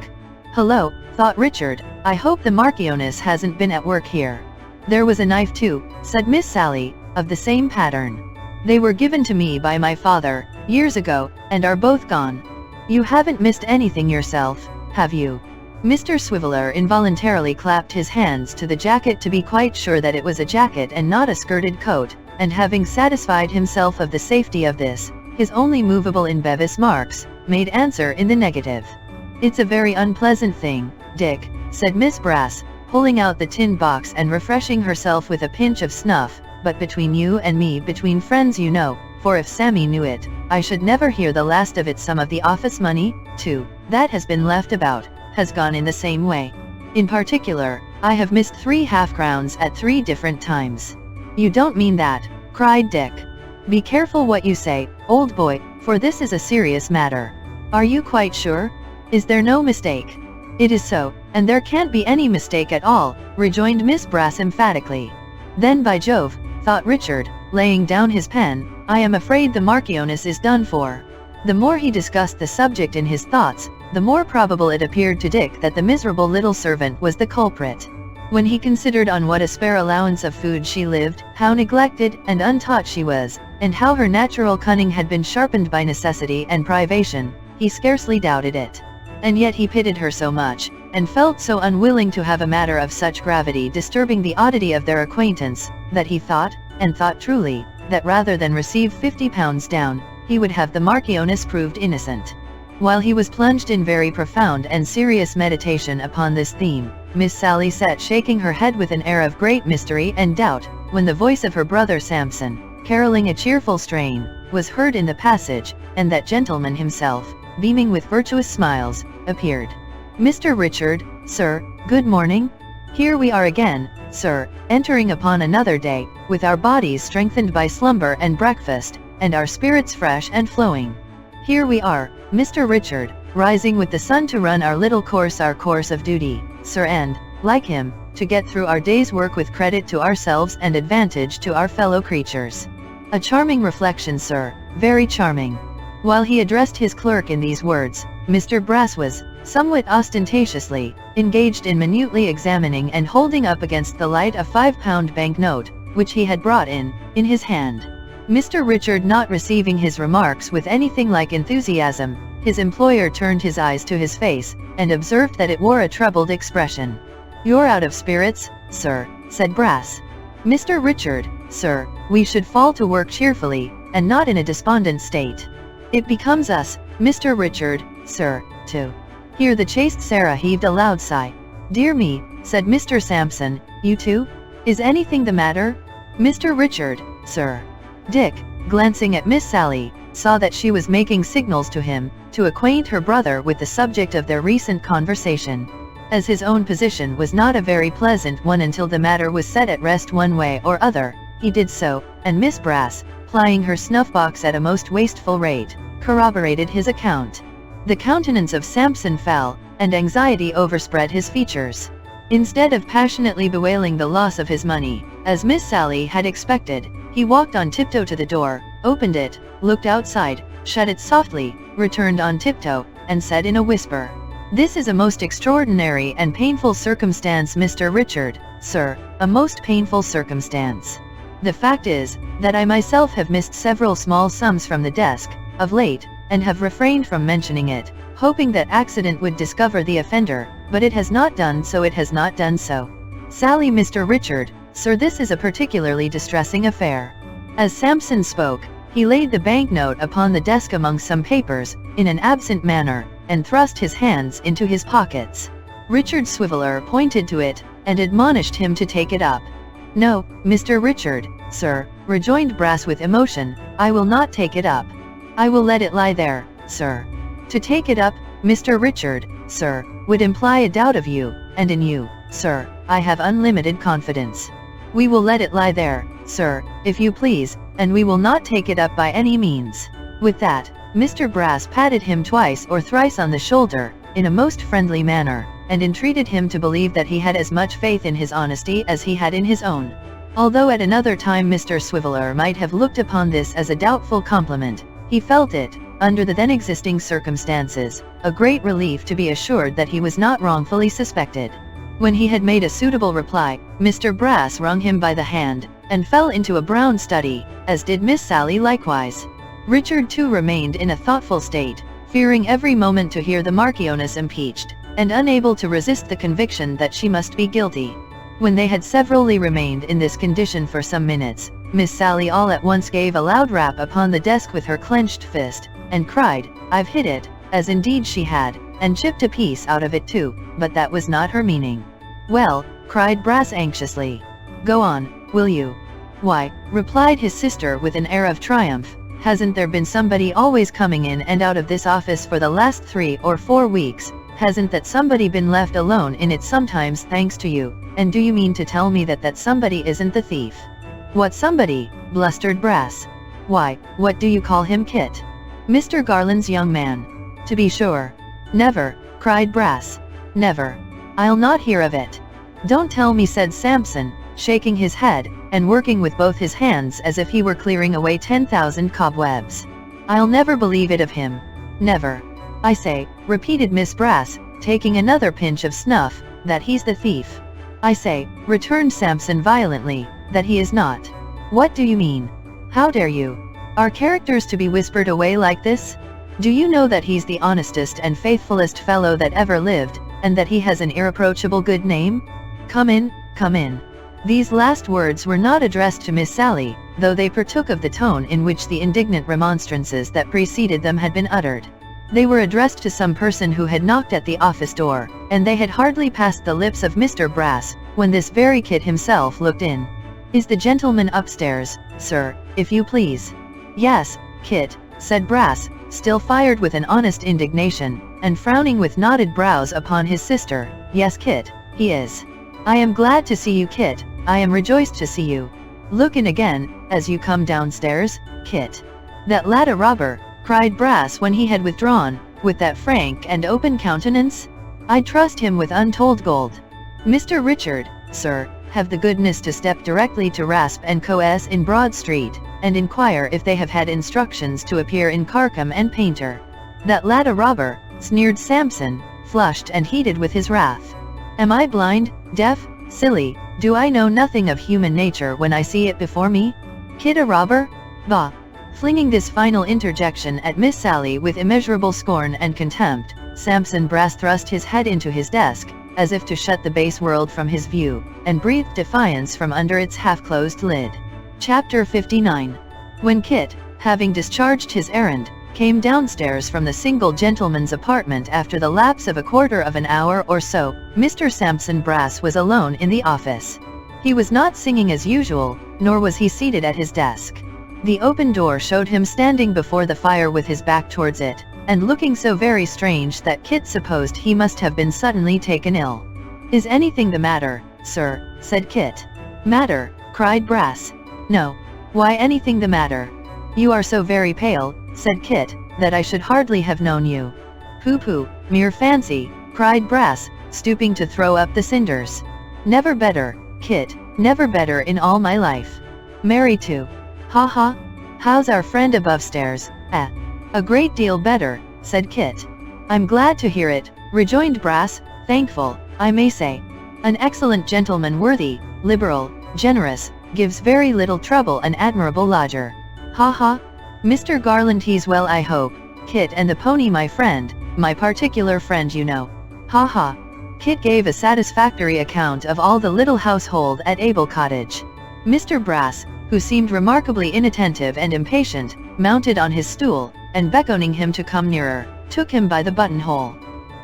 "Hullo," thought Richard, "I hope the Marchioness hasn't been at work here." "There was a knife too," said Miss Sally, "of the same pattern. They were given to me by my father, years ago, and are both gone. You haven't missed anything yourself, have you?" Mr. Swiveller involuntarily clapped his hands to the jacket to be quite sure that it was a jacket and not a skirted coat, and having satisfied himself of the safety of this, his only movable in Bevis Marks, made answer in the negative. "It's a very unpleasant thing, Dick," said Miss Brass, pulling out the tin box and refreshing herself with a pinch of snuff, "but between you and me, between friends, you know, for if Sammy knew it, I should never hear the last of it. Some of the office money, too, that has been left about, has gone in the same way. In particular, I have missed 3 half-crowns at 3 different times." "You don't mean that," cried Dick. "Be careful what you say, old boy, for this is a serious matter." "Are you quite sure? Is there no mistake?" "It is so, and there can't be any mistake at all," rejoined Miss Brass emphatically. "Then by Jove," thought Richard, laying down his pen, "I am afraid the Marchioness is done for." The more he discussed the subject in his thoughts, the more probable it appeared to Dick that the miserable little servant was the culprit. When he considered on what a spare allowance of food she lived, how neglected and untaught she was, and how her natural cunning had been sharpened by necessity and privation, he scarcely doubted it. And yet he pitied her so much, and felt so unwilling to have a matter of such gravity disturbing the oddity of their acquaintance, that he thought, and thought truly, that rather than receive £50 down, he would have the Marchioness proved innocent. While he was plunged in very profound and serious meditation upon this theme, Miss Sally sat shaking her head with an air of great mystery and doubt, when the voice of her brother Sampson, carolling a cheerful strain, was heard in the passage, and that gentleman himself, beaming with virtuous smiles, appeared. "Mr. Richard, sir, good morning. Here we are again, sir, entering upon another day, with our bodies strengthened by slumber and breakfast, and our spirits fresh and flowing. Here we are, Mr. Richard, rising with the sun to run our little course, our course of duty, sir, and, like him, to get through our day's work with credit to ourselves and advantage to our fellow creatures. A charming reflection, sir, very charming." While he addressed his clerk in these words, Mr. Brass was, somewhat ostentatiously, engaged in minutely examining and holding up against the light a £5 banknote, which he had brought in his hand. Mr. Richard not receiving his remarks with anything like enthusiasm, his employer turned his eyes to his face, and observed that it wore a troubled expression. "You're out of spirits, sir," said Brass. "Mr. Richard, sir, we should fall to work cheerfully, and not in a despondent state. It becomes us, Mr. Richard, sir, to hear the chaste Sarah heaved a loud sigh. Dear me, said Mr. Sampson, you too? Is anything the matter? Mr. Richard, sir. Dick, glancing at Miss Sally, saw that she was making signals to him, to acquaint her brother with the subject of their recent conversation. As his own position was not a very pleasant one until the matter was set at rest one way or other, he did so, and Miss Brass, plying her snuff-box at a most wasteful rate, corroborated his account. The countenance of Sampson fell, and anxiety overspread his features. Instead of passionately bewailing the loss of his money, as Miss Sally had expected, he walked on tiptoe to the door, opened it, looked outside, shut it softly, returned on tiptoe, and said in a whisper, "This is a most extraordinary and painful circumstance, Mr. Richard, sir, a most painful circumstance. The fact is, that I myself have missed several small sums from the desk, of late, and have refrained from mentioning it, hoping that accident would discover the offender, but it has not done so. It has not done so. Sally, Mr. Richard, sir, this is a particularly distressing affair." As Sampson spoke, he laid the banknote upon the desk among some papers, in an absent manner, and thrust his hands into his pockets. Richard Swiveller pointed to it, and admonished him to take it up. "No, Mr. Richard, sir," rejoined Brass with emotion, "I will not take it up. I will let it lie there, sir. To take it up, Mr. Richard, sir, would imply a doubt of you, and in you, sir, I have unlimited confidence. We will let it lie there, sir, if you please, and we will not take it up by any means." With that, Mr. Brass patted him twice or thrice on the shoulder, in a most friendly manner, and entreated him to believe that he had as much faith in his honesty as he had in his own. Although at another time Mr. Swiveller might have looked upon this as a doubtful compliment, he felt it, under the then existing circumstances, a great relief to be assured that he was not wrongfully suspected. When he had made a suitable reply, Mr. Brass wrung him by the hand, and fell into a brown study, as did Miss Sally likewise. Richard too remained in a thoughtful state, fearing every moment to hear the Marchioness impeached, and unable to resist the conviction that she must be guilty. When they had severally remained in this condition for some minutes, Miss Sally all at once gave a loud rap upon the desk with her clenched fist, and cried, "I've hit it," as indeed she had, and chipped a piece out of it too, but that was not her meaning. "Well," cried Brass anxiously. "Go on, will you?" "Why," replied his sister with an air of triumph, "hasn't there been somebody always coming in and out of this office for the last 3 or 4 weeks? Hasn't that somebody been left alone in it sometimes thanks to you? And do you mean to tell me that that somebody isn't the thief?" "What somebody?" blustered Brass. "Why, what do you call him, Kit? Mr. Garland's young man?" "To be sure." "Never," cried Brass. "Never. I'll not hear of it." "Don't tell me," said Sampson, shaking his head, and working with both his hands as if he were clearing away 10,000 cobwebs. "I'll never believe it of him. Never. I say," repeated Miss Brass, taking another pinch of snuff, "that he's the thief." "I say," returned Sampson violently, "that he is not." "What do you mean? How dare you? Are characters to be whispered away like this? Do you know that he's the honestest and faithfulest fellow that ever lived, and that he has an irreproachable good name? Come in, come in." These last words were not addressed to Miss Sally, though they partook of the tone in which the indignant remonstrances that preceded them had been uttered. They were addressed to some person who had knocked at the office door, and they had hardly passed the lips of Mr. Brass, when this very Kit himself looked in. "Is the gentleman upstairs, sir, if you please?" "Yes, Kit," said Brass, still fired with an honest indignation, and frowning with knotted brows upon his sister. "Yes, Kit, he is. I am glad to see you, Kit, I am rejoiced to see you. Look in again, as you come downstairs, Kit." "That lad a robber?" cried Brass when he had withdrawn, "with that frank and open countenance? I'd trust him with untold gold. Mr. Richard, sir, have the goodness to step directly to Rasp and Co.'s in Broad Street, and inquire if they have had instructions to appear in Carcom and Painter." "That lad a robber?" sneered Sampson, flushed and heated with his wrath. "Am I blind, deaf, silly? Do I know nothing of human nature when I see it before me? Kid a robber? Bah!" Flinging this final interjection at Miss Sally with immeasurable scorn and contempt, Sampson Brass thrust his head into his desk, as if to shut the base world from his view, and breathed defiance from under its half-closed lid. Chapter 59. When Kit, having discharged his errand, came downstairs from the single gentleman's apartment after the lapse of a quarter of an hour or so. Mr. Sampson Brass was alone in the office. He was not singing as usual, nor was he seated at his desk. The open door showed him standing before the fire with his back towards it, and looking so very strange that Kit supposed he must have been suddenly taken ill. "Is anything the matter, sir?" said Kit. "Matter?" cried Brass. "No. Why anything the matter? You are so very pale," said Kit, "that I should hardly have known you." "Pooh-pooh, mere fancy," cried Brass, stooping to throw up the cinders. "Never better, Kit, never better in all my life. Married too. Ha ha. How's our friend above stairs?" A great deal better," said Kit. "I'm glad to hear it," rejoined Brass, "thankful, I may say. An excellent gentleman, worthy, liberal, generous, gives very little trouble, an admirable lodger. Ha ha. Mr. Garland, he's well, I hope, Kit, and the pony, my friend, my particular friend, you know. Ha ha." Kit gave a satisfactory account of all the little household at Abel Cottage. Mr. Brass, who seemed remarkably inattentive and impatient, mounted on his stool, and beckoning him to come nearer, took him by the buttonhole.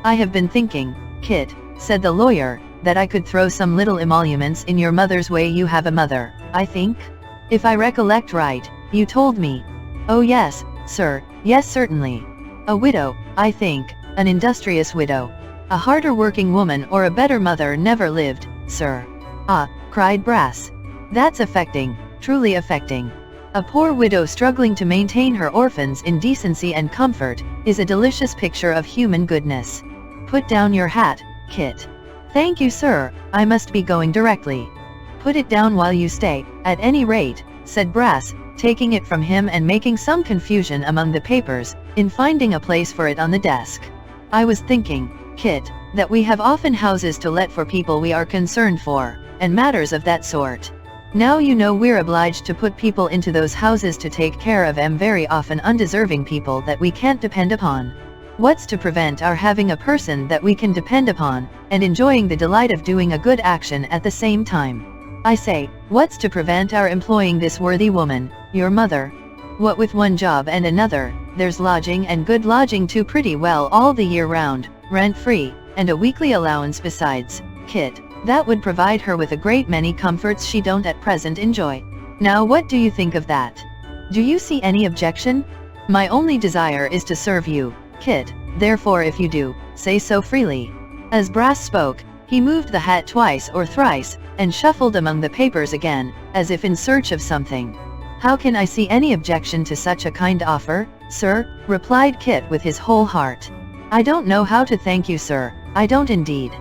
"I have been thinking, Kit," said the lawyer, "that I could throw some little emoluments in your mother's way. You have a mother, I think? If I recollect right, you told me." "Oh yes, sir, yes, certainly. A widow, I think, an industrious widow. A harder working woman or a better mother never lived, sir." "Ah," cried Brass. "That's affecting, truly affecting. A poor widow struggling to maintain her orphans in decency and comfort, is a delicious picture of human goodness. Put down your hat, Kit." "Thank you, sir, I must be going directly." "Put it down while you stay, at any rate," said Brass, taking it from him and making some confusion among the papers, in finding a place for it on the desk. "I was thinking, Kit, that we have often houses to let for people we are concerned for, and matters of that sort. Now you know we're obliged to put people into those houses to take care of very often undeserving people that we can't depend upon. What's to prevent our having a person that we can depend upon, and enjoying the delight of doing a good action at the same time? I say, what's to prevent our employing this worthy woman, your mother? What with one job and another, there's lodging, and good lodging too, pretty well all the year round, rent-free, and a weekly allowance besides, Kit. That would provide her with a great many comforts she don't at present enjoy. Now what do you think of that? Do you see any objection? My only desire is to serve you, Kit, therefore if you do, say so freely." As Brass spoke, he moved the hat twice or thrice, and shuffled among the papers again, as if in search of something. "How can I see any objection to such a kind offer, sir?" replied Kit with his whole heart. "I don't know how to thank you, sir, I don't indeed."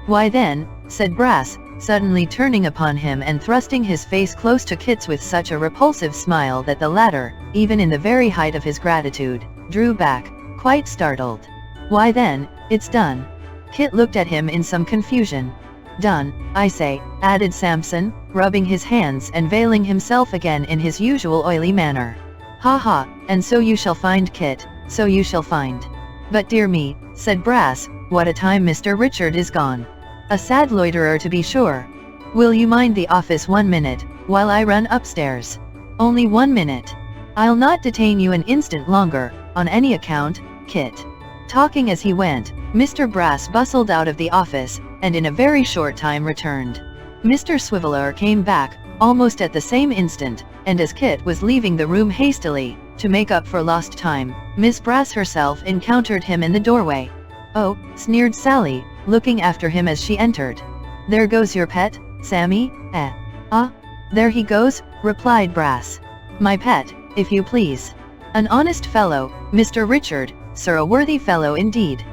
"Why then," said Brass, suddenly turning upon him and thrusting his face close to Kit's with such a repulsive smile that the latter, even in the very height of his gratitude, drew back, quite startled. "Why then, it's done." Kit looked at him in some confusion. "Done, I say," added Sampson, rubbing his hands and veiling himself again in his usual oily manner. "Ha ha, and so you shall find, Kit, so you shall find. But dear me," said Brass, "what a time Mr. Richard is gone. A sad loiterer to be sure. Will you mind the office 1 minute, while I run upstairs? Only 1 minute. I'll not detain you an instant longer, on any account, Kit." Talking as he went, Mr. Brass bustled out of the office, and in a very short time returned. Mr. Swiveller came back, almost at the same instant, and as Kit was leaving the room hastily, to make up for lost time, Miss Brass herself encountered him in the doorway. "Oh," sneered Sally, looking after him as she entered. "There goes your pet, Sammy, eh?" "Ah, there he goes," replied Brass. "My pet, if you please. An honest fellow, Mr. Richard, sir, a worthy fellow indeed."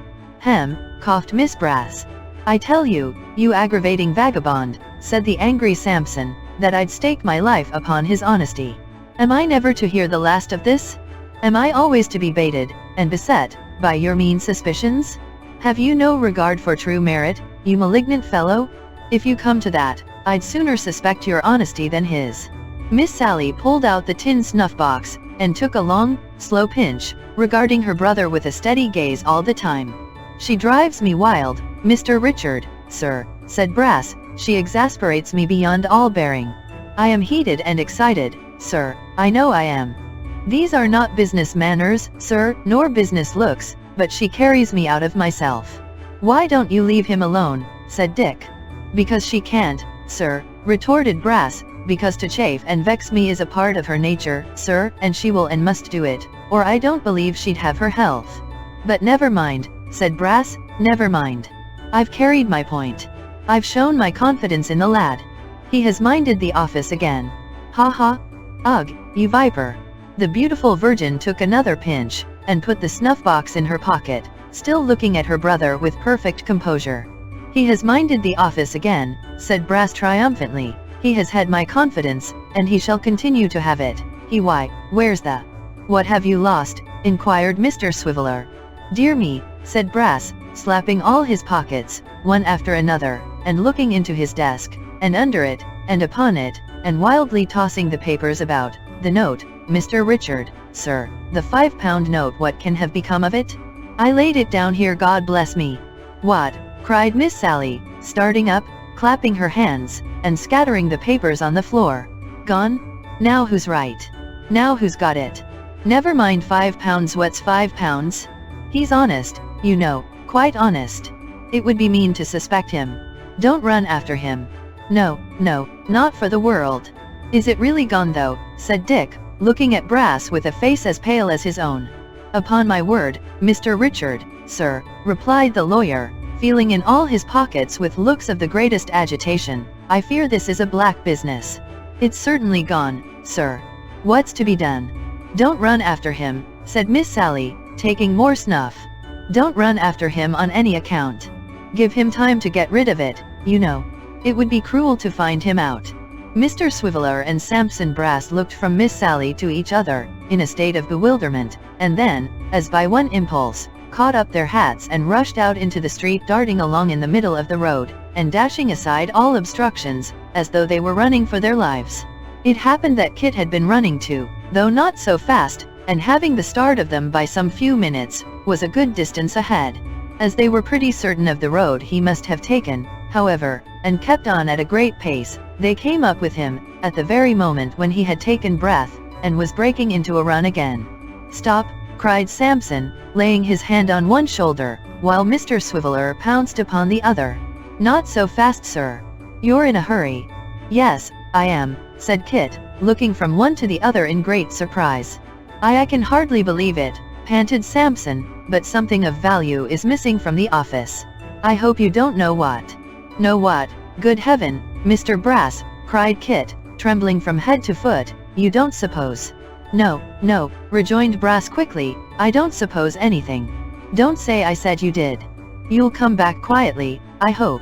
"Hem," coughed Miss Brass. "I tell you, you aggravating vagabond," said the angry Sampson, "that I'd stake my life upon his honesty. Am I never to hear the last of this? Am I always to be baited, and beset, by your mean suspicions? Have you no regard for true merit, you malignant fellow? If you come to that, I'd sooner suspect your honesty than his." Miss Sally pulled out the tin snuff-box, and took a long, slow pinch, regarding her brother with a steady gaze all the time. "She drives me wild, Mr. Richard, sir," said Brass. "She exasperates me beyond all bearing. I am heated and excited, sir, I know I am. These are not business manners, sir, nor business looks, but she carries me out of myself. Why don't you leave him alone, said Dick. Because she can't, sir, retorted Brass, because to chafe and vex me is a part of her nature, sir, and she will and must do it, or I don't believe she'd have her health. But never mind, said Brass, never mind. I've carried my point. I've shown my confidence in the lad. He has minded the office again. Ha ha. Ugh, you viper. The beautiful virgin took another pinch, and put the snuff-box in her pocket, still looking at her brother with perfect composure. He has minded the office again, said Brass triumphantly. He has had my confidence, and he shall continue to have it. Where's the... What have you lost? Inquired Mr. Swiveller. Dear me, said Brass, slapping all his pockets, one after another, and looking into his desk, and under it, and upon it, and wildly tossing the papers about. The note, Mr. Richard, sir, the £5 note, what can have become of it? I laid it down here, God bless me. What? Cried Miss Sally, starting up, clapping her hands, and scattering the papers on the floor. Gone? Now who's right? Now who's got it? Never mind £5, what's £5? He's honest, you know, quite honest. It would be mean to suspect him. Don't run after him. No, not for the world. Is it really gone though, said Dick, looking at Brass with a face as pale as his own. Upon my word, Mr. Richard, sir, replied the lawyer, feeling in all his pockets with looks of the greatest agitation, I fear this is a black business. It's certainly gone, sir. What's to be done? Don't run after him, said Miss Sally, taking more snuff. Don't run after him on any account. Give him time to get rid of it, you know. It would be cruel to find him out. Mr. Swiveller and Sampson Brass looked from Miss Sally to each other, in a state of bewilderment, and then, as by one impulse, caught up their hats and rushed out into the street, darting along in the middle of the road, and dashing aside all obstructions, as though they were running for their lives. It happened that Kit had been running too, though not so fast, and having the start of them by some few minutes, was a good distance ahead. As they were pretty certain of the road he must have taken, however, and kept on at a great pace, they came up with him, at the very moment when he had taken breath, and was breaking into a run again. Stop, cried Sampson, laying his hand on one shoulder, while Mr. Swiveller pounced upon the other. Not so fast, sir. You're in a hurry. Yes, I am, said Kit, looking from one to the other in great surprise. I can hardly believe it, panted Sampson, but something of value is missing from the office. I hope you don't know what. Know what? Good heaven, Mr. Brass, cried Kit, trembling from head to foot, you don't suppose? No, rejoined Brass quickly, I don't suppose anything. Don't say I said you did. You'll come back quietly, I hope.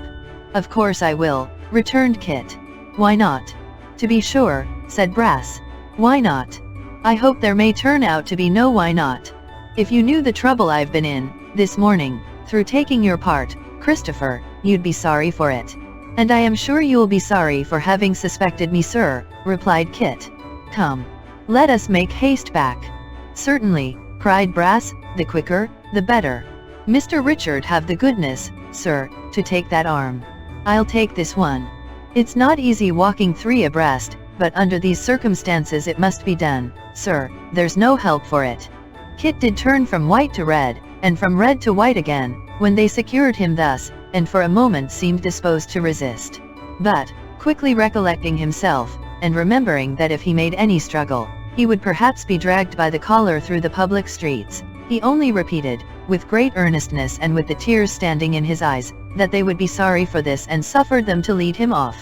Of course I will, returned Kit. Why not? To be sure, said Brass. Why not? I hope there may turn out to be no why not. If you knew the trouble I've been in, this morning, through taking your part, Christopher, you'd be sorry for it. And I am sure you'll be sorry for having suspected me, sir, replied Kit. Come. Let us make haste back. Certainly, cried Brass, the quicker, the better. Mr. Richard, have the goodness, sir, to take that arm. I'll take this one. It's not easy walking three abreast, but under these circumstances it must be done, sir, there's no help for it. Kit did turn from white to red, and from red to white again, when they secured him thus, and for a moment seemed disposed to resist. But, quickly recollecting himself, and remembering that if he made any struggle, he would perhaps be dragged by the collar through the public streets, he only repeated, with great earnestness and with the tears standing in his eyes, that they would be sorry for this, and suffered them to lead him off.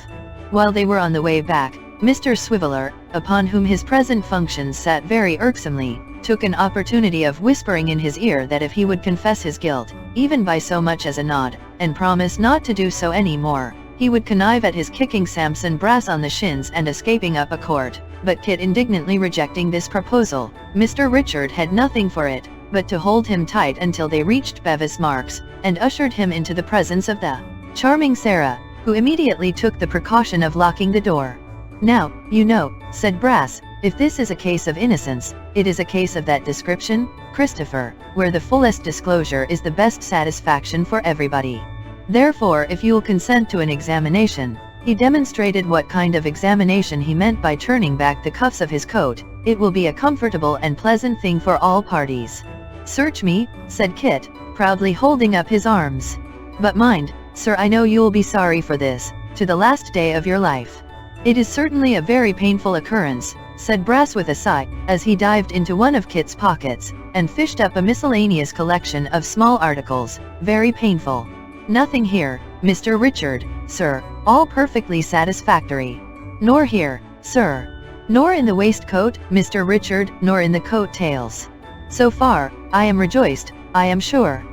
While they were on the way back, Mr. Swiveller, upon whom his present functions sat very irksomely, took an opportunity of whispering in his ear that if he would confess his guilt, even by so much as a nod, and promise not to do so any more, he would connive at his kicking Sampson Brass on the shins and escaping up a court. But Kit indignantly rejecting this proposal, Mr. Richard had nothing for it, but to hold him tight until they reached Bevis Marks, and ushered him into the presence of the charming Sarah, who immediately took the precaution of locking the door. Now, you know, said Brass, if this is a case of innocence, it is a case of that description, Christopher, where the fullest disclosure is the best satisfaction for everybody. Therefore, if you'll consent to an examination, He demonstrated what kind of examination he meant by turning back the cuffs of his coat. "It will be a comfortable and pleasant thing for all parties." "Search me," said Kit, proudly holding up his arms. "But mind, sir, I know you'll be sorry for this, to the last day of your life." "It is certainly a very painful occurrence," said Brass with a sigh, as he dived into one of Kit's pockets, and fished up a miscellaneous collection of small articles. "Very painful. Nothing here, Mr. Richard, sir, all perfectly satisfactory. Nor here, sir. Nor in the waistcoat, Mr. Richard, nor in the coat tails. So far, I am rejoiced, I am sure."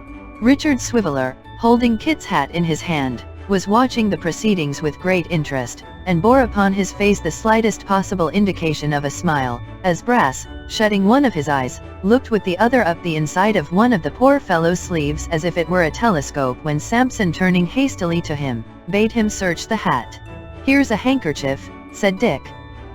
Richard Swiveller, holding Kit's hat in his hand, was watching the proceedings with great interest, and bore upon his face the slightest possible indication of a smile, as Brass, shutting one of his eyes, looked with the other up the inside of one of the poor fellow's sleeves as if it were a telescope, when Sampson, turning hastily to him, bade him search the hat. "Here's a handkerchief," said Dick.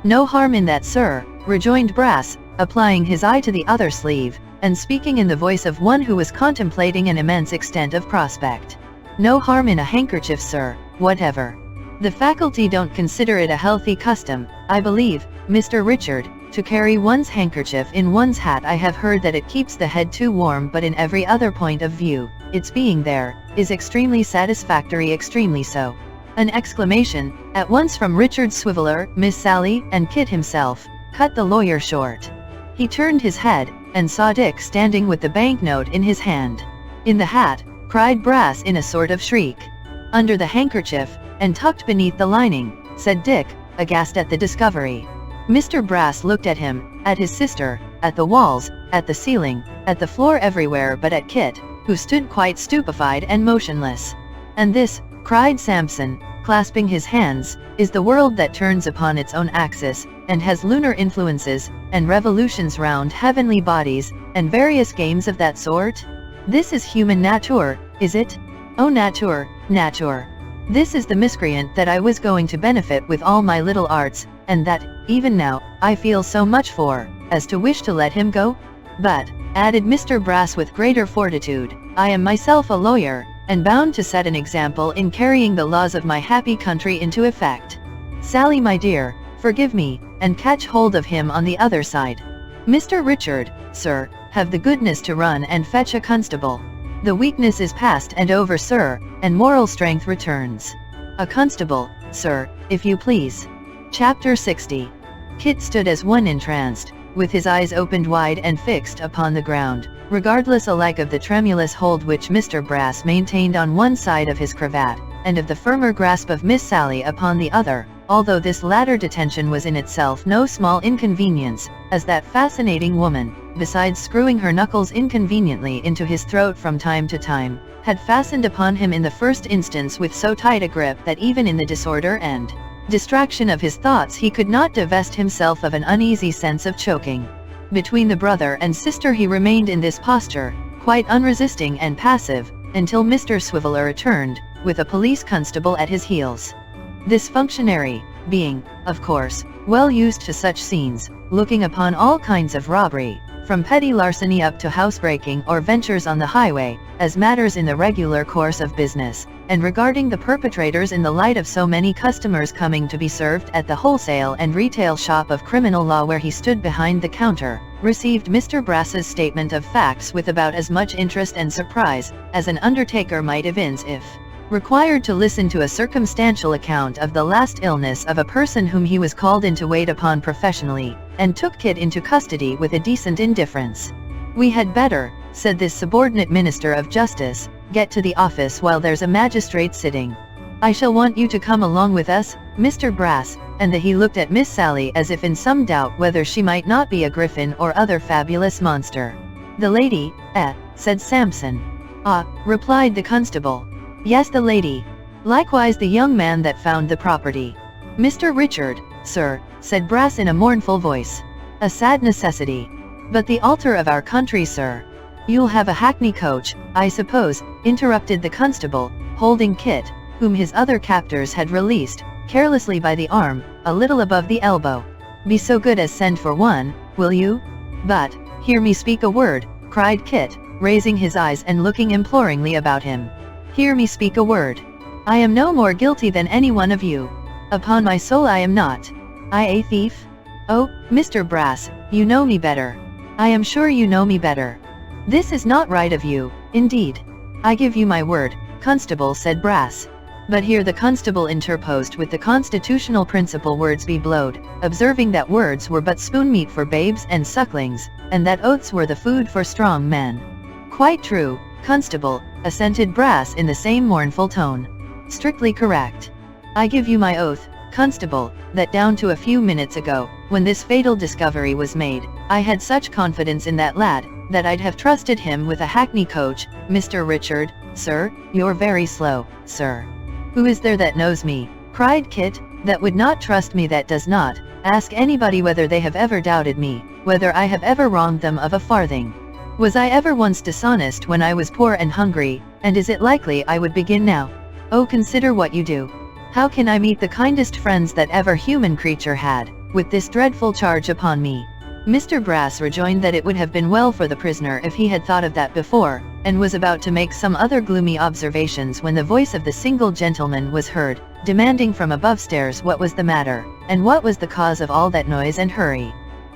"No harm in that, sir," rejoined Brass, applying his eye to the other sleeve, and speaking in the voice of one who was contemplating an immense extent of prospect. "No harm in a handkerchief, sir, whatever. The faculty don't consider it a healthy custom, I believe, Mr. Richard, to carry one's handkerchief in one's hat. I have heard that it keeps the head too warm, but in every other point of view, its being there, is extremely satisfactory, extremely so." An exclamation, at once from Richard Swiveller, Miss Sally, and Kit himself, cut the lawyer short. He turned his head, and saw Dick standing with the banknote in his hand. "In the hat!" cried Brass in a sort of shriek. "Under the handkerchief, and tucked beneath the lining," said Dick, aghast at the discovery. Mr. Brass looked at him, at his sister, at the walls, at the ceiling, at the floor, everywhere but at Kit, who stood quite stupefied and motionless. "And this," cried Sampson, clasping his hands, "is the world that turns upon its own axis, and has lunar influences, and revolutions round heavenly bodies, and various games of that sort? This is human nature, is it? Oh, nature, nature! This is the miscreant that I was going to benefit with all my little arts, and that, even now, I feel so much for, as to wish to let him go? But," added Mr. Brass with greater fortitude, "I am myself a lawyer, and bound to set an example in carrying the laws of my happy country into effect. Sally, my dear, forgive me, and catch hold of him on the other side. Mr. Richard, sir, have the goodness to run and fetch a constable. The weakness is past and over, sir, and moral strength returns. A constable, sir, if you please." Chapter 60. Kit stood as one entranced, with his eyes opened wide and fixed upon the ground, regardless alike of the tremulous hold which Mr. Brass maintained on one side of his cravat, and of the firmer grasp of Miss Sally upon the other, although this latter detention was in itself no small inconvenience, as that fascinating woman, besides screwing her knuckles inconveniently into his throat from time to time, had fastened upon him in the first instance with so tight a grip that even in the disorder and distraction of his thoughts he could not divest himself of an uneasy sense of choking. Between the brother and sister he remained in this posture, quite unresisting and passive, until Mr. Swiveller returned, with a police constable at his heels. This functionary, being, of course, well used to such scenes, looking upon all kinds of robbery, from petty larceny up to housebreaking or ventures on the highway, as matters in the regular course of business, and regarding the perpetrators in the light of so many customers coming to be served at the wholesale and retail shop of criminal law where he stood behind the counter, received Mr. Brass's statement of facts with about as much interest and surprise, as an undertaker might evince if required to listen to a circumstantial account of the last illness of a person whom he was called in to wait upon professionally, and took Kit into custody with a decent indifference. "We had better," said this subordinate minister of justice, "get to the office while there's a magistrate sitting. I shall want you to come along with us, Mr. Brass," and he looked at Miss Sally as if in some doubt whether she might not be a griffin or other fabulous monster. "The lady, said Sampson. "Ah," replied the constable. "Yes, the lady. Likewise the young man that found the property." "Mr. Richard, sir," said Brass in a mournful voice. "A sad necessity. But the altar of our country, sir." "You'll have a hackney coach, I suppose," interrupted the constable, holding Kit, whom his other captors had released, carelessly by the arm, a little above the elbow. "Be so good as send for one, will you?" "But, hear me speak a word," cried Kit, raising his eyes and looking imploringly about him. "Hear me speak a word. I am no more guilty than any one of you. Upon my soul I am not. I a thief? Oh, Mr. Brass, you know me better. I am sure you know me better. This is not right of you, indeed. I give you my word, Constable, said Brass. But here the constable interposed with the constitutional principle, words be blowed, observing that words were but spoon meat for babes and sucklings, and that oaths were the food for strong men. Quite true, Constable, assented Brass in the same mournful tone. Strictly correct. I give you my oath, Constable, that down to a few minutes ago, when this fatal discovery was made, I had such confidence in that lad, that I'd have trusted him with a hackney coach. Mr. Richard, sir, you're very slow, sir. Who is there that knows me, cried Kit, that would not trust me, that does not ask anybody whether they have ever doubted me, whether I have ever wronged them of a farthing? Was I ever once dishonest when I was poor and hungry, and is it likely I would begin now? Oh, consider what you do. How can I meet the kindest friends that ever human creature had, with this dreadful charge upon me? Mr. Brass rejoined that it would have been well for the prisoner if he had thought of that before, and was about to make some other gloomy observations when the voice of the single gentleman was heard, demanding from above stairs what was the matter, and what was the cause of all that noise and hurry.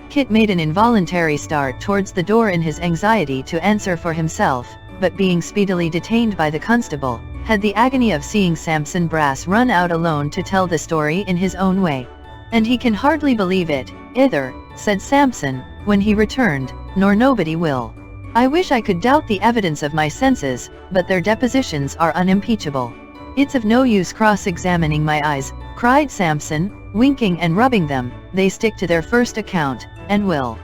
Kit made an involuntary start towards the door in his anxiety to answer for himself, but being speedily detained by the constable, had the agony of seeing Samson Brass run out alone to tell the story in his own way. And he can hardly believe it, either, said Samson, when he returned, nor nobody will. I wish I could doubt the evidence of my senses, but their depositions are unimpeachable. It's of no use cross-examining my eyes, cried Samson, winking and rubbing them, they stick to their first account, and will.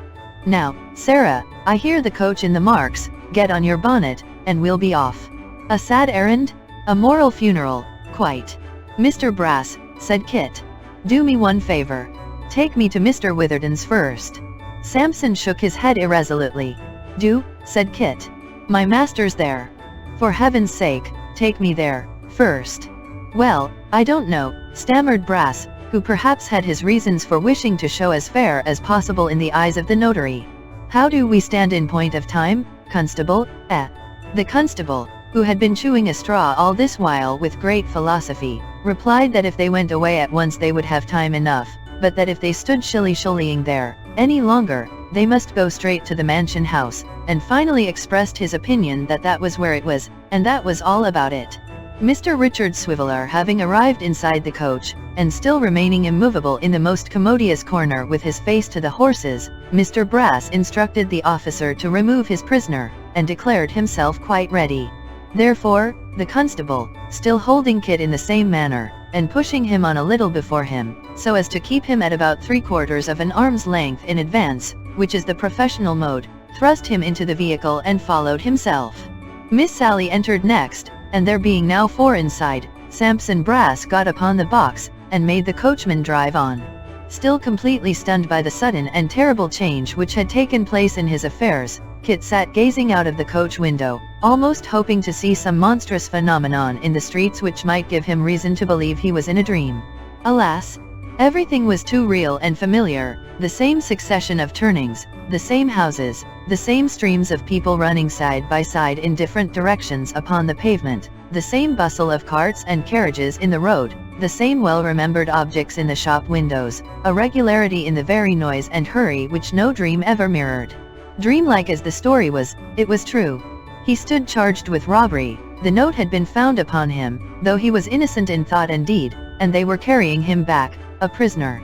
Now, Sarah, I hear the coach in the marks, get on your bonnet, and we'll be off. A sad errand? A moral funeral, quite. Mr. Brass, said Kit. Do me one favor. Take me to Mr. Witherden's first. Samson shook his head irresolutely. Do, said Kit. My master's there. For heaven's sake, take me there, first. Well, I don't know, stammered Brass, who perhaps had his reasons for wishing to show as fair as possible in the eyes of the notary. How do we stand in point of time, Constable? The constable, who had been chewing a straw all this while with great philosophy, replied that if they went away at once they would have time enough, but that if they stood shilly-shallying there any longer, they must go straight to the mansion house, and finally expressed his opinion that that was where it was, and that was all about it. Mr. Richard Swiveller having arrived inside the coach, and still remaining immovable in the most commodious corner with his face to the horses, Mr. Brass instructed the officer to remove his prisoner, and declared himself quite ready. Therefore, the constable, still holding Kit in the same manner, and pushing him on a little before him, so as to keep him at about 3/4 of an arm's length in advance, which is the professional mode, thrust him into the vehicle and followed himself. Miss Sally entered next, and there being now 4 inside, Samson Brass got upon the box, and made the coachman drive on. Still completely stunned by the sudden and terrible change which had taken place in his affairs, Kit sat gazing out of the coach window, almost hoping to see some monstrous phenomenon in the streets which might give him reason to believe he was in a dream. Alas! Everything was too real and familiar, the same succession of turnings, the same houses, the same streams of people running side by side in different directions upon the pavement, the same bustle of carts and carriages in the road, the same well-remembered objects in the shop windows, a regularity in the very noise and hurry which no dream ever mirrored. Dreamlike as the story was, it was true. He stood charged with robbery, the note had been found upon him, though he was innocent in thought and deed, and they were carrying him back, a prisoner.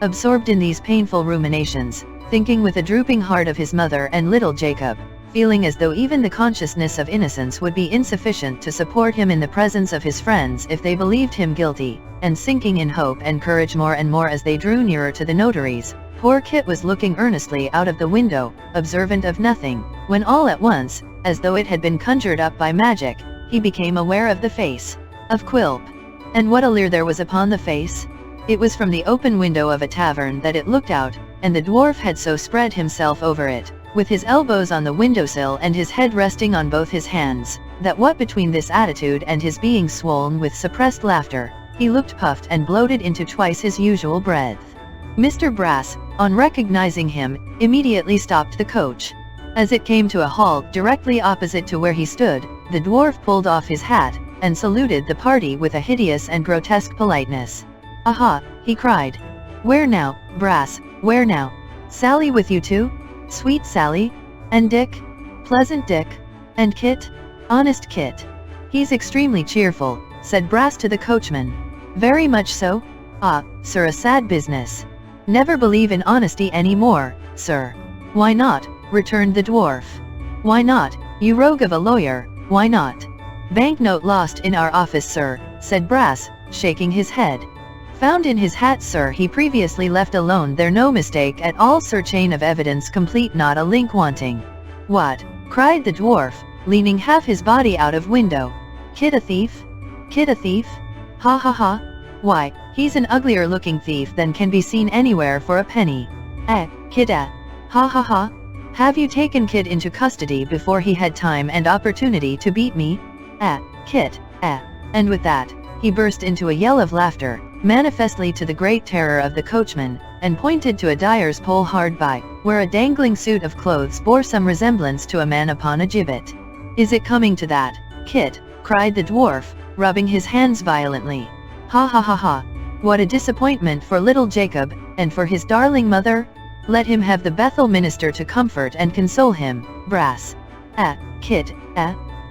Absorbed in these painful ruminations, thinking with a drooping heart of his mother and little Jacob, feeling as though even the consciousness of innocence would be insufficient to support him in the presence of his friends if they believed him guilty, and sinking in hope and courage more and more as they drew nearer to the notary's, poor Kit was looking earnestly out of the window, observant of nothing, when all at once, as though it had been conjured up by magic, he became aware of the face of Quilp. And what a leer there was upon the face! It was from the open window of a tavern that it looked out, and the dwarf had so spread himself over it, with his elbows on the windowsill and his head resting on both his hands, that what between this attitude and his being swollen with suppressed laughter, he looked puffed and bloated into twice his usual breadth. Mr. Brass, on recognizing him, immediately stopped the coach. As it came to a halt directly opposite to where he stood, the dwarf pulled off his hat, and saluted the party with a hideous and grotesque politeness. Aha, he cried. Where now, Brass, where now? Sally with you too? Sweet Sally? And Dick? Pleasant Dick? And Kit? Honest Kit? He's extremely cheerful, said Brass to the coachman. Very much so? Ah, sir, a sad business. Never believe in honesty any more, sir. Why not? Returned the dwarf. Why not, you rogue of a lawyer, why not? Banknote lost in our office, sir, said Brass, shaking his head. Found in his hat, sir, he previously left alone there, no mistake at all, sir, chain of evidence complete, not a link wanting. What? Cried the dwarf, leaning half his body out of window. Kid a thief? Kid a thief? Ha ha ha. Why, he's an uglier looking thief than can be seen anywhere for a penny. Kid Ha ha ha. Have you taken Kid into custody before he had time and opportunity to beat me? Kid, And with that, he burst into a yell of laughter, manifestly to the great terror of the coachman, and pointed to a dyer's pole hard by, where a dangling suit of clothes bore some resemblance to a man upon a gibbet. Is it coming to that, Kit? Cried the dwarf, rubbing his hands violently. Ha ha ha ha. What a disappointment for little Jacob, and for his darling mother? Let him have the Bethel minister to comfort and console him, Brass. Kit,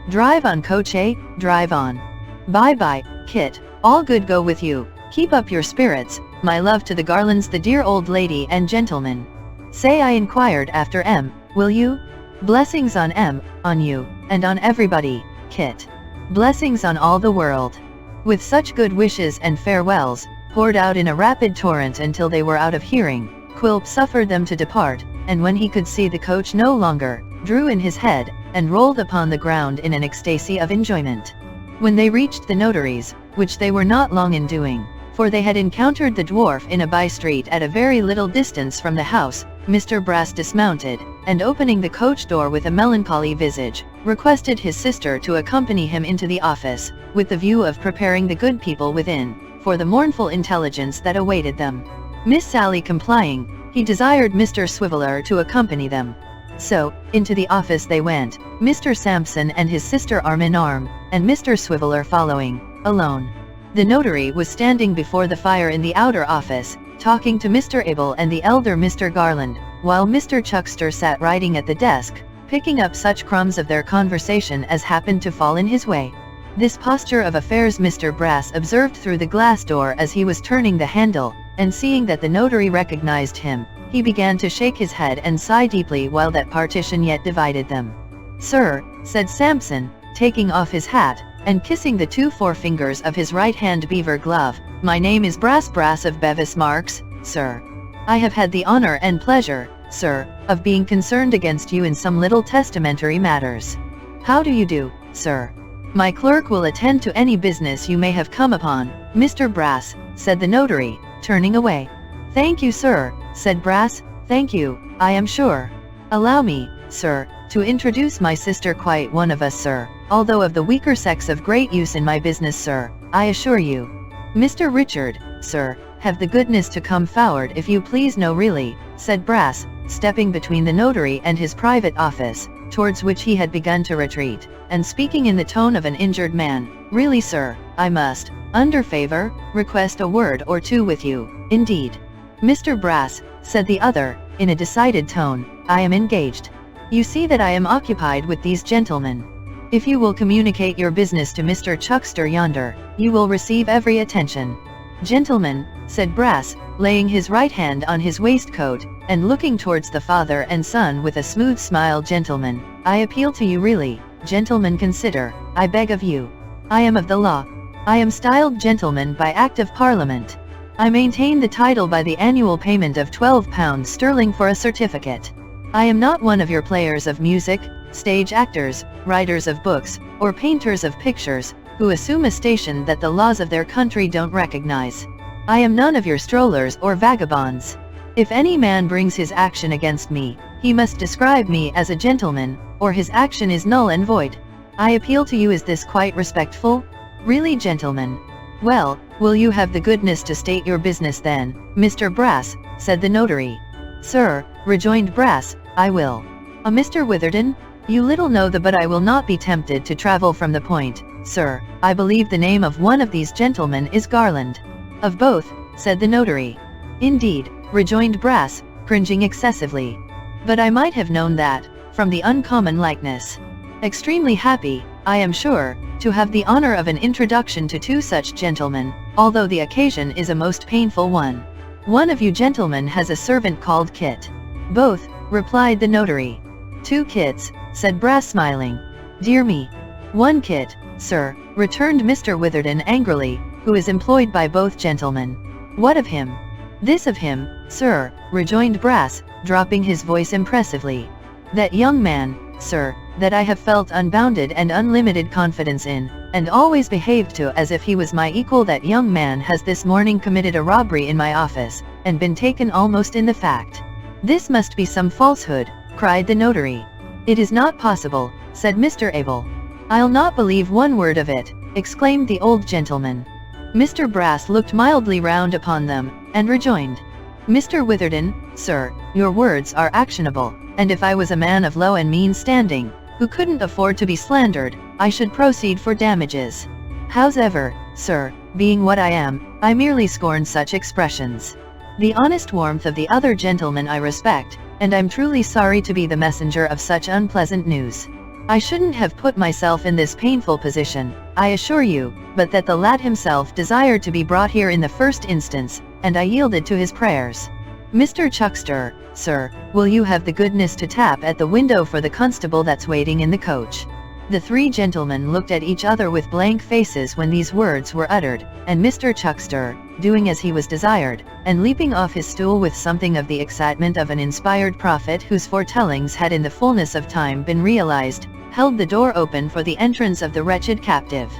Drive on, coach, drive on. Bye-bye, Kit, all good go with you, keep up your spirits, my love to the Garlands, the dear old lady and gentleman. Say I inquired after M, will you? Blessings on M, on you, and on everybody, Kit. Blessings on all the world. With such good wishes and farewells, poured out in a rapid torrent until they were out of hearing, Quilp suffered them to depart, and when he could see the coach no longer, drew in his head, and rolled upon the ground in an ecstasy of enjoyment. When they reached the notary's, which they were not long in doing, for they had encountered the dwarf in a by-street at a very little distance from the house, Mr. Brass dismounted, and opening the coach door with a melancholy visage, requested his sister to accompany him into the office, with the view of preparing the good people within, for the mournful intelligence that awaited them. Miss Sally complying, he desired Mr. Swiveller to accompany them. So, into the office they went, Mr. Sampson and his sister arm in arm, and Mr. Swiveller following, alone. The notary was standing before the fire in the outer office, talking to Mr. Abel and the elder Mr. Garland, while Mr. Chuckster sat writing at the desk, picking up such crumbs of their conversation as happened to fall in his way. This posture of affairs Mr. Brass observed through the glass door as he was turning the handle, and seeing that the notary recognized him, he began to shake his head and sigh deeply while that partition yet divided them. Sir, said Sampson, taking off his hat, and kissing the 2 forefingers of his right-hand beaver glove, my name is Brass of Bevis Marks, sir. I have had the honor and pleasure, sir, of being concerned against you in some little testamentary matters. How do you do, sir? My clerk will attend to any business you may have come upon, Mr. Brass, said the notary, turning away. Thank you, sir, said Brass, thank you, I am sure. Allow me, sir, to introduce my sister, quite one of us, sir, although of the weaker sex, of great use in my business, sir, I assure you. Mr. Richard, sir, have the goodness to come forward if you please. No, really, said Brass, stepping between the notary and his private office, towards which he had begun to retreat, and speaking in the tone of an injured man. Really, sir, I must, under favor, request a word or two with you, indeed. Mr. Brass, said the other, in a decided tone, I am engaged. You see that I am occupied with these gentlemen. If you will communicate your business to Mr. Chuckster yonder, you will receive every attention. Gentlemen, said Brass, laying his right hand on his waistcoat, and looking towards the father and son with a smooth smile, gentlemen, I appeal to you really, gentlemen, consider, I beg of you. I am of the law. I am styled gentleman by Act of Parliament. I maintain the title by the annual payment of £12 for a certificate. I am not one of your players of music, stage actors, writers of books, or painters of pictures, who assume a station that the laws of their country don't recognize. I am none of your strollers or vagabonds. If any man brings his action against me, he must describe me as a gentleman, or his action is null and void. I appeal to you, is this quite respectful? Really, gentlemen? Well, will you have the goodness to state your business then, Mr. Brass, said the notary. Sir, rejoined Brass, I will. Mr. Witherden, you little know but I will not be tempted to travel from the point, sir. I believe the name of one of these gentlemen is Garland. Of both, said the notary. Indeed, rejoined Brass, cringing excessively. But I might have known that, from the uncommon likeness. Extremely happy, I am sure, to have the honor of an introduction to two such gentlemen, although the occasion is a most painful one. One of you gentlemen has a servant called Kit. Both, replied the notary. Two Kits, said Brass smiling. Dear me. One Kit, sir, returned Mr. Witherden angrily, who is employed by both gentlemen. What of him? This of him, sir, rejoined Brass, dropping his voice impressively. That young man, sir, that I have felt unbounded and unlimited confidence in, and always behaved to as if he was my equal, that young man has this morning committed a robbery in my office, and been taken almost in the fact. This must be some falsehood, cried the notary. It is not possible, said Mr. Abel. I'll not believe one word of it, exclaimed the old gentleman. Mr. Brass looked mildly round upon them, and rejoined. Mr. Witherden, sir, your words are actionable, and if I was a man of low and mean standing, who couldn't afford to be slandered, I should proceed for damages. Hows'ever, sir, being what I am, I merely scorn such expressions. The honest warmth of the other gentleman I respect, and I'm truly sorry to be the messenger of such unpleasant news. I shouldn't have put myself in this painful position, I assure you, but that the lad himself desired to be brought here in the first instance, and I yielded to his prayers. Mr. Chuckster, sir, will you have the goodness to tap at the window for the constable that's waiting in the coach? The three gentlemen looked at each other with blank faces when these words were uttered, and Mr. Chuckster, doing as he was desired, and leaping off his stool with something of the excitement of an inspired prophet whose foretellings had in the fullness of time been realized, held the door open for the entrance of the wretched captive.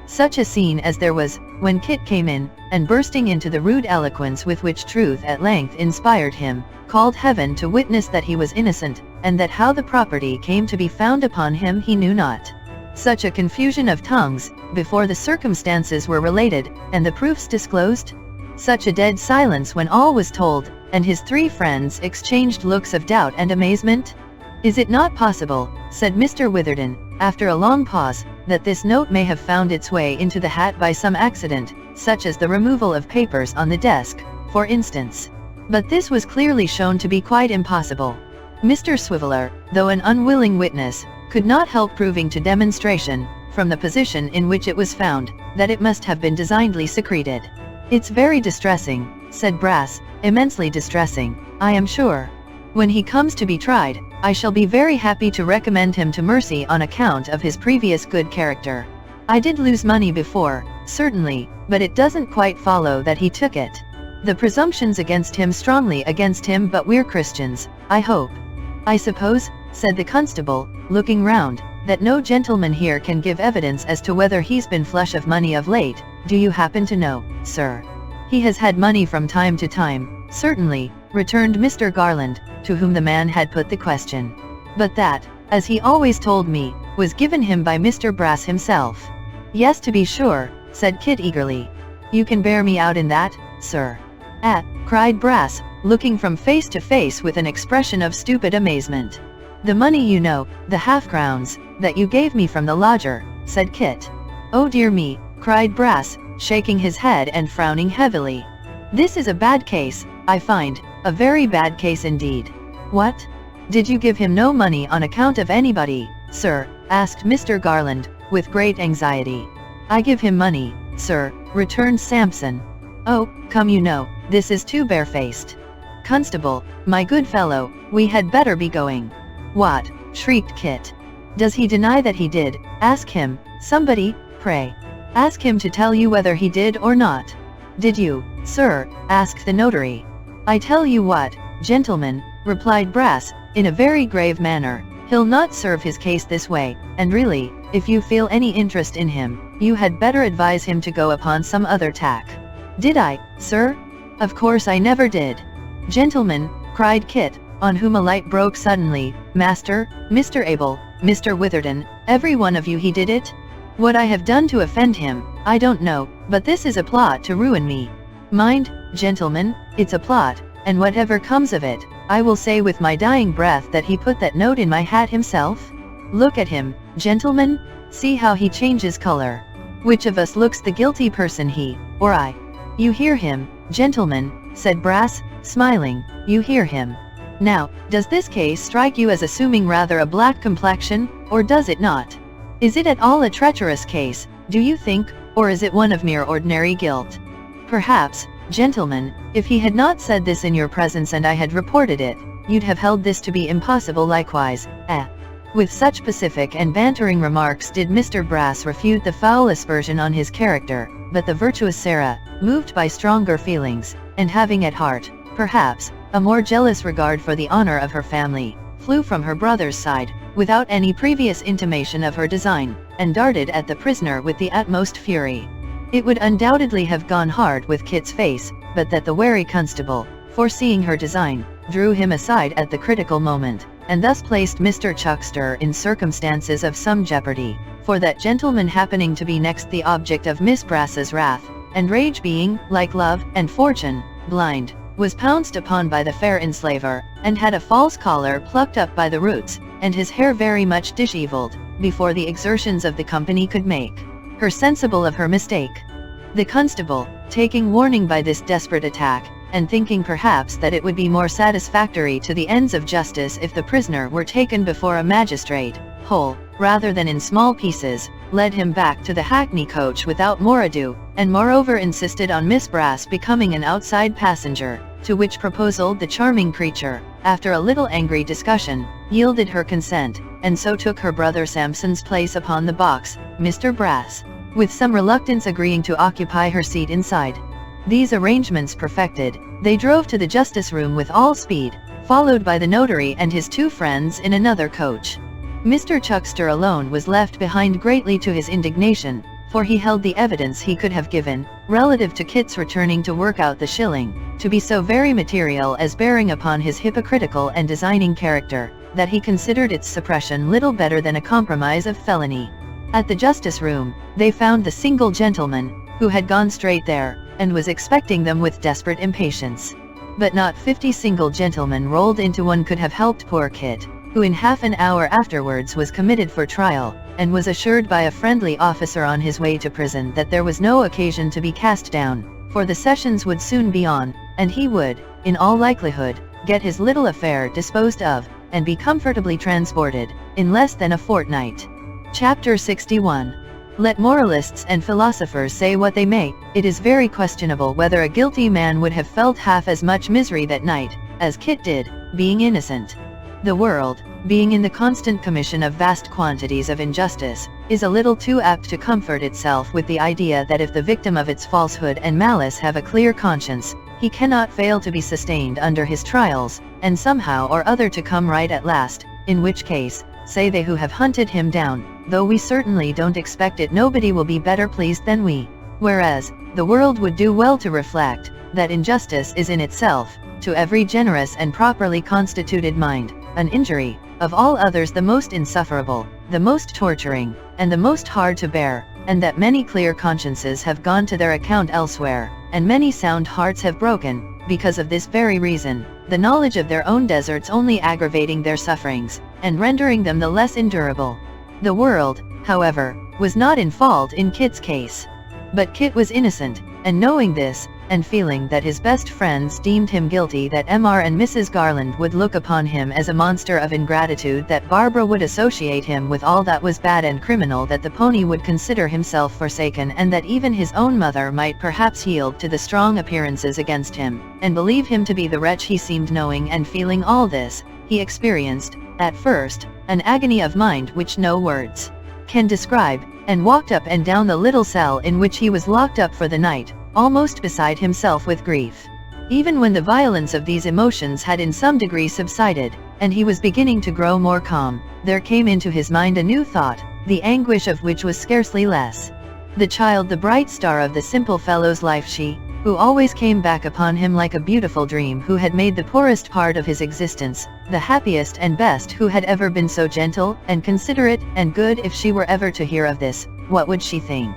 Such a scene as there was, when Kit came in, and bursting into the rude eloquence with which truth at length inspired him, called heaven to witness that he was innocent, and that how the property came to be found upon him he knew not. Such a confusion of tongues, before the circumstances were related, and the proofs disclosed? Such a dead silence when all was told, and his three friends exchanged looks of doubt and amazement? Is it not possible, said Mr. Witherden, after a long pause, that this note may have found its way into the hat by some accident, such as the removal of papers on the desk, for instance? But this was clearly shown to be quite impossible. Mr. Swiveller, though an unwilling witness, could not help proving to demonstration, from the position in which it was found, that it must have been designedly secreted. It's very distressing, said Brass, immensely distressing, I am sure. When he comes to be tried, I shall be very happy to recommend him to mercy on account of his previous good character. I did lose money before, certainly, but it doesn't quite follow that he took it. The presumption's against him, strongly against him, but we're Christians, I hope. I suppose, said the constable, looking round, that no gentleman here can give evidence as to whether he's been flush of money of late. Do you happen to know, sir? He has had money from time to time, certainly, returned Mr. Garland, to whom the man had put the question. But that, as he always told me, was given him by Mr. Brass himself. Yes, to be sure, said Kit eagerly. You can bear me out in that, sir? Ah, cried Brass, looking from face to face with an expression of stupid amazement. The money, you know, the half-crowns, that you gave me from the lodger, said Kit. Oh dear me, cried Brass, shaking his head and frowning heavily. This is a bad case, I find, a very bad case indeed. What? Did you give him no money on account of anybody, sir? Asked Mr. Garland, with great anxiety. I give him money, sir, returned Sampson. Oh, come, you know, this is too barefaced. Constable, my good fellow, we had better be going. What? Shrieked Kit. Does he deny that he did? Ask him, somebody, pray. Ask him to tell you whether he did or not. Did you, sir? Asked the notary. I tell you what, gentlemen, replied Brass, in a very grave manner, he'll not serve his case this way, and really, if you feel any interest in him, you had better advise him to go upon some other tack. Did I, sir? Of course I never did. Gentlemen, cried Kit, on whom a light broke suddenly, Master, Mr. Abel, Mr. Witherden, every one of you, he did it? What I have done to offend him, I don't know, but this is a plot to ruin me. Mind, gentlemen, it's a plot, and whatever comes of it, I will say with my dying breath that he put that note in my hat himself. Look at him, gentlemen, see how he changes color. Which of us looks the guilty person, he, or I? "You hear him, gentlemen," said Brass, smiling, "you hear him. Now, does this case strike you as assuming rather a black complexion, or does it not? Is it at all a treacherous case, do you think, or is it one of mere ordinary guilt? Perhaps, gentlemen, if he had not said this in your presence and I had reported it, you'd have held this to be impossible likewise, eh?" With such pacific and bantering remarks did Mr. Brass refute the foul aspersion on his character, but the virtuous Sarah, moved by stronger feelings, and having at heart, perhaps, a more jealous regard for the honor of her family, flew from her brother's side, without any previous intimation of her design, and darted at the prisoner with the utmost fury. It would undoubtedly have gone hard with Kit's face, but that the wary constable, foreseeing her design, drew him aside at the critical moment, and thus placed Mr. Chuckster in circumstances of some jeopardy, for that gentleman happening to be next the object of Miss Brass's wrath, and rage being, like love and fortune, blind, was pounced upon by the fair enslaver, and had a false collar plucked up by the roots, and his hair very much dishevelled, before the exertions of the company could make her sensible of her mistake. The constable, taking warning by this desperate attack, and thinking perhaps that it would be more satisfactory to the ends of justice if the prisoner were taken before a magistrate, whole, rather than in small pieces, led him back to the hackney coach without more ado, and moreover insisted on Miss Brass becoming an outside passenger, to which proposal the charming creature, after a little angry discussion, yielded her consent, and so took her brother Sampson's place upon the box, Mr. Brass, with some reluctance agreeing to occupy her seat inside. These arrangements perfected, they drove to the justice room with all speed, followed by the notary and his two friends in another coach. Mr. Chuckster alone was left behind, greatly to his indignation, for he held the evidence he could have given, relative to Kit's returning to work out the shilling, to be so very material as bearing upon his hypocritical and designing character, that he considered its suppression little better than a compromise of felony. At the justice room, they found the single gentleman, who had gone straight there, and was expecting them with desperate impatience. But not 50 single gentlemen rolled into one could have helped poor Kit, who in half an hour afterwards was committed for trial, and was assured by a friendly officer on his way to prison that there was no occasion to be cast down, for the sessions would soon be on, and he would, in all likelihood, get his little affair disposed of, and be comfortably transported, in less than a fortnight. Chapter 61. Let moralists and philosophers say what they may, it is very questionable whether a guilty man would have felt half as much misery that night, as Kit did, being innocent. The world, being in the constant commission of vast quantities of injustice, is a little too apt to comfort itself with the idea that if the victim of its falsehood and malice have a clear conscience, he cannot fail to be sustained under his trials, and somehow or other to come right at last, in which case, say they who have hunted him down, though we certainly don't expect it, nobody will be better pleased than we. Whereas, the world would do well to reflect, that injustice is in itself, to every generous and properly constituted mind, an injury, of all others the most insufferable, the most torturing, and the most hard to bear, and that many clear consciences have gone to their account elsewhere, and many sound hearts have broken, because of this very reason, the knowledge of their own deserts only aggravating their sufferings, and rendering them the less endurable. The world, however, was not in fault in Kit's case. But Kit was innocent, and knowing this, and feeling that his best friends deemed him guilty, that Mr. and Mrs. Garland would look upon him as a monster of ingratitude, that Barbara would associate him with all that was bad and criminal, that the pony would consider himself forsaken, and that even his own mother might perhaps yield to the strong appearances against him, and believe him to be the wretch he seemed, knowing and feeling all this, he experienced, at first, an agony of mind which no words can describe, and walked up and down the little cell in which he was locked up for the night, almost beside himself with grief. Even when the violence of these emotions had in some degree subsided, and he was beginning to grow more calm, there came into his mind a new thought, the anguish of which was scarcely less. The child, the bright star of the simple fellow's life, she, who always came back upon him like a beautiful dream, who had made the poorest part of his existence the happiest and best, who had ever been so gentle, and considerate, and good, if she were ever to hear of this, what would she think?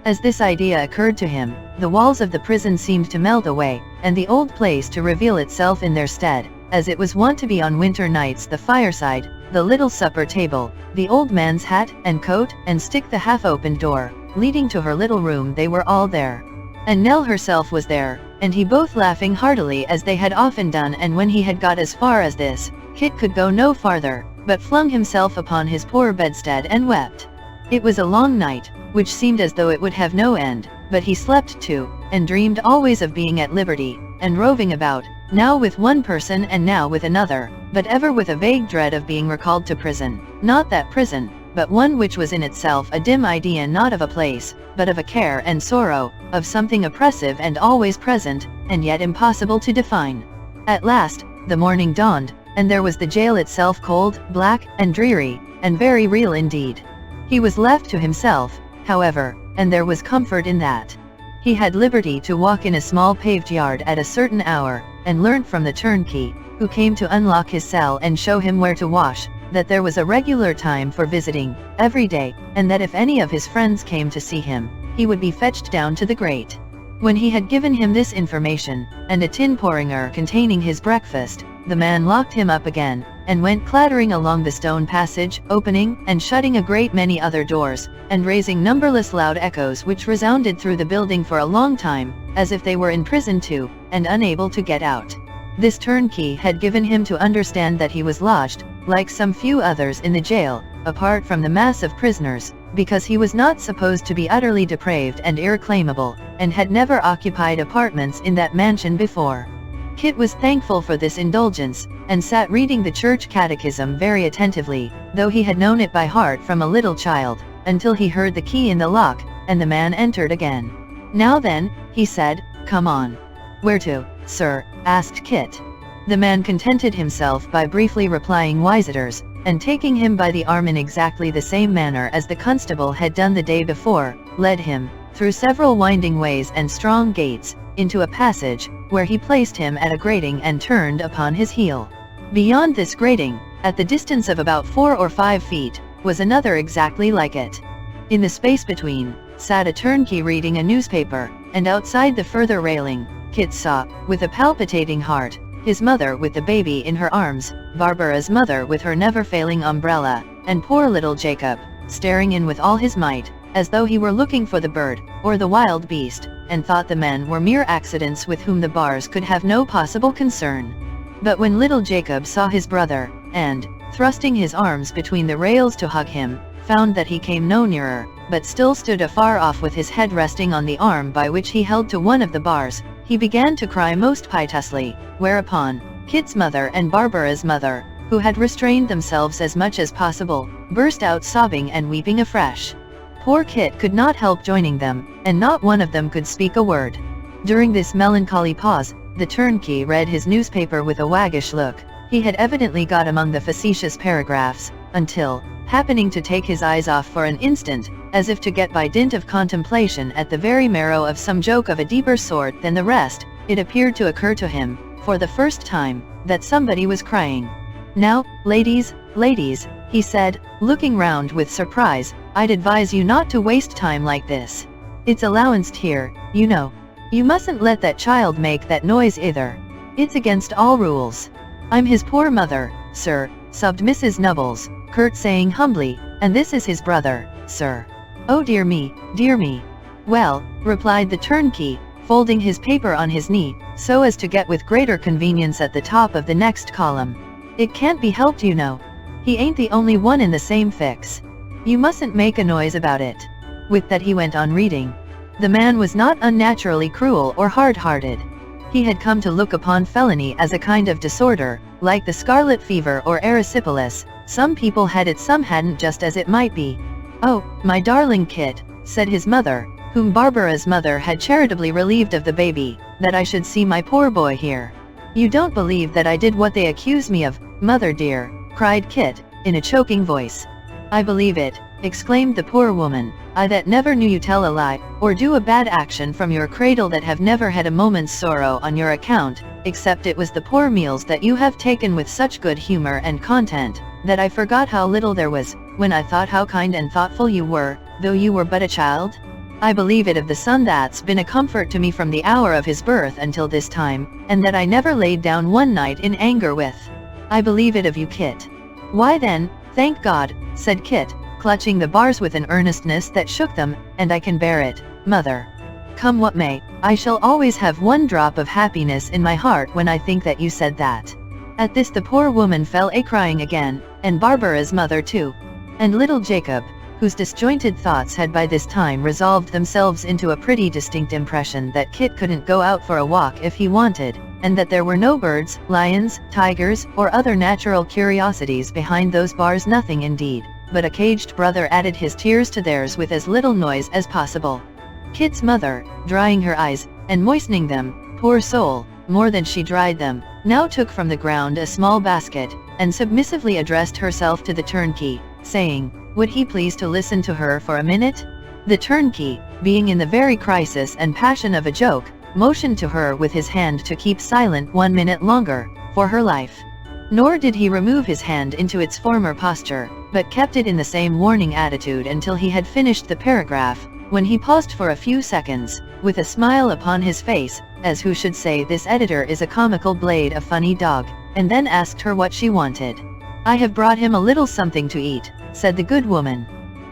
As this idea occurred to him, the walls of the prison seemed to melt away, and the old place to reveal itself in their stead, as it was wont to be on winter nights, the fireside, the little supper table, the old man's hat and coat and stick, the half-opened door leading to her little room. They were all there. and Nell herself was there, and he both laughing heartily as they had often done, and when he had got as far as this, Kit could go no farther, but flung himself upon his poor bedstead and wept. It was a long night, which seemed as though it would have no end, but he slept too, and dreamed always of being at liberty, and roving about, now with one person and now with another, but ever with a vague dread of being recalled to prison, not that prison, but one which was in itself a dim idea, not of a place, but of a care and sorrow, of something oppressive and always present, and yet impossible to define. At last, the morning dawned, and there was the jail itself, cold, black, and dreary, and very real indeed. He was left to himself, however, and there was comfort in that. He had liberty to walk in a small paved yard at a certain hour, and learnt from the turnkey, who came to unlock his cell and show him where to wash, that there was a regular time for visiting, every day, and that if any of his friends came to see him, he would be fetched down to the grate. When he had given him this information, and a tin porringer containing his breakfast, the man locked him up again, and went clattering along the stone passage, opening and shutting a great many other doors, and raising numberless loud echoes which resounded through the building for a long time, as if they were in prison too, and unable to get out. This turnkey had given him to understand that he was lodged, like some few others in the jail, apart from the mass of prisoners, because he was not supposed to be utterly depraved and irreclaimable, and had never occupied apartments in that mansion before. Kit was thankful for this indulgence, and sat reading the church catechism very attentively, though he had known it by heart from a little child, until he heard the key in the lock, and the man entered again. "Now then," he said, "come on." "Where to, sir?" asked Kit. The man contented himself by briefly replying Wisitors, and taking him by the arm in exactly the same manner as the constable had done the day before, led him, through several winding ways and strong gates, into a passage, where he placed him at a grating and turned upon his heel. Beyond this grating, at the distance of about 4 or 5 feet, was another exactly like it. In the space between, sat a turnkey reading a newspaper, and outside the further railing, Kit saw, with a palpitating heart, his mother with the baby in her arms, Barbara's mother with her never-failing umbrella, and poor little Jacob, staring in with all his might, as though he were looking for the bird, or the wild beast, and thought the men were mere accidents with whom the bars could have no possible concern. But when little Jacob saw his brother, and, thrusting his arms between the rails to hug him, found that he came no nearer, but still stood afar off with his head resting on the arm by which he held to one of the bars, he began to cry most piteously, whereupon, Kit's mother and Barbara's mother, who had restrained themselves as much as possible, burst out sobbing and weeping afresh. Poor Kit could not help joining them, and not one of them could speak a word. During this melancholy pause, the turnkey read his newspaper with a waggish look. He had evidently got among the facetious paragraphs, until, happening to take his eyes off for an instant, as if to get by dint of contemplation at the very marrow of some joke of a deeper sort than the rest, it appeared to occur to him, for the first time, that somebody was crying. "Now, ladies, he said, looking round with surprise, "I'd advise you not to waste time like this. It's allowanced here, you know. You mustn't let that child make that noise either. It's against all rules." "I'm his poor mother, sir," sobbed Mrs. Nubbles, curtsaying humbly, "and this is his brother, sir." "Oh dear me, dear me." "Well," replied the turnkey, folding his paper on his knee, so as to get with greater convenience at the top of the next column, "it can't be helped, you know. He ain't the only one in the same fix. You mustn't make a noise about it." With that he went on reading. The man was not unnaturally cruel or hard-hearted. He had come to look upon felony as a kind of disorder, like the scarlet fever or erysipelas. Some people had it, some hadn't, just as it might be. "Oh, my darling Kit," said his mother, whom Barbara's mother had charitably relieved of the baby, "that I should see my poor boy here. You don't believe that I did what they accuse me of, mother dear," cried Kit, in a choking voice. "I believe it," exclaimed the poor woman, "I that never knew you tell a lie, or do a bad action from your cradle, that have never had a moment's sorrow on your account, except it was the poor meals that you have taken with such good humor and content, that I forgot how little there was, when I thought how kind and thoughtful you were, though you were but a child. I believe it of the son that's been a comfort to me from the hour of his birth until this time, and that I never laid down one night in anger with. I believe it of you, Kit." "Why then, thank God," said Kit, clutching the bars with an earnestness that shook them, "and I can bear it, mother." Come what may, I shall always have one drop of happiness in my heart when I think that you said that." At this the poor woman fell a-crying again, and Barbara's mother too. And little Jacob, whose disjointed thoughts had by this time resolved themselves into a pretty distinct impression that Kit couldn't go out for a walk if he wanted, and that there were no birds, lions, tigers, or other natural curiosities behind those bars, nothing indeed, but a caged brother added his tears to theirs with as little noise as possible. Kit's mother, drying her eyes, and moistening them, poor soul, more than she dried them, now took from the ground a small basket, and submissively addressed herself to the turnkey, saying, would he please to listen to her for a minute? The turnkey, being in the very crisis and passion of a joke, motioned to her with his hand to keep silent 1 minute longer, for her life. Nor did he remove his hand into its former posture, but kept it in the same warning attitude until he had finished the paragraph, when he paused for a few seconds, with a smile upon his face, as who should say this editor is a comical blade, a funny dog, and then asked her what she wanted. "I have brought him a little something to eat," said the good woman.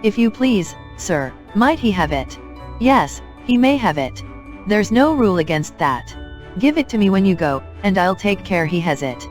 "If you please, sir, might he have it?" "Yes, he may have it. There's no rule against that. Give it to me when you go, and I'll take care he has it."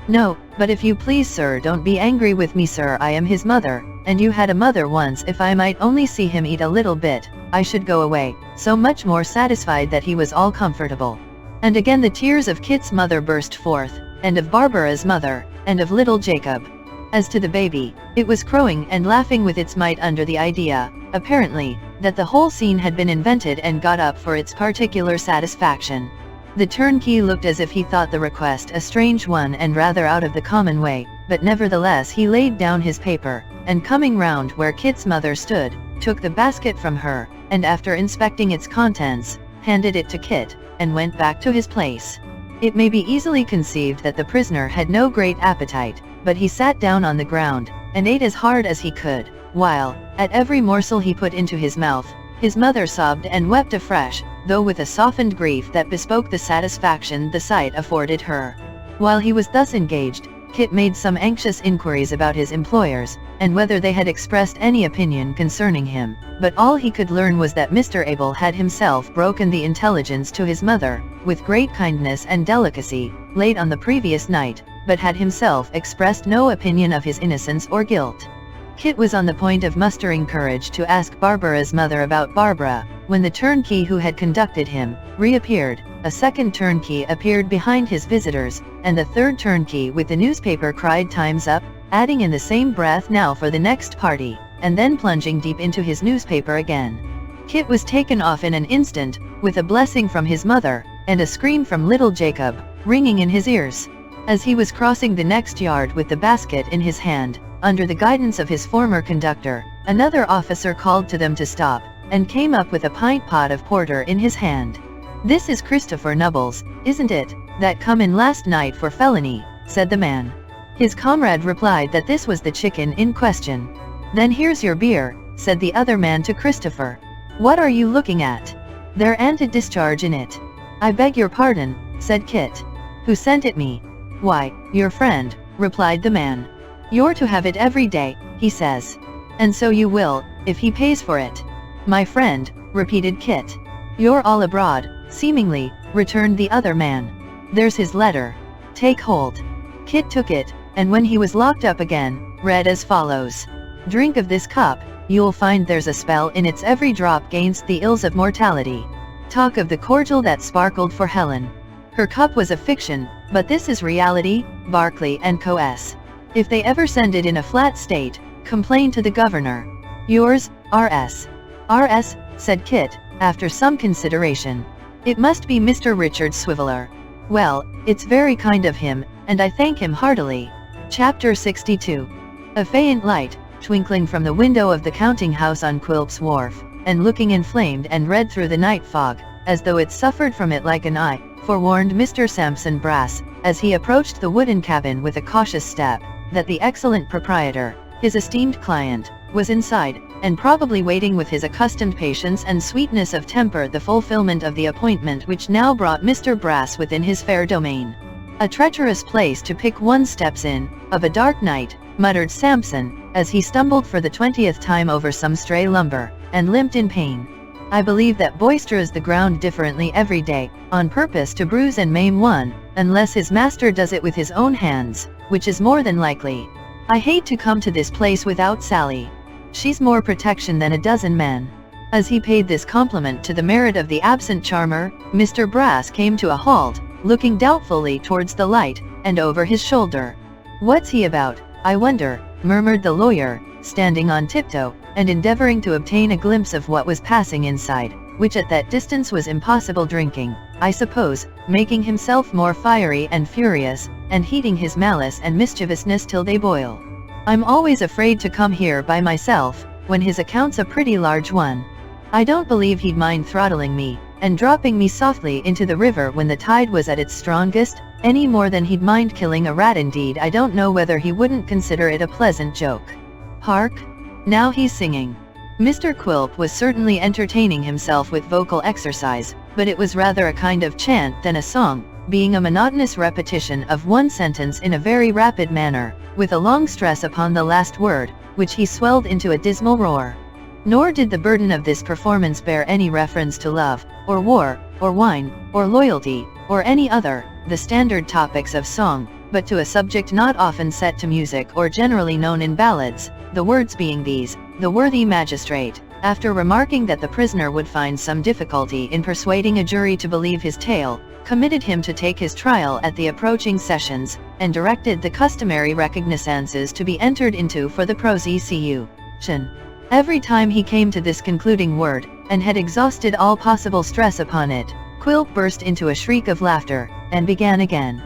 "No, but if you please, sir, don't be angry with me, sir, I am his mother, and you had a mother once. If I might only see him eat a little bit, I should go away, so much more satisfied that he was all comfortable." And again the tears of Kit's mother burst forth, and of Barbara's mother, and of little Jacob. As to the baby, it was crowing and laughing with its might under the idea, apparently, that the whole scene had been invented and got up for its particular satisfaction. The turnkey looked as if he thought the request a strange one and rather out of the common way, but nevertheless he laid down his paper, and coming round where Kit's mother stood, took the basket from her, and after inspecting its contents, handed it to Kit, and went back to his place. It may be easily conceived that the prisoner had no great appetite, but he sat down on the ground, and ate as hard as he could, while, at every morsel he put into his mouth, his mother sobbed and wept afresh, though with a softened grief that bespoke the satisfaction the sight afforded her. While he was thus engaged, Kit made some anxious inquiries about his employers, and whether they had expressed any opinion concerning him, but all he could learn was that Mr. Abel had himself broken the intelligence to his mother, with great kindness and delicacy, late on the previous night, but had himself expressed no opinion of his innocence or guilt. Kit was on the point of mustering courage to ask Barbara's mother about Barbara, when the turnkey who had conducted him, reappeared. A second turnkey appeared behind his visitors, and the third turnkey with the newspaper cried "Time's up," adding in the same breath, "Now for the next party," and then plunging deep into his newspaper again. Kit was taken off in an instant, with a blessing from his mother, and a scream from little Jacob, ringing in his ears. As he was crossing the next yard with the basket in his hand, under the guidance of his former conductor, another officer called to them to stop, and came up with a pint pot of porter in his hand. "This is Christopher Nubbles, isn't it, that come in last night for felony?" said the man. His comrade replied that this was the chicken in question. "Then here's your beer," said the other man to Christopher. "What are you looking at? There ain't a discharge in it." "I beg your pardon," said Kit. "Who sent it me?" "Why, your friend," replied the man. "You're to have it every day, he says. And so you will, if he pays for it." "My friend," repeated Kit. "You're all abroad, seemingly," returned the other man. "There's his letter. Take hold." Kit took it, and when he was locked up again, read as follows. "Drink of this cup, you'll find there's a spell in its every drop gainst the ills of mortality. Talk of the cordial that sparkled for Helen. Her cup was a fiction, but this is reality. Barclay and Co. S. If they ever send it in a flat state, complain to the governor. Yours, R.S. "R.S., said Kit, after some consideration. "It must be Mr. Richard Swiveller. Well, it's very kind of him, and I thank him heartily." Chapter 62. A faint light, twinkling from the window of the counting-house on Quilp's Wharf, and looking inflamed and red through the night fog, as though it suffered from it like an eye, forewarned Mr. Sampson Brass, as he approached the wooden cabin with a cautious step, that the excellent proprietor, his esteemed client, was inside, and probably waiting with his accustomed patience and sweetness of temper the fulfillment of the appointment which now brought Mr. Brass within his fair domain. "A treacherous place to pick one's steps in, of a dark night," muttered Sampson, as he stumbled for the 20th time over some stray lumber, and limped in pain. I believe that boisters the ground differently every day, on purpose to bruise and maim one, unless his master does it with his own hands, which is more than likely. I hate to come to this place without Sally. She's more protection than a dozen men." As he paid this compliment to the merit of the absent charmer, Mr. Brass came to a halt, looking doubtfully towards the light, and over his shoulder. "What's he about, I wonder?" murmured the lawyer, standing on tiptoe, and endeavoring to obtain a glimpse of what was passing inside, which at that distance was impossible drinking, I suppose, making himself more fiery and furious, and heating his malice and mischievousness till they boil. "I'm always afraid to come here by myself, when his account's a pretty large one. I don't believe he'd mind throttling me, and dropping me softly into the river when the tide was at its strongest, any more than he'd mind killing a rat. Indeed, I don't know whether he wouldn't consider it a pleasant joke. Hark! Now he's singing." Mr. Quilp was certainly entertaining himself with vocal exercise, but it was rather a kind of chant than a song, being a monotonous repetition of one sentence in a very rapid manner, with a long stress upon the last word, which he swelled into a dismal roar. Nor did the burden of this performance bear any reference to love, or war, or wine, or loyalty, or any other, the standard topics of song, but to a subject not often set to music or generally known in ballads, the words being these: "The worthy magistrate, after remarking that the prisoner would find some difficulty in persuading a jury to believe his tale, committed him to take his trial at the approaching sessions, and directed the customary recognizances to be entered into for the prosecution." Every time he came to this concluding word, and had exhausted all possible stress upon it, Quilp burst into a shriek of laughter, and began again.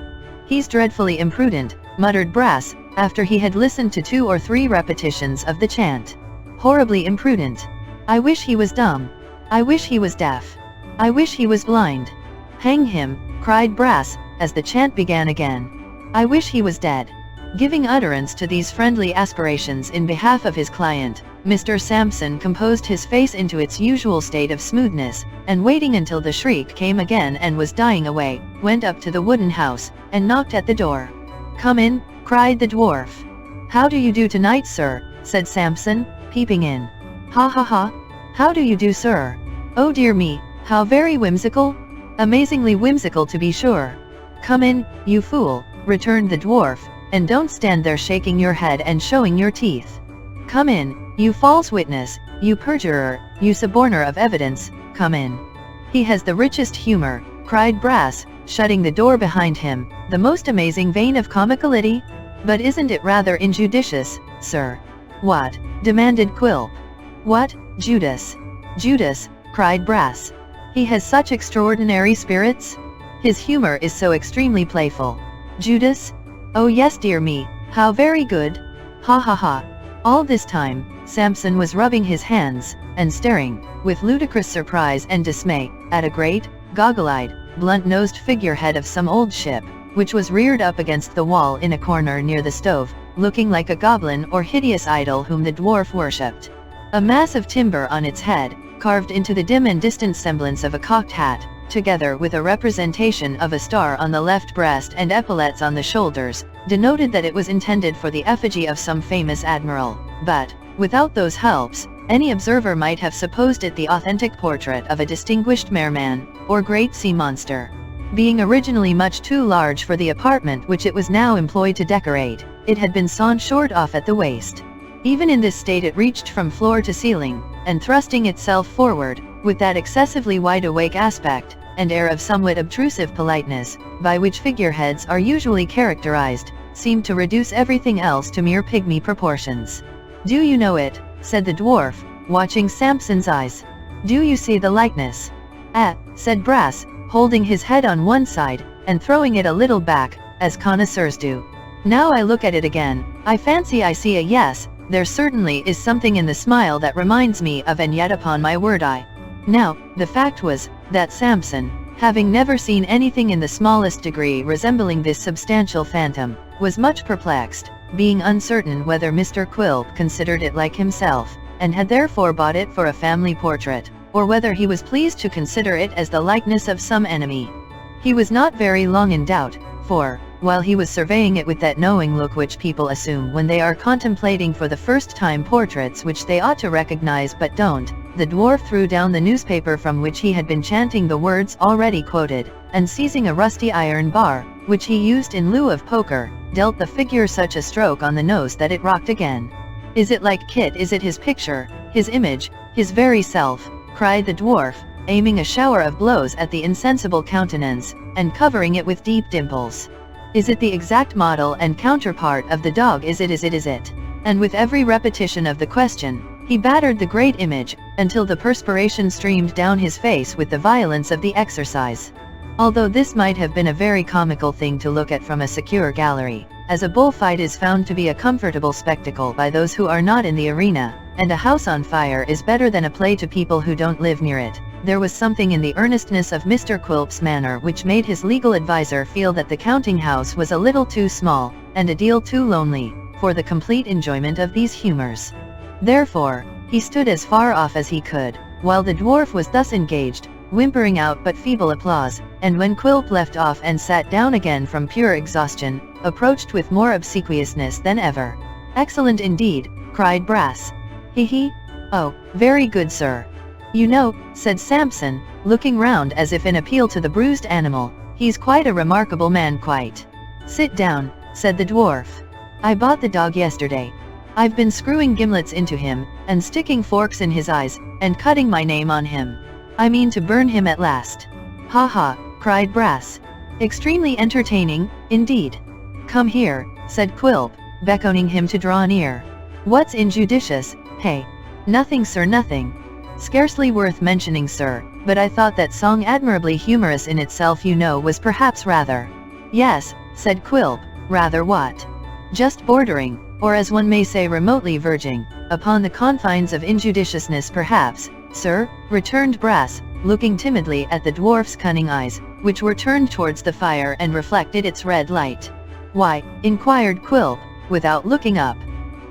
"He's dreadfully imprudent," muttered Brass, after he had listened to 2 or 3 repetitions of the chant. "Horribly imprudent. I wish he was dumb. I wish he was deaf. I wish he was blind. Hang him," cried Brass, as the chant began again. "I wish he was dead." Giving utterance to these friendly aspirations in behalf of his client, Mr. Sampson composed his face into its usual state of smoothness, and waiting until the shriek came again and was dying away, went up to the wooden house, and knocked at the door. "Come in," cried the dwarf. "How do you do tonight, sir?" said Sampson, peeping in. "Ha ha ha! How do you do, sir? Oh dear me, how very whimsical! Amazingly whimsical, to be sure." "Come in, you fool," returned the dwarf, "and don't stand there shaking your head and showing your teeth. Come in, you false witness, you perjurer, you suborner of evidence, come in." "He has the richest humor," cried Brass, shutting the door behind him, "the most amazing vein of comicality. But isn't it rather injudicious, sir?" "What?" demanded Quilp. "What, Judas?" "Judas," cried Brass. "He has such extraordinary spirits? His humor is so extremely playful." "Judas? Oh yes, dear me, how very good! Ha ha ha!" All this time, Sampson was rubbing his hands, and staring, with ludicrous surprise and dismay, at a great, goggle-eyed, blunt-nosed figurehead of some old ship, which was reared up against the wall in a corner near the stove, looking like a goblin or hideous idol whom the dwarf worshipped. A mass of timber on its head, carved into the dim and distant semblance of a cocked hat, together with a representation of a star on the left breast and epaulets on the shoulders, denoted that it was intended for the effigy of some famous admiral, but, without those helps, any observer might have supposed it the authentic portrait of a distinguished merman, or great sea monster. Being originally much too large for the apartment which it was now employed to decorate, it had been sawn short off at the waist. Even in this state it reached from floor to ceiling, and thrusting itself forward, with that excessively wide-awake aspect, and air of somewhat obtrusive politeness, by which figureheads are usually characterized, seemed to reduce everything else to mere pygmy proportions. "Do you know it?" said the dwarf, watching Sampson's eyes. "Do you see the likeness?" "Ah," said Brass, holding his head on one side, and throwing it a little back, as connoisseurs do. "Now I look at it again, I fancy I see a yes, there certainly is something in the smile that reminds me of, and yet upon my word I—" Now, the fact was, that Sampson, having never seen anything in the smallest degree resembling this substantial phantom, was much perplexed, being uncertain whether Mr. Quilp considered it like himself, and had therefore bought it for a family portrait, or whether he was pleased to consider it as the likeness of some enemy. He was not very long in doubt, for, while he was surveying it with that knowing look which people assume when they are contemplating for the first time portraits which they ought to recognize but don't, the dwarf threw down the newspaper from which he had been chanting the words already quoted, and seizing a rusty iron bar, which he used in lieu of poker, dealt the figure such a stroke on the nose that it rocked again. "Is it like Kit? Is it his picture, his image, his very self?" cried the dwarf, aiming a shower of blows at the insensible countenance, and covering it with deep dimples. "Is it the exact model and counterpart of the dog? Is it? And with every repetition of the question, he battered the great image, until the perspiration streamed down his face with the violence of the exercise. Although this might have been a very comical thing to look at from a secure gallery, as a bullfight is found to be a comfortable spectacle by those who are not in the arena, and a house on fire is better than a play to people who don't live near it, there was something in the earnestness of Mr. Quilp's manner which made his legal adviser feel that the counting house was a little too small, and a deal too lonely, for the complete enjoyment of these humours. Therefore, he stood as far off as he could, while the dwarf was thus engaged, whimpering out but feeble applause, and when Quilp left off and sat down again from pure exhaustion, approached with more obsequiousness than ever. "Excellent indeed," cried Brass. "He. Oh, very good, sir. You know," said Samson, looking round as if in appeal to the bruised animal, "he's quite a remarkable man, quite." "Sit down," said the dwarf. "I bought the dog yesterday. I've been screwing gimlets into him, and sticking forks in his eyes, and cutting my name on him. I mean to burn him at last." "Ha ha," cried Brass. "Extremely entertaining, indeed." "Come here," said Quilp, beckoning him to draw near. "What's injudicious, hey?" "Nothing, sir, nothing. Scarcely worth mentioning, sir, but I thought that song admirably humorous in itself, you know, was perhaps rather—" "Yes," said Quilp, "rather what?" "Just bordering, or as one may say remotely verging, upon the confines of injudiciousness perhaps, sir," returned Brass, looking timidly at the dwarf's cunning eyes, which were turned towards the fire and reflected its red light. "Why?" inquired Quilp, without looking up.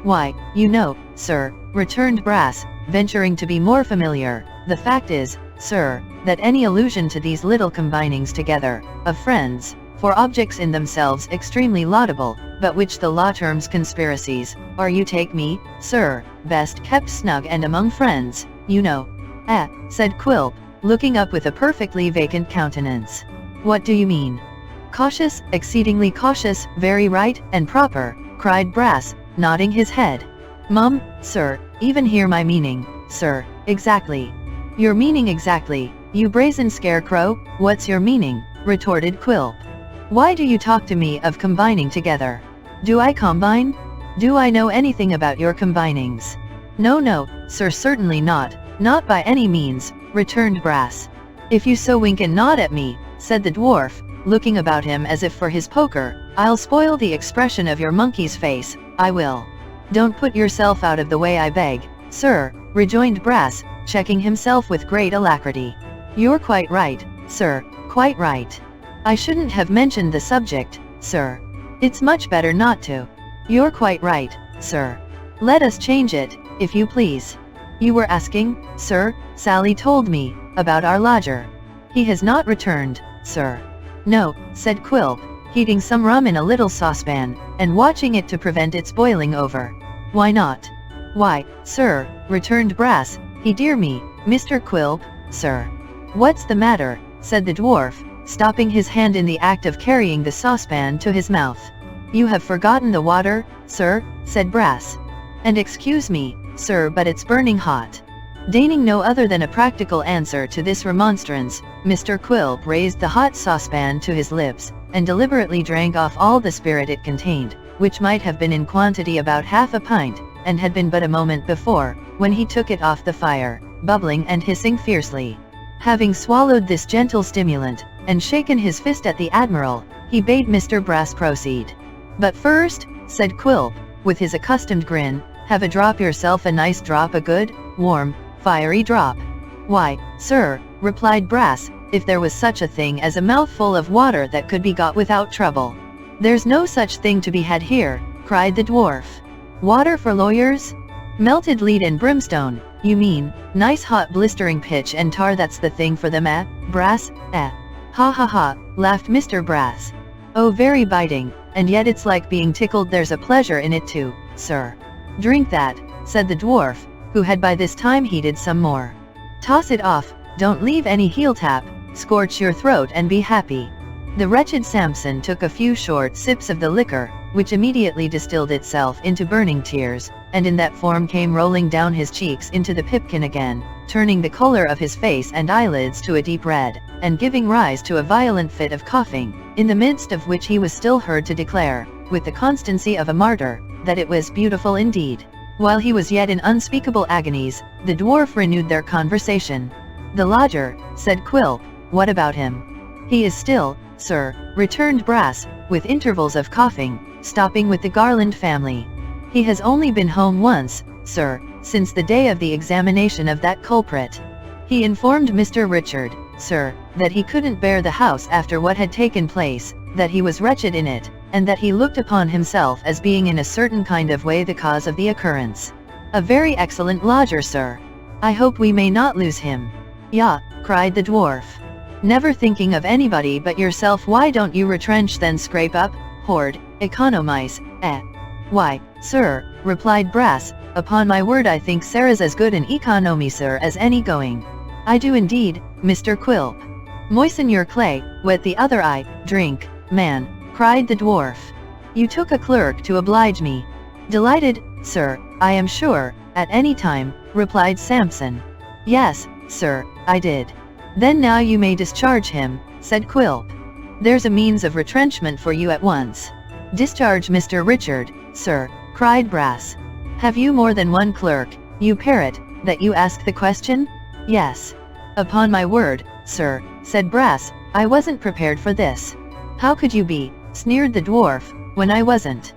"Why, you know, sir," returned Brass, venturing to be more familiar, "the fact is, sir, that any allusion to these little combinings together, of friends, for objects in themselves extremely laudable, but which the law terms conspiracies, or you take me, sir, best kept snug and among friends, you know." Said Quilp, looking up with a perfectly vacant countenance. "What do you mean?" "Cautious, exceedingly cautious, very right, and proper," cried Brass, nodding his head. "Mum, sir, even hear my meaning, sir, exactly." "Your meaning exactly, you brazen scarecrow, what's your meaning?" retorted Quilp. "Why do you talk to me of combining together? Do I combine? Do I know anything about your combinings?" No, sir, certainly not by any means," returned Brass. "If you so wink and nod at me," said the dwarf, looking about him as if for his poker, "I'll spoil the expression of your monkey's face, I will." "Don't put yourself out of the way, I beg, sir," rejoined Brass, checking himself with great alacrity. "You're quite right, sir, quite right. I shouldn't have mentioned the subject, sir. It's much better not to. You're quite right, sir. Let us change it, if you please. You were asking, sir, Sally told me, about our lodger. He has not returned, sir." "No," said Quilp, heating some rum in a little saucepan, and watching it to prevent its boiling over. "Why not?" "Why, sir," returned Brass, "he dear me, Mr. Quilp, sir." "What's the matter?" said the dwarf, stopping his hand in the act of carrying the saucepan to his mouth. "You have forgotten the water, sir," said Brass. "And excuse me, sir, but it's burning hot." Deigning no other than a practical answer to this remonstrance, Mr. Quilp raised the hot saucepan to his lips, and deliberately drank off all the spirit it contained, which might have been in quantity about half a pint, and had been but a moment before, when he took it off the fire, bubbling and hissing fiercely. Having swallowed this gentle stimulant, and shaken his fist at the Admiral, he bade Mr. Brass proceed. "But first," said Quilp, with his accustomed grin, "have a drop yourself, a nice drop, a good, warm, fiery drop." "Why, sir," replied Brass, "if there was such a thing as a mouthful of water that could be got without trouble." "There's no such thing to be had here," cried the dwarf. "Water for lawyers? Melted lead and brimstone, you mean, nice hot blistering pitch and tar, that's the thing for them, Brass, Ha ha ha, laughed Mr. Brass. Oh, very biting, and yet it's like being tickled. There's a pleasure in it too, sir. Drink that, said the dwarf, who had by this time heated some more. Toss it off, don't leave any heel tap, scorch your throat and be happy. The wretched Samson took a few short sips of the liquor, which immediately distilled itself into burning tears, and in that form came rolling down his cheeks into the pipkin again, turning the color of his face and eyelids to a deep red, and giving rise to a violent fit of coughing, in the midst of which he was still heard to declare, with the constancy of a martyr, that it was beautiful indeed. While he was yet in unspeakable agonies, the dwarf renewed their conversation. The lodger, said Quilp, what about him? He is still, sir, returned Brass, with intervals of coughing, stopping with the Garland family. He has only been home once, sir, since the day of the examination of that culprit. He informed Mr. Richard, sir, that he couldn't bear the house after what had taken place, that he was wretched in it, and that he looked upon himself as being in a certain kind of way the cause of the occurrence. A very excellent lodger, sir. I hope we may not lose him. Yah, cried the dwarf. Never thinking of anybody but yourself. Why don't you retrench then? Scrape up, hoard, economize, Why, sir, replied Brass, upon my word I think Sarah's as good an economizer as any going. I do indeed, Mr. Quilp. Moisten your clay, wet the other eye, drink, man, cried the dwarf. You took a clerk to oblige me. Delighted, sir, I am sure, at any time, replied Samson. Yes, sir, I did. Then now you may discharge him, said Quilp. There's a means of retrenchment for you at once. Discharge Mr. Richard, sir, cried Brass. Have you more than one clerk, you parrot, that you ask the question? Yes. Upon my word, sir, said Brass, I wasn't prepared for this. How could you be, sneered the dwarf, when I wasn't?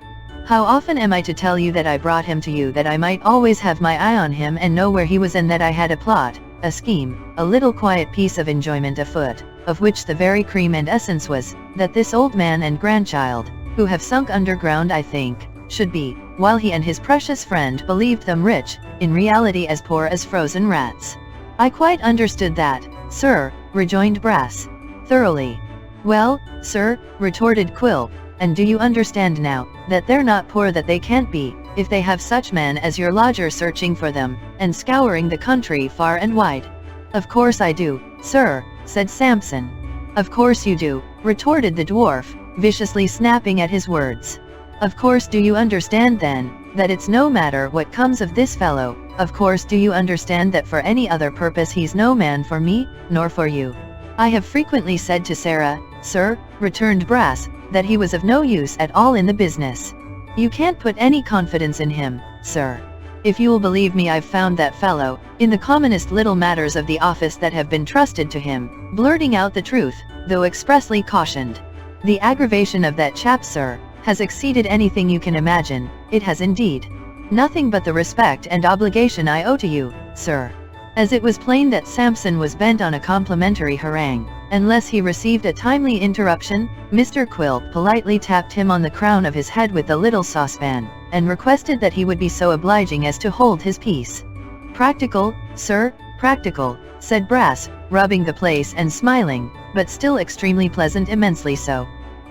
How often am I to tell you that I brought him to you that I might always have my eye on him and know where he was, and that I had a plot, a scheme, a little quiet piece of enjoyment afoot, of which the very cream and essence was, that this old man and grandchild, who have sunk underground I think, should be, while he and his precious friend believed them rich, in reality as poor as frozen rats. I quite understood that, sir, rejoined Brass. Thoroughly. Well, sir, retorted Quilp, and do you understand now, that they're not poor, that they can't be, if they have such men as your lodger searching for them, and scouring the country far and wide? Of course I do, sir, said Samson. Of course you do, retorted the dwarf, viciously snapping at his words. Of course do you understand then, that it's no matter what comes of this fellow? Of course do you understand that for any other purpose he's no man for me, nor for you? I have frequently said to Sarah, sir, returned Brass, that he was of no use at all in the business. You can't put any confidence in him, sir. If you'll believe me, I've found that fellow, in the commonest little matters of the office that have been trusted to him, blurting out the truth, though expressly cautioned. The aggravation of that chap, sir, has exceeded anything you can imagine. It has indeed. Nothing but the respect and obligation I owe to you, sir. As it was plain that Samson was bent on a complimentary harangue, unless he received a timely interruption, Mr. Quilp politely tapped him on the crown of his head with the little saucepan, and requested that he would be so obliging as to hold his peace. Practical, sir, practical, said Brass, rubbing the place and smiling, but still extremely pleasant, immensely so.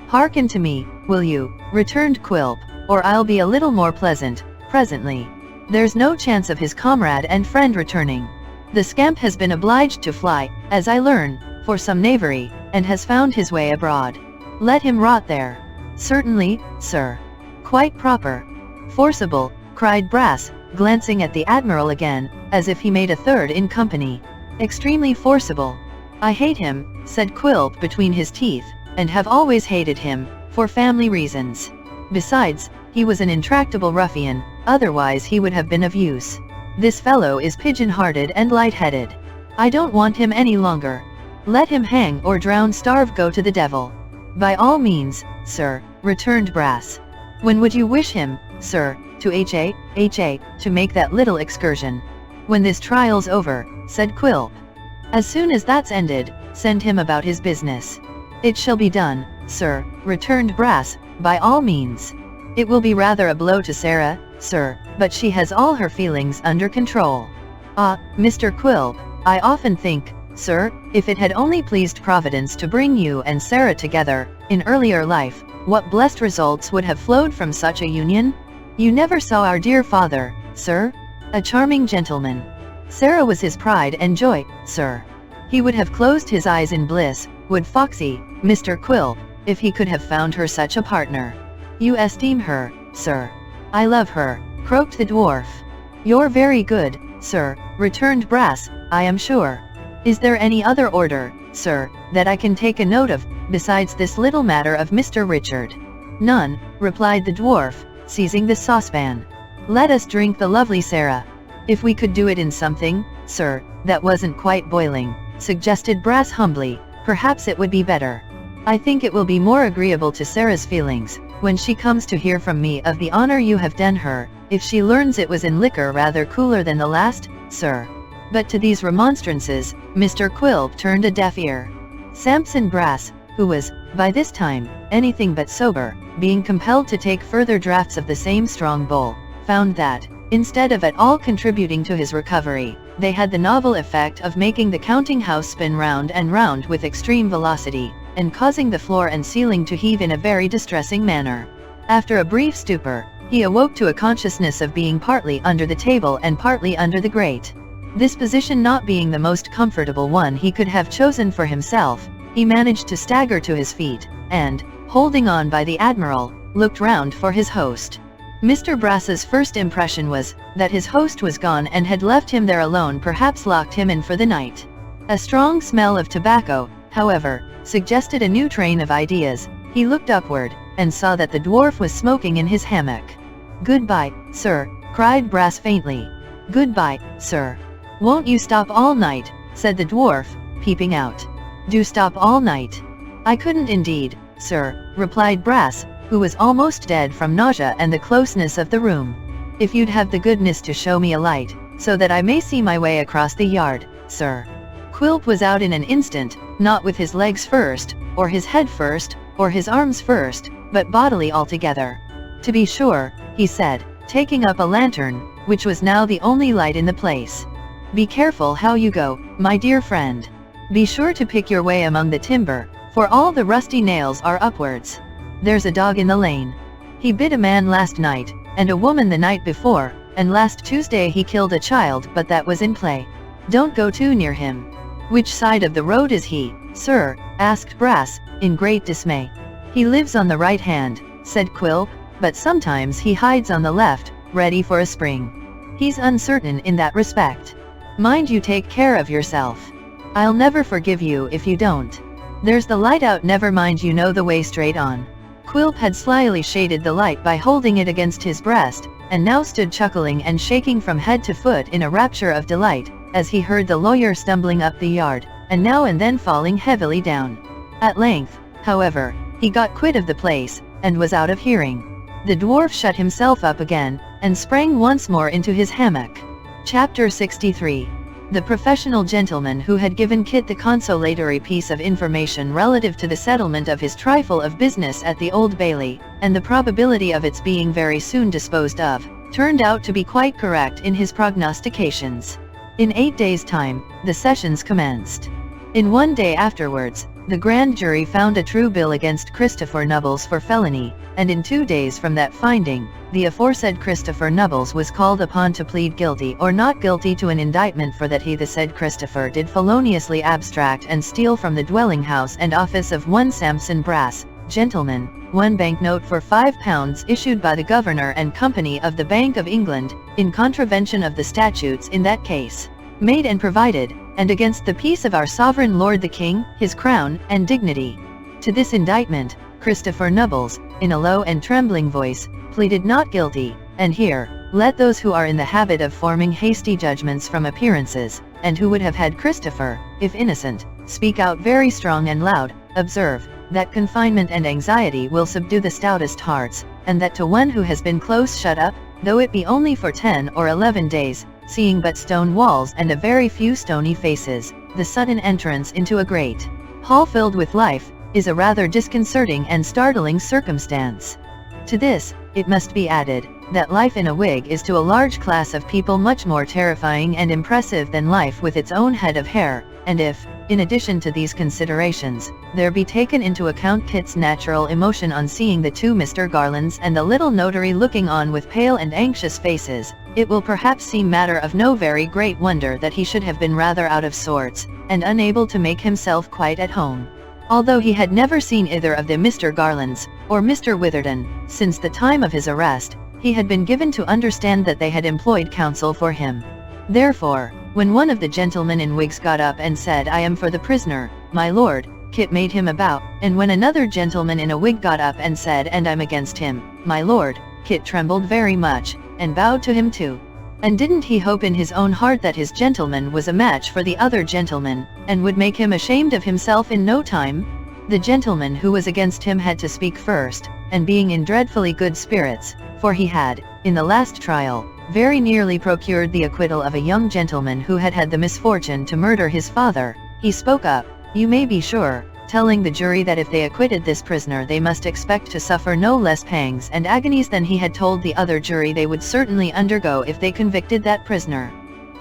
Hearken to me, will you, returned Quilp, or I'll be a little more pleasant, presently. There's no chance of his comrade and friend returning. The scamp has been obliged to fly, as I learn, for some knavery, and has found his way abroad. Let him rot there. Certainly, sir. Quite proper. Forcible, cried Brass, glancing at the Admiral again, as if he made a third in company. Extremely forcible. I hate him, said Quilp between his teeth, and have always hated him, for family reasons. Besides, he was an intractable ruffian, otherwise he would have been of use. This fellow is pigeon-hearted and light-headed. I don't want him any longer. Let him hang or drown, starve, go to the devil. By all means, sir, returned Brass. When would you wish him, sir, to make that little excursion? When this trial's over, said Quilp. As soon as that's ended, send him about his business. It shall be done, sir, returned Brass, by all means. It will be rather a blow to Sarah, sir, but she has all her feelings under control. Ah, Mr. Quilp, I often think, "Sir, if it had only pleased Providence to bring you and Sarah together, in earlier life, what blessed results would have flowed from such a union? You never saw our dear father, sir? A charming gentleman. Sarah was his pride and joy, sir. He would have closed his eyes in bliss, would Foxy, Mr. Quilp, if he could have found her such a partner. You esteem her, sir?" "I love her," croaked the dwarf. "You're very good, sir," returned Brass, "I am sure. Is there any other order, sir, that I can take a note of, besides this little matter of Mr. Richard?" "None," replied the dwarf, seizing the saucepan. "Let us drink the lovely Sarah. If we could do it in something, sir, that wasn't quite boiling," suggested Brass humbly, "perhaps it would be better. I think it will be more agreeable to Sarah's feelings, when she comes to hear from me of the honor you have done her, if she learns it was in liquor rather cooler than the last, sir." But to these remonstrances, Mr. Quilp turned a deaf ear. Samson Brass, who was, by this time, anything but sober, being compelled to take further draughts of the same strong bowl, found that, instead of at all contributing to his recovery, they had the novel effect of making the counting house spin round and round with extreme velocity, and causing the floor and ceiling to heave in a very distressing manner. After a brief stupor, he awoke to a consciousness of being partly under the table and partly under the grate. This position not being the most comfortable one he could have chosen for himself, he managed to stagger to his feet, and, holding on by the Admiral, looked round for his host. Mr. Brass's first impression was, that his host was gone and had left him there alone, perhaps locked him in for the night. A strong smell of tobacco, however, suggested a new train of ideas. He looked upward, and saw that the dwarf was smoking in his hammock. "Goodbye, sir," cried Brass faintly. "Goodbye, sir. Won't you stop all night?" said the dwarf, peeping out. "Do stop all night?" "I couldn't indeed, sir," replied Brass, who was almost dead from nausea and the closeness of the room. "If you'd have the goodness to show me a light, so that I may see my way across the yard, sir." Quilp was out in an instant, not with his legs first, or his head first, or his arms first, but bodily altogether. "To be sure," he said, taking up a lantern, which was now the only light in the place. "Be careful how you go, my dear friend. Be sure to pick your way among the timber, for all the rusty nails are upwards. There's a dog in the lane. He bit a man last night, and a woman the night before, and last Tuesday he killed a child, but that was in play. Don't go too near him." "Which side of the road is he, sir?" asked Brass, in great dismay. "He lives on the right hand," said Quilp, "but sometimes he hides on the left, ready for a spring. He's uncertain in that respect. Mind you take care of yourself. I'll never forgive you if you don't. There's the light out, never mind, you know the way straight on." Quilp had slyly shaded the light by holding it against his breast, and now stood chuckling and shaking from head to foot in a rapture of delight, as he heard the lawyer stumbling up the yard, and now and then falling heavily down. At length, however, he got quit of the place, and was out of hearing. The dwarf shut himself up again, and sprang once more into his hammock. Chapter 63. The professional gentleman who had given Kit the consolatory piece of information relative to the settlement of his trifle of business at the Old Bailey, and the probability of its being very soon disposed of, turned out to be quite correct in his prognostications. In 8 days' time, the sessions commenced. In 1 day afterwards, the grand jury found a true bill against Christopher Nubbles for felony, and in 2 days from that finding, the aforesaid Christopher Nubbles was called upon to plead guilty or not guilty to an indictment for that he the said Christopher did feloniously abstract and steal from the dwelling house and office of one Samson Brass, gentleman, 1 banknote for £5 issued by the Governor and Company of the Bank of England, in contravention of the statutes in that case, made and provided, and against the peace of our sovereign Lord the King, his crown, and dignity. To this indictment, Christopher Nubbles, in a low and trembling voice, pleaded not guilty, and here, let those who are in the habit of forming hasty judgments from appearances, and who would have had Christopher, if innocent, speak out very strong and loud, observe, that confinement and anxiety will subdue the stoutest hearts, and that to one who has been close shut up, though it be only for 10 or 11 days, seeing but stone walls and a very few stony faces, the sudden entrance into a great hall filled with life, is a rather disconcerting and startling circumstance. To this, it must be added, that life in a wig is to a large class of people much more terrifying and impressive than life with its own head of hair, and if, in addition to these considerations, there be taken into account Kit's natural emotion on seeing the two Mr. Garlands and the little notary looking on with pale and anxious faces, it will perhaps seem matter of no very great wonder that he should have been rather out of sorts, and unable to make himself quite at home. Although he had never seen either of the Mr. Garlands, or Mr. Witherden, since the time of his arrest, he had been given to understand that they had employed counsel for him. Therefore, when one of the gentlemen in wigs got up and said, "I am for the prisoner, my lord," Kit made him a bow, and when another gentleman in a wig got up and said, "And I'm against him, my lord," Kit trembled very much, and bowed to him too. And didn't he hope in his own heart that his gentleman was a match for the other gentleman, and would make him ashamed of himself in no time? The gentleman who was against him had to speak first, and being in dreadfully good spirits, for he had, in the last trial, very nearly procured the acquittal of a young gentleman who had had the misfortune to murder his father, he spoke up, you may be sure, telling the jury that if they acquitted this prisoner they must expect to suffer no less pangs and agonies than he had told the other jury they would certainly undergo if they convicted that prisoner.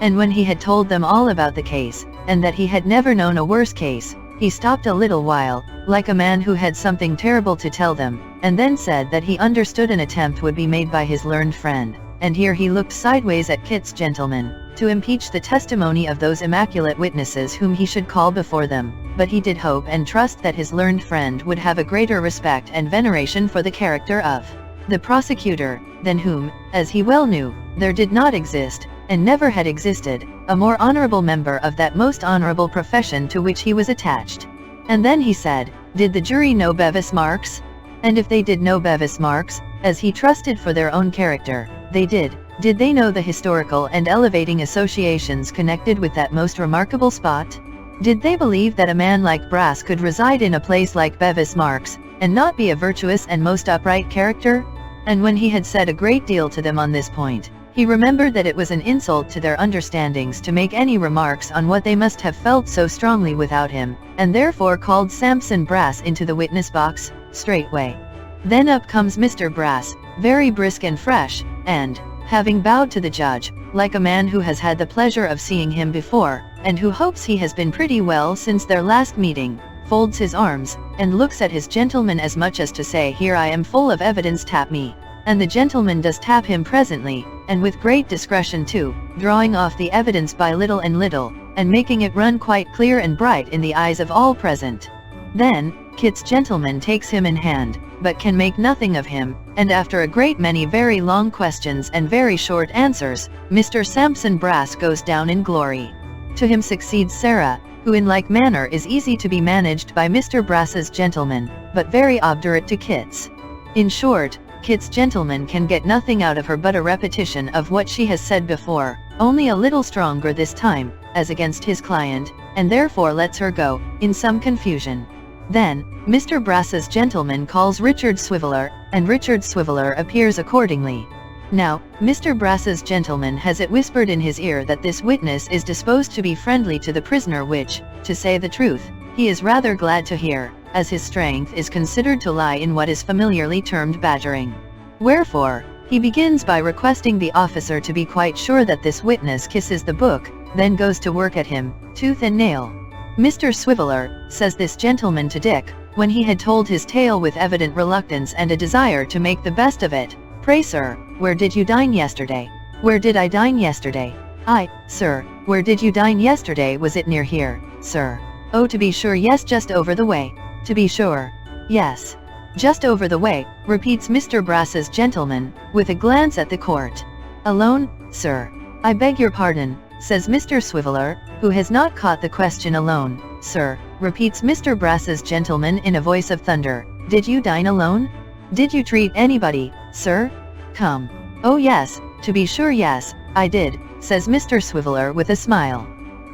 And when he had told them all about the case, and that he had never known a worse case, he stopped a little while, like a man who had something terrible to tell them, and then said that he understood an attempt would be made by his learned friend, and here he looked sideways at Kit's gentleman, to impeach the testimony of those immaculate witnesses whom he should call before them, but he did hope and trust that his learned friend would have a greater respect and veneration for the character of the prosecutor, than whom, as he well knew, there did not exist, and never had existed, a more honorable member of that most honorable profession to which he was attached. And then he said, did the jury know Bevis Marks? And if they did know Bevis Marks, as he trusted for their own character, they did they know the historical and elevating associations connected with that most remarkable spot? Did they believe that a man like Brass could reside in a place like Bevis Marks, and not be a virtuous and most upright character? And when he had said a great deal to them on this point, he remembered that it was an insult to their understandings to make any remarks on what they must have felt so strongly without him, and therefore called Samson Brass into the witness box, straightway. Then up comes Mr. Brass, very brisk and fresh, and, having bowed to the judge, like a man who has had the pleasure of seeing him before, and who hopes he has been pretty well since their last meeting, folds his arms, and looks at his gentleman as much as to say, here I am full of evidence, tap me. And the gentleman does tap him presently, and with great discretion too, drawing off the evidence by little and little, and making it run quite clear and bright in the eyes of all present. Then, Kit's gentleman takes him in hand, but can make nothing of him, and after a great many very long questions and very short answers, Mr. Samson Brass goes down in glory. To him succeeds Sarah, who in like manner is easy to be managed by Mr. Brass's gentleman, but very obdurate to Kit's. In short, Kit's gentleman can get nothing out of her but a repetition of what she has said before, only a little stronger this time, as against his client, and therefore lets her go, in some confusion. Then, Mr. Brass's gentleman calls Richard Swiveller, and Richard Swiveller appears accordingly. Now, Mr. Brass's gentleman has it whispered in his ear that this witness is disposed to be friendly to the prisoner, which, to say the truth, he is rather glad to hear, as his strength is considered to lie in what is familiarly termed badgering. Wherefore, he begins by requesting the officer to be quite sure that this witness kisses the book, then goes to work at him, tooth and nail. Mr. Swiveller, says this gentleman to Dick, when he had told his tale with evident reluctance and a desire to make the best of it, pray sir, where did you dine yesterday? Where did I dine yesterday? I, sir, where did you dine yesterday? Was it near here, sir? Oh, to be sure, yes, just over the way. To be sure, yes, just over the way, repeats Mr. Brass's gentleman, with a glance at the court. Alone, sir? I beg your pardon, says Mr. Swiveller, who has not caught the question. Alone, sir, repeats Mr. Brass's gentleman in a voice of thunder. Did you dine alone? Did you treat anybody, sir? Come. Oh yes, to be sure, yes, I did, says Mr. Swiveller with a smile.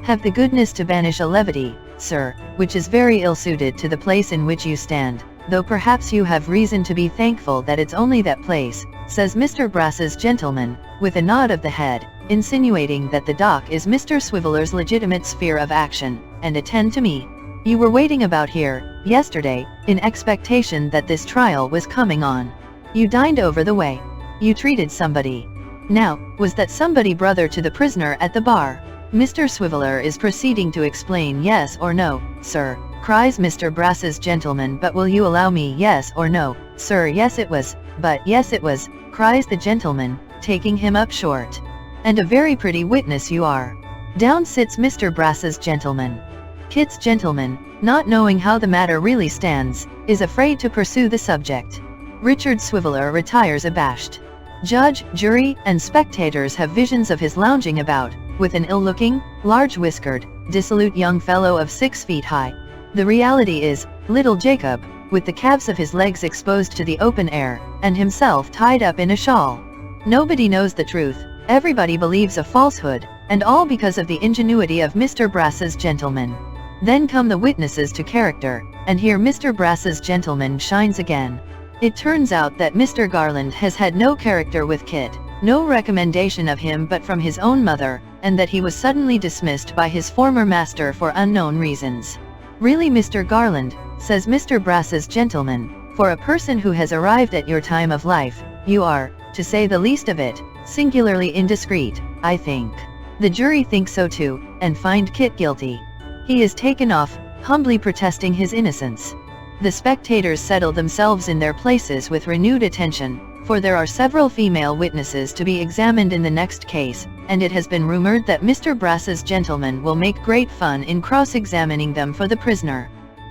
Have the goodness to banish a levity, sir, which is very ill-suited to the place in which you stand, though perhaps you have reason to be thankful that it's only that place, says Mr. Brass's gentleman, with a nod of the head, insinuating that the dock is Mr. Swiveller's legitimate sphere of action, and attend to me. You were waiting about here, yesterday, in expectation that this trial was coming on. You dined over the way. You treated somebody. Now, was that somebody brother to the prisoner at the bar? Mr. Swiveller is proceeding to explain. Yes or no, sir, cries Mr. Brass's gentleman. But will you allow me? Yes or no, sir. Yes it was, but yes it was, cries the gentleman, taking him up short. And a very pretty witness you are. Down sits Mr. Brass's gentleman. Kit's gentleman, not knowing how the matter really stands, is afraid to pursue the subject. Richard Swiveller retires abashed. Judge, jury, and spectators have visions of his lounging about, with an ill-looking, large-whiskered, dissolute young fellow of 6 feet high. The reality is, little Jacob, with the calves of his legs exposed to the open air, and himself tied up in a shawl. Nobody knows the truth, everybody believes a falsehood, and all because of the ingenuity of Mr. Brass's gentleman. Then come the witnesses to character, and here Mr. Brass's gentleman shines again. It turns out that Mr. Garland has had no character with Kit, no recommendation of him but from his own mother, and that he was suddenly dismissed by his former master for unknown reasons. Really, Mr. Garland, says Mr. Brass's gentleman, for a person who has arrived at your time of life, you are, to say the least of it, singularly indiscreet, I think. The jury think so too, and find Kit guilty. He is taken off, humbly protesting his innocence. The spectators settle themselves in their places with renewed attention, for there are several female witnesses to be examined in the next case, and it has been rumored that Mr. Brass's gentleman will make great fun in cross-examining them for the prisoner.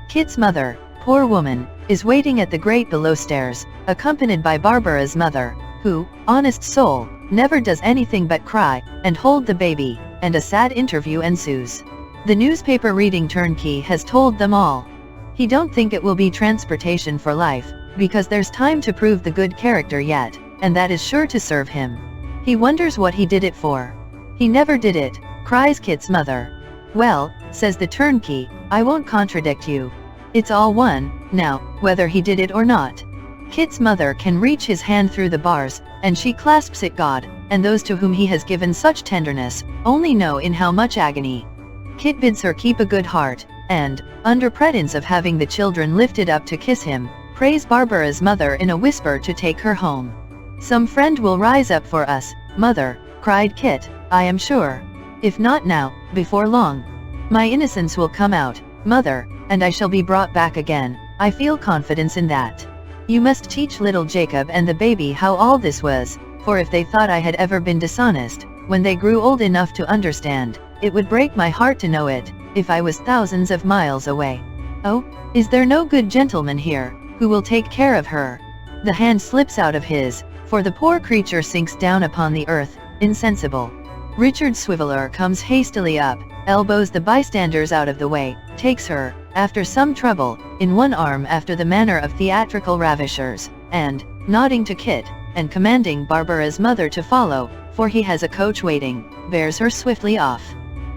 Kit's mother, poor woman, is waiting at the grate below stairs, accompanied by Barbara's mother, who, honest soul, never does anything but cry, and hold the baby, and a sad interview ensues. The newspaper reading turnkey has told them all. He don't think it will be transportation for life, because there's time to prove the good character yet, and that is sure to serve him. He wonders what he did it for. He never did it, cries Kit's mother. Well, says the turnkey, I won't contradict you. It's all one, now, whether he did it or not. Kit's mother can reach his hand through the bars, and she clasps it. God, and those to whom he has given such tenderness, only know in how much agony. Kit bids her keep a good heart, and, under pretense of having the children lifted up to kiss him, prays Barbara's mother in a whisper to take her home. Some friend will rise up for us, mother, cried Kit, I am sure. If not now, before long. My innocence will come out, mother, and I shall be brought back again, I feel confidence in that. You must teach little Jacob and the baby how all this was, for if they thought I had ever been dishonest, when they grew old enough to understand, it would break my heart to know it, if I was thousands of miles away. Oh, is there no good gentleman here, who will take care of her? The hand slips out of his, for the poor creature sinks down upon the earth, insensible. Richard Swiveller comes hastily up, elbows the bystanders out of the way, takes her, after some trouble, in one arm after the manner of theatrical ravishers, and, nodding to Kit, and commanding Barbara's mother to follow, for he has a coach waiting, bears her swiftly off.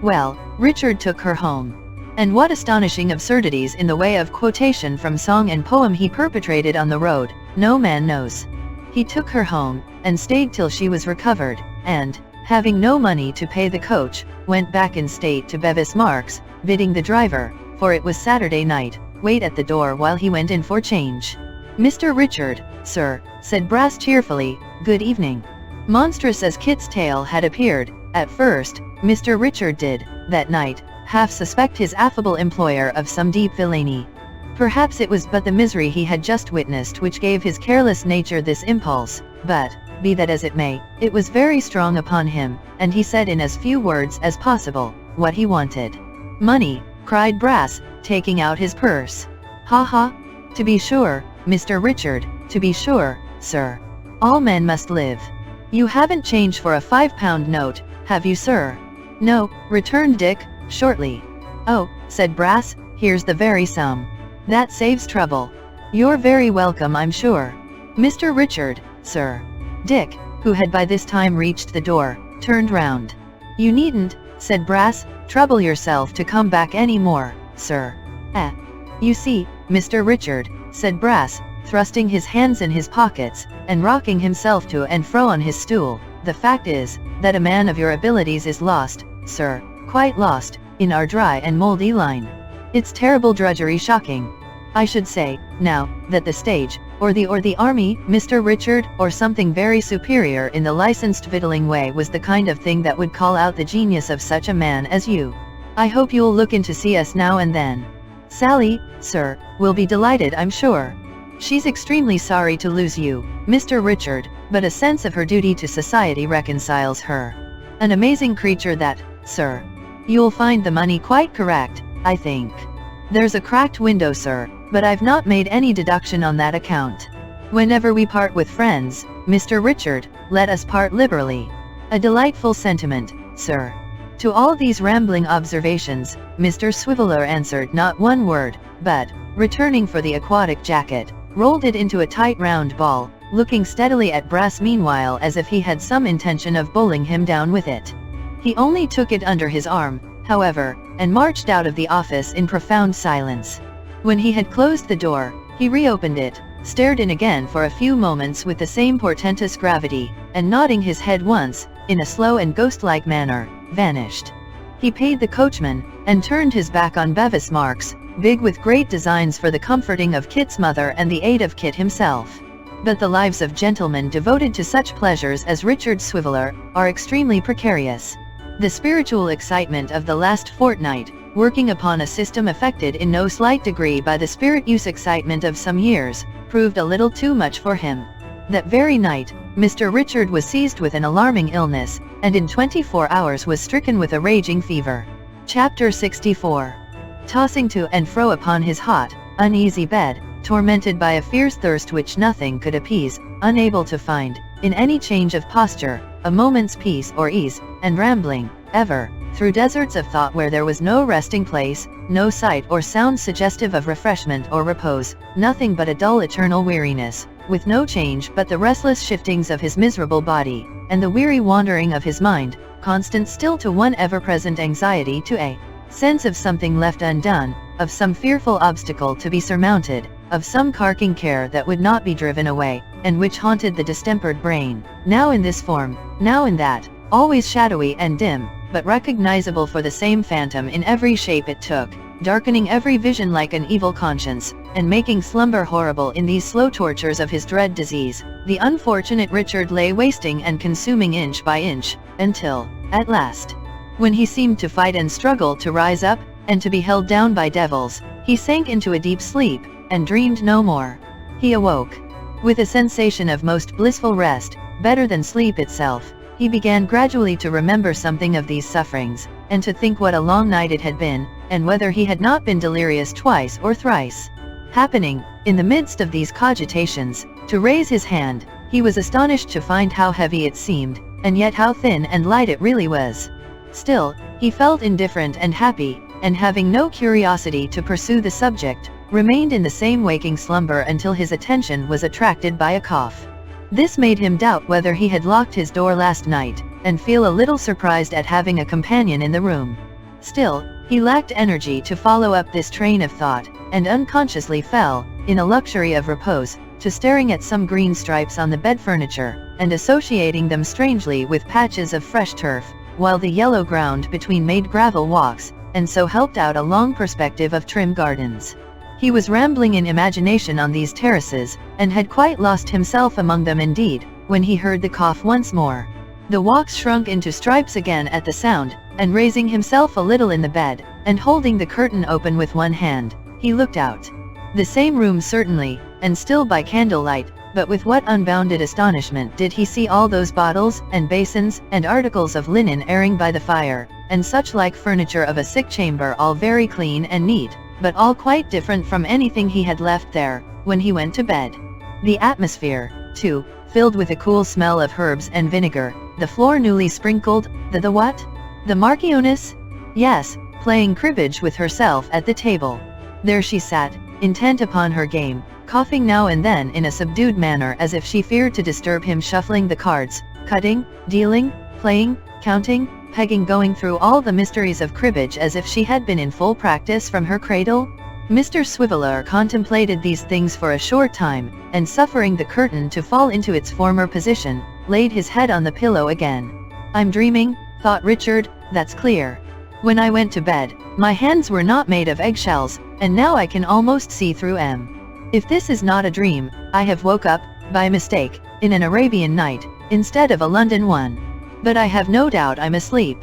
Well, Richard took her home. And what astonishing absurdities in the way of quotation from song and poem he perpetrated on the road, no man knows. He took her home, and stayed till she was recovered, and, having no money to pay the coach, went back in state to Bevis Marks, bidding the driver, for it was Saturday night, wait at the door while he went in for change. Mr. Richard, sir, said Brass cheerfully, good evening. Monstrous as Kit's tale had appeared, at first, Mr. Richard did, that night, half suspect his affable employer of some deep villainy. Perhaps it was but the misery he had just witnessed which gave his careless nature this impulse, but, be that as it may, it was very strong upon him, and he said in as few words as possible, what he wanted. Money, cried Brass, taking out his purse. Ha ha! To be sure, Mr. Richard, to be sure, sir. All men must live. You haven't change for a £5 note, have you, sir? No, returned Dick, shortly. Oh, said Brass, here's the very sum. That saves trouble. You're very welcome, I'm sure. Mr. Richard, sir. Dick, who had by this time reached the door, turned round. You needn't, said Brass, trouble yourself to come back any more, sir. You see, Mr. Richard, said Brass, thrusting his hands in his pockets, and rocking himself to and fro on his stool, the fact is, that a man of your abilities is lost, sir, quite lost, in our dry and moldy line. It's terrible drudgery, shocking. I should say, now, that the stage, Or the army, Mr. Richard, or something very superior in the licensed victualling way was the kind of thing that would call out the genius of such a man as you. I hope you'll look in to see us now and then. Sally, sir, will be delighted, I'm sure. She's extremely sorry to lose you, Mr. Richard, but a sense of her duty to society reconciles her. An amazing creature that, sir. You'll find the money quite correct, I think. There's a cracked window, sir, but I've not made any deduction on that account. Whenever we part with friends, Mr. Richard, let us part liberally. A delightful sentiment, sir. To all these rambling observations, Mr. Swiveller answered not one word, but, returning for the aquatic jacket, rolled it into a tight round ball, looking steadily at Brass meanwhile as if he had some intention of bowling him down with it. He only took it under his arm, however, and marched out of the office in profound silence. When he had closed the door, he reopened it, stared in again for a few moments with the same portentous gravity, and nodding his head once, in a slow and ghost-like manner, vanished. He paid the coachman, and turned his back on Bevis Marks, big with great designs for the comforting of Kit's mother and the aid of Kit himself. But the lives of gentlemen devoted to such pleasures as Richard Swiveller are extremely precarious. The spiritual excitement of the last fortnight, working upon a system affected in no slight degree by the spirit-use excitement of some years, proved a little too much for him. That very night, Mr. Richard was seized with an alarming illness, and in 24 hours was stricken with a raging fever. Chapter 64. Tossing to and fro upon his hot, uneasy bed, tormented by a fierce thirst which nothing could appease, unable to find, in any change of posture, a moment's peace or ease, and rambling, ever, through deserts of thought where there was no resting place, no sight or sound suggestive of refreshment or repose, nothing but a dull eternal weariness, with no change but the restless shiftings of his miserable body, and the weary wandering of his mind, constant still to one ever-present anxiety to a sense of something left undone, of some fearful obstacle to be surmounted, of some carking care that would not be driven away, and which haunted the distempered brain, now in this form, now in that, always shadowy and dim, but recognizable for the same phantom in every shape it took, darkening every vision like an evil conscience, and making slumber horrible in these slow tortures of his dread disease. The unfortunate Richard lay wasting and consuming inch by inch, until, at last, when he seemed to fight and struggle to rise up, and to be held down by devils, he sank into a deep sleep, and dreamed no more. He awoke with a sensation of most blissful rest, better than sleep itself. He began gradually to remember something of these sufferings, and to think what a long night it had been, and whether he had not been delirious twice or thrice. Happening, in the midst of these cogitations, to raise his hand, he was astonished to find how heavy it seemed, and yet how thin and light it really was. Still, he felt indifferent and happy, and having no curiosity to pursue the subject, remained in the same waking slumber until his attention was attracted by a cough. This made him doubt whether he had locked his door last night, and feel a little surprised at having a companion in the room. Still, he lacked energy to follow up this train of thought, and unconsciously fell, in a luxury of repose, to staring at some green stripes on the bed furniture, and associating them strangely with patches of fresh turf, while the yellow ground between made gravel walks, and so helped out a long perspective of trim gardens. He was rambling in imagination on these terraces, and had quite lost himself among them indeed, when he heard the cough once more. The walks shrunk into stripes again at the sound, and raising himself a little in the bed, and holding the curtain open with one hand, he looked out. The same room certainly, and still by candlelight, but with what unbounded astonishment did he see all those bottles, and basins, and articles of linen airing by the fire, and such like furniture of a sick chamber all very clean and neat, but all quite different from anything he had left there, when he went to bed. The atmosphere, too, filled with a cool smell of herbs and vinegar, the floor newly sprinkled, the what? The Marchioness? Yes, playing cribbage with herself at the table. There she sat, intent upon her game, coughing now and then in a subdued manner as if she feared to disturb him, shuffling the cards, cutting, dealing, playing, counting, pegging, going through all the mysteries of cribbage as if she had been in full practice from her cradle. Mr. Swiveller contemplated these things for a short time, and suffering the curtain to fall into its former position, laid his head on the pillow again. "I'm dreaming," thought Richard, "that's clear. When I went to bed, my hands were not made of eggshells, and now I can almost see through 'em. If this is not a dream, I have woke up, by mistake, in an Arabian night, instead of a London one. But I have no doubt I'm asleep.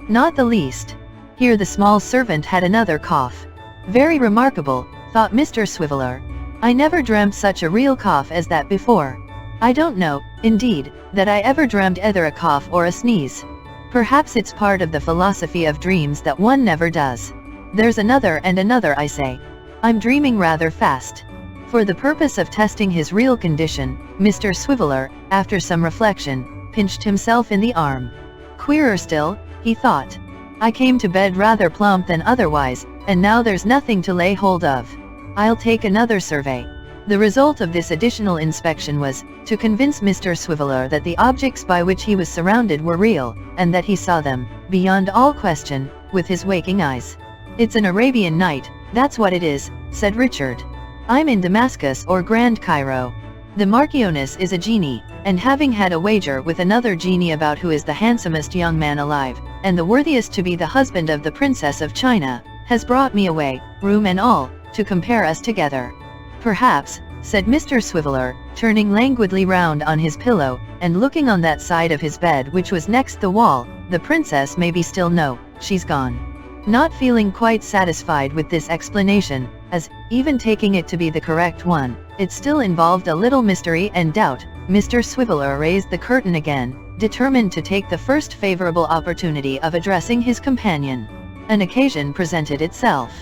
Not the least. Here the small servant had another cough. Very remarkable, thought Mr. Swiveller. I never dreamt such a real cough as that before. I don't know, indeed, that I ever dreamt either a cough or a sneeze. Perhaps it's part of the philosophy of dreams that one never does. There's another and another, I say. I'm dreaming rather fast. For the purpose of testing his real condition, Mr. Swiveller, after some reflection, pinched himself in the arm. Queerer still, he thought. I came to bed rather plump than otherwise, and now there's nothing to lay hold of. I'll take another survey. The result of this additional inspection was, to convince Mr. Swiveller that the objects by which he was surrounded were real, and that he saw them, beyond all question, with his waking eyes. It's an Arabian night, that's what it is, said Richard. I'm in Damascus or Grand Cairo. The Marchioness is a genie, and having had a wager with another genie about who is the handsomest young man alive, and the worthiest to be the husband of the Princess of China, has brought me away, room and all, to compare us together. Perhaps, said Mr. Swiveller, turning languidly round on his pillow, and looking on that side of his bed which was next the wall, the princess may be still no, she's gone. Not feeling quite satisfied with this explanation, as, even taking it to be the correct one, it still involved a little mystery and doubt, Mr. Swiveller raised the curtain again, determined to take the first favorable opportunity of addressing his companion. An occasion presented itself.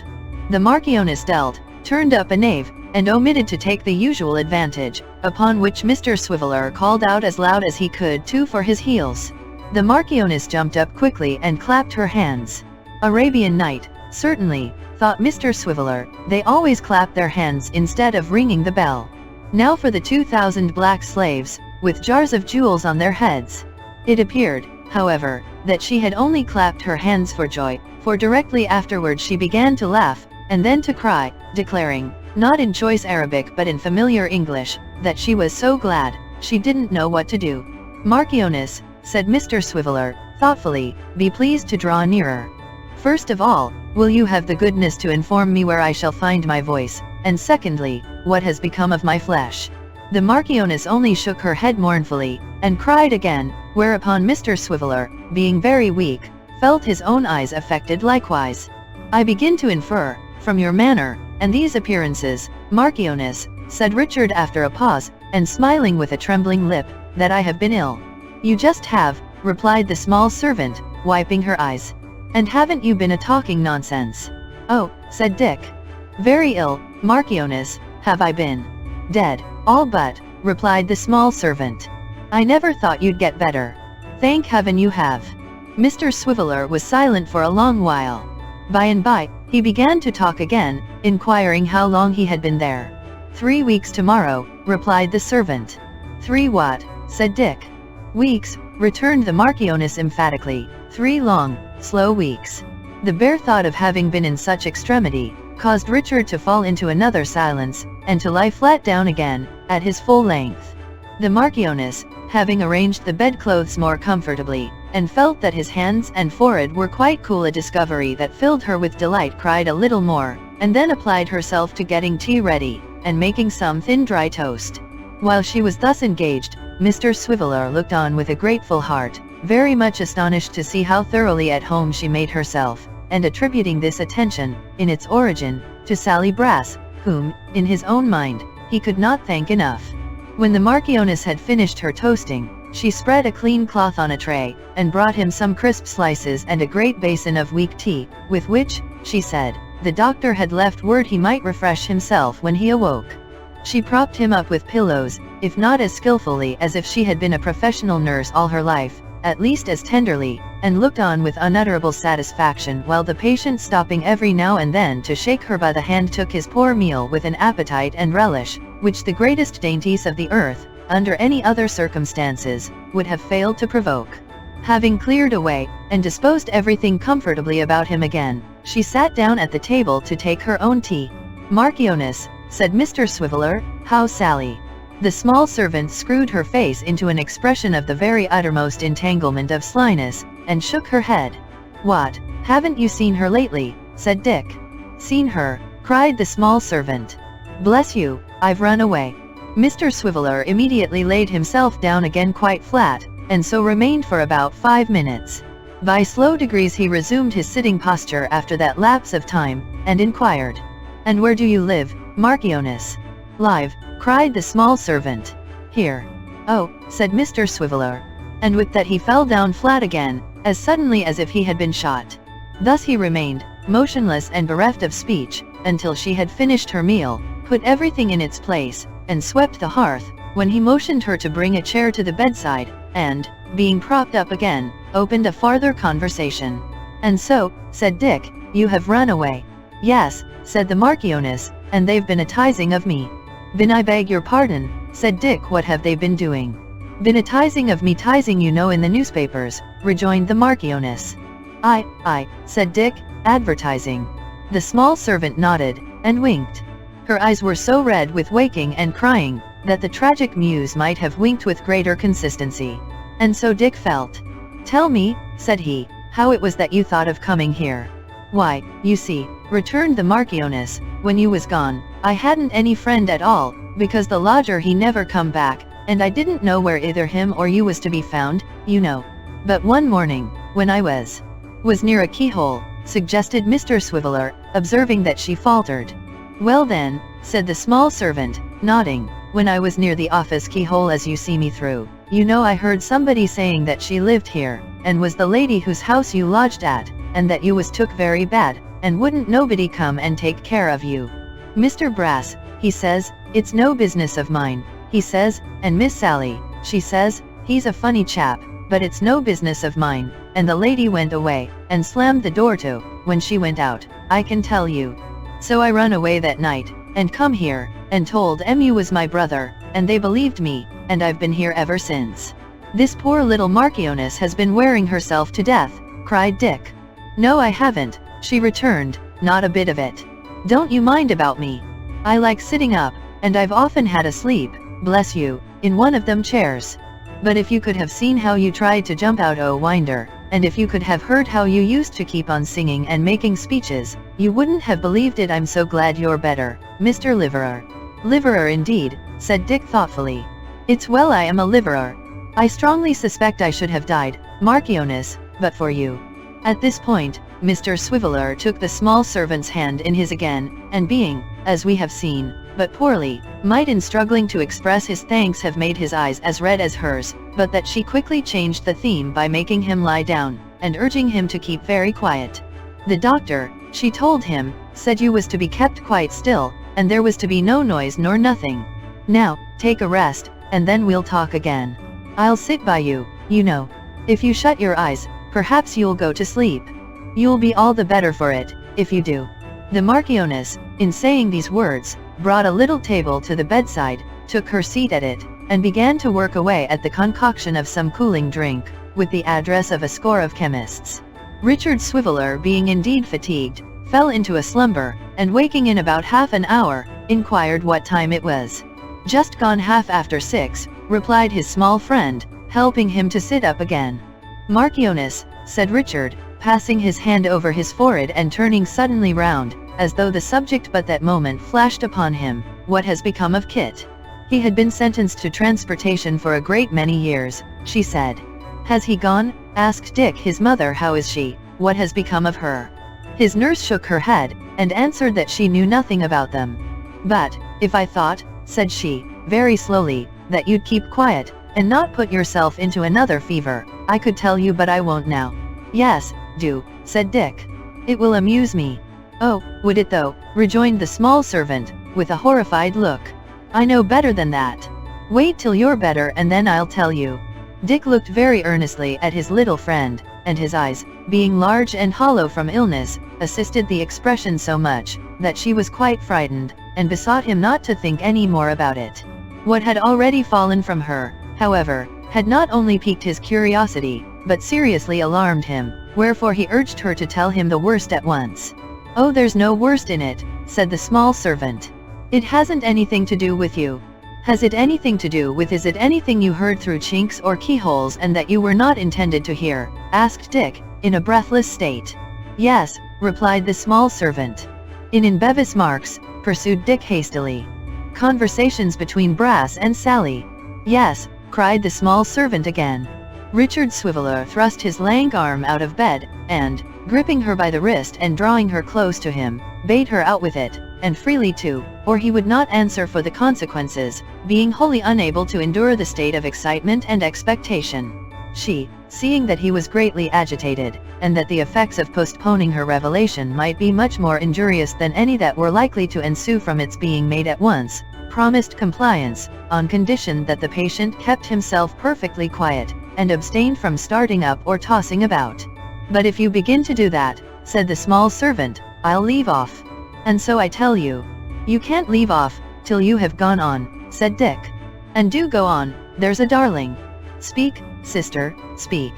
The Marchioness dealt, turned up a knave, and omitted to take the usual advantage, upon which Mr. Swiveller called out as loud as he could 2 for his heels. The Marchioness jumped up quickly and clapped her hands. Arabian night, certainly, thought Mr. Swiveller, they always clap their hands instead of ringing the bell. Now for the 2,000 black slaves, with jars of jewels on their heads. It appeared, however, that she had only clapped her hands for joy, for directly afterward she began to laugh, and then to cry, declaring, not in choice Arabic but in familiar English, that she was so glad, she didn't know what to do. Marchioness, said Mr. Swiveller, thoughtfully, be pleased to draw nearer. First of all, will you have the goodness to inform me where I shall find my voice, and secondly, what has become of my flesh? The Marchioness only shook her head mournfully, and cried again, whereupon Mr. Swiveller, being very weak, felt his own eyes affected likewise. I begin to infer, from your manner, and these appearances, Marchioness, said Richard after a pause, and smiling with a trembling lip, that I have been ill. You just have, replied the small servant, wiping her eyes. And haven't you been a-talking nonsense? Oh, said Dick. Very ill, Marchioness, have I been. Dead, all but, replied the small servant. I never thought you'd get better. Thank heaven you have. Mr. Swiveller was silent for a long while. By and by, he began to talk again, inquiring how long he had been there. 3 weeks tomorrow, replied the servant. 3 what? Said Dick. Weeks, returned the Marchioness emphatically, 3 long, slow weeks. The bare thought of having been in such extremity, caused Richard to fall into another silence, and to lie flat down again, at his full length. The Marchioness, having arranged the bedclothes more comfortably, and felt that his hands and forehead were quite cool, a discovery that filled her with delight, cried a little more, and then applied herself to getting tea ready, and making some thin dry toast. While she was thus engaged, Mr. Swiveller looked on with a grateful heart, very much astonished to see how thoroughly at home she made herself, and attributing this attention, in its origin, to Sally Brass, whom, in his own mind, he could not thank enough. When the Marchioness had finished her toasting, she spread a clean cloth on a tray, and brought him some crisp slices and a great basin of weak tea, with which, she said, the doctor had left word he might refresh himself when he awoke. She propped him up with pillows, if not as skillfully as if she had been a professional nurse all her life, at least as tenderly, and looked on with unutterable satisfaction while the patient, stopping every now and then to shake her by the hand, took his poor meal with an appetite and relish, which the greatest dainties of the earth, under any other circumstances, would have failed to provoke. Having cleared away, and disposed everything comfortably about him again, she sat down at the table to take her own tea. Marchioness, said Mr. Swiveller, how Sally? The small servant screwed her face into an expression of the very uttermost entanglement of slyness, and shook her head. What, haven't you seen her lately? Said Dick. Seen her? Cried the small servant. Bless you, I've run away. Mr. Swiveller immediately laid himself down again quite flat, and so remained for about 5 minutes. By slow degrees he resumed his sitting posture after that lapse of time, and inquired, "And where do you live, Marchioness?" "Live," cried the small servant. "Here." "Oh," said Mr. Swiveller. And with that he fell down flat again, as suddenly as if he had been shot. Thus he remained, motionless and bereft of speech, until she had finished her meal, put everything in its place, and swept the hearth, when he motioned her to bring a chair to the bedside, and, being propped up again, opened a farther conversation. "And so," said Dick, "you have run away." "Yes," said the Marchioness, "and they've been a-tizing of me." "Been, I beg your pardon," said Dick. "What have they been doing?" "Been a-tizing of me, tizing you know in the newspapers," rejoined the Marchioness. I, said Dick, "advertising." The small servant nodded, and winked. Her eyes were so red with waking and crying, that the tragic muse might have winked with greater consistency. And so Dick felt. "Tell me," said he, "how it was that you thought of coming here." "Why, you see," returned the Marchioness, "when you was gone, I hadn't any friend at all, because the lodger he never come back, and I didn't know where either him or you was to be found, you know. But one morning, when I was near a keyhole," suggested Mr. Swiveller, observing that she faltered. "Well then," said the small servant, nodding, "when I was near the office keyhole as you see me through, you know I heard somebody saying that she lived here, and was the lady whose house you lodged at, and that you was took very bad, and wouldn't nobody come and take care of you. Mr. Brass, he says, it's no business of mine, he says, and Miss Sally, she says, he's a funny chap, but it's no business of mine, and the lady went away, and slammed the door to, when she went out, I can tell you. So I run away that night, and come here, and told 'em you was my brother, and they believed me, and I've been here ever since." "This poor little Marchioness has been wearing herself to death," cried Dick. "No I haven't," she returned, "not a bit of it. Don't you mind about me. I like sitting up, and I've often had a sleep, bless you, in one of them chairs. But if you could have seen how you tried to jump out o' winder, and if you could have heard how you used to keep on singing and making speeches, you wouldn't have believed it. I'm so glad you're better, Mr. Liverer." "Liverer indeed," said Dick thoughtfully. "It's well I am a liverer. I strongly suspect I should have died, Marchioness, but for you." At this point, Mr. Swiveller took the small servant's hand in his again, and being, as we have seen, but poorly, might in struggling to express his thanks have made his eyes as red as hers, but that she quickly changed the theme by making him lie down, and urging him to keep very quiet. "The doctor," she told him, "said you was to be kept quite still, and there was to be no noise nor nothing. Now, take a rest, and then we'll talk again. I'll sit by you, you know. If you shut your eyes, perhaps you'll go to sleep. You'll be all the better for it, if you do." The Marchioness, in saying these words, brought a little table to the bedside, took her seat at it, and began to work away at the concoction of some cooling drink, with the address of a score of chemists. Richard Swiveller, being indeed fatigued, fell into a slumber, and waking in about half an hour, inquired what time it was. "Just gone 6:30, replied his small friend, helping him to sit up again. "Marchioness," said Richard, passing his hand over his forehead and turning suddenly round, as though the subject but that moment flashed upon him, "what has become of Kit?" "He had been sentenced to transportation for a great many years," she said. "Has he gone?" asked Dick. "His mother, how is she? What has become of her?" His nurse shook her head, and answered that she knew nothing about them. "But, if I thought," said she, very slowly, "that you'd keep quiet, and not put yourself into another fever, I could tell you, but I won't now." "Yes, do," said Dick. "It will amuse me." "Oh, would it though?" rejoined the small servant, with a horrified look. "I know better than that. Wait till you're better and then I'll tell you." Dick looked very earnestly at his little friend, and his eyes, being large and hollow from illness, assisted the expression so much, that she was quite frightened, and besought him not to think any more about it. What had already fallen from her, however, had not only piqued his curiosity, but seriously alarmed him, wherefore he urged her to tell him the worst at once. "Oh, there's no worst in it," said the small servant. "It hasn't anything to do with you." "Has it anything to do with? Is it anything you heard through chinks or keyholes and that you were not intended to hear?" asked Dick, in a breathless state. "Yes," replied the small servant. In Bevis Marks, pursued Dick hastily. Conversations between Brass and Sally. Yes, cried the small servant again. Richard Swiveller thrust his lank arm out of bed, and, gripping her by the wrist and drawing her close to him, bade her out with it, and freely too, or he would not answer for the consequences, being wholly unable to endure the state of excitement and expectation. She, seeing that he was greatly agitated, and that the effects of postponing her revelation might be much more injurious than any that were likely to ensue from its being made at once, promised compliance, on condition that the patient kept himself perfectly quiet, and abstained from starting up or tossing about. "But if you begin to do that," said the small servant, "I'll leave off. And so I tell you." "You can't leave off, till you have gone on," said Dick. "And do go on, there's a darling. Speak, sister, speak.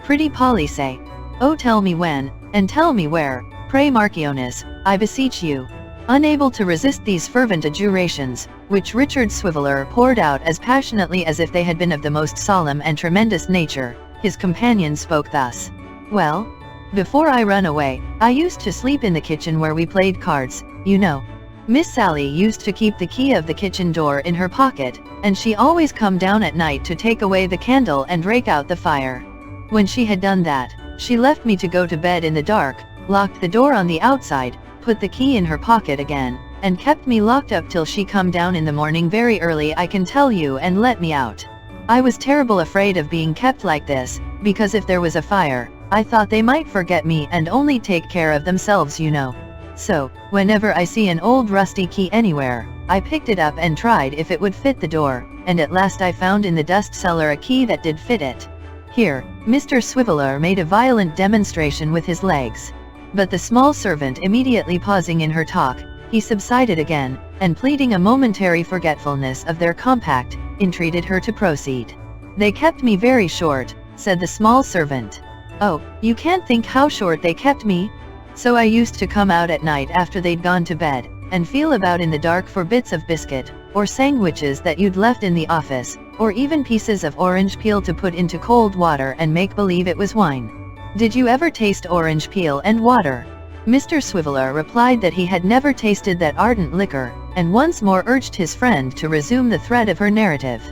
Pretty Polly say. Oh, tell me when, and tell me where, pray Marchioness, I beseech you." Unable to resist these fervent adjurations, which Richard Swiveller poured out as passionately as if they had been of the most solemn and tremendous nature, his companion spoke thus. "Well, before I run away, I used to sleep in the kitchen where we played cards, you know. Miss Sally used to keep the key of the kitchen door in her pocket, and she always come down at night to take away the candle and rake out the fire. When she had done that, she left me to go to bed in the dark, locked the door on the outside, put the key in her pocket again, and kept me locked up till she come down in the morning very early, I can tell you, and let me out. I was terrible afraid of being kept like this, because if there was a fire, I thought they might forget me and only take care of themselves, you know. So, whenever I see an old rusty key anywhere, I picked it up and tried if it would fit the door, and at last I found in the dust cellar a key that did fit it." Here, Mr. Swiveller made a violent demonstration with his legs. But the small servant immediately pausing in her talk, he subsided again, and pleading a momentary forgetfulness of their compact, entreated her to proceed. "They kept me very short," said the small servant. "Oh, you can't think how short they kept me? So I used to come out at night after they'd gone to bed, and feel about in the dark for bits of biscuit, or sandwiches that you'd left in the office, or even pieces of orange peel to put into cold water and make believe it was wine. Did you ever taste orange peel and water?" Mr. Swiveller replied that he had never tasted that ardent liquor, and once more urged his friend to resume the thread of her narrative.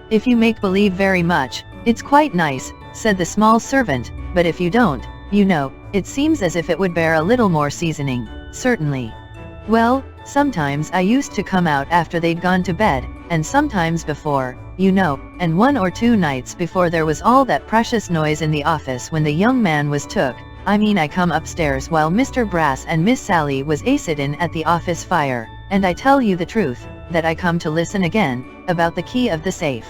"If you make believe very much, it's quite nice," said the small servant, "but if you don't, you know, it seems as if it would bear a little more seasoning, certainly. Well, sometimes I used to come out after they'd gone to bed, and sometimes before, you know, and 1 or 2 nights before there was all that precious noise in the office when the young man was took. I mean, I come upstairs while Mr. Brass and Miss Sally was a-sittin' at the office fire, and I tell you the truth, that I come to listen again, about the key of the safe."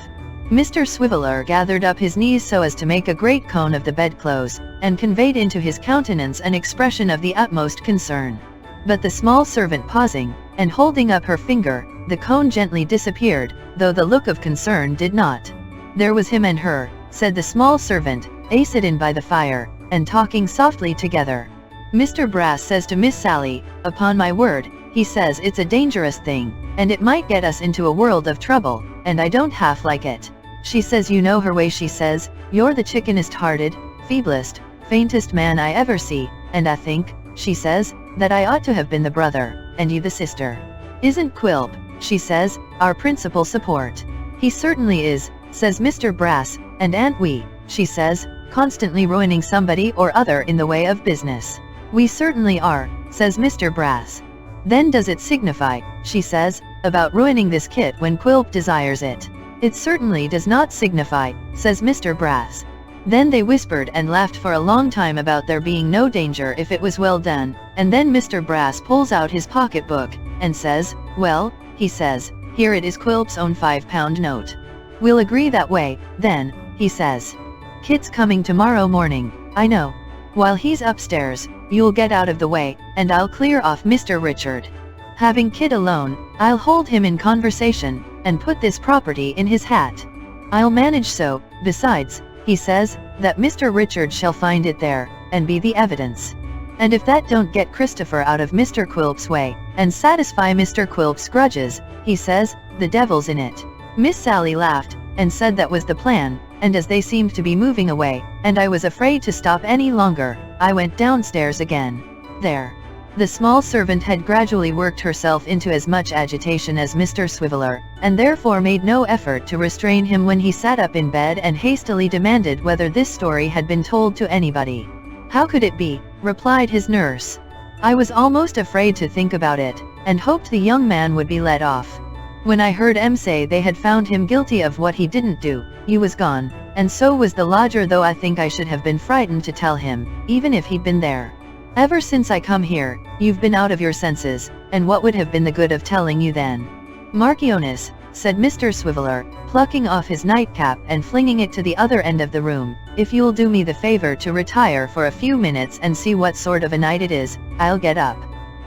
Mr. Swiveller gathered up his knees so as to make a great cone of the bedclothes, and conveyed into his countenance an expression of the utmost concern. But the small servant pausing, and holding up her finger, the cone gently disappeared, though the look of concern did not. "There was him and her," said the small servant, "a-sittin' by the fire, and talking softly together. Mr. Brass says to Miss Sally, 'Upon my word,' he says, 'it's a dangerous thing, and it might get us into a world of trouble, and I don't half like it.' She says, you know her way, she says, 'You're the chickenest-hearted, feeblest, faintest man I ever see, and I think,' she says, 'that I ought to have been the brother, and you the sister. Isn't Quilp,' she says, 'our principal support?' 'He certainly is,' says Mr. Brass, 'and aren't we,' she says, 'constantly ruining somebody or other in the way of business?' 'We certainly are,' says Mr. Brass. 'Then does it signify,' she says, 'about ruining this kit when Quilp desires it?' 'It certainly does not signify,' says Mr. Brass. Then they whispered and laughed for a long time about there being no danger if it was well done, and then Mr. Brass pulls out his pocketbook, and says, 'Well,' he says, 'here it is, Quilp's own £5 note. We'll agree that way, then,' he says. 'Kit's coming tomorrow morning, I know. While he's upstairs, you'll get out of the way, and I'll clear off Mr. Richard. Having Kit alone, I'll hold him in conversation, and put this property in his hat. I'll manage so, besides,' he says, 'that Mr. Richard shall find it there, and be the evidence. And if that don't get Christopher out of Mr. Quilp's way, and satisfy Mr. Quilp's grudges,' he says, 'the devil's in it.' Miss Sally laughed, and said that was the plan, and as they seemed to be moving away, and I was afraid to stop any longer, I went downstairs again. There. The small servant had gradually worked herself into as much agitation as Mr. Swiveller, and therefore made no effort to restrain him when he sat up in bed and hastily demanded whether this story had been told to anybody. "How could it be?" replied his nurse. "I was almost afraid to think about it, and hoped the young man would be let off. When I heard M say they had found him guilty of what he didn't do, he was gone, and so was the lodger, though I think I should have been frightened to tell him, even if he'd been there. Ever since I come here, you've been out of your senses, and what would have been the good of telling you then?" "Marchioness," said Mr. Swiveller, plucking off his nightcap and flinging it to the other end of the room, "if you'll do me the favor to retire for a few minutes and see what sort of a night it is, I'll get up."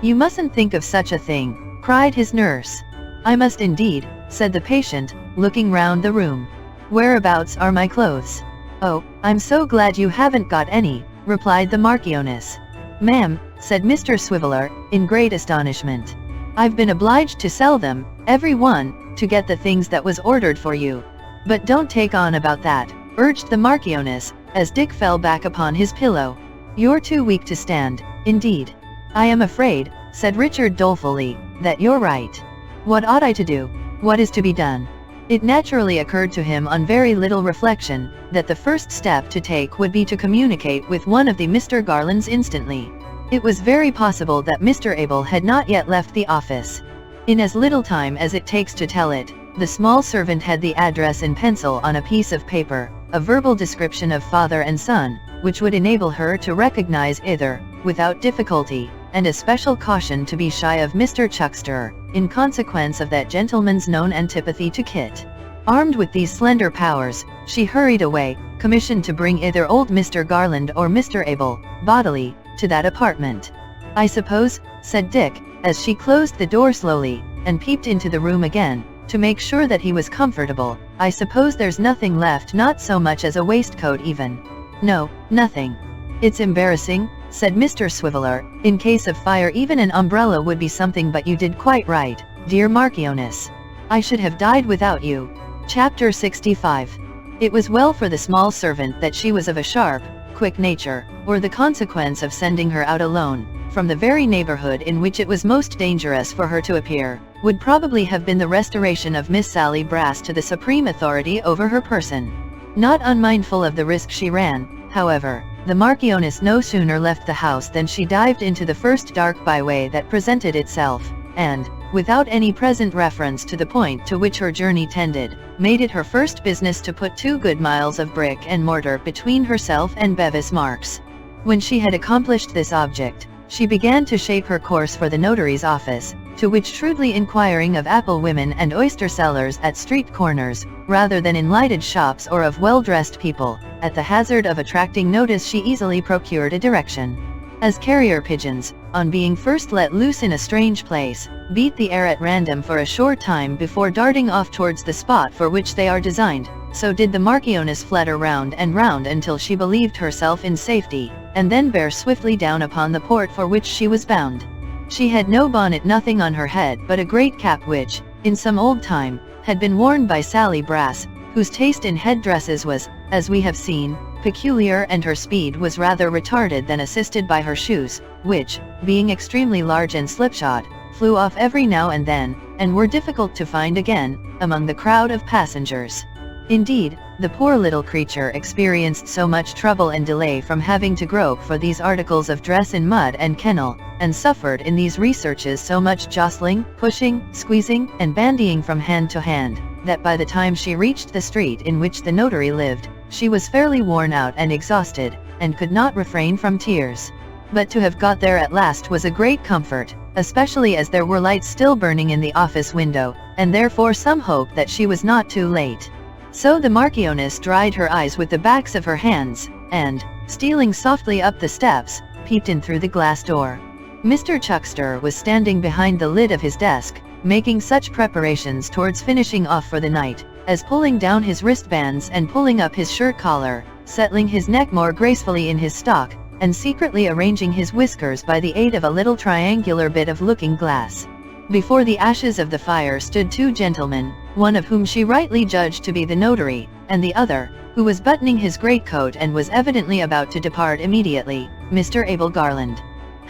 "You mustn't think of such a thing," cried his nurse. "I must indeed," said the patient, looking round the room. "Whereabouts are my clothes?" "Oh, I'm so glad you haven't got any," replied the Marchioness. "Ma'am," said Mr. Swiveller, in great astonishment, "I've been obliged to sell them, every one, to get the things that was ordered for you." "But don't take on about that," urged the Marchioness, as Dick fell back upon his pillow. "You're too weak to stand, indeed." "I am afraid," said Richard dolefully, "that you're right. What ought I to do? What is to be done?" It naturally occurred to him on very little reflection, that the first step to take would be to communicate with one of the Mr. Garlands instantly. It was very possible that Mr. Abel had not yet left the office. In as little time as it takes to tell it, the small servant had the address in pencil on a piece of paper, a verbal description of father and son, which would enable her to recognize either, without difficulty, and a special caution to be shy of Mr. Chuckster, in consequence of that gentleman's known antipathy to Kit. Armed with these slender powers, she hurried away, commissioned to bring either old Mr. Garland or Mr. Abel, bodily, to that apartment. "I suppose," said Dick, as she closed the door slowly, and peeped into the room again, to make sure that he was comfortable, "I suppose there's nothing left, not so much as a waistcoat even." "No, nothing." "It's embarrassing," said Mr. Swiveller. "In case of fire even an umbrella would be something, but you did quite right, dear Marchioness. I should have died without you." Chapter 65. It was well for the small servant that she was of a sharp, quick nature, or the consequence of sending her out alone, from the very neighborhood in which it was most dangerous for her to appear, would probably have been the restoration of Miss Sally Brass to the supreme authority over her person. Not unmindful of the risk she ran, however, the Marchioness no sooner left the house than she dived into the first dark byway that presented itself, and, without any present reference to the point to which her journey tended, made it her first business to put 2 good miles of brick and mortar between herself and Bevis Marks. When she had accomplished this object, she began to shape her course for the notary's office, to which shrewdly inquiring of apple women and oyster sellers at street corners, rather than in lighted shops or of well-dressed people, at the hazard of attracting notice she easily procured a direction. As carrier pigeons, on being first let loose in a strange place, beat the air at random for a short time before darting off towards the spot for which they are designed, so did the Marchioness flutter round and round until she believed herself in safety, and then bear swiftly down upon the port for which she was bound. She had no bonnet, nothing on her head but a great cap which, in some old time, had been worn by Sally Brass, whose taste in head-dresses was, as we have seen, peculiar, and her speed was rather retarded than assisted by her shoes, which, being extremely large and slipshod, flew off every now and then, and were difficult to find again, among the crowd of passengers. Indeed, the poor little creature experienced so much trouble and delay from having to grope for these articles of dress in mud and kennel, and suffered in these researches so much jostling, pushing, squeezing, and bandying from hand to hand, that by the time she reached the street in which the notary lived, she was fairly worn out and exhausted, and could not refrain from tears. But to have got there at last was a great comfort, especially as there were lights still burning in the office window, and therefore some hope that she was not too late. So the Marchioness dried her eyes with the backs of her hands, and, stealing softly up the steps, peeped in through the glass door. Mr. Chuckster was standing behind the lid of his desk, making such preparations towards finishing off for the night, as pulling down his wristbands and pulling up his shirt collar, settling his neck more gracefully in his stock, and secretly arranging his whiskers by the aid of a little triangular bit of looking-glass. Before the ashes of the fire stood 2 gentlemen, one of whom she rightly judged to be the notary, and the other, who was buttoning his greatcoat and was evidently about to depart immediately, Mr. Abel Garland.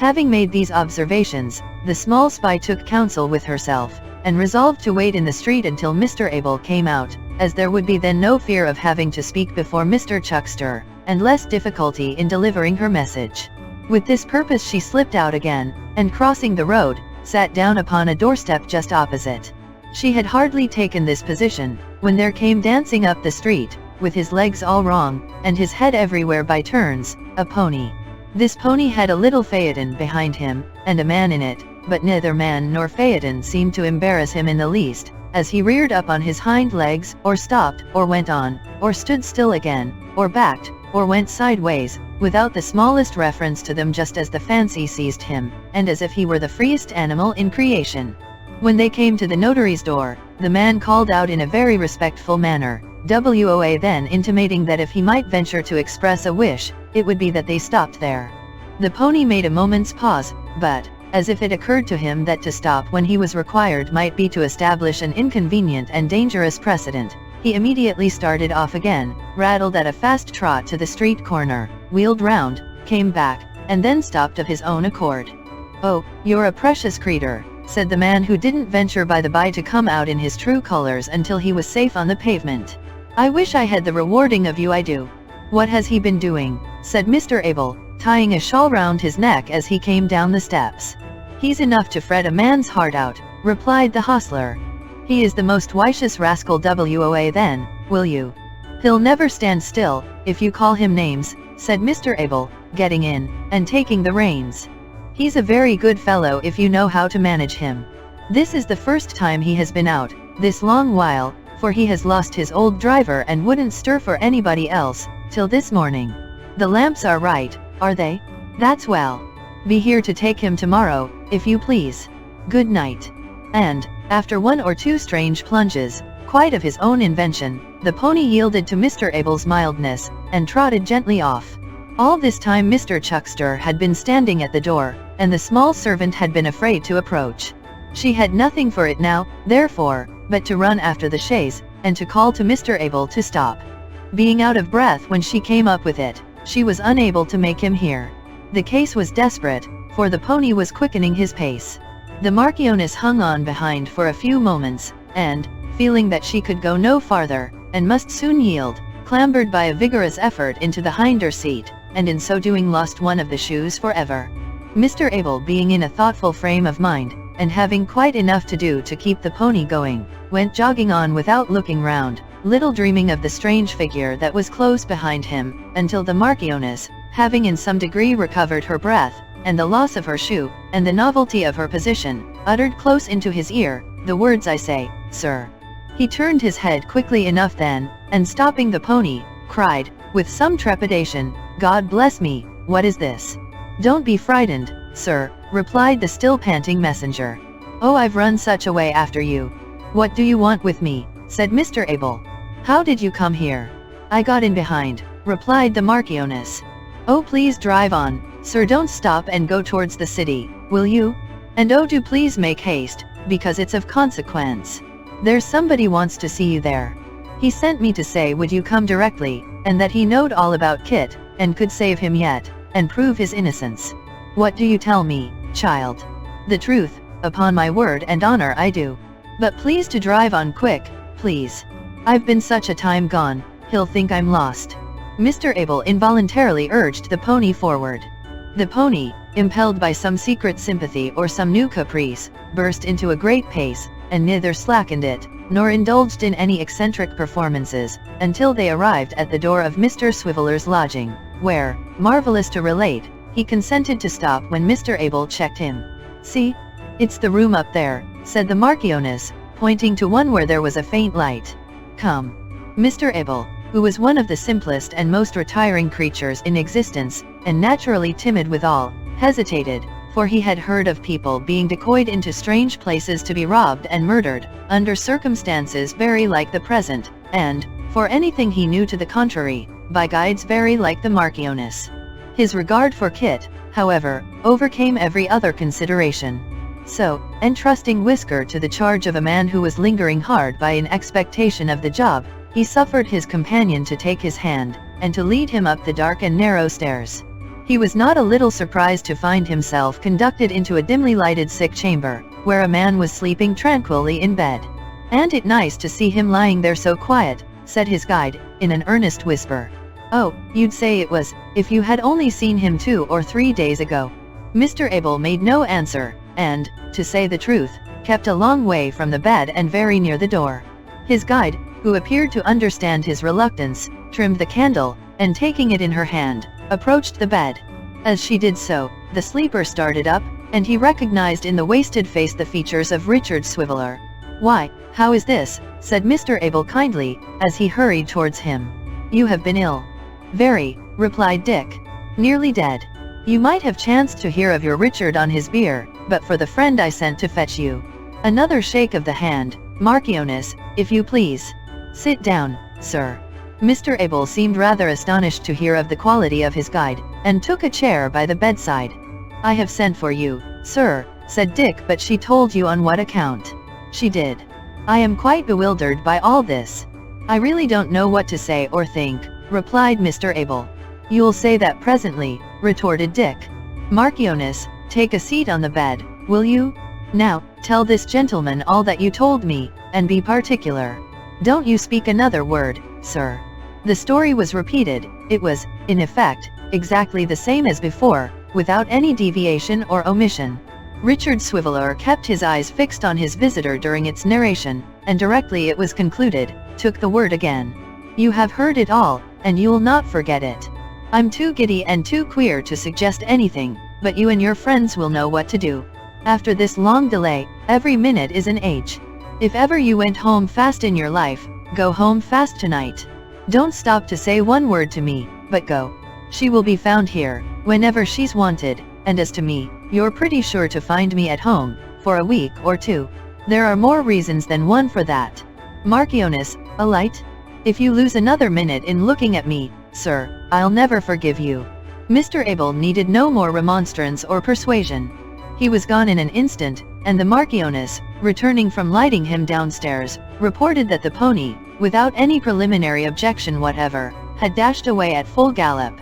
Having made these observations, the small spy took counsel with herself, and resolved to wait in the street until Mr. Abel came out, as there would be then no fear of having to speak before Mr. Chuckster, and less difficulty in delivering her message. With this purpose she slipped out again, and crossing the road, sat down upon a doorstep just opposite. She had hardly taken this position, when there came dancing up the street, with his legs all wrong, and his head everywhere by turns, a pony. This pony had a little phaeton behind him, and a man in it, but neither man nor phaeton seemed to embarrass him in the least, as he reared up on his hind legs, or stopped, or went on, or stood still again, or backed, or went sideways, without the smallest reference to them, just as the fancy seized him, and as if he were the freest animal in creation. When they came to the notary's door, the man called out in a very respectful manner, "Woa," then intimating that if he might venture to express a wish, it would be that they stopped there. The pony made a moment's pause, but, as if it occurred to him that to stop when he was required might be to establish an inconvenient and dangerous precedent, he immediately started off again, rattled at a fast trot to the street corner, wheeled round, came back, and then stopped of his own accord. "Oh, you're a precious creetur," said the man, who didn't venture by the by to come out in his true colors until he was safe on the pavement. "I wish I had the rewarding of you, I do." "What has he been doing?" said Mr. Abel, tying a shawl round his neck as he came down the steps. "He's enough to fret a man's heart out," replied the hostler. "He is the most vicious rascal." "Woa then, will you?" "He'll never stand still, if you call him names," said Mr. Abel, getting in, and taking the reins. "He's a very good fellow if you know how to manage him. This is the first time he has been out, this long while, for he has lost his old driver and wouldn't stir for anybody else, till this morning. The lamps are right, are they? That's well. Be here to take him tomorrow, if you please. Good night." And, after one or two strange plunges, quite of his own invention, the pony yielded to Mr. Abel's mildness, and trotted gently off. All this time Mr. Chuckster had been standing at the door, and the small servant had been afraid to approach. She had nothing for it now, therefore, but to run after the chaise, and to call to Mr. Abel to stop. Being out of breath when she came up with it, she was unable to make him hear. The case was desperate, for the pony was quickening his pace. The Marchioness hung on behind for a few moments, and, feeling that she could go no farther, and must soon yield, clambered by a vigorous effort into the hinder seat, and in so doing lost one of the shoes forever. Mr. Abel, being in a thoughtful frame of mind, and having quite enough to do to keep the pony going, went jogging on without looking round, little dreaming of the strange figure that was close behind him, until the Marchioness, having in some degree recovered her breath, and the loss of her shoe, and the novelty of her position, uttered close into his ear, the words, "I say, sir." He turned his head quickly enough then, and stopping the pony, cried, with some trepidation, "God bless me, what is this?" "Don't be frightened, sir," replied the still panting messenger. "Oh, I've run such a way after you." "What do you want with me?" said Mr. Abel. "How did you come here?" "I got in behind," replied the Marchioness. "Oh, please drive on, sir, don't stop and go towards the city, will you? And oh, do please make haste, because it's of consequence. There's somebody wants to see you there. He sent me to say would you come directly, and that he knowed all about Kit, and could save him yet, and prove his innocence." "What do you tell me, child?" "The truth, upon my word and honor I do. But please to drive on quick, please. I've been such a time gone, he'll think I'm lost." Mr. Abel involuntarily urged the pony forward. The pony, impelled by some secret sympathy or some new caprice, burst into a great pace, and neither slackened it, nor indulged in any eccentric performances, until they arrived at the door of Mr. Swiveller's lodging, where, marvelous to relate, he consented to stop when Mr. Abel checked him. "See? It's the room up there," said the Marchioness, pointing to one where there was a faint light. "Come." Mr. Abel, who was one of the simplest and most retiring creatures in existence, and naturally timid withal, hesitated, for he had heard of people being decoyed into strange places to be robbed and murdered, under circumstances very like the present, and, for anything he knew to the contrary, by guides very like the Marchioness. His regard for Kit, however, overcame every other consideration. So, entrusting Whisker to the charge of a man who was lingering hard by in expectation of the job, he suffered his companion to take his hand, and to lead him up the dark and narrow stairs. He was not a little surprised to find himself conducted into a dimly lighted sick chamber, where a man was sleeping tranquilly in bed. "Ain't it nice to see him lying there so quiet?" said his guide, in an earnest whisper. "Oh, you'd say it was, if you had only seen him 2 or 3 days ago." Mr. Abel made no answer, and, to say the truth, kept a long way from the bed and very near the door. His guide, who appeared to understand his reluctance, trimmed the candle, and taking it in her hand, approached the bed. As she did so, the sleeper started up, and he recognized in the wasted face the features of Richard Swiveller. "Why, how is this?" said Mr. Abel kindly, as he hurried towards him. "You have been ill." "Very," replied Dick. "Nearly dead. You might have chanced to hear of your Richard on his bier, but for the friend I sent to fetch you." Another shake of the hand. "Marchioness, if you please. Sit down, sir." Mr. Abel seemed rather astonished to hear of the quality of his guide, and took a chair by the bedside. "I have sent for you, sir," said Dick, "but she told you on what account?" "She did. I am quite bewildered by all this. I really don't know what to say or think," replied Mr. Abel. "You'll say that presently," retorted Dick. "Marchioness, take a seat on the bed, will you? Now, tell this gentleman all that you told me, and be particular. Don't you speak another word, sir." The story was repeated. It was, in effect, exactly the same as before, without any deviation or omission. Richard Swiveller kept his eyes fixed on his visitor during its narration, and directly it was concluded, took the word again. "You have heard it all, and you'll not forget it. I'm too giddy and too queer to suggest anything, but you and your friends will know what to do. After this long delay, every minute is an age. If ever you went home fast in your life, go home fast tonight. Don't stop to say one word to me, but go. She will be found here, whenever she's wanted, and as to me, you're pretty sure to find me at home, for a week or 2. There are more reasons than one for that. Marchioness, a light? If you lose another minute in looking at me, sir, I'll never forgive you." Mr. Abel needed no more remonstrance or persuasion. He was gone in an instant, and the Marchioness, returning from lighting him downstairs, reported that the pony, without any preliminary objection whatever, had dashed away at full gallop.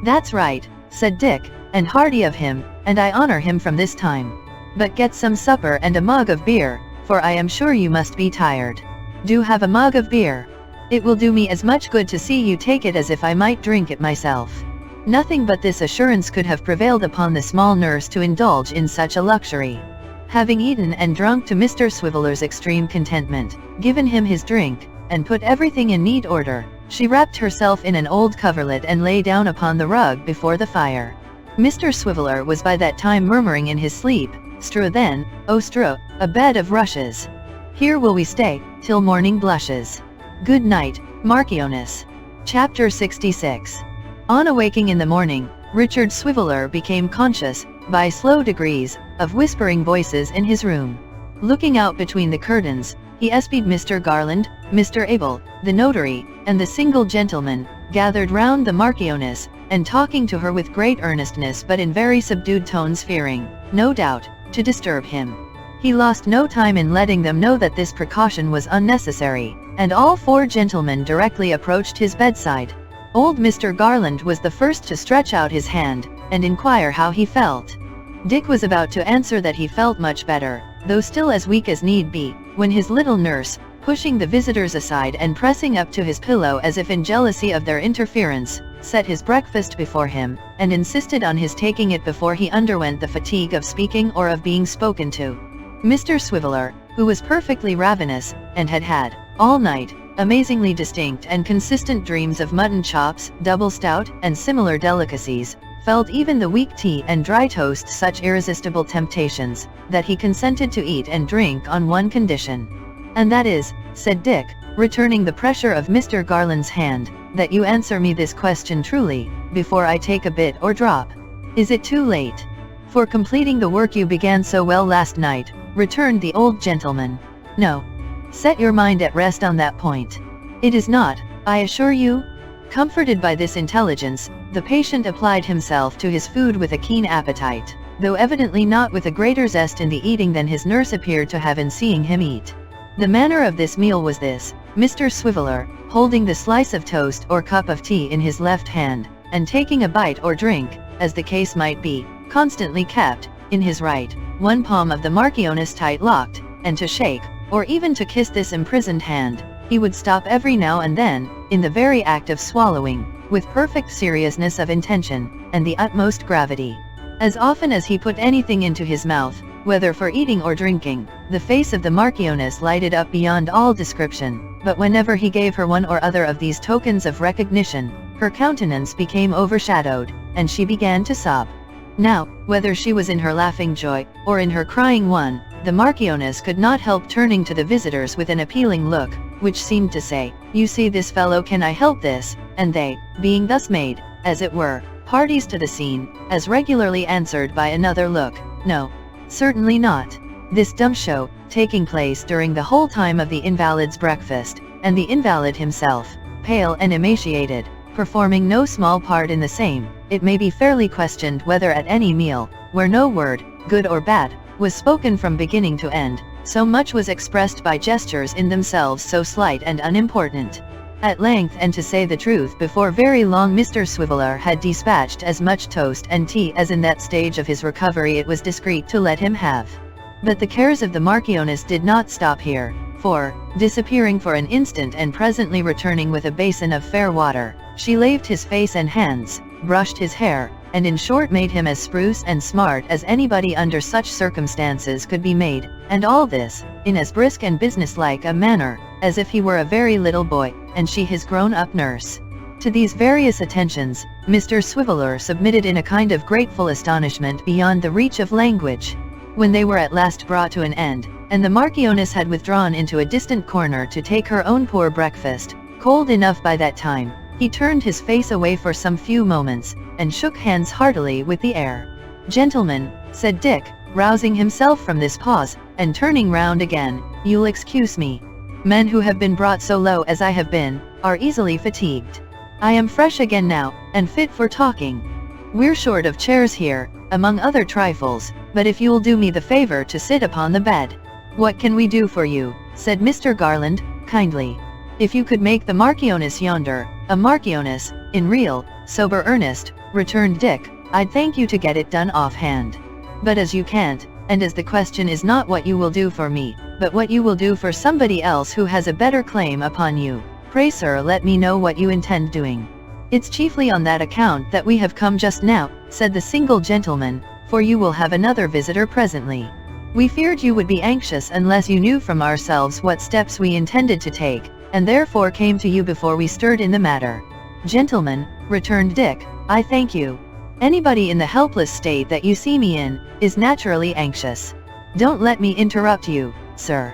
"That's right," said Dick, "and hearty of him, and I honor him from this time. But get some supper and a mug of beer, for I am sure you must be tired. Do have a mug of beer. It will do me as much good to see you take it as if I might drink it myself." Nothing but this assurance could have prevailed upon the small nurse to indulge in such a luxury. Having eaten and drunk to Mr. Swiveller's extreme contentment, given him his drink, and put everything in neat order, she wrapped herself in an old coverlet and lay down upon the rug before the fire. Mr. Swiveller was by that time murmuring in his sleep, "Strew then, oh strew, a bed of rushes. Here will we stay, till morning blushes. Good night, Marchioness." Chapter 66. On awaking in the morning, Richard Swiveller became conscious, by slow degrees, of whispering voices in his room. Looking out between the curtains, he espied Mr. Garland, Mr. Abel, the notary, and the single gentleman, gathered round the Marchioness, and talking to her with great earnestness but in very subdued tones, fearing, no doubt, to disturb him. He lost no time in letting them know that this precaution was unnecessary, and all 4 gentlemen directly approached his bedside. Old Mr. Garland was the first to stretch out his hand, and inquire how he felt. Dick was about to answer that he felt much better, though still as weak as need be, when his little nurse, pushing the visitors aside and pressing up to his pillow as if in jealousy of their interference, set his breakfast before him, and insisted on his taking it before he underwent the fatigue of speaking or of being spoken to. Mr. Swiveller, who was perfectly ravenous, and had had, all night, amazingly distinct and consistent dreams of mutton chops, double stout, and similar delicacies, felt even the weak tea and dry toast such irresistible temptations, that he consented to eat and drink on one condition. "And that is," said Dick, returning the pressure of Mr. Garland's hand, "that you answer me this question truly, before I take a bit or drop." "Is it too late for completing the work you began so well last night?" returned the old gentleman. "No. Set your mind at rest on that point. It is not, I assure you." Comforted by this intelligence, the patient applied himself to his food with a keen appetite, though evidently not with a greater zest in the eating than his nurse appeared to have in seeing him eat. The manner of this meal was this: Mr. Swiveller, holding the slice of toast or cup of tea in his left hand, and taking a bite or drink, as the case might be, constantly kept, in his right, one palm of the Marchioness tight locked, and to shake, or even to kiss this imprisoned hand, he would stop every now and then, in the very act of swallowing, with perfect seriousness of intention, and the utmost gravity. As often as he put anything into his mouth, whether for eating or drinking, the face of the Marchioness lighted up beyond all description, but whenever he gave her one or other of these tokens of recognition, her countenance became overshadowed, and she began to sob. Now, whether she was in her laughing joy, or in her crying one, the Marchioness could not help turning to the visitors with an appealing look, which seemed to say, "You see this fellow, can I help this?" And they, being thus made, as it were, parties to the scene, as regularly answered by another look, "No, certainly not." This dumb show, taking place during the whole time of the invalid's breakfast, and the invalid himself, pale and emaciated, performing no small part in the same, it may be fairly questioned whether at any meal, where no word, good or bad, was spoken from beginning to end, so much was expressed by gestures in themselves so slight and unimportant. At length, and to say the truth, before very long, Mr. Swiveller had dispatched as much toast and tea as in that stage of his recovery it was discreet to let him have. But the cares of the Marchioness did not stop here, for, disappearing for an instant and presently returning with a basin of fair water, she laved his face and hands, brushed his hair, and in short made him as spruce and smart as anybody under such circumstances could be made, and all this, in as brisk and businesslike a manner, as if he were a very little boy, and she his grown-up nurse. To these various attentions, Mr. Swiveller submitted in a kind of grateful astonishment beyond the reach of language. When they were at last brought to an end, and the Marchioness had withdrawn into a distant corner to take her own poor breakfast, cold enough by that time, he turned his face away for some few moments, and shook hands heartily with the air. "Gentlemen," said Dick, rousing himself from this pause, and turning round again, "you'll excuse me. Men who have been brought so low as I have been, are easily fatigued. I am fresh again now, and fit for talking. We're short of chairs here, among other trifles, but if you'll do me the favor to sit upon the bed." "What can we do for you?" said Mr. Garland, kindly. "If you could make the Marchioness yonder, a Marchioness, in real, sober earnest," returned Dick, "I'd thank you to get it done offhand. But as you can't, and as the question is not what you will do for me, but what you will do for somebody else who has a better claim upon you, pray sir let me know what you intend doing." "It's chiefly on that account that we have come just now," said the single gentleman, "for you will have another visitor presently. We feared you would be anxious unless you knew from ourselves what steps we intended to take, and therefore came to you before we stirred in the matter." "Gentlemen," returned Dick, "I thank you. Anybody in the helpless state that you see me in, is naturally anxious. Don't let me interrupt you, sir."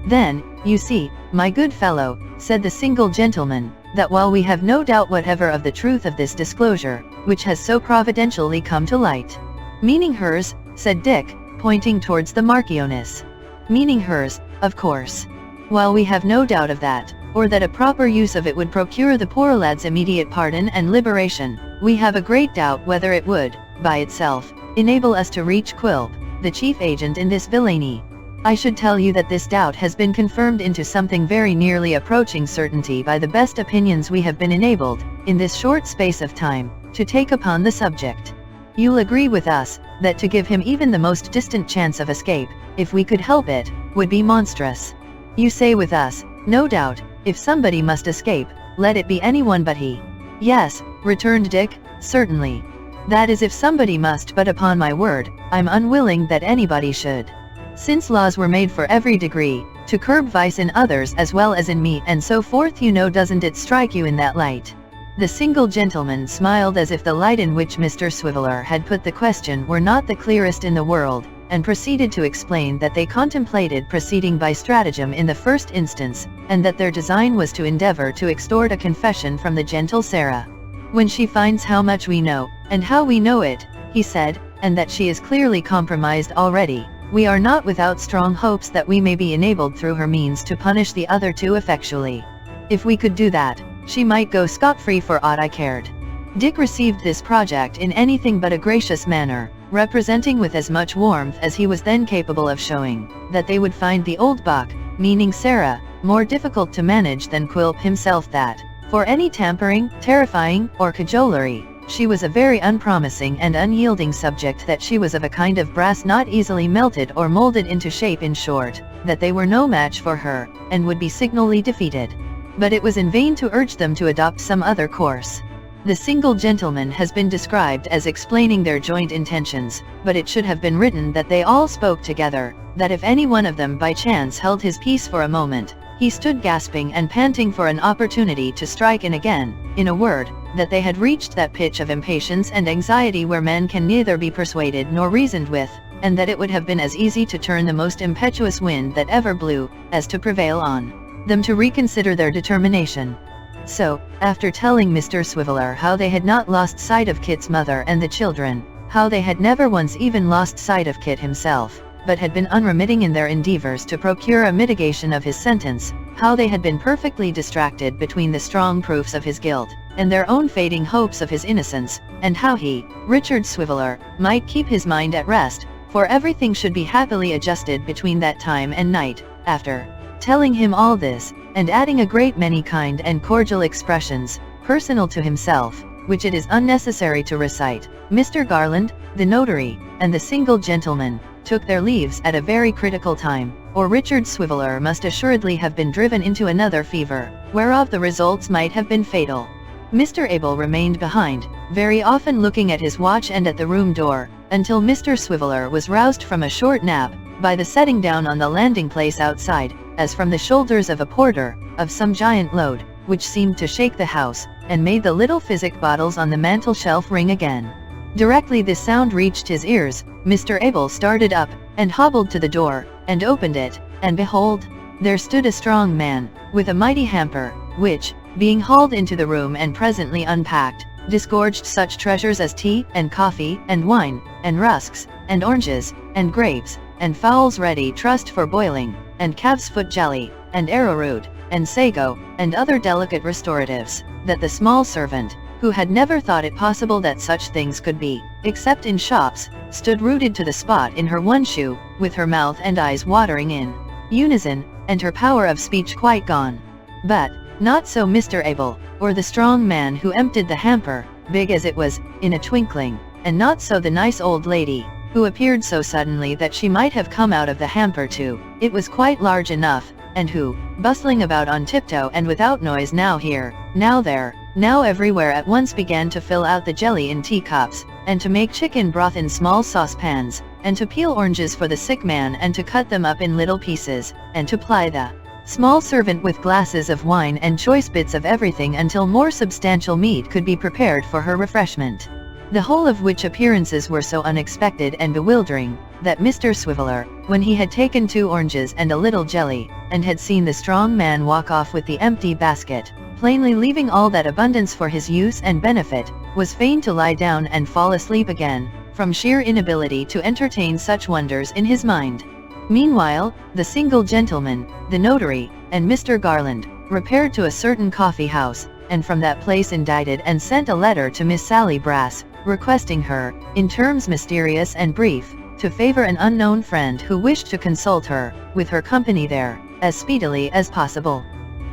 "Then, you see, my good fellow," said the single gentleman, "that while we have no doubt whatever of the truth of this disclosure, which has so providentially come to light—" "Meaning hers," said Dick, pointing towards the Marchioness. "Meaning hers, of course. While we have no doubt of that, or that a proper use of it would procure the poor lad's immediate pardon and liberation, we have a great doubt whether it would, by itself, enable us to reach Quilp, the chief agent in this villainy. I should tell you that this doubt has been confirmed into something very nearly approaching certainty by the best opinions we have been enabled, in this short space of time, to take upon the subject. You'll agree with us, that to give him even the most distant chance of escape, if we could help it, would be monstrous. You say with us, no doubt, if somebody must escape, let it be anyone but he." "Yes," returned Dick, "certainly. That is if somebody must, but upon my word, I'm unwilling that anybody should. Since laws were made for every degree, to curb vice in others as well as in me and so forth, you know, doesn't it strike you in that light?" The single gentleman smiled as if the light in which Mr. Swiveller had put the question were not the clearest in the world, and proceeded to explain that they contemplated proceeding by stratagem in the first instance, and that their design was to endeavor to extort a confession from the gentle Sarah. "When she finds how much we know, and how we know it," he said, "and that she is clearly compromised already, we are not without strong hopes that we may be enabled through her means to punish the other two effectually. If we could do that, she might go scot-free for aught I cared." Dick received this project in anything but a gracious manner, representing with as much warmth as he was then capable of showing, that they would find the old buck, meaning Sarah, more difficult to manage than Quilp himself, that, for any tampering, terrifying, or cajolery, She was a very unpromising and unyielding subject, that she was of a kind of brass not easily melted or molded into shape, in short, that they were no match for her, and would be signally defeated. But it was in vain to urge them to adopt some other course. The single gentleman has been described as explaining their joint intentions, but it should have been written that they all spoke together, that if any one of them by chance held his peace for a moment, he stood gasping and panting for an opportunity to strike in again. In a word, that they had reached that pitch of impatience and anxiety where men can neither be persuaded nor reasoned with, and that it would have been as easy to turn the most impetuous wind that ever blew, as to prevail on them to reconsider their determination. So, after telling Mr. Swiveller how they had not lost sight of Kit's mother and the children, how they had never once even lost sight of Kit himself, but had been unremitting in their endeavors to procure a mitigation of his sentence, how they had been perfectly distracted between the strong proofs of his guilt, and their own fading hopes of his innocence, and how he, Richard Swiveller, might keep his mind at rest, for everything should be happily adjusted between that time and night. After telling him all this, and adding a great many kind and cordial expressions, personal to himself, which it is unnecessary to recite, Mr. Garland, the notary, and the single gentleman, took their leaves at a very critical time, or Richard Swiveller must assuredly have been driven into another fever, whereof the results might have been fatal. Mr. Abel remained behind, very often looking at his watch and at the room door, until Mr. Swiveller was roused from a short nap, by the setting down on the landing place outside, as from the shoulders of a porter, of some giant load, which seemed to shake the house, and made the little physic bottles on the mantel shelf ring again. Directly this sound reached his ears, Mr. Abel started up, and hobbled to the door, and opened it, and behold, there stood a strong man, with a mighty hamper, which, being hauled into the room and presently unpacked, disgorged such treasures as tea, and coffee, and wine, and rusks, and oranges, and grapes, and fowls ready trussed for boiling, and calf's foot jelly, and arrowroot, and sago, and other delicate restoratives, that the small servant, who had never thought it possible that such things could be, except in shops, stood rooted to the spot in her one shoe, with her mouth and eyes watering in unison, and her power of speech quite gone. But not so Mr. Abel, or the strong man who emptied the hamper, big as it was, in a twinkling, and not so the nice old lady, who appeared so suddenly that she might have come out of the hamper too, it was quite large enough, and who, bustling about on tiptoe and without noise, now here, now there, now everywhere at once began to fill out the jelly in teacups, and to make chicken broth in small saucepans, and to peel oranges for the sick man and to cut them up in little pieces, and to ply the small servant with glasses of wine and choice bits of everything until more substantial meat could be prepared for her refreshment. The whole of which appearances were so unexpected and bewildering, that Mr. Swiveller, when he had taken 2 oranges and a little jelly, and had seen the strong man walk off with the empty basket, plainly leaving all that abundance for his use and benefit, was fain to lie down and fall asleep again, from sheer inability to entertain such wonders in his mind. Meanwhile, the single gentleman, the notary, and Mr. Garland, repaired to a certain coffee house, and from that place indicted and sent a letter to Miss Sally Brass, requesting her, in terms mysterious and brief, to favor an unknown friend who wished to consult her, with her company there, as speedily as possible.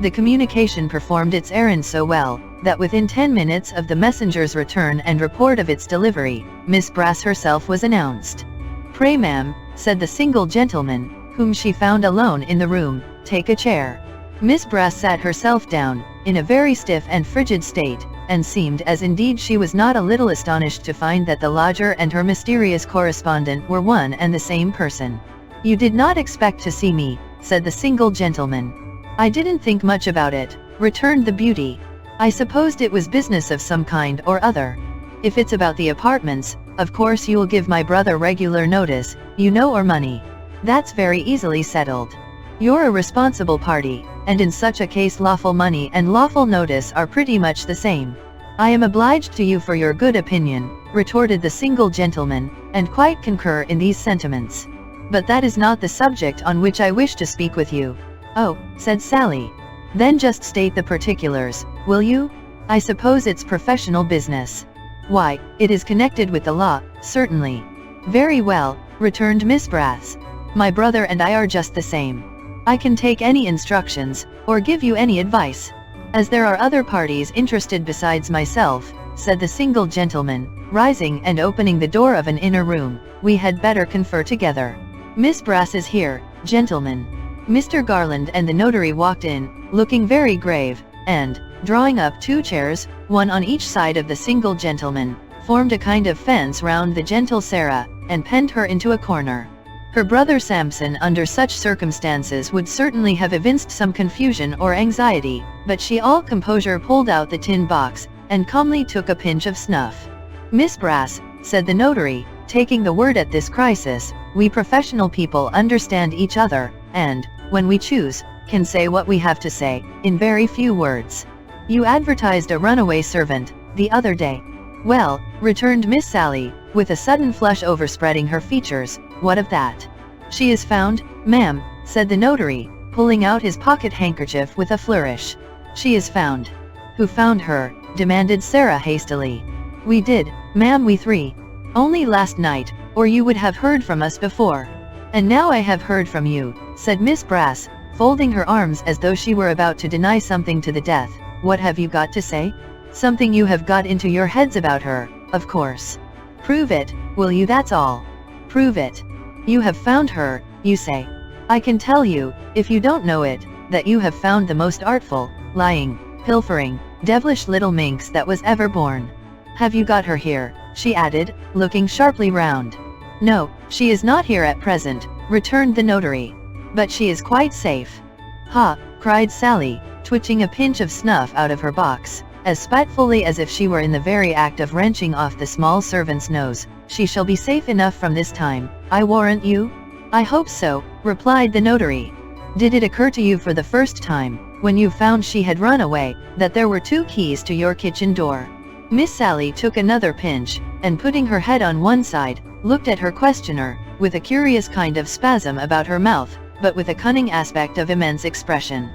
The communication performed its errand so well, that within 10 minutes of the messenger's return and report of its delivery, Miss Brass herself was announced. "Pray, ma'am," said the single gentleman, whom she found alone in the room, "take a chair." Miss Brass sat herself down, in a very stiff and frigid state, and seemed as indeed she was not a little astonished to find that the lodger and her mysterious correspondent were one and the same person. "You did not expect to see me," said the single gentleman. "I didn't think much about it," returned the beauty. "I supposed it was business of some kind or other. If it's about the apartments, of course you'll give my brother regular notice, you know, or money. That's very easily settled. You're a responsible party, and in such a case lawful money and lawful notice are pretty much the same." "I am obliged to you for your good opinion," retorted the single gentleman, "and quite concur in these sentiments. But that is not the subject on which I wish to speak with you." "Oh," said Sally. "Then just state the particulars, will you? I suppose it's professional business." "Why, it is connected with the law, certainly." "Very well," returned Miss Brass. "My brother and I are just the same. I can take any instructions, or give you any advice. As there are other parties interested besides myself, said the single gentleman, rising and opening the door of an inner room, "we had better confer together. Miss Brass is here, gentlemen." Mr. Garland and the notary walked in, looking very grave, and, drawing up 2 chairs, one on each side of the single gentleman, formed a kind of fence round the gentle Sarah, and penned her into a corner. Her brother Samson under such circumstances would certainly have evinced some confusion or anxiety, but she all composure pulled out the tin box, and calmly took a pinch of snuff. "Miss Brass," said the notary, taking the word at this crisis, "we professional people understand each other, and, when we choose, can say what we have to say, in very few words. You advertised a runaway servant, the other day." "Well," returned Miss Sally, with a sudden flush overspreading her features, "what of that?" "She is found, ma'am," said the notary, pulling out his pocket handkerchief with a flourish. "She is found." "Who found her?" demanded Sarah hastily. "We did, ma'am, we 3. Only last night, or you would have heard from us before." "And now I have heard from you," said Miss Brass, folding her arms as though she were about to deny something to the death. "What have you got to say?" "Something you have got into your heads about her, of course." "Prove it, will you, that's all." "Prove it. You have found her, you say. I can tell you, if you don't know it, that you have found the most artful, lying, pilfering, devilish little minx that was ever born. Have you got her here?" she added, looking sharply round. "No, she is not here at present," returned the notary. "But she is quite safe." "Ha!" cried Sally, twitching a pinch of snuff out of her box, as spitefully as if she were in the very act of wrenching off the small servant's nose. "She shall be safe enough from this time, I warrant you?" "I hope so," replied the notary. "Did it occur to you for the first time, when you found she had run away, that there were 2 keys to your kitchen door?" Miss Sally took another pinch, and putting her head on one side, looked at her questioner, with a curious kind of spasm about her mouth, but with a cunning aspect of immense expression.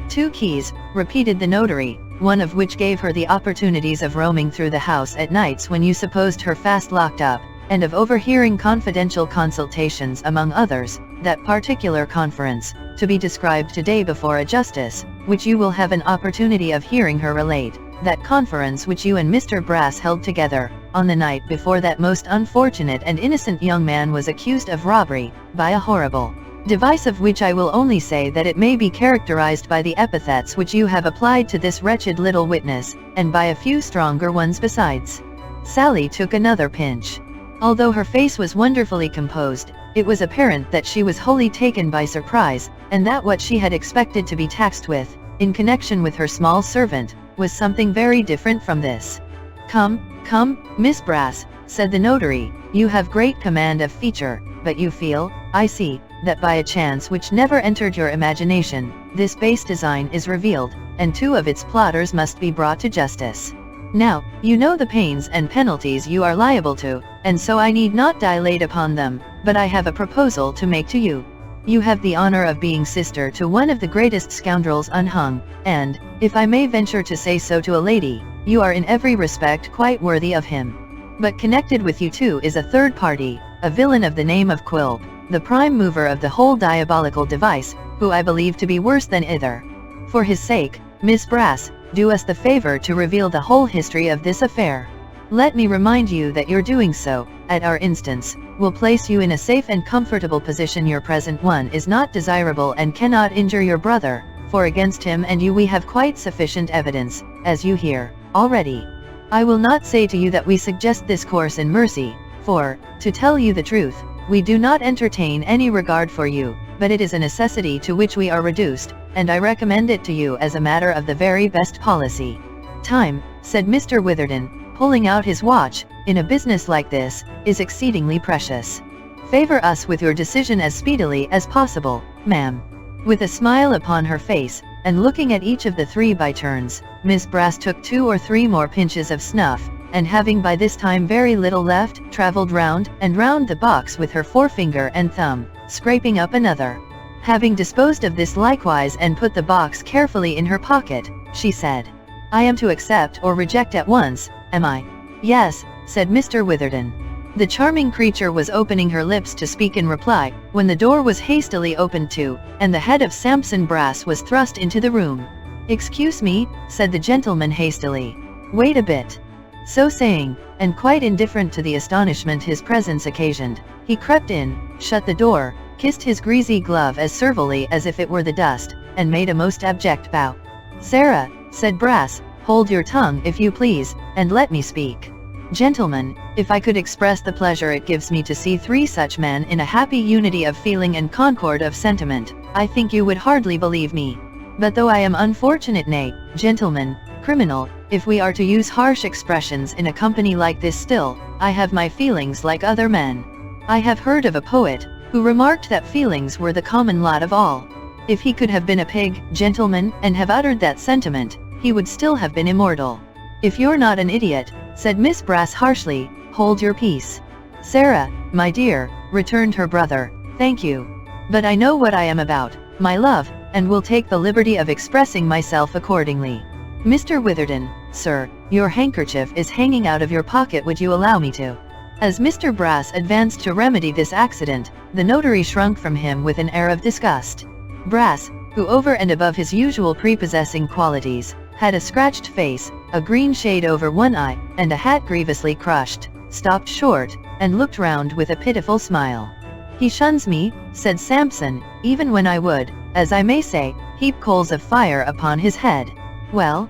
"2 keys," repeated the notary, "one of which gave her the opportunities of roaming through the house at nights when you supposed her fast locked up, and of overhearing confidential consultations among others, that particular conference, to be described today before a justice, which you will have an opportunity of hearing her relate, that conference which you and Mr. Brass held together, on the night before that most unfortunate and innocent young man was accused of robbery, by a horrible device of which I will only say that it may be characterized by the epithets which you have applied to this wretched little witness, and by a few stronger ones besides." Sally took another pinch. Although her face was wonderfully composed, it was apparent that she was wholly taken by surprise, and that what she had expected to be taxed with, in connection with her small servant, was something very different from this. "Come, come, Miss Brass," said the notary, "you have great command of feature, but you feel, I see, that by a chance which never entered your imagination, this base design is revealed, and 2 of its plotters must be brought to justice. Now, you know the pains and penalties you are liable to, and so I need not dilate upon them, but I have a proposal to make to you. You have the honor of being sister to one of the greatest scoundrels unhung, and, if I may venture to say so to a lady, you are in every respect quite worthy of him. But connected with you 2 is a third party, a villain of the name of Quilp, the prime mover of the whole diabolical device, who I believe to be worse than either. For his sake, Miss Brass, do us the favor to reveal the whole history of this affair. Let me remind you that your doing so, at our instance, will place you in a safe and comfortable position. Your present one is not desirable and cannot injure your brother, for against him and you we have quite sufficient evidence, as you hear, already. I will not say to you that we suggest this course in mercy, for, to tell you the truth, we do not entertain any regard for you, but it is a necessity to which we are reduced, and I recommend it to you as a matter of the very best policy. Time, said Mr. Witherden, pulling out his watch, in a business like this, is exceedingly precious. Favor us with your decision as speedily as possible, ma'am. With a smile upon her face, and looking at each of the 3 by turns, Miss Brass took 2 or 3 more pinches of snuff, and having by this time very little left, travelled round and round the box with her forefinger and thumb, scraping up another. Having disposed of this likewise and put the box carefully in her pocket, she said, "I am to accept or reject at once, am I?" "Yes," said Mr. Witherden. The charming creature was opening her lips to speak in reply, when the door was hastily opened too, and the head of Samson Brass was thrust into the room. "Excuse me," said the gentleman hastily. "Wait a bit. So saying, and quite indifferent to the astonishment his presence occasioned, he crept in, shut the door, kissed his greasy glove as servilely as if it were the dust, and made a most abject bow. "Sarah," said Brass, "hold your tongue if you please, and let me speak. Gentlemen, if I could express the pleasure it gives me to see three such men in a happy unity of feeling and concord of sentiment, I think you would hardly believe me. But though I am unfortunate, nay, gentlemen, criminal, if we are to use harsh expressions in a company like this, still, I have my feelings like other men. I have heard of a poet, who remarked that feelings were the common lot of all. If he could have been a pig, gentlemen, and have uttered that sentiment, he would still have been immortal. If you're not an idiot," said Miss Brass harshly, "hold your peace." "Sarah, my dear," returned her brother, "thank you. But I know what I am about, my love, and will take the liberty of expressing myself accordingly. Mr. Witherden, sir, your handkerchief is hanging out of your pocket, would you allow me to?" As Mr. Brass advanced to remedy this accident, the notary shrunk from him with an air of disgust. Brass, who over and above his usual prepossessing qualities, had a scratched face, a green shade over one eye, and a hat grievously crushed, stopped short, and looked round with a pitiful smile. "He shuns me," said Sampson, "even when I would, as I may say, heap coals of fire upon his head. Well,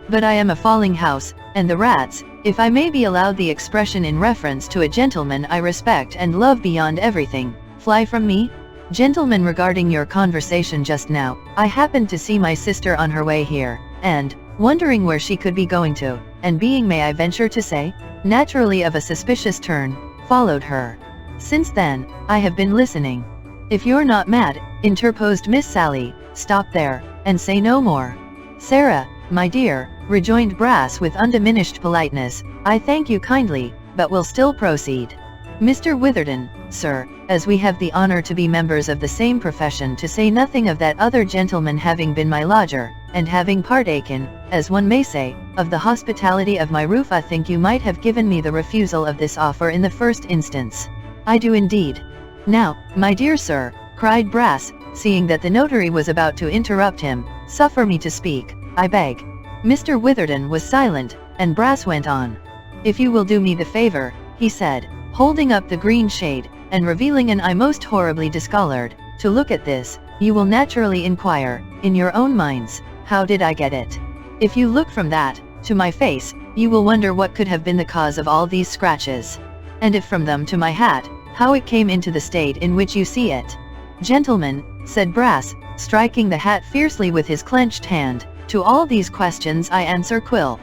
but I am a falling house, and the rats, if I may be allowed the expression in reference to a gentleman I respect and love beyond everything, fly from me. Gentlemen, regarding your conversation just now, I happened to see my sister on her way here, and, wondering where she could be going to, and being, may I venture to say, naturally of a suspicious turn, followed her. Since then, I have been listening." "If you're not mad," interposed Miss Sally, "stop there, and say no more." "Sarah, my dear," rejoined Brass with undiminished politeness, "I thank you kindly, but will still proceed. Mr. Witherden, sir, as we have the honor to be members of the same profession, to say nothing of that other gentleman having been my lodger, and having partaken, as one may say, of the hospitality of my roof, I think you might have given me the refusal of this offer in the first instance." "I do indeed." "Now, my dear sir," cried Brass, seeing that the notary was about to interrupt him, "suffer me to speak, I beg." Mr. Witherden was silent, and Brass went on. "If you will do me the favor," he said, holding up the green shade, and revealing an eye most horribly discolored, "to look at this, you will naturally inquire, in your own minds, how did I get it? If you look from that, to my face, you will wonder what could have been the cause of all these scratches. And if from them to my hat, how it came into the state in which you see it. Gentlemen," said Brass, striking the hat fiercely with his clenched hand, "to all these questions I answer Quilp."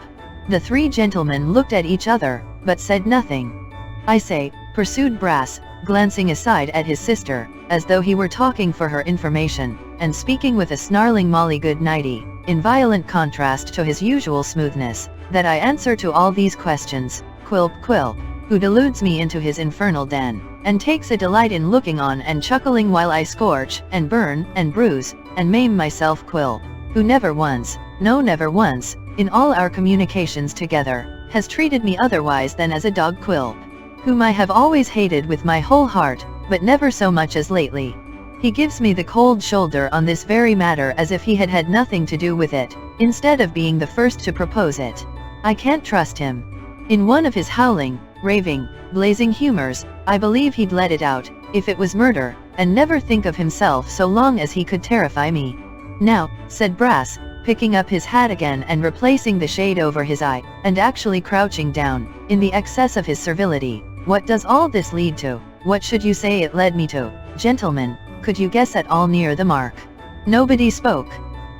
The three gentlemen looked at each other, but said nothing. "I say," pursued Brass, glancing aside at his sister, as though he were talking for her information, and speaking with a snarling Molly Goodnighty, in violent contrast to his usual smoothness, "that I answer to all these questions, Quilp, who deludes me into his infernal den, and takes a delight in looking on and chuckling while I scorch, and burn, and bruise, and maim myself, Quilp, who never once, no never once, in all our communications together, has treated me otherwise than as a dog, Quilp, whom I have always hated with my whole heart, but never so much as lately. He gives me the cold shoulder on this very matter as if he had had nothing to do with it, instead of being the first to propose it. I can't trust him. In one of his howling, raving, blazing humors, I believe he'd let it out, if it was murder, and never think of himself so long as he could terrify me. Now," said Brass, picking up his hat again and replacing the shade over his eye, and actually crouching down, in the excess of his servility, "what does all this lead to? What should you say it led me to? Gentlemen, could you guess at all near the mark?" Nobody spoke.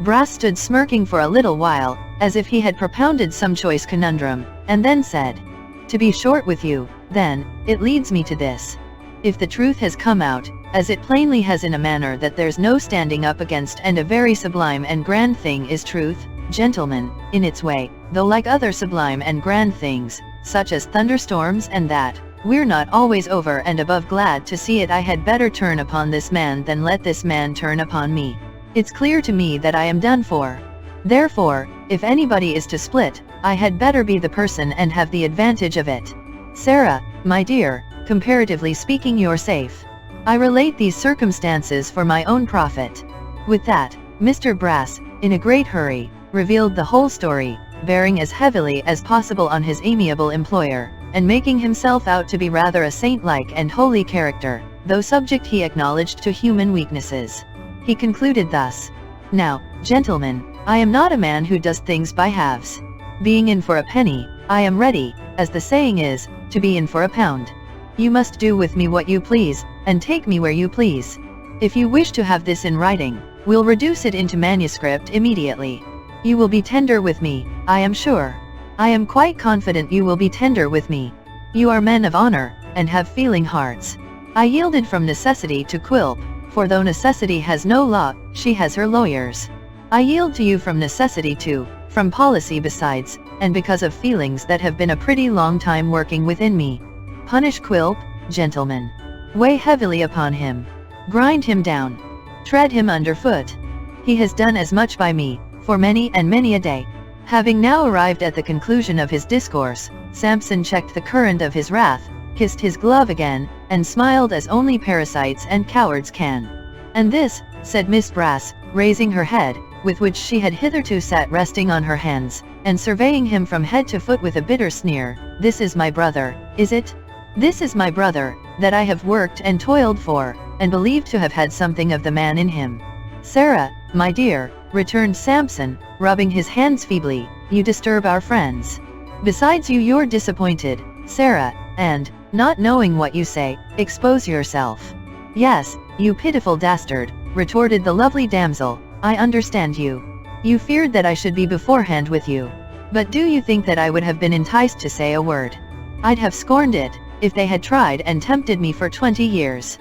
Brass stood smirking for a little while, as if he had propounded some choice conundrum, and then said, "To be short with you, then, it leads me to this. If the truth has come out, as it plainly has in a manner that there's no standing up against, and a very sublime and grand thing is truth, gentlemen, in its way, though like other sublime and grand things, such as thunderstorms and that, we're not always over and above glad to see it, I had better turn upon this man than let this man turn upon me. It's clear to me that I am done for. Therefore, if anybody is to split, I had better be the person and have the advantage of it. Sarah, my dear, comparatively speaking, you're safe. I relate these circumstances for my own profit." With that, Mr. Brass, in a great hurry, revealed the whole story, bearing as heavily as possible on his amiable employer, and making himself out to be rather a saint-like and holy character, though subject he acknowledged to human weaknesses. He concluded thus: "Now, gentlemen, I am not a man who does things by halves. Being in for a penny, I am ready, as the saying is, to be in for a pound. You must do with me what you please, and take me where you please. If you wish to have this in writing, we'll reduce it into manuscript immediately. You will be tender with me, I am sure. I am quite confident you will be tender with me. You are men of honor, and have feeling hearts. I yielded from necessity to Quilp, for though necessity has no law, she has her lawyers. I yield to you from necessity too, from policy besides, and because of feelings that have been a pretty long time working within me. Punish Quilp, gentlemen. Weigh heavily upon him. Grind him down. Tread him underfoot. He has done as much by me, for many and many a day." Having now arrived at the conclusion of his discourse, Samson checked the current of his wrath, kissed his glove again, and smiled as only parasites and cowards can. "And this," said Miss Brass, raising her head, with which she had hitherto sat resting on her hands, and surveying him from head to foot with a bitter sneer, "this is my brother, is it? This is my brother, that I have worked and toiled for, and believed to have had something of the man in him." "Sarah, my dear," returned Samson, rubbing his hands feebly, "you disturb our friends. Besides you're disappointed, Sarah, and, not knowing what you say, expose yourself." "Yes, you pitiful dastard," retorted the lovely damsel, "I understand you. You feared that I should be beforehand with you. But do you think that I would have been enticed to say a word? I'd have scorned it, if they had tried and tempted me for 20 years.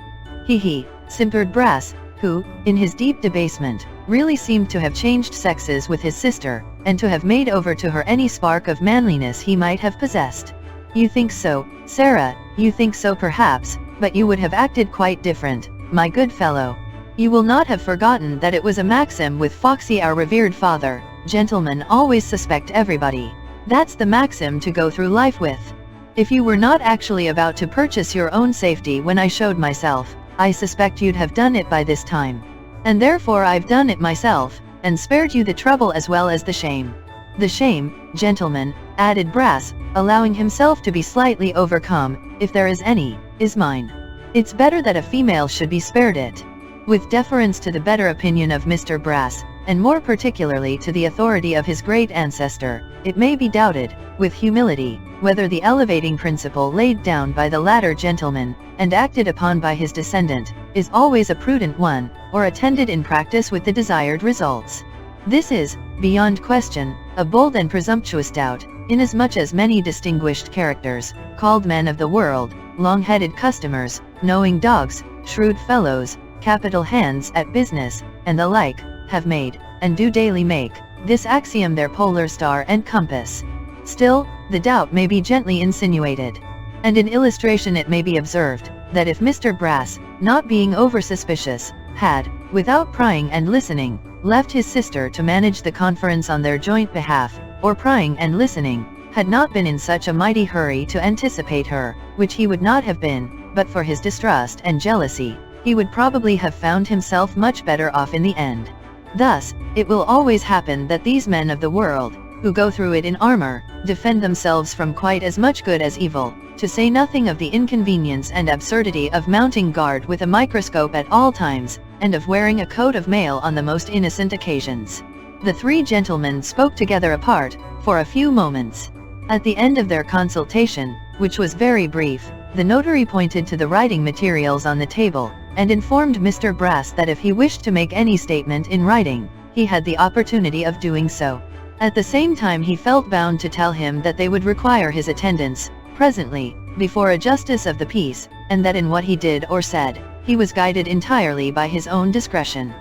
He, simpered Brass, who, in his deep debasement, really seemed to have changed sexes with his sister, and to have made over to her any spark of manliness he might have possessed. "You think so, Sarah, you think so perhaps, but you would have acted quite different, my good fellow. You will not have forgotten that it was a maxim with Foxy, our revered father, 'Gentlemen always suspect everybody.' That's the maxim to go through life with. If you were not actually about to purchase your own safety when I showed myself, I suspect you'd have done it by this time. And therefore I've done it myself, and spared you the trouble as well as the shame. The shame, gentlemen," added Brass, allowing himself to be slightly overcome, "if there is any, is mine. It's better that a female should be spared it." With deference to the better opinion of Mr. Brass, and more particularly to the authority of his great ancestor, it may be doubted, with humility, whether the elevating principle laid down by the latter gentleman, and acted upon by his descendant, is always a prudent one, or attended in practice with the desired results. This is, beyond question, a bold and presumptuous doubt, inasmuch as many distinguished characters, called men of the world, long-headed customers, knowing dogs, shrewd fellows, capital hands at business, and the like, have made, and do daily make, this axiom their polar star and compass. Still, the doubt may be gently insinuated. And in illustration it may be observed, that if Mr. Brass, not being over-suspicious, had, without prying and listening, left his sister to manage the conference on their joint behalf, or prying and listening, had not been in such a mighty hurry to anticipate her, which he would not have been, but for his distrust and jealousy, he would probably have found himself much better off in the end. Thus, it will always happen that these men of the world, who go through it in armor, defend themselves from quite as much good as evil, to say nothing of the inconvenience and absurdity of mounting guard with a microscope at all times, and of wearing a coat of mail on the most innocent occasions. The three gentlemen spoke together apart, for a few moments. At the end of their consultation, which was very brief, the notary pointed to the writing materials on the table, and informed Mr. Brass that if he wished to make any statement in writing, he had the opportunity of doing so. At the same time he felt bound to tell him that they would require his attendance, presently, before a justice of the peace, and that in what he did or said, he was guided entirely by his own discretion.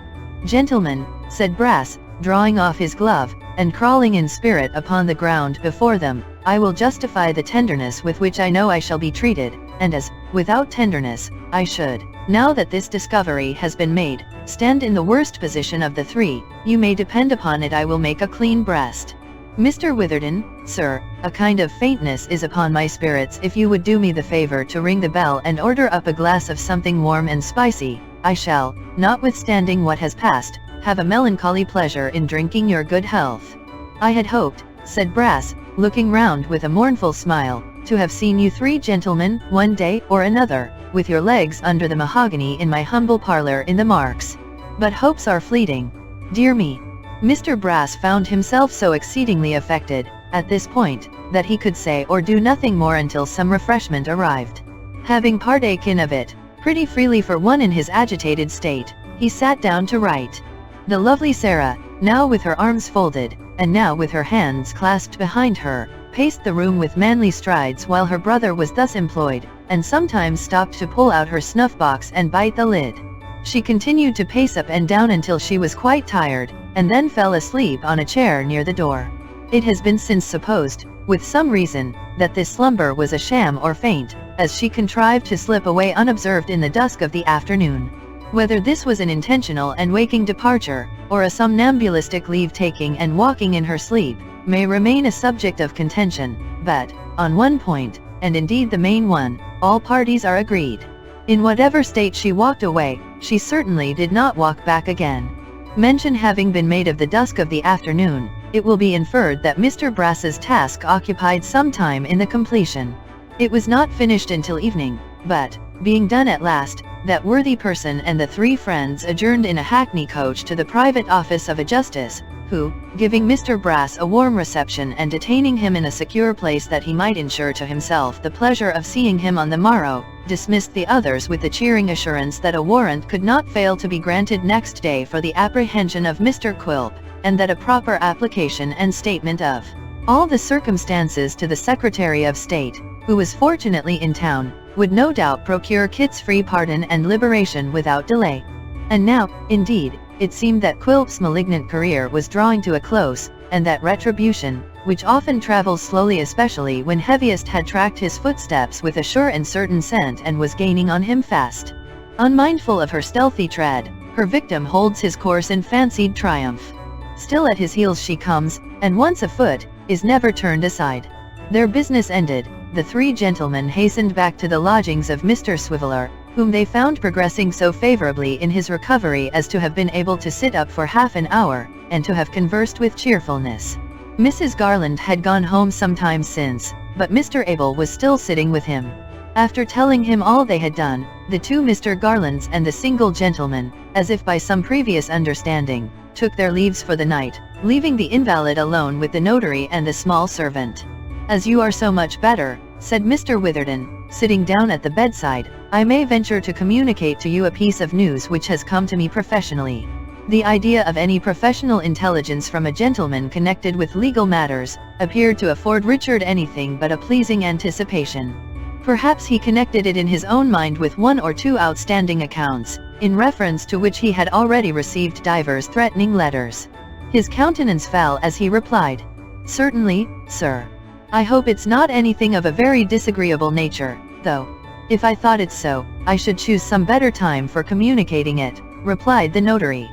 "Gentlemen," said Brass, drawing off his glove, and crawling in spirit upon the ground before them, "I will justify the tenderness with which I know I shall be treated, and as, without tenderness, I should, now that this discovery has been made, stand in the worst position of the three, you may depend upon it I will make a clean breast. Mr. Witherden, sir, a kind of faintness is upon my spirits. If you would do me the favor to ring the bell and order up a glass of something warm and spicy, I shall, notwithstanding what has passed, have a melancholy pleasure in drinking your good health." "I had hoped," said Brass, looking round with a mournful smile, to have seen you three gentlemen, one day or another, with your legs under the mahogany in my humble parlor in the Marks. But hopes are fleeting. Dear me. Mr. Brass found himself so exceedingly affected, at this point, that he could say or do nothing more until some refreshment arrived. Having partaken of it, pretty freely for one in his agitated state, he sat down to write. The lovely Sarah, now with her arms folded, and now with her hands clasped behind her, paced the room with manly strides while her brother was thus employed, and sometimes stopped to pull out her snuff-box and bite the lid. She continued to pace up and down until she was quite tired, and then fell asleep on a chair near the door. It has been since supposed, with some reason, that this slumber was a sham or feint, as she contrived to slip away unobserved in the dusk of the afternoon. Whether this was an intentional and waking departure, or a somnambulistic leave-taking and walking in her sleep, may remain a subject of contention, but, on one point, and indeed the main one, all parties are agreed. In whatever state she walked away, she certainly did not walk back again. Mention having been made of the dusk of the afternoon, it will be inferred that Mr. Brass's task occupied some time in the completion. It was not finished until evening, but, being done at last, that worthy person and the three friends adjourned in a hackney coach to the private office of a justice, who, giving Mr. Brass a warm reception and detaining him in a secure place that he might ensure to himself the pleasure of seeing him on the morrow, dismissed the others with the cheering assurance that a warrant could not fail to be granted next day for the apprehension of Mr. Quilp, and that a proper application and statement of all the circumstances to the Secretary of State, who was fortunately in town, would no doubt procure Kit's free pardon and liberation without delay. And now, indeed, it seemed that Quilp's malignant career was drawing to a close, and that retribution, which often travels slowly especially when heaviest had tracked his footsteps with a sure and certain scent and was gaining on him fast. Unmindful of her stealthy tread, her victim holds his course in fancied triumph. Still at his heels she comes, and once afoot, is never turned aside. Their business ended, the three gentlemen hastened back to the lodgings of Mr. Swiveller, whom they found progressing so favorably in his recovery as to have been able to sit up for half an hour, and to have conversed with cheerfulness. Mrs. Garland had gone home some time since, but Mr. Abel was still sitting with him. After telling him all they had done, the two Mr. Garlands and the single gentleman, as if by some previous understanding, took their leaves for the night, leaving the invalid alone with the notary and the small servant. As you are so much better, said Mr. Witherden, sitting down at the bedside, I may venture to communicate to you a piece of news which has come to me professionally. The idea of any professional intelligence from a gentleman connected with legal matters, appeared to afford Richard anything but a pleasing anticipation. Perhaps he connected it in his own mind with one or two outstanding accounts, in reference to which he had already received divers threatening letters. His countenance fell as he replied, Certainly, sir. I hope it's not anything of a very disagreeable nature, though. If I thought it so, I should choose some better time for communicating it, replied the notary.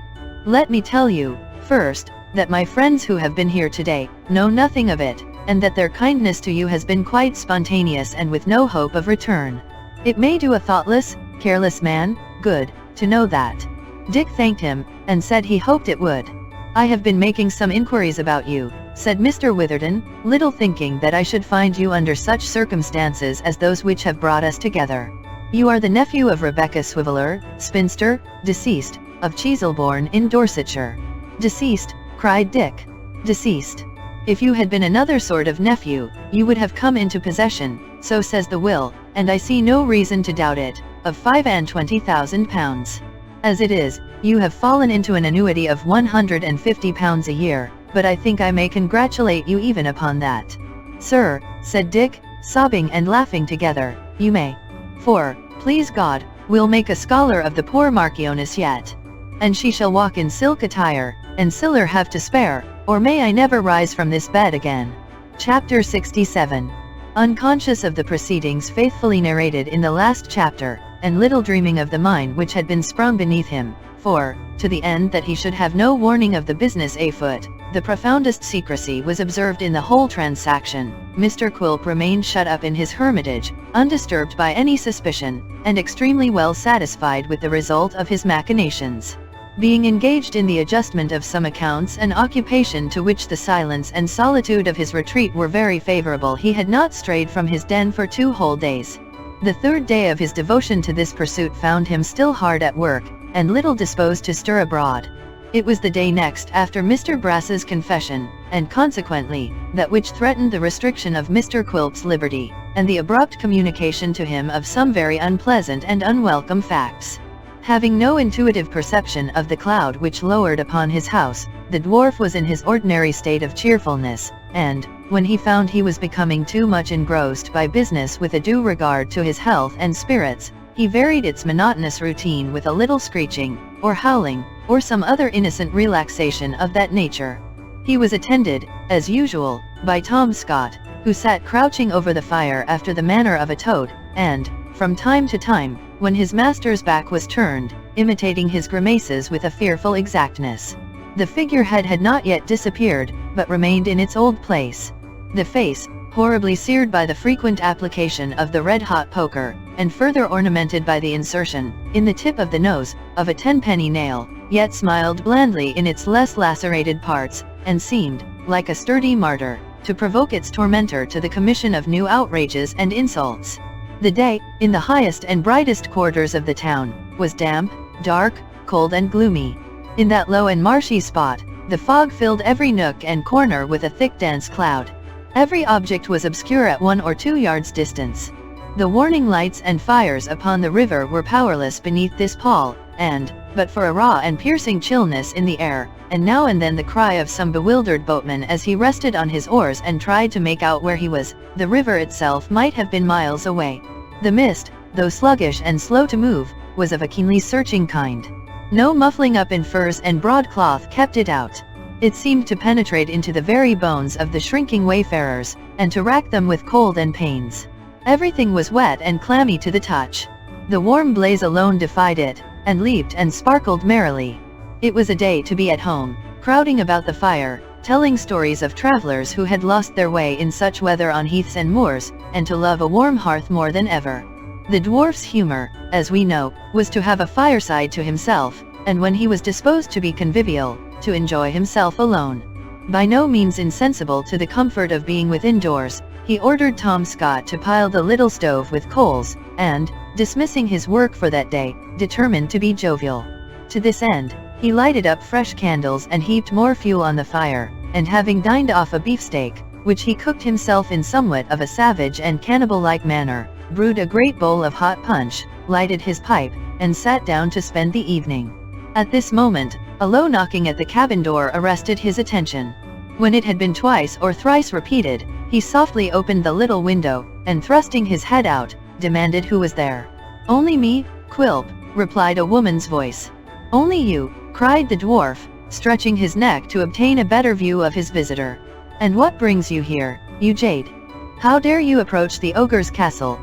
Let me tell you, first, that my friends who have been here today, know nothing of it, and that their kindness to you has been quite spontaneous and with no hope of return. It may do a thoughtless, careless man good, to know that. Dick thanked him, and said he hoped it would. I have been making some inquiries about you, said Mr. Witherden, little thinking that I should find you under such circumstances as those which have brought us together. You are the nephew of Rebecca Swiveller, spinster, deceased, of Cheselbourne in Dorsetshire. Deceased, cried Dick. Deceased. If you had been another sort of nephew, you would have come into possession, so says the will, and I see no reason to doubt it, of £25,000. As it is, you have fallen into an annuity of £150 a year, but I think I may congratulate you even upon that. Sir, said Dick, sobbing and laughing together, you may. For, please God, we'll make a scholar of the poor Marchioness yet. And she shall walk in silk attire, and siller have to spare, or may I never rise from this bed again. Chapter 67. Unconscious of the proceedings faithfully narrated in the last chapter, and little dreaming of the mine which had been sprung beneath him, for, to the end that he should have no warning of the business afoot, the profoundest secrecy was observed in the whole transaction, Mr. Quilp remained shut up in his hermitage, undisturbed by any suspicion, and extremely well satisfied with the result of his machinations. Being engaged in the adjustment of some accounts, an occupation to which the silence and solitude of his retreat were very favorable, he had not strayed from his den for 2 whole days. The 3rd day of his devotion to this pursuit found him still hard at work, and little disposed to stir abroad. It was the day next after Mr. Brass's confession, and consequently, that which threatened the restriction of Mr. Quilp's liberty, and the abrupt communication to him of some very unpleasant and unwelcome facts. Having no intuitive perception of the cloud which lowered upon his house, the dwarf was in his ordinary state of cheerfulness, and, when he found he was becoming too much engrossed by business with a due regard to his health and spirits, he varied its monotonous routine with a little screeching, or howling, or some other innocent relaxation of that nature. He was attended, as usual, by Tom Scott, who sat crouching over the fire after the manner of a toad, and, from time to time, when his master's back was turned, imitating his grimaces with a fearful exactness. The figurehead had not yet disappeared, but remained in its old place. The face, horribly seared by the frequent application of the red-hot poker, and further ornamented by the insertion, in the tip of the nose, of a 10-penny nail, yet smiled blandly in its less lacerated parts, and seemed, like a sturdy martyr, to provoke its tormentor to the commission of new outrages and insults. The day, in the highest and brightest quarters of the town, was damp, dark, cold and gloomy. In that low and marshy spot, the fog filled every nook and corner with a thick dense cloud. Every object was obscure at 1 or 2 yards distance. The warning lights and fires upon the river were powerless beneath this pall, and, but for a raw and piercing chillness in the air, and now and then the cry of some bewildered boatman as he rested on his oars and tried to make out where he was, the river itself might have been miles away. The mist, though sluggish and slow to move, was of a keenly searching kind. No muffling up in furs and broadcloth kept it out. It seemed to penetrate into the very bones of the shrinking wayfarers, and to rack them with cold and pains. Everything was wet and clammy to the touch. The warm blaze alone defied it, and leaped and sparkled merrily. It was a day to be at home, crowding about the fire, telling stories of travelers who had lost their way in such weather on heaths and moors, and to love a warm hearth more than ever. The dwarf's humor, as we know, was to have a fireside to himself, and when he was disposed to be convivial, to enjoy himself alone. By no means insensible to the comfort of being within doors, he ordered Tom Scott to pile the little stove with coals, and, dismissing his work for that day, determined to be jovial. To this end, he lighted up fresh candles and heaped more fuel on the fire, and having dined off a beefsteak, which he cooked himself in somewhat of a savage and cannibal-like manner, brewed a great bowl of hot punch, lighted his pipe, and sat down to spend the evening. At this moment, a low knocking at the cabin door arrested his attention. When it had been twice or thrice repeated, he softly opened the little window, and thrusting his head out, demanded who was there. "Only me, Quilp," replied a woman's voice. "Only you," cried the dwarf, stretching his neck to obtain a better view of his visitor. "And what brings you here, you jade? How dare you approach the ogre's castle?"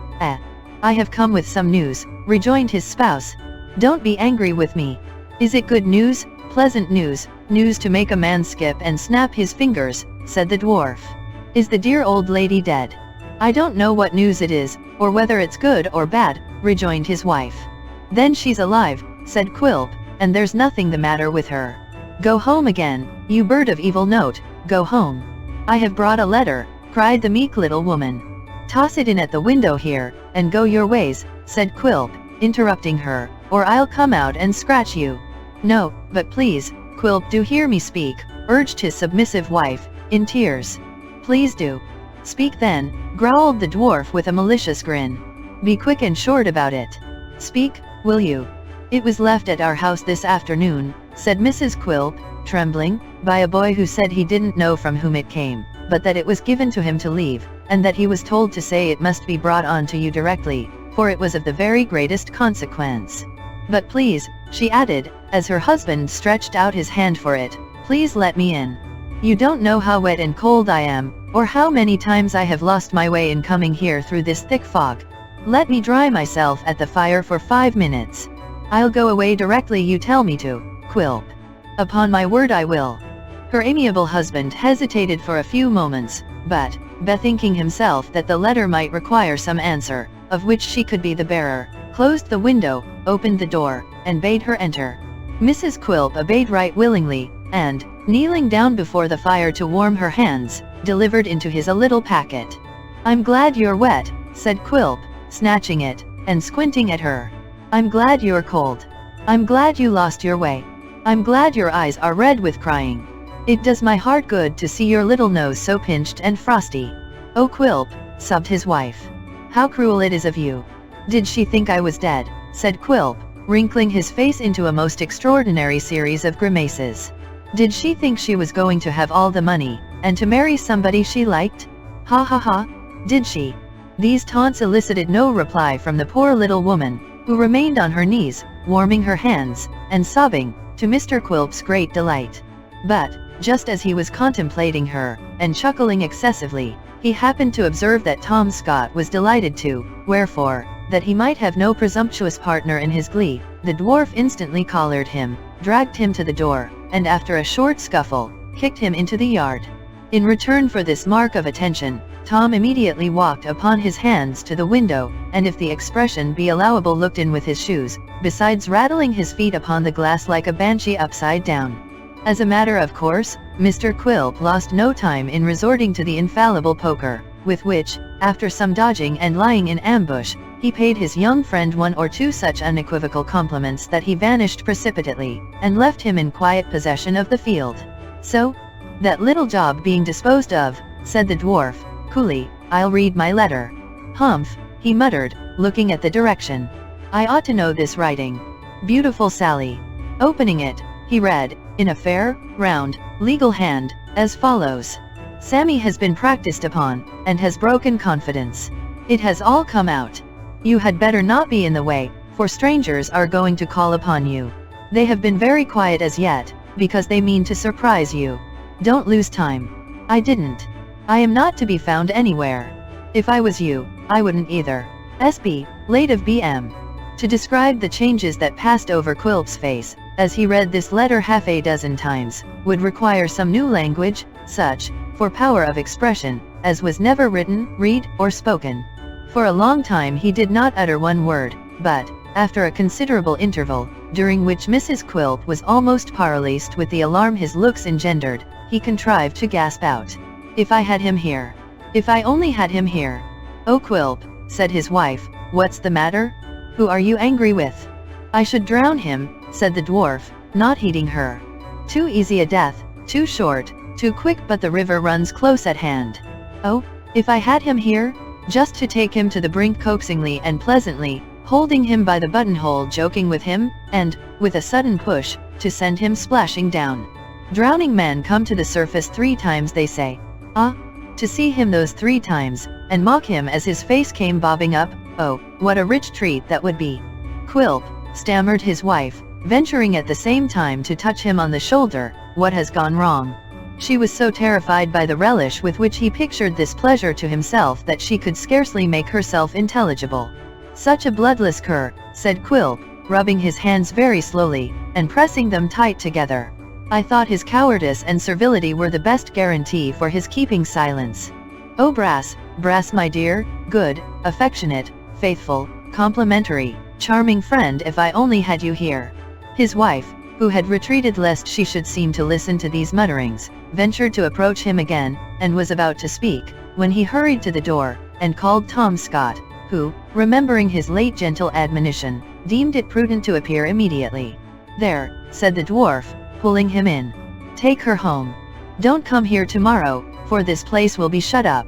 "I have come with some news," rejoined his spouse. "Don't be angry with me. Is it good news, pleasant news, news to make a man skip and snap his fingers?" said the dwarf. "Is the dear old lady dead?" "I don't know what news it is, or whether it's good or bad," rejoined his wife. "Then she's alive," said Quilp, "and there's nothing the matter with her. Go home again, you bird of evil note, go home." "I have brought a letter," cried the meek little woman. "Toss it in at the window here, and go your ways," said Quilp, interrupting her, "or I'll come out and scratch you." "No, but please, Quilp, do hear me speak," urged his submissive wife, in tears. "Please do." "Speak then," growled the dwarf with a malicious grin. "Be quick and short about it. Speak, will you?" "It was left at our house this afternoon," said Mrs. Quilp, trembling, "by a boy who said he didn't know from whom it came, but that it was given to him to leave, and that he was told to say it must be brought on to you directly, for it was of the very greatest consequence. But please," she added, as her husband stretched out his hand for it, "please let me in. You don't know how wet and cold I am, or how many times I have lost my way in coming here through this thick fog. Let me dry myself at the fire for 5 minutes. I'll go away directly you tell me to, Quilp. Upon my word I will." Her amiable husband hesitated for a few moments, but, bethinking himself that the letter might require some answer, of which she could be the bearer, closed the window, opened the door, and bade her enter. Mrs. Quilp obeyed right willingly, and, kneeling down before the fire to warm her hands, delivered into his a little packet. "I'm glad you're wet," said Quilp, snatching it, and squinting at her. "I'm glad you're cold. I'm glad you lost your way. I'm glad your eyes are red with crying. It does my heart good to see your little nose so pinched and frosty." "Oh, Quilp," sobbed his wife. "How cruel it is of you." "Did she think I was dead?" said Quilp, wrinkling his face into a most extraordinary series of grimaces. "Did she think she was going to have all the money, and to marry somebody she liked? Ha ha ha, did she?" These taunts elicited no reply from the poor little woman, who remained on her knees, warming her hands, and sobbing, to Mr. Quilp's great delight. But, just as he was contemplating her, and chuckling excessively, he happened to observe that Tom Scott was delighted too, wherefore, that he might have no presumptuous partner in his glee, the dwarf instantly collared him, dragged him to the door, and after a short scuffle, kicked him into the yard. In return for this mark of attention, Tom immediately walked upon his hands to the window, and if the expression be allowable looked in with his shoes, besides rattling his feet upon the glass like a banshee upside down. As a matter of course, Mr. Quilp lost no time in resorting to the infallible poker, with which, after some dodging and lying in ambush, he paid his young friend one or two such unequivocal compliments that he vanished precipitately, and left him in quiet possession of the field. "So, that little job being disposed of," said the dwarf, coolly, "I'll read my letter." "Humph," he muttered, looking at the direction. "I ought to know this writing. Beautiful Sally." Opening it, he read, in a fair, round, legal hand, as follows: "Sammy has been practiced upon, and has broken confidence. It has all come out. You had better not be in the way, for strangers are going to call upon you. They have been very quiet as yet, because they mean to surprise you. Don't lose time." "I didn't. I am not to be found anywhere. If I was you, I wouldn't either. S.B. late of B.M." To describe the changes that passed over Quilp's face, as he read this letter half a dozen times, would require some new language, such, for power of expression, as was never written, read, or spoken. For a long time he did not utter one word, but, after a considerable interval, during which Mrs. Quilp was almost paralysed with the alarm his looks engendered, he contrived to gasp out, "If I had him here! If I only had him here!" "Oh, Quilp," said his wife, "what's the matter? Who are you angry with?" "I should drown him," said the dwarf, not heeding her. "Too easy a death, too short, too quick, but the river runs close at hand. Oh, if I had him here, just to take him to the brink coaxingly and pleasantly, holding him by the buttonhole, joking with him, and, with a sudden push, to send him splashing down. Drowning men come to the surface 3 times, they say. Ah, to see him those 3 times, and mock him as his face came bobbing up, oh, what a rich treat that would be." "Quilp," stammered his wife, venturing at the same time to touch him on the shoulder, "what has gone wrong?" She was so terrified by the relish with which he pictured this pleasure to himself that she could scarcely make herself intelligible. "Such a bloodless cur," said Quilp, rubbing his hands very slowly, and pressing them tight together. "I thought his cowardice and servility were the best guarantee for his keeping silence. Oh, Brass, Brass, my dear, good, affectionate, faithful, complimentary, charming friend, if I only had you here." His wife, who had retreated lest she should seem to listen to these mutterings, ventured to approach him again, and was about to speak, when he hurried to the door, and called Tom Scott, who, remembering his late gentle admonition, deemed it prudent to appear immediately. "There," said the dwarf, pulling him in. "Take her home. Don't come here tomorrow, for this place will be shut up.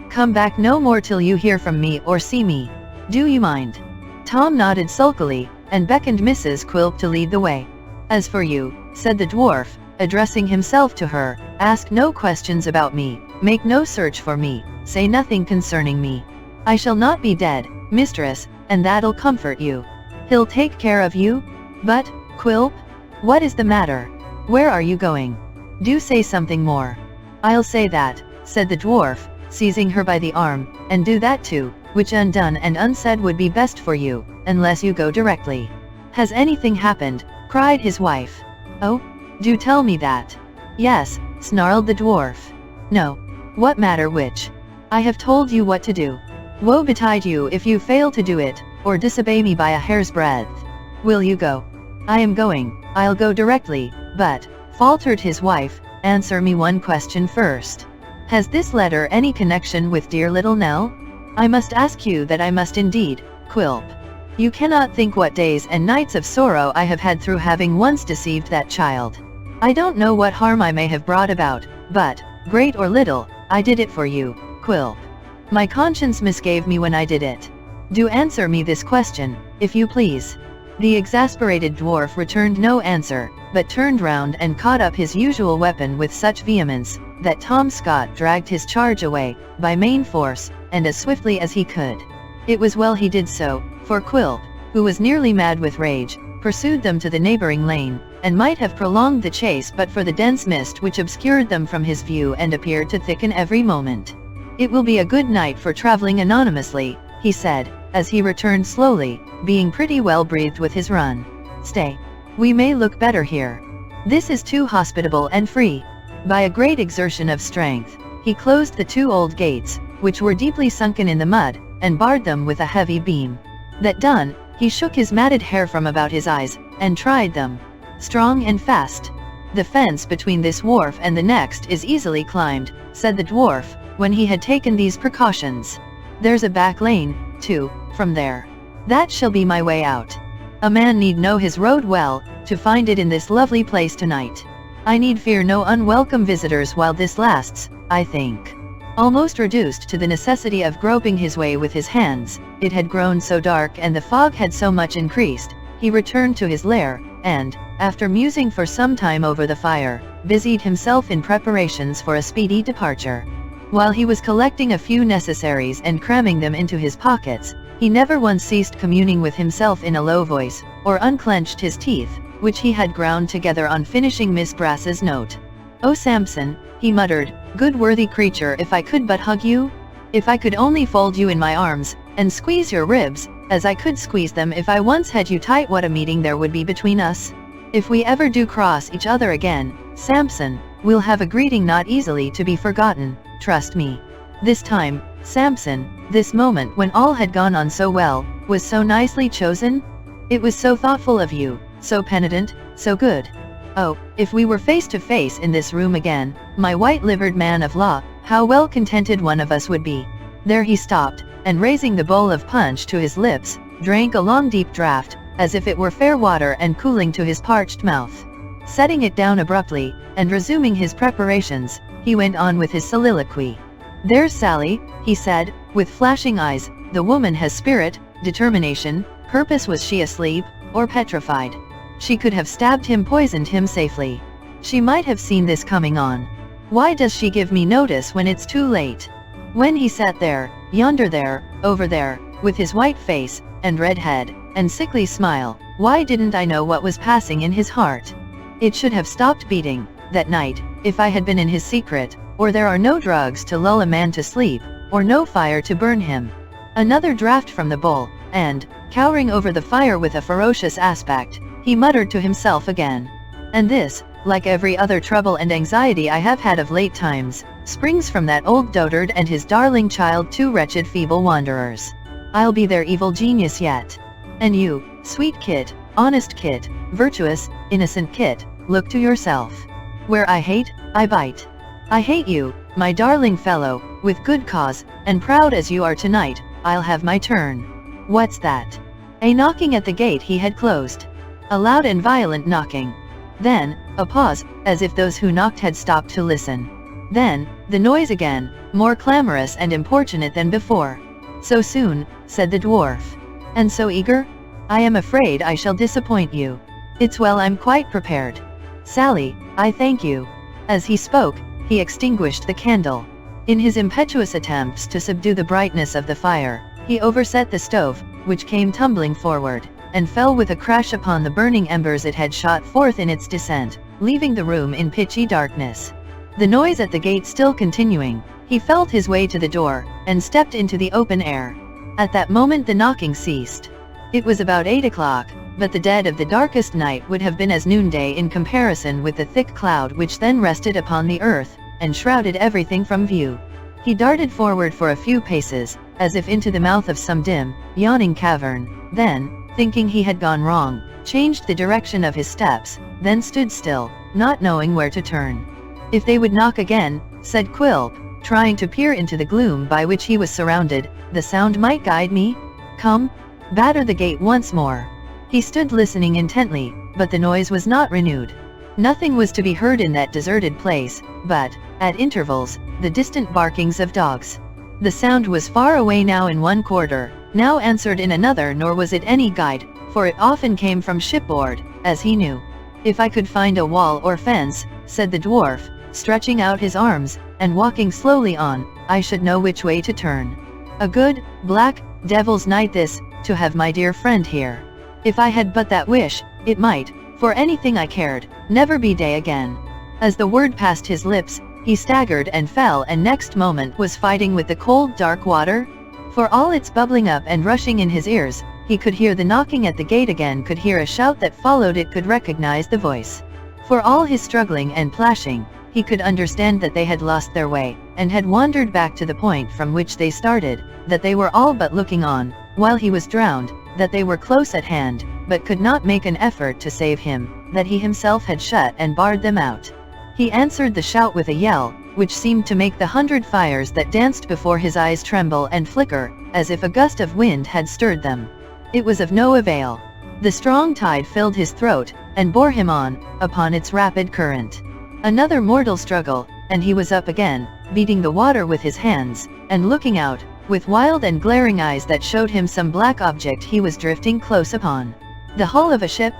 Come back no more till you hear from me or see me. Do you mind?" Tom nodded sulkily, and beckoned Mrs. Quilp to lead the way. "As for you," said the dwarf, addressing himself to her, "ask no questions about me, make no search for me, say nothing concerning me. I shall not be dead, mistress, and that'll comfort you. He'll take care of you. But, Quilp, what is the matter? Where are you going? Do say something more." "I'll say that," said the dwarf, seizing her by the arm, "and do that too, which undone and unsaid would be best for you, unless you go directly." "Has anything happened?" cried his wife. "Oh, do tell me that." "Yes," snarled the dwarf. "No. What matter which? I have told you what to do. Woe betide you if you fail to do it, or disobey me by a hair's breadth. Will you go?" "I am going, I'll go directly, but," faltered his wife, "answer me one question first. Has this letter any connection with dear little Nell? I must ask you that, I must indeed, Quilp. You cannot think what days and nights of sorrow I have had through having once deceived that child. I don't know what harm I may have brought about, but, great or little, I did it for you, Quilp. My conscience misgave me when I did it. Do answer me this question, if you please." The exasperated dwarf returned no answer, but turned round and caught up his usual weapon with such vehemence, that Tom Scott dragged his charge away, by main force, and as swiftly as he could. It was well he did so, for Quilp, who was nearly mad with rage, pursued them to the neighboring lane, and might have prolonged the chase but for the dense mist which obscured them from his view and appeared to thicken every moment. "It will be a good night for traveling anonymously," he said, as he returned slowly, being pretty well breathed with his run. "Stay. We may look better here. This is too hospitable and free." By a great exertion of strength, he closed the 2 old gates, which were deeply sunken in the mud, and barred them with a heavy beam. That done, he shook his matted hair from about his eyes, and tried them. "Strong and fast. The fence between this wharf and the next is easily climbed," said the dwarf, when he had taken these precautions. "There's a back lane, too, from there. That shall be my way out. A man need know his road well, to find it in this lovely place tonight. I need fear no unwelcome visitors while this lasts, I think." Almost reduced to the necessity of groping his way with his hands, it had grown so dark and the fog had so much increased, he returned to his lair, and, after musing for some time over the fire, busied himself in preparations for a speedy departure. While he was collecting a few necessaries and cramming them into his pockets, he never once ceased communing with himself in a low voice, or unclenched his teeth, which he had ground together on finishing Miss Brass's note. "Oh Samson," he muttered, "good worthy creature, if I could but hug you! If I could only fold you in my arms, and squeeze your ribs, as I could squeeze them if I once had you tight, what a meeting there would be between us! If we ever do cross each other again, Samson, we'll have a greeting not easily to be forgotten, trust me. This time, Samson, this moment when all had gone on so well, was so nicely chosen? It was so thoughtful of you, so penitent, so good. Oh, if we were face to face in this room again, my white-livered man of law, how well contented one of us would be." There he stopped, and raising the bowl of punch to his lips, drank a long deep draught, as if it were fair water and cooling to his parched mouth. Setting it down abruptly, and resuming his preparations, he went on with his soliloquy. "There's Sally," he said, with flashing eyes, "the woman has spirit, determination, purpose. Was she asleep, or petrified? She could have stabbed him, poisoned him safely. She might have seen this coming on. Why does she give me notice when it's too late? When he sat there, yonder there, over there, with his white face, and red head, and sickly smile, why didn't I know what was passing in his heart? It should have stopped beating, that night, if I had been in his secret, or there are no drugs to lull a man to sleep, or no fire to burn him." Another draught from the bowl, and, cowering over the fire with a ferocious aspect, he muttered to himself again. "And this, like every other trouble and anxiety I have had of late times, springs from that old dotard and his darling child, 2 wretched feeble wanderers. I'll be their evil genius yet. And you, sweet Kit, honest Kit, virtuous, innocent Kit, look to yourself. Where I hate, I bite. I hate you, my darling fellow, with good cause, and proud as you are tonight, I'll have my turn. What's that?" A knocking at the gate he had closed. A loud and violent knocking. Then, a pause, as if those who knocked had stopped to listen. Then, the noise again, more clamorous and importunate than before. "So soon," said the dwarf. "And so eager? I am afraid I shall disappoint you. It's well I'm quite prepared. Sally, I thank you." As he spoke, he extinguished the candle. In his impetuous attempts to subdue the brightness of the fire, he overset the stove, which came tumbling forward, and fell with a crash upon the burning embers it had shot forth in its descent, leaving the room in pitchy darkness. The noise at the gate still continuing, he felt his way to the door, and stepped into the open air. At that moment the knocking ceased. It was about 8 o'clock, but the dead of the darkest night would have been as noonday in comparison with the thick cloud which then rested upon the earth, and shrouded everything from view. He darted forward for a few paces, as if into the mouth of some dim, yawning cavern, then, thinking he had gone wrong, changed the direction of his steps, then stood still, not knowing where to turn. "If they would knock again," said Quilp, trying to peer into the gloom by which he was surrounded, "the sound might guide me. Come, batter the gate once more." He stood listening intently, but the noise was not renewed. Nothing was to be heard in that deserted place, but, at intervals, the distant barkings of dogs. The sound was far away now in one quarter, now answered in another, nor was it any guide, for it often came from shipboard, as he knew. "If I could find a wall or fence," said the dwarf, stretching out his arms, and walking slowly on, "I should know which way to turn. A good, black, devil's night this, to have my dear friend here. If I had but that wish, it might, for anything I cared, never be day again." As the word passed his lips, he staggered and fell, and next moment was fighting with the cold dark water. For all its bubbling up and rushing in his ears, he could hear the knocking at the gate again, could hear a shout that followed it, could recognize the voice. For all his struggling and plashing, he could understand that they had lost their way, and had wandered back to the point from which they started, that they were all but looking on, while he was drowned, that they were close at hand, but could not make an effort to save him, that he himself had shut and barred them out. He answered the shout with a yell, which seemed to make the 100 fires that danced before his eyes tremble and flicker, as if a gust of wind had stirred them. It was of no avail. The strong tide filled his throat, and bore him on, upon its rapid current. Another mortal struggle, and he was up again, beating the water with his hands, and looking out, with wild and glaring eyes that showed him some black object he was drifting close upon. The hull of a ship?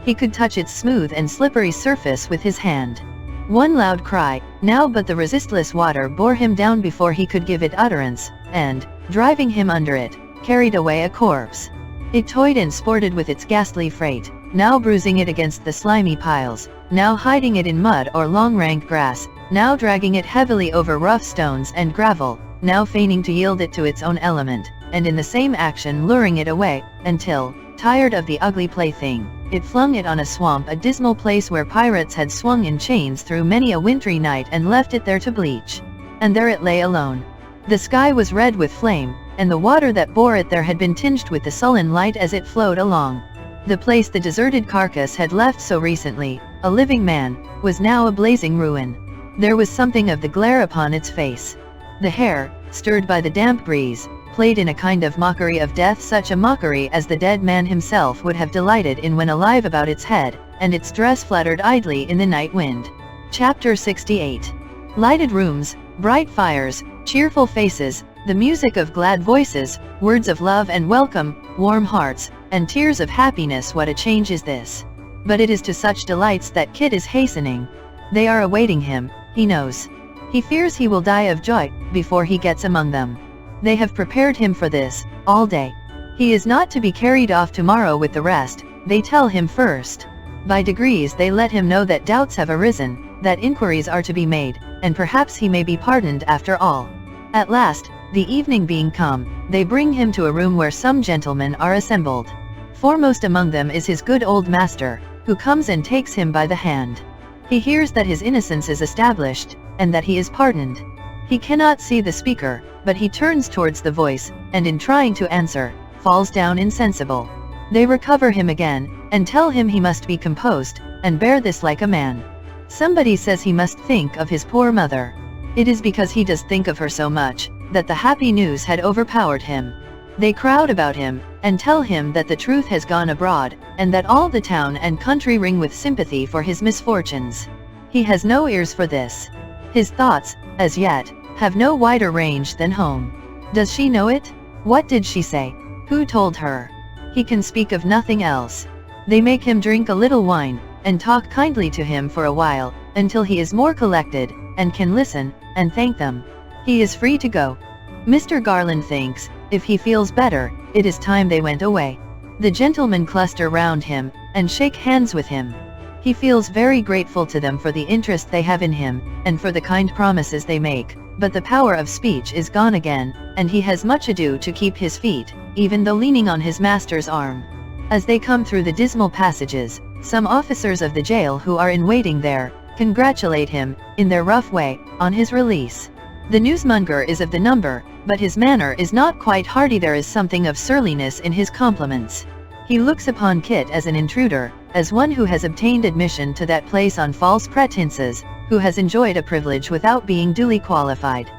He could touch its smooth and slippery surface with his hand. One loud cry, now, but the resistless water bore him down before he could give it utterance, and, driving him under it, carried away a corpse. It toyed and sported with its ghastly freight, now bruising it against the slimy piles, now hiding it in mud or long rank grass, now dragging it heavily over rough stones and gravel, now feigning to yield it to its own element, and in the same action luring it away, until, tired of the ugly plaything, it flung it on a swamp, a dismal place where pirates had swung in chains through many a wintry night, and left it there to bleach. And there it lay alone. The sky was red with flame, and the water that bore it there had been tinged with the sullen light as it flowed along. The place the deserted carcass had left so recently, a living man, was now a blazing ruin. There was something of the glare upon its face. The hair, stirred by the damp breeze, played in a kind of mockery of death, such a mockery as the dead man himself would have delighted in when alive, about its head, and its dress fluttered idly in the night wind. Chapter 68. Lighted rooms, bright fires, cheerful faces, the music of glad voices, words of love and welcome, warm hearts, and tears of happiness. What a change is this! But it is to such delights that Kit is hastening. They are awaiting him, he knows. He fears he will die of joy before he gets among them. They have prepared him for this, all day. He is not to be carried off tomorrow with the rest, they tell him first. By degrees they let him know that doubts have arisen, that inquiries are to be made, and perhaps he may be pardoned after all. At last, the evening being come, they bring him to a room where some gentlemen are assembled. Foremost among them is his good old master, who comes and takes him by the hand. He hears that his innocence is established, and that he is pardoned. He cannot see the speaker, but he turns towards the voice, and in trying to answer, falls down insensible. They recover him again, and tell him he must be composed, and bear this like a man. Somebody says he must think of his poor mother. It is because he does think of her so much, that the happy news had overpowered him. They crowd about him, and tell him that the truth has gone abroad, and that all the town and country ring with sympathy for his misfortunes. He has no ears for this. His thoughts, as yet, have no wider range than home. Does she know it? What did she say? Who told her? He can speak of nothing else. They make him drink a little wine, and talk kindly to him for a while, until he is more collected, and can listen, and thank them. He is free to go. Mr. Garland thinks, if he feels better, it is time they went away. The gentlemen cluster round him, and shake hands with him. He feels very grateful to them for the interest they have in him, and for the kind promises they make, but the power of speech is gone again, and he has much ado to keep his feet, even though leaning on his master's arm. As they come through the dismal passages, some officers of the jail who are in waiting there, congratulate him, in their rough way, on his release. The newsmonger is of the number, but his manner is not quite hearty. There is something of surliness in his compliments. He looks upon Kit as an intruder, as one who has obtained admission to that place on false pretenses, who has enjoyed a privilege without being duly qualified.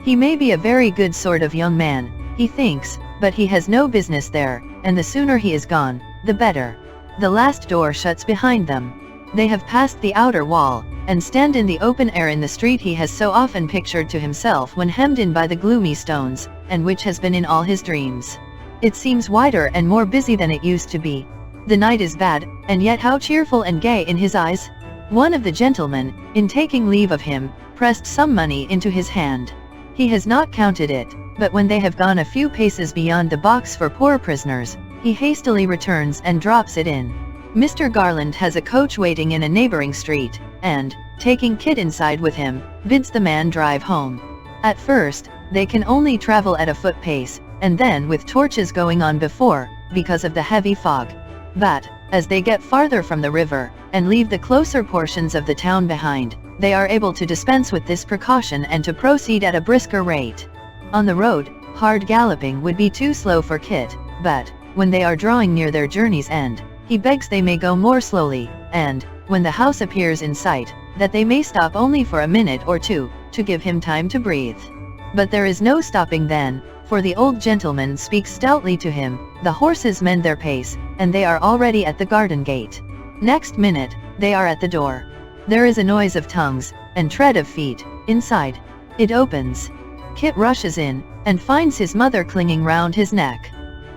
He may be a very good sort of young man, he thinks, but he has no business there, and the sooner he is gone, the better. The last door shuts behind them. They have passed the outer wall, and stand in the open air in the street he has so often pictured to himself when hemmed in by the gloomy stones, and which has been in all his dreams. It seems wider and more busy than it used to be. The night is bad, and yet how cheerful and gay in his eyes. One of the gentlemen, in taking leave of him, pressed some money into his hand. He has not counted it, but when they have gone a few paces beyond the box for poor prisoners, he hastily returns and drops it in. Mr. Garland has a coach waiting in a neighboring street, and, taking Kit inside with him, bids the man drive home. At first, they can only travel at a foot pace, and then with torches going on before, because of the heavy fog. But, as they get farther from the river, and leave the closer portions of the town behind, they are able to dispense with this precaution and to proceed at a brisker rate. On the road, hard galloping would be too slow for Kit, but, when they are drawing near their journey's end, he begs they may go more slowly, and, when the house appears in sight, that they may stop only for a minute or two, to give him time to breathe. But there is no stopping then, for the old gentleman speaks stoutly to him, the horses mend their pace, and they are already at the garden gate. Next minute, they are at the door. There is a noise of tongues, and tread of feet, inside. It opens. Kit rushes in, and finds his mother clinging round his neck.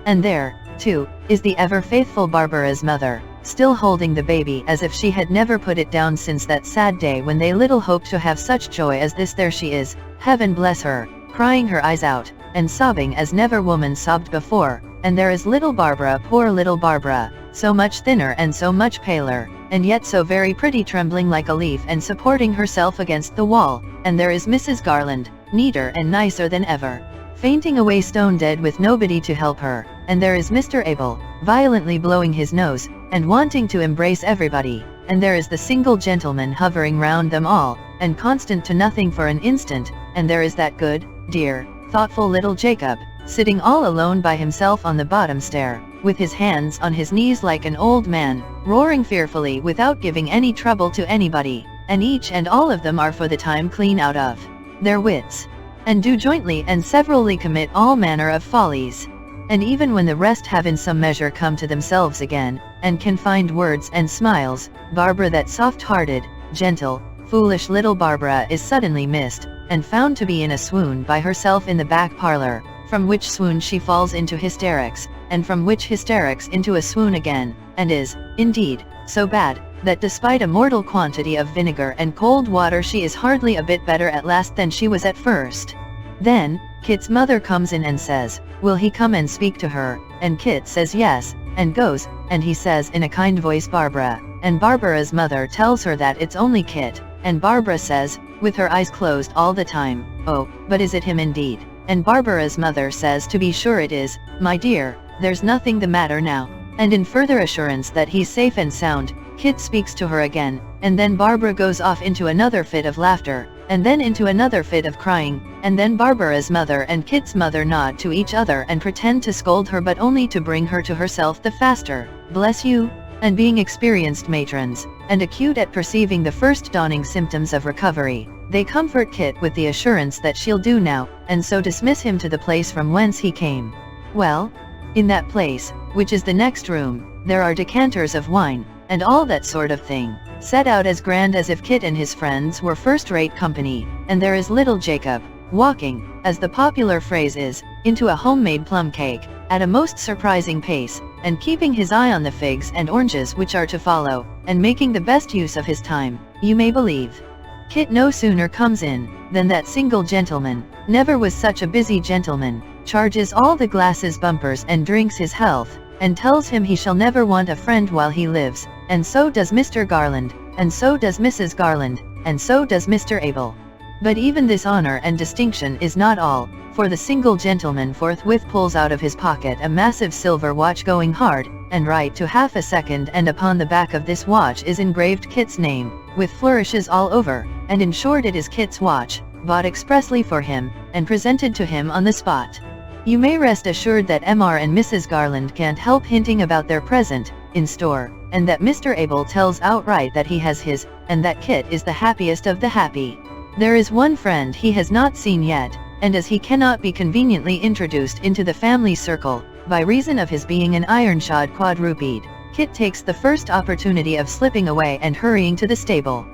And there, too, is the ever-faithful Barbara's mother, still holding the baby as if she had never put it down since that sad day when they little hoped to have such joy as this. There she is, heaven bless her, crying her eyes out, and sobbing as never woman sobbed before, and there is little Barbara, poor little Barbara, so much thinner and so much paler, and yet so very pretty, trembling like a leaf and supporting herself against the wall, and there is Mrs. Garland, neater and nicer than ever, fainting away stone dead with nobody to help her, and there is Mr. Abel, violently blowing his nose, and wanting to embrace everybody, and there is the single gentleman hovering round them all, and constant to nothing for an instant, and there is that good, dear, thoughtful little Jacob, sitting all alone by himself on the bottom stair, with his hands on his knees like an old man, roaring fearfully without giving any trouble to anybody, and each and all of them are for the time clean out of their wits, and do jointly and severally commit all manner of follies. And even when the rest have in some measure come to themselves again, and can find words and smiles, Barbara, that soft-hearted, gentle, foolish little Barbara, is suddenly missed, and found to be in a swoon by herself in the back parlor, from which swoon she falls into hysterics, and from which hysterics into a swoon again, and is, indeed, so bad, that despite a mortal quantity of vinegar and cold water she is hardly a bit better at last than she was at first. Then, Kit's mother comes in and says, will he come and speak to her, and Kit says yes, and goes, and he says in a kind voice, Barbara, and Barbara's mother tells her that it's only Kit, and Barbara says, with her eyes closed all the time, oh, but is it him indeed? And Barbara's mother says, to be sure it is, my dear, there's nothing the matter now, and in further assurance that he's safe and sound, Kit speaks to her again, and then Barbara goes off into another fit of laughter, and then into another fit of crying, and then Barbara's mother and Kit's mother nod to each other and pretend to scold her, but only to bring her to herself the faster, bless you, and being experienced matrons, and acute at perceiving the first dawning symptoms of recovery, they comfort Kit with the assurance that she'll do now, and so dismiss him to the place from whence he came. Well, in that place, which is the next room, there are decanters of wine, and all that sort of thing, set out as grand as if Kit and his friends were first-rate company, and there is little Jacob, walking, as the popular phrase is, into a homemade plum cake, at a most surprising pace, and keeping his eye on the figs and oranges which are to follow, and making the best use of his time, you may believe. Kit no sooner comes in, than that single gentleman, never was such a busy gentleman, charges all the glasses bumpers and drinks his health, and tells him he shall never want a friend while he lives, and so does Mr. Garland, and so does Mrs. Garland, and so does Mr. Abel. But even this honor and distinction is not all, for the single gentleman forthwith pulls out of his pocket a massive silver watch going hard, and right to half a second, and upon the back of this watch is engraved Kit's name, with flourishes all over, and in short it is Kit's watch, bought expressly for him, and presented to him on the spot. You may rest assured that Mr. and Mrs. Garland can't help hinting about their present in store, and that Mr. Abel tells outright that he has his, and that Kit is the happiest of the happy. There is one friend he has not seen yet, and as he cannot be conveniently introduced into the family circle, by reason of his being an iron-shod quadruped, Kit takes the first opportunity of slipping away and hurrying to the stable.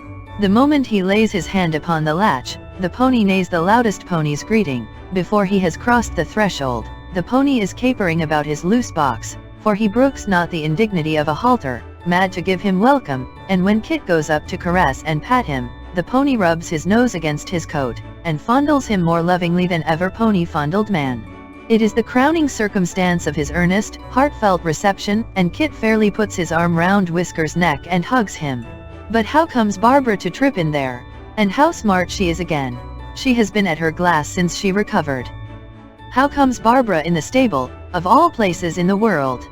The moment he lays his hand upon the latch, the pony neighs the loudest pony's greeting. Before he has crossed the threshold, the pony is capering about his loose box, for he brooks not the indignity of a halter, mad to give him welcome, and when Kit goes up to caress and pat him, the pony rubs his nose against his coat, and fondles him more lovingly than ever pony fondled man. It is the crowning circumstance of his earnest, heartfelt reception, and Kit fairly puts his arm round Whisker's neck and hugs him. But how comes Barbara to trip in there? And how smart she is again. She has been at her glass since she recovered. How comes Barbara in the stable, of all places in the world?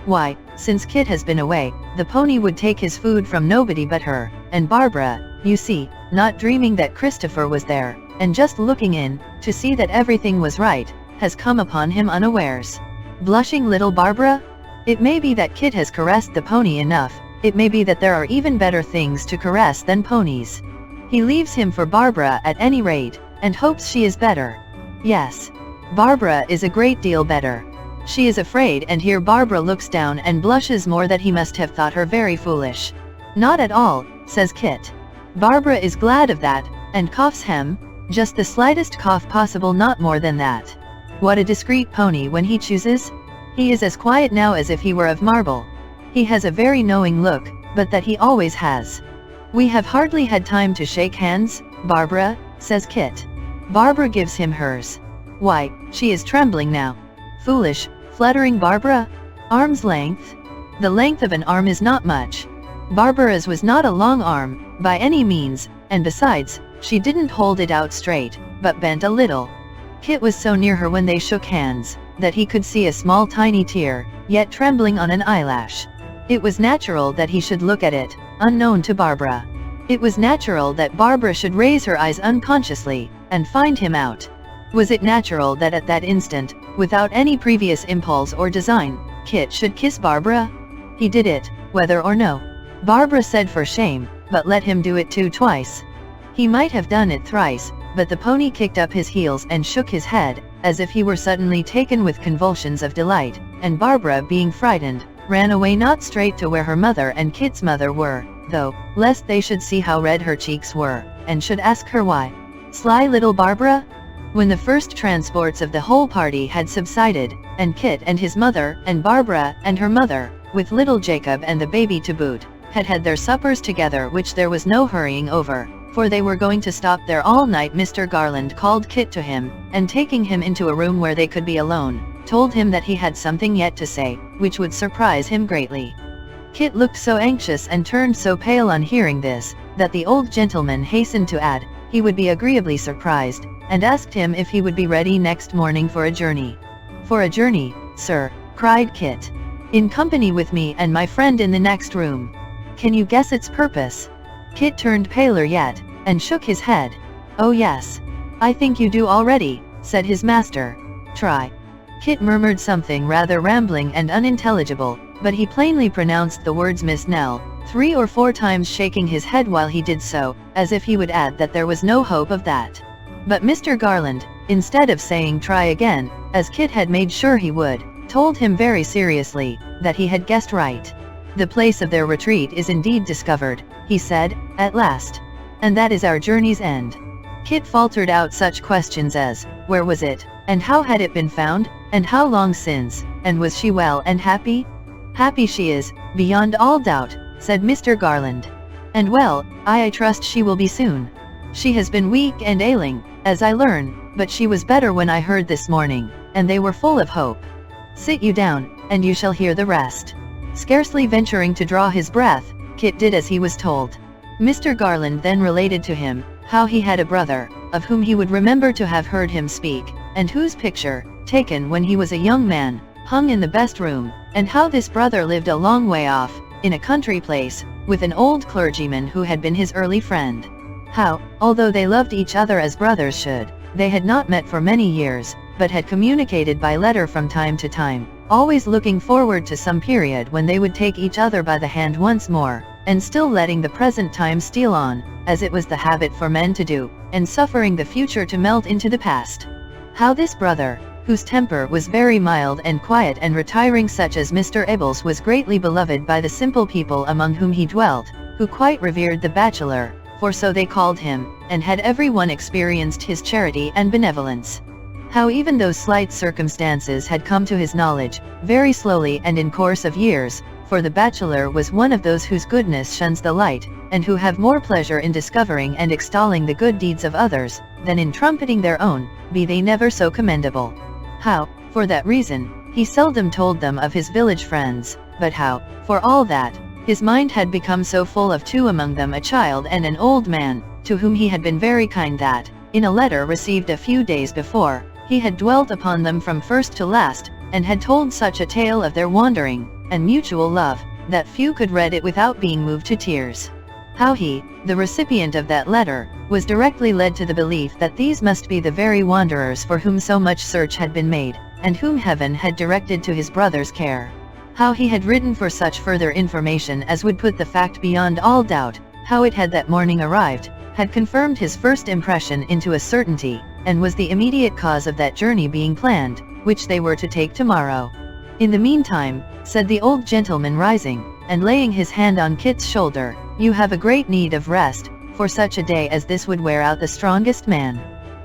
Why, since Kit has been away, the pony would take his food from nobody but her, and Barbara, you see, not dreaming that Christopher was there, and just looking in, to see that everything was right, has come upon him unawares. Blushing little Barbara? It may be that Kit has caressed the pony enough, it may be that there are even better things to caress than ponies. He leaves him for Barbara at any rate, and hopes she is better. Yes. Barbara is a great deal better. She is afraid, and here Barbara looks down and blushes more that he must have thought her very foolish. Not at all, says Kit. Barbara is glad of that, and coughs hem, just the slightest cough possible, not more than that. What a discreet pony when he chooses. He is as quiet now as if he were of marble. He has a very knowing look, but that he always has. We have hardly had time to shake hands, Barbara, says Kit. Barbara gives him hers. Why, she is trembling now. Foolish, fluttering Barbara? Arm's length? The length of an arm is not much. Barbara's was not a long arm, by any means, and besides, she didn't hold it out straight, but bent a little. Kit was so near her when they shook hands, that he could see a small tiny tear, yet trembling on an eyelash. It was natural that he should look at it, unknown to Barbara. It was natural that Barbara should raise her eyes unconsciously, and find him out. Was it natural that at that instant, without any previous impulse or design, Kit should kiss Barbara? He did it, whether or no. Barbara said for shame, but let him do it too twice. He might have done it thrice, but the pony kicked up his heels and shook his head, as if he were suddenly taken with convulsions of delight, and Barbara, being frightened, ran away, not straight to where her mother and Kit's mother were, though, lest they should see how red her cheeks were, and should ask her why. Sly little Barbara? When the first transports of the whole party had subsided, and Kit and his mother, and Barbara and her mother, with little Jacob and the baby to boot, had had their suppers together, which there was no hurrying over, for they were going to stop there all night, Mr. Garland called Kit to him, and taking him into a room where they could be alone, told him that he had something yet to say, which would surprise him greatly. Kit looked so anxious and turned so pale on hearing this, that the old gentleman hastened to add, he would be agreeably surprised, and asked him if he would be ready next morning for a journey. For a journey, sir, cried Kit. In company with me and my friend in the next room. Can you guess its purpose? Kit turned paler yet, and shook his head. Oh yes. I think you do already, said his master. Try. Kit murmured something rather rambling and unintelligible, but he plainly pronounced the words Miss Nell, 3 or 4 times, shaking his head while he did so, as if he would add that there was no hope of that. But Mr. Garland, instead of saying try again, as Kit had made sure he would, told him very seriously, that he had guessed right. The place of their retreat is indeed discovered, he said, at last. And that is our journey's end. Kit faltered out such questions as, where was it, and how had it been found, and how long since, and was she well and happy? Happy she is, beyond all doubt, said Mr. Garland. And well, I trust she will be soon. She has been weak and ailing, as I learn, but she was better when I heard this morning, and they were full of hope. Sit you down, and you shall hear the rest. Scarcely venturing to draw his breath, Kit did as he was told. Mr. Garland then related to him, how he had a brother, of whom he would remember to have heard him speak, and whose picture, taken when he was a young man, hung in the best room, and how this brother lived a long way off, in a country place, with an old clergyman who had been his early friend. How, although they loved each other as brothers should, they had not met for many years, but had communicated by letter from time to time, always looking forward to some period when they would take each other by the hand once more, and still letting the present time steal on, as it was the habit for men to do, and suffering the future to melt into the past. How this brother, whose temper was very mild and quiet and retiring, such as Mr. Ebles, was greatly beloved by the simple people among whom he dwelt, who quite revered the bachelor, for so they called him, and had every one experienced his charity and benevolence. How even those slight circumstances had come to his knowledge, very slowly and in course of years, for the bachelor was one of those whose goodness shuns the light, and who have more pleasure in discovering and extolling the good deeds of others, than in trumpeting their own, be they never so commendable. How, for that reason, he seldom told them of his village friends, but how, for all that, his mind had become so full of two among them, a child and an old man, to whom he had been very kind, that, in a letter received a few days before, he had dwelt upon them from first to last, and had told such a tale of their wandering, and mutual love, that few could read it without being moved to tears. How he, the recipient of that letter, was directly led to the belief that these must be the very wanderers for whom so much search had been made, and whom heaven had directed to his brother's care. How he had written for such further information as would put the fact beyond all doubt, how it had that morning arrived, had confirmed his first impression into a certainty, and was the immediate cause of that journey being planned, which they were to take tomorrow. In the meantime, said the old gentleman, rising, and laying his hand on Kit's shoulder, you have a great need of rest, for such a day as this would wear out the strongest man.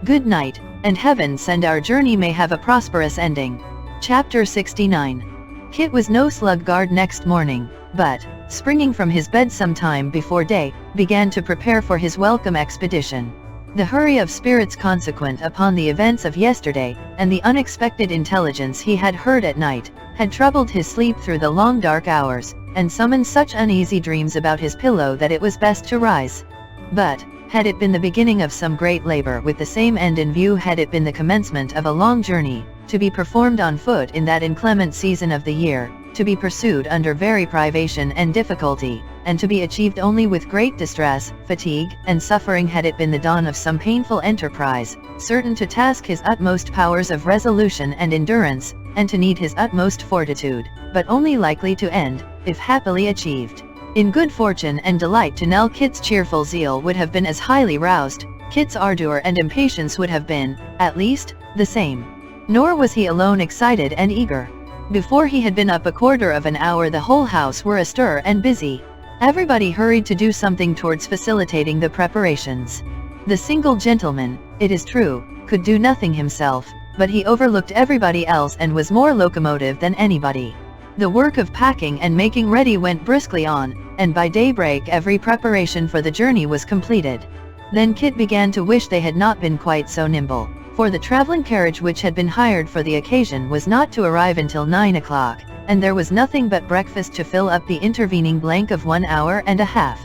Good night, and heaven send our journey may have a prosperous ending. Chapter 69. Kit was no sluggard next morning, but, springing from his bed some time before day, began to prepare for his welcome expedition. The hurry of spirits consequent upon the events of yesterday, and the unexpected intelligence he had heard at night, had troubled his sleep through the long dark hours, and summoned such uneasy dreams about his pillow that it was best to rise. But, had it been the beginning of some great labor with the same end in view, had it been the commencement of a long journey, to be performed on foot in that inclement season of the year, to be pursued under very privation and difficulty, and to be achieved only with great distress, fatigue, and suffering, had it been the dawn of some painful enterprise, certain to task his utmost powers of resolution and endurance, and to need his utmost fortitude, but only likely to end, if happily achieved, in good fortune and delight to Nell. Kit's cheerful zeal would have been as highly roused, Kit's ardor and impatience would have been, at least, the same. Nor was he alone excited and eager. Before he had been up a quarter of an hour the whole house were astir and busy. Everybody hurried to do something towards facilitating the preparations. The single gentleman, it is true, could do nothing himself, but he overlooked everybody else and was more locomotive than anybody. The work of packing and making ready went briskly on, and by daybreak every preparation for the journey was completed. Then Kit began to wish they had not been quite so nimble, for the traveling carriage which had been hired for the occasion was not to arrive until 9 o'clock, and there was nothing but breakfast to fill up the intervening blank of 1 hour and a half.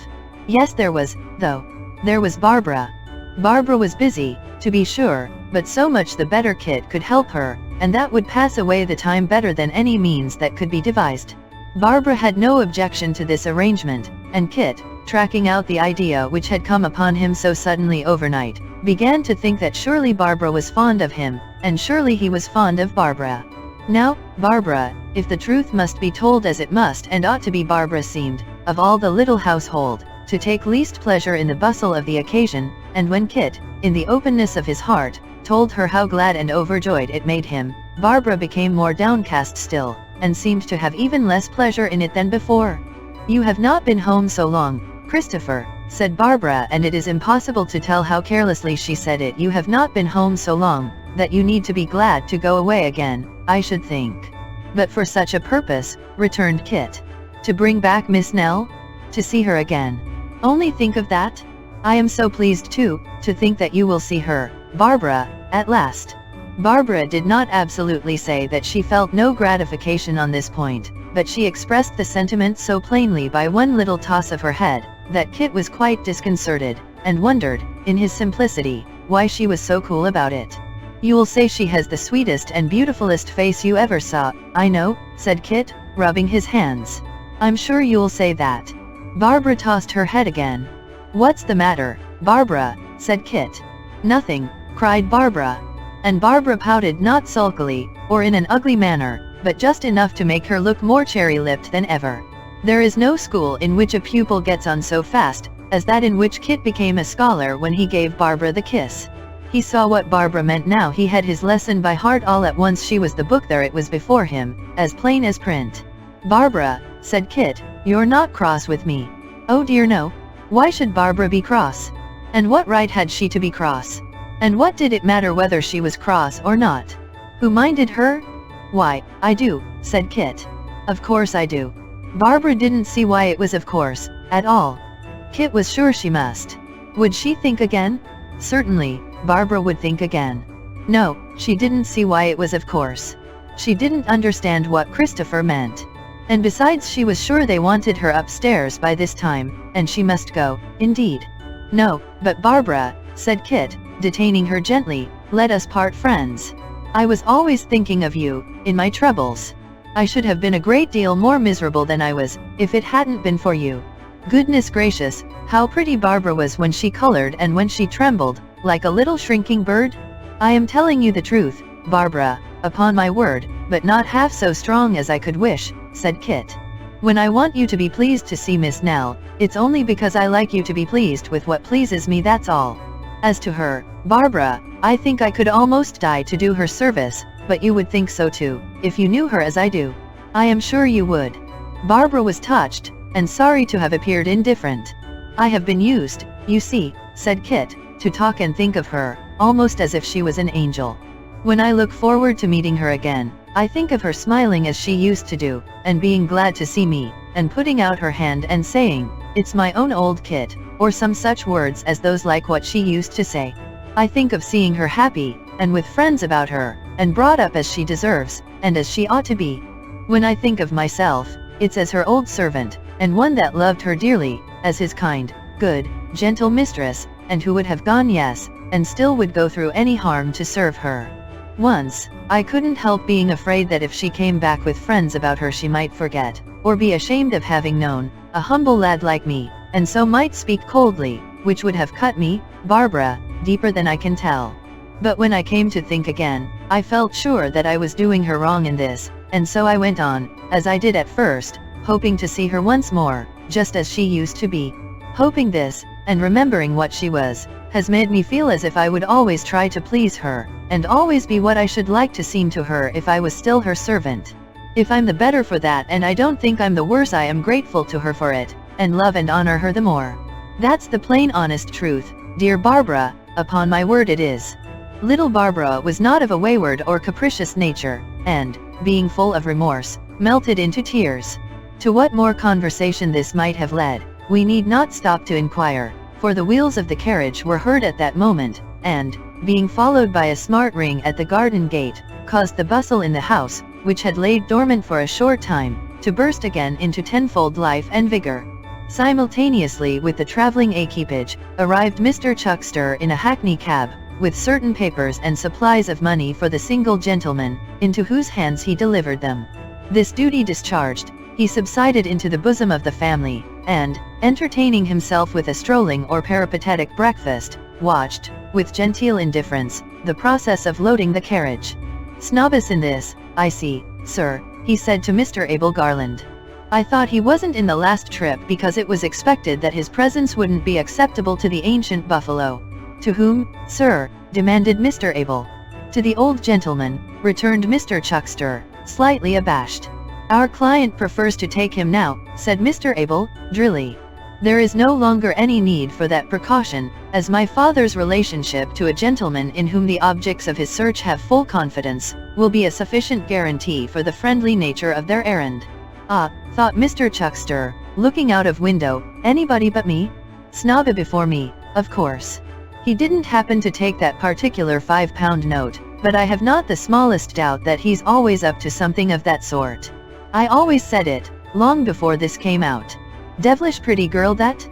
Yes, there was, though. There was Barbara. Barbara was busy, to be sure, but so much the better. Kit could help her, and that would pass away the time better than any means that could be devised. Barbara had no objection to this arrangement, and Kit, tracking out the idea which had come upon him so suddenly overnight, began to think that surely Barbara was fond of him, and surely he was fond of Barbara. Now, Barbara, if the truth must be told as it must and ought to be, Barbara seemed, of all the little household, to take least pleasure in the bustle of the occasion, and when Kit, in the openness of his heart, told her how glad and overjoyed it made him, Barbara became more downcast still, and seemed to have even less pleasure in it than before. You have not been home so long, Christopher, said Barbara, and it is impossible to tell how carelessly she said it. You have not been home so long, that you need to be glad to go away again, I should think. But for such a purpose, returned Kit. To bring back Miss Nell? To see her again? Only think of that? I am so pleased too, to think that you will see her, Barbara, at last. Barbara did not absolutely say that she felt no gratification on this point, but she expressed the sentiment so plainly by one little toss of her head, that Kit was quite disconcerted, and wondered, in his simplicity, why she was so cool about it. You'll say she has the sweetest and beautifulest face you ever saw, I know, said Kit, rubbing his hands. I'm sure you'll say that. Barbara tossed her head again. What's the matter, Barbara, said Kit. Nothing, cried Barbara. and Barbara pouted not sulkily, or in an ugly manner, but just enough to make her look more cherry-lipped than ever. There is no school in which a pupil gets on so fast, as that in which Kit became a scholar when he gave Barbara the kiss. He saw what Barbara meant now. He had his lesson by heart all at once. She was the book, there it was before him, as plain as print. "Barbara," said Kit, "you're not cross with me." "Oh dear no. Why should Barbara be cross? And what right had she to be cross? And what did it matter whether she was cross or not? Who minded her?" "Why, I do," said Kit. "Of course I do." Barbara didn't see why it was of course, at all. Kit was sure she must. Would she think again? Certainly, Barbara would think again. No, she didn't see why it was of course. She didn't understand what Christopher meant. And besides, she was sure they wanted her upstairs by this time, and she must go, indeed. "No, but Barbara," said Kit, detaining her gently, "let us part friends. I was always thinking of you, in my troubles. I should have been a great deal more miserable than I was, if it hadn't been for you." Goodness gracious, how pretty Barbara was when she colored and when she trembled, like a little shrinking bird. "I am telling you the truth, Barbara, upon my word, but not half so strong as I could wish," said Kit. "When I want you to be pleased to see Miss Nell, it's only because I like you to be pleased with what pleases me, that's all. As to her, Barbara, I think I could almost die to do her service, but you would think so too, if you knew her as I do. I am sure you would." Barbara was touched, and sorry to have appeared indifferent. "I have been used, you see," said Kit, "to talk and think of her, almost as if she was an angel. When I look forward to meeting her again, I think of her smiling as she used to do, and being glad to see me, and putting out her hand and saying, 'It's my own old Kit,' or some such words as those, like what she used to say. I think of seeing her happy, and with friends about her, and brought up as she deserves, and as she ought to be. When I think of myself, it's as her old servant, and one that loved her dearly, as his kind, good, gentle mistress, and who would have gone, yes, and still would go through any harm to serve her. Once, I couldn't help being afraid that if she came back with friends about her she might forget, or be ashamed of having known, a humble lad like me, and so might speak coldly, which would have cut me, Barbara, deeper than I can tell. But when I came to think again, I felt sure that I was doing her wrong in this, and so I went on, as I did at first, hoping to see her once more, just as she used to be. Hoping this, and remembering what she was, has made me feel as if I would always try to please her, and always be what I should like to seem to her if I was still her servant. If I'm the better for that, and I don't think I'm the worse, I am grateful to her for it, and love and honor her the more. That's the plain honest truth, dear Barbara, upon my word it is." Little Barbara was not of a wayward or capricious nature, and, being full of remorse, melted into tears. To what more conversation this might have led, we need not stop to inquire, for the wheels of the carriage were heard at that moment, and, being followed by a smart ring at the garden gate, caused the bustle in the house, which had laid dormant for a short time, to burst again into tenfold life and vigor. Simultaneously with the traveling equipage, arrived Mr. Chuckster in a hackney cab, with certain papers and supplies of money for the single gentleman, into whose hands he delivered them. This duty discharged, he subsided into the bosom of the family, and, entertaining himself with a strolling or peripatetic breakfast, watched, with genteel indifference, the process of loading the carriage. "Snobbis in this, I see, sir," he said to Mr. Abel Garland. "I thought he wasn't in the last trip because it was expected that his presence wouldn't be acceptable to the ancient buffalo." "To whom, sir?" demanded Mr. Abel. "To the old gentleman," returned Mr. Chuckster, slightly abashed. "Our client prefers to take him now," said Mr. Abel, drily. "There is no longer any need for that precaution, as my father's relationship to a gentleman in whom the objects of his search have full confidence, will be a sufficient guarantee for the friendly nature of their errand." "Ah," thought Mr. Chuckster, looking out of window, "anybody but me? Snob before me, of course. He didn't happen to take that particular £5 note, but I have not the smallest doubt that he's always up to something of that sort. I always said it, long before this came out. Devilish pretty girl that?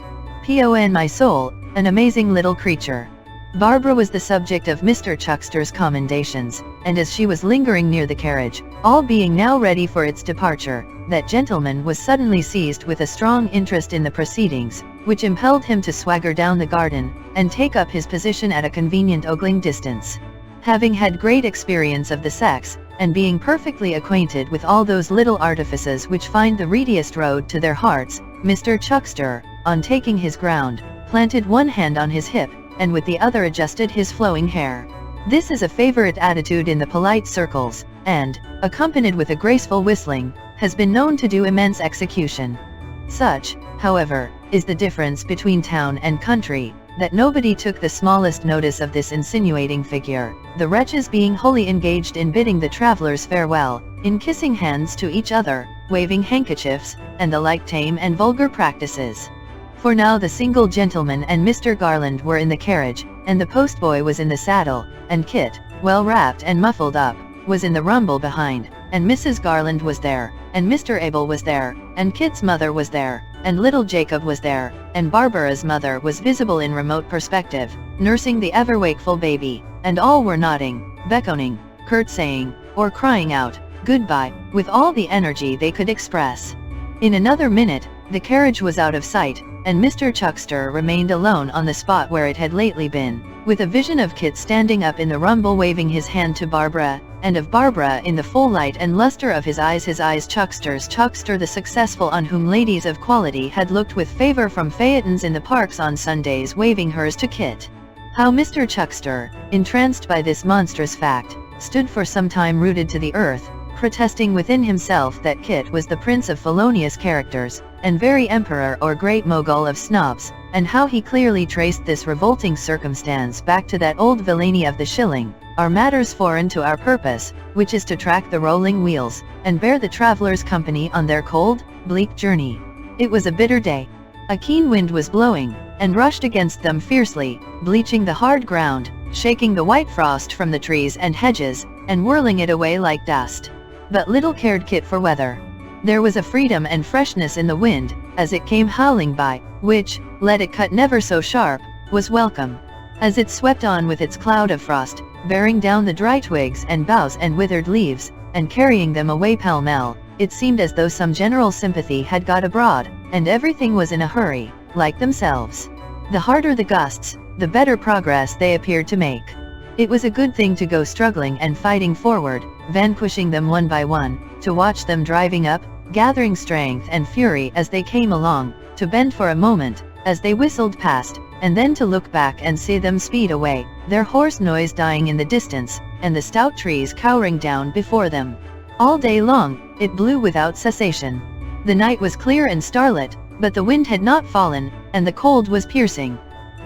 Pon my soul, an amazing little creature." Barbara was the subject of Mr. Chuckster's commendations, and as she was lingering near the carriage, all being now ready for its departure, that gentleman was suddenly seized with a strong interest in the proceedings, which impelled him to swagger down the garden, and take up his position at a convenient ogling distance. Having had great experience of the sex, and being perfectly acquainted with all those little artifices which find the readiest road to their hearts, Mr. Chuckster, on taking his ground, planted one hand on his hip, and with the other adjusted his flowing hair. This is a favorite attitude in the polite circles, and, accompanied with a graceful whistling, has been known to do immense execution. Such, however, is the difference between town and country, that nobody took the smallest notice of this insinuating figure, the wretches being wholly engaged in bidding the travelers farewell, in kissing hands to each other, waving handkerchiefs, and the like tame and vulgar practices. For now the single gentleman and Mr. Garland were in the carriage, and the postboy was in the saddle, and Kit, well wrapped and muffled up, was in the rumble behind, and Mrs. Garland was there, and Mr. Abel was there, and Kit's mother was there, and little Jacob was there, and Barbara's mother was visible in remote perspective, nursing the ever-wakeful baby, and all were nodding, beckoning, curtsaying, or crying out, "Goodbye," with all the energy they could express. In another minute, the carriage was out of sight, and Mr. Chuckster remained alone on the spot where it had lately been, with a vision of Kit standing up in the rumble waving his hand to Barbara, and of Barbara in the full light and luster of his eyes Chuckster the successful on whom ladies of quality had looked with favor from phaetons in the parks on Sundays waving hers to Kit. How Mr. Chuckster, entranced by this monstrous fact, stood for some time rooted to the earth, protesting within himself that Kit was the prince of felonious characters, and very emperor or great mogul of snobs, and how he clearly traced this revolting circumstance back to that old villainy of the shilling, are matters foreign to our purpose, which is to track the rolling wheels, and bear the travelers company on their cold, bleak journey. It was a bitter day. A keen wind was blowing, and rushed against them fiercely, bleaching the hard ground, shaking the white frost from the trees and hedges, and whirling it away like dust. But little cared Kit for weather. There was a freedom and freshness in the wind, as it came howling by, which, let it cut never so sharp, was welcome. As it swept on with its cloud of frost, bearing down the dry twigs and boughs and withered leaves, and carrying them away pell-mell, it seemed as though some general sympathy had got abroad, and everything was in a hurry, like themselves. The harder the gusts, the better progress they appeared to make. It was a good thing to go struggling and fighting forward, vanquishing them one by one, to watch them driving up, gathering strength and fury as they came along, to bend for a moment, as they whistled past, and then to look back and see them speed away, their hoarse noise dying in the distance, and the stout trees cowering down before them. All day long, it blew without cessation. The night was clear and starlit, but the wind had not fallen, and the cold was piercing.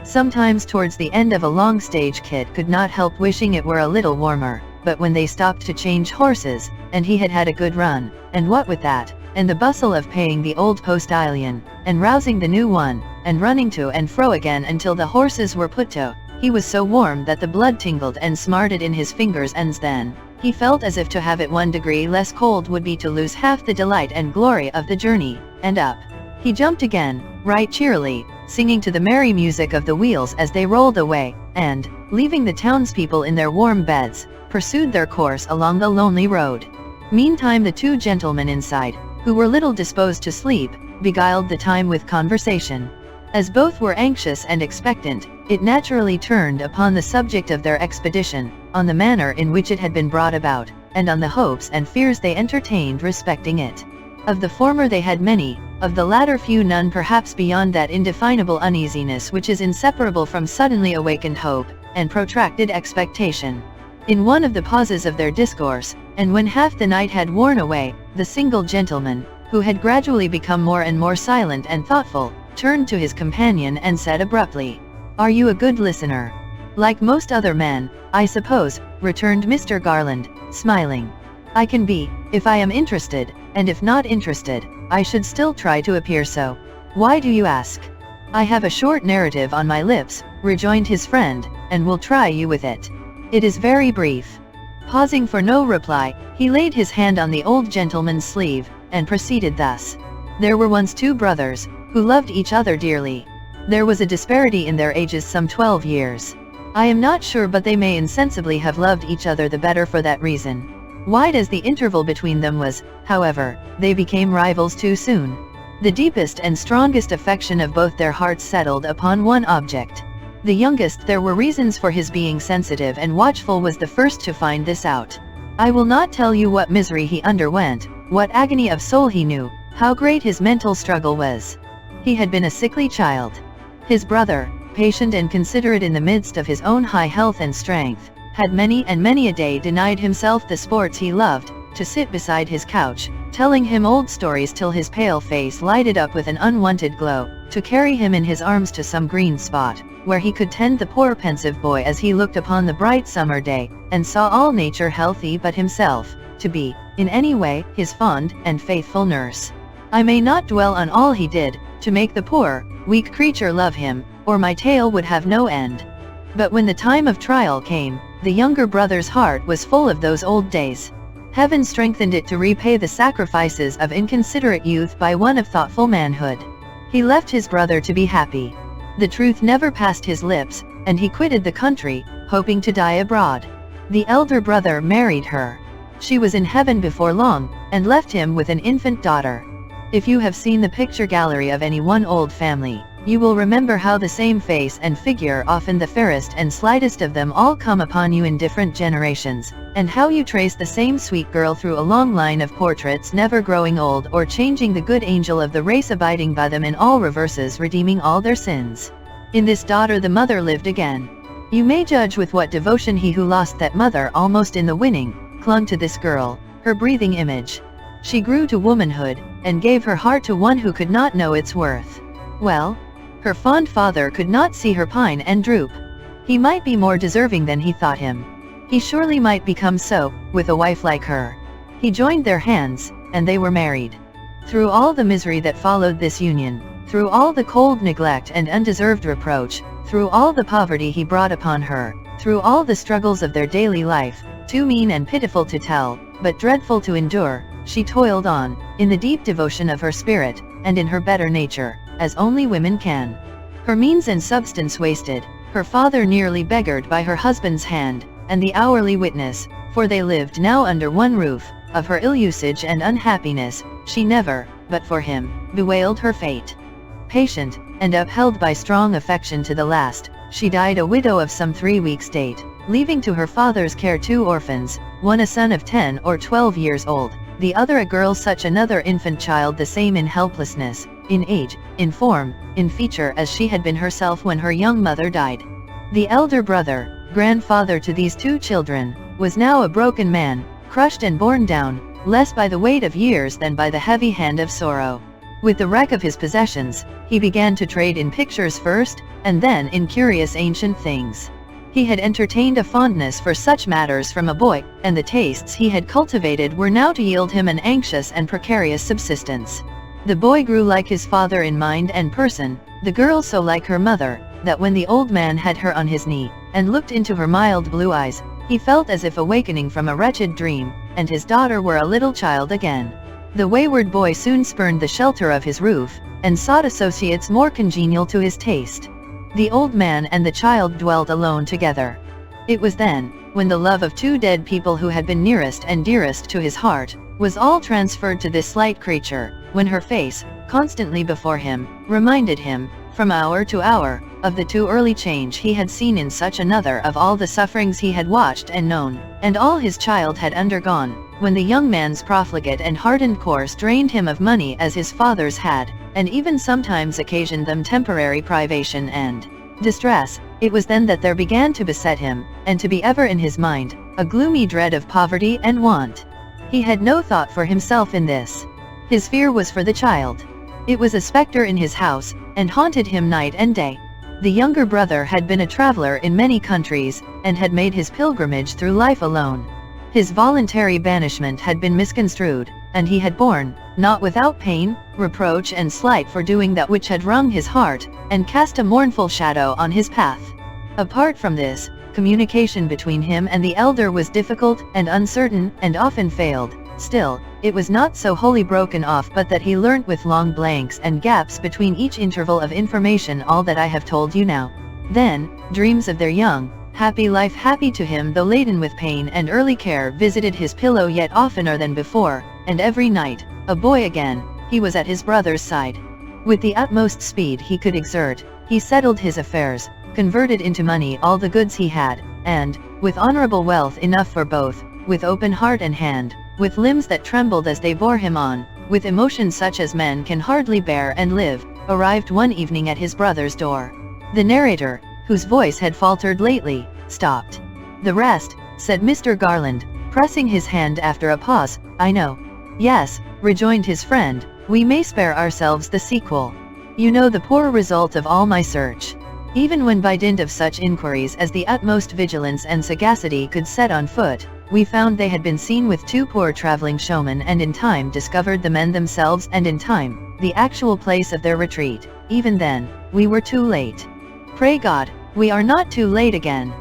Sometimes towards the end of a long stage Kit could not help wishing it were a little warmer, but when they stopped to change horses, and he had had a good run, and what with that, and the bustle of paying the old postilion, and rousing the new one, and running to and fro again until the horses were put to, he was so warm that the blood tingled and smarted in his fingers' ends. Then he felt as if to have it 1 degree less cold would be to lose half the delight and glory of the journey, and up he jumped again, right cheerily, singing to the merry music of the wheels as they rolled away, and, leaving the townspeople in their warm beds, pursued their course along the lonely road. Meantime the two gentlemen inside, who were little disposed to sleep, beguiled the time with conversation. As both were anxious and expectant, it naturally turned upon the subject of their expedition, on the manner in which it had been brought about, and on the hopes and fears they entertained respecting it. Of the former they had many, of the latter few, none perhaps beyond that indefinable uneasiness which is inseparable from suddenly awakened hope, and protracted expectation. In one of the pauses of their discourse, and when half the night had worn away, the single gentleman, who had gradually become more and more silent and thoughtful, turned to his companion and said abruptly, "Are you a good listener?" "Like most other men, I suppose," returned Mr. Garland, smiling. "I can be, if I am interested, and if not interested, I should still try to appear so. Why do you ask?" "I have a short narrative on my lips," rejoined his friend, "and will try you with it. It is very brief." Pausing for no reply, he laid his hand on the old gentleman's sleeve, and proceeded thus. There were once two brothers, who loved each other dearly. There was a disparity in their ages some 12 years. I am not sure, but they may insensibly have loved each other the better for that reason. Wide as the interval between them was, however, they became rivals too soon. The deepest and strongest affection of both their hearts settled upon one object. The youngest there were reasons for his being sensitive and watchful was the first to find this out. I will not tell you what misery he underwent, what agony of soul he knew, how great his mental struggle was. He had been a sickly child. His brother, patient and considerate in the midst of his own high health and strength, had many and many a day denied himself the sports he loved, to sit beside his couch, telling him old stories till his pale face lighted up with an unwonted glow, to carry him in his arms to some green spot, where he could tend the poor pensive boy as he looked upon the bright summer day, and saw all nature healthy but himself, to be, in any way, his fond and faithful nurse. I may not dwell on all he did, to make the poor, weak creature love him, or my tale would have no end. But when the time of trial came, the younger brother's heart was full of those old days. Heaven strengthened it to repay the sacrifices of inconsiderate youth by one of thoughtful manhood. He left his brother to be happy. The truth never passed his lips, and he quitted the country, hoping to die abroad. The elder brother married her. She was in heaven before long, and left him with an infant daughter. If you have seen the picture gallery of any one old family, you will remember how the same face and figure, often the fairest and slightest of them all, come upon you in different generations, and how you trace the same sweet girl through a long line of portraits, never growing old or changing, the good angel of the race abiding by them in all reverses, redeeming all their sins. In this daughter the mother lived again. You may judge with what devotion he who lost that mother almost in the winning, clung to this girl, her breathing image. She grew to womanhood, and gave her heart to one who could not know its worth. Well, her fond father could not see her pine and droop. He might be more deserving than he thought him. He surely might become so, with a wife like her. He joined their hands, and they were married. Through all the misery that followed this union, through all the cold neglect and undeserved reproach, through all the poverty he brought upon her, through all the struggles of their daily life, too mean and pitiful to tell, but dreadful to endure, she toiled on, in the deep devotion of her spirit, and in her better nature, as only women can. Her means and substance wasted, her father nearly beggared by her husband's hand, and the hourly witness, for they lived now under one roof, of her ill usage and unhappiness, she never, but for him, bewailed her fate. Patient, and upheld by strong affection to the last, she died a widow of some 3 weeks' date, leaving to her father's care 2 orphans, one a son of 10 or 12 years old, the other a girl, such another infant child, the same in helplessness, in age, in form, in feature as she had been herself when her young mother died. The elder brother, grandfather to these 2 children, was now a broken man, crushed and borne down, less by the weight of years than by the heavy hand of sorrow. With the wreck of his possessions, he began to trade in pictures first, and then in curious ancient things. He had entertained a fondness for such matters from a boy, and the tastes he had cultivated were now to yield him an anxious and precarious subsistence. The boy grew like his father in mind and person, the girl so like her mother, that when the old man had her on his knee, and looked into her mild blue eyes, he felt as if awakening from a wretched dream, and his daughter were a little child again. The wayward boy soon spurned the shelter of his roof, and sought associates more congenial to his taste. The old man and the child dwelt alone together. It was then, when the love of 2 dead people who had been nearest and dearest to his heart, was all transferred to this slight creature, when her face, constantly before him, reminded him, from hour to hour, of the too early change he had seen in such another, of all the sufferings he had watched and known, and all his child had undergone, when the young man's profligate and hardened course drained him of money as his father's had, and even sometimes occasioned them temporary privation and distress. It was then that there began to beset him, and to be ever in his mind, a gloomy dread of poverty and want. He had no thought for himself in this. His fear was for the child. It was a specter in his house, and haunted him night and day. The younger brother had been a traveler in many countries, and had made his pilgrimage through life alone. His voluntary banishment had been misconstrued, and he had borne, not without pain, reproach and slight for doing that which had wrung his heart, and cast a mournful shadow on his path. Apart from this, communication between him and the elder was difficult and uncertain, and often failed. Still, it was not so wholly broken off but that he learnt with long blanks and gaps between each interval of information all that I have told you now. Then, dreams of their young, happy life, happy to him though laden with pain and early care, visited his pillow yet oftener than before, and every night, a boy again, he was at his brother's side. With the utmost speed he could exert, he settled his affairs, converted into money all the goods he had, and, with honorable wealth enough for both, with open heart and hand, with limbs that trembled as they bore him on, with emotions such as men can hardly bear and live, arrived one evening at his brother's door. The narrator, whose voice had faltered lately, stopped. "The rest," said Mr. Garland, pressing his hand after a pause, "I know." "Yes," rejoined his friend, "we may spare ourselves the sequel. You know the poor result of all my search. Even when by dint of such inquiries as the utmost vigilance and sagacity could set on foot, we found they had been seen with two poor traveling showmen, and in time discovered the men themselves, and in time, the actual place of their retreat, even then, we were too late. Pray God, we are not too late again."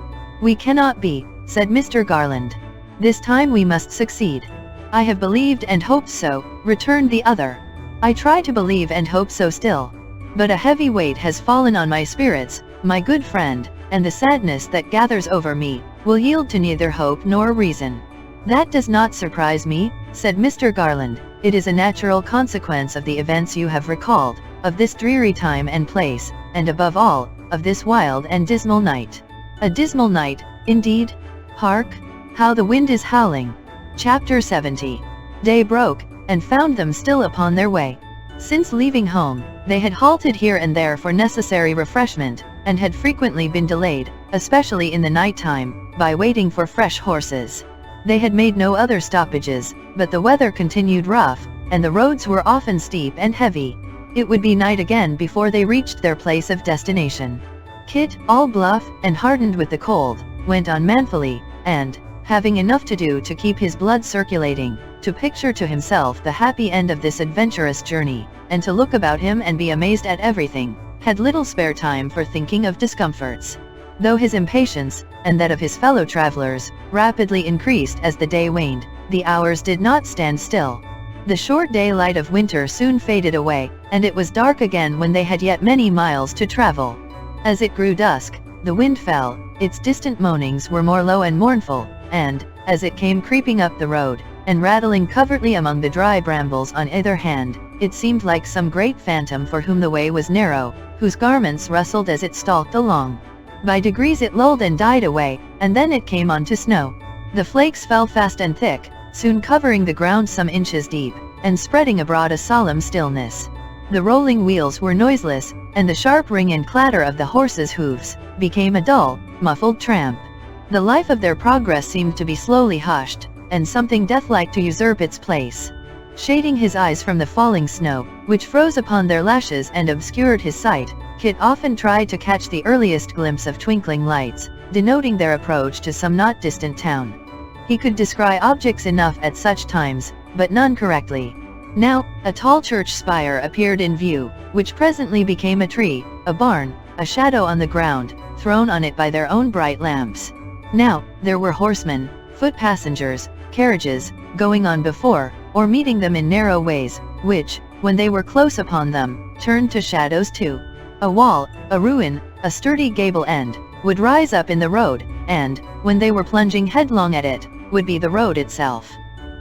"We cannot be," said Mr. Garland. "This time we must succeed." "I have believed and hoped so," returned the other. "I try to believe and hope so still. But a heavy weight has fallen on my spirits, my good friend, and the sadness that gathers over me will yield to neither hope nor reason." "That does not surprise me," said Mr. Garland. "It is a natural consequence of the events you have recalled, of this dreary time and place, and above all, of this wild and dismal night." "A dismal night, indeed? Hark! How the wind is howling." Chapter 70. Day broke, and found them still upon their way. Since leaving home, they had halted here and there for necessary refreshment, and had frequently been delayed, especially in the night time, by waiting for fresh horses. They had made no other stoppages, but the weather continued rough, and the roads were often steep and heavy. It would be night again before they reached their place of destination. Kit, all bluff, and hardened with the cold, went on manfully, and, having enough to do to keep his blood circulating, to picture to himself the happy end of this adventurous journey, and to look about him and be amazed at everything, had little spare time for thinking of discomforts. Though his impatience, and that of his fellow travelers, rapidly increased as the day waned, the hours did not stand still. The short daylight of winter soon faded away, and it was dark again when they had yet many miles to travel. As it grew dusk, the wind fell, its distant moanings were more low and mournful, and, as it came creeping up the road, and rattling covertly among the dry brambles on either hand, it seemed like some great phantom for whom the way was narrow, whose garments rustled as it stalked along. By degrees it lulled and died away, and then it came on to snow. The flakes fell fast and thick, soon covering the ground some inches deep, and spreading abroad a solemn stillness. The rolling wheels were noiseless, and the sharp ring and clatter of the horses' hoofs became a dull, muffled tramp. The life of their progress seemed to be slowly hushed, and something deathlike to usurp its place. Shading his eyes from the falling snow, which froze upon their lashes and obscured his sight, Kit often tried to catch the earliest glimpse of twinkling lights, denoting their approach to some not distant town. He could descry objects enough at such times, but none correctly. Now, a tall church spire appeared in view, which presently became a tree, a barn, a shadow on the ground, thrown on it by their own bright lamps. Now, there were horsemen, foot passengers, carriages, going on before, or meeting them in narrow ways, which, when they were close upon them, turned to shadows too. A wall, a ruin, a sturdy gable end, would rise up in the road, and, when they were plunging headlong at it, would be the road itself.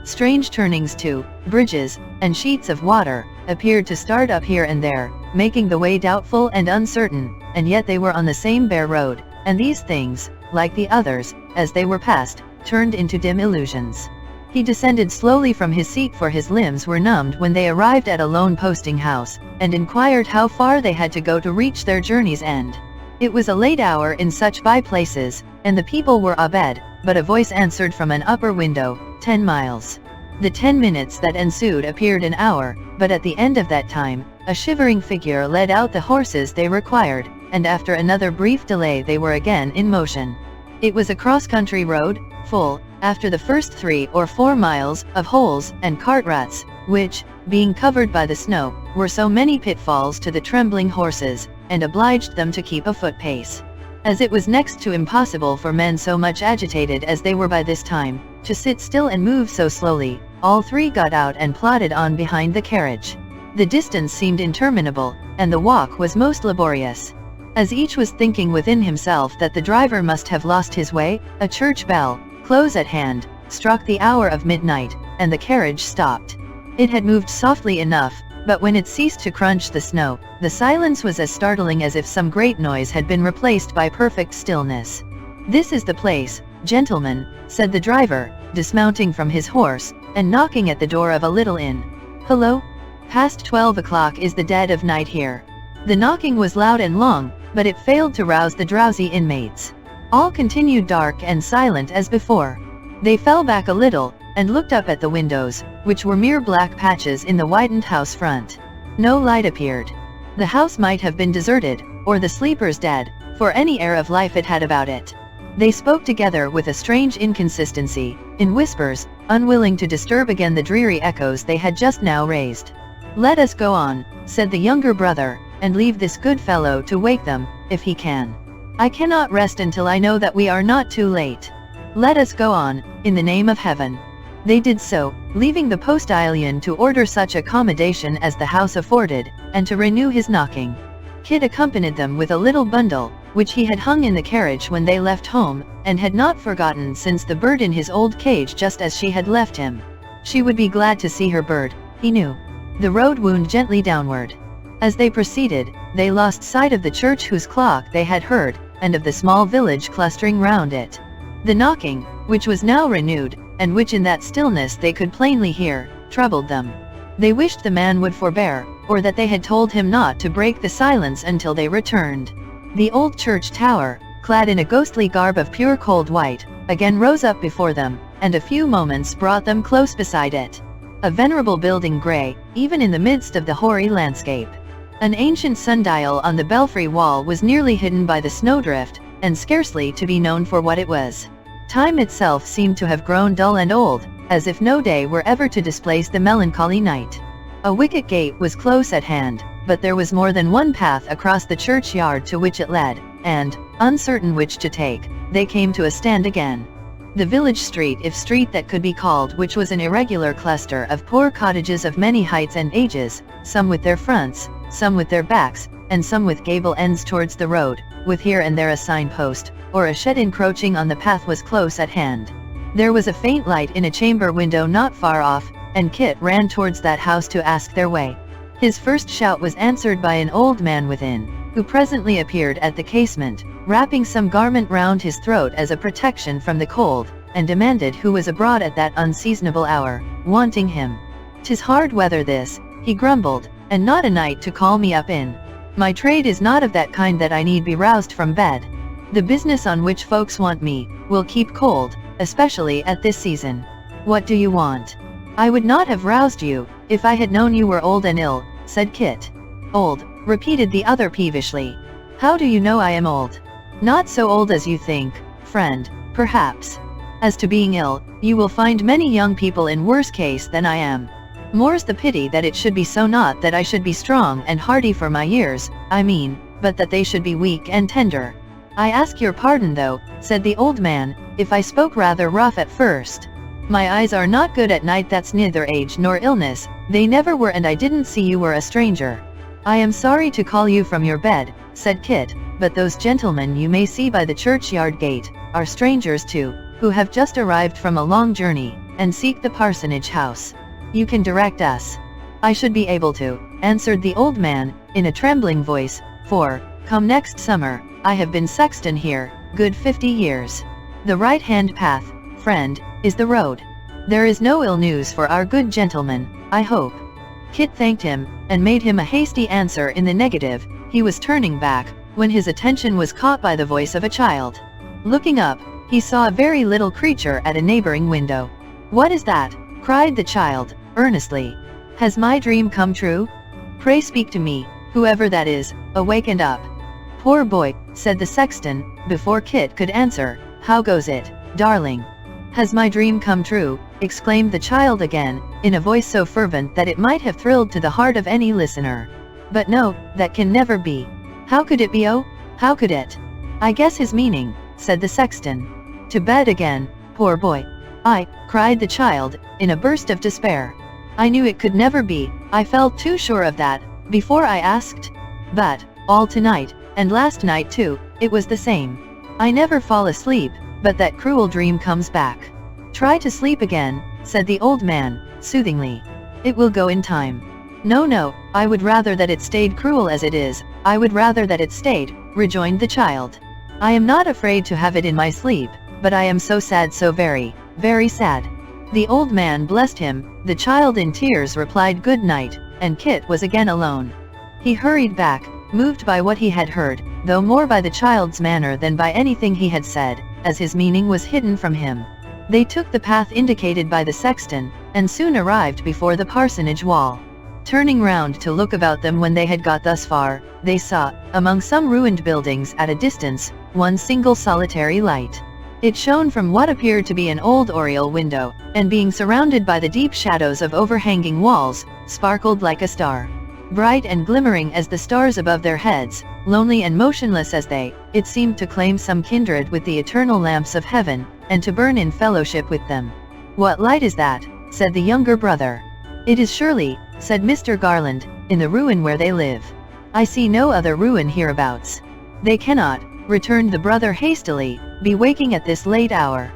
Strange turnings too, bridges, and sheets of water, appeared to start up here and there, making the way doubtful and uncertain, and yet they were on the same bare road, and these things, like the others, as they were passed, turned into dim illusions. He descended slowly from his seat, for his limbs were numbed when they arrived at a lone posting house, and inquired how far they had to go to reach their journey's end. It was a late hour in such by-places, and the people were abed, but a voice answered from an upper window, 10 miles. The 10 minutes that ensued appeared an hour, but at the end of that time, a shivering figure led out the horses they required, and after another brief delay they were again in motion. It was a cross-country road, full, after the first 3 or 4 miles, of holes and cart ruts, which, being covered by the snow, were so many pitfalls to the trembling horses, and obliged them to keep a foot pace. As it was next to impossible for men so much agitated as they were by this time, to sit still and move so slowly, all 3 got out and plodded on behind the carriage. The distance seemed interminable, and the walk was most laborious. As each was thinking within himself that the driver must have lost his way, a church bell, close at hand, struck the hour of midnight, and the carriage stopped. It had moved softly enough, But when it ceased to crunch the snow, the silence was as startling as if some great noise had been replaced by perfect stillness. "This is the place, gentlemen," said the driver, dismounting from his horse, and knocking at the door of a little inn. "Hello? Past 12 o'clock is the dead of night here." The knocking was loud and long, but it failed to rouse the drowsy inmates. All continued dark and silent as before. They fell back a little, and looked up at the windows, which were mere black patches in the widened house front. No light appeared. The house might have been deserted, or the sleepers dead, for any air of life it had about it. They spoke together with a strange inconsistency, in whispers, unwilling to disturb again the dreary echoes they had just now raised. "Let us go on," said the younger brother, "and leave this good fellow to wake them, if he can. I cannot rest until I know that we are not too late. Let us go on, in the name of heaven." They did so, leaving the postillion to order such accommodation as the house afforded, and to renew his knocking. Kit accompanied them with a little bundle, which he had hung in the carriage when they left home, and had not forgotten since the bird in his old cage just as she had left him. She would be glad to see her bird, he knew. The road wound gently downward. As they proceeded, they lost sight of the church whose clock they had heard, and of the small village clustering round it. The knocking, which was now renewed, and which in that stillness they could plainly hear, troubled them. They wished the man would forbear, or that they had told him not to break the silence until they returned. The old church tower, clad in a ghostly garb of pure cold white, again rose up before them, and a few moments brought them close beside it. A venerable building grey, even in the midst of the hoary landscape. An ancient sundial on the belfry wall was nearly hidden by the snowdrift, and scarcely to be known for what it was. Time itself seemed to have grown dull and old, as if no day were ever to displace the melancholy night. A wicket gate was close at hand, but there was more than one path across the churchyard to which it led, and, uncertain which to take, they came to a stand again. The village street, if street that could be called, which was an irregular cluster of poor cottages of many heights and ages, some with their fronts, some with their backs, and some with gable ends towards the road, with here and there a signpost, or a shed encroaching on the path, was close at hand. There was a faint light in a chamber window not far off, and Kit ran towards that house to ask their way. His first shout was answered by an old man within, who presently appeared at the casement, wrapping some garment round his throat as a protection from the cold, and demanded who was abroad at that unseasonable hour, wanting him. "'Tis hard weather this," he grumbled, "and not a night to call me up in. My trade is not of that kind that I need be roused from bed. The business on which folks want me, will keep cold, especially at this season. What do you want?" "I would not have roused you, if I had known you were old and ill," said Kit. "Old," repeated the other peevishly. "How do you know I am old?" "Not so old as you think, friend, perhaps. As to being ill, you will find many young people in worse case than I am. More's the pity that it should be so, not that I should be strong and hardy for my years, I mean, but that they should be weak and tender. I ask your pardon though," said the old man, "if I spoke rather rough at first. My eyes are not good at night. That's neither age nor illness, they never were, and I didn't see you were a stranger." "I am sorry to call you from your bed," said Kit, "but those gentlemen you may see by the churchyard gate, are strangers too, who have just arrived from a long journey, and seek the parsonage house. You can direct us." "I should be able to," answered the old man, in a trembling voice, "for, come next summer, I have been sexton here, good 50 years. The right-hand path, friend, is the road. There is no ill news for our good gentleman, I hope." Kit thanked him, and made him a hasty answer in the negative. He was turning back, when his attention was caught by the voice of a child. Looking up, he saw a very little creature at a neighboring window. "What is that?" cried the child, earnestly. "Has my dream come true? Pray speak to me, whoever that is, awake and up." "Poor boy," said the sexton, before Kit could answer. "How goes it, darling?" "Has my dream come true?" exclaimed the child again, in a voice so fervent that it might have thrilled to the heart of any listener. "But no, that can never be. How could it be? Oh, how could it?" "I guess his meaning," said the sexton. "To bed again, poor boy." "I," cried the child, in a burst of despair. "I knew it could never be, I felt too sure of that, before I asked. But, all tonight, and last night too, it was the same. I never fall asleep, but that cruel dream comes back." "Try to sleep again," said the old man, soothingly. "It will go in time." "No, no, I would rather that it stayed cruel as it is, I would rather that it stayed," rejoined the child. "I am not afraid to have it in my sleep, but I am so sad, so very, very sad." The old man blessed him, the child in tears replied good night, and Kit was again alone. He hurried back, moved by what he had heard, though more by the child's manner than by anything he had said, as his meaning was hidden from him. They took the path indicated by the sexton, and soon arrived before the parsonage wall. Turning round to look about them when they had got thus far, they saw, among some ruined buildings at a distance, one single solitary light. It shone from what appeared to be an old oriel window, and being surrounded by the deep shadows of overhanging walls, sparkled like a star. Bright and glimmering as the stars above their heads, lonely and motionless as they, it seemed to claim some kindred with the eternal lamps of heaven, and to burn in fellowship with them. "What light is that?" said the younger brother. "It is surely," said Mr. Garland, "in the ruin where they live. I see no other ruin hereabouts." "They cannot," returned the brother hastily, "be waking at this late hour."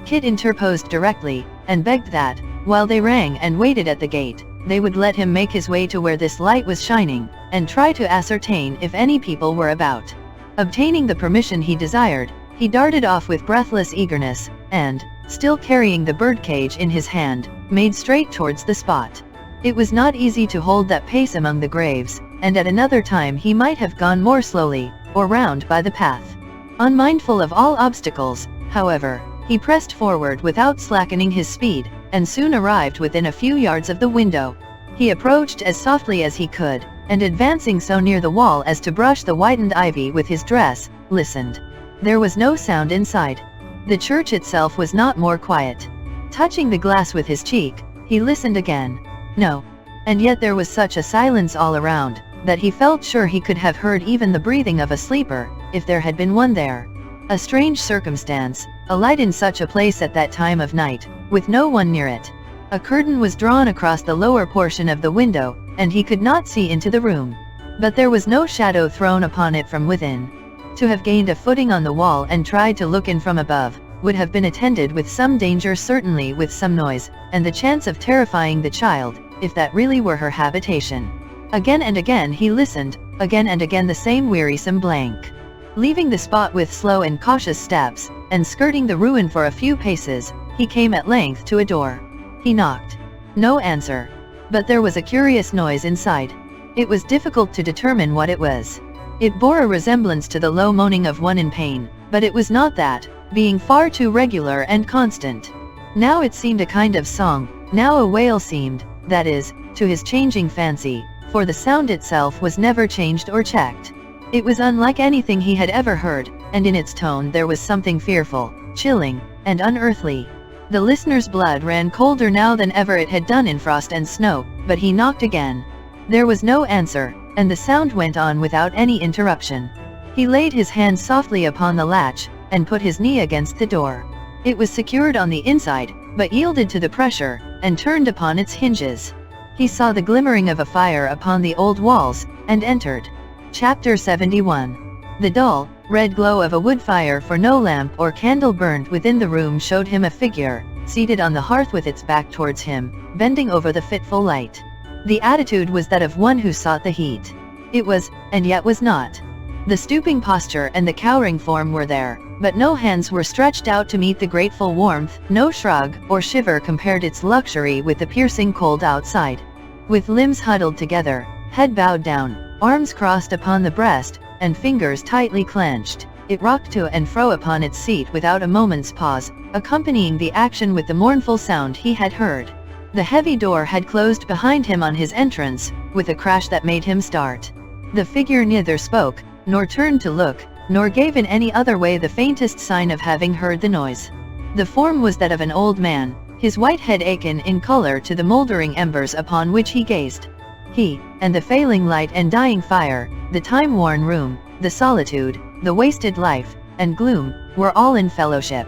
Kit interposed directly, and begged that, while they rang and waited at the gate, they would let him make his way to where this light was shining, and try to ascertain if any people were about. Obtaining the permission he desired, he darted off with breathless eagerness, and, still carrying the birdcage in his hand, made straight towards the spot. It was not easy to hold that pace among the graves, and at another time he might have gone more slowly, or round by the path. Unmindful of all obstacles, however, he pressed forward without slackening his speed, and soon arrived within a few yards of the window. He approached as softly as he could, and advancing so near the wall as to brush the whitened ivy with his dress, listened. There was no sound inside. The church itself was not more quiet. Touching the glass with his cheek, he listened again. No. And yet there was such a silence all around, that he felt sure he could have heard even the breathing of a sleeper, if there had been one there. A strange circumstance, a light in such a place at that time of night, with no one near it. A curtain was drawn across the lower portion of the window, and he could not see into the room. But there was no shadow thrown upon it from within. To have gained a footing on the wall and tried to look in from above, would have been attended with some danger, certainly with some noise, and the chance of terrifying the child, if that really were her habitation. Again and again he listened, again and again the same wearisome blank. Leaving the spot with slow and cautious steps, and skirting the ruin for a few paces, he came at length to a door. He knocked. No answer. But there was a curious noise inside. It was difficult to determine what it was. It bore a resemblance to the low moaning of one in pain, but it was not that, being far too regular and constant. Now it seemed a kind of song, now a wail seemed, that is, to his changing fancy, for the sound itself was never changed or checked. It was unlike anything he had ever heard, and in its tone there was something fearful, chilling, and unearthly. The listener's blood ran colder now than ever it had done in frost and snow, but he knocked again. There was no answer, and the sound went on without any interruption. He laid his hand softly upon the latch, and put his knee against the door. It was secured on the inside, but yielded to the pressure, and turned upon its hinges. He saw the glimmering of a fire upon the old walls, and entered. Chapter 71. The dull, red glow of a wood fire, for no lamp or candle burned within the room, showed him a figure, seated on the hearth with its back towards him, bending over the fitful light. The attitude was that of one who sought the heat. It was, and yet was not. The stooping posture and the cowering form were there, but no hands were stretched out to meet the grateful warmth, no shrug or shiver compared its luxury with the piercing cold outside. With limbs huddled together, head bowed down, arms crossed upon the breast, and fingers tightly clenched, it rocked to and fro upon its seat without a moment's pause, accompanying the action with the mournful sound he had heard. The heavy door had closed behind him on his entrance, with a crash that made him start. The figure neither spoke, nor turned to look, nor gave in any other way the faintest sign of having heard the noise. The form was that of an old man, his white head akin in color to the mouldering embers upon which he gazed. He, and the failing light and dying fire, the time-worn room, the solitude, the wasted life, and gloom, were all in fellowship.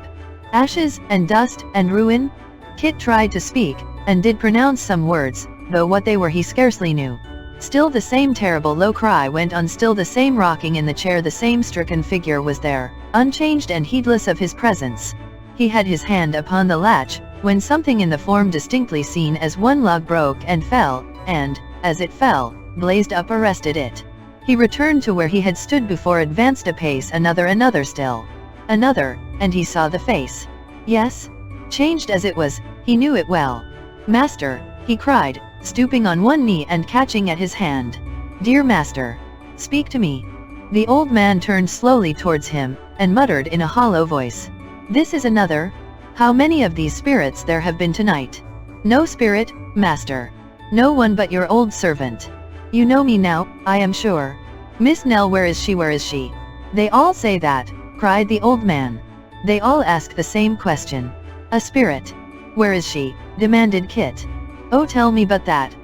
Ashes, and dust, and ruin? Kit tried to speak, and did pronounce some words, though what they were he scarcely knew. Still the same terrible low cry went on, still the same rocking in the chair, the same stricken figure was there, unchanged and heedless of his presence. He had his hand upon the latch, when something in the form distinctly seen as one log broke and fell, and, as it fell, blazed up arrested it. He returned to where he had stood before, advanced a pace, another still. Another, and he saw the face. Yes? Changed as it was, he knew it well. Master, he cried, stooping on one knee and catching at his hand. Dear master, speak to me. The old man turned slowly towards him, and muttered in a hollow voice. This is another? How many of these spirits there have been tonight? No spirit, master. No one but your old servant. You know me now, I am sure. Miss Nell, where is she, where is she? They all say that, cried the old man. They all ask the same question. A spirit. Where is she? Demanded Kit. Oh, tell me but that,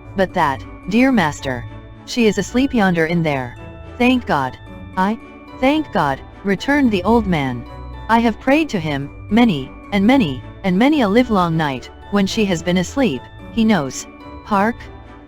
dear master. She is asleep yonder in there. Thank God. Thank God, returned the old man. I have prayed to him, many a livelong night, when she has been asleep, he knows. Hark!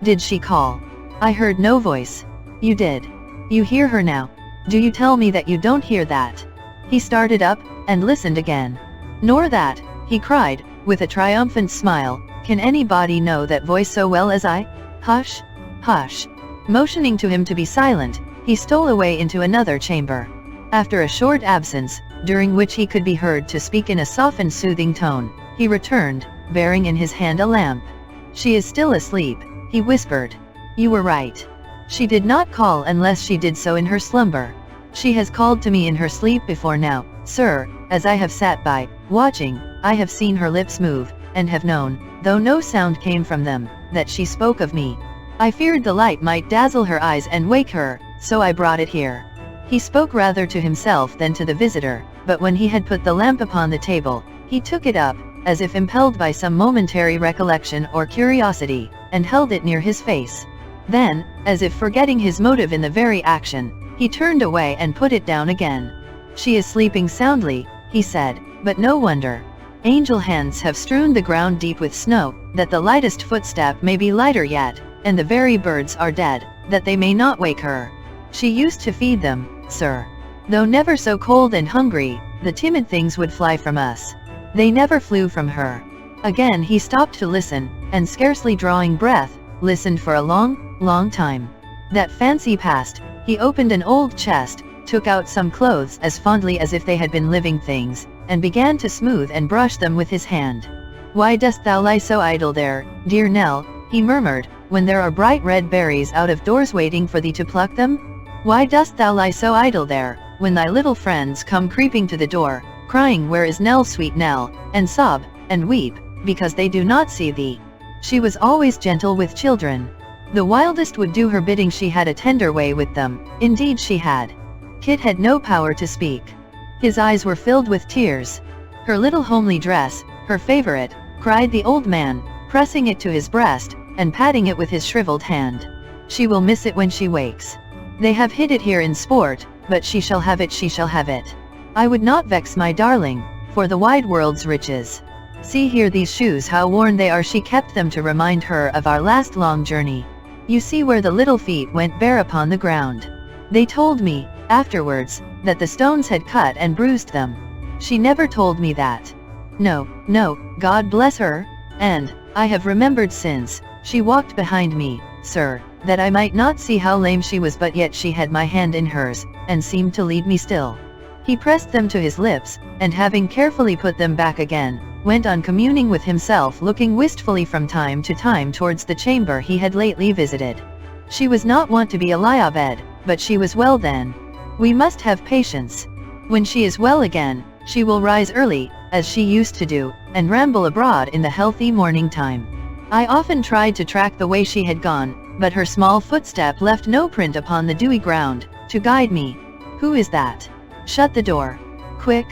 Did she call? I heard no voice. You did. You hear her now. Do you tell me that you don't hear that? He started up, and listened again. Nor that, he cried, with a triumphant smile, can anybody know that voice so well as I? Hush! Hush! Motioning to him to be silent, he stole away into another chamber. After a short absence, during which he could be heard to speak in a softened, soothing tone, he returned, bearing in his hand a lamp. She is still asleep, he whispered. You were right. She did not call unless she did so in her slumber. She has called to me in her sleep before now, sir, as I have sat by, watching, I have seen her lips move, and have known, though no sound came from them, that she spoke of me. I feared the light might dazzle her eyes and wake her, so I brought it here. He spoke rather to himself than to the visitor, but when he had put the lamp upon the table, he took it up, as if impelled by some momentary recollection or curiosity, and held it near his face. Then, as if forgetting his motive in the very action, he turned away and put it down again. She is sleeping soundly, he said, but no wonder. Angel hands have strewn the ground deep with snow, that the lightest footstep may be lighter yet, and the very birds are dead, that they may not wake her. She used to feed them, sir. Though never so cold and hungry, the timid things would fly from us. They never flew from her. Again he stopped to listen, and scarcely drawing breath, listened for a long time. That fancy passed, he opened an old chest, took out some clothes as fondly as if they had been living things, and began to smooth and brush them with his hand. Why dost thou lie so idle there, dear Nell, he murmured, when there are bright red berries out of doors waiting for thee to pluck them? Why dost thou lie so idle there, when thy little friends come creeping to the door, crying, where is Nell, sweet Nell, and sob, and weep, because they do not see thee? She was always gentle with children. The wildest would do her bidding. She had a tender way with them, indeed she had. Kit had no power to speak. His eyes were filled with tears. Her little homely dress, her favorite, cried the old man, pressing it to his breast, and patting it with his shriveled hand. She will miss it when she wakes. They have hid it here in sport, but she shall have it, she shall have it. I would not vex my darling, for the wide world's riches. See here these shoes, how worn they are. She kept them to remind her of our last long journey. You see where the little feet went bare upon the ground. They told me, afterwards, that the stones had cut and bruised them. She never told me that. No, God bless her, and, I have remembered since, she walked behind me, sir, that I might not see how lame she was, but yet she had my hand in hers, and seemed to lead me still. He pressed them to his lips, and having carefully put them back again, went on communing with himself, looking wistfully from time to time towards the chamber he had lately visited. She was not wont to be a lie-abed, but she was well then. We must have patience. When she is well again, she will rise early, as she used to do, and ramble abroad in the healthy morning time. I often tried to track the way she had gone, but her small footstep left no print upon the dewy ground, to guide me. Who is that? Shut the door. Quick!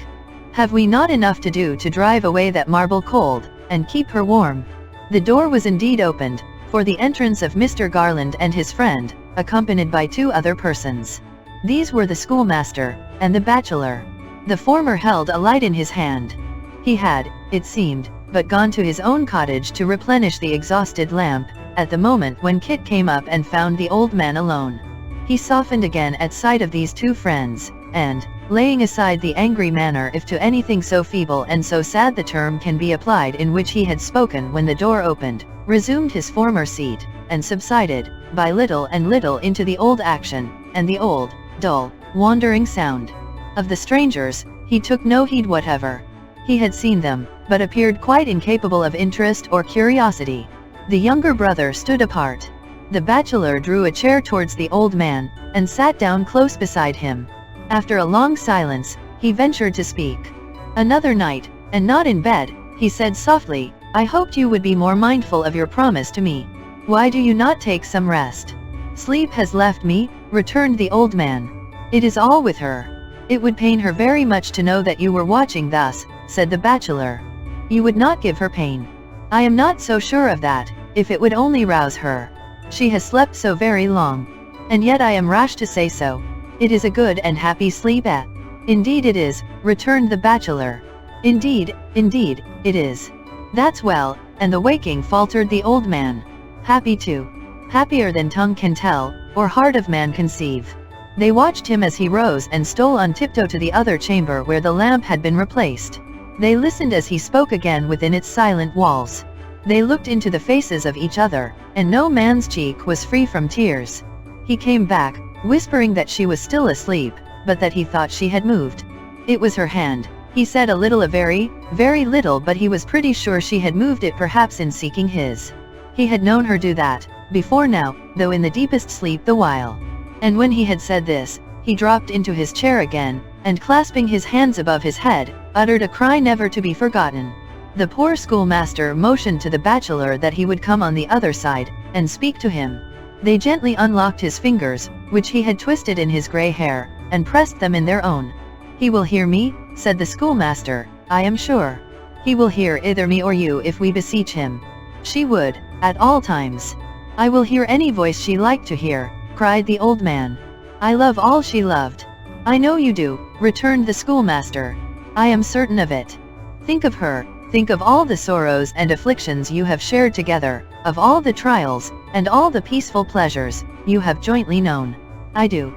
Have we not enough to do to drive away that marble cold, and keep her warm? The door was indeed opened, for the entrance of Mr. Garland and his friend, accompanied by two other persons. These were the schoolmaster, and the bachelor. The former held a light in his hand. He had, it seemed, but gone to his own cottage to replenish the exhausted lamp, at the moment when Kit came up and found the old man alone. He softened again at sight of these two friends, and, laying aside the angry manner, if to anything so feeble and so sad the term can be applied, in which he had spoken when the door opened, resumed his former seat, and subsided, by little and little, into the old action, and the old, dull, wandering sound. Of the strangers, he took no heed whatever. He had seen them, but appeared quite incapable of interest or curiosity. The younger brother stood apart. The bachelor drew a chair towards the old man, and sat down close beside him. After a long silence, he ventured to speak. "Another night, and not in bed," he said softly. "I hoped you would be more mindful of your promise to me. Why do you not take some rest?" "Sleep has left me," returned the old man. "It is all with her. It would pain her very much to know that you were watching thus," said the bachelor. "You would not give her pain." "I am not so sure of that, if it would only rouse her. She has slept so very long. And yet I am rash to say so. It is a good and happy sleep, eh?" "Indeed it is," returned the bachelor. Indeed, it is." "That's well," and the waking faltered the old man. "Happy too. Happier than tongue can tell, or heart of man conceive." They watched him as he rose and stole on tiptoe to the other chamber where the lamp had been replaced. They listened as he spoke again within its silent walls. They looked into the faces of each other, and no man's cheek was free from tears. He came back, whispering that she was still asleep, but that he thought she had moved. It was her hand, he said, a little, a very, very little, but he was pretty sure she had moved it, perhaps in seeking his. He had known her do that before now, though in the deepest sleep the while. And when he had said this, he dropped into his chair again, and clasping his hands above his head, uttered a cry never to be forgotten. The poor schoolmaster motioned to the bachelor that he would come on the other side, and speak to him. They gently unlocked his fingers, which he had twisted in his grey hair, and pressed them in their own. "He will hear me," said the schoolmaster, "I am sure. He will hear either me or you if we beseech him." She would, at all times. "I will hear any voice she liked to hear," cried the old man. "I love all she loved." "I know you do," returned the schoolmaster. "I am certain of it. Think of her, think of all the sorrows and afflictions you have shared together, of all the trials, and all the peaceful pleasures, you have jointly known." I do.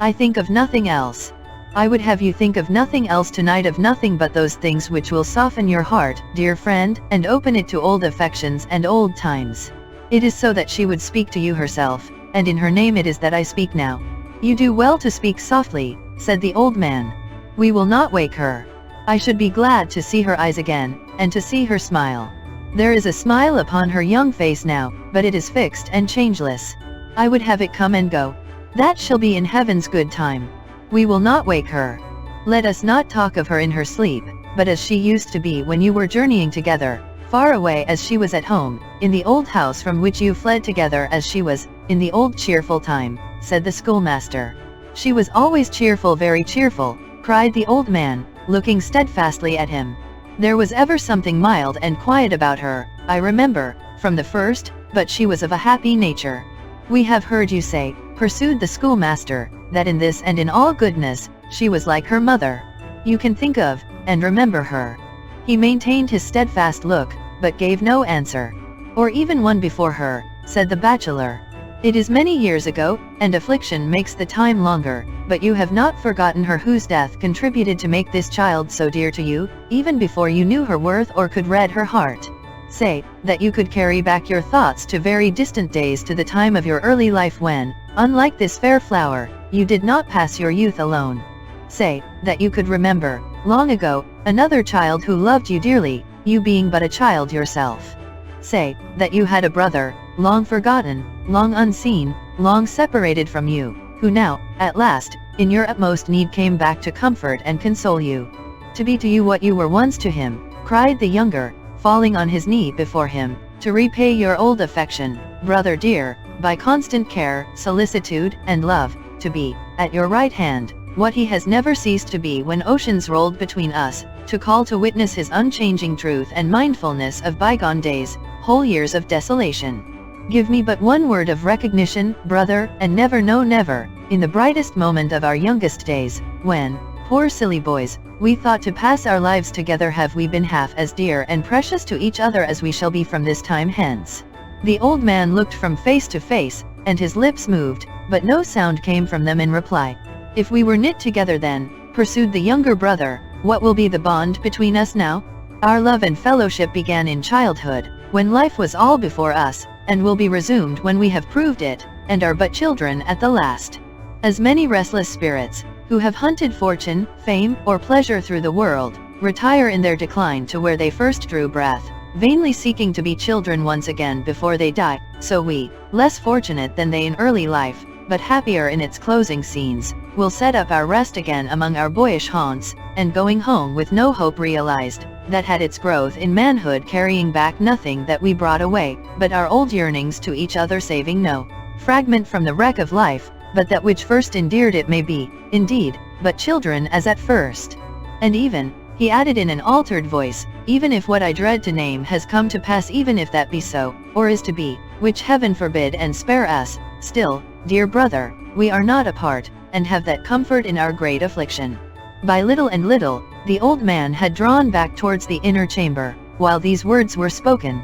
I think of nothing else. I would have you think of nothing else tonight, of nothing but those things which will soften your heart, dear friend, and open it to old affections and old times. It is so that she would speak to you herself, and in her name it is that I speak now." "You do well to speak softly," said the old man. "We will not wake her. I should be glad to see her eyes again, and to see her smile. There is a smile upon her young face now, but it is fixed and changeless. I would have it come and go. That shall be in heaven's good time. We will not wake her. Let us not talk of her in her sleep, but as she used to be when you were journeying together, far away as she was at home, in the old house from which you fled together, as she was, in the old cheerful time," said the schoolmaster. "She was always cheerful, very cheerful," cried the old man, looking steadfastly at him. "There was ever something mild and quiet about her, I remember, from the first, but she was of a happy nature. We have heard you say," pursued the schoolmaster, "that in this and in all goodness, she was like her mother. You can think of, and remember her." He maintained his steadfast look, but gave no answer. "Or even one before her," said the bachelor. "It is many years ago, and affliction makes the time longer, but you have not forgotten her whose death contributed to make this child so dear to you, even before you knew her worth or could read her heart. Say, that you could carry back your thoughts to very distant days, to the time of your early life when, unlike this fair flower, you did not pass your youth alone. Say, that you could remember, long ago, another child who loved you dearly, you being but a child yourself. Say, that you had a brother, long forgotten, long unseen, long separated from you, who now, at last, in your utmost need came back to comfort and console you. To be to you what you were once to him," cried the younger, falling on his knee before him, "to repay your old affection, brother dear, by constant care, solicitude, and love, to be, at your right hand, what he has never ceased to be when oceans rolled between us, to call to witness his unchanging truth and mindfulness of bygone days, whole years of desolation. Give me but one word of recognition, brother, and never, no never, in the brightest moment of our youngest days, when, poor silly boys, we thought to pass our lives together, have we been half as dear and precious to each other as we shall be from this time hence." The old man looked from face to face, and his lips moved, but no sound came from them in reply. If we were knit together then, pursued the younger brother, what will be the bond between us now? Our love and fellowship began in childhood, when life was all before us, and will be resumed when we have proved it, and are but children at the last. As many restless spirits, who have hunted fortune, fame, or pleasure through the world, retire in their decline to where they first drew breath, vainly seeking to be children once again before they die, so we, less fortunate than they in early life, but happier in its closing scenes, will set up our rest again among our boyish haunts, and going home with no hope realized, that had its growth in manhood, carrying back nothing that we brought away, but our old yearnings to each other, saving no fragment from the wreck of life, but that which first endeared it may be, indeed, but children as at first. And even, he added in an altered voice, even if what I dread to name has come to pass, even if that be so, or is to be, which heaven forbid and spare us, still, dear brother, we are not apart, and have that comfort in our great affliction. By little and little, the old man had drawn back towards the inner chamber, while these words were spoken.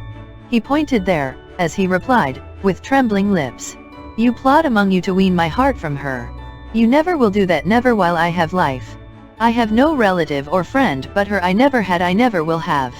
He pointed there, as he replied, with trembling lips. You plot among you to wean my heart from her. You never will do that, never while I have life. I have no relative or friend but her, I never had, I never will have.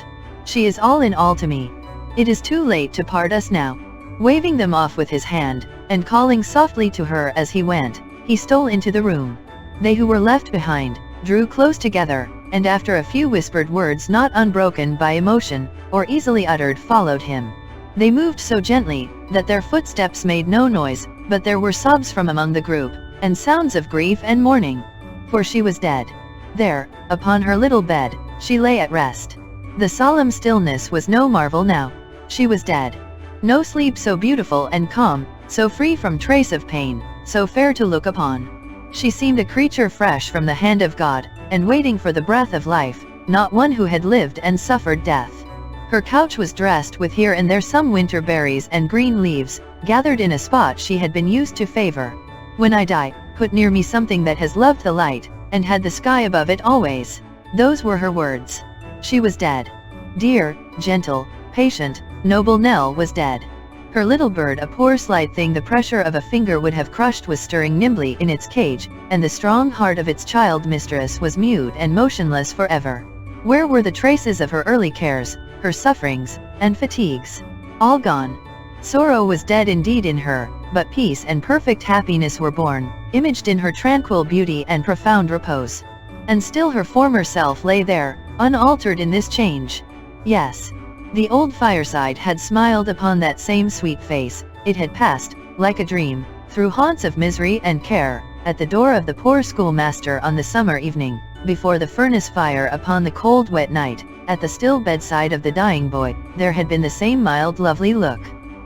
She is all in all to me. It is too late to part us now. Waving them off with his hand, and calling softly to her as he went, he stole into the room. They who were left behind, drew close together, and after a few whispered words not unbroken by emotion, or easily uttered, followed him. They moved so gently, that their footsteps made no noise, but there were sobs from among the group, and sounds of grief and mourning. For she was dead. There, upon her little bed, she lay at rest. The solemn stillness was no marvel now. She was dead. No sleep so beautiful and calm, so free from trace of pain, so fair to look upon. She seemed a creature fresh from the hand of God, and waiting for the breath of life, not one who had lived and suffered death. Her couch was dressed with here and there some winter berries and green leaves, gathered in a spot she had been used to favor. When I die, put near me something that has loved the light, and had the sky above it always. Those were her words. She was dead. Dear, gentle, patient, noble Nell was dead. Her little bird, a poor slight thing the pressure of a finger would have crushed, was stirring nimbly in its cage, and the strong heart of its child mistress was mute and motionless forever. Where were the traces of her early cares, her sufferings, and fatigues? All gone. Sorrow was dead indeed in her, but peace and perfect happiness were born, imaged in her tranquil beauty and profound repose. And still her former self lay there, unaltered in this change. Yes. The old fireside had smiled upon that same sweet face. It had passed, like a dream, through haunts of misery and care, at the door of the poor schoolmaster on the summer evening, before the furnace fire upon the cold wet night, at the still bedside of the dying boy, there had been the same mild lovely look.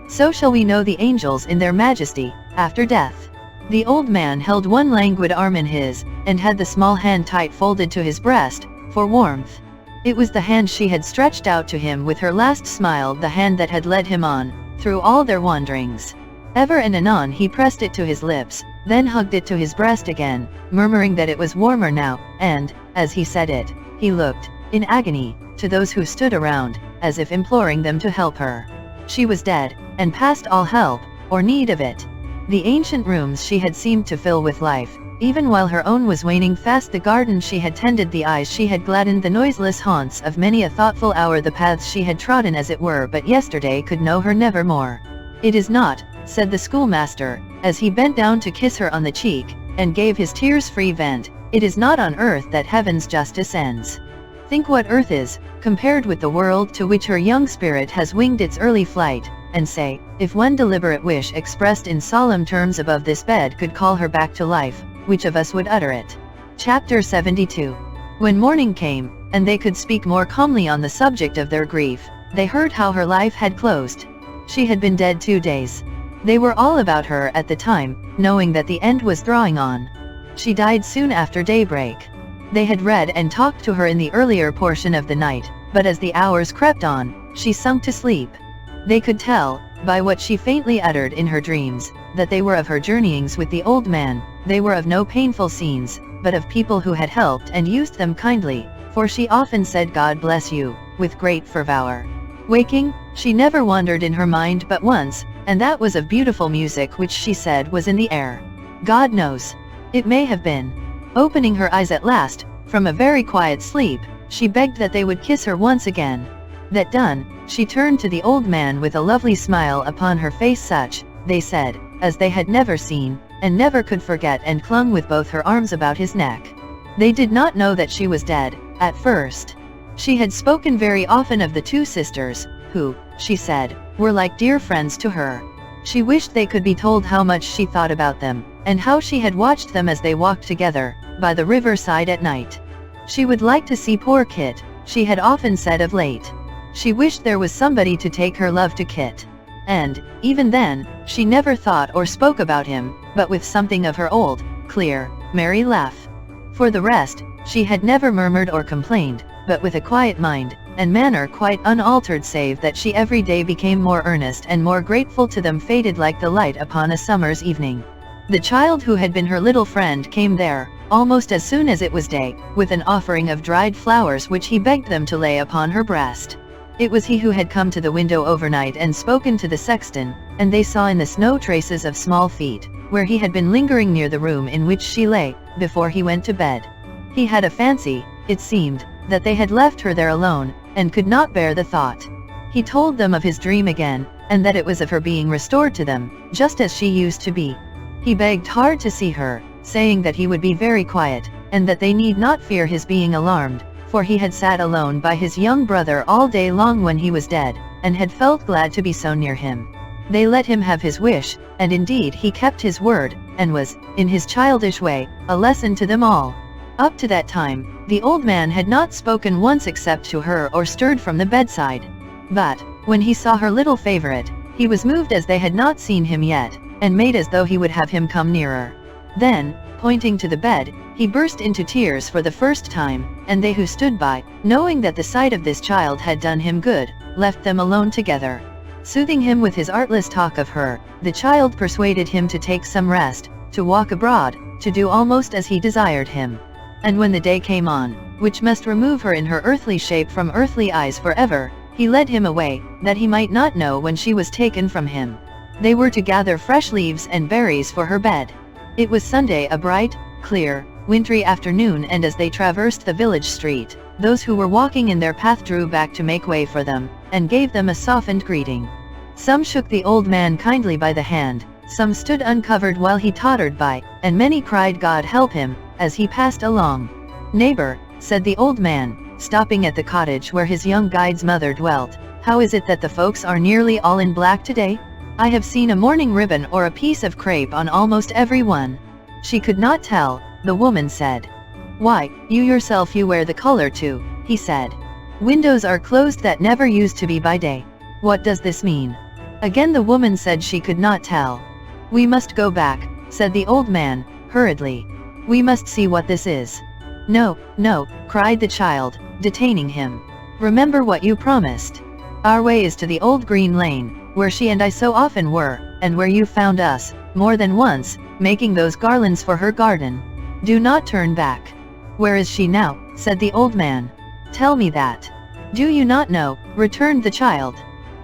So shall we know the angels in their majesty, after death. The old man held one languid arm in his, and had the small hand tight folded to his breast, for warmth. It was the hand she had stretched out to him with her last smile, the hand that had led him on, through all their wanderings. Ever and anon he pressed it to his lips, then hugged it to his breast again, murmuring that it was warmer now, and, as he said it, he looked, in agony, to those who stood around, as if imploring them to help her. She was dead, and past all help, or need of it. The ancient rooms she had seemed to fill with life, even while her own was waning fast. The garden she had tended, the eyes she had gladdened, the noiseless haunts of many a thoughtful hour, the paths she had trodden as it were but yesterday, could know her never more. It is not, said the schoolmaster, as he bent down to kiss her on the cheek, and gave his tears free vent, it is not on earth that heaven's justice ends. Think what earth is, compared with the world to which her young spirit has winged its early flight, and say, if one deliberate wish expressed in solemn terms above this bed could call her back to life, which of us would utter it? Chapter 72. When morning came, and they could speak more calmly on the subject of their grief, they heard how her life had closed. She had been dead 2 days. They were all about her at the time, knowing that the end was drawing on. She died soon after daybreak. They had read and talked to her in the earlier portion of the night, but as the hours crept on, she sunk to sleep. They could tell, by what she faintly uttered in her dreams, that they were of her journeyings with the old man. They were of no painful scenes, but of people who had helped and used them kindly, for she often said God bless you, with great fervour. Waking, she never wandered in her mind but once, and that was of beautiful music which she said was in the air. God knows. It may have been. Opening her eyes at last, from a very quiet sleep, she begged that they would kiss her once again. That done, she turned to the old man with a lovely smile upon her face, such, they said, as they had never seen, and never could forget, and clung with both her arms about his neck. They did not know that she was dead, at first. She had spoken very often of the two sisters, who, she said, were like dear friends to her. She wished they could be told how much she thought about them, and how she had watched them as they walked together, by the riverside at night. She would like to see poor Kit, she had often said of late. She wished there was somebody to take her love to Kit. And, even then, she never thought or spoke about him, but with something of her old, clear, merry laugh. For the rest, she had never murmured or complained, but with a quiet mind, and manner quite unaltered, save that she every day became more earnest and more grateful to them, faded like the light upon a summer's evening. The child who had been her little friend came there, almost as soon as it was day, with an offering of dried flowers which he begged them to lay upon her breast. It was he who had come to the window overnight and spoken to the sexton, and they saw in the snow traces of small feet, where he had been lingering near the room in which she lay, before he went to bed. He had a fancy, it seemed, that they had left her there alone, and could not bear the thought. He told them of his dream again, and that it was of her being restored to them, just as she used to be. He begged hard to see her, saying that he would be very quiet, and that they need not fear his being alarmed, for he had sat alone by his young brother all day long when he was dead, and had felt glad to be so near him. They let him have his wish, and indeed he kept his word, and was, in his childish way, a lesson to them all. Up to that time, the old man had not spoken once except to her or stirred from the bedside. But, when he saw her little favorite, he was moved as they had not seen him yet, and made as though he would have him come nearer. Then, pointing to the bed, he burst into tears for the first time, and they who stood by, knowing that the sight of this child had done him good, left them alone together. Soothing him with his artless talk of her, the child persuaded him to take some rest, to walk abroad, to do almost as he desired him. And when the day came on, which must remove her in her earthly shape from earthly eyes forever, he led him away, that he might not know when she was taken from him. They were to gather fresh leaves and berries for her bed. It was Sunday, a bright, clear, wintry afternoon, and as they traversed the village street, those who were walking in their path drew back to make way for them, and gave them a softened greeting. Some shook the old man kindly by the hand, some stood uncovered while he tottered by, and many cried God help him, as he passed along. Neighbor, said the old man, stopping at the cottage where his young guide's mother dwelt, how is it that the folks are nearly all in black today? I have seen a mourning ribbon or a piece of crape on almost every one. She could not tell, the woman said. Why, you yourself you wear the color too, he said. Windows are closed that never used to be by day. What does this mean? Again the woman said she could not tell. We must go back, said the old man, hurriedly. We must see what this is. No, no, cried the child, detaining him. Remember what you promised. Our way is to the old green lane, where she and I so often were, and where you found us, more than once, making those garlands for her garden. Do not turn back. Where is she now? Said the old man. Tell me that. Do you not know? Returned the child.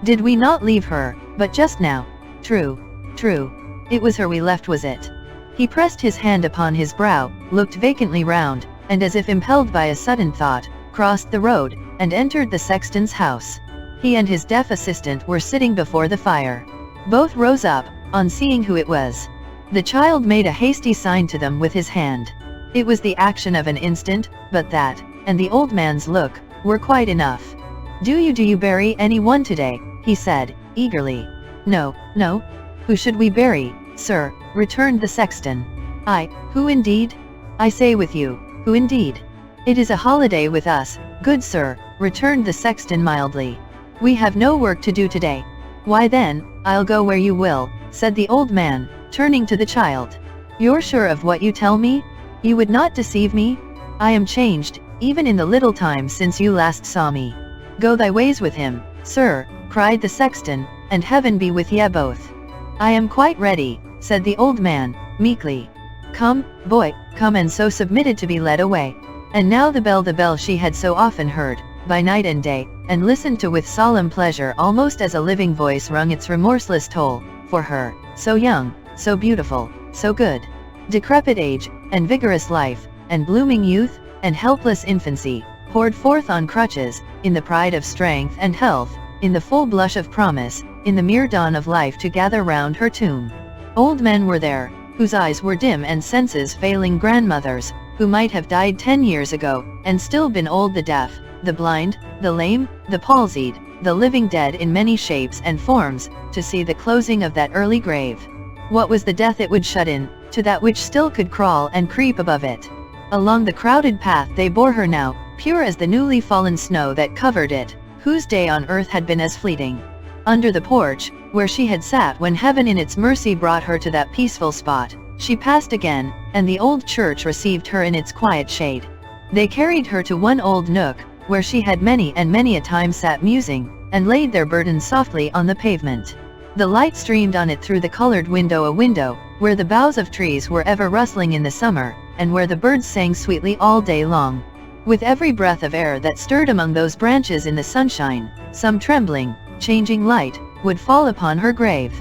Did we not leave her, but just now? True, true. It was her we left, was it? He pressed his hand upon his brow, looked vacantly round, and as if impelled by a sudden thought, crossed the road, and entered the sexton's house. He and his deaf assistant were sitting before the fire. Both rose up, on seeing who it was. The child made a hasty sign to them with his hand. It was the action of an instant, but that, and the old man's look, were quite enough. Do you bury any one today? He said, eagerly. No, no. Who should we bury, sir? Returned the sexton. I, who indeed? I say with you, who indeed? It is a holiday with us, good sir, returned the sexton mildly. We have no work to do today. Why then, I'll go where you will, said the old man, turning to the child. You're sure of what you tell me? You would not deceive me? I am changed, even in the little time since you last saw me. Go thy ways with him, sir, cried the sexton, and heaven be with ye both. I am quite ready, said the old man, meekly. Come, boy, come, and so submitted to be led away. And now the bell she had so often heard, by night and day, and listened to with solemn pleasure, almost as a living voice rung its remorseless toll, for her, so young, so beautiful, so good. decrepit age, and vigorous life, and blooming youth, and helpless infancy, poured forth on crutches, in the pride of strength and health, in the full blush of promise, in the mere dawn of life to gather round her tomb. Old men were there, whose eyes were dim and senses failing, grandmothers, who might have died 10 years ago, and still been old, the deaf, the blind, the lame, the palsied, the living dead in many shapes and forms, to see the closing of that early grave. What was the death it would shut in, to that which still could crawl and creep above it? Along the crowded path they bore her now, pure as the newly fallen snow that covered it, whose day on earth had been as fleeting. Under the porch, where she had sat when heaven in its mercy brought her to that peaceful spot, she passed again, and the old church received her in its quiet shade. They carried her to one old nook, where she had many and many a time sat musing, and laid their burdens softly on the pavement. The light streamed on it through the colored window, a window, where the boughs of trees were ever rustling in the summer, and where the birds sang sweetly all day long. With every breath of air that stirred among those branches in the sunshine, some trembling, changing light, would fall upon her grave.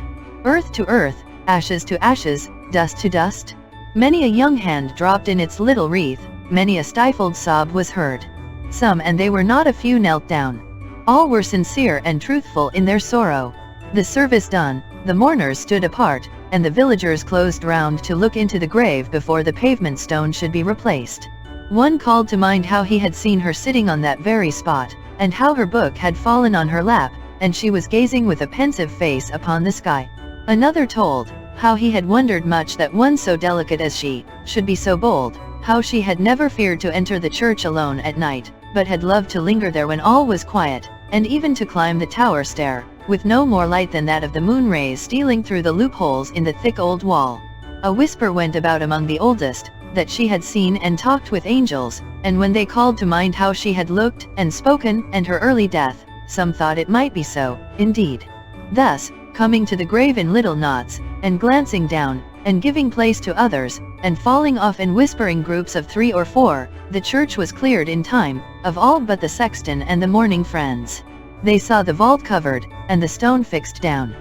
Earth to earth, ashes to ashes, dust to dust. Many a young hand dropped in its little wreath, many a stifled sob was heard. Some, and they were not a few, knelt down. All were sincere and truthful in their sorrow. The service done, the mourners stood apart, and the villagers closed round to look into the grave before the pavement stone should be replaced. One called to mind how he had seen her sitting on that very spot, and how her book had fallen on her lap, and she was gazing with a pensive face upon the sky. Another told how he had wondered much that one so delicate as she should be so bold, how she had never feared to enter the church alone at night, but had loved to linger there when all was quiet, and even to climb the tower stair, with no more light than that of the moon rays stealing through the loopholes in the thick old wall. A whisper went about among the oldest, that she had seen and talked with angels, and when they called to mind how she had looked and spoken, and her early death, some thought it might be so, indeed. Thus, coming to the grave in little knots, and glancing down, and giving place to others, and falling off in whispering groups of 3 or 4, the church was cleared in time, of all but the sexton and the mourning friends. They saw the vault covered, and the stone fixed down.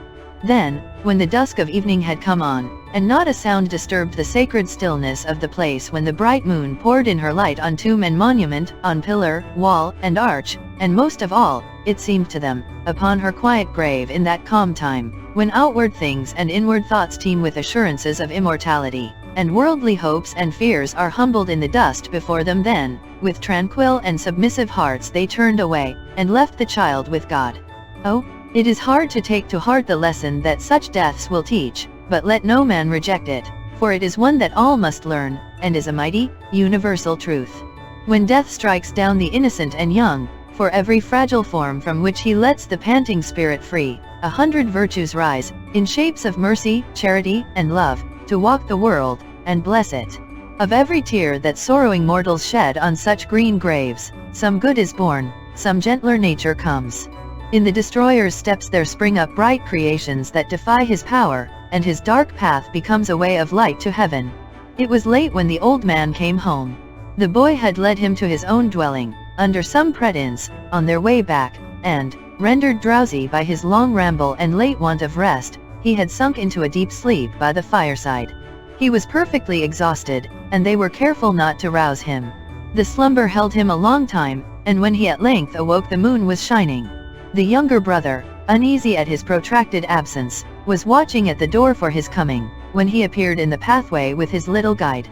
Then, when the dusk of evening had come on, and not a sound disturbed the sacred stillness of the place, when the bright moon poured in her light on tomb and monument, on pillar, wall, and arch, and most of all, it seemed to them, upon her quiet grave in that calm time, when outward things and inward thoughts teem with assurances of immortality, and worldly hopes and fears are humbled in the dust before them, then, with tranquil and submissive hearts they turned away, and left the child with God. Oh, it is hard to take to heart the lesson that such deaths will teach, but let no man reject it, for it is one that all must learn, and is a mighty, universal truth. When death strikes down the innocent and young, for every fragile form from which he lets the panting spirit free, 100 virtues rise, in shapes of mercy, charity, and love, to walk the world, and bless it. Of every tear that sorrowing mortals shed on such green graves, some good is born, some gentler nature comes. In the destroyer's steps there spring up bright creations that defy his power, and his dark path becomes a way of light to heaven. It was late when the old man came home. The boy had led him to his own dwelling, under some pretence, on their way back, and, rendered drowsy by his long ramble and late want of rest, he had sunk into a deep sleep by the fireside. He was perfectly exhausted, and they were careful not to rouse him. The slumber held him a long time, and when he at length awoke the moon was shining. The younger brother, uneasy at his protracted absence, was watching at the door for his coming, when he appeared in the pathway with his little guide.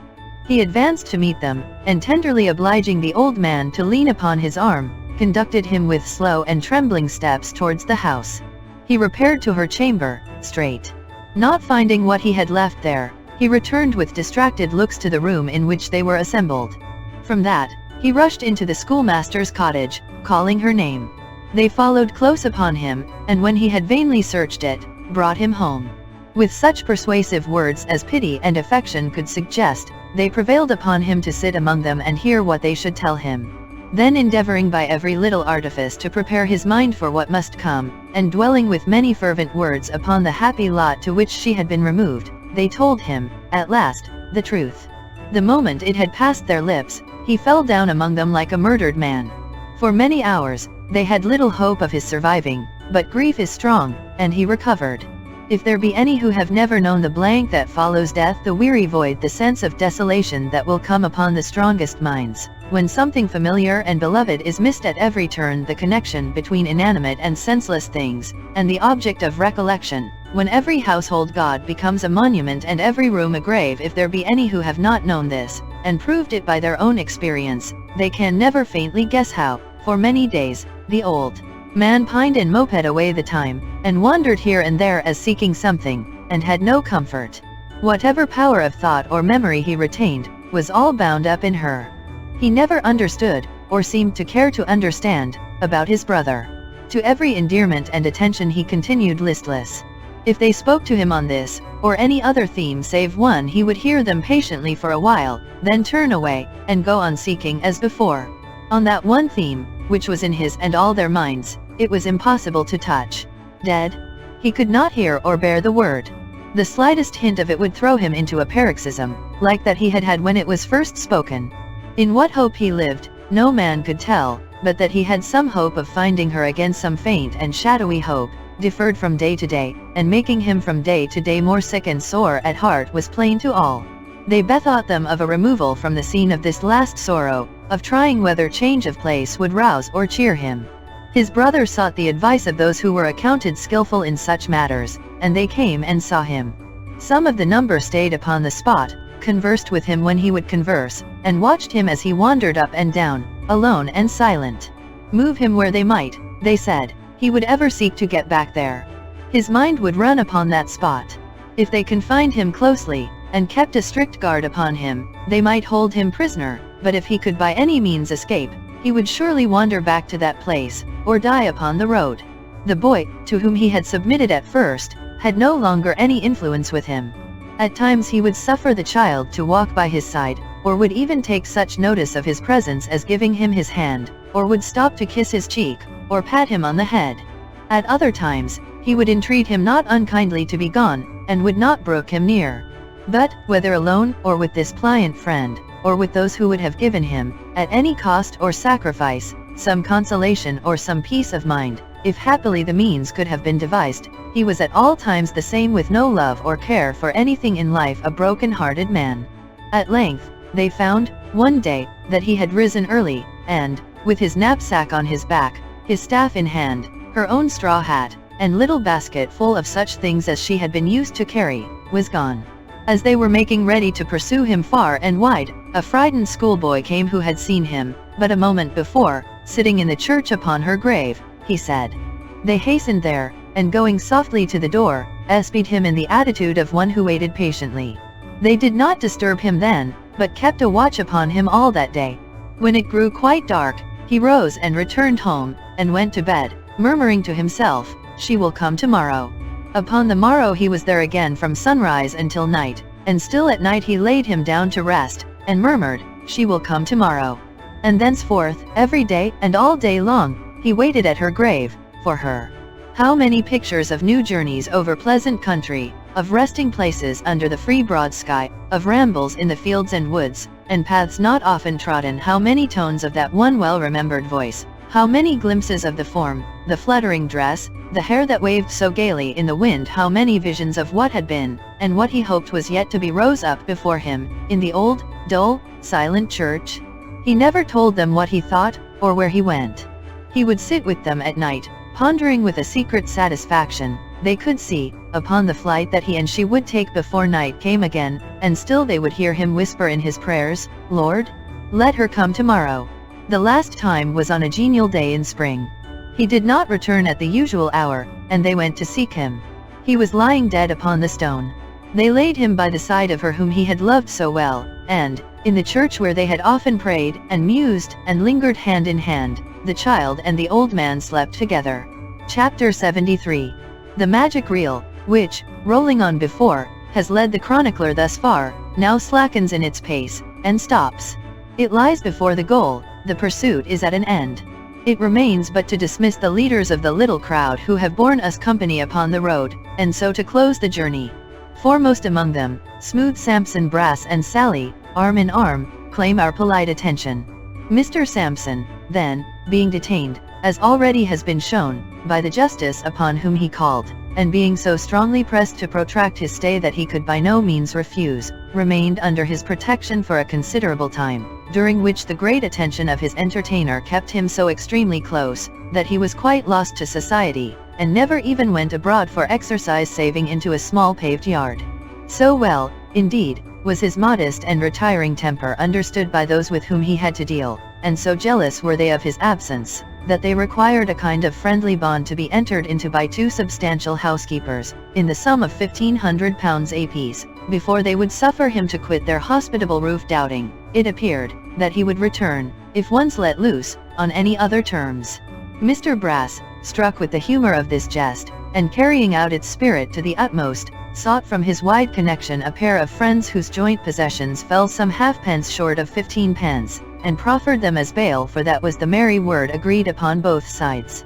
He advanced to meet them, and tenderly obliging the old man to lean upon his arm, conducted him with slow and trembling steps towards the house. He repaired to her chamber, straight. Not finding what he had left there, he returned with distracted looks to the room in which they were assembled. From that, he rushed into the schoolmaster's cottage, calling her name. They followed close upon him, and when he had vainly searched it, brought him home. With such persuasive words as pity and affection could suggest, they prevailed upon him to sit among them and hear what they should tell him. Then, endeavoring by every little artifice to prepare his mind for what must come, and dwelling with many fervent words upon the happy lot to which she had been removed, they told him, at last, the truth. The moment it had passed their lips, he fell down among them like a murdered man. For many hours, they had little hope of his surviving, but grief is strong, and he recovered. If there be any who have never known the blank that follows death, the weary void, the sense of desolation that will come upon the strongest minds, when something familiar and beloved is missed at every turn, the connection between inanimate and senseless things, and the object of recollection, when every household god becomes a monument and every room a grave, if there be any who have not known this, and proved it by their own experience, they can never faintly guess how, for many days, the old man pined and moped away the time, and wandered here and there as seeking something, and had no comfort. Whatever power of thought or memory he retained, was all bound up in her. He never understood, or seemed to care to understand, about his brother. To every endearment and attention he continued listless. If they spoke to him on this, or any other theme save one, he would hear them patiently for a while, then turn away, and go on seeking as before. On that one theme, which was in his and all their minds, it was impossible to touch. Dead? He could not hear or bear the word. The slightest hint of it would throw him into a paroxysm, like that he had had when it was first spoken. In what hope he lived, no man could tell, but that he had some hope of finding her again, some faint and shadowy hope, deferred from day to day, and making him from day to day more sick and sore at heart, was plain to all. They bethought them of a removal from the scene of this last sorrow, of trying whether change of place would rouse or cheer him. His brother sought the advice of those who were accounted skillful in such matters, and they came and saw him. Some of the number stayed upon the spot, conversed with him when he would converse, and watched him as he wandered up and down, alone and silent. Move him where they might, they said, he would ever seek to get back there. His mind would run upon that spot. If they confined him closely, and kept a strict guard upon him, they might hold him prisoner, but if he could by any means escape, he would surely wander back to that place, or die upon the road. The boy, to whom he had submitted at first, had no longer any influence with him. At times he would suffer the child to walk by his side, or would even take such notice of his presence as giving him his hand, or would stop to kiss his cheek, or pat him on the head. At other times, he would entreat him not unkindly to be gone, and would not brook him near. But, whether alone, or with this pliant friend, or with those who would have given him, at any cost or sacrifice, some consolation or some peace of mind, if happily the means could have been devised, he was at all times the same, with no love or care for anything in life, a broken-hearted man. At length, they found, one day, that he had risen early, and, with his knapsack on his back, his staff in hand, her own straw hat, and little basket full of such things as she had been used to carry, was gone. As they were making ready to pursue him far and wide, a frightened schoolboy came who had seen him, but a moment before, sitting in the church upon her grave, he said. They hastened there, and going softly to the door, espied him in the attitude of one who waited patiently. They did not disturb him then, but kept a watch upon him all that day. When it grew quite dark, he rose and returned home, and went to bed, murmuring to himself, "She will come tomorrow." Upon the morrow he was there again from sunrise until night, and still at night he laid him down to rest, and murmured, "She will come tomorrow." And thenceforth, every day, and all day long, he waited at her grave, for her. How many pictures of new journeys over pleasant country, of resting places under the free broad sky, of rambles in the fields and woods, and paths not often trodden, how many tones of that one well-remembered voice, how many glimpses of the form, the fluttering dress, the hair that waved so gaily in the wind, how many visions of what had been, and what he hoped was yet to be, rose up before him, in the old, dull, silent church. He never told them what he thought, or where he went. He would sit with them at night, pondering with a secret satisfaction. They could see, upon the flight that he and she would take before night came again, and still they would hear him whisper in his prayers, "Lord, let her come tomorrow." The last time was on a genial day in spring. He did not return at the usual hour, and they went to seek him. He was lying dead upon the stone. They laid him by the side of her whom he had loved so well, and, in the church where they had often prayed, and mused, and lingered hand in hand, the child and the old man slept together. Chapter 73. The magic reel, which, rolling on before, has led the chronicler thus far, now slackens in its pace, and stops. It lies before the goal, the pursuit is at an end. It remains but to dismiss the leaders of the little crowd who have borne us company upon the road, and so to close the journey. Foremost among them, smooth Samson, Brass and Sally, arm in arm, claim our polite attention. Mr. Samson, then, being detained, as already has been shown, by the justice upon whom he called, and being so strongly pressed to protract his stay that he could by no means refuse, remained under his protection for a considerable time, during which the great attention of his entertainer kept him so extremely close, that he was quite lost to society, and never even went abroad for exercise saving into a small paved yard. So well, indeed, was his modest and retiring temper understood by those with whom he had to deal, and so jealous were they of his absence, that they required a kind of friendly bond to be entered into by two substantial housekeepers, in the sum of £1,500 apiece, before they would suffer him to quit their hospitable roof, doubting, it appeared, that he would return, if once let loose, on any other terms. Mr. Brass, struck with the humor of this jest, and carrying out its spirit to the utmost, sought from his wide connection a pair of friends whose joint possessions fell some halfpence short of 15 pence, and proffered them as bail, for that was the merry word agreed upon both sides.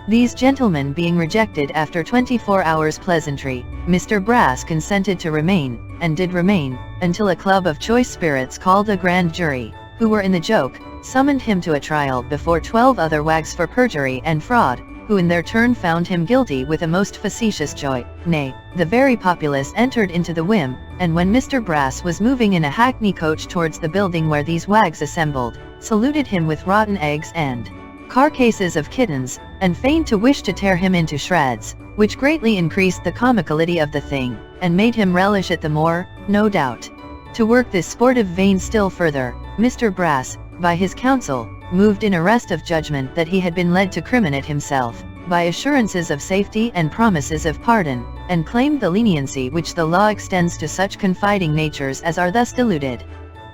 These gentlemen being rejected after 24 hours' pleasantry, Mr. Brass consented to remain, and did remain, until a club of choice spirits called a grand jury, who were in the joke, summoned him to a trial before 12 other wags for perjury and fraud, who in their turn found him guilty with a most facetious joy. Nay, the very populace entered into the whim, and when Mr. Brass was moving in a hackney coach towards the building where these wags assembled, saluted him with rotten eggs and carcases of kittens, and feigned to wish to tear him into shreds, which greatly increased the comicality of the thing, and made him relish it the more, no doubt. To work this sportive vein still further, Mr. Brass, by his counsel, moved in arrest of judgment that he had been led to criminate himself, by assurances of safety and promises of pardon, and claimed the leniency which the law extends to such confiding natures as are thus deluded.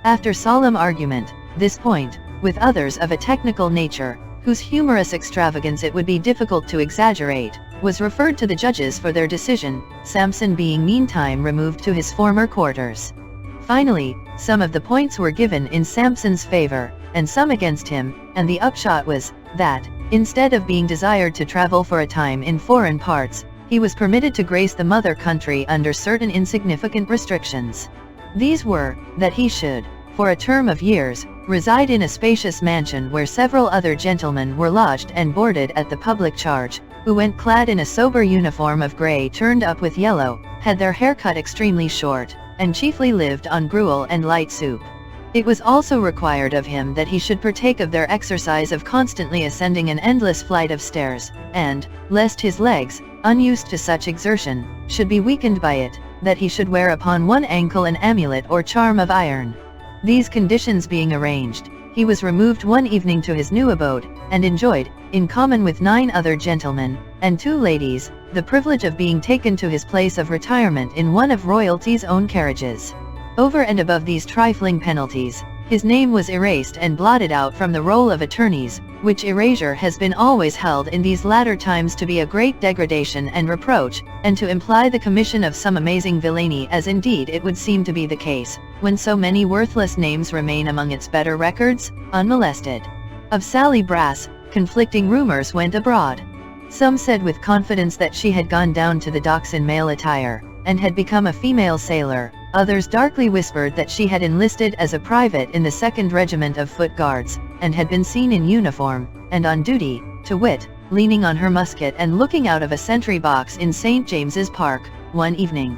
After solemn argument, this point, with others of a technical nature, whose humorous extravagance it would be difficult to exaggerate, was referred to the judges for their decision, Sampson being meantime removed to his former quarters. Finally, some of the points were given in Sampson's favor, and some against him, and the upshot was, that, instead of being desired to travel for a time in foreign parts, he was permitted to grace the mother country under certain insignificant restrictions. These were, that he should, for a term of years, reside in a spacious mansion where several other gentlemen were lodged and boarded at the public charge, who went clad in a sober uniform of grey turned up with yellow, had their hair cut extremely short, and chiefly lived on gruel and light soup. It was also required of him that he should partake of their exercise of constantly ascending an endless flight of stairs, and, lest his legs, unused to such exertion, should be weakened by it, that he should wear upon one ankle an amulet or charm of iron. These conditions being arranged, he was removed one evening to his new abode, and enjoyed, in common with 9 other gentlemen, and 2 ladies, the privilege of being taken to his place of retirement in one of royalty's own carriages. Over and above these trifling penalties, his name was erased and blotted out from the roll of attorneys, which erasure has been always held in these latter times to be a great degradation and reproach, and to imply the commission of some amazing villainy, as indeed it would seem to be the case, when so many worthless names remain among its better records, unmolested. Of Sally Brass, conflicting rumors went abroad. Some said with confidence that she had gone down to the docks in male attire, and had become a female sailor. Others darkly whispered that she had enlisted as a private in the 2nd Regiment of Foot Guards, and had been seen in uniform, and on duty, to wit, leaning on her musket and looking out of a sentry box in St. James's Park, one evening.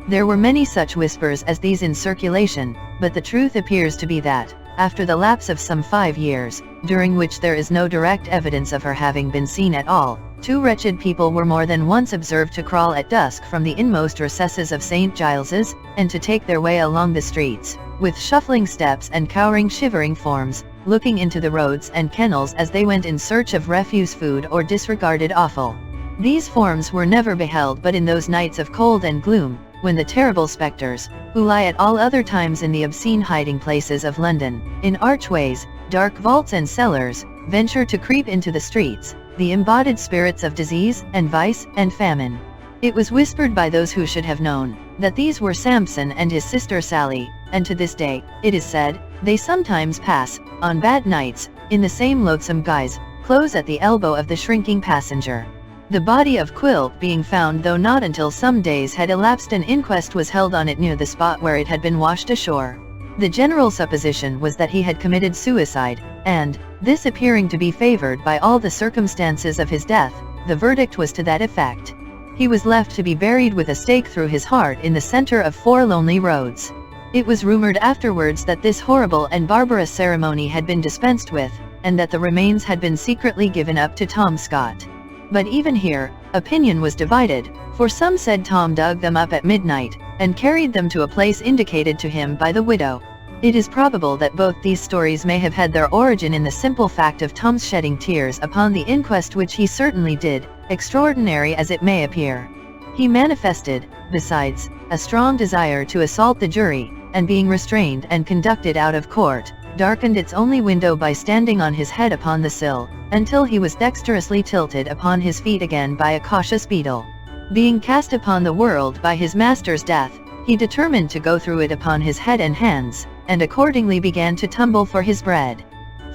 There were many such whispers as these in circulation, but the truth appears to be that, after the lapse of some 5 years, during which there is no direct evidence of her having been seen at all, 2 wretched people were more than once observed to crawl at dusk from the inmost recesses of St. Giles's, and to take their way along the streets, with shuffling steps and cowering shivering forms, looking into the roads and kennels as they went in search of refuse food or disregarded offal. These forms were never beheld but in those nights of cold and gloom, when the terrible spectres, who lie at all other times in the obscene hiding places of London, in archways, dark vaults and cellars, venture to creep into the streets, the embodied spirits of disease, and vice, and famine. It was whispered by those who should have known, that these were Sampson and his sister Sally, and to this day, it is said, they sometimes pass, on bad nights, in the same loathsome guise, close at the elbow of the shrinking passenger. The body of Quill being found, though not until some days had elapsed, an inquest was held on it near the spot where it had been washed ashore. The general supposition was that he had committed suicide, and, this appearing to be favored by all the circumstances of his death, the verdict was to that effect. He was left to be buried with a stake through his heart in the center of 4 lonely roads. It was rumored afterwards that this horrible and barbarous ceremony had been dispensed with, and that the remains had been secretly given up to Tom Scott. But even here, opinion was divided, for some said Tom dug them up at midnight, and carried them to a place indicated to him by the widow. It is probable that both these stories may have had their origin in the simple fact of Tom's shedding tears upon the inquest, which he certainly did, extraordinary as it may appear. He manifested, besides, a strong desire to assault the jury, and being restrained and conducted out of court, darkened its only window by standing on his head upon the sill, until he was dexterously tilted upon his feet again by a cautious beadle. Being cast upon the world by his master's death, he determined to go through it upon his head and hands, and accordingly began to tumble for his bread.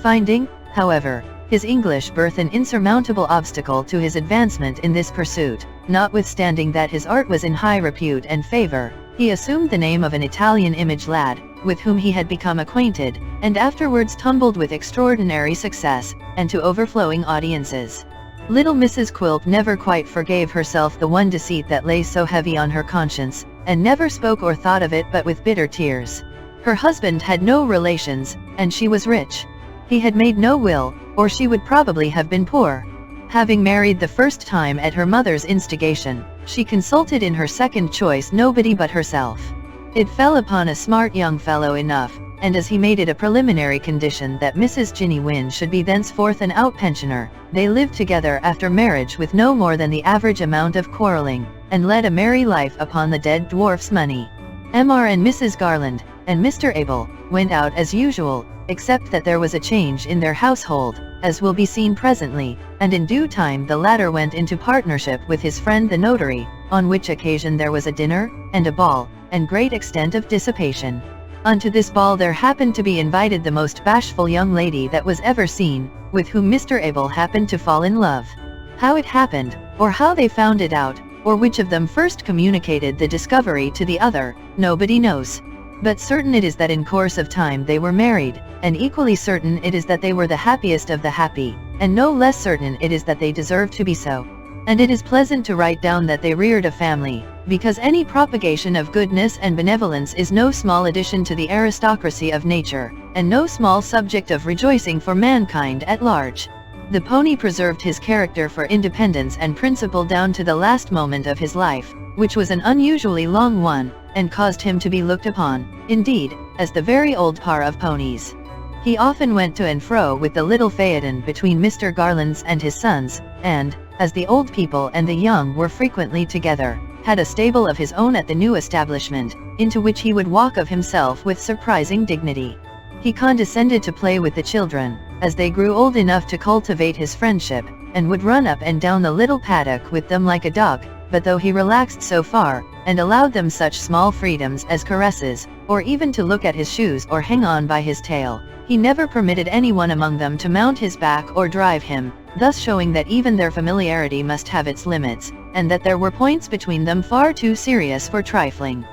Finding, however, his English birth an insurmountable obstacle to his advancement in this pursuit, notwithstanding that his art was in high repute and favor, he assumed the name of an Italian image lad, with whom he had become acquainted, and afterwards tumbled with extraordinary success, and to overflowing audiences. Little Mrs. Quilp never quite forgave herself the one deceit that lay so heavy on her conscience, and never spoke or thought of it but with bitter tears. Her husband had no relations, and she was rich. He had made no will, or she would probably have been poor. Having married the first time at her mother's instigation, she consulted in her second choice nobody but herself. It fell upon a smart young fellow enough, and as he made it a preliminary condition that Mrs. Ginny Wynne should be thenceforth an out-pensioner, they lived together after marriage with no more than the average amount of quarreling, and led a merry life upon the dead dwarf's money. Mr. and Mrs. Garland, and Mr. Abel, went out as usual, except that there was a change in their household, as will be seen presently, and in due time the latter went into partnership with his friend the notary, on which occasion there was a dinner, and a ball, and great extent of dissipation. Unto this ball there happened to be invited the most bashful young lady that was ever seen, with whom Mr. Abel happened to fall in love. How it happened, or how they found it out, or which of them first communicated the discovery to the other, nobody knows. But certain it is that in course of time they were married, and equally certain it is that they were the happiest of the happy, and no less certain it is that they deserved to be so. And it is pleasant to write down that they reared a family, because any propagation of goodness and benevolence is no small addition to the aristocracy of nature, and no small subject of rejoicing for mankind at large. The pony preserved his character for independence and principle down to the last moment of his life, which was an unusually long one, and caused him to be looked upon, indeed, as the very old par of ponies. He often went to and fro with the little phaeton between Mr. Garland's and his sons, and, as the old people and the young were frequently together, had a stable of his own at the new establishment, into which he would walk of himself with surprising dignity. He condescended to play with the children, as they grew old enough to cultivate his friendship, and would run up and down the little paddock with them like a dog, but though he relaxed so far, and allowed them such small freedoms as caresses, or even to look at his shoes or hang on by his tail, he never permitted anyone among them to mount his back or drive him, thus showing that even their familiarity must have its limits, and that there were points between them far too serious for trifling.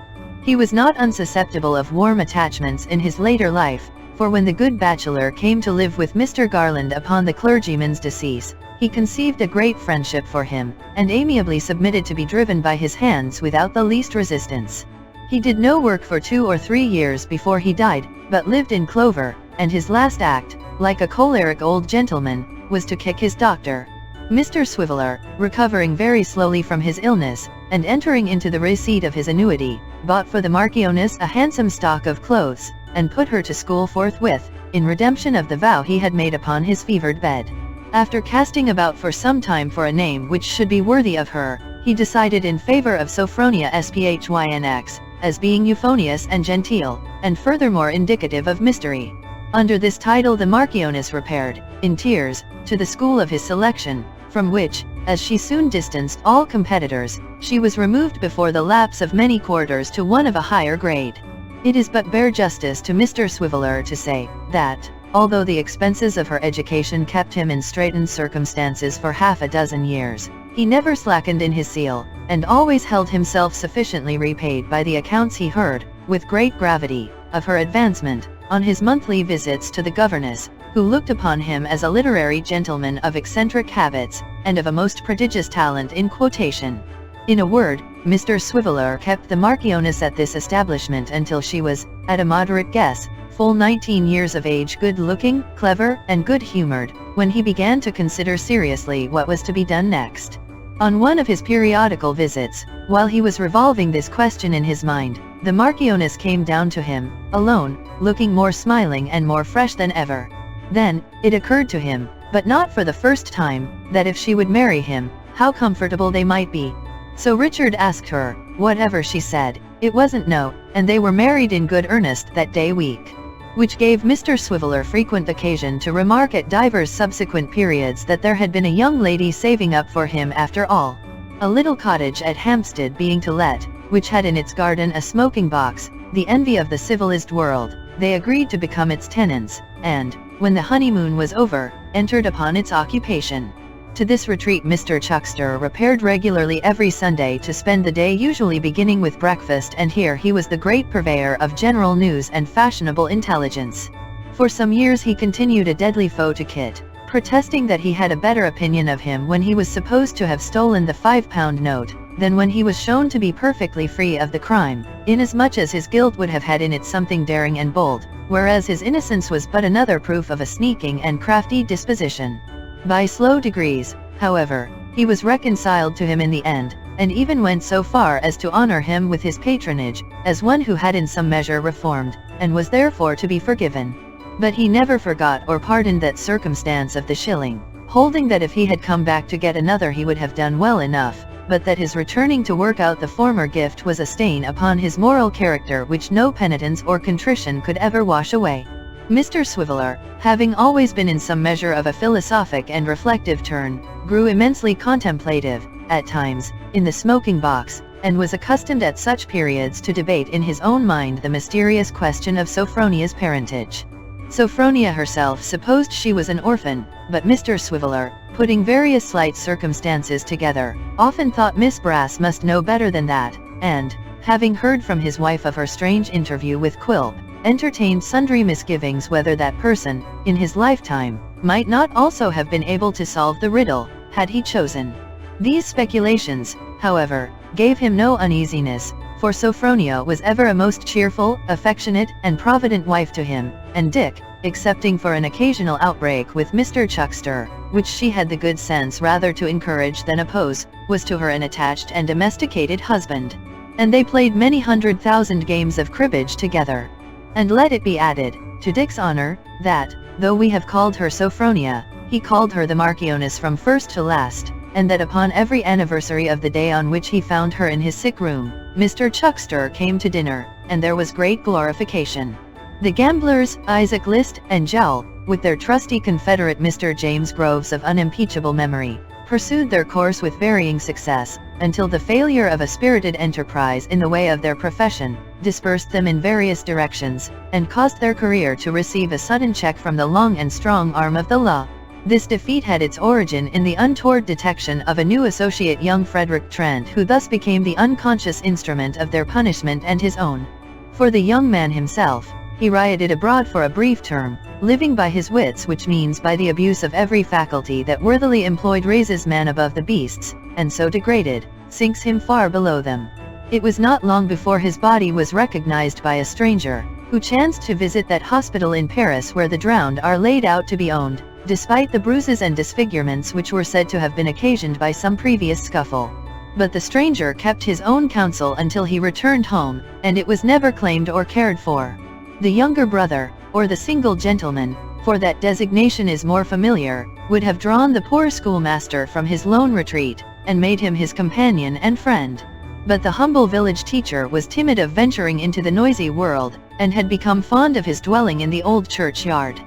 He was not unsusceptible of warm attachments in his later life, for when the good bachelor came to live with Mr. Garland upon the clergyman's decease, he conceived a great friendship for him, and amiably submitted to be driven by his hands without the least resistance. He did no work for 2 or 3 years before he died, but lived in clover, and his last act, like a choleric old gentleman, was to kick his doctor. Mr. Swiveller, recovering very slowly from his illness, and entering into the receipt of his annuity, bought for the Marchioness a handsome stock of clothes, and put her to school forthwith, in redemption of the vow he had made upon his fevered bed. After casting about for some time for a name which should be worthy of her, he decided in favor of Sophronia Sphinx, as being euphonious and genteel, and furthermore indicative of mystery. Under this title the Marchioness repaired, in tears, to the school of his selection, from which, as she soon distanced all competitors, she was removed before the lapse of many quarters to one of a higher grade. It is but bare justice to Mr. Swiveller to say, that, although the expenses of her education kept him in straitened circumstances for half a dozen years, he never slackened in his zeal, and always held himself sufficiently repaid by the accounts he heard, with great gravity, of her advancement, on his monthly visits to the governess, who looked upon him as a literary gentleman of eccentric habits, and of a most prodigious talent in quotation. In a word, Mr. Swiveller kept the Marchioness at this establishment until she was, at a moderate guess, full 19 years of age, good-looking, clever, and good-humored, when he began to consider seriously what was to be done next. On one of his periodical visits, while he was revolving this question in his mind, the Marchioness came down to him, alone, looking more smiling and more fresh than ever. Then, it occurred to him, but not for the first time, that if she would marry him, how comfortable they might be. So Richard asked her, whatever she said, it wasn't no, and they were married in good earnest that day week. Which gave Mr. Swiveller frequent occasion to remark at divers subsequent periods that there had been a young lady saving up for him after all. A little cottage at Hampstead being to let, which had in its garden a smoking box, the envy of the civilized world, they agreed to become its tenants, and, when the honeymoon was over, entered upon its occupation. To this retreat Mr. Chuckster repaired regularly every Sunday to spend the day, usually beginning with breakfast, and here he was the great purveyor of general news and fashionable intelligence. For some years he continued a deadly foe to Kit, protesting that he had a better opinion of him when he was supposed to have stolen the £5 note, than when he was shown to be perfectly free of the crime, inasmuch as his guilt would have had in it something daring and bold, whereas his innocence was but another proof of a sneaking and crafty disposition. By slow degrees, however, he was reconciled to him in the end, and even went so far as to honor him with his patronage, as one who had in some measure reformed, and was therefore to be forgiven. But he never forgot or pardoned that circumstance of the shilling, holding that if he had come back to get another he would have done well enough, but that his returning to work out the former gift was a stain upon his moral character which no penitence or contrition could ever wash away. Mr. Swiveller, having always been in some measure of a philosophic and reflective turn, grew immensely contemplative, at times, in the smoking box, and was accustomed at such periods to debate in his own mind the mysterious question of Sophronia's parentage. Sophronia herself supposed she was an orphan, but Mr. Swiveller, putting various slight circumstances together, often thought Miss Brass must know better than that, and, having heard from his wife of her strange interview with Quilp, entertained sundry misgivings whether that person, in his lifetime, might not also have been able to solve the riddle, had he chosen. These speculations, however, gave him no uneasiness, for Sophronia was ever a most cheerful, affectionate, and provident wife to him, and Dick, excepting for an occasional outbreak with Mr. Chuckster, which she had the good sense rather to encourage than oppose, was to her an attached and domesticated husband. And they played many 100,000 games of cribbage together. And let it be added, to Dick's honor, that, though we have called her Sophronia, he called her the Marchioness from first to last, and that upon every anniversary of the day on which he found her in his sick room, Mr. Chuckster came to dinner, and there was great glorification. The gamblers, Isaac List and Jowl, with their trusty confederate Mr. James Groves of unimpeachable memory, pursued their course with varying success, until the failure of a spirited enterprise in the way of their profession, dispersed them in various directions, and caused their career to receive a sudden check from the long and strong arm of the law. This defeat had its origin in the untoward detection of a new associate, young Frederick Trent, who thus became the unconscious instrument of their punishment and his own. For the young man himself, he rioted abroad for a brief term, living by his wits, which means by the abuse of every faculty that worthily employed raises man above the beasts, and so degraded, sinks him far below them. It was not long before his body was recognized by a stranger, who chanced to visit that hospital in Paris where the drowned are laid out to be owned, despite the bruises and disfigurements which were said to have been occasioned by some previous scuffle. But the stranger kept his own counsel until he returned home, and it was never claimed or cared for. The younger brother, or the single gentleman, for that designation is more familiar, would have drawn the poor schoolmaster from his lone retreat, and made him his companion and friend. But the humble village teacher was timid of venturing into the noisy world, and had become fond of his dwelling in the old churchyard.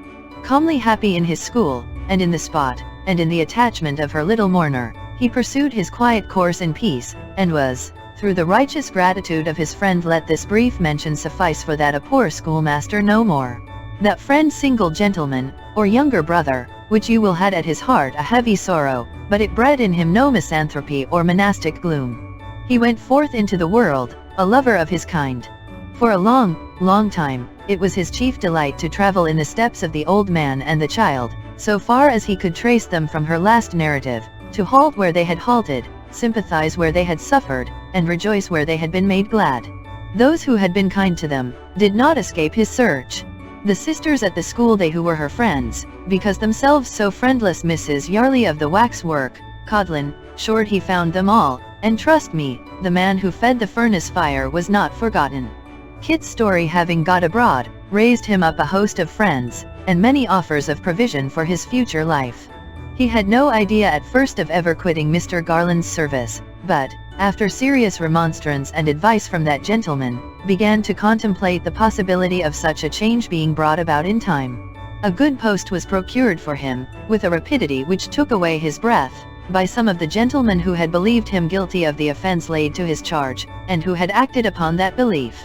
Calmly happy in his school, and in the spot, and in the attachment of her little mourner, he pursued his quiet course in peace, and was, through the righteous gratitude of his friend, let this brief mention suffice for that a poor schoolmaster no more. That friend, single gentleman, or younger brother, which you will had at his heart a heavy sorrow, but it bred in him no misanthropy or monastic gloom. He went forth into the world, a lover of his kind. For a long time, it was his chief delight to travel in the steps of the old man and the child, so far as he could trace them from her last narrative, to halt where they had halted, sympathize where they had suffered, and rejoice where they had been made glad. Those who had been kind to them did not escape his search. The sisters at the school, they who were her friends, because themselves so friendless, Mrs. Yarley of the waxwork, Codlin, short he found them all, and trust me, the man who fed the furnace fire was not forgotten. Kit's story having got abroad, raised him up a host of friends, and many offers of provision for his future life. He had no idea at first of ever quitting Mr. Garland's service, but, after serious remonstrance and advice from that gentleman, began to contemplate the possibility of such a change being brought about in time. A good post was procured for him, with a rapidity which took away his breath, by some of the gentlemen who had believed him guilty of the offense laid to his charge, and who had acted upon that belief.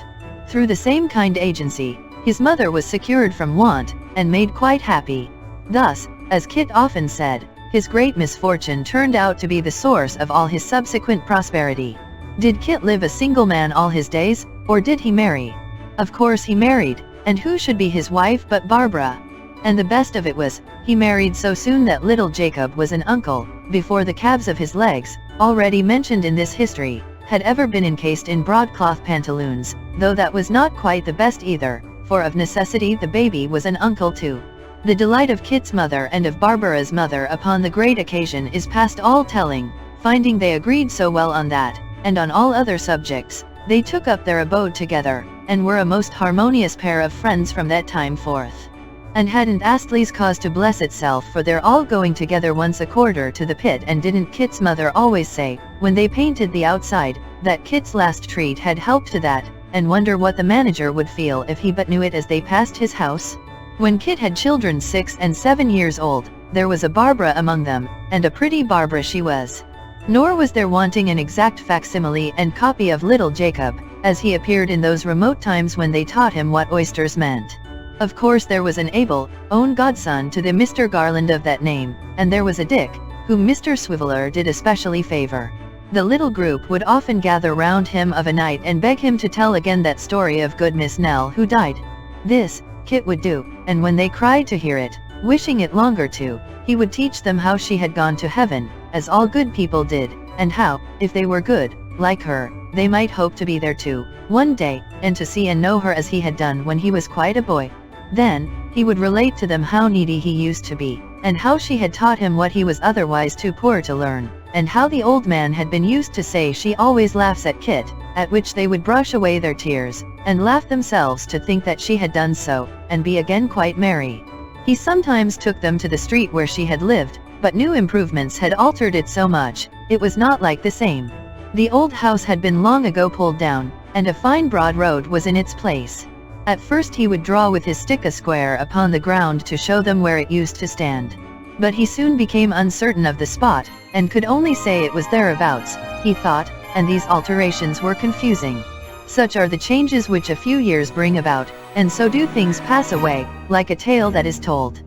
Through the same kind agency, his mother was secured from want, and made quite happy. Thus, as Kit often said, his great misfortune turned out to be the source of all his subsequent prosperity. Did Kit live a single man all his days, or did he marry? Of course he married, and who should be his wife but Barbara? And the best of it was, he married so soon that little Jacob was an uncle, before the calves of his legs, already mentioned in this history, had ever been encased in broadcloth pantaloons, though that was not quite the best either, for of necessity the baby was an uncle too. The delight of Kit's mother and of Barbara's mother upon the great occasion is past all telling. Finding they agreed so well on that, and on all other subjects, they took up their abode together, and were a most harmonious pair of friends from that time forth. And hadn't Astley's cause to bless itself for their all going together once a quarter to the pit, and didn't Kit's mother always say, when they painted the outside, that Kit's last treat had helped to that, and wonder what the manager would feel if he but knew it as they passed his house? When Kit had children 6 and 7 years old, there was a Barbara among them, and a pretty Barbara she was. Nor was there wanting an exact facsimile and copy of little Jacob, as he appeared in those remote times when they taught him what oysters meant. Of course there was an Abel, own godson to the Mr. Garland of that name, and there was a Dick, whom Mr. Swiveller did especially favor. The little group would often gather round him of a night and beg him to tell again that story of good Miss Nell who died. This, Kit would do, and when they cried to hear it, wishing it longer too, he would teach them how she had gone to heaven, as all good people did, and how, if they were good, like her, they might hope to be there too, one day, and to see and know her as he had done when he was quite a boy. Then, he would relate to them how needy he used to be, and how she had taught him what he was otherwise too poor to learn, and how the old man had been used to say she always laughs at Kit, at which they would brush away their tears, and laugh themselves to think that she had done so, and be again quite merry. He sometimes took them to the street where she had lived, but new improvements had altered it so much, it was not like the same. The old house had been long ago pulled down, and a fine broad road was in its place. At first he would draw with his stick a square upon the ground to show them where it used to stand. But he soon became uncertain of the spot, and could only say it was thereabouts, he thought, and these alterations were confusing. Such are the changes which a few years bring about, and so do things pass away, like a tale that is told.